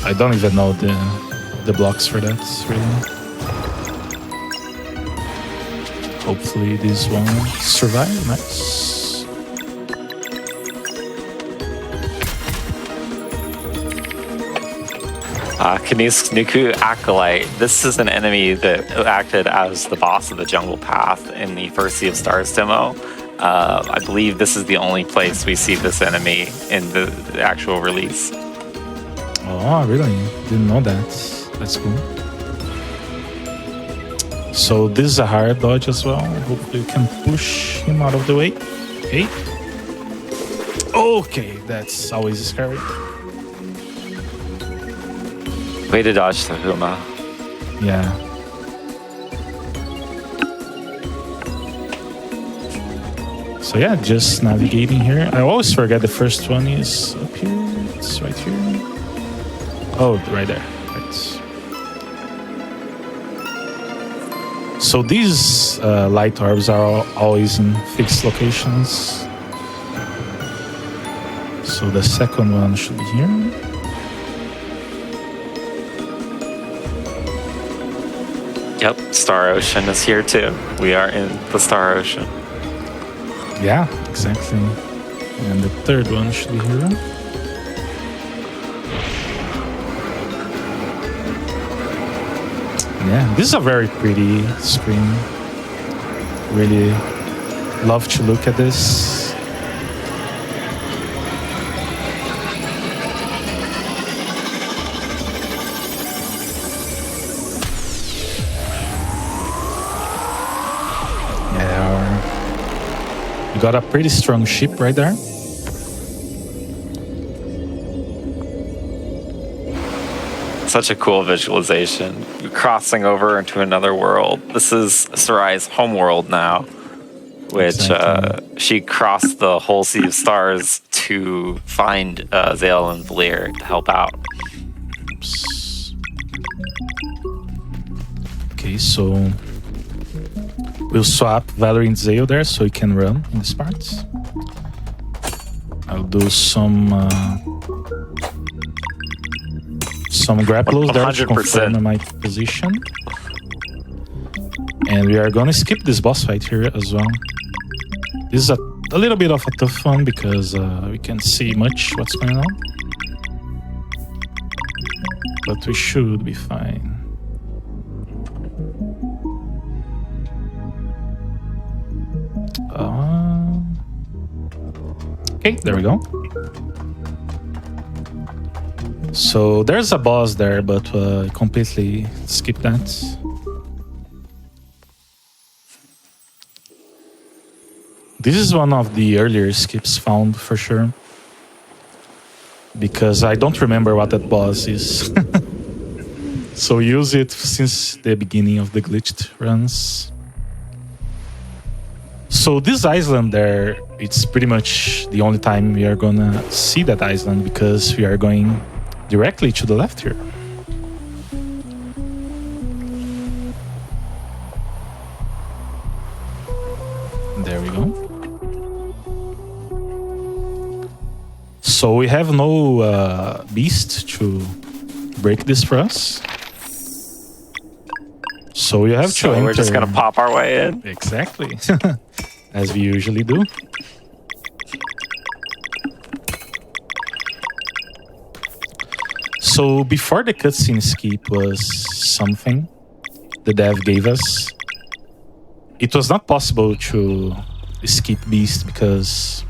I don't even know the blocks for that, really. Hopefully this won't survive. Nice. Kanisk Nuku Acolyte. This is an enemy that acted as the boss of the Jungle Path in the first Sea of Stars demo. I believe this is the only place we see this enemy in the actual release. Oh, really? Didn't know that. That's cool. So this is a hard dodge as well. Hopefully we can push him out of the way. Okay. Okay, that's always scary. Way to dodge Tahuma. Yeah. So yeah, just navigating here. I always forget the first one is up here. It's right here. Oh, right there. Right. So these light orbs are always in fixed locations. So the second one should be here. Yep, Star Ocean is here too. We are in the Star Ocean. Yeah, exactly. And the third one should be here. Yeah, this is a very pretty screen. Really love to look at this. Yeah, you got a pretty strong ship right there. Such a cool visualization. Crossing over into another world. This is Sarai's homeworld now, which she crossed the whole Sea of Stars to find Zale and Valir to help out. Oops. Okay, so we'll swap Valerie and Zale there so you can run in this part. I'll do some grapples there to confirm my position. And we are gonna skip this boss fight here as well. This is a little bit of a tough one because we can't see much what's going on. But we should be fine. Okay, there we go. So there's a boss there, but completely skip that. This is one of the earlier skips found for sure. Because I don't remember what that boss is. So use it since the beginning of the glitched runs. So this island there, it's pretty much the only time we are gonna see that island because we are going directly to the left here. There we go. So we have no beast to break this for us. So we have to enter. We're just gonna pop our way in. Exactly. As we usually do. So before the cutscene skip was something the dev gave us. It was not possible to skip Beast because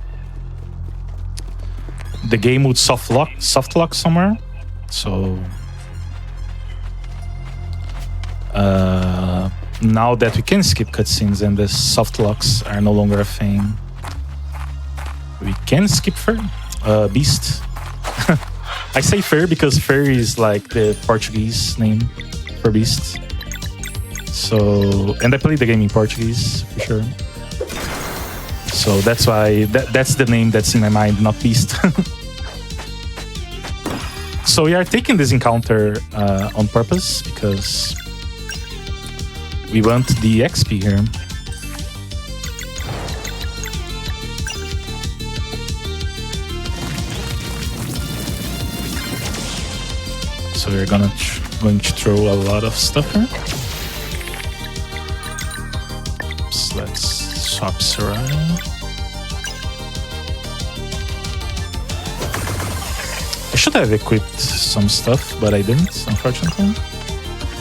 the game would soft lock somewhere. So now that we can skip cutscenes and the soft locks are no longer a thing, we can skip Beast. I say Fer because Fer is like the Portuguese name for Beast. So, and I played the game in Portuguese for sure. So that's why that's the name that's in my mind, not Beast. So we are taking this encounter on purpose because we want the XP here. So we're going to throw a lot of stuff here. So let's swap Sarai. I should have equipped some stuff, but I didn't, unfortunately.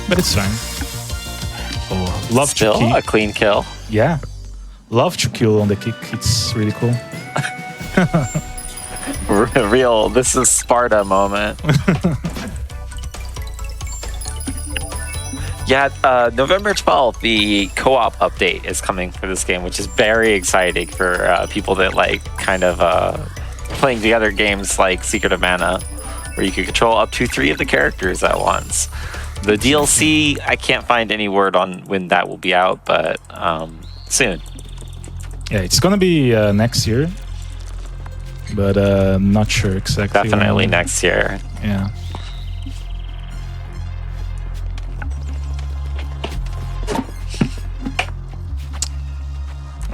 But it's fine. Oh, love Still to kill. a clean kill. Yeah. Love to kill on the kick. It's really cool. Real, this is Sparta moment. Yeah, November 12th, the co-op update is coming for this game, which is very exciting for people that like kind of playing together games like Secret of Mana, where you can control up to 3 of the characters at once. The DLC, I can't find any word on when that will be out, but soon. Yeah, it's gonna be next year, but not sure exactly. Definitely next year. Yeah.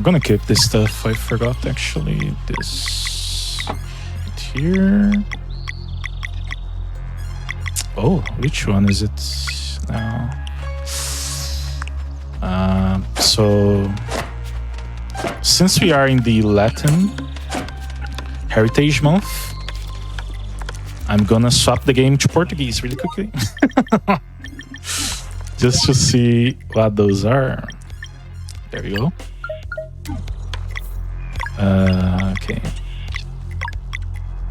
gonna keep this stuff. I forgot actually this right here. Oh, which one is it now? So since we are in the Latin Heritage Month, I'm gonna swap the game to Portuguese really quickly. Just to see what those are. There we go. Okay.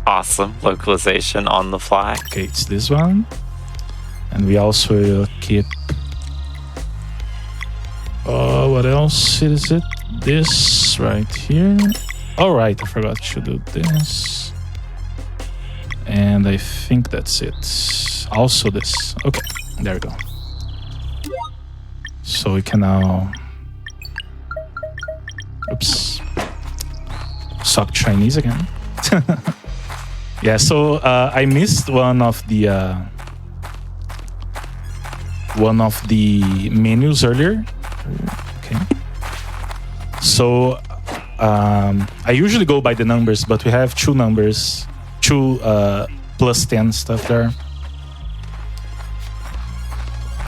Awesome. Localization on the fly. Okay, it's this one. And we also will keep... what else is it? This right here. All right, I forgot to do this. And I think that's it. Also this. Okay, there we go. So we can now... Oops. Suck Chinese again. Yeah, so I missed one of the menus earlier. Okay. So I usually go by the numbers, but we have two numbers, two plus 10 stuff there.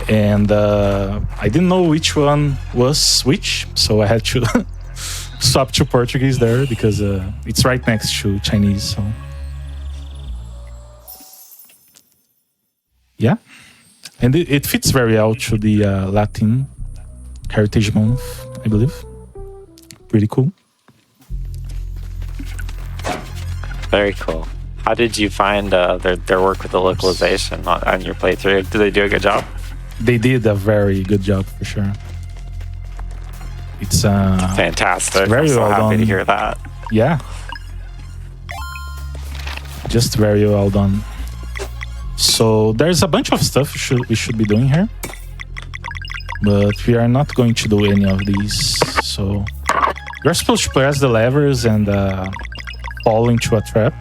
And I didn't know which one was which, so I had to swap to Portuguese there because it's right next to Chinese. So yeah, and it fits very well to the Latin Heritage Month, I believe. Pretty cool. Very cool. How did you find their work with the localization on your playthrough? Did they do a good job? They did a very good job for sure. It's fantastic. It's very I'm so well happy done. to hear that. Yeah, just very well done. So there's a bunch of stuff we should be doing here, but we are not going to do any of these. So you're supposed to press the levers and fall into a trap,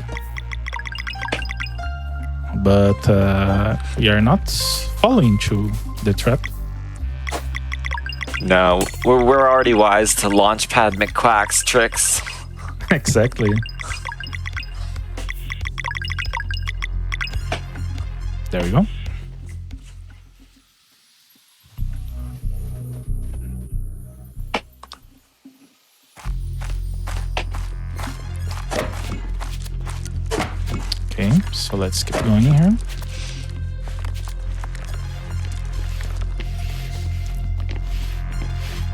but we are not falling into the trap. No, we're already wise to Launchpad McQuack's tricks. Exactly. There we go. Okay, so let's keep going here.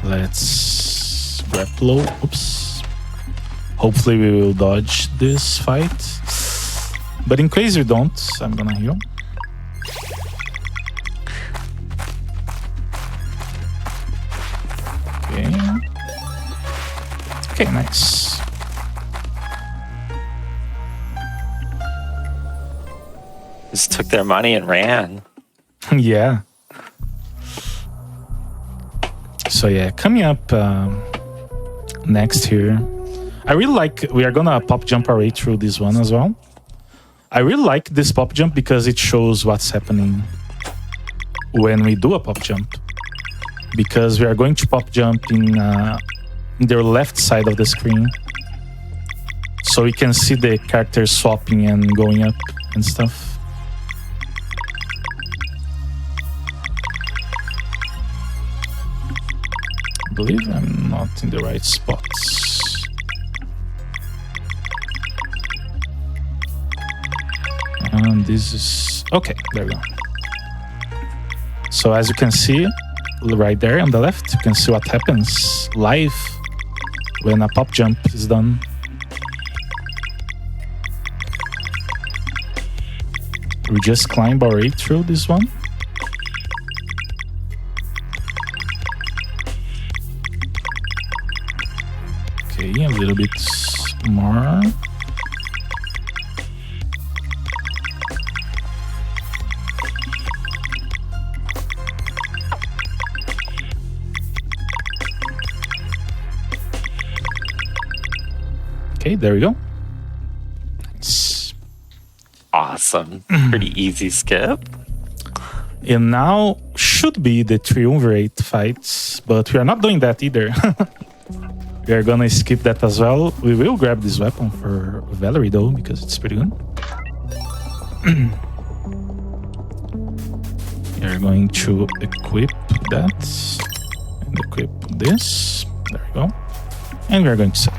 Let's grab low. Oops. Hopefully we will dodge this fight. But in case we don't, I'm gonna heal. Okay. Okay, nice. Just took their money and ran. Yeah. So yeah, coming up next here, I really like, we are gonna pop jump our way through this one as well. I really like this pop jump because it shows what's happening when we do a pop jump. Because we are going to pop jump in the left side of the screen. So we can see the characters swapping and going up and stuff. I believe I'm not in the right spots. And this is... Okay, there we go. So as you can see, right there on the left, you can see what happens live when a pop jump is done. We just climb our way through this one. Okay, a little bit more. Okay, there we go. Nice. Awesome. Pretty easy skip. And now should be the triumvirate fights, but we are not doing that either. We are gonna skip that as well. We will grab this weapon for Valerie though, because it's pretty good. We are going to equip that and equip this. There we go. And we are going to save.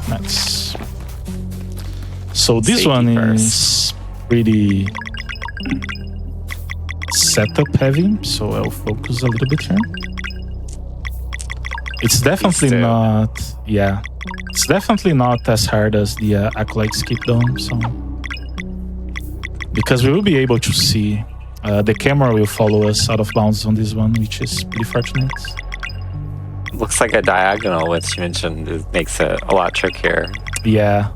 Nice. So this Safety one first. is pretty setup heavy, so I'll focus a little bit here. It's definitely not, yeah. It's definitely not as hard as the Acolyte skip dome, so. Because we will be able to see, the camera will follow us out of bounds on this one, which is pretty fortunate. Looks like a diagonal, which you mentioned makes it a lot trickier. Yeah.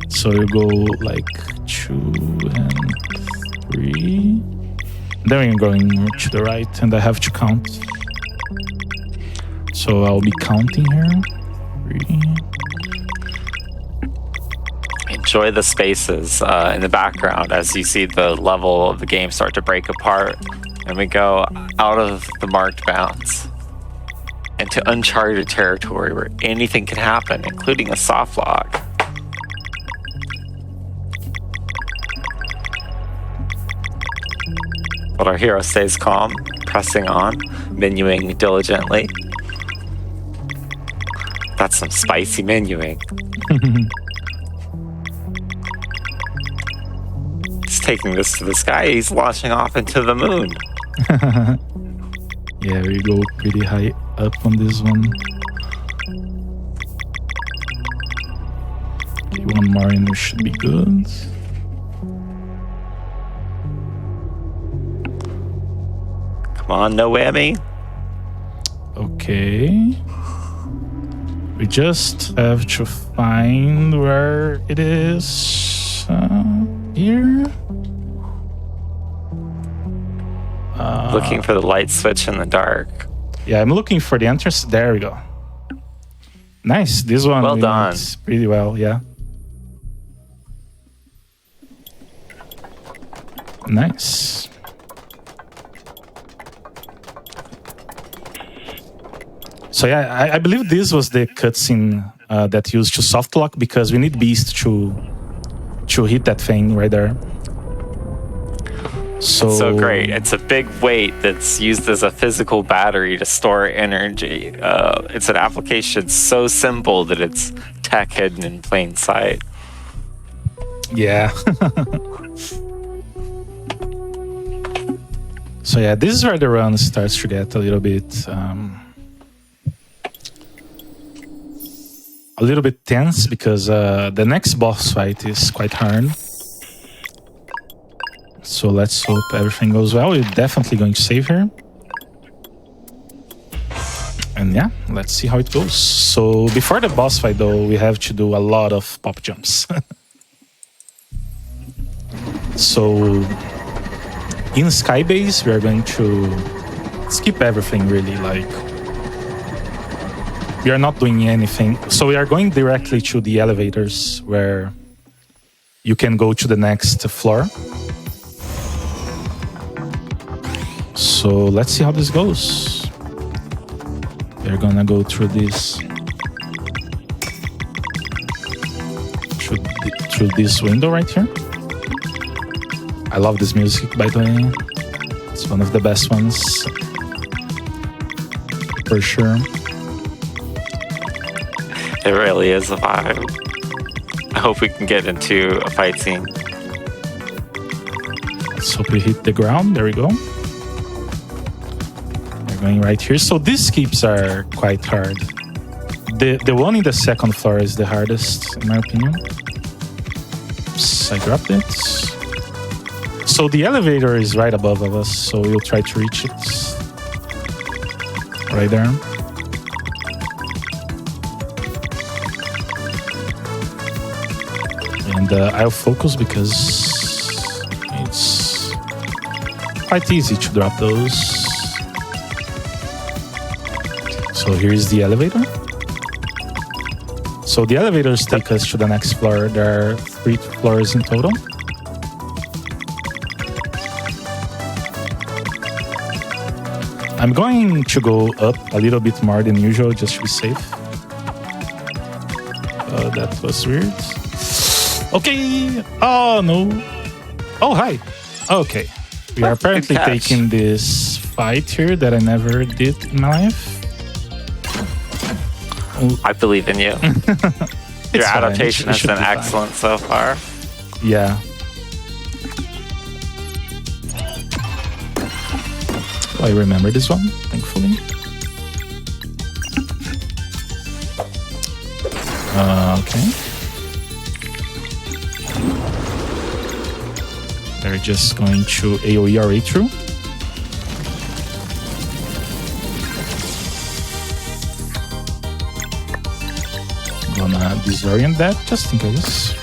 So you go like 2 and 3. Then we're going to the right, and I have to count. So I'll be counting here. 3. Enjoy the spaces in the background as you see the level of the game start to break apart, and we go out of the marked bounds into uncharted territory where anything can happen, including a soft lock. But our hero stays calm, pressing on, menuing diligently. That's some spicy menuing. He's taking this to the sky. He's launching off into the moon. Yeah, we go pretty high up on this one. Okay, one more and we should be good. Come on, no whammy. Okay. We just have to find where it is. Here. Looking for the light switch in the dark. Yeah, I'm looking for the entrance. There we go. Nice. This one Well done. went pretty well, yeah. Nice. So yeah, I believe this was the cutscene that used to soft lock, because we need Beast to hit that thing right there. So great. It's a big weight that's used as a physical battery to store energy. It's an application so simple that it's tech hidden in plain sight. Yeah. So yeah, this is where the run starts to get a little bit tense, because the next boss fight is quite hard. So let's hope everything goes well. We're definitely going to save here. And yeah, let's see how it goes. So before the boss fight though, we have to do a lot of pop jumps. So in Skybase, we are going to skip everything really, like we are not doing anything. So we are going directly to the elevators where you can go to the next floor. So let's see how this goes. We're gonna go through this through this window right here. I love this music, by the way. It's one of the best ones, for sure. It really is a vibe. I hope we can get into a fight scene. Let's hope we hit the ground. There we go. We're going right here. So these skips are quite hard. The one in the second floor is the hardest, in my opinion. Oops, I dropped it. So the elevator is right above of us, so we'll try to reach it. Right there. And I'll focus because it's quite easy to drop those. So here's the elevator. So the elevators take us to the next floor. There are 3 floors in total. I'm going to go up a little bit more than usual just to be safe. That was weird. Okay. Oh, no. Oh, hi. Okay. We are apparently taking this fight here that I never did in my life. I believe in you. Your fine. adaptation has been excellent so far. Yeah. Oh, I remember this one, thankfully. Okay. They're just going to AoE our way through. Gonna disorient that just in case.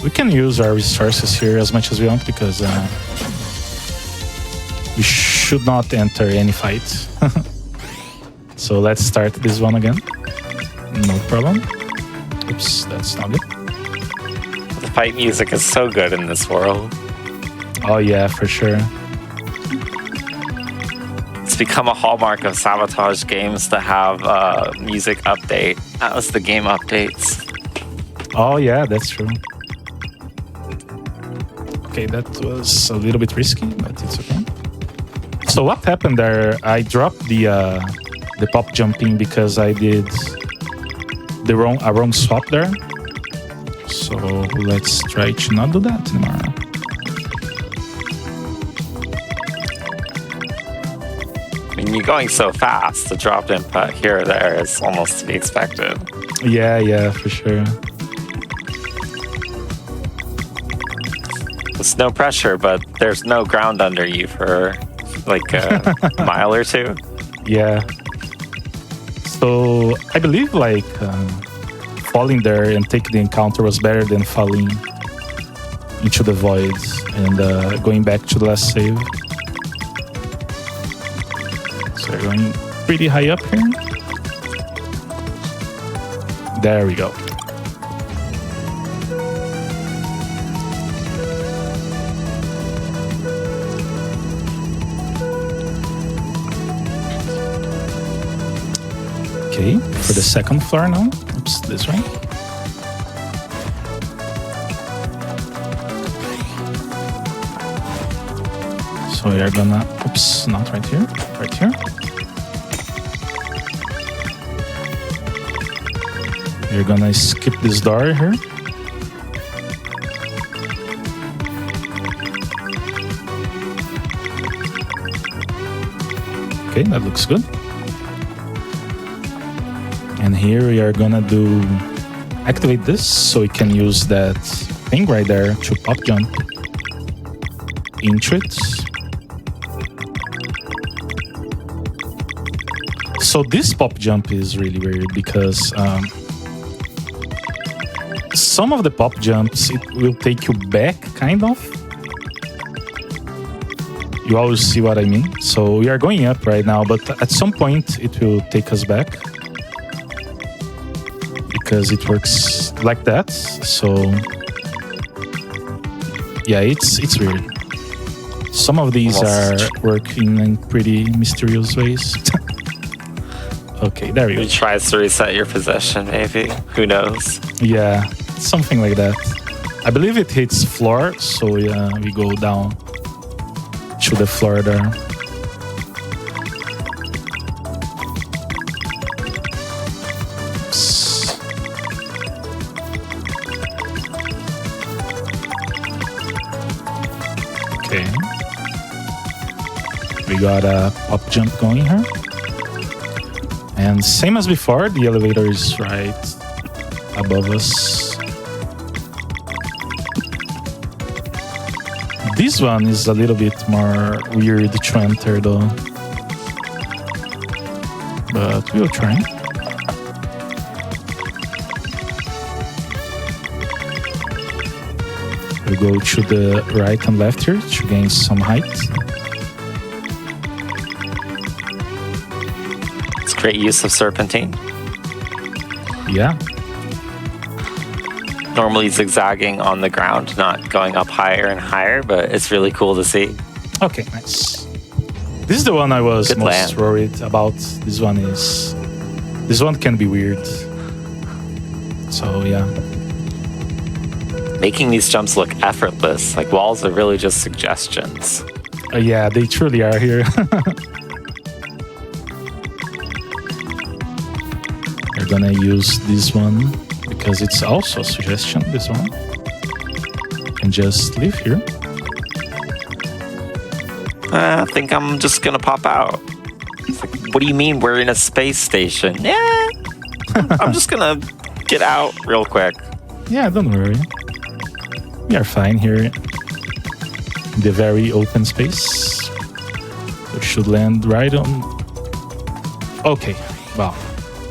We can use our resources here as much as we want because we should not enter any fight. So let's start this one again. No problem. Oops, that's not good. The fight music is so good in this world. Oh yeah, for sure. It's become a hallmark of Sabotage games to have music update as the game updates. Oh yeah, that's true. Okay, that was a little bit risky, but it's okay. So what happened there? I dropped the pop jumping because I did a wrong swap there. So let's try to not do that anymore. I mean, you're going so fast. The drop input here or there is almost to be expected. Yeah, for sure. It's no pressure, but there's no ground under you for like a mile or two. Yeah. So I believe like falling there and taking the encounter was better than falling into the void and going back to the last save. So we're going pretty high up here. There we go. Okay, for the second floor now. Oops, this way. So we are gonna, oops, not right here, right here. We're gonna skip this door here. Okay, that looks good. And here we are gonna activate this so we can use that thing right there to pop jump into it. So this pop jump is really weird because some of the pop jumps, it will take you back, kind of. You always see what I mean. So we are going up right now, but at some point it will take us back. Because it works like that, so yeah, it's weird. Some of these are working in pretty mysterious ways. Okay, there we go. It tries to reset your position, maybe. Who knows? Yeah, something like that. I believe it hits floor, so yeah, we go down to the floor there. Okay. We got a pop jump going here. And same as before, the elevator is right above us. This one is a little bit more weird to enter though. But we'll try. We go to the right and left here to gain some height. It's great use of serpentine. Yeah. normally zigzagging on the ground, not going up higher and higher, but it's really cool to see. Okay, nice. This is the one I was Good most land. worried about. This one can be weird. So yeah. Making these jumps look effortless, like walls are really just suggestions. Yeah, they truly are here. We're gonna use this one because it's also a suggestion, this one. And just leave here. I think I'm just gonna pop out. It's like, what do you mean we're in a space station? Yeah, I'm just gonna get out real quick. Yeah, don't worry. We are fine here in the very open space. We should land right on... Okay, wow.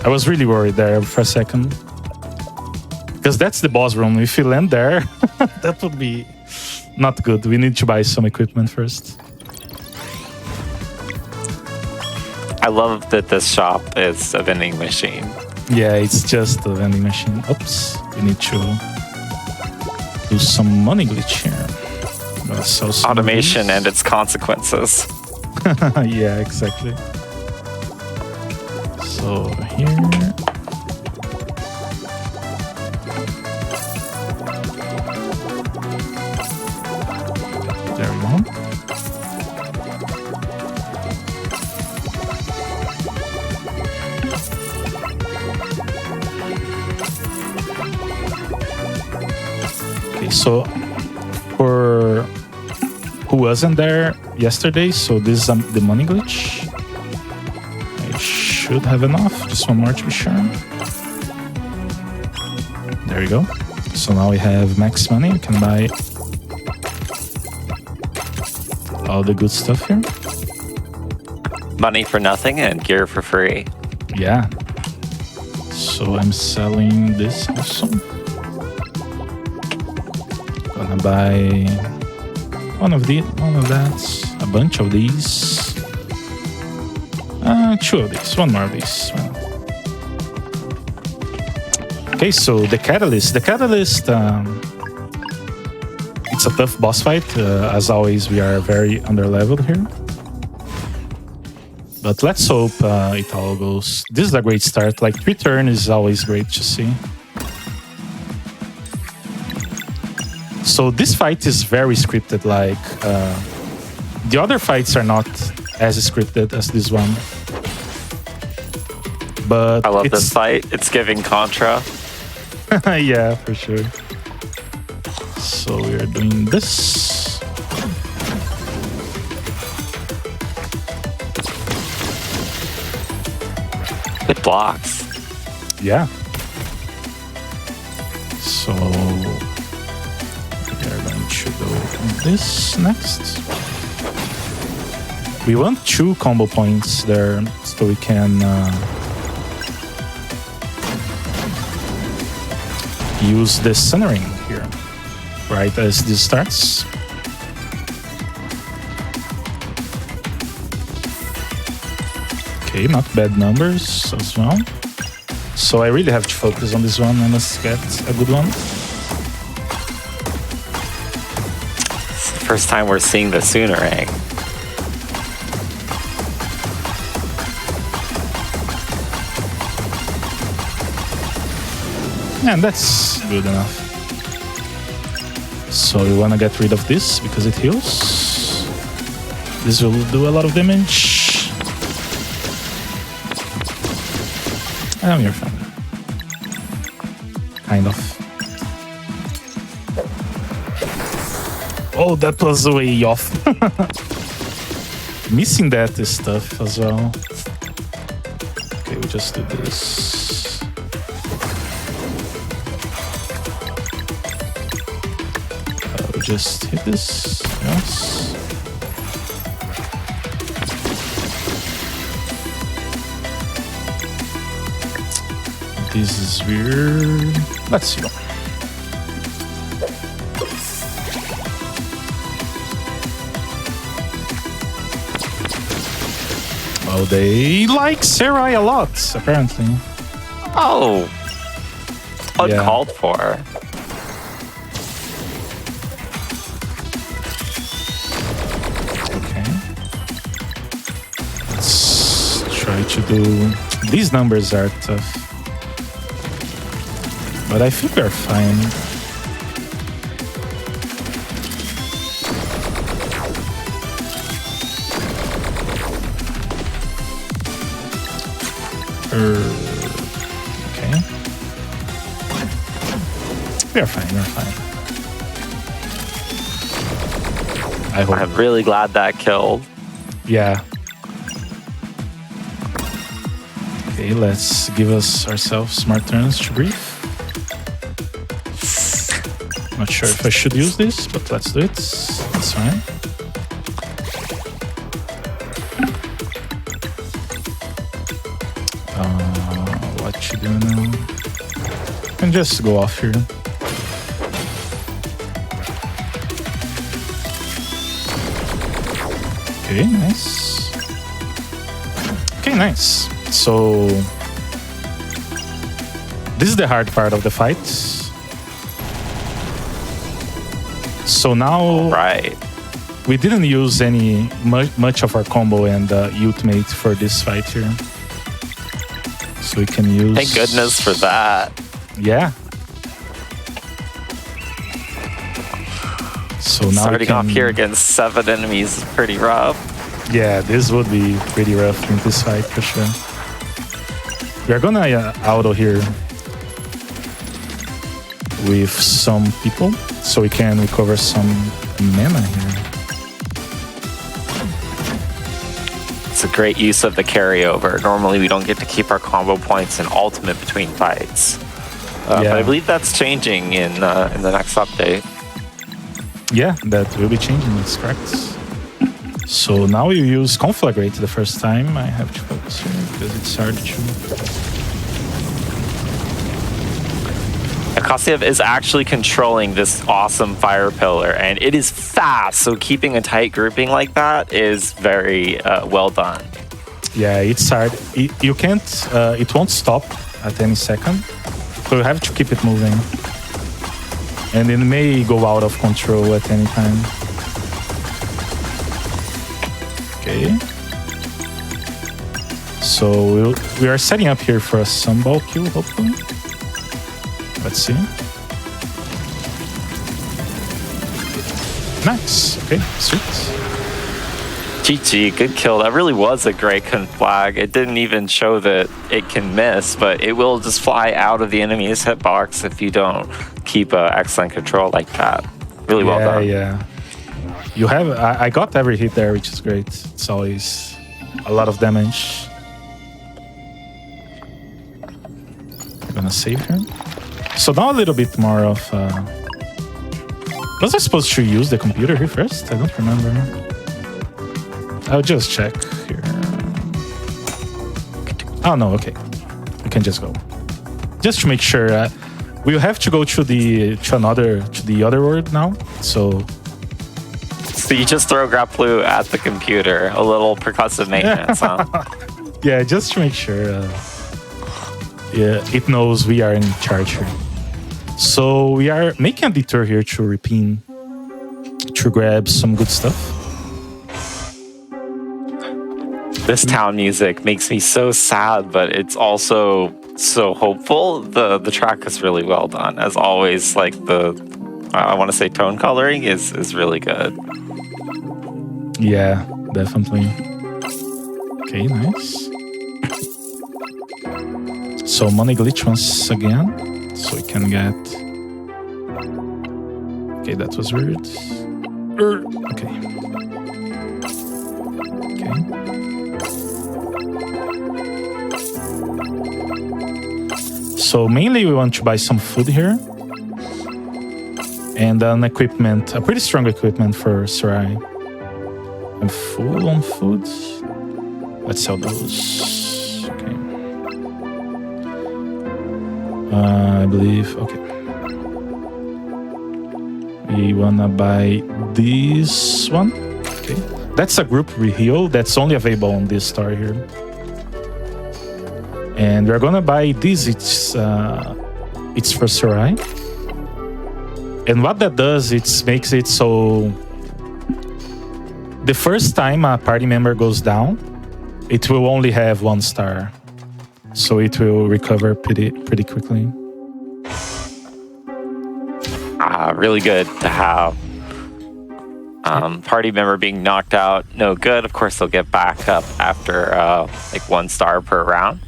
I was really worried there for a second. Because that's the boss room. If you land there, that would be not good. We need to buy some equipment first. I love that this shop is a vending machine. Yeah, it's just a vending machine. Oops, we need to do some money glitch here. Let's sell some Automation and its consequences. Yeah, exactly. So here. There we go. Okay, so for who wasn't there yesterday, so this is the money glitch. I should have enough, just one more to be sure. There we go. So now we have max money, we can buy all the good stuff here. Money for nothing and gear for free. Yeah. So I'm selling this also. Gonna buy one of that, a bunch of these, 2 of these, 1 more of these. Okay, so the catalyst, it's a tough boss fight. As always, we are very underleveled here. But let's hope it all goes. This is a great start. Like 3 turns is always great to see. So this fight is very scripted. Like the other fights are not as scripted as this one. But I love this fight. It's giving Contra. Yeah, for sure. So we are doing this. Good blocks. Yeah. So we are going to do this next. We want 2 combo points there so we can use the centering here right as this starts. Okay, not bad numbers as well. So I really have to focus on this one. I must get a good one. It's the first time we're seeing the Soonerang. And that's good enough. So we want to get rid of this because it heals. This will do a lot of damage. And you're fine. Kind of. Oh, that was way off. Missing that is tough as well. Okay, we just do this. Just hit this, yes. This is weird. Let's see. Oh, they like Sarai a lot, apparently. Oh, uncalled for. to do. These numbers are tough. But I think we're fine. Okay. We're fine. I'm really glad that killed. Yeah. Okay, let's give ourselves smart turns to breathe. Not sure if I should use this, but let's do it. That's fine. What you do now? And just go off here. Okay, nice. Okay, nice. So this is the hard part of the fight. So now, we didn't use any much of our combo and ultimate for this fight here. So we can use. Thank goodness for that. Yeah. So now starting off here against 7 enemies is pretty rough. Yeah, this would be pretty rough in this fight for sure. We're gonna auto here with some people so we can recover some mana here. It's a great use of the carryover. Normally we don't get to keep our combo points in ultimate between fights. But I believe that's changing in the next update. Yeah, that will be changing, that's correct. So now you use Conflagrate the first time. I have to focus here because it's hard to... Akasiev is actually controlling this awesome fire pillar, and it is fast, so keeping a tight grouping like that is very well done. Yeah, it's hard. You can't... it won't stop at any second, so you have to keep it moving. And it may go out of control at any time. Okay. So we are setting up here for a sunball kill, hopefully. Let's see. Nice. Okay, sweet. GG, good kill. That really was a great conflag. It didn't even show that it can miss, but it will just fly out of the enemy's hitbox if you don't keep excellent control like that. Really well done. Yeah. You have... I got every hit there, which is great. It's always a lot of damage. I'm gonna save here. So now a little bit more of... was I supposed to use the computer here first? I don't remember. I'll just check here. Oh no, okay. We can just go. Just to make sure, we'll have to go to the other world now. So you just throw Grapploo at the computer. A little percussive maintenance, huh? Yeah, just to make sure. Yeah, it knows we are in charge here. So we are making a detour here to Ripine to grab some good stuff. This town music makes me so sad, but it's also so hopeful. The track is really well done. As always, like I want to say tone coloring is really good. Yeah, definitely. Okay, nice. So money glitch once again. So we can get... Okay, that was weird. Okay. So mainly we want to buy some food here. And an equipment, a pretty strong equipment for Sarai. I'm full on food. Let's sell those. Okay. I believe, okay. We wanna buy this one. Okay. That's a group reheal that's only available on this store here. And we're gonna buy this. It's for Sarai. And what that does, it makes it so the first time a party member goes down, it will only have 1 star, so it will recover pretty quickly. Really good to have. Party member being knocked out, no good. Of course, they'll get back up after like 1 star per round.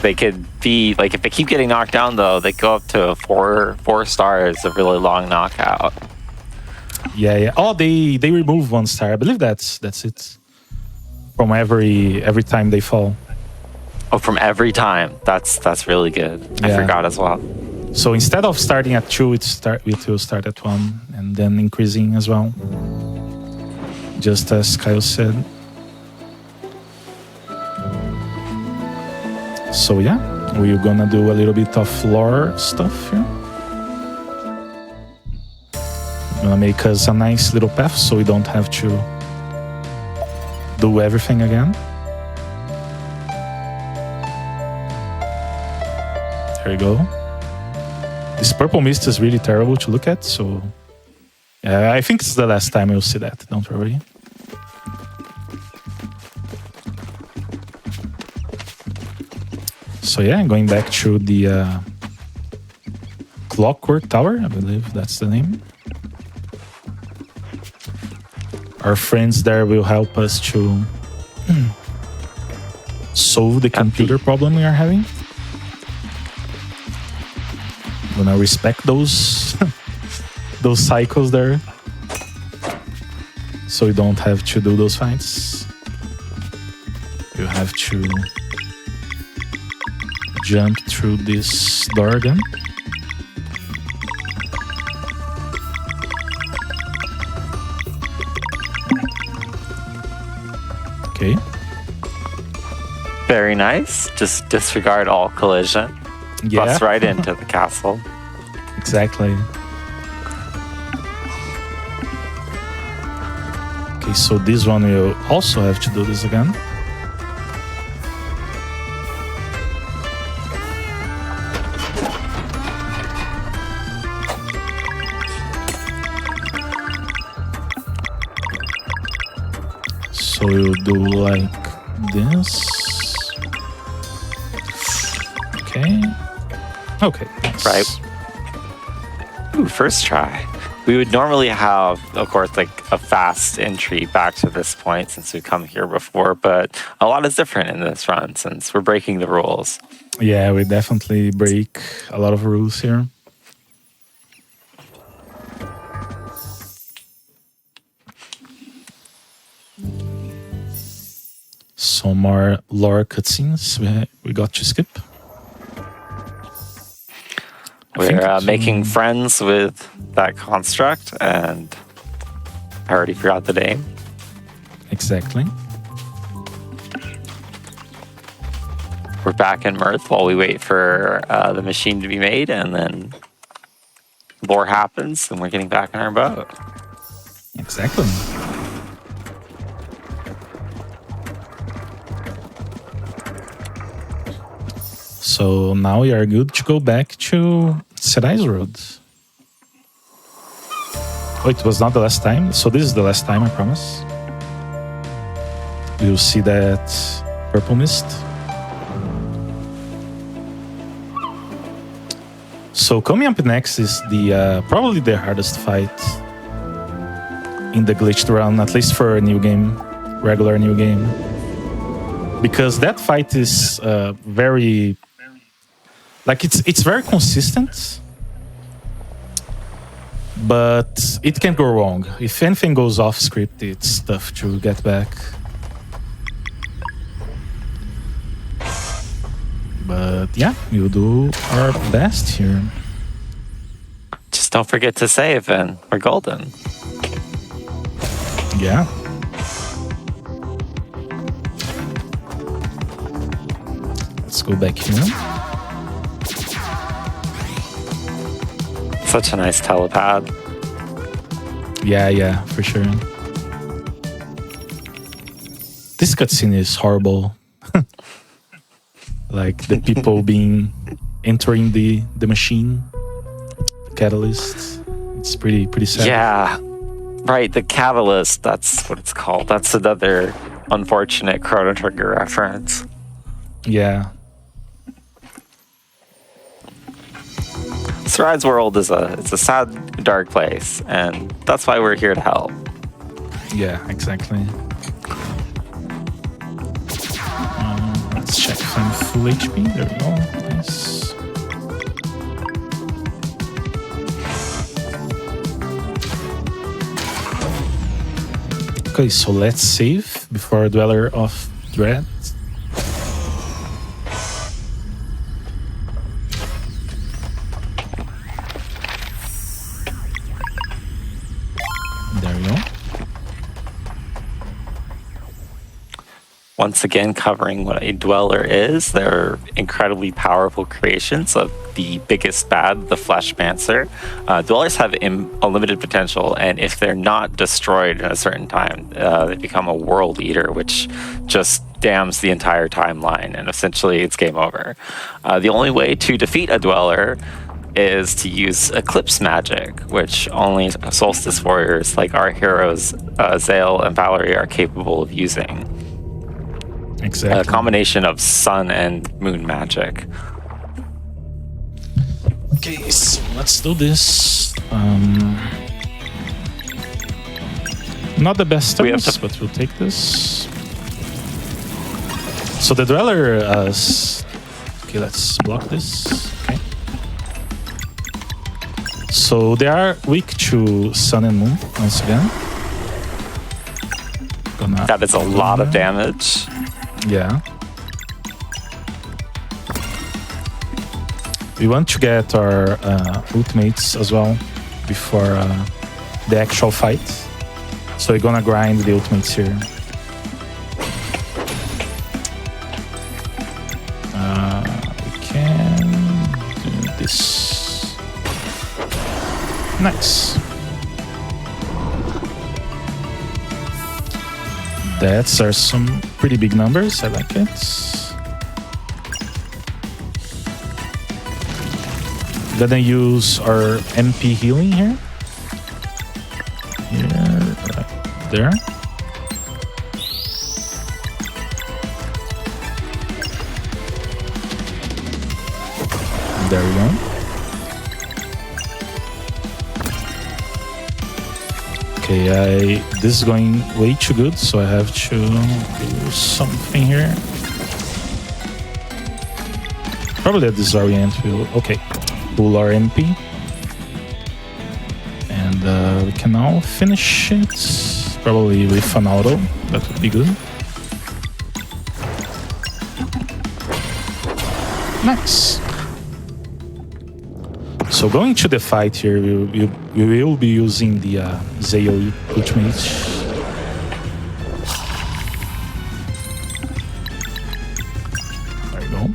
They could be like, if they keep getting knocked down though, they go up to 4 stars, a really long knockout. Yeah. Oh, they remove 1 star. I believe that's it. From every time they fall. Oh, from every time. That's really good. I forgot as well. So instead of starting at 2, it will start at 1 and then increasing as well. Just as Kyle said. So yeah, we're gonna do a little bit of lore stuff here. Gonna make us a nice little path so we don't have to do everything again. There you go. This purple mist is really terrible to look at, so I think it's the last time you'll see that, don't worry. So yeah, going back to the Clockwork Tower, I believe that's the name. Our friends there will help us to solve the computer problem we are having. I'm gonna respect those those cycles there, so you don't have to do those fights. You have to jump through this door again. Okay. Very nice. Just disregard all collision. Yeah. Bust right into the castle. Exactly. Okay, so this one will also have to do this again. So we'll do like this. Okay. Right. Ooh, first try. We would normally have, of course, like a fast entry back to this point since we've come here before, but a lot is different in this run since we're breaking the rules. Yeah, we definitely break a lot of rules here. Some more lore cutscenes we got to skip. We're making friends with that construct, and I already forgot the name. Exactly. We're back in Mirth while we wait for the machine to be made, and then lore happens, and we're getting back on our boat. Exactly. So now we are good to go back to Sedai's Road. Oh, it was not the last time. So this is the last time, I promise. You'll see that purple mist. So coming up next is the probably the hardest fight in the glitched run, at least for a new game, regular new game. Because that fight is very... Like, it's very consistent, but it can go wrong. If anything goes off script, it's tough to get back. But yeah, we'll do our best here. Just don't forget to save, and we're golden. Yeah. Let's go back here. Such a nice telepad. Yeah, for sure. This cutscene is horrible. Like the people entering the machine, the catalyst. It's pretty sad. Yeah, right. The catalyst. That's what it's called. That's another unfortunate Chrono Trigger reference. Yeah. Sride's world is it's a sad, dark place, and that's why we're here to help. Yeah, exactly. Let's check if I'm full HP. There we go. Nice. Okay, so let's save before Dweller of Dread. There we go. Once again, covering what a Dweller is. They're incredibly powerful creations of the biggest bad, the Fleshmancer. Dwellers have unlimited potential, and if they're not destroyed at a certain time, they become a world eater, which just dams the entire timeline, and essentially it's game over. The only way to defeat a Dweller is to use Eclipse magic, which only Solstice warriors like our heroes, Zale and Valerie, are capable of using. Exactly. A combination of sun and moon magic. Okay, so let's do this. Not the best terms, but we'll take this. So the Dweller okay, let's block this. Okay. So they are weak to sun and moon once again. That is a lot of damage. Yeah. We want to get our ultimates as well before the actual fight. So we're gonna grind the ultimates here. We can do this. Nice. That's are some pretty big numbers. I like it. Gonna use our MP healing here. Here, right there. There we go. Okay, this is going way too good, so I have to do something here. Probably a disorient will, okay, pull our MP. And we can now finish it, probably with an auto, that would be good. Nice. So going to the fight here, we will be using the Zale ultimate. There we go.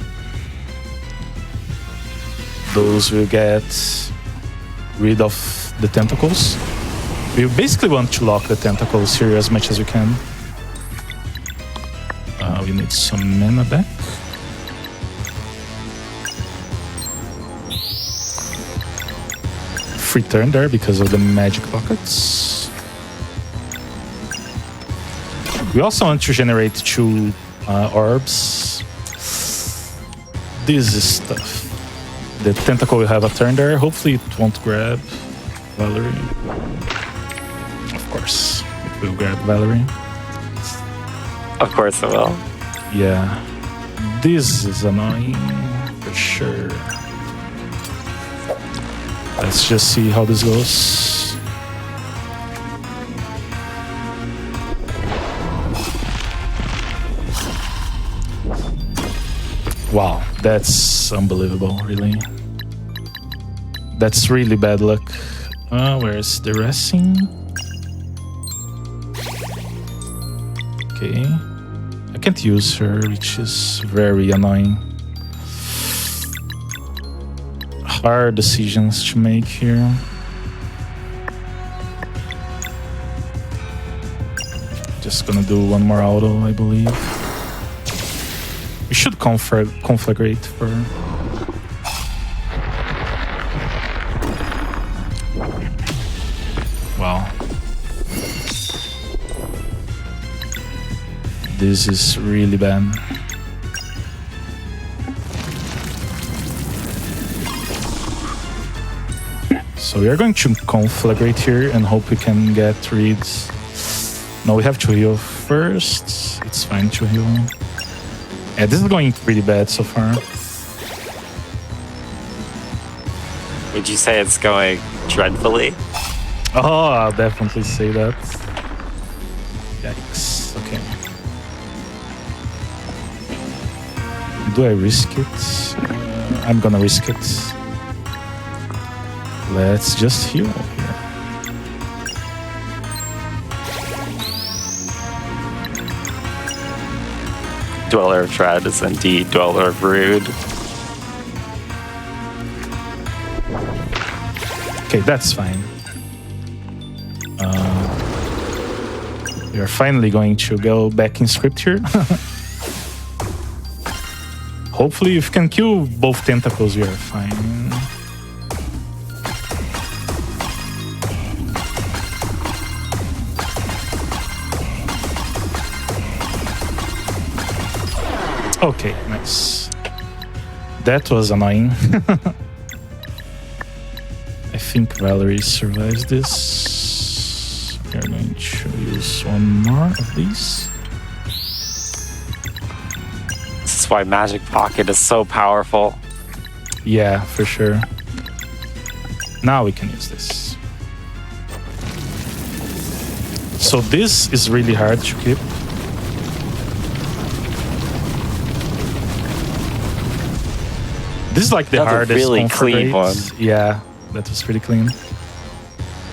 Those will get rid of the tentacles. We basically want to lock the tentacles here as much as we can. We need some mana back. Free turn there because of the magic pockets. We also want to generate 2 orbs. This is tough. The tentacle will have a turn there. Hopefully it won't grab Valerie. Of course, it will grab Valerie. Of course it will. Yeah. This is annoying for sure. Let's just see how this goes. Wow, that's unbelievable, really. That's really bad luck. Where's the racing? Okay. I can't use her, which is very annoying. Hard decisions to make here. Just gonna do one more auto, I believe. We should conflagrate for... Wow. This is really bad. So we are going to conflagrate here and hope we can get reads. No, we have to heal first. It's fine to heal. Yeah, this is going pretty bad so far. Would you say it's going dreadfully? Oh, I'll definitely say that. Yikes. Okay. Do I risk it? I'm gonna risk it. Let's just heal here. Dweller of Dread is indeed Dweller of Rude. Okay, that's fine. We are finally going to go back in script here. Hopefully, if we can kill both tentacles, we are fine. Okay, nice. That was annoying. I think Valerie survives this. We are going to use one more of these. This is why Magic Pocket is so powerful. Yeah, for sure. Now we can use this. So this is really hard to keep. This is like the That's hardest a really clean one. Yeah, that was pretty clean.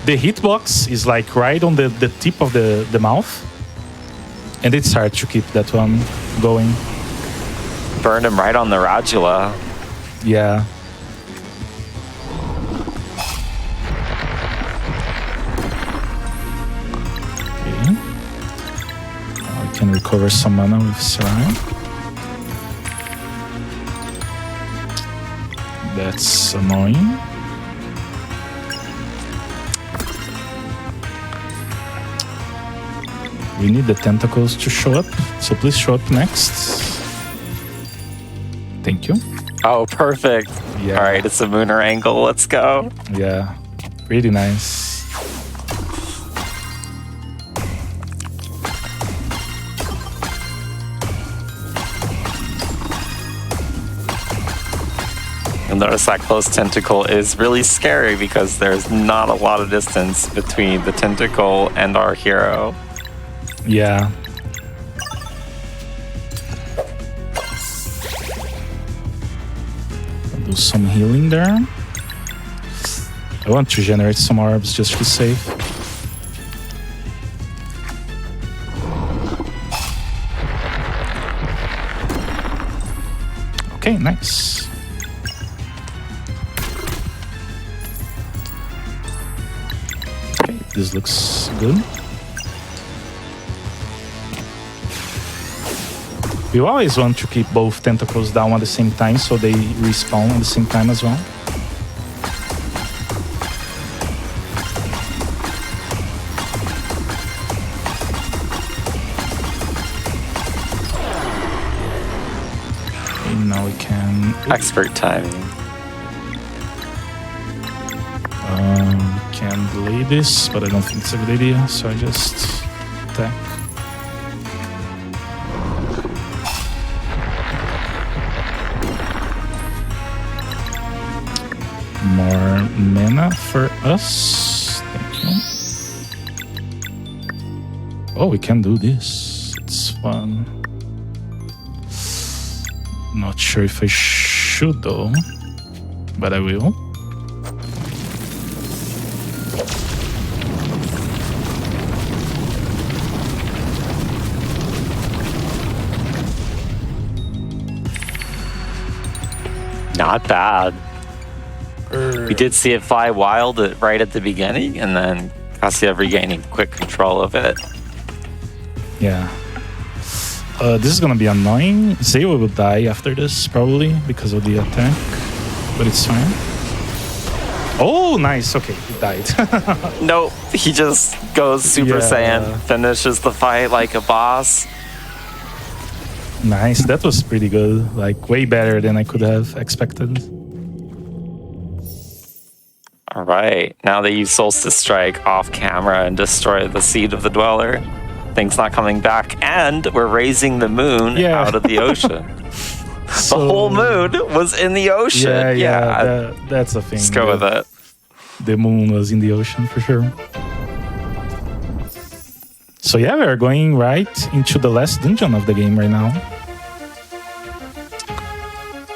The hitbox is like right on the tip of the mouth. And it's hard to keep that one going. Burned him right on the radula. Yeah. Okay. Now we can recover some mana with Sarai. That's annoying. We need the tentacles to show up, so please show up next. Thank you. Oh, perfect. Yeah. All right, it's a Mooner angle. Let's go. Yeah, really nice. And notice that close tentacle is really scary because there's not a lot of distance between the tentacle and our hero. Yeah. I'll do some healing there. I want to generate some orbs just to be safe. Okay, nice. Okay, this looks good. You always want to keep both tentacles down at the same time so they respawn at the same time as well. Okay, now we can... Expert timing. We can delay this, but I don't think it's a good idea, so I just attack. More mana for us. Thank you. Oh, we can do this. It's fun. Not sure if I should though, but I will. Not bad. We did see it fly wild right at the beginning, and then Cassia regaining quick control of it. Yeah. This is gonna be annoying. Zeo will die after this, probably, because of the attack. But it's fine. Oh, nice. Okay, he died. Nope, he just goes Super Saiyan, finishes the fight like a boss. Nice. That was pretty good. Like way better than I could have expected. All right. Now that you Solstice Strike off camera and destroy the seed of the Dweller, things not coming back, and we're raising the moon out of the ocean. The whole moon was in the ocean. Yeah. That's a thing. Let's go with it. The moon was in the ocean for sure. So yeah, we're going right into the last dungeon of the game right now.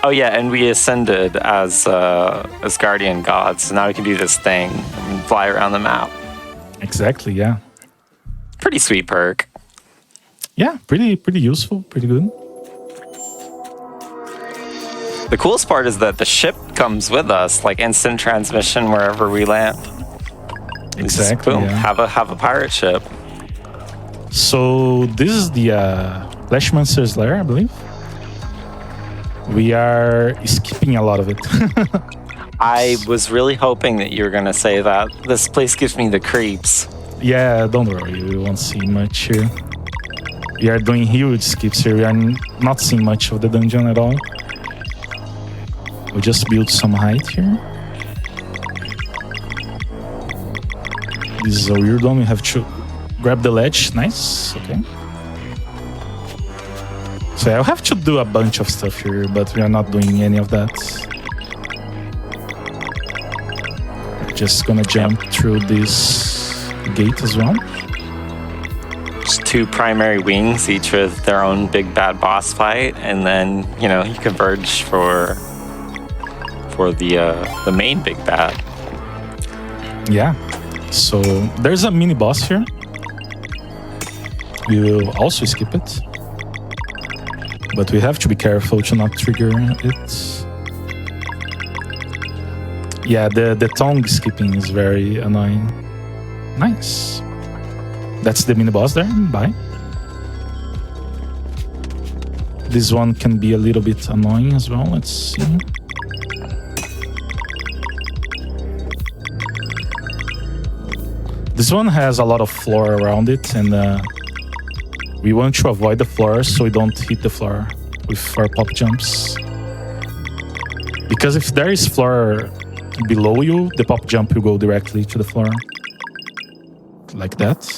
Oh yeah, and we ascended as guardian gods, so now we can do this thing and fly around the map. Exactly, yeah. Pretty sweet perk. Yeah, pretty useful, pretty good. The coolest part is that the ship comes with us, like instant transmission wherever we land. Exactly. Boom, yeah. have a pirate ship. So this is the Flashmancer's Lair, I believe. We are skipping a lot of it. I was really hoping that you were going to say that. This place gives me the creeps. Yeah, don't worry, we won't see much here. We are doing huge skips here. We are not seeing much of the dungeon at all. We just built some height here. This is a weird one. We have to grab the ledge. Nice. Okay. So I'll have to do a bunch of stuff here, but we are not doing any of that. We're just gonna jump through this gate as well. Just 2 primary wings, each with their own big bad boss fight, and then you converge for the main big bad. Yeah. So there's a mini boss here. We will also skip it. But we have to be careful to not trigger it. Yeah, the tongue skipping is very annoying. Nice. That's the mini boss there. Bye. This one can be a little bit annoying as well. Let's see. This one has a lot of floor around it, and we want to avoid the floor so we don't hit the floor with our pop jumps. Because if there is floor below you, the pop jump will go directly to the floor. Like that.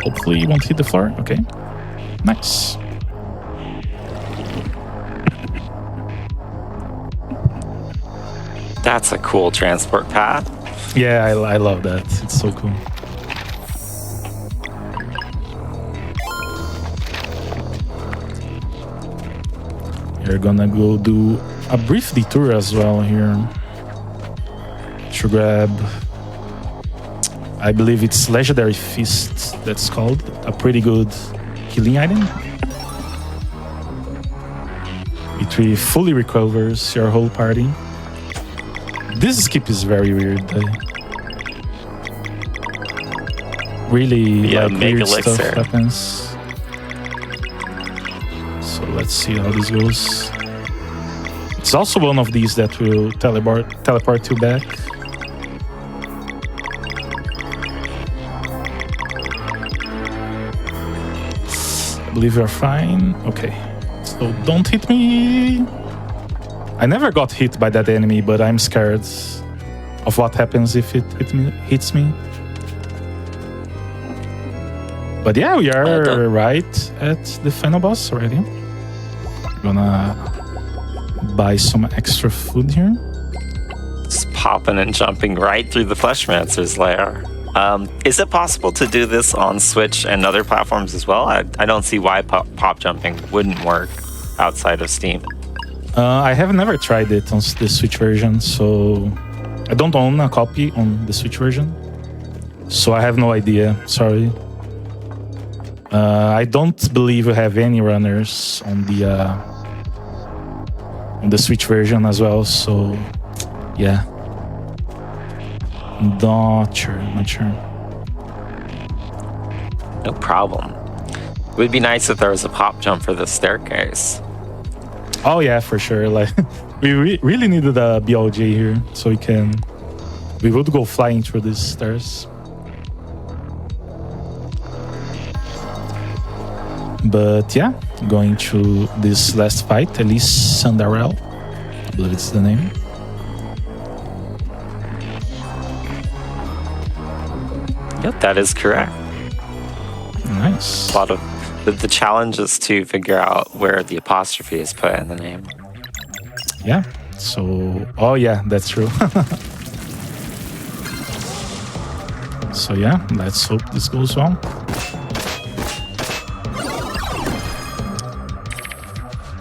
Hopefully you won't hit the floor. Okay. Nice. That's a cool transport path. Yeah, I love that. It's so cool. We're gonna go do a brief detour as well here to grab, I believe it's Legendary Fist, that's called. A pretty good healing item. It really fully recovers your whole party. This skip is very weird. Really weird stuff happens. So let's see how this goes. It's also one of these that will teleport you back. I believe you're fine. Okay. So don't hit me. I never got hit by that enemy, but I'm scared of what happens if it hits me. But yeah, we are right at the final boss already. Gonna buy some extra food here. Just popping and jumping right through the Fleshmancer's lair. Is it possible to do this on Switch and other platforms as well? I don't see why pop jumping wouldn't work outside of Steam. I have never tried it on the Switch version, so I don't own a copy on the Switch version. So I have no idea, sorry. I don't believe we have any runners on the Switch version as well, so yeah. Not sure. No problem. It would be nice if there was a pop jump for the staircase. Oh yeah, for sure. Like we really needed a BLJ here, so we would go flying through these stairs. But yeah, going to this last fight, Elise Sandarel, I believe it's the name. Yep, that is correct. Nice. A lot of the challenge is to figure out where the apostrophe is put in the name. Yeah. So, oh yeah, that's true. So yeah, let's hope this goes well.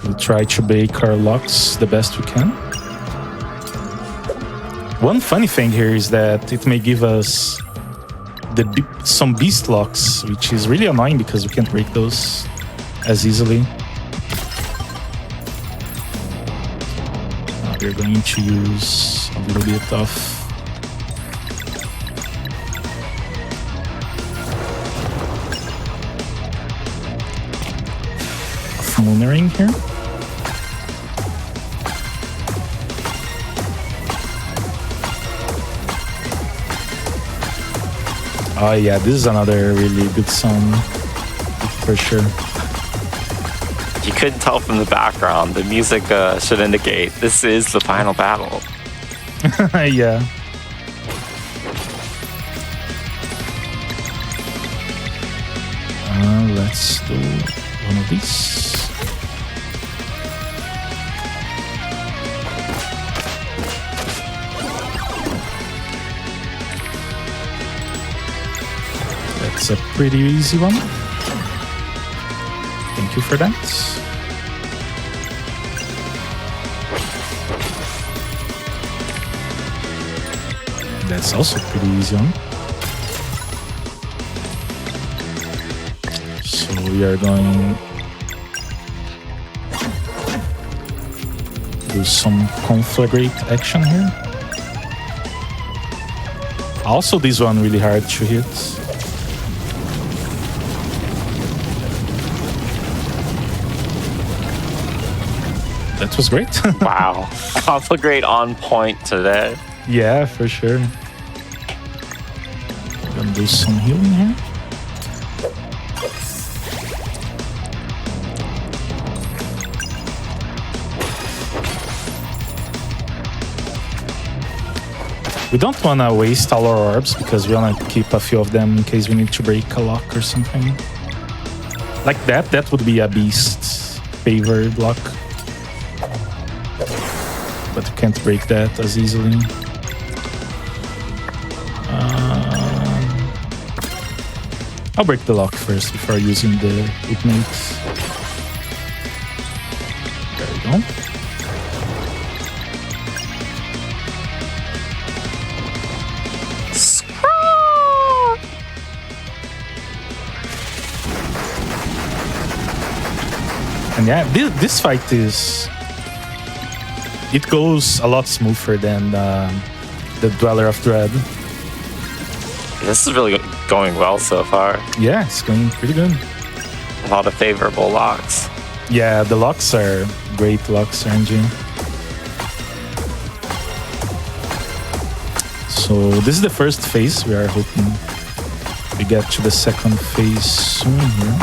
We'll try to break our locks the best we can. One funny thing here is that it may give us some beast locks, which is really annoying because we can't break those as easily. We're going to use a little bit of Moonering here. Oh yeah, this is another really good song for sure. You couldn't tell from the background. The music should indicate this is the final battle. Yeah. Let's do one of these. That's a pretty easy one. Thank you for that. That's also a pretty easy one. So we are going to do some conflagrate action here. Also, this one really hard to hit. That was great. Wow. Conflagrate on point today. Yeah, for sure. Gonna do some healing here. We don't want to waste all our orbs because we want to keep a few of them in case we need to break a lock or something. Like that, that would be a beast favored lock. But you can't break that as easily. I'll break the lock first before using the ultimate. There we go. And yeah, this fight is... It goes a lot smoother than the Dweller of Dread. This is really going well so far. Yeah, it's going pretty good. A lot of favorable locks. Yeah, the locks are great locks, RNG. So this is the first phase. We are hoping we get to the second phase soon here.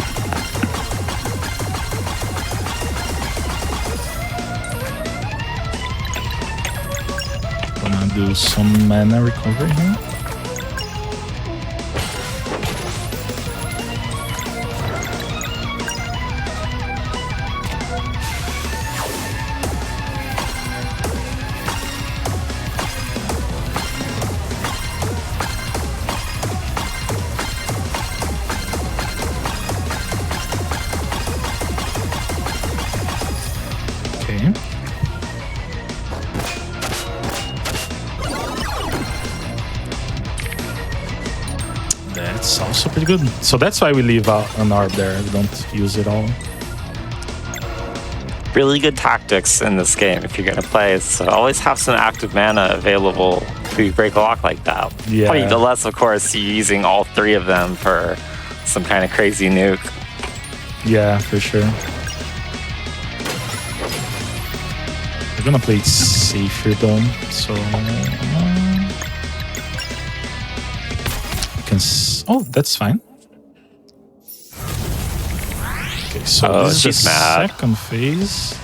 Gonna do some mana recovery here. That's also pretty good. So that's why we leave an orb there. We don't use it all. Really good tactics in this game if you're going to play. So always have some active mana available to break a lock like that. Yeah. Unless, of course, you're using all three of them for some kind of crazy nuke. Yeah, for sure. We're gonna play it safer though, so we can. Oh, that's fine. So Oh, this is the she's mad. second phase.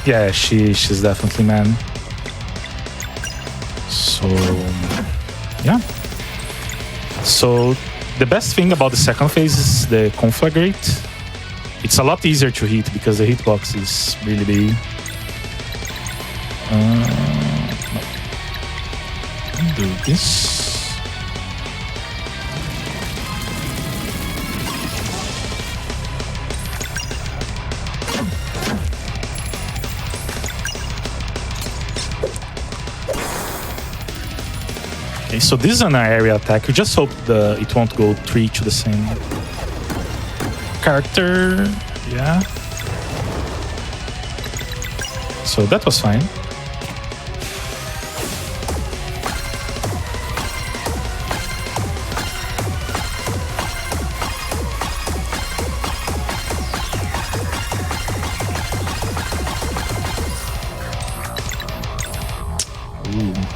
Yeah, she's definitely mad. So yeah. So the best thing about the second phase is the conflagrate. It's a lot easier to hit because the hitbox is really big. Do this. Okay, so this is an area attack. We just hope it won't go 3 to the same character. Yeah. So that was fine.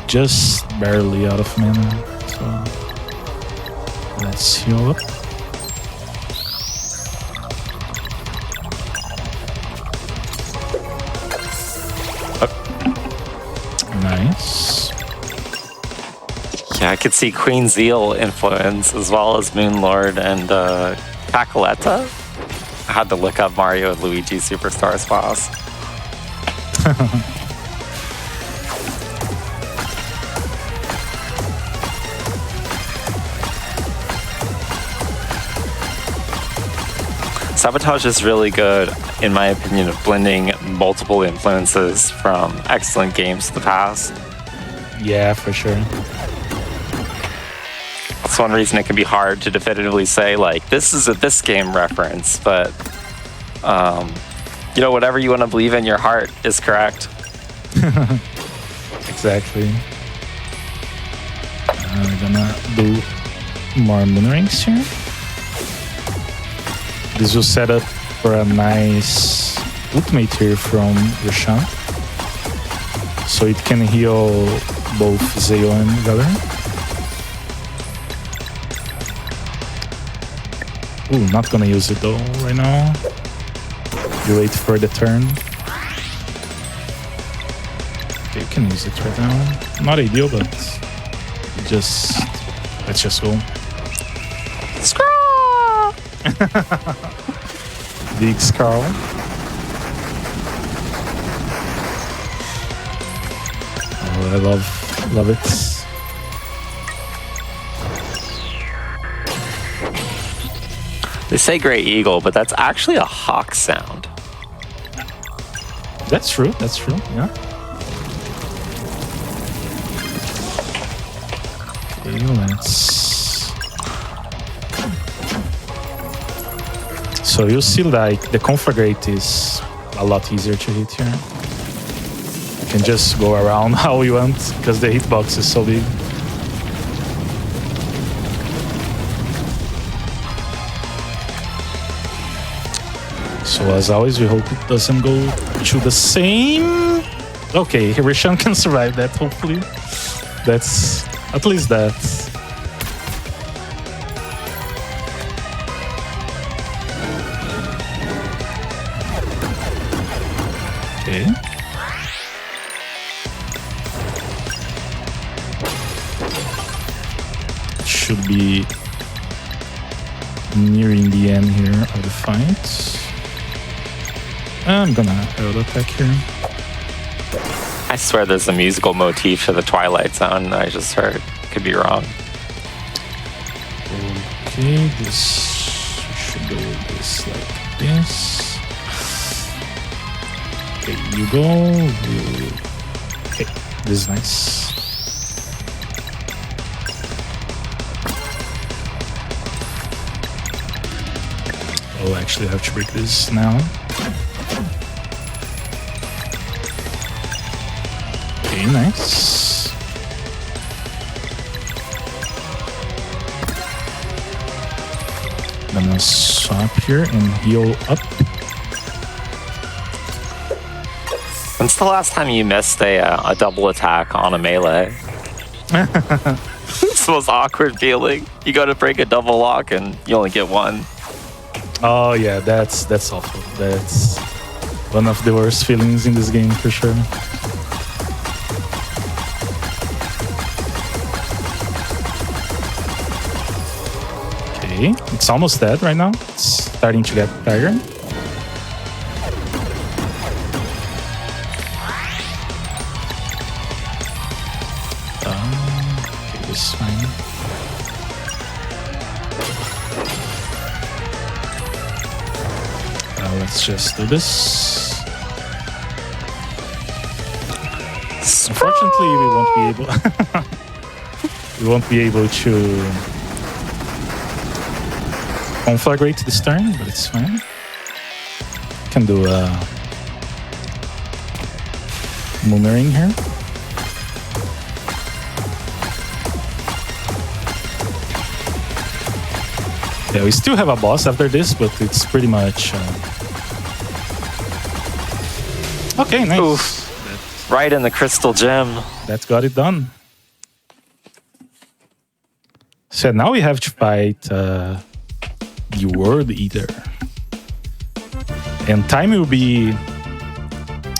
Just barely out of mana, so let's heal up. Nice. Yeah, I could see Queen Zeal influence as well as Moonlord and Cacoletta. I had to look up Mario and Luigi Superstars boss. Sabotage is really good, in my opinion, of blending multiple influences from excellent games of the past. Yeah, for sure. That's one reason it can be hard to definitively say, like, this is a this game reference, but, you know, whatever you want to believe in your heart is correct. Exactly. I'm gonna do more moon rings here. This will set up for a nice ultimate here from Roshan. So it can heal both Zeo and Valera. Ooh, not gonna use it though right now. You wait for the turn. Okay, you can use it right now. Not ideal, but let's just go. Big Scarl. Oh, I love it. They say Great Eagle, but that's actually a hawk sound. That's true, yeah. Okay, let's... So you see, like, the conflagrate is a lot easier to hit here. You can just go around how you want because the hitbox is so big. So as always, we hope it doesn't go to the same. Okay, Roshan can survive that, hopefully. That's at least that. Okay. Should be nearing the end here of the fight. I'm gonna auto attack here. I swear there's a musical motif to the Twilight Zone I just heard. Could be wrong. Okay, this should go this like this. Okay, you go. Okay, this is nice. Oh, actually, I have to break this now. Okay, nice. I'm gonna swap here and heal up. When's the last time you missed a double attack on a melee? It's the most awkward feeling. You go to break a double lock and you only get one. Oh yeah, that's awful. That's one of the worst feelings in this game for sure. Okay, it's almost dead right now. It's starting to get tired. Okay, this is fine. Let's just do this. Unfortunately, we won't be able. We won't be able to conflagrate this turn, but it's fine. Can do a Moomerang here. Yeah, we still have a boss after this, but it's pretty much... Okay, nice. Oof. Right in the crystal gem. That got it done. So now we have to fight the World Eater. And time will be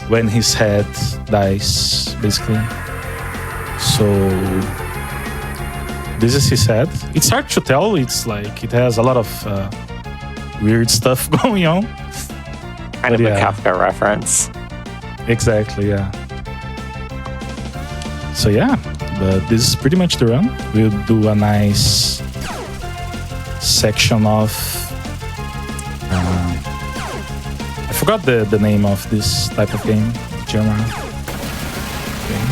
when his head dies, basically. So this is his head. It's hard to tell. It's like it has a lot of weird stuff going on. Kind of a Kafka reference. Exactly, yeah. So yeah, but this is pretty much the run. We'll do a nice section of... I forgot the name of this type of game, genre. Okay.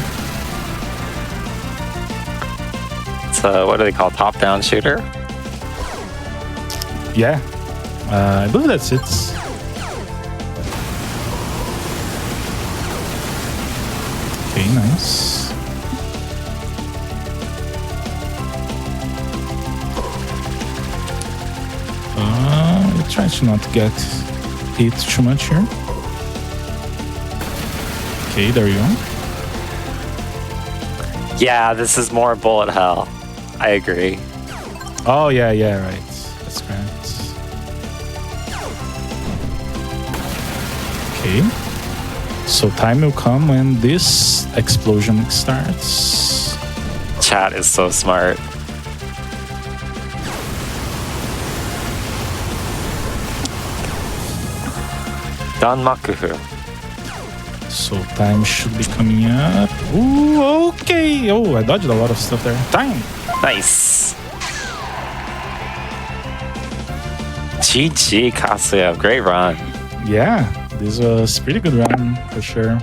So what do they call top-down shooter? Yeah, I believe that's it. Okay, nice. We'll try to not get hit too much here. Okay, there you go. Yeah, this is more bullet hell. I agree. Oh, yeah, right. That's correct. Okay. So time will come when this explosion starts. Chat is so smart. Danmakufu. So time should be coming up. Ooh, okay. Oh, I dodged a lot of stuff there. Time. Nice. GG, Kasuya. Great run. Yeah, this was pretty good run for sure.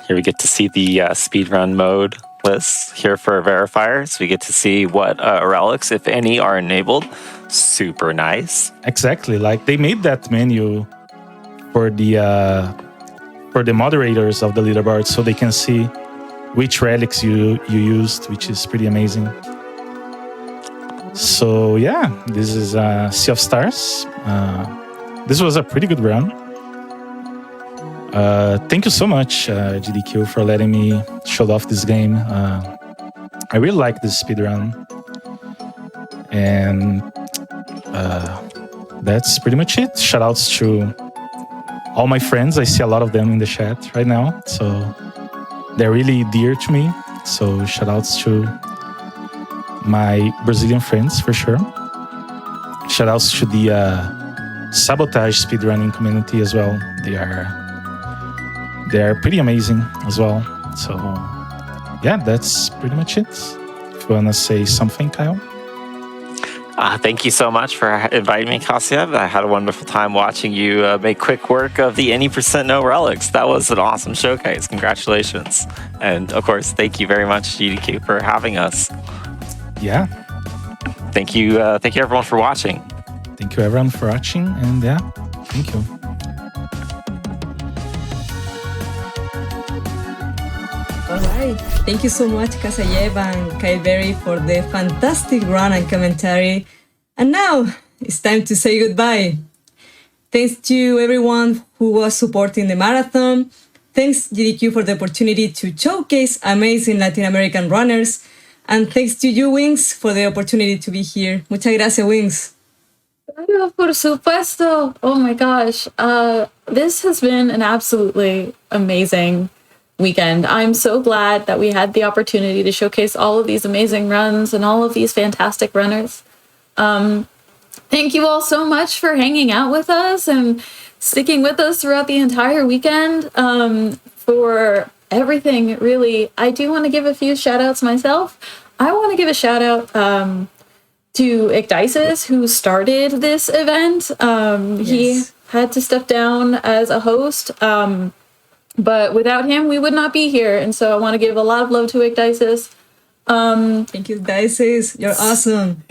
Here we get to see the speedrun mode list here for verifiers. We get to see what relics, if any, are enabled. Super nice. Exactly, like they made that menu for the moderators of the leaderboard, so they can see which relics you used, which is pretty amazing. So yeah, this is Sea of Stars. This was a pretty good run. Thank you so much, GDQ, for letting me show off this game. I really like this speedrun. And that's pretty much it. Shoutouts to all my friends. I see a lot of them in the chat right now. So they're really dear to me. So shoutouts to my Brazilian friends for sure. Shoutouts to the Sabotage speedrunning community as well. They are pretty amazing as well. So yeah, that's pretty much it. If you wanna say something, Kyle. Thank you so much for inviting me, Kasuya. I had a wonderful time watching you make quick work of the any % no relics. That was an awesome showcase. Congratulations. And of course, thank you very much, GDQ, for having us. Yeah. Thank you everyone for watching. Thank you everyone for watching, and yeah, thank you. Alright, thank you so much Kasayev and Kaiberi for the fantastic run and commentary. And now, it's time to say goodbye. Thanks to everyone who was supporting the marathon. thanks GDQ for the opportunity to showcase amazing Latin American runners. And thanks to you, Wings, for the opportunity to be here. Muchas gracias, Wings. Claro, por supuesto. Oh my gosh. This has been an absolutely amazing weekend. I'm so glad that we had the opportunity to showcase all of these amazing runs and all of these fantastic runners. Thank you all so much for hanging out with us and sticking with us throughout the entire weekend. For everything, really. I do want to give a few shout outs myself. I want to give a shout out to Icdices, who started this event. He had to step down as a host, but without him, we would not be here. And so I want to give a lot of love to Icdices. Thank you, Dices. You're awesome.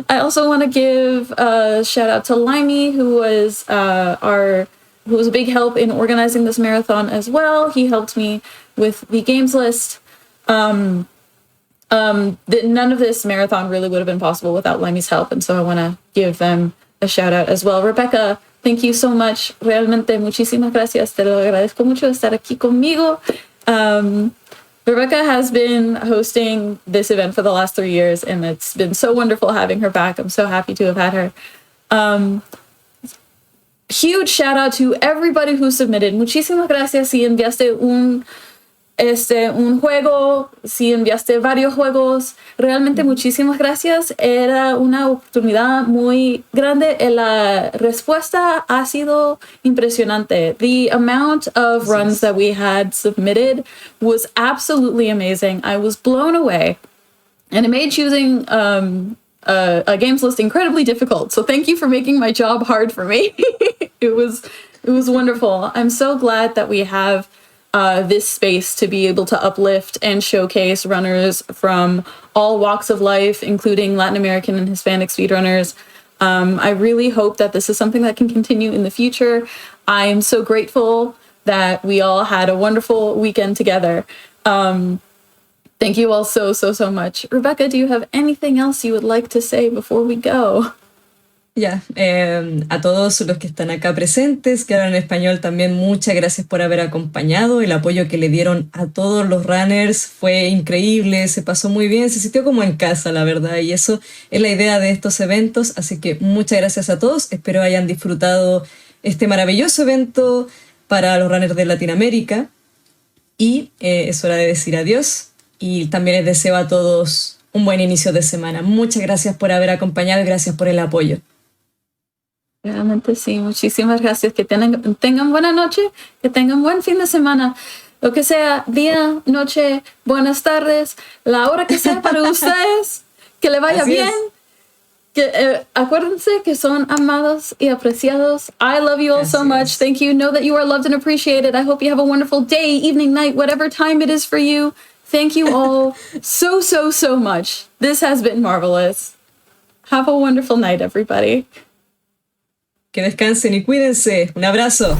I also want to give a shout out to Limey, who was who was a big help in organizing this marathon as well. He helped me with the games list. None of this marathon really would have been possible without Limey's help, and so I want to give them a shout out as well. Rebecca, thank you so much. Realmente muchísimas gracias. Te lo agradezco mucho estar aquí conmigo. Rebecca has been hosting this event for the last 3 years, and it's been so wonderful having her back. I'm so happy to have had her. Huge shout out to everybody who submitted. Muchísimas gracias si enviaste un juego, si enviaste varios juegos. Realmente muchísimas gracias. Era una oportunidad muy grande. La respuesta ha sido impresionante. The amount of runs that we had submitted was absolutely amazing. I was blown away. And it made choosing a games list incredibly difficult. So thank you for making my job hard for me. It was wonderful. I'm so glad that we have this space to be able to uplift and showcase runners from all walks of life, including Latin American and Hispanic speedrunners. I really hope that this is something that can continue in the future. I am so grateful that we all had a wonderful weekend together. Thank you all so much. Rebecca, do you have anything else you would like to say before we go? Ya, a todos los que están acá presentes, que hablan español también, muchas gracias por haber acompañado. El apoyo que le dieron a todos los runners fue increíble, se pasó muy bien, se sintió como en casa, la verdad, y eso es la idea de estos eventos. Así que muchas gracias a todos, espero hayan disfrutado este maravilloso evento para los runners de Latinoamérica. Y es hora de decir adiós, y también les deseo a todos un buen inicio de semana. Muchas gracias por haber acompañado y gracias por el apoyo. Realmente sí, muchísimas gracias. Que tengan buena noche, que tengan buen fin de semana. Lo que sea, día, noche, buenas tardes, la hora que sea para ustedes. Que le vaya bien. Que, acuérdense que son amados y apreciados. I love you all so much. Thank you. Know that you are loved and appreciated. I hope you have a wonderful day, evening, night, whatever time it is for you. Thank you all so much. This has been marvelous. Have a wonderful night, everybody. Que descansen y cuídense. Un abrazo.